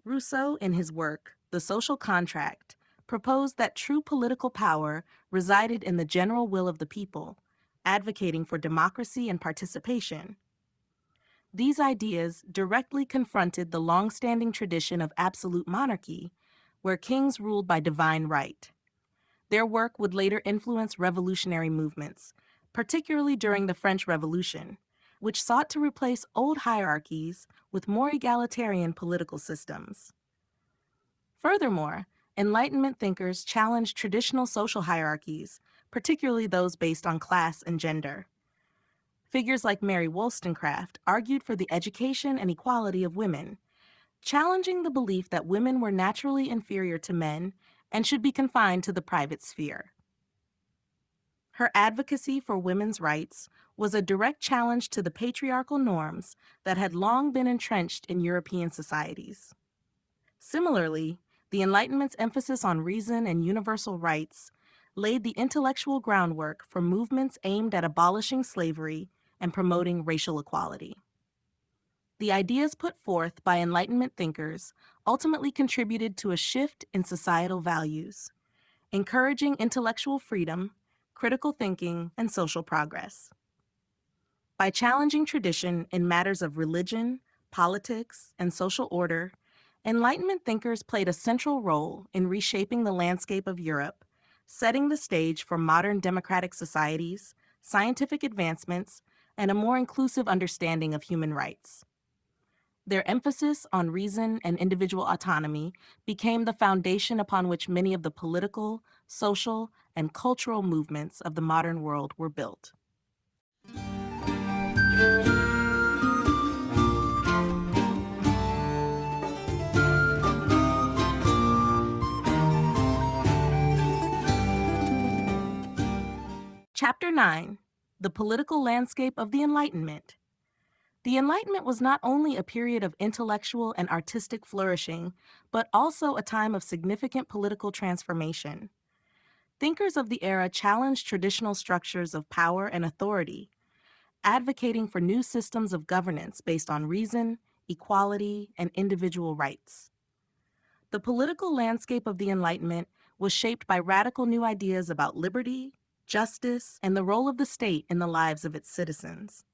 Rousseau, in his work, The Social Contract, proposed that true political power resided in the general will of the people, advocating for democracy and participation. These ideas directly confronted the long-standing tradition of absolute monarchy, where kings ruled by divine right. Their work would later influence revolutionary movements, particularly during the French Revolution, which sought to replace old hierarchies with more egalitarian political systems. Furthermore, Enlightenment thinkers challenged traditional social hierarchies, particularly those based on class and gender. Figures like Mary Wollstonecraft argued for the education and equality of women, challenging the belief that women were naturally inferior to men and should be confined to the private sphere. Her advocacy for women's rights was a direct challenge to the patriarchal norms that had long been entrenched in European societies. Similarly, the Enlightenment's emphasis on reason and universal rights laid the intellectual groundwork for movements aimed at abolishing slavery and promoting racial equality. The ideas put forth by Enlightenment thinkers ultimately contributed to a shift in societal values, encouraging intellectual freedom, critical thinking, and social progress. By challenging tradition in matters of religion, politics, and social order, Enlightenment thinkers played a central role in reshaping the landscape of Europe, setting the stage for modern democratic societies, scientific advancements, and a more inclusive understanding of human rights. Their emphasis on reason and individual autonomy became the foundation upon which many of the political, social, and cultural movements of the modern world were built. Chapter 9: The Political Landscape of the Enlightenment. The Enlightenment was not only a period of intellectual and artistic flourishing, but also a time of significant political transformation. Thinkers of the era challenged traditional structures of power and authority, advocating for new systems of governance based on reason, equality, and individual rights. The political landscape of the Enlightenment was shaped by radical new ideas about liberty, justice, and the role of the state in the lives of its citizens.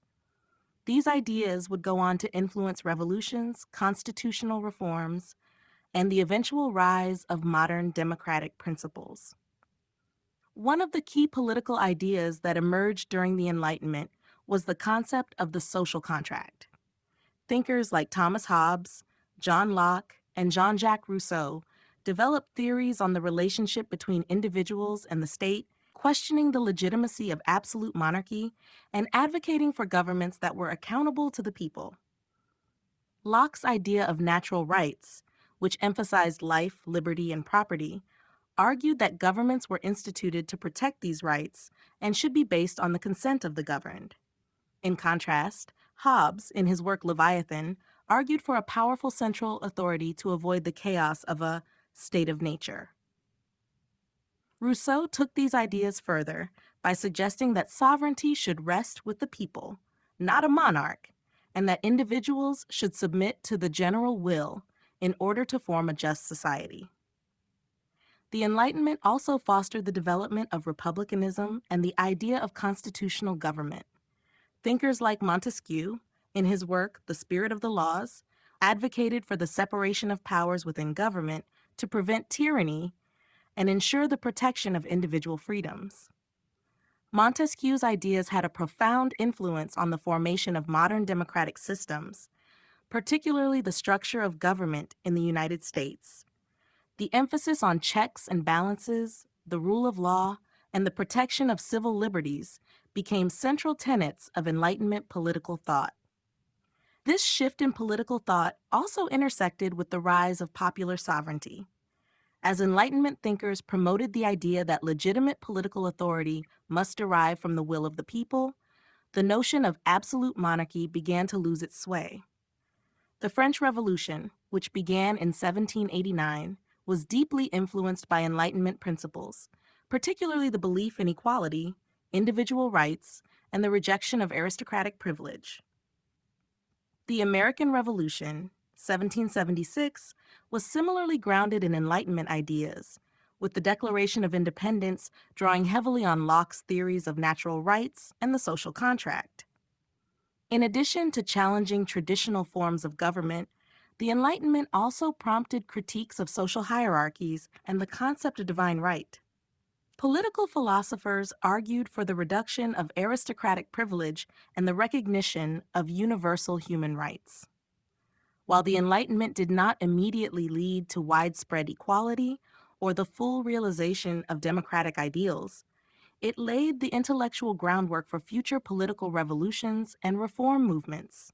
These ideas would go on to influence revolutions, constitutional reforms, and the eventual rise of modern democratic principles. One of the key political ideas that emerged during the Enlightenment was the concept of the social contract. Thinkers like Thomas Hobbes, John Locke, and Jean-Jacques Rousseau developed theories on the relationship between individuals and the state, questioning the legitimacy of absolute monarchy and advocating for governments that were accountable to the people. Locke's idea of natural rights, which emphasized life, liberty, and property, argued that governments were instituted to protect these rights and should be based on the consent of the governed. In contrast, Hobbes, in his work Leviathan, argued for a powerful central authority to avoid the chaos of a state of nature. Rousseau took these ideas further by suggesting that sovereignty should rest with the people, not a monarch, and that individuals should submit to the general will in order to form a just society. The Enlightenment also fostered the development of republicanism and the idea of constitutional government. Thinkers like Montesquieu, in his work The Spirit of the Laws, advocated for the separation of powers within government to prevent tyranny and ensure the protection of individual freedoms. Montesquieu's ideas had a profound influence on the formation of modern democratic systems, particularly the structure of government in the United States. The emphasis on checks and balances, the rule of law, and the protection of civil liberties became central tenets of Enlightenment political thought. This shift in political thought also intersected with the rise of popular sovereignty. As Enlightenment thinkers promoted the idea that legitimate political authority must derive from the will of the people, the notion of absolute monarchy began to lose its sway. The French Revolution, which began in 1789, was deeply influenced by Enlightenment principles, particularly the belief in equality, individual rights, and the rejection of aristocratic privilege. The American Revolution, 1776, was similarly grounded in Enlightenment ideas, with the Declaration of Independence drawing heavily on Locke's theories of natural rights and the social contract. In addition to challenging traditional forms of government, the Enlightenment also prompted critiques of social hierarchies and the concept of divine right. Political philosophers argued for the reduction of aristocratic privilege and the recognition of universal human rights. While the Enlightenment did not immediately lead to widespread equality or the full realization of democratic ideals, it laid the intellectual groundwork for future political revolutions and reform movements.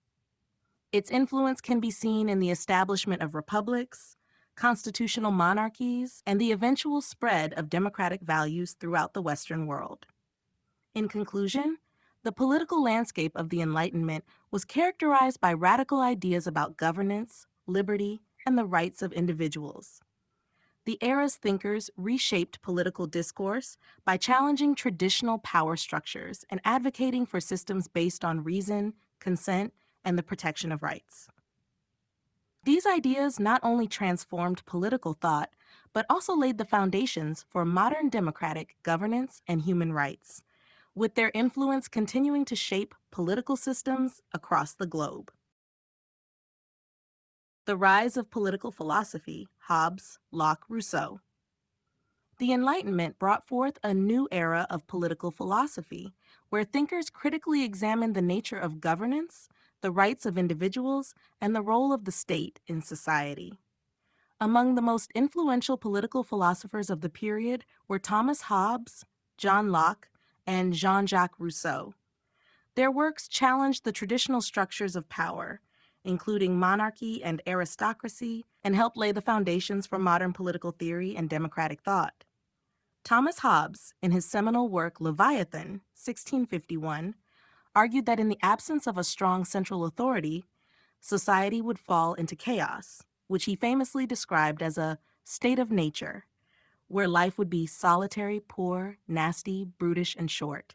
Its influence can be seen in the establishment of republics, constitutional monarchies, and the eventual spread of democratic values throughout the Western world. In conclusion, the political landscape of the Enlightenment was characterized by radical ideas about governance, liberty, and the rights of individuals. The era's thinkers reshaped political discourse by challenging traditional power structures and advocating for systems based on reason, consent, and the protection of rights. These ideas not only transformed political thought, but also laid the foundations for modern democratic governance and human rights, with their influence continuing to shape political systems across the globe. The rise of political philosophy, Hobbes, Locke, Rousseau. The Enlightenment brought forth a new era of political philosophy, where thinkers critically examined the nature of governance, the rights of individuals, and the role of the state in society. Among the most influential political philosophers of the period were Thomas Hobbes, John Locke, and Jean-Jacques Rousseau. Their works challenged the traditional structures of power, including monarchy and aristocracy, and helped lay the foundations for modern political theory and democratic thought. Thomas Hobbes, in his seminal work Leviathan, 1651, argued that in the absence of a strong central authority, society would fall into chaos, which he famously described as a state of nature, where life would be solitary, poor, nasty, brutish, and short.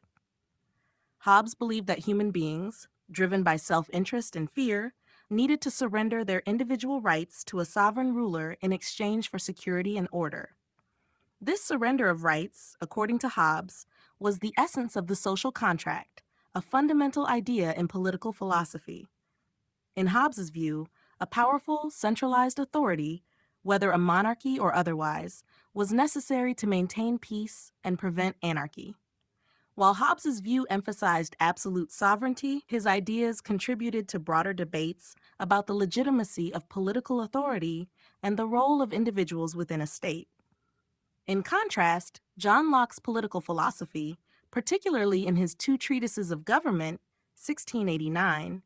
Hobbes believed that human beings, driven by self-interest and fear, needed to surrender their individual rights to a sovereign ruler in exchange for security and order. This surrender of rights, according to Hobbes, was the essence of the social contract, a fundamental idea in political philosophy. In Hobbes's view, a powerful, centralized authority, whether a monarchy or otherwise, was necessary to maintain peace and prevent anarchy. While Hobbes's view emphasized absolute sovereignty, his ideas contributed to broader debates about the legitimacy of political authority and the role of individuals within a state. In contrast, John Locke's political philosophy, particularly in his two treatises of government, 1689,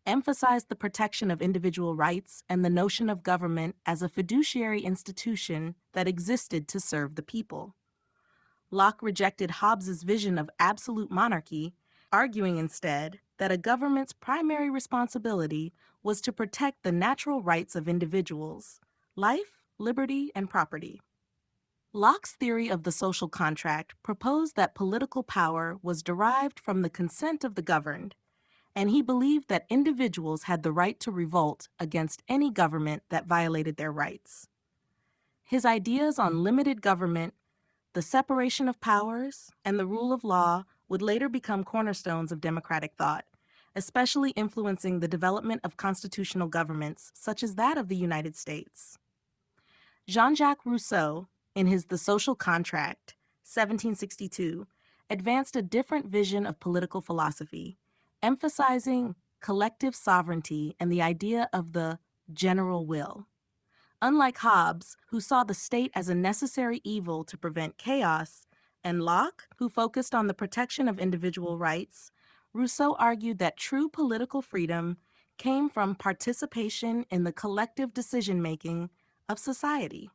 emphasized the protection of individual rights and the notion of government as a fiduciary institution that existed to serve the people. Locke rejected Hobbes's vision of absolute monarchy, arguing instead that a government's primary responsibility was to protect the natural rights of individuals, life, liberty, and property. Locke's theory of the social contract proposed that political power was derived from the consent of the governed, and he believed that individuals had the right to revolt against any government that violated their rights. His ideas on limited government, the separation of powers, and the rule of law would later become cornerstones of democratic thought, especially influencing the development of constitutional governments such as that of the United States. Jean-Jacques Rousseau, in his The Social Contract, 1762, advanced a different vision of political philosophy, emphasizing collective sovereignty and the idea of the general will. Unlike Hobbes, who saw the state as a necessary evil to prevent chaos, and Locke, who focused on the protection of individual rights, Rousseau argued that true political freedom came from participation in the collective decision-making of society.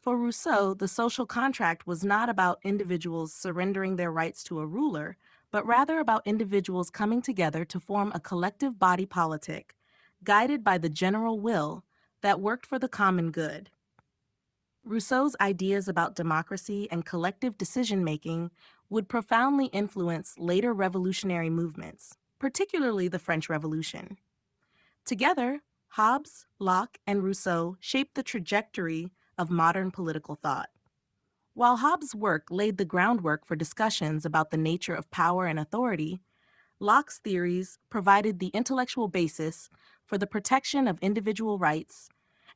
For Rousseau, the social contract was not about individuals surrendering their rights to a ruler, but rather about individuals coming together to form a collective body politic, guided by the general will that worked for the common good. Rousseau's ideas about democracy and collective decision-making would profoundly influence later revolutionary movements, particularly the French Revolution. Together, Hobbes, Locke, and Rousseau shaped the trajectory of modern political thought. While Hobbes' work laid the groundwork for discussions about the nature of power and authority, Locke's theories provided the intellectual basis for the protection of individual rights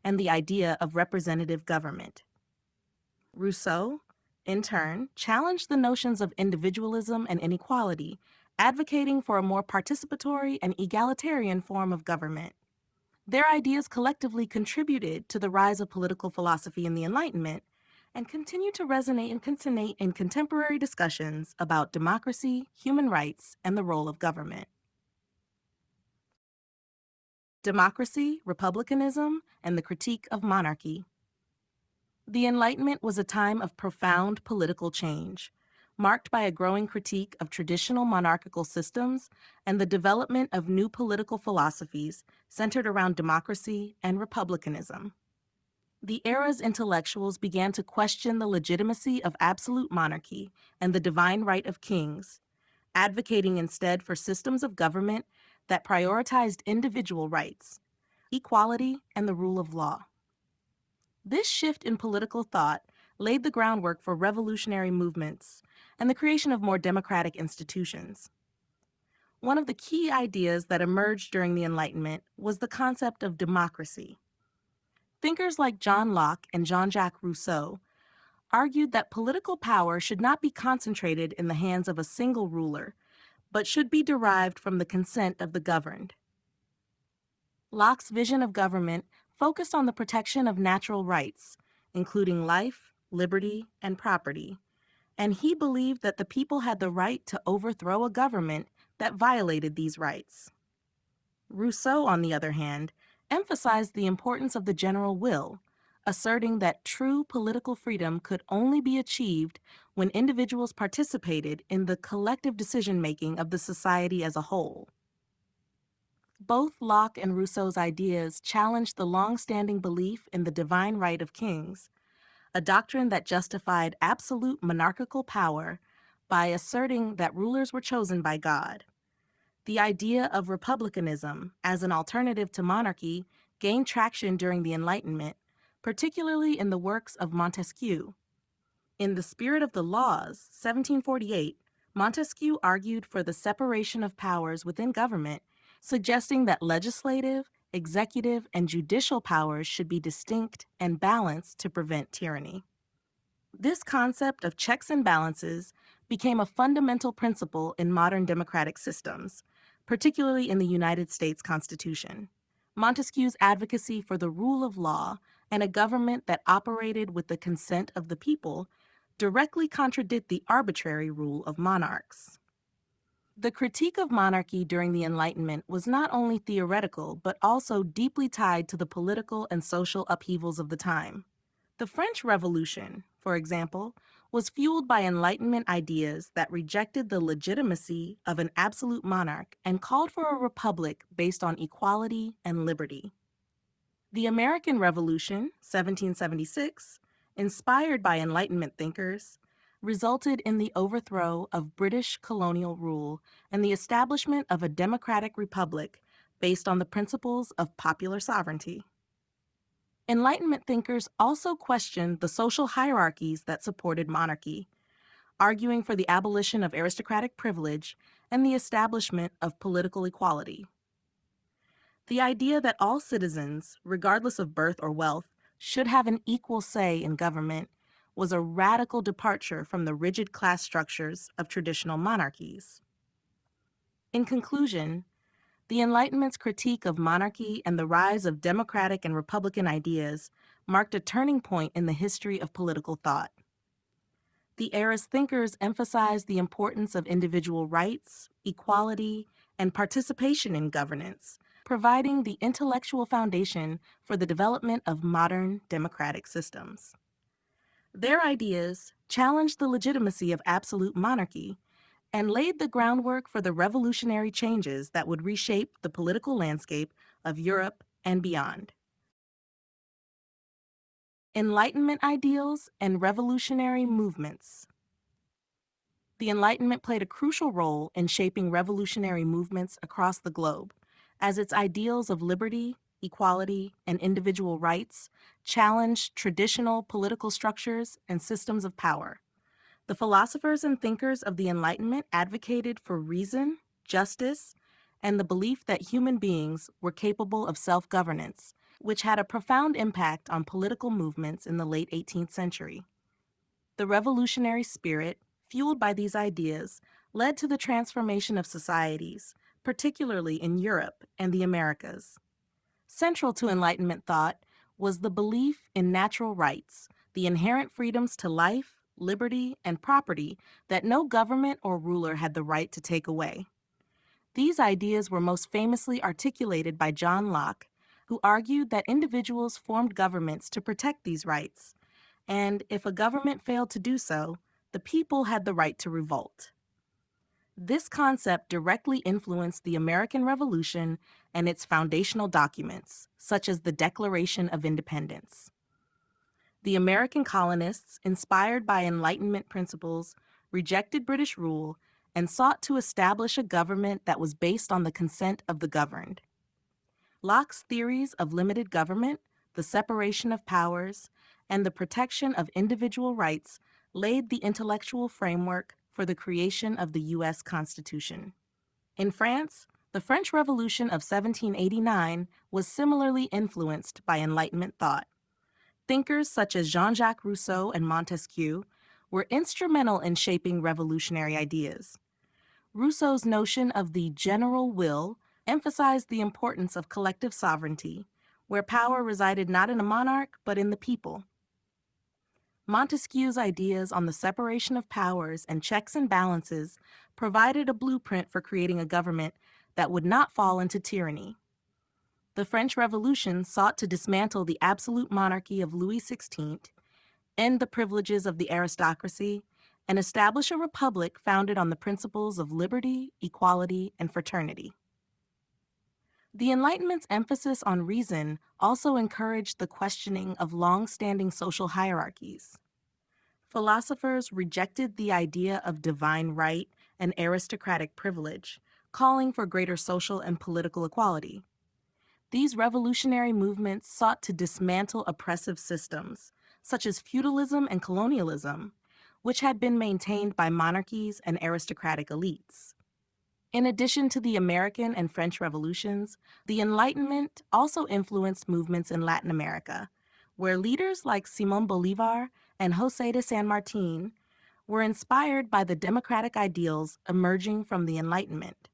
and the idea of representative government. Rousseau, in turn, challenged the notions of individualism and inequality, advocating for a more participatory and egalitarian form of government. Their ideas collectively contributed to the rise of political philosophy in the Enlightenment and continue to resonate in contemporary discussions about democracy, human rights, and the role of government. Democracy, republicanism, and the critique of monarchy. The Enlightenment was a time of profound political change, marked by a growing critique of traditional monarchical systems and the development of new political philosophies centered around democracy and republicanism. The era's intellectuals began to question the legitimacy of absolute monarchy and the divine right of kings, advocating instead for systems of government that prioritized individual rights, equality, and the rule of law. This shift in political thought laid the groundwork for revolutionary movements and the creation of more democratic institutions. One of the key ideas that emerged during the Enlightenment was the concept of democracy. Thinkers like John Locke and Jean-Jacques Rousseau argued that political power should not be concentrated in the hands of a single ruler, but should be derived from the consent of the governed. Locke's vision of government focused on the protection of natural rights, including life, liberty, and property, and he believed that the people had the right to overthrow a government that violated these rights. Rousseau, on the other hand, emphasized the importance of the general will, asserting that true political freedom could only be achieved when individuals participated in the collective decision-making of the society as a whole. Both Locke and Rousseau's ideas challenged the long-standing belief in the divine right of kings, a doctrine that justified absolute monarchical power by asserting that rulers were chosen by God. The idea of republicanism as an alternative to monarchy gained traction during the Enlightenment, particularly in the works of Montesquieu. In The Spirit of the Laws, 1748, Montesquieu argued for the separation of powers within government, suggesting that legislative, executive, and judicial powers should be distinct and balanced to prevent tyranny. This concept of checks and balances became a fundamental principle in modern democratic systems, particularly in the United States Constitution. Montesquieu's advocacy for the rule of law and a government that operated with the consent of the people directly contradict the arbitrary rule of monarchs. The critique of monarchy during the Enlightenment was not only theoretical, but also deeply tied to the political and social upheavals of the time. The French Revolution, for example, was fueled by Enlightenment ideas that rejected the legitimacy of an absolute monarch and called for a republic based on equality and liberty. The American Revolution, 1776, inspired by Enlightenment thinkers, resulted in the overthrow of British colonial rule and the establishment of a democratic republic based on the principles of popular sovereignty. Enlightenment thinkers also questioned the social hierarchies that supported monarchy, arguing for the abolition of aristocratic privilege and the establishment of political equality. The idea that all citizens, regardless of birth or wealth, should have an equal say in government was a radical departure from the rigid class structures of traditional monarchies. In conclusion, the Enlightenment's critique of monarchy and the rise of democratic and republican ideas marked a turning point in the history of political thought. The era's thinkers emphasized the importance of individual rights, equality, and participation in governance, providing the intellectual foundation for the development of modern democratic systems. Their ideas challenged the legitimacy of absolute monarchy and laid the groundwork for the revolutionary changes that would reshape the political landscape of Europe and beyond. Enlightenment ideals and revolutionary movements. The Enlightenment played a crucial role in shaping revolutionary movements across the globe, as its ideals of liberty, equality, and individual rights challenged traditional political structures and systems of power. The philosophers and thinkers of the Enlightenment advocated for reason, justice, and the belief that human beings were capable of self-governance, which had a profound impact on political movements in the late 18th century. The revolutionary spirit, fueled by these ideas, led to the transformation of societies, particularly in Europe and the Americas. Central to Enlightenment thought was the belief in natural rights, the inherent freedoms to life, liberty, and property that no government or ruler had the right to take away. These ideas were most famously articulated by John Locke, who argued that individuals formed governments to protect these rights, and if a government failed to do so, the people had the right to revolt. This concept directly influenced the American Revolution and its foundational documents, such as the Declaration of Independence. The American colonists, inspired by Enlightenment principles, rejected British rule and sought to establish a government that was based on the consent of the governed. Locke's theories of limited government, the separation of powers, and the protection of individual rights laid the intellectual framework for the creation of the U.S. Constitution. In France, the French Revolution of 1789 was similarly influenced by Enlightenment thought. Thinkers such as Jean-Jacques Rousseau and Montesquieu were instrumental in shaping revolutionary ideas. Rousseau's notion of the general will emphasized the importance of collective sovereignty, where power resided not in a monarch but in the people. Montesquieu's ideas on the separation of powers and checks and balances provided a blueprint for creating a government that would not fall into tyranny. The French Revolution sought to dismantle the absolute monarchy of Louis XVI, end the privileges of the aristocracy, and establish a republic founded on the principles of liberty, equality, and fraternity. The Enlightenment's emphasis on reason also encouraged the questioning of long-standing social hierarchies. Philosophers rejected the idea of divine right and aristocratic privilege, calling for greater social and political equality. These revolutionary movements sought to dismantle oppressive systems, such as feudalism and colonialism, which had been maintained by monarchies and aristocratic elites. In addition to the American and French revolutions, the Enlightenment also influenced movements in Latin America, where leaders like Simón Bolívar and José de San Martín were inspired by the democratic ideals emerging from the Enlightenment.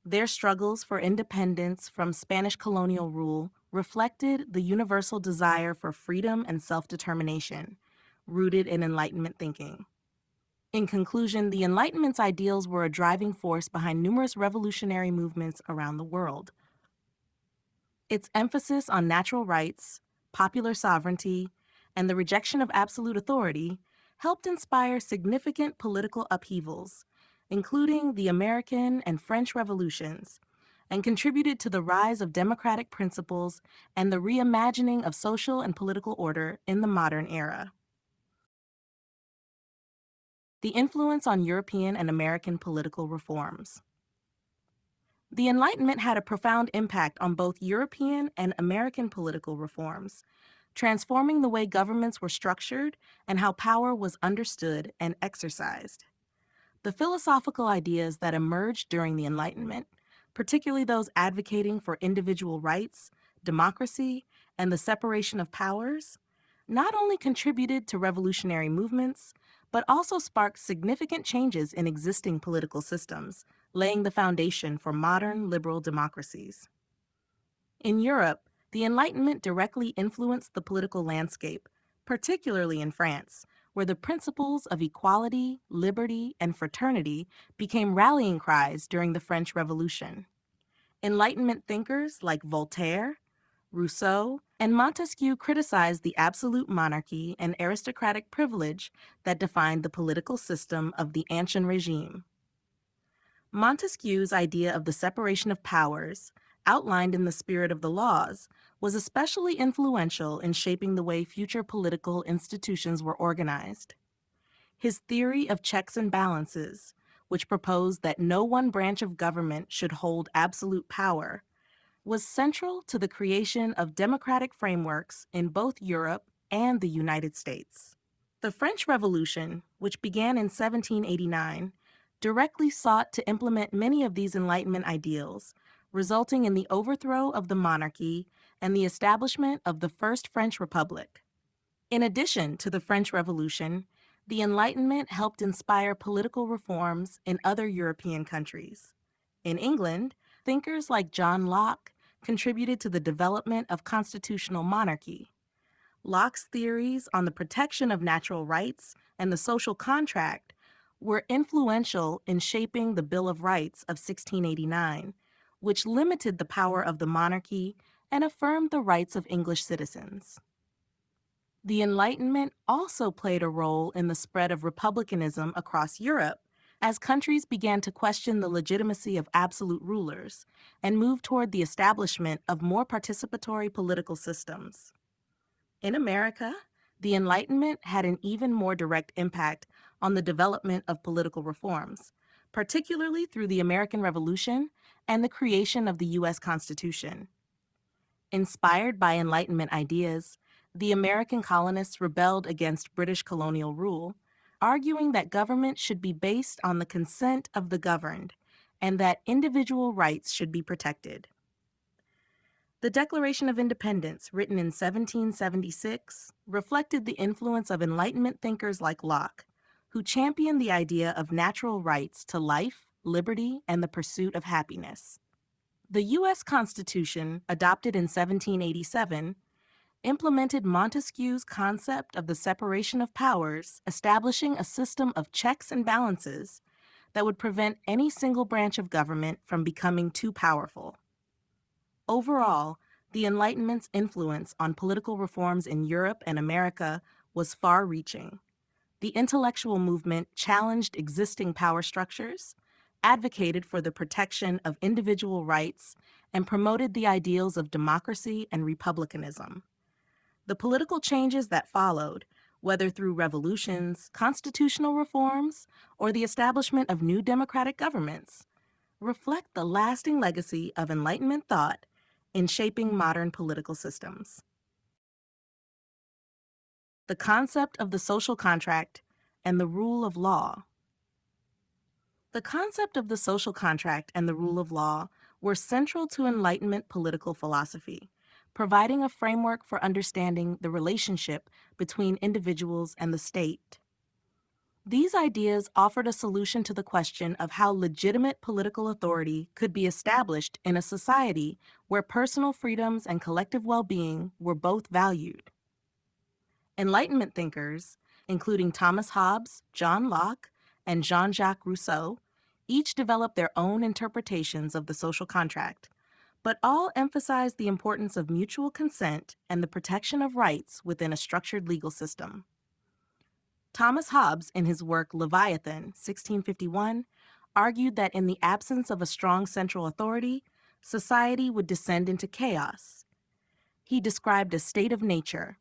Their struggles for independence from Spanish colonial rule reflected the universal desire for freedom and self-determination, rooted in Enlightenment thinking. In conclusion, the Enlightenment's ideals were a driving force behind numerous revolutionary movements around the world. Its emphasis on natural rights, popular sovereignty, and the rejection of absolute authority helped inspire significant political upheavals, including the American and French revolutions, and contributed to the rise of democratic principles and the reimagining of social and political order in the modern era. The influence on European and American political reforms. The Enlightenment had a profound impact on both European and American political reforms, transforming the way governments were structured and how power was understood and exercised. The philosophical ideas that emerged during the Enlightenment, particularly those advocating for individual rights, democracy, and the separation of powers, not only contributed to revolutionary movements, but also sparked significant changes in existing political systems, laying the foundation for modern liberal democracies. In Europe, the Enlightenment directly influenced the political landscape, particularly in France, where the principles of equality, liberty, and fraternity became rallying cries during the French Revolution. Enlightenment thinkers like Voltaire, Rousseau, and Montesquieu criticized the absolute monarchy and aristocratic privilege that defined the political system of the Ancien regime. Montesquieu's idea of the separation of powers, outlined in the spirit of the laws, was especially influential in shaping the way future political institutions were organized. His theory of checks and balances, which proposed that no one branch of government should hold absolute power, was central to the creation of democratic frameworks in both Europe and the United States. The French Revolution, which began in 1789, directly sought to implement many of these Enlightenment ideals, resulting in the overthrow of the monarchy and the establishment of the First French Republic. In addition to the French Revolution, the Enlightenment helped inspire political reforms in other European countries. In England, thinkers like John Locke contributed to the development of constitutional monarchy. Locke's theories on the protection of natural rights and the social contract were influential in shaping the Bill of Rights of 1689, which limited the power of the monarchy and affirmed the rights of English citizens. The Enlightenment also played a role in the spread of republicanism across Europe, as countries began to question the legitimacy of absolute rulers and move toward the establishment of more participatory political systems. In America, the Enlightenment had an even more direct impact on the development of political reforms, particularly through the American Revolution and the creation of the U.S. Constitution. Inspired by Enlightenment ideas, the American colonists rebelled against British colonial rule, arguing that government should be based on the consent of the governed and that individual rights should be protected. The Declaration of Independence, written in 1776, reflected the influence of Enlightenment thinkers like Locke, who championed the idea of natural rights to life, liberty, and the pursuit of happiness. The U.S. Constitution, adopted in 1787, implemented Montesquieu's concept of the separation of powers, establishing a system of checks and balances that would prevent any single branch of government from becoming too powerful. Overall, the Enlightenment's influence on political reforms in Europe and America was far-reaching. The intellectual movement challenged existing power structures, advocated for the protection of individual rights, and promoted the ideals of democracy and republicanism. The political changes that followed, whether through revolutions, constitutional reforms, or the establishment of new democratic governments, reflect the lasting legacy of Enlightenment thought in shaping modern political systems. The concept of the social contract and the rule of law. The concept of the social contract and the rule of law were central to Enlightenment political philosophy, providing a framework for understanding the relationship between individuals and the state. These ideas offered a solution to the question of how legitimate political authority could be established in a society where personal freedoms and collective well-being were both valued. Enlightenment thinkers, including Thomas Hobbes, John Locke, and Jean-Jacques Rousseau, each developed their own interpretations of the social contract, but all emphasized the importance of mutual consent and the protection of rights within a structured legal system. Thomas Hobbes, in his work Leviathan, 1651, argued that in the absence of a strong central authority, society would descend into chaos. He described a state of nature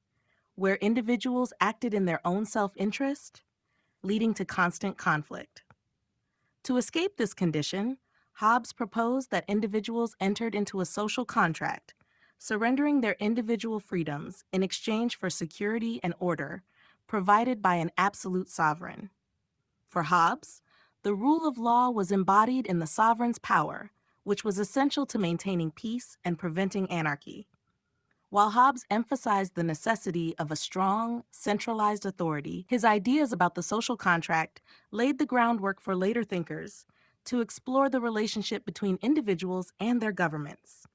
where individuals acted in their own self-interest, leading to constant conflict. To escape this condition, Hobbes proposed that individuals entered into a social contract, surrendering their individual freedoms in exchange for security and order provided by an absolute sovereign. For Hobbes, the rule of law was embodied in the sovereign's power, which was essential to maintaining peace and preventing anarchy. While Hobbes emphasized the necessity of a strong, centralized authority, his ideas about the social contract laid the groundwork for later thinkers to explore the relationship between individuals and their governments.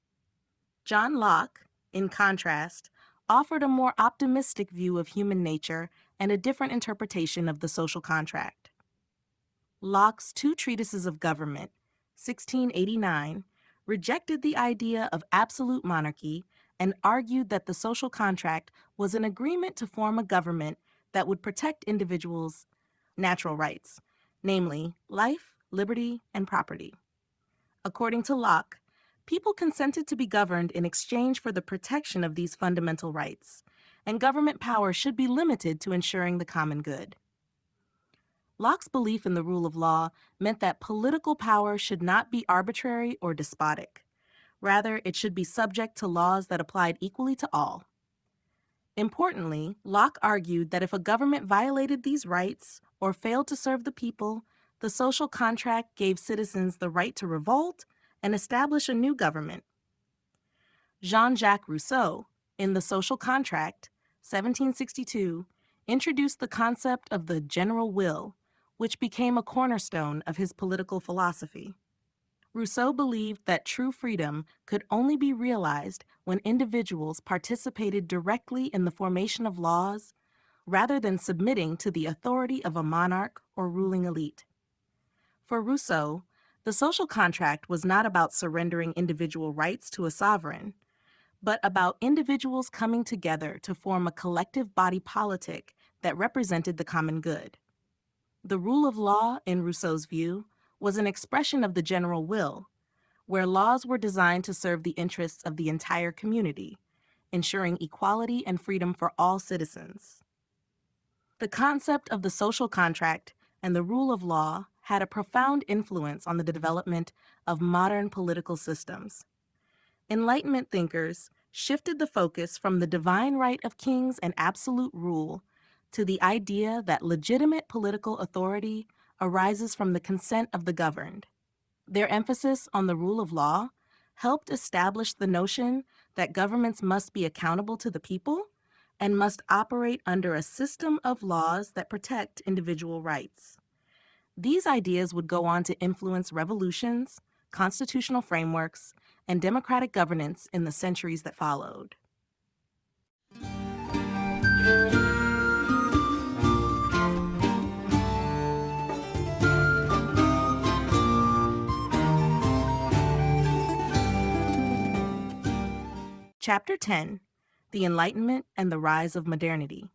John Locke, in contrast, offered a more optimistic view of human nature and a different interpretation of the social contract. Locke's two treatises of government, 1689, rejected the idea of absolute monarchy and argued that the social contract was an agreement to form a government that would protect individuals' natural rights, namely life, liberty, and property. According to Locke, people consented to be governed in exchange for the protection of these fundamental rights, and government power should be limited to ensuring the common good. Locke's belief in the rule of law meant that political power should not be arbitrary or despotic. Rather, it should be subject to laws that applied equally to all. Importantly, Locke argued that if a government violated these rights or failed to serve the people, the social contract gave citizens the right to revolt and establish a new government. Jean-Jacques Rousseau, in The Social Contract, 1762, introduced the concept of the general will, which became a cornerstone of his political philosophy. Rousseau believed that true freedom could only be realized when individuals participated directly in the formation of laws rather than submitting to the authority of a monarch or ruling elite. For Rousseau, the social contract was not about surrendering individual rights to a sovereign, but about individuals coming together to form a collective body politic that represented the common good. The rule of law, in Rousseau's view, was an expression of the general will, where laws were designed to serve the interests of the entire community, ensuring equality and freedom for all citizens. The concept of the social contract and the rule of law had a profound influence on the development of modern political systems. Enlightenment thinkers shifted the focus from the divine right of kings and absolute rule to the idea that legitimate political authority arises from the consent of the governed. Their emphasis on the rule of law helped establish the notion that governments must be accountable to the people and must operate under a system of laws that protect individual rights. These ideas would go on to influence revolutions, constitutional frameworks, and democratic governance in the centuries that followed. Chapter 10: The Enlightenment and the Rise of Modernity.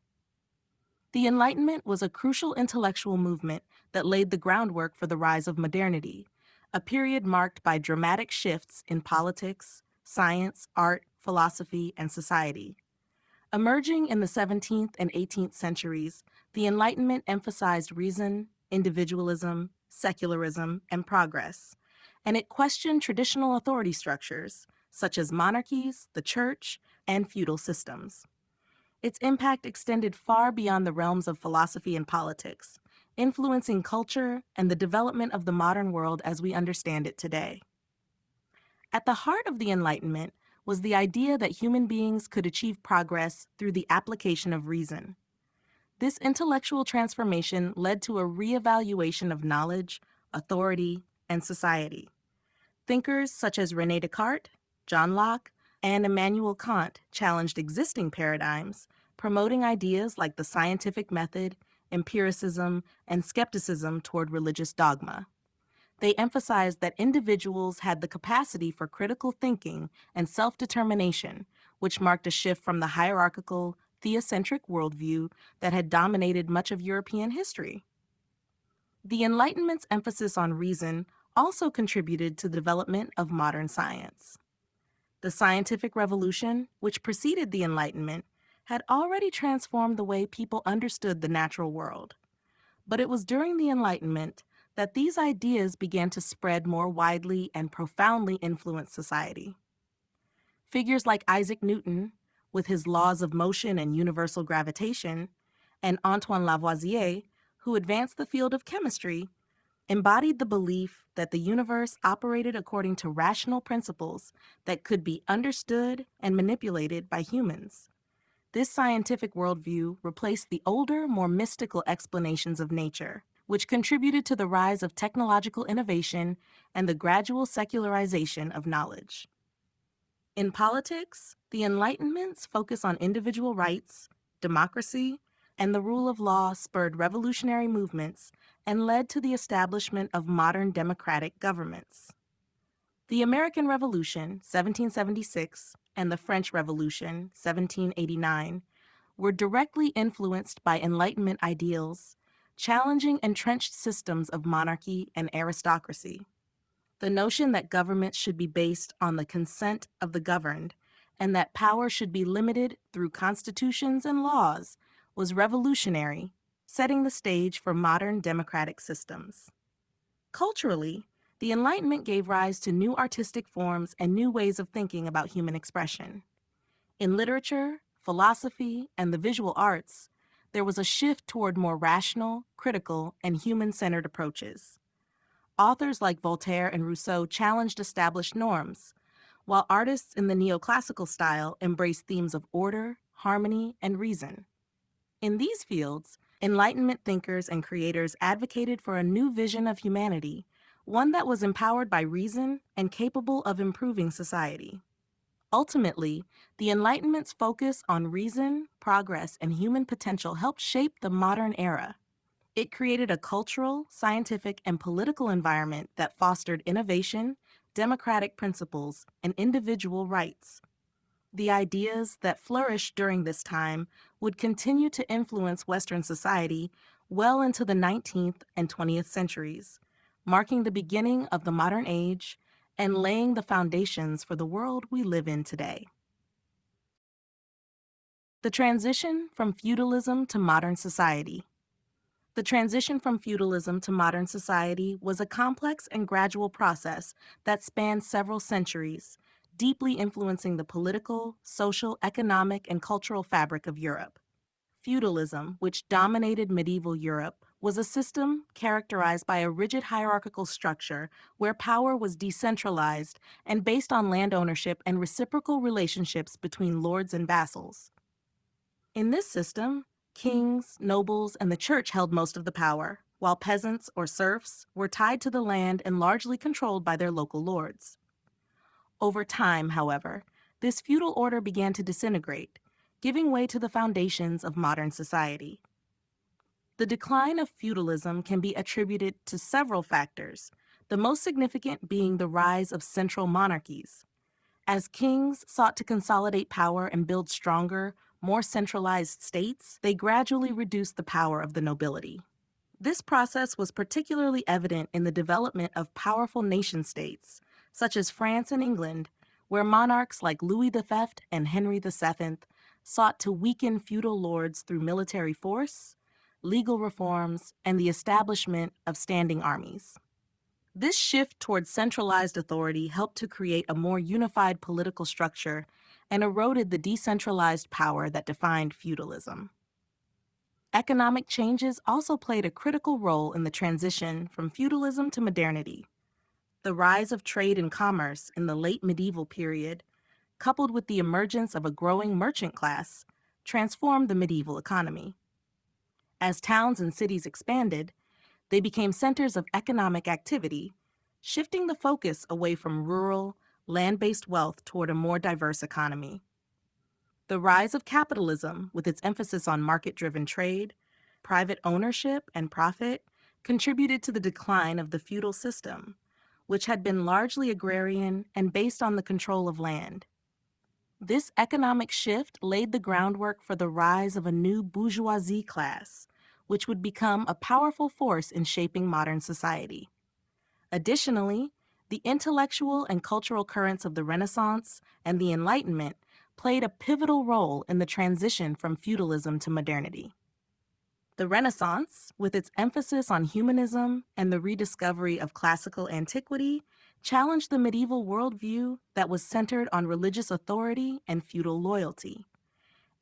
The Enlightenment was a crucial intellectual movement that laid the groundwork for the rise of modernity, a period marked by dramatic shifts in politics, science, art, philosophy, and society. Emerging in the 17th and 18th centuries, the Enlightenment emphasized reason, individualism, secularism, and progress, and it questioned traditional authority structures, such as monarchies, the church, and feudal systems. Its impact extended far beyond the realms of philosophy and politics, influencing culture and the development of the modern world as we understand it today. At the heart of the Enlightenment was the idea that human beings could achieve progress through the application of reason. This intellectual transformation led to a reevaluation of knowledge, authority, and society. Thinkers such as René Descartes, John Locke, and Immanuel Kant challenged existing paradigms, promoting ideas like the scientific method, empiricism, and skepticism toward religious dogma. They emphasized that individuals had the capacity for critical thinking and self-determination, which marked a shift from the hierarchical, theocentric worldview that had dominated much of European history. The Enlightenment's emphasis on reason also contributed to the development of modern science. The scientific revolution, which preceded the Enlightenment, had already transformed the way people understood the natural world. But it was during the Enlightenment that these ideas began to spread more widely and profoundly influence society. Figures like Isaac Newton, with his laws of motion and universal gravitation, and Antoine Lavoisier, who advanced the field of chemistry, embodied the belief that the universe operated according to rational principles that could be understood and manipulated by humans. This scientific worldview replaced the older, more mystical explanations of nature, which contributed to the rise of technological innovation and the gradual secularization of knowledge. In politics, the Enlightenment's focus on individual rights, democracy, and the rule of law spurred revolutionary movements and led to the establishment of modern democratic governments. The American Revolution, 1776, and the French Revolution, 1789, were directly influenced by Enlightenment ideals, challenging entrenched systems of monarchy and aristocracy. The notion that government should be based on the consent of the governed and that power should be limited through constitutions and laws was revolutionary, setting the stage for modern democratic systems. Culturally, the Enlightenment gave rise to new artistic forms and new ways of thinking about human expression. In literature, philosophy, and the visual arts, there was a shift toward more rational, critical, and human-centered approaches. Authors like Voltaire and Rousseau challenged established norms, while artists in the neoclassical style embraced themes of order, harmony, and reason. In these fields, Enlightenment thinkers and creators advocated for a new vision of humanity, one that was empowered by reason and capable of improving society. Ultimately, the Enlightenment's focus on reason, progress, and human potential helped shape the modern era. It created a cultural, scientific, and political environment that fostered innovation, democratic principles, and individual rights. The ideas that flourished during this time would continue to influence Western society well into the 19th and 20th centuries, marking the beginning of the modern age and laying the foundations for the world we live in today. The transition from feudalism to modern society. The transition from feudalism to modern society was a complex and gradual process that spanned several centuries, deeply influencing the political, social, economic, and cultural fabric of Europe. Feudalism, which dominated medieval Europe, was a system characterized by a rigid hierarchical structure where power was decentralized and based on land ownership and reciprocal relationships between lords and vassals. In this system, kings, nobles, and the church held most of the power, while peasants or serfs were tied to the land and largely controlled by their local lords. Over time, however, this feudal order began to disintegrate, giving way to the foundations of modern society. The decline of feudalism can be attributed to several factors, the most significant being the rise of central monarchies. As kings sought to consolidate power and build stronger, more centralized states, they gradually reduced the power of the nobility. This process was particularly evident in the development of powerful nation-states, such as France and England, where monarchs like Louis V and Henry VII sought to weaken feudal lords through military force, legal reforms, and the establishment of standing armies. This shift towards centralized authority helped to create a more unified political structure and eroded the decentralized power that defined feudalism. Economic changes also played a critical role in the transition from feudalism to modernity. The rise of trade and commerce in the late medieval period, coupled with the emergence of a growing merchant class, transformed the medieval economy. As towns and cities expanded, they became centers of economic activity, shifting the focus away from rural, land-based wealth toward a more diverse economy. The rise of capitalism, with its emphasis on market-driven trade, private ownership, and profit, contributed to the decline of the feudal system, which had been largely agrarian and based on the control of land. This economic shift laid the groundwork for the rise of a new bourgeoisie class, which would become a powerful force in shaping modern society. Additionally, the intellectual and cultural currents of the Renaissance and the Enlightenment played a pivotal role in the transition from feudalism to modernity. The Renaissance, with its emphasis on humanism and the rediscovery of classical antiquity, challenged the medieval worldview that was centered on religious authority and feudal loyalty.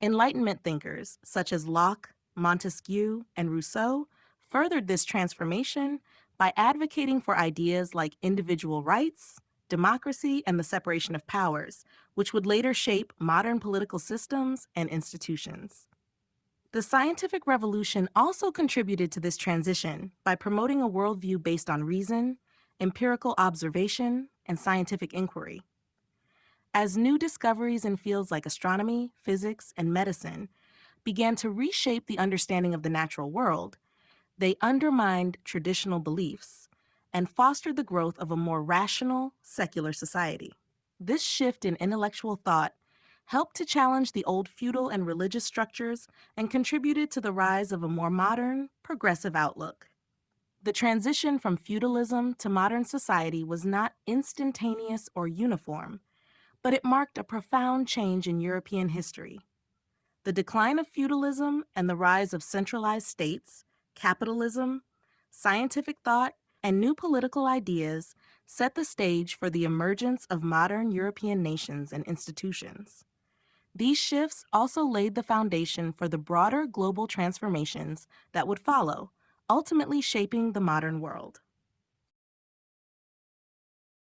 Enlightenment thinkers such as Locke, Montesquieu, and Rousseau furthered this transformation by advocating for ideas like individual rights, democracy, and the separation of powers, which would later shape modern political systems and institutions. The scientific revolution also contributed to this transition by promoting a worldview based on reason, empirical observation, and scientific inquiry. As new discoveries in fields like astronomy, physics, and medicine began to reshape the understanding of the natural world, they undermined traditional beliefs and fostered the growth of a more rational, secular society. This shift in intellectual thought helped to challenge the old feudal and religious structures and contributed to the rise of a more modern, progressive outlook. The transition from feudalism to modern society was not instantaneous or uniform, but it marked a profound change in European history. The decline of feudalism and the rise of centralized states, capitalism, scientific thought, and new political ideas set the stage for the emergence of modern European nations and institutions. These shifts also laid the foundation for the broader global transformations that would follow, ultimately shaping the modern world.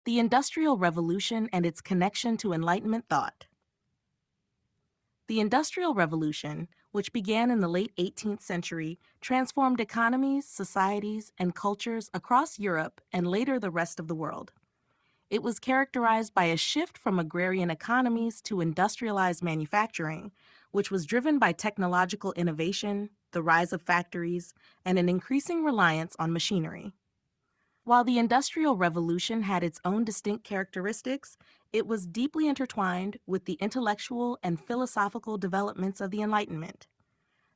The Industrial Revolution and its connection to Enlightenment thought. The Industrial Revolution, which began in the late 18th century, transformed economies, societies, and cultures across Europe and later the rest of the world. It was characterized by a shift from agrarian economies to industrialized manufacturing, which was driven by technological innovation, the rise of factories, and an increasing reliance on machinery. While the Industrial Revolution had its own distinct characteristics, it was deeply intertwined with the intellectual and philosophical developments of the Enlightenment.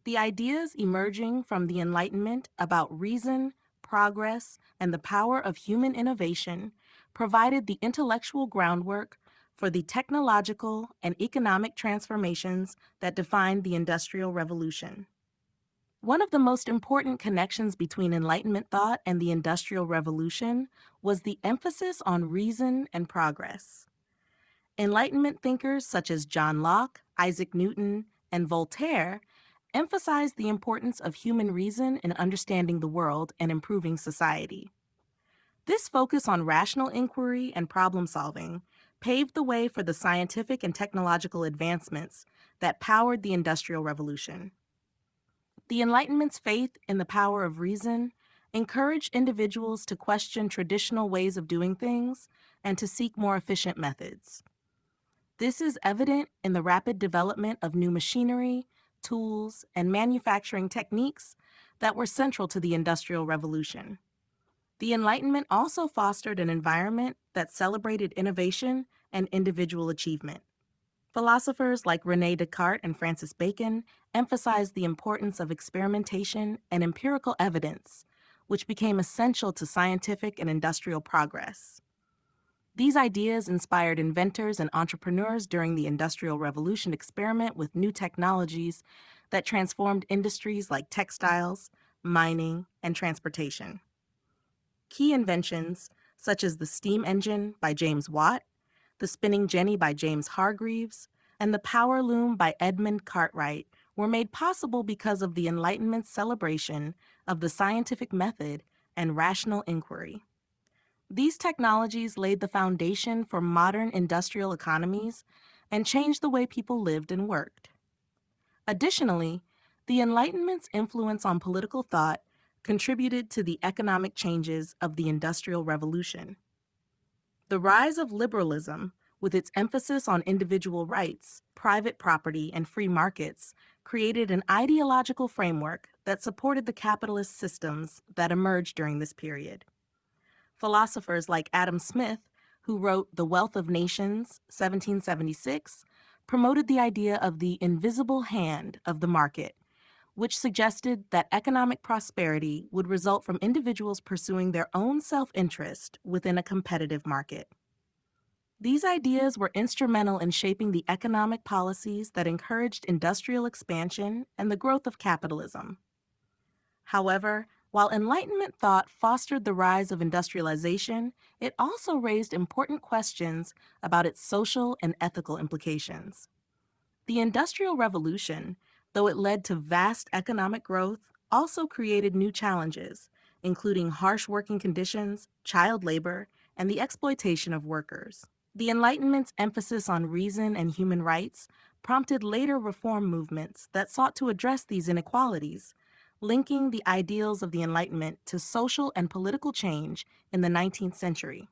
The ideas emerging from the Enlightenment about reason, progress, and the power of human innovation provided the intellectual groundwork for the technological and economic transformations that defined the Industrial Revolution. One of the most important connections between Enlightenment thought and the Industrial Revolution was the emphasis on reason and progress. Enlightenment thinkers such as John Locke, Isaac Newton, and Voltaire emphasized the importance of human reason in understanding the world and improving society. This focus on rational inquiry and problem solving paved the way for the scientific and technological advancements that powered the Industrial Revolution. The Enlightenment's faith in the power of reason encouraged individuals to question traditional ways of doing things and to seek more efficient methods. This is evident in the rapid development of new machinery, tools, and manufacturing techniques that were central to the Industrial Revolution. The Enlightenment also fostered an environment that celebrated innovation and individual achievement. Philosophers like René Descartes and Francis Bacon emphasized the importance of experimentation and empirical evidence, which became essential to scientific and industrial progress. These ideas inspired inventors and entrepreneurs during the Industrial Revolution experiment with new technologies that transformed industries like textiles, mining, and transportation. Key inventions, such as the steam engine by James Watt, the spinning jenny by James Hargreaves, and the power loom by Edmund Cartwright, were made possible because of the Enlightenment's celebration of the scientific method and rational inquiry. These technologies laid the foundation for modern industrial economies and changed the way people lived and worked. Additionally, the Enlightenment's influence on political thought contributed to the economic changes of the Industrial Revolution. The rise of liberalism, with its emphasis on individual rights, private property, and free markets, created an ideological framework that supported the capitalist systems that emerged during this period. Philosophers like Adam Smith, who wrote The Wealth of Nations, 1776, promoted the idea of the invisible hand of the market, which suggested that economic prosperity would result from individuals pursuing their own self-interest within a competitive market. These ideas were instrumental in shaping the economic policies that encouraged industrial expansion and the growth of capitalism. However, while Enlightenment thought fostered the rise of industrialization, it also raised important questions about its social and ethical implications. The Industrial Revolution, though it led to vast economic growth, also created new challenges, including harsh working conditions, child labor, and the exploitation of workers. The Enlightenment's emphasis on reason and human rights prompted later reform movements that sought to address these inequalities, linking the ideals of the Enlightenment to social and political change in the 19th century.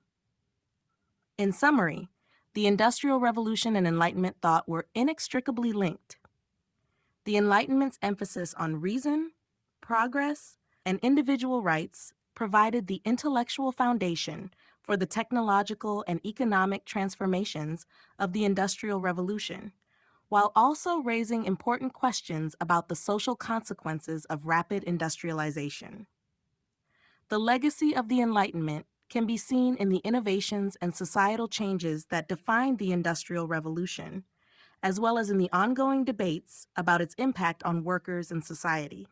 In summary, the Industrial Revolution and Enlightenment thought were inextricably linked. The Enlightenment's emphasis on reason, progress, and individual rights provided the intellectual foundation for the technological and economic transformations of the Industrial Revolution, while also raising important questions about the social consequences of rapid industrialization. The legacy of the Enlightenment can be seen in the innovations and societal changes that defined the Industrial Revolution, as well as in the ongoing debates about its impact on workers and society.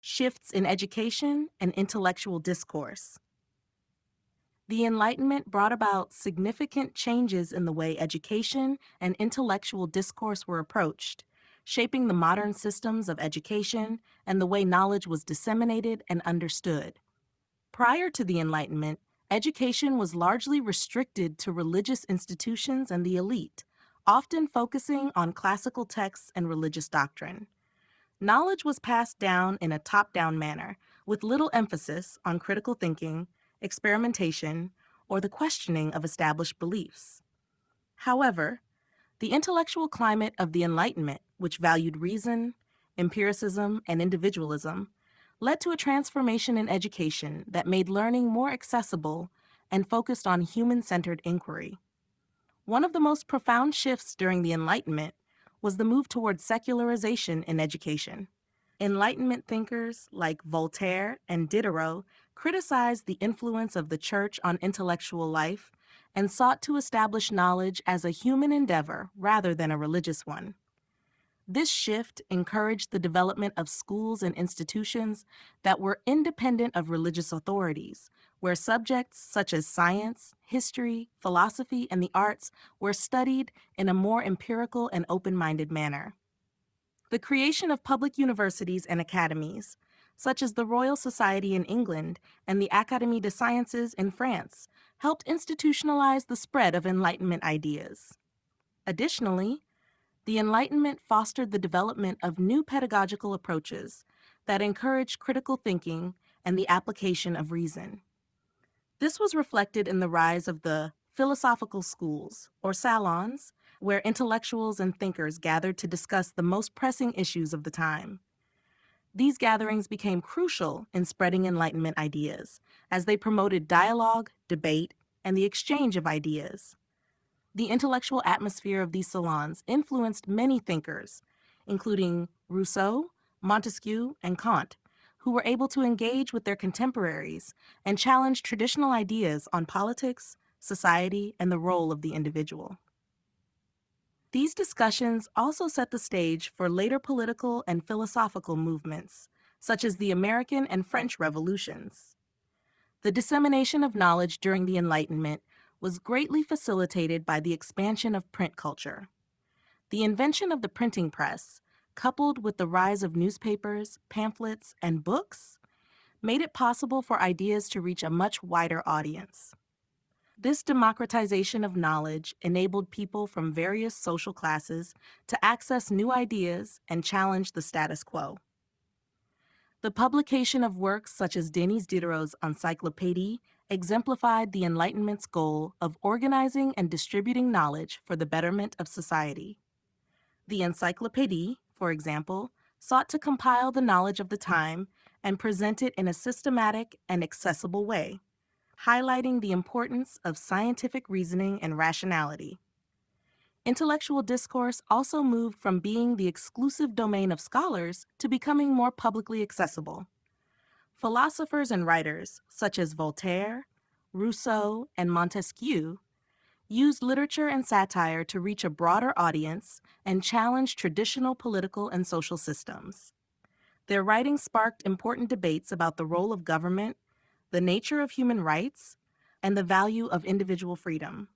Shifts in education and intellectual discourse. The Enlightenment brought about significant changes in the way education and intellectual discourse were approached, shaping the modern systems of education and the way knowledge was disseminated and understood. Prior to the Enlightenment, education was largely restricted to religious institutions and the elite, often focusing on classical texts and religious doctrine. Knowledge was passed down in a top-down manner, with little emphasis on critical thinking, experimentation, or the questioning of established beliefs. However, the intellectual climate of the Enlightenment, which valued reason, empiricism, and individualism, led to a transformation in education that made learning more accessible and focused on human-centered inquiry. One of the most profound shifts during the Enlightenment was the move towards secularization in education. Enlightenment thinkers like Voltaire and Diderot criticized the influence of the church on intellectual life and sought to establish knowledge as a human endeavor rather than a religious one. This shift encouraged the development of schools and institutions that were independent of religious authorities, where subjects such as science, history, philosophy, and the arts were studied in a more empirical and open-minded manner. The creation of public universities and academies, such as the Royal Society in England and the Académie des Sciences in France, helped institutionalize the spread of Enlightenment ideas. Additionally, the Enlightenment fostered the development of new pedagogical approaches that encouraged critical thinking and the application of reason. This was reflected in the rise of the philosophical schools, or salons, where intellectuals and thinkers gathered to discuss the most pressing issues of the time. These gatherings became crucial in spreading Enlightenment ideas, as they promoted dialogue, debate, and the exchange of ideas. The intellectual atmosphere of these salons influenced many thinkers, including Rousseau, Montesquieu, and Kant, who were able to engage with their contemporaries and challenge traditional ideas on politics, society, and the role of the individual. These discussions also set the stage for later political and philosophical movements, such as the American and French revolutions. The dissemination of knowledge during the Enlightenment was greatly facilitated by the expansion of print culture. The invention of the printing press, coupled with the rise of newspapers, pamphlets, and books, made it possible for ideas to reach a much wider audience. This democratization of knowledge enabled people from various social classes to access new ideas and challenge the status quo. The publication of works such as Denis Diderot's Encyclopédie exemplified the Enlightenment's goal of organizing and distributing knowledge for the betterment of society. The Encyclopédie, for example, sought to compile the knowledge of the time and present it in a systematic and accessible way, highlighting the importance of scientific reasoning and rationality. Intellectual discourse also moved from being the exclusive domain of scholars to becoming more publicly accessible. Philosophers and writers, such as Voltaire, Rousseau, and Montesquieu, used literature and satire to reach a broader audience and challenge traditional political and social systems. Their writings sparked important debates about the role of government, the nature of human rights, and the value of individual freedom.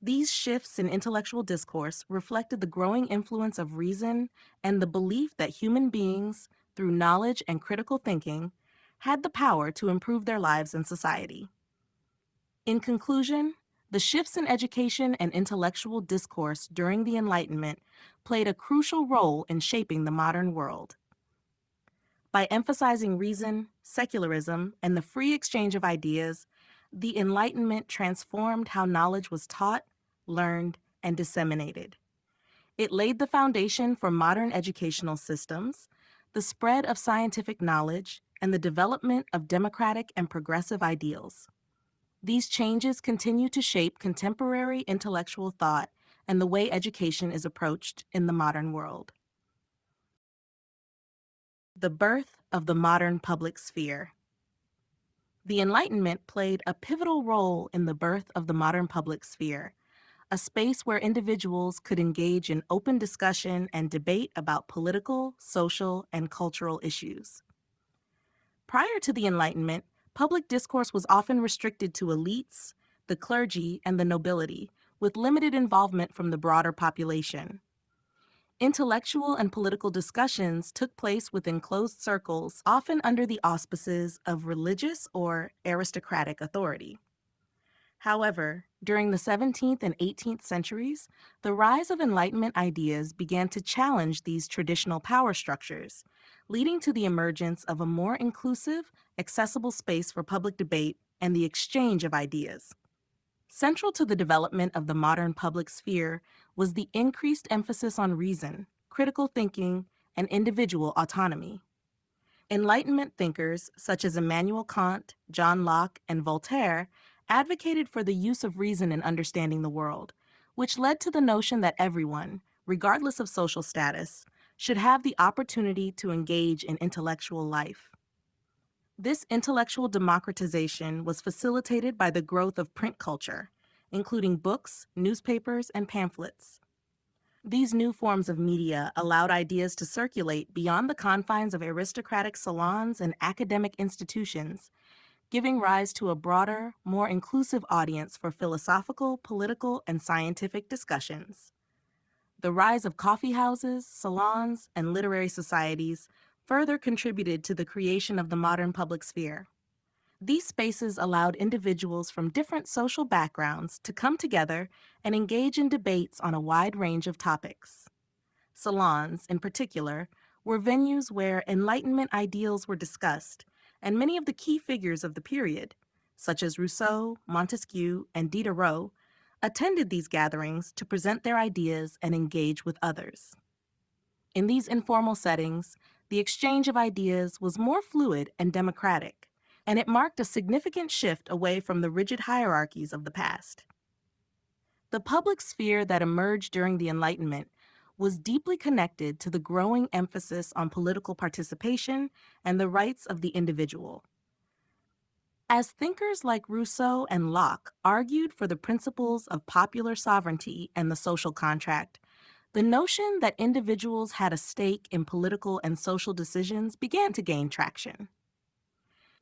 These shifts in intellectual discourse reflected the growing influence of reason and the belief that human beings, through knowledge and critical thinking, had the power to improve their lives and society. In conclusion, the shifts in education and intellectual discourse during the Enlightenment played a crucial role in shaping the modern world. By emphasizing reason, secularism, and the free exchange of ideas, the Enlightenment transformed how knowledge was taught, learned, and disseminated. It laid the foundation for modern educational systems, the spread of scientific knowledge, and the development of democratic and progressive ideals. These changes continue to shape contemporary intellectual thought and the way education is approached in the modern world. The birth of the modern public sphere. The Enlightenment played a pivotal role in the birth of the modern public sphere, a space where individuals could engage in open discussion and debate about political, social, and cultural issues. Prior to the Enlightenment, public discourse was often restricted to elites, the clergy, and the nobility, with limited involvement from the broader population. Intellectual and political discussions took place within closed circles, often under the auspices of religious or aristocratic authority. However, during the 17th and 18th centuries, the rise of Enlightenment ideas began to challenge these traditional power structures, leading to the emergence of a more inclusive, accessible space for public debate and the exchange of ideas. Central to the development of the modern public sphere was the increased emphasis on reason, critical thinking, and individual autonomy. Enlightenment thinkers such as Immanuel Kant, John Locke, and Voltaire advocated for the use of reason in understanding the world, which led to the notion that everyone, regardless of social status, should have the opportunity to engage in intellectual life. This intellectual democratization was facilitated by the growth of print culture, including books, newspapers, and pamphlets. These new forms of media allowed ideas to circulate beyond the confines of aristocratic salons and academic institutions, giving rise to a broader, more inclusive audience for philosophical, political, and scientific discussions. The rise of coffee houses, salons, and literary societies further contributed to the creation of the modern public sphere. These spaces allowed individuals from different social backgrounds to come together and engage in debates on a wide range of topics. Salons, in particular, were venues where Enlightenment ideals were discussed, and many of the key figures of the period, such as Rousseau, Montesquieu, and Diderot, attended these gatherings to present their ideas and engage with others. In these informal settings, the exchange of ideas was more fluid and democratic, and it marked a significant shift away from the rigid hierarchies of the past. The public sphere that emerged during the Enlightenment was deeply connected to the growing emphasis on political participation and the rights of the individual. As thinkers like Rousseau and Locke argued for the principles of popular sovereignty and the social contract, the notion that individuals had a stake in political and social decisions began to gain traction.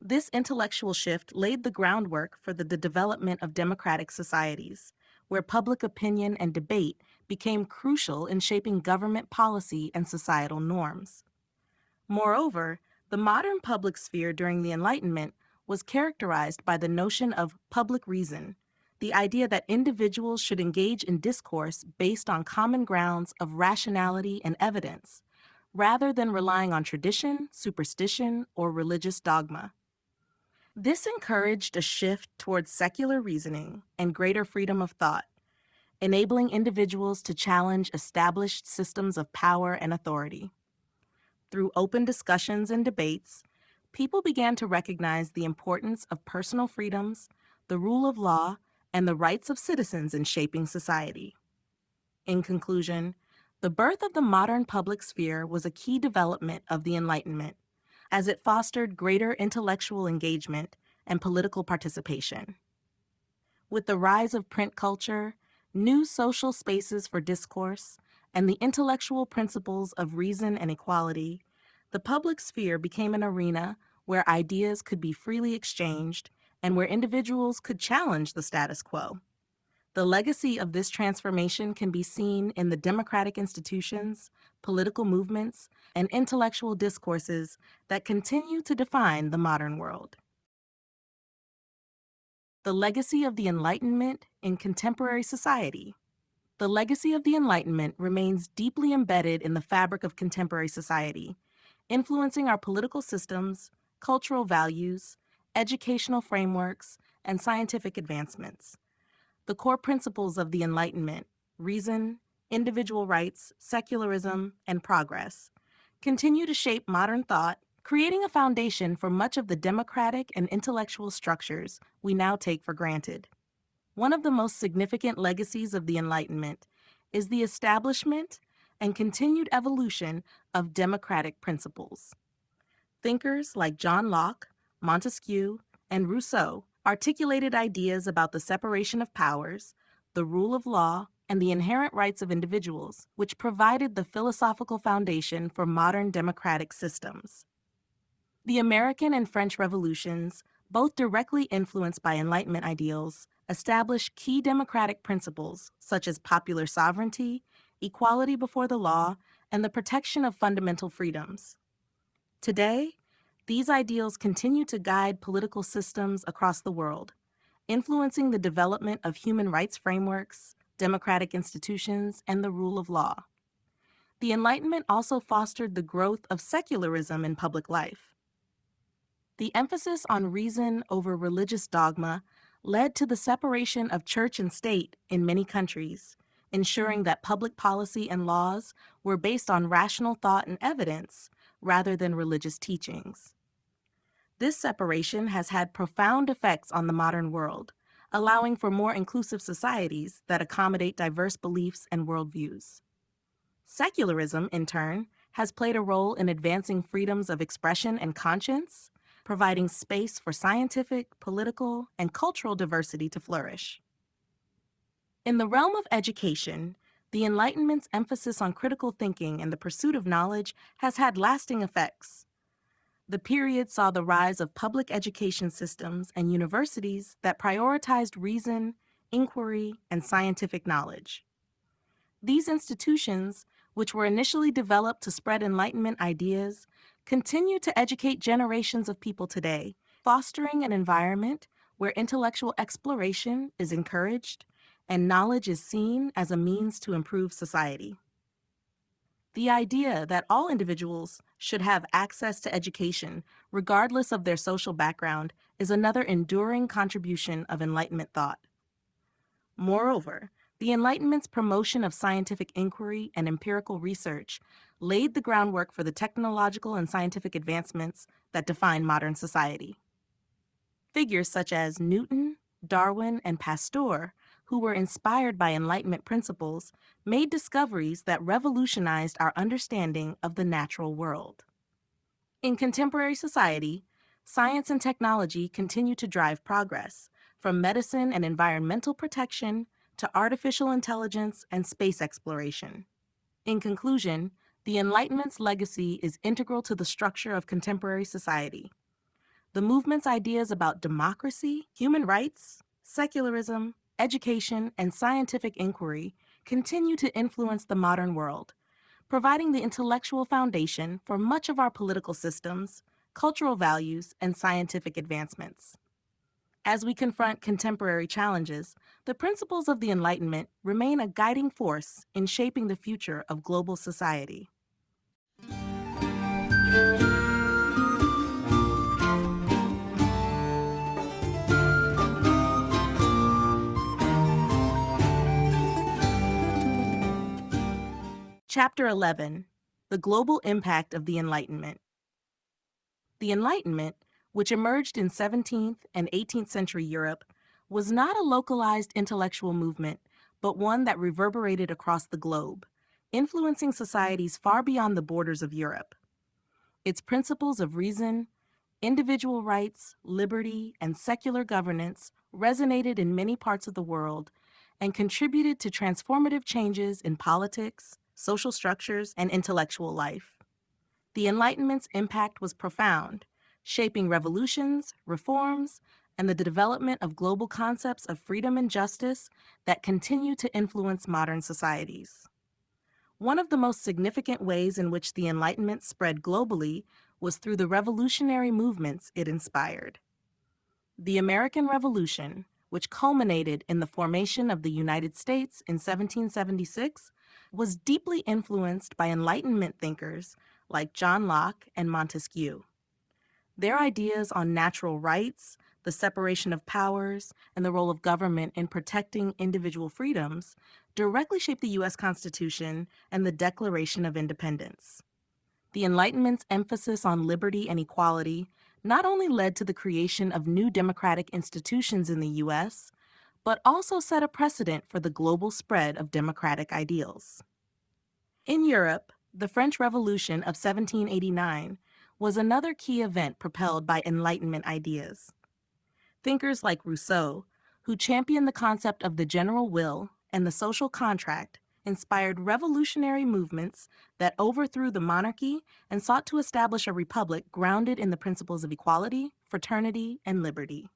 This intellectual shift laid the groundwork for the development of democratic societies, where public opinion and debate became crucial in shaping government policy and societal norms. Moreover, the modern public sphere during the Enlightenment was characterized by the notion of public reason, the idea that individuals should engage in discourse based on common grounds of rationality and evidence, rather than relying on tradition, superstition, or religious dogma. This encouraged a shift towards secular reasoning and greater freedom of thought, enabling individuals to challenge established systems of power and authority. Through open discussions and debates, people began to recognize the importance of personal freedoms, the rule of law, and the rights of citizens in shaping society. In conclusion, the birth of the modern public sphere was a key development of the Enlightenment, as it fostered greater intellectual engagement and political participation. With the rise of print culture, new social spaces for discourse, and the intellectual principles of reason and equality, the public sphere became an arena where ideas could be freely exchanged and where individuals could challenge the status quo. The legacy of this transformation can be seen in the democratic institutions, political movements, and intellectual discourses that continue to define the modern world. The legacy of the Enlightenment in contemporary society. The legacy of the Enlightenment remains deeply embedded in the fabric of contemporary society, influencing our political systems, cultural values, educational frameworks, and scientific advancements. The core principles of the Enlightenment, reason, individual rights, secularism, and progress, continue to shape modern thought, creating a foundation for much of the democratic and intellectual structures we now take for granted. One of the most significant legacies of the Enlightenment is the establishment and continued evolution of democratic principles. Thinkers like John Locke, Montesquieu, and Rousseau articulated ideas about the separation of powers, the rule of law, and the inherent rights of individuals, which provided the philosophical foundation for modern democratic systems. The American and French revolutions, both directly influenced by Enlightenment ideals, established key democratic principles such as popular sovereignty, equality before the law, and the protection of fundamental freedoms. Today, these ideals continue to guide political systems across the world, influencing the development of human rights frameworks, democratic institutions, and the rule of law. The Enlightenment also fostered the growth of secularism in public life. The emphasis on reason over religious dogma led to the separation of church and state in many countries, ensuring that public policy and laws were based on rational thought and evidence rather than religious teachings. This separation has had profound effects on the modern world, allowing for more inclusive societies that accommodate diverse beliefs and worldviews. Secularism, in turn, has played a role in advancing freedoms of expression and conscience, providing space for scientific, political, and cultural diversity to flourish. In the realm of education, the Enlightenment's emphasis on critical thinking and the pursuit of knowledge has had lasting effects. The period saw the rise of public education systems and universities that prioritized reason, inquiry, and scientific knowledge. These institutions, which were initially developed to spread Enlightenment ideas, continue to educate generations of people today, fostering an environment where intellectual exploration is encouraged and knowledge is seen as a means to improve society. The idea that all individuals should have access to education, regardless of their social background, is another enduring contribution of Enlightenment thought. Moreover, the Enlightenment's promotion of scientific inquiry and empirical research laid the groundwork for the technological and scientific advancements that define modern society. Figures such as Newton, Darwin, and Pasteur, who were inspired by Enlightenment principles, made discoveries that revolutionized our understanding of the natural world. In contemporary society, science and technology continue to drive progress, from medicine and environmental protection to artificial intelligence and space exploration. In conclusion, the Enlightenment's legacy is integral to the structure of contemporary society. The movement's ideas about democracy, human rights, secularism, education, and scientific inquiry continue to influence the modern world, providing the intellectual foundation for much of our political systems, cultural values, and scientific advancements. As we confront contemporary challenges, the principles of the Enlightenment remain a guiding force in shaping the future of global society. Chapter 11: The Global Impact of the Enlightenment. The Enlightenment, which emerged in 17th and 18th century Europe, was not a localized intellectual movement, but one that reverberated across the globe, influencing societies far beyond the borders of Europe. Its principles of reason, individual rights, liberty, and secular governance resonated in many parts of the world and contributed to transformative changes in politics, social structures, and intellectual life. The Enlightenment's impact was profound, shaping revolutions, reforms, and the development of global concepts of freedom and justice that continue to influence modern societies. One of the most significant ways in which the Enlightenment spread globally was through the revolutionary movements it inspired. The American Revolution, which culminated in the formation of the United States in 1776, was deeply influenced by Enlightenment thinkers like John Locke and Montesquieu. Their ideas on natural rights, the separation of powers, and the role of government in protecting individual freedoms directly shaped the U.S. Constitution and the Declaration of Independence. The Enlightenment's emphasis on liberty and equality not only led to the creation of new democratic institutions in the U.S., but also set a precedent for the global spread of democratic ideals. In Europe, the French Revolution of 1789 was another key event propelled by Enlightenment ideas. Thinkers like Rousseau, who championed the concept of the general will and the social contract, inspired revolutionary movements that overthrew the monarchy and sought to establish a republic grounded in the principles of equality, fraternity, and liberty.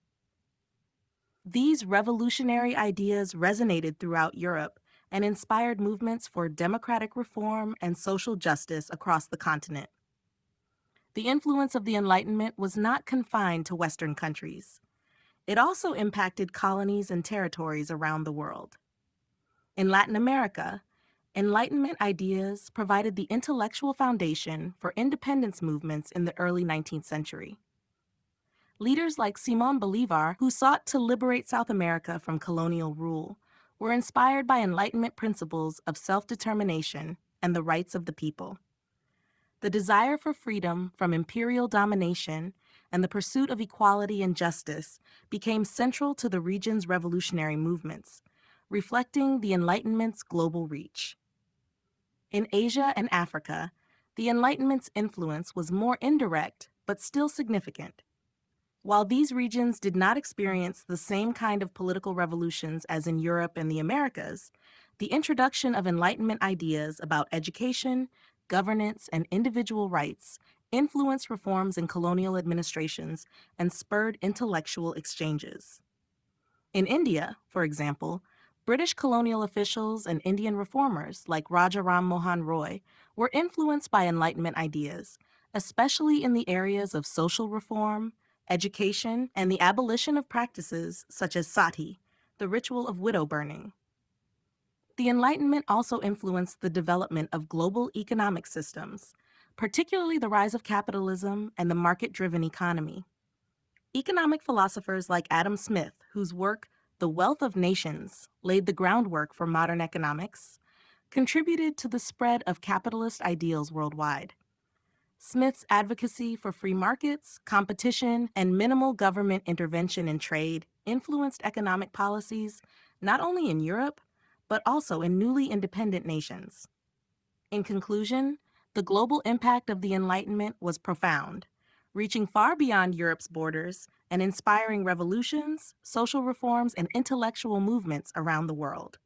These revolutionary ideas resonated throughout Europe and inspired movements for democratic reform and social justice across the continent. The influence of the Enlightenment was not confined to Western countries. It also impacted colonies and territories around the world. In Latin America, Enlightenment ideas provided the intellectual foundation for independence movements in the early 19th century. Leaders like Simón Bolívar, who sought to liberate South America from colonial rule, were inspired by Enlightenment principles of self-determination and the rights of the people. The desire for freedom from imperial domination and the pursuit of equality and justice became central to the region's revolutionary movements, reflecting the Enlightenment's global reach. In Asia and Africa, the Enlightenment's influence was more indirect but still significant. While these regions did not experience the same kind of political revolutions as in Europe and the Americas, the introduction of Enlightenment ideas about education, governance, and individual rights influenced reforms in colonial administrations and spurred intellectual exchanges. In India, for example, British colonial officials and Indian reformers like Raja Ram Mohan Roy were influenced by Enlightenment ideas, especially in the areas of social reform, education, and the abolition of practices such as sati, the ritual of widow burning. The Enlightenment also influenced the development of global economic systems, particularly the rise of capitalism and the market-driven economy. Economic philosophers like Adam Smith, whose work The Wealth of Nations laid the groundwork for modern economics, contributed to the spread of capitalist ideals worldwide. Smith's advocacy for free markets, competition, and minimal government intervention in trade influenced economic policies not only in Europe, but also in newly independent nations. In conclusion, the global impact of the Enlightenment was profound, reaching far beyond Europe's borders and inspiring revolutions, social reforms, and intellectual movements around the world.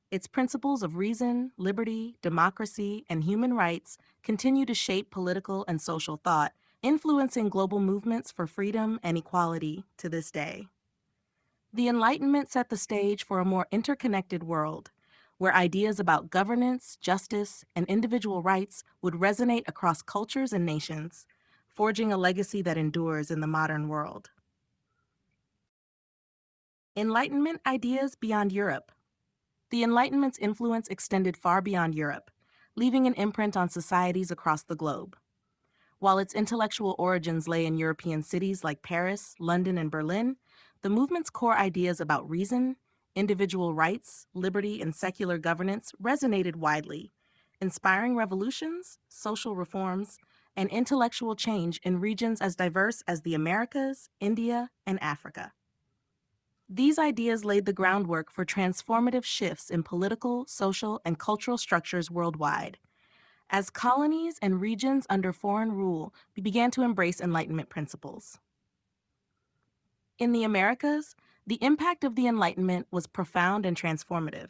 Its principles of reason, liberty, democracy, and human rights continue to shape political and social thought, influencing global movements for freedom and equality to this day. The Enlightenment set the stage for a more interconnected world, where ideas about governance, justice, and individual rights would resonate across cultures and nations, forging a legacy that endures in the modern world. Enlightenment ideas beyond Europe. The Enlightenment's influence extended far beyond Europe, leaving an imprint on societies across the globe. While its intellectual origins lay in European cities like Paris, London, and Berlin, the movement's core ideas about reason, individual rights, liberty, and secular governance resonated widely, inspiring revolutions, social reforms, and intellectual change in regions as diverse as the Americas, India, and Africa. These ideas laid the groundwork for transformative shifts in political, social, and cultural structures worldwide. As colonies and regions under foreign rule began to embrace Enlightenment principles. In the Americas, the impact of the Enlightenment was profound and transformative.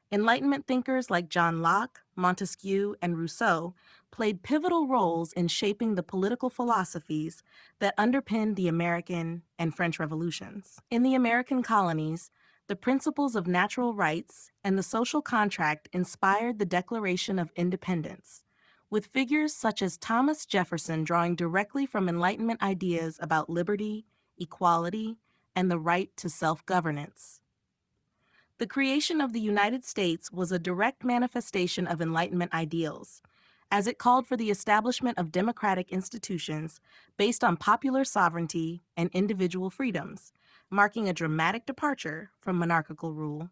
Enlightenment thinkers like John Locke, Montesquieu, and Rousseau played pivotal roles in shaping the political philosophies that underpinned the American and French revolutions. In the American colonies, the principles of natural rights and the social contract inspired the Declaration of Independence, with figures such as Thomas Jefferson drawing directly from Enlightenment ideas about liberty, equality, and the right to self-governance. The creation of the United States was a direct manifestation of Enlightenment ideals, as it called for the establishment of democratic institutions based on popular sovereignty and individual freedoms, marking a dramatic departure from monarchical rule.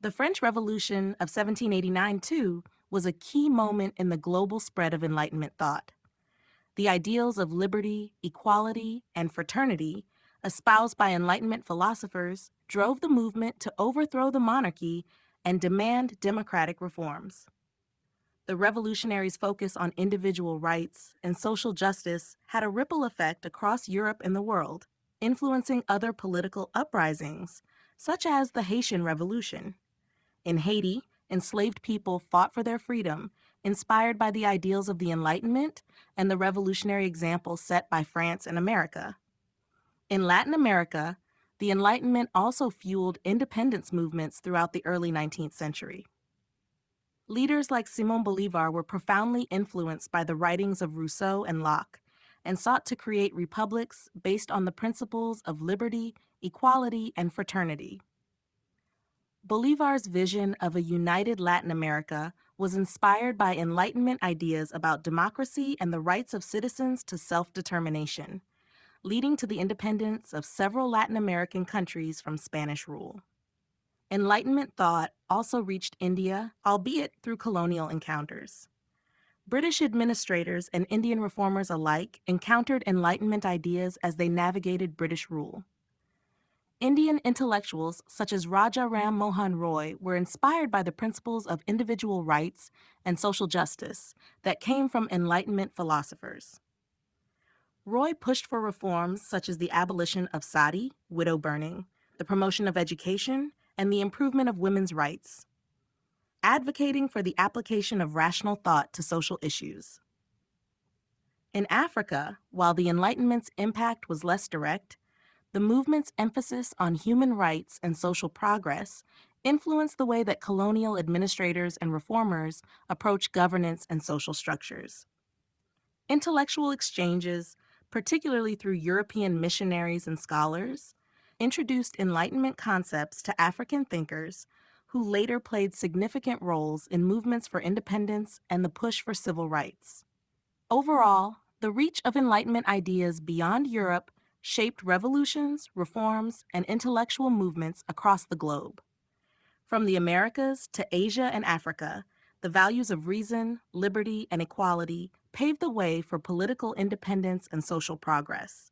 The French Revolution of 1789, too, was a key moment in the global spread of Enlightenment thought. The ideals of liberty, equality, and fraternity, espoused by Enlightenment philosophers, drove the movement to overthrow the monarchy and demand democratic reforms. The revolutionaries' focus on individual rights and social justice had a ripple effect across Europe and the world, influencing other political uprisings, such as the Haitian Revolution. In Haiti, enslaved people fought for their freedom, inspired by the ideals of the Enlightenment and the revolutionary example set by France and America. In Latin America, the Enlightenment also fueled independence movements throughout the early 19th century. Leaders like Simón Bolívar were profoundly influenced by the writings of Rousseau and Locke, and sought to create republics based on the principles of liberty, equality, and fraternity. Bolívar's vision of a united Latin America was inspired by Enlightenment ideas about democracy and the rights of citizens to self-determination, leading to the independence of several Latin American countries from Spanish rule. Enlightenment thought also reached India, albeit through colonial encounters. British administrators and Indian reformers alike encountered Enlightenment ideas as they navigated British rule. Indian intellectuals such as Raja Ram Mohan Roy were inspired by the principles of individual rights and social justice that came from Enlightenment philosophers. Roy pushed for reforms such as the abolition of sati, widow burning, the promotion of education, and the improvement of women's rights, advocating for the application of rational thought to social issues. In Africa, while the Enlightenment's impact was less direct, The movement's emphasis on human rights and social progress influenced the way that colonial administrators and reformers approach governance and social structures. Intellectual exchanges, particularly through European missionaries and scholars, introduced Enlightenment concepts to African thinkers who later played significant roles in movements for independence and the push for civil rights. Overall, the reach of Enlightenment ideas beyond Europe shaped revolutions, reforms, and intellectual movements across the globe. From the Americas to Asia and Africa, the values of reason, liberty, and equality paved the way for political independence and social progress,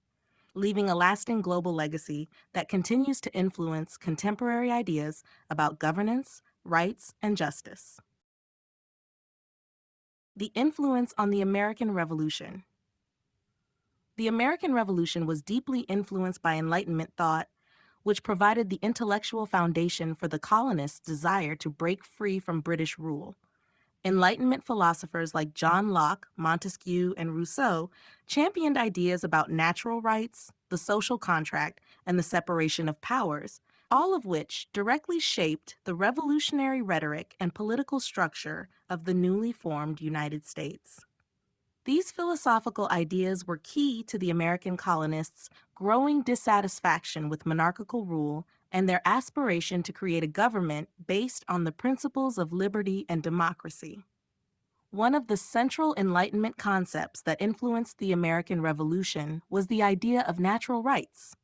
leaving a lasting global legacy that continues to influence contemporary ideas about governance, rights, and justice. The influence on the American Revolution. The American Revolution was deeply influenced by Enlightenment thought, which provided the intellectual foundation for the colonists' desire to break free from British rule. Enlightenment philosophers like John Locke, Montesquieu, and Rousseau championed ideas about natural rights, the social contract, and the separation of powers, all of which directly shaped the revolutionary rhetoric and political structure of the newly formed United States. These philosophical ideas were key to the American colonists' growing dissatisfaction with monarchical rule and their aspiration to create a government based on the principles of liberty and democracy. One of the central Enlightenment concepts that influenced the American Revolution was the idea of natural rights.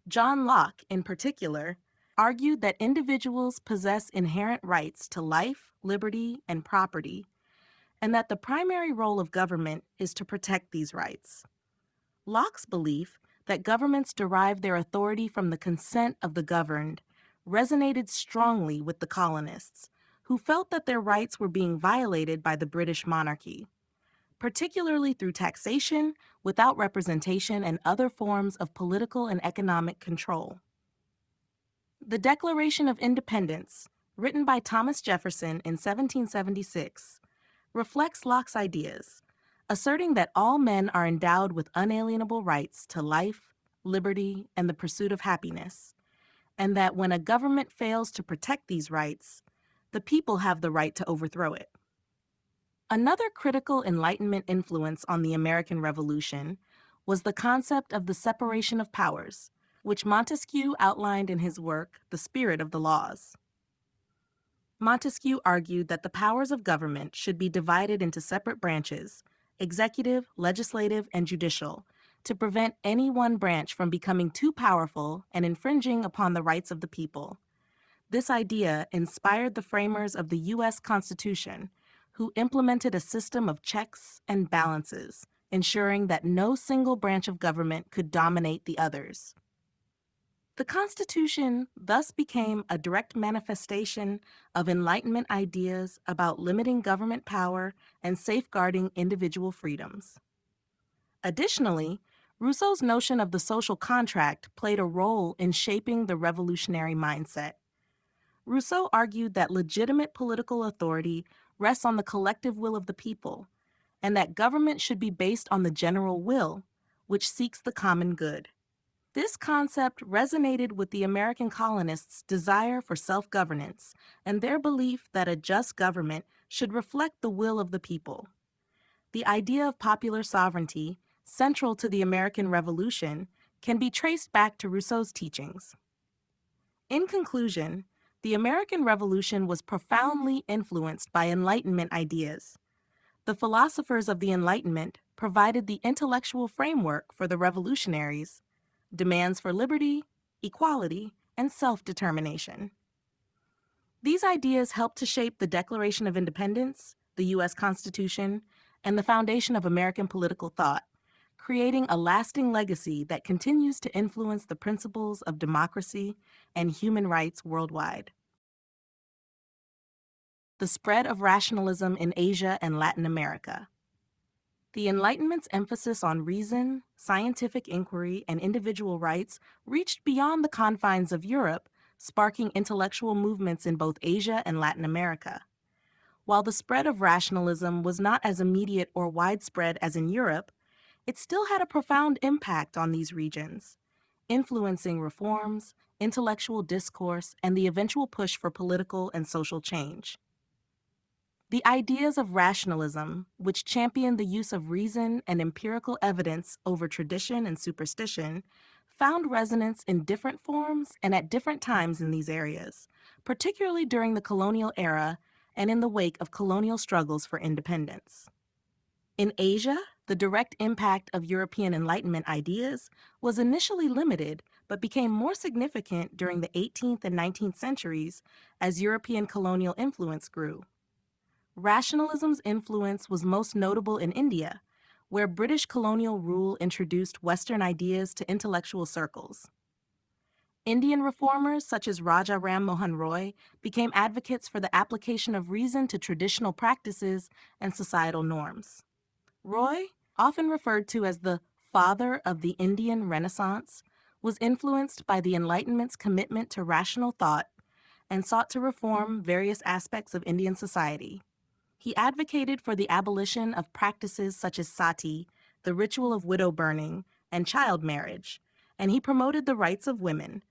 John Locke, in particular, argued that individuals possess inherent rights to life, liberty, and property, and that the primary role of government is to protect these rights. Locke's belief that governments derive their authority from the consent of the governed resonated strongly with the colonists, who felt that their rights were being violated by the British monarchy, particularly through taxation, without representation, and other forms of political and economic control. The Declaration of Independence, written by Thomas Jefferson in 1776, reflects Locke's ideas, asserting that all men are endowed with unalienable rights to life, liberty, and the pursuit of happiness, and that when a government fails to protect these rights, the people have the right to overthrow it. Another critical Enlightenment influence on the American Revolution was the concept of the separation of powers, which Montesquieu outlined in his work, The Spirit of the Laws. Montesquieu argued that the powers of government should be divided into separate branches, executive, legislative, and judicial, to prevent any one branch from becoming too powerful and infringing upon the rights of the people. This idea inspired the framers of the U.S. Constitution, who implemented a system of checks and balances, ensuring that no single branch of government could dominate the others. The Constitution thus became a direct manifestation of Enlightenment ideas about limiting government power and safeguarding individual freedoms. Additionally, Rousseau's notion of the social contract played a role in shaping the revolutionary mindset. Rousseau argued that legitimate political authority rests on the collective will of the people, and that government should be based on the general will, which seeks the common good. This concept resonated with the American colonists' desire for self-governance and their belief that a just government should reflect the will of the people. The idea of popular sovereignty, central to the American Revolution, can be traced back to Rousseau's teachings. In conclusion, the American Revolution was profoundly influenced by Enlightenment ideas. The philosophers of the Enlightenment provided the intellectual framework for the revolutionaries, demands for liberty, equality, and self-determination. These ideas helped to shape the Declaration of Independence, the U.S. Constitution, and the foundation of American political thought, creating a lasting legacy that continues to influence the principles of democracy and human rights worldwide. The spread of rationalism in Asia and Latin America. The Enlightenment's emphasis on reason, scientific inquiry, and individual rights reached beyond the confines of Europe, sparking intellectual movements in both Asia and Latin America. While the spread of rationalism was not as immediate or widespread as in Europe, it still had a profound impact on these regions. influencing reforms, intellectual discourse, and the eventual push for political and social change. The ideas of rationalism, which championed the use of reason and empirical evidence over tradition and superstition, found resonance in different forms and at different times in these areas, particularly during the colonial era and in the wake of colonial struggles for independence. In Asia, the direct impact of European Enlightenment ideas was initially limited but became more significant during the 18th and 19th centuries as European colonial influence grew. Rationalism's influence was most notable in India, where British colonial rule introduced Western ideas to intellectual circles. Indian reformers such as Raja Ram Mohan Roy became advocates for the application of reason to traditional practices and societal norms. Roy, often referred to as the father of the Indian Renaissance, was influenced by the Enlightenment's commitment to rational thought and sought to reform various aspects of Indian society. He advocated for the abolition of practices such as sati, the ritual of widow burning, and child marriage, and he promoted the rights of women,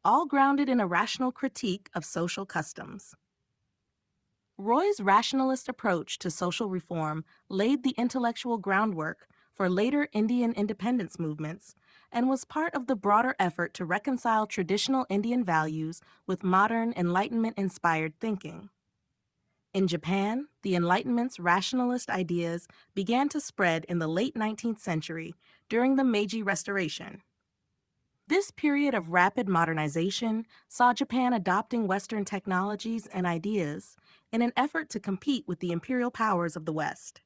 all grounded in a rational critique of social customs. Roy's rationalist approach to social reform laid the intellectual groundwork for later Indian independence movements and was part of the broader effort to reconcile traditional Indian values with modern Enlightenment-inspired thinking. In Japan, the Enlightenment's rationalist ideas began to spread in the late 19th century during the Meiji Restoration. This period of rapid modernization saw Japan adopting Western technologies and ideas in an effort to compete with the imperial powers of the West.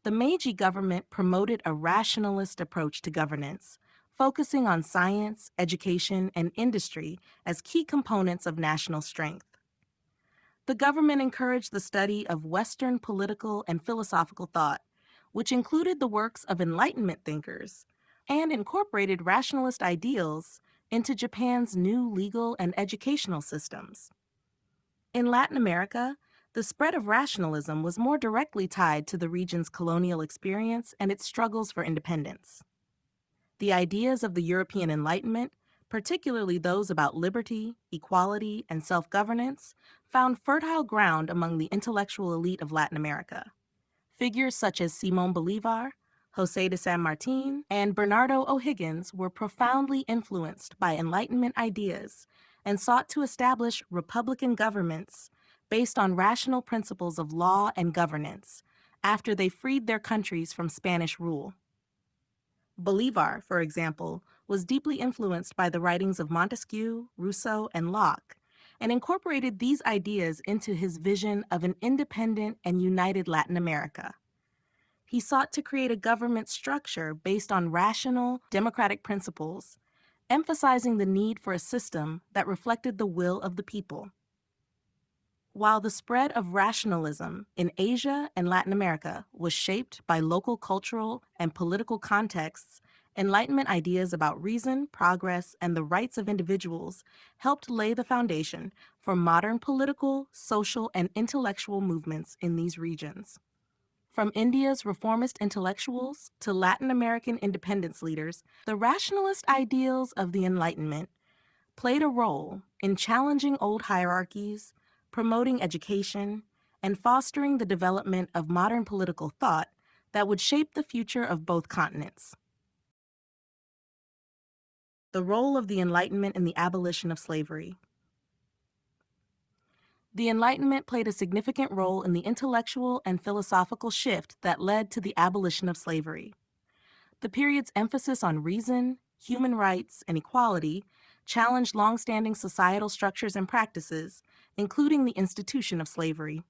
The Meiji government promoted a rationalist approach to governance, focusing on science, education, and industry as key components of national strength. The government encouraged the study of Western political and philosophical thought, which included the works of Enlightenment thinkers, and incorporated rationalist ideals into Japan's new legal and educational systems. In Latin America, the spread of rationalism was more directly tied to the region's colonial experience and its struggles for independence. The ideas of the European Enlightenment, particularly those about liberty, equality, and self-governance, found fertile ground among the intellectual elite of Latin America. Figures such as Simón Bolívar, José de San Martín, and Bernardo O'Higgins were profoundly influenced by Enlightenment ideas and sought to establish republican governments based on rational principles of law and governance after they freed their countries from Spanish rule. Bolívar, for example, was deeply influenced by the writings of Montesquieu, Rousseau, and Locke, and incorporated these ideas into his vision of an independent and united Latin America. He sought to create a government structure based on rational, democratic principles, emphasizing the need for a system that reflected the will of the people. While the spread of rationalism in Asia and Latin America was shaped by local cultural and political contexts, Enlightenment ideas about reason, progress, and the rights of individuals helped lay the foundation for modern political, social, and intellectual movements in these regions. From India's reformist intellectuals to Latin American independence leaders, the rationalist ideals of the Enlightenment played a role in challenging old hierarchies, promoting education, and fostering the development of modern political thought that would shape the future of both continents. The role of the Enlightenment in the abolition of slavery. The Enlightenment played a significant role in the intellectual and philosophical shift that led to the abolition of slavery. The period's emphasis on reason, human rights, and equality challenged long-standing societal structures and practices, including the institution of slavery.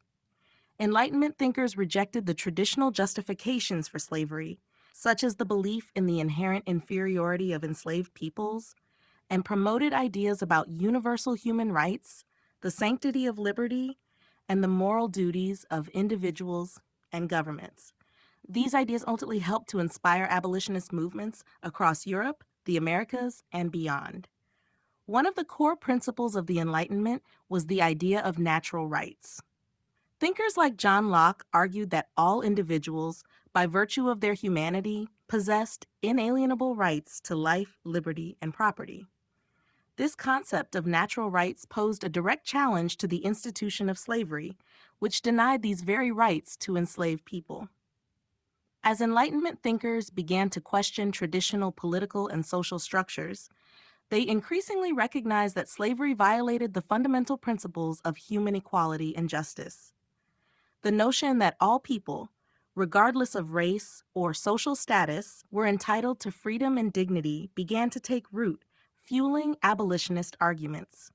Enlightenment thinkers rejected the traditional justifications for slavery, such as the belief in the inherent inferiority of enslaved peoples, and promoted ideas about universal human rights, the sanctity of liberty, and the moral duties of individuals and governments. These ideas ultimately helped to inspire abolitionist movements across Europe, the Americas, and beyond. One of the core principles of the Enlightenment was the idea of natural rights. Thinkers like John Locke argued that all individuals, by virtue of their humanity, possessed inalienable rights to life, liberty, and property. This concept of natural rights posed a direct challenge to the institution of slavery, which denied these very rights to enslaved people. As Enlightenment thinkers began to question traditional political and social structures, they increasingly recognized that slavery violated the fundamental principles of human equality and justice. The notion that all people, regardless of race or social status, were entitled to freedom and dignity began to take root, fueling abolitionist arguments.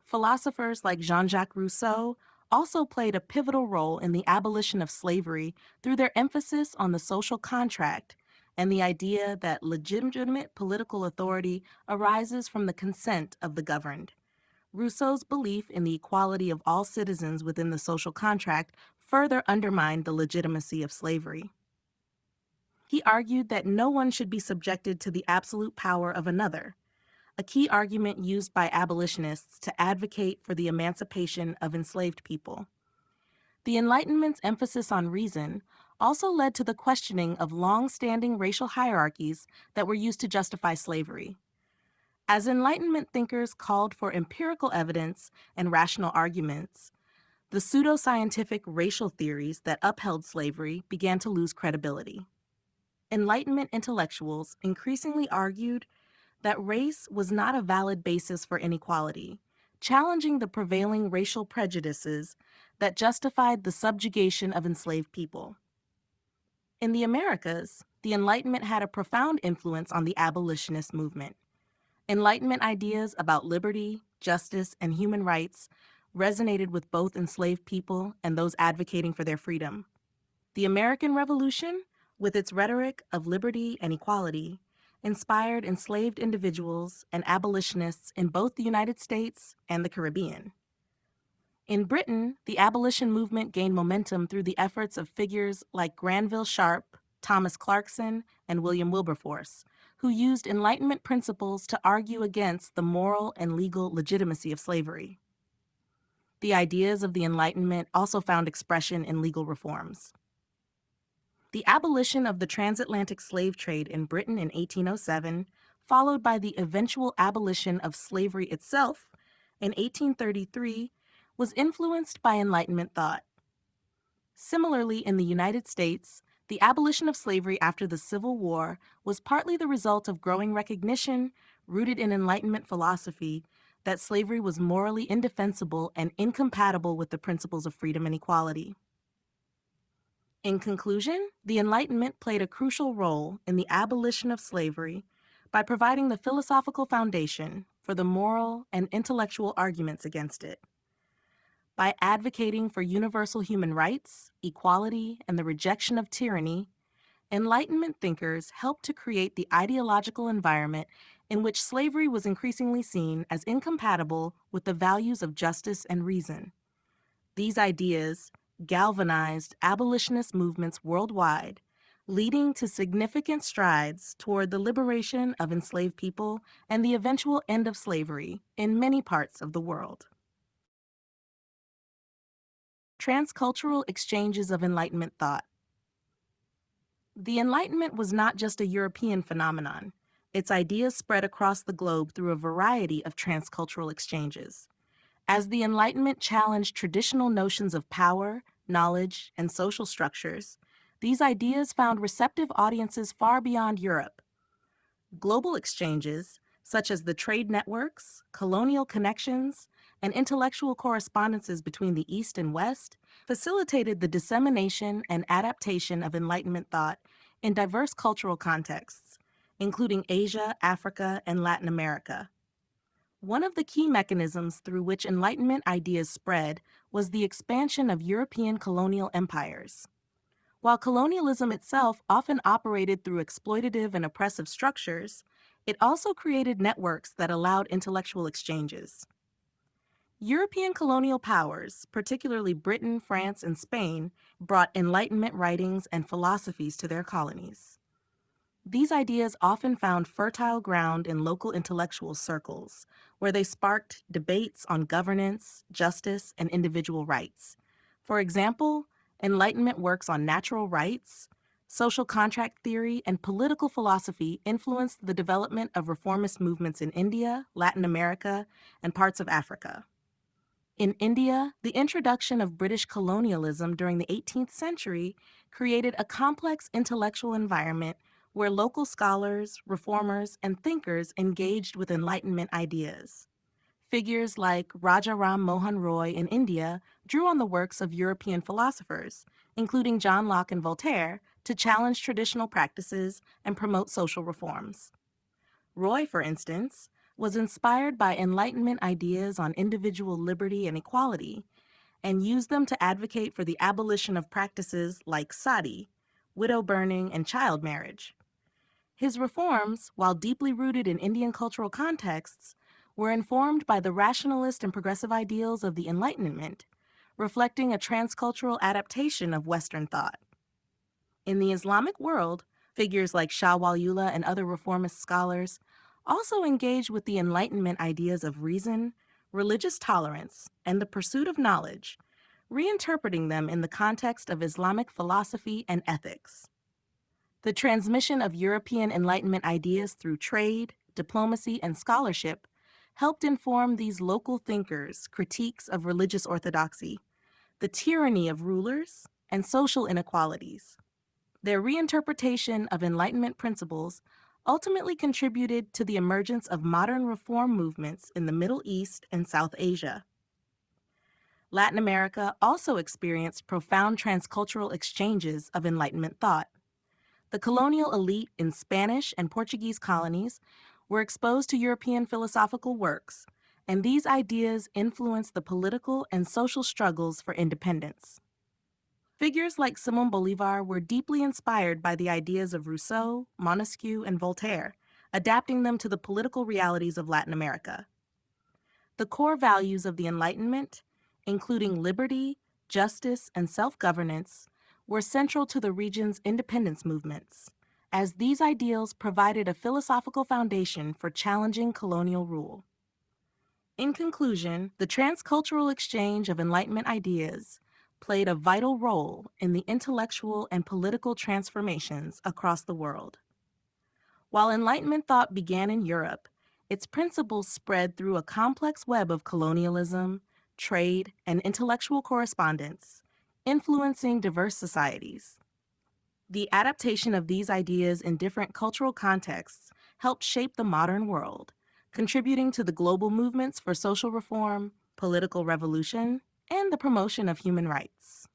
Philosophers like Jean-Jacques Rousseau also played a pivotal role in the abolition of slavery through their emphasis on the social contract and the idea that legitimate political authority arises from the consent of the governed. Rousseau's belief in the equality of all citizens within the social contract further undermined the legitimacy of slavery. He argued that no one should be subjected to the absolute power of another, a key argument used by abolitionists to advocate for the emancipation of enslaved people. The Enlightenment's emphasis on reason also led to the questioning of long-standing racial hierarchies that were used to justify slavery. As Enlightenment thinkers called for empirical evidence and rational arguments, the pseudoscientific racial theories that upheld slavery began to lose credibility. Enlightenment intellectuals increasingly argued that race was not a valid basis for inequality, challenging the prevailing racial prejudices that justified the subjugation of enslaved people. In the Americas, the Enlightenment had a profound influence on the abolitionist movement. Enlightenment ideas about liberty, justice, and human rights resonated with both enslaved people and those advocating for their freedom. The American Revolution, with its rhetoric of liberty and equality, inspired enslaved individuals and abolitionists in both the United States and the Caribbean. In Britain, the abolition movement gained momentum through the efforts of figures like Granville Sharp, Thomas Clarkson, and William Wilberforce, who used Enlightenment principles to argue against the moral and legal legitimacy of slavery. The ideas of the Enlightenment also found expression in legal reforms. The abolition of the transatlantic slave trade in Britain in 1807, followed by the eventual abolition of slavery itself in 1833, was influenced by Enlightenment thought. Similarly, in the United States, the abolition of slavery after the Civil War was partly the result of growing recognition, rooted in Enlightenment philosophy, that slavery was morally indefensible and incompatible with the principles of freedom and equality. In conclusion, the Enlightenment played a crucial role in the abolition of slavery by providing the philosophical foundation for the moral and intellectual arguments against it. By advocating for universal human rights, equality, and the rejection of tyranny, Enlightenment thinkers helped to create the ideological environment in which slavery was increasingly seen as incompatible with the values of justice and reason. These ideas galvanized abolitionist movements worldwide, leading to significant strides toward the liberation of enslaved people and the eventual end of slavery in many parts of the world. Transcultural exchanges of Enlightenment thought. The Enlightenment was not just a European phenomenon. Its ideas spread across the globe through a variety of transcultural exchanges. As the Enlightenment challenged traditional notions of power, knowledge, and social structures, these ideas found receptive audiences far beyond Europe. Global exchanges, such as the trade networks, colonial connections, and intellectual correspondences between the East and West, facilitated the dissemination and adaptation of Enlightenment thought in diverse cultural contexts, including Asia, Africa, and Latin America. One of the key mechanisms through which Enlightenment ideas spread was the expansion of European colonial empires. While colonialism itself often operated through exploitative and oppressive structures, it also created networks that allowed intellectual exchanges. European colonial powers, particularly Britain, France, and Spain, brought Enlightenment writings and philosophies to their colonies. These ideas often found fertile ground in local intellectual circles, where they sparked debates on governance, justice, and individual rights. For example, Enlightenment works on natural rights, Social contract theory and political philosophy influenced the development of reformist movements in India, Latin America, and parts of Africa. In India, the introduction of British colonialism during the 18th century created a complex intellectual environment where local scholars, reformers, and thinkers engaged with Enlightenment ideas. Figures like Raja Ram Mohan Roy in India drew on the works of European philosophers, including John Locke and Voltaire, to challenge traditional practices and promote social reforms. Roy, for instance, was inspired by Enlightenment ideas on individual liberty and equality and used them to advocate for the abolition of practices like sati, widow burning, and child marriage. His reforms, while deeply rooted in Indian cultural contexts, were informed by the rationalist and progressive ideals of the Enlightenment, reflecting a transcultural adaptation of Western thought. In the Islamic world, figures like Shah Waliullah and other reformist scholars also engaged with the Enlightenment ideas of reason, religious tolerance, and the pursuit of knowledge, reinterpreting them in the context of Islamic philosophy and ethics. The transmission of European Enlightenment ideas through trade, diplomacy, and scholarship helped inform these local thinkers' critiques of religious orthodoxy, the tyranny of rulers, and social inequalities. Their reinterpretation of Enlightenment principles ultimately contributed to the emergence of modern reform movements in the Middle East and South Asia. Latin America also experienced profound transcultural exchanges of Enlightenment thought. The colonial elite in Spanish and Portuguese colonies were exposed to European philosophical works, and these ideas influenced the political and social struggles for independence. Figures like Simón Bolívar were deeply inspired by the ideas of Rousseau, Montesquieu, and Voltaire, adapting them to the political realities of Latin America. The core values of the Enlightenment, including liberty, justice, and self-governance, were central to the region's independence movements, as these ideals provided a philosophical foundation for challenging colonial rule. In conclusion, the transcultural exchange of Enlightenment ideas played a vital role in the intellectual and political transformations across the world. While Enlightenment thought began in Europe, its principles spread through a complex web of colonialism, trade, and intellectual correspondence, influencing diverse societies. The adaptation of these ideas in different cultural contexts helped shape the modern world, contributing to the global movements for social reform, political revolution, and the promotion of human rights.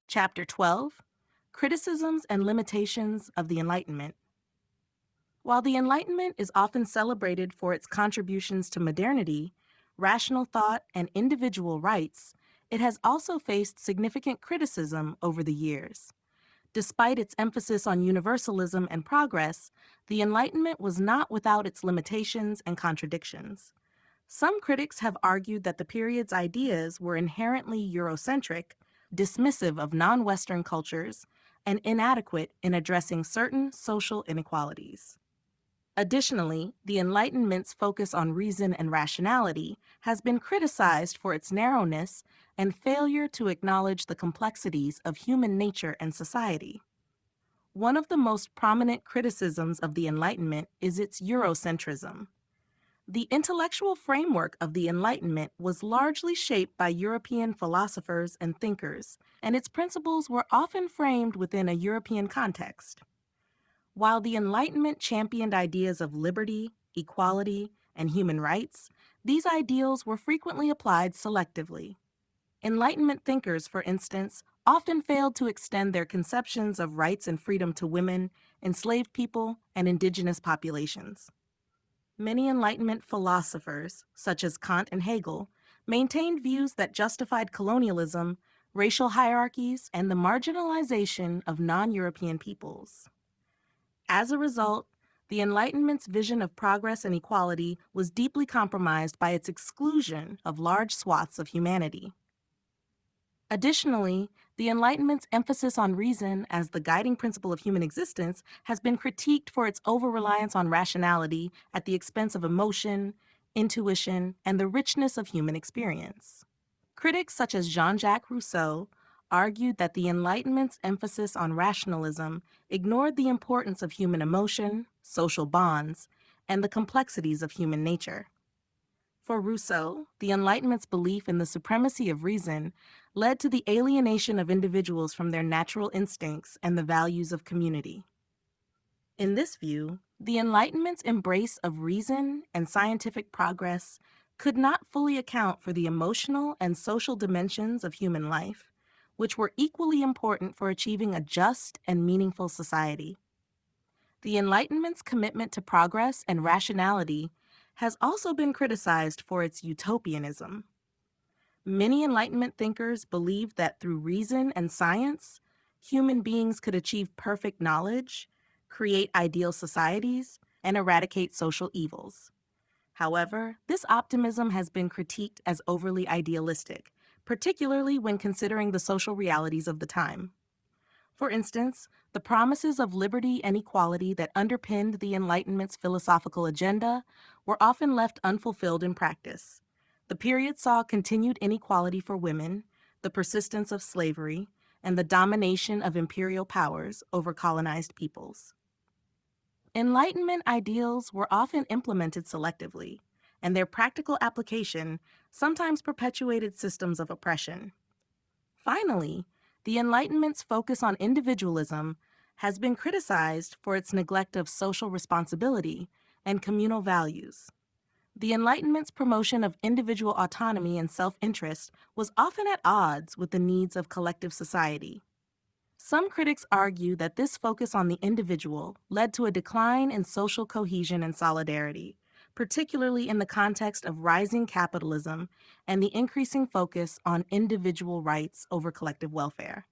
Chapter 12: Criticisms and Limitations of the Enlightenment. While the Enlightenment is often celebrated for its contributions to modernity, rational thought, and individual rights, it has also faced significant criticism over the years. Despite its emphasis on universalism and progress, the Enlightenment was not without its limitations and contradictions. Some critics have argued that the period's ideas were inherently Eurocentric, dismissive of non-Western cultures, and inadequate in addressing certain social inequalities. Additionally, the Enlightenment's focus on reason and rationality has been criticized for its narrowness and failure to acknowledge the complexities of human nature and society. One of the most prominent criticisms of the Enlightenment is its Eurocentrism. The intellectual framework of the Enlightenment was largely shaped by European philosophers and thinkers, and its principles were often framed within a European context. While the Enlightenment championed ideas of liberty, equality, and human rights, these ideals were frequently applied selectively. Enlightenment thinkers, for instance, often failed to extend their conceptions of rights and freedom to women, enslaved people, and indigenous populations. Many Enlightenment philosophers, such as Kant and Hegel, maintained views that justified colonialism, racial hierarchies, and the marginalization of non-European peoples. As a result, the Enlightenment's vision of progress and equality was deeply compromised by its exclusion of large swaths of humanity. Additionally, the Enlightenment's emphasis on reason as the guiding principle of human existence has been critiqued for its over-reliance on rationality at the expense of emotion, intuition, and the richness of human experience. Critics such as Jean-Jacques Rousseau argued that the Enlightenment's emphasis on rationalism ignored the importance of human emotion, social bonds, and the complexities of human nature. For Rousseau, the Enlightenment's belief in the supremacy of reason led to the alienation of individuals from their natural instincts and the values of community. In this view, the Enlightenment's embrace of reason and scientific progress could not fully account for the emotional and social dimensions of human life, which were equally important for achieving a just and meaningful society. The Enlightenment's commitment to progress and rationality has also been criticized for its utopianism. Many Enlightenment thinkers believed that through reason and science, human beings could achieve perfect knowledge, create ideal societies, and eradicate social evils. However, this optimism has been critiqued as overly idealistic, particularly when considering the social realities of the time. For instance, the promises of liberty and equality that underpinned the Enlightenment's philosophical agenda were often left unfulfilled in practice. The period saw continued inequality for women, the persistence of slavery, and the domination of imperial powers over colonized peoples. Enlightenment ideals were often implemented selectively, and their practical application sometimes perpetuated systems of oppression. Finally, the Enlightenment's focus on individualism has been criticized for its neglect of social responsibility and communal values. The Enlightenment's promotion of individual autonomy and self-interest was often at odds with the needs of collective society. Some critics argue that this focus on the individual led to a decline in social cohesion and solidarity, particularly in the context of rising capitalism and the increasing focus on individual rights over collective welfare.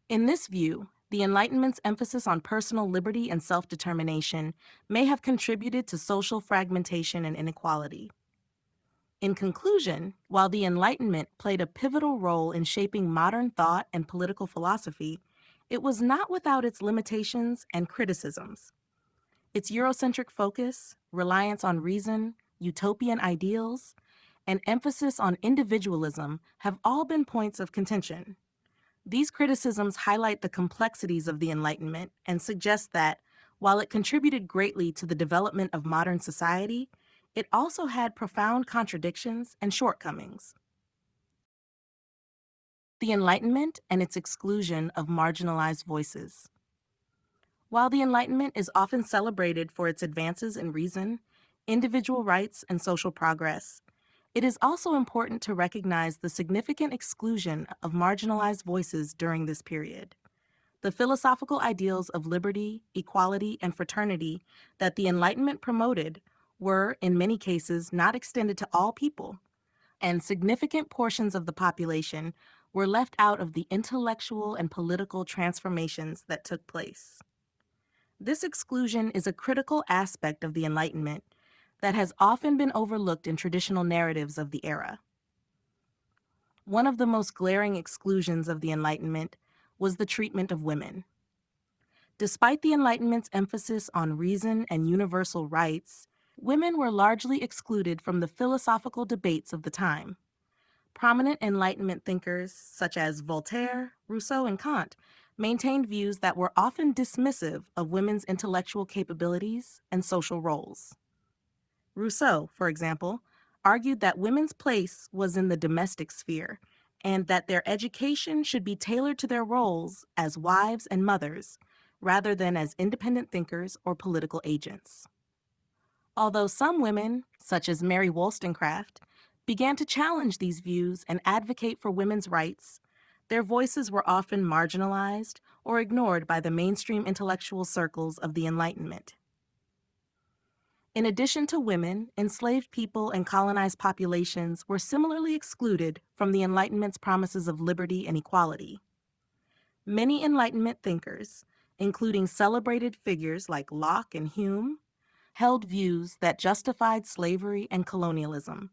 In this view, the Enlightenment's emphasis on personal liberty and self-determination may have contributed to social fragmentation and inequality. In conclusion, while the Enlightenment played a pivotal role in shaping modern thought and political philosophy, it was not without its limitations and criticisms. Its Eurocentric focus, reliance on reason, utopian ideals, and emphasis on individualism have all been points of contention. These criticisms highlight the complexities of the Enlightenment and suggest that, while it contributed greatly to the development of modern society, it also had profound contradictions and shortcomings. The Enlightenment and its exclusion of marginalized voices. While the Enlightenment is often celebrated for its advances in reason, individual rights, and social progress, it is also important to recognize the significant exclusion of marginalized voices during this period. The philosophical ideals of liberty, equality, and fraternity that the Enlightenment promoted were, in many cases, not extended to all people, and significant portions of the population were left out of the intellectual and political transformations that took place. This exclusion is a critical aspect of the Enlightenment that has often been overlooked in traditional narratives of the era. One of the most glaring exclusions of the Enlightenment was the treatment of women. Despite the Enlightenment's emphasis on reason and universal rights, women were largely excluded from the philosophical debates of the time. Prominent Enlightenment thinkers such as Voltaire, Rousseau, and Kant maintained views that were often dismissive of women's intellectual capabilities and social roles. Rousseau, for example, argued that women's place was in the domestic sphere and that their education should be tailored to their roles as wives and mothers, rather than as independent thinkers or political agents. Although some women, such as Mary Wollstonecraft, began to challenge these views and advocate for women's rights, their voices were often marginalized or ignored by the mainstream intellectual circles of the Enlightenment. In addition to women, enslaved people and colonized populations were similarly excluded from the Enlightenment's promises of liberty and equality. Many Enlightenment thinkers, including celebrated figures like Locke and Hume, held views that justified slavery and colonialism,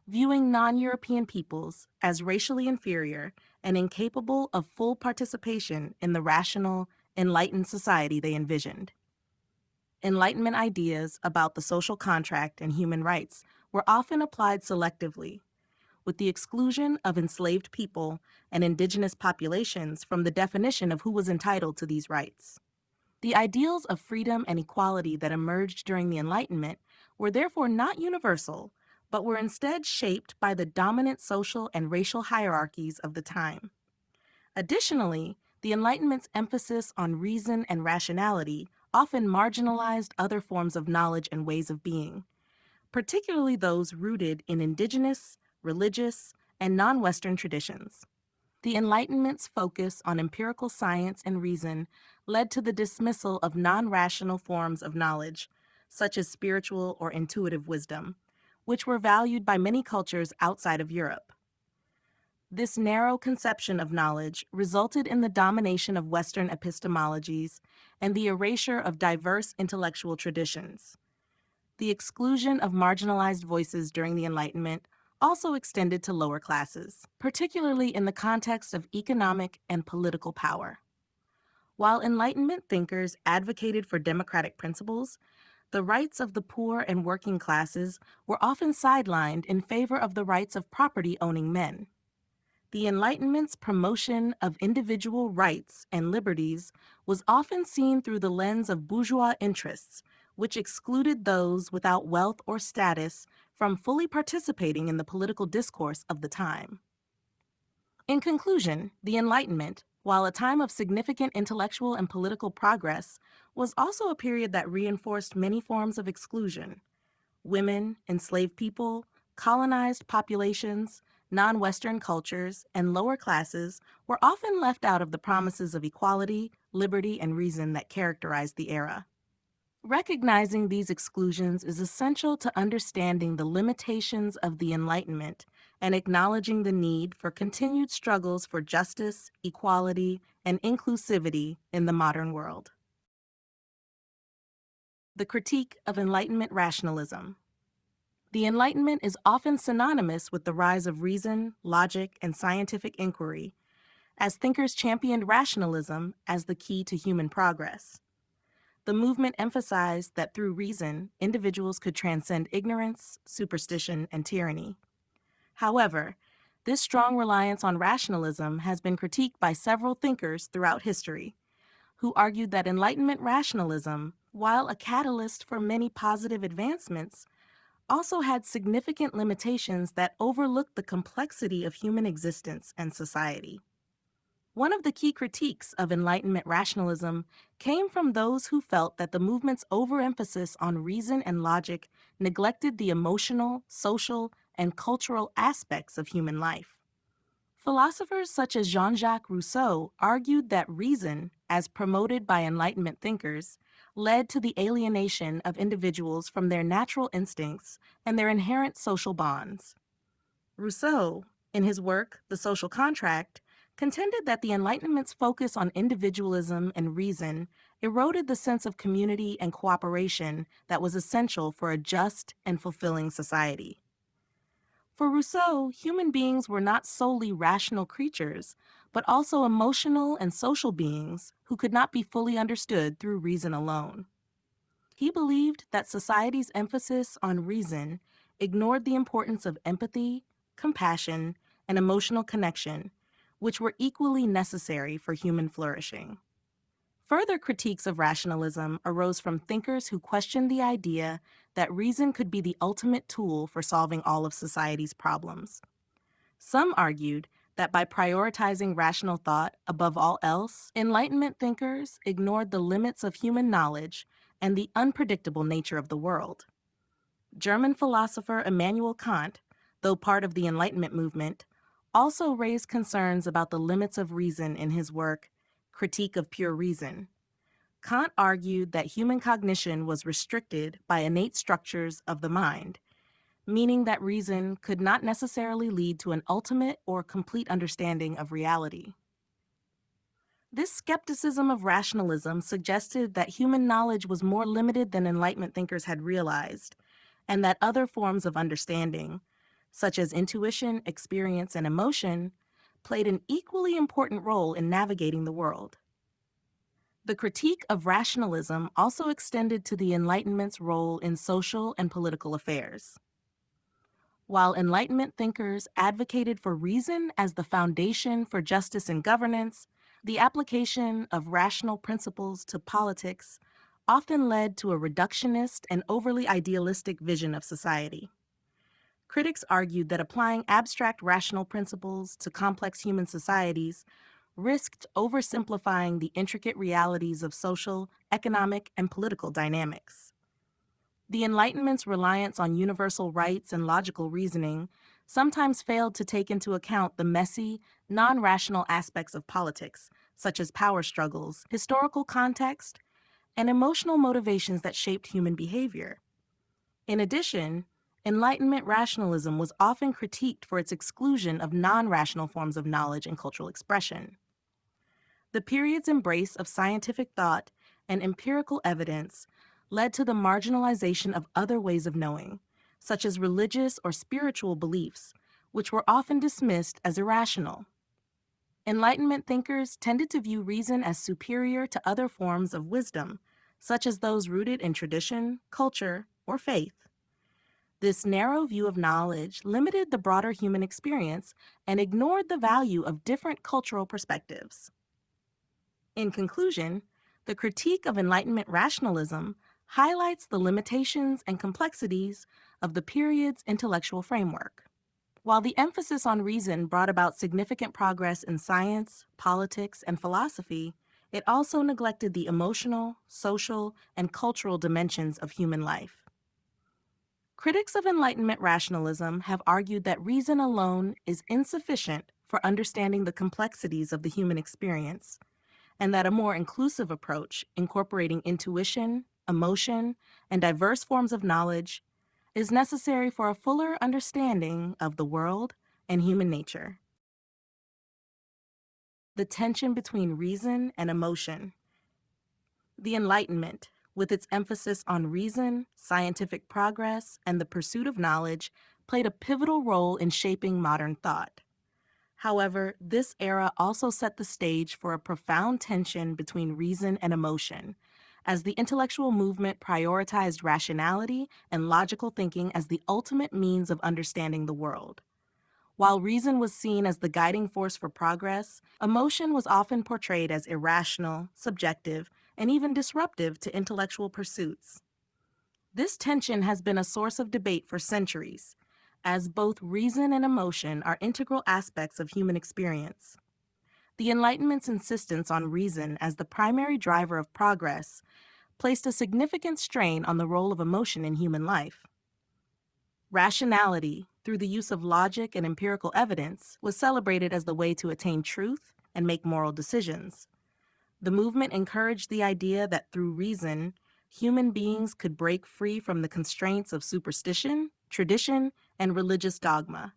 viewing non-European peoples as racially inferior and incapable of full participation in the rational, enlightened society they envisioned. Enlightenment ideas about the social contract and human rights were often applied selectively, with the exclusion of enslaved people and indigenous populations from the definition of who was entitled to these rights. The ideals of freedom and equality that emerged during the Enlightenment were therefore not universal, but were instead shaped by the dominant social and racial hierarchies of the time. Additionally, the Enlightenment's emphasis on reason and rationality often marginalized other forms of knowledge and ways of being, particularly those rooted in indigenous, religious, and non-Western traditions. The Enlightenment's focus on empirical science and reason led to the dismissal of non-rational forms of knowledge, such as spiritual or intuitive wisdom, which were valued by many cultures outside of Europe. This narrow conception of knowledge resulted in the domination of Western epistemologies and the erasure of diverse intellectual traditions. The exclusion of marginalized voices during the Enlightenment also extended to lower classes, particularly in the context of economic and political power. While Enlightenment thinkers advocated for democratic principles, the rights of the poor and working classes were often sidelined in favor of the rights of property-owning men. The Enlightenment's promotion of individual rights and liberties was often seen through the lens of bourgeois interests, which excluded those without wealth or status from fully participating in the political discourse of the time. In conclusion, the Enlightenment, while a time of significant intellectual and political progress, was also a period that reinforced many forms of exclusion. Women, enslaved people, colonized populations, non-Western cultures, and lower classes were often left out of the promises of equality, liberty, and reason that characterized the era. Recognizing these exclusions is essential to understanding the limitations of the Enlightenment and acknowledging the need for continued struggles for justice, equality, and inclusivity in the modern world. The critique of Enlightenment rationalism. The Enlightenment is often synonymous with the rise of reason, logic, and scientific inquiry, as thinkers championed rationalism as the key to human progress. The movement emphasized that through reason, individuals could transcend ignorance, superstition, and tyranny. However, this strong reliance on rationalism has been critiqued by several thinkers throughout history, who argued that Enlightenment rationalism, while a catalyst for many positive advancements, also had significant limitations that overlooked the complexity of human existence and society. One of the key critiques of Enlightenment rationalism came from those who felt that the movement's overemphasis on reason and logic neglected the emotional, social, and cultural aspects of human life. Philosophers such as Jean-Jacques Rousseau argued that reason, as promoted by Enlightenment thinkers, led to the alienation of individuals from their natural instincts and their inherent social bonds. Rousseau, in his work, The Social Contract, contended that the Enlightenment's focus on individualism and reason eroded the sense of community and cooperation that was essential for a just and fulfilling society. For Rousseau, human beings were not solely rational creatures, but also emotional and social beings who could not be fully understood through reason alone. He believed that society's emphasis on reason ignored the importance of empathy, compassion, and emotional connection, which were equally necessary for human flourishing. Further critiques of rationalism arose from thinkers who questioned the idea that reason could be the ultimate tool for solving all of society's problems. Some argued that by prioritizing rational thought above all else, Enlightenment thinkers ignored the limits of human knowledge and the unpredictable nature of the world. German philosopher Immanuel Kant, though part of the Enlightenment movement, also raised concerns about the limits of reason in his work, Critique of Pure Reason. Kant argued that human cognition was restricted by innate structures of the mind, meaning that reason could not necessarily lead to an ultimate or complete understanding of reality. This skepticism of rationalism suggested that human knowledge was more limited than Enlightenment thinkers had realized, and that other forms of understanding, such as intuition, experience, and emotion, played an equally important role in navigating the world. The critique of rationalism also extended to the Enlightenment's role in social and political affairs. While Enlightenment thinkers advocated for reason as the foundation for justice and governance, the application of rational principles to politics often led to a reductionist and overly idealistic vision of society. Critics argued that applying abstract rational principles to complex human societies risked oversimplifying the intricate realities of social, economic, and political dynamics. The Enlightenment's reliance on universal rights and logical reasoning sometimes failed to take into account the messy, non-rational aspects of politics, such as power struggles, historical context, and emotional motivations that shaped human behavior. In addition, Enlightenment rationalism was often critiqued for its exclusion of non-rational forms of knowledge and cultural expression. The period's embrace of scientific thought and empirical evidence led to the marginalization of other ways of knowing, such as religious or spiritual beliefs, which were often dismissed as irrational. Enlightenment thinkers tended to view reason as superior to other forms of wisdom, such as those rooted in tradition, culture, or faith. This narrow view of knowledge limited the broader human experience and ignored the value of different cultural perspectives. In conclusion, the critique of Enlightenment rationalism highlights the limitations and complexities of the period's intellectual framework. While the emphasis on reason brought about significant progress in science, politics, and philosophy, it also neglected the emotional, social, and cultural dimensions of human life. Critics of Enlightenment rationalism have argued that reason alone is insufficient for understanding the complexities of the human experience, and that a more inclusive approach, incorporating intuition, emotion, and diverse forms of knowledge, is necessary for a fuller understanding of the world and human nature. The tension between reason and emotion. The Enlightenment, with its emphasis on reason, scientific progress, and the pursuit of knowledge, played a pivotal role in shaping modern thought. However, this era also set the stage for a profound tension between reason and emotion, as the intellectual movement prioritized rationality and logical thinking as the ultimate means of understanding the world. While reason was seen as the guiding force for progress, emotion was often portrayed as irrational, subjective, and even disruptive to intellectual pursuits. This tension has been a source of debate for centuries, as both reason and emotion are integral aspects of human experience. The Enlightenment's insistence on reason as the primary driver of progress placed a significant strain on the role of emotion in human life. Rationality, through the use of logic and empirical evidence, was celebrated as the way to attain truth and make moral decisions. The movement encouraged the idea that through reason, human beings could break free from the constraints of superstition, tradition, and religious dogma.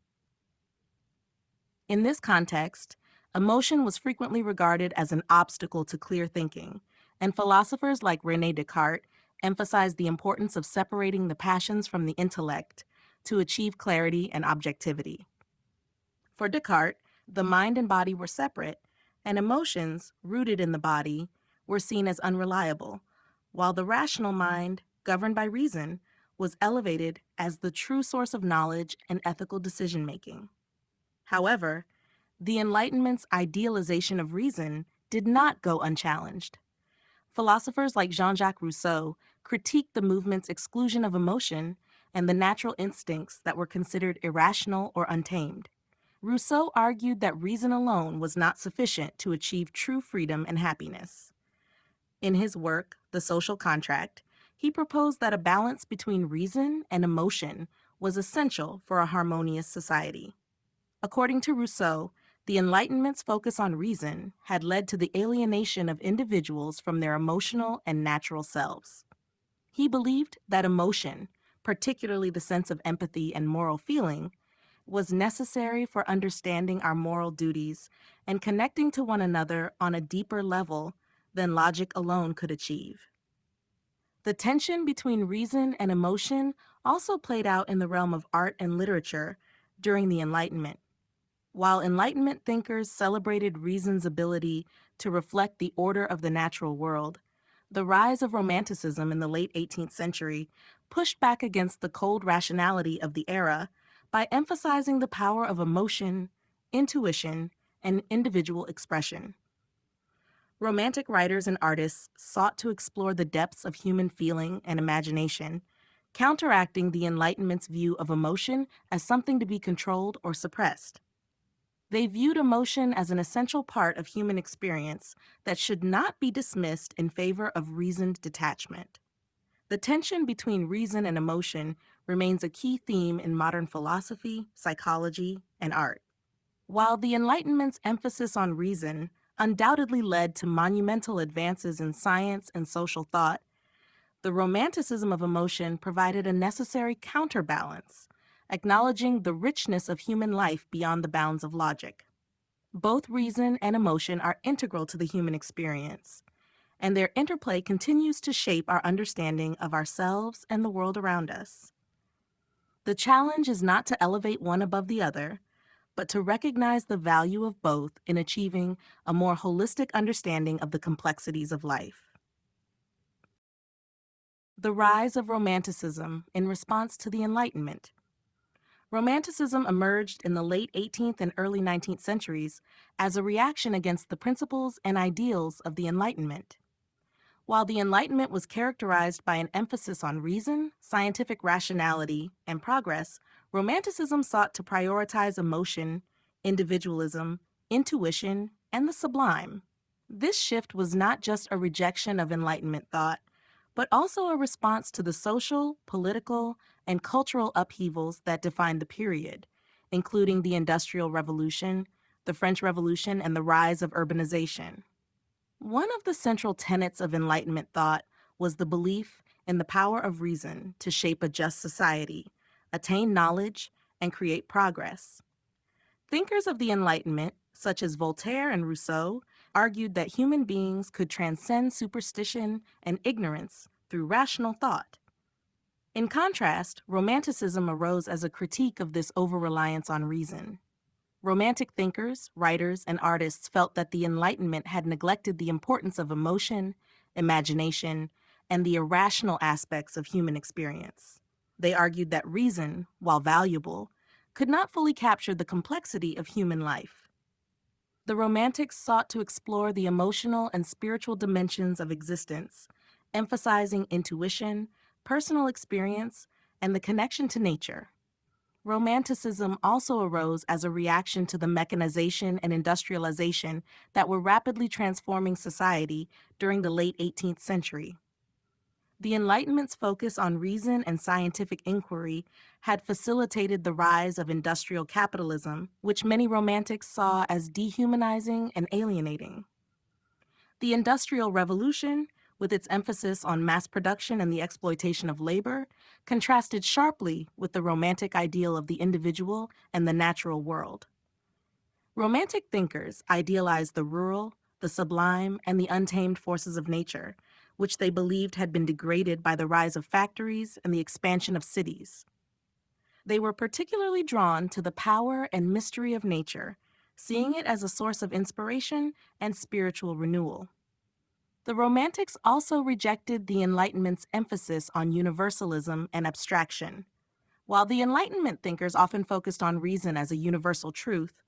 In this context, emotion was frequently regarded as an obstacle to clear thinking, and philosophers like René Descartes emphasized the importance of separating the passions from the intellect to achieve clarity and objectivity. For Descartes, the mind and body were separate, and emotions, rooted in the body, were seen as unreliable, while the rational mind, governed by reason, was elevated as the true source of knowledge and ethical decision-making. However, the Enlightenment's idealization of reason did not go unchallenged. Philosophers like Jean-Jacques Rousseau critiqued the movement's exclusion of emotion and the natural instincts that were considered irrational or untamed. Rousseau argued that reason alone was not sufficient to achieve true freedom and happiness. In his work, The Social Contract, he proposed that a balance between reason and emotion was essential for a harmonious society. According to Rousseau, the Enlightenment's focus on reason had led to the alienation of individuals from their emotional and natural selves. He believed that emotion, particularly the sense of empathy and moral feeling, was necessary for understanding our moral duties and connecting to one another on a deeper level than logic alone could achieve. The tension between reason and emotion also played out in the realm of art and literature, during the Enlightenment. While Enlightenment thinkers celebrated reason's ability to reflect the order of the natural world, the rise of Romanticism in the late 18th century pushed back against the cold rationality of the era by emphasizing the power of emotion, intuition, and individual expression. Romantic writers and artists sought to explore the depths of human feeling and imagination, counteracting the Enlightenment's view of emotion as something to be controlled or suppressed. They viewed emotion as an essential part of human experience that should not be dismissed in favor of reasoned detachment. The tension between reason and emotion remains a key theme in modern philosophy, psychology, and art. While the Enlightenment's emphasis on reason undoubtedly led to monumental advances in science and social thought, the Romanticism of emotion provided a necessary counterbalance, acknowledging the richness of human life beyond the bounds of logic. Both reason and emotion are integral to the human experience, and their interplay continues to shape our understanding of ourselves and the world around us. The challenge is not to elevate one above the other, but to recognize the value of both in achieving a more holistic understanding of the complexities of life. The rise of Romanticism in response to the Enlightenment. Romanticism emerged in the late 18th and early 19th centuries as a reaction against the principles and ideals of the Enlightenment. While the Enlightenment was characterized by an emphasis on reason, scientific rationality, and progress, Romanticism sought to prioritize emotion, individualism, intuition, and the sublime. This shift was not just a rejection of Enlightenment thought, but also a response to the social, political, and cultural upheavals that defined the period, including the Industrial Revolution, the French Revolution, and the rise of urbanization. One of the central tenets of Enlightenment thought was the belief in the power of reason to shape a just society, attain knowledge, and create progress. Thinkers of the Enlightenment, such as Voltaire and Rousseau, argued that human beings could transcend superstition and ignorance through rational thought. In contrast, Romanticism arose as a critique of this over-reliance on reason. Romantic thinkers, writers, and artists felt that the Enlightenment had neglected the importance of emotion, imagination, and the irrational aspects of human experience. They argued that reason, while valuable, could not fully capture the complexity of human life. The Romantics sought to explore the emotional and spiritual dimensions of existence, emphasizing intuition, personal experience, and the connection to nature. Romanticism also arose as a reaction to the mechanization and industrialization that were rapidly transforming society during the late 18th century. The Enlightenment's focus on reason and scientific inquiry had facilitated the rise of industrial capitalism, which many Romantics saw as dehumanizing and alienating. The Industrial Revolution, with its emphasis on mass production and the exploitation of labor, contrasted sharply with the Romantic ideal of the individual and the natural world. Romantic thinkers idealized the rural, the sublime, and the untamed forces of nature, which they believed had been degraded by the rise of factories and the expansion of cities. They were particularly drawn to the power and mystery of nature, seeing it as a source of inspiration and spiritual renewal. The Romantics also rejected the Enlightenment's emphasis on universalism and abstraction. While the Enlightenment thinkers often focused on reason as a universal truth,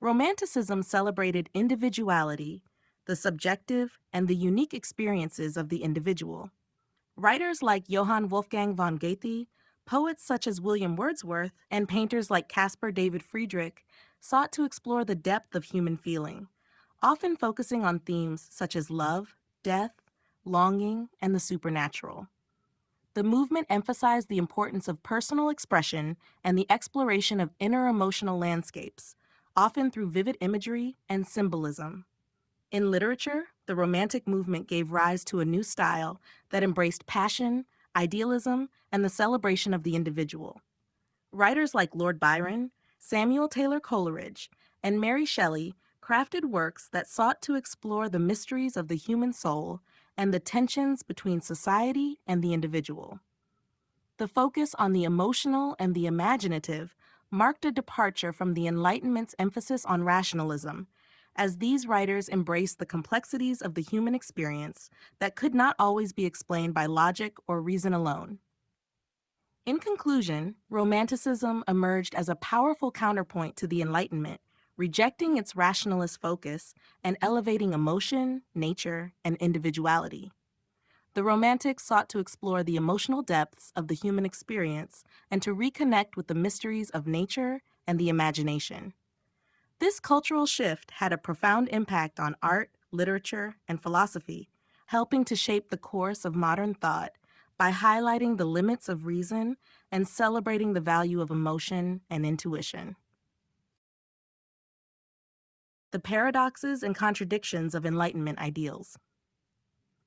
Romanticism celebrated individuality, the subjective, and the unique experiences of the individual. Writers like Johann Wolfgang von Goethe, poets such as William Wordsworth, and painters like Caspar David Friedrich sought to explore the depth of human feeling, often focusing on themes such as love, death, longing, and the supernatural. The movement emphasized the importance of personal expression and the exploration of inner emotional landscapes, often through vivid imagery and symbolism. In literature, the Romantic movement gave rise to a new style that embraced passion, idealism, and the celebration of the individual. Writers like Lord Byron, Samuel Taylor Coleridge, and Mary Shelley crafted works that sought to explore the mysteries of the human soul and the tensions between society and the individual. The focus on the emotional and the imaginative marked a departure from the Enlightenment's emphasis on rationalism, as these writers embraced the complexities of the human experience that could not always be explained by logic or reason alone. In conclusion, Romanticism emerged as a powerful counterpoint to the Enlightenment, rejecting its rationalist focus and elevating emotion, nature, and individuality. The Romantics sought to explore the emotional depths of the human experience and to reconnect with the mysteries of nature and the imagination. This cultural shift had a profound impact on art, literature, and philosophy, helping to shape the course of modern thought by highlighting the limits of reason and celebrating the value of emotion and intuition. The paradoxes and contradictions of Enlightenment ideals.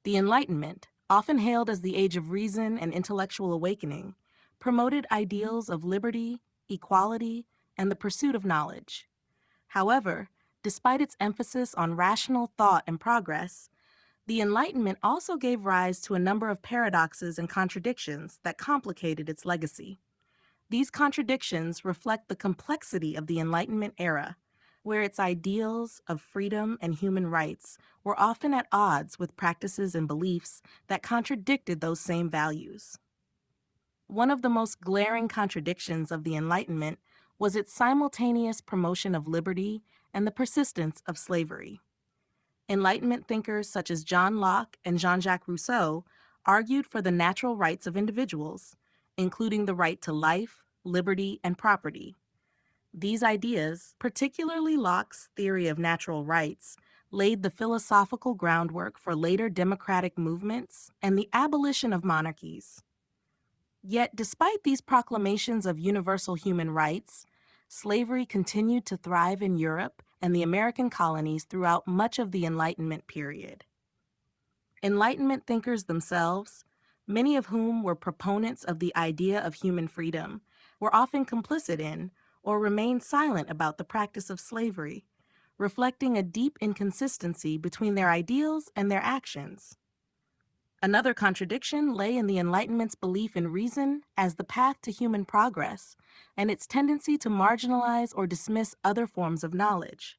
The Enlightenment, often hailed as the age of reason and intellectual awakening, promoted ideals of liberty, equality, and the pursuit of knowledge. However, despite its emphasis on rational thought and progress, the Enlightenment also gave rise to a number of paradoxes and contradictions that complicated its legacy. These contradictions reflect the complexity of the Enlightenment era, where its ideals of freedom and human rights were often at odds with practices and beliefs that contradicted those same values. One of the most glaring contradictions of the Enlightenment was its simultaneous promotion of liberty and the persistence of slavery. Enlightenment thinkers such as John Locke and Jean-Jacques Rousseau argued for the natural rights of individuals, including the right to life, liberty, and property. These ideas, particularly Locke's theory of natural rights, laid the philosophical groundwork for later democratic movements and the abolition of monarchies. Yet, despite these proclamations of universal human rights, slavery continued to thrive in Europe and the American colonies throughout much of the Enlightenment period. Enlightenment thinkers themselves, many of whom were proponents of the idea of human freedom, were often complicit in or remained silent about the practice of slavery, reflecting a deep inconsistency between their ideals and their actions. Another contradiction lay in the Enlightenment's belief in reason as the path to human progress and its tendency to marginalize or dismiss other forms of knowledge.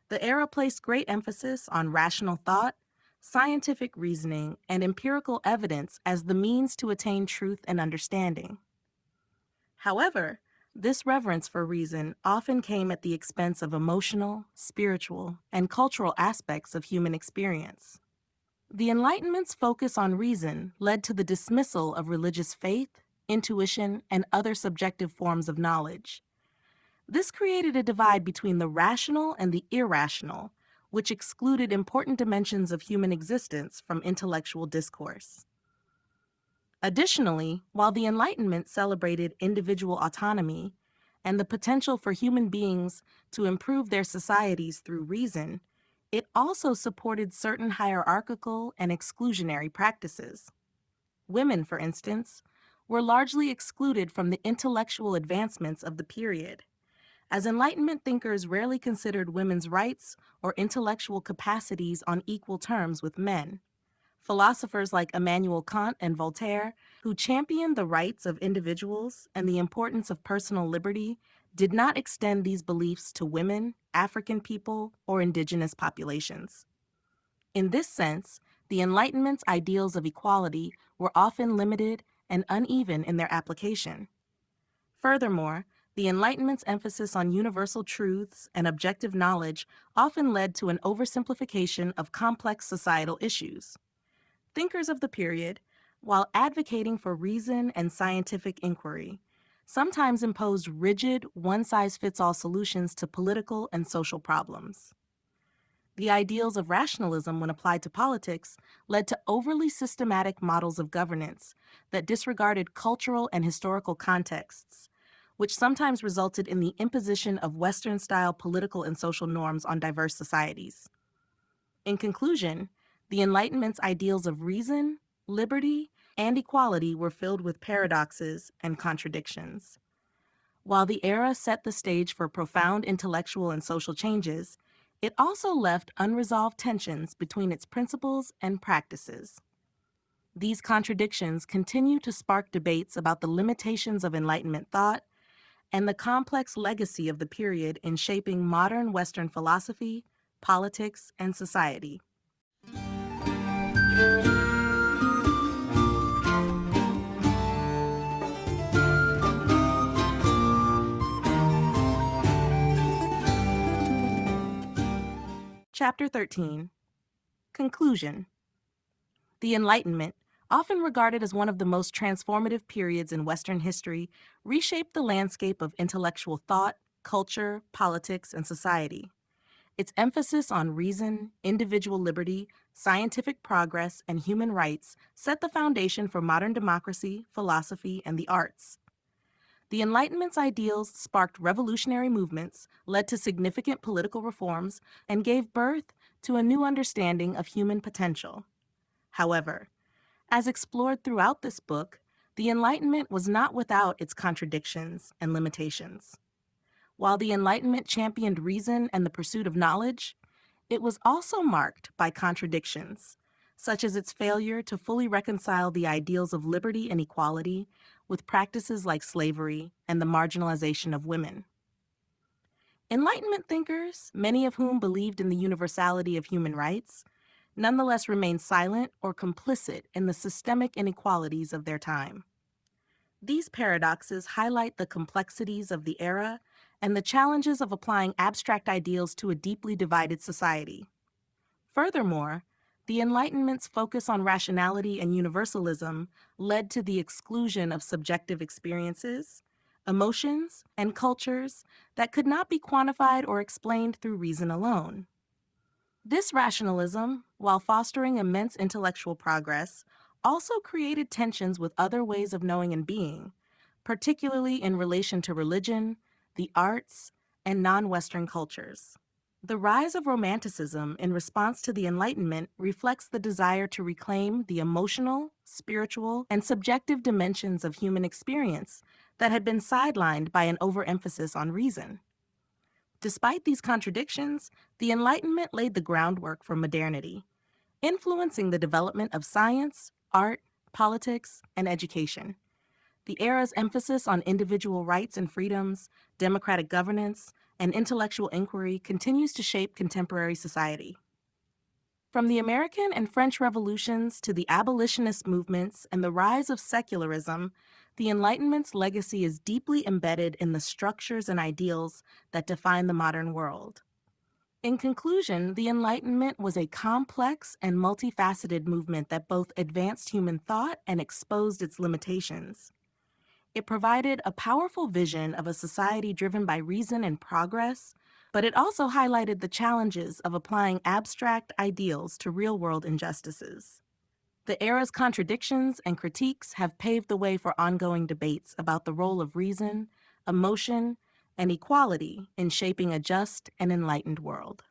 The era placed great emphasis on rational thought, scientific reasoning, and empirical evidence as the means to attain truth and understanding. However, this reverence for reason often came at the expense of emotional, spiritual, and cultural aspects of human experience. The Enlightenment's focus on reason led to the dismissal of religious faith, intuition, and other subjective forms of knowledge. This created a divide between the rational and the irrational, which excluded important dimensions of human existence from intellectual discourse. Additionally, while the Enlightenment celebrated individual autonomy and the potential for human beings to improve their societies through reason, it also supported certain hierarchical and exclusionary practices. Women, for instance, were largely excluded from the intellectual advancements of the period, as Enlightenment thinkers rarely considered women's rights or intellectual capacities on equal terms with men. Philosophers like Immanuel Kant and Voltaire, who championed the rights of individuals and the importance of personal liberty, did not extend these beliefs to women, African people, or indigenous populations. In this sense, the Enlightenment's ideals of equality were often limited and uneven in their application. Furthermore, the Enlightenment's emphasis on universal truths and objective knowledge often led to an oversimplification of complex societal issues. Thinkers of the period, while advocating for reason and scientific inquiry, sometimes imposed rigid, one-size-fits-all solutions to political and social problems. The ideals of rationalism, when applied to politics, led to overly systematic models of governance that disregarded cultural and historical contexts, which sometimes resulted in the imposition of Western-style political and social norms on diverse societies. In conclusion, the Enlightenment's ideals of reason, liberty, and equality were filled with paradoxes and contradictions. While the era set the stage for profound intellectual and social changes, it also left unresolved tensions between its principles and practices. These contradictions continue to spark debates about the limitations of Enlightenment thought and the complex legacy of the period in shaping modern Western philosophy, politics, and society. Chapter 13. Conclusion. The Enlightenment, often regarded as one of the most transformative periods in Western history, reshaped the landscape of intellectual thought, culture, politics, and society. Its emphasis on reason, individual liberty, scientific progress, and human rights set the foundation for modern democracy, philosophy, and the arts. The Enlightenment's ideals sparked revolutionary movements, led to significant political reforms, and gave birth to a new understanding of human potential. However, as explored throughout this book, the Enlightenment was not without its contradictions and limitations. While the Enlightenment championed reason and the pursuit of knowledge, it was also marked by contradictions, such as its failure to fully reconcile the ideals of liberty and equality with practices like slavery and the marginalization of women. Enlightenment thinkers, many of whom believed in the universality of human rights, nonetheless remained silent or complicit in the systemic inequalities of their time. These paradoxes highlight the complexities of the era and the challenges of applying abstract ideals to a deeply divided society. Furthermore, the Enlightenment's focus on rationality and universalism led to the exclusion of subjective experiences, emotions, and cultures that could not be quantified or explained through reason alone. This rationalism, while fostering immense intellectual progress, also created tensions with other ways of knowing and being, particularly in relation to religion, the arts, and non-Western cultures. The rise of Romanticism in response to the Enlightenment reflects the desire to reclaim the emotional, spiritual, and subjective dimensions of human experience that had been sidelined by an overemphasis on reason. Despite these contradictions, the Enlightenment laid the groundwork for modernity, influencing the development of science, art, politics, and education. The era's emphasis on individual rights and freedoms, democratic governance, and intellectual inquiry continues to shape contemporary society. From the American and French revolutions to the abolitionist movements and the rise of secularism, the Enlightenment's legacy is deeply embedded in the structures and ideals that define the modern world. In conclusion, the Enlightenment was a complex and multifaceted movement that both advanced human thought and exposed its limitations. It provided a powerful vision of a society driven by reason and progress, but it also highlighted the challenges of applying abstract ideals to real-world injustices. The era's contradictions and critiques have paved the way for ongoing debates about the role of reason, emotion, and equality in shaping a just and enlightened world.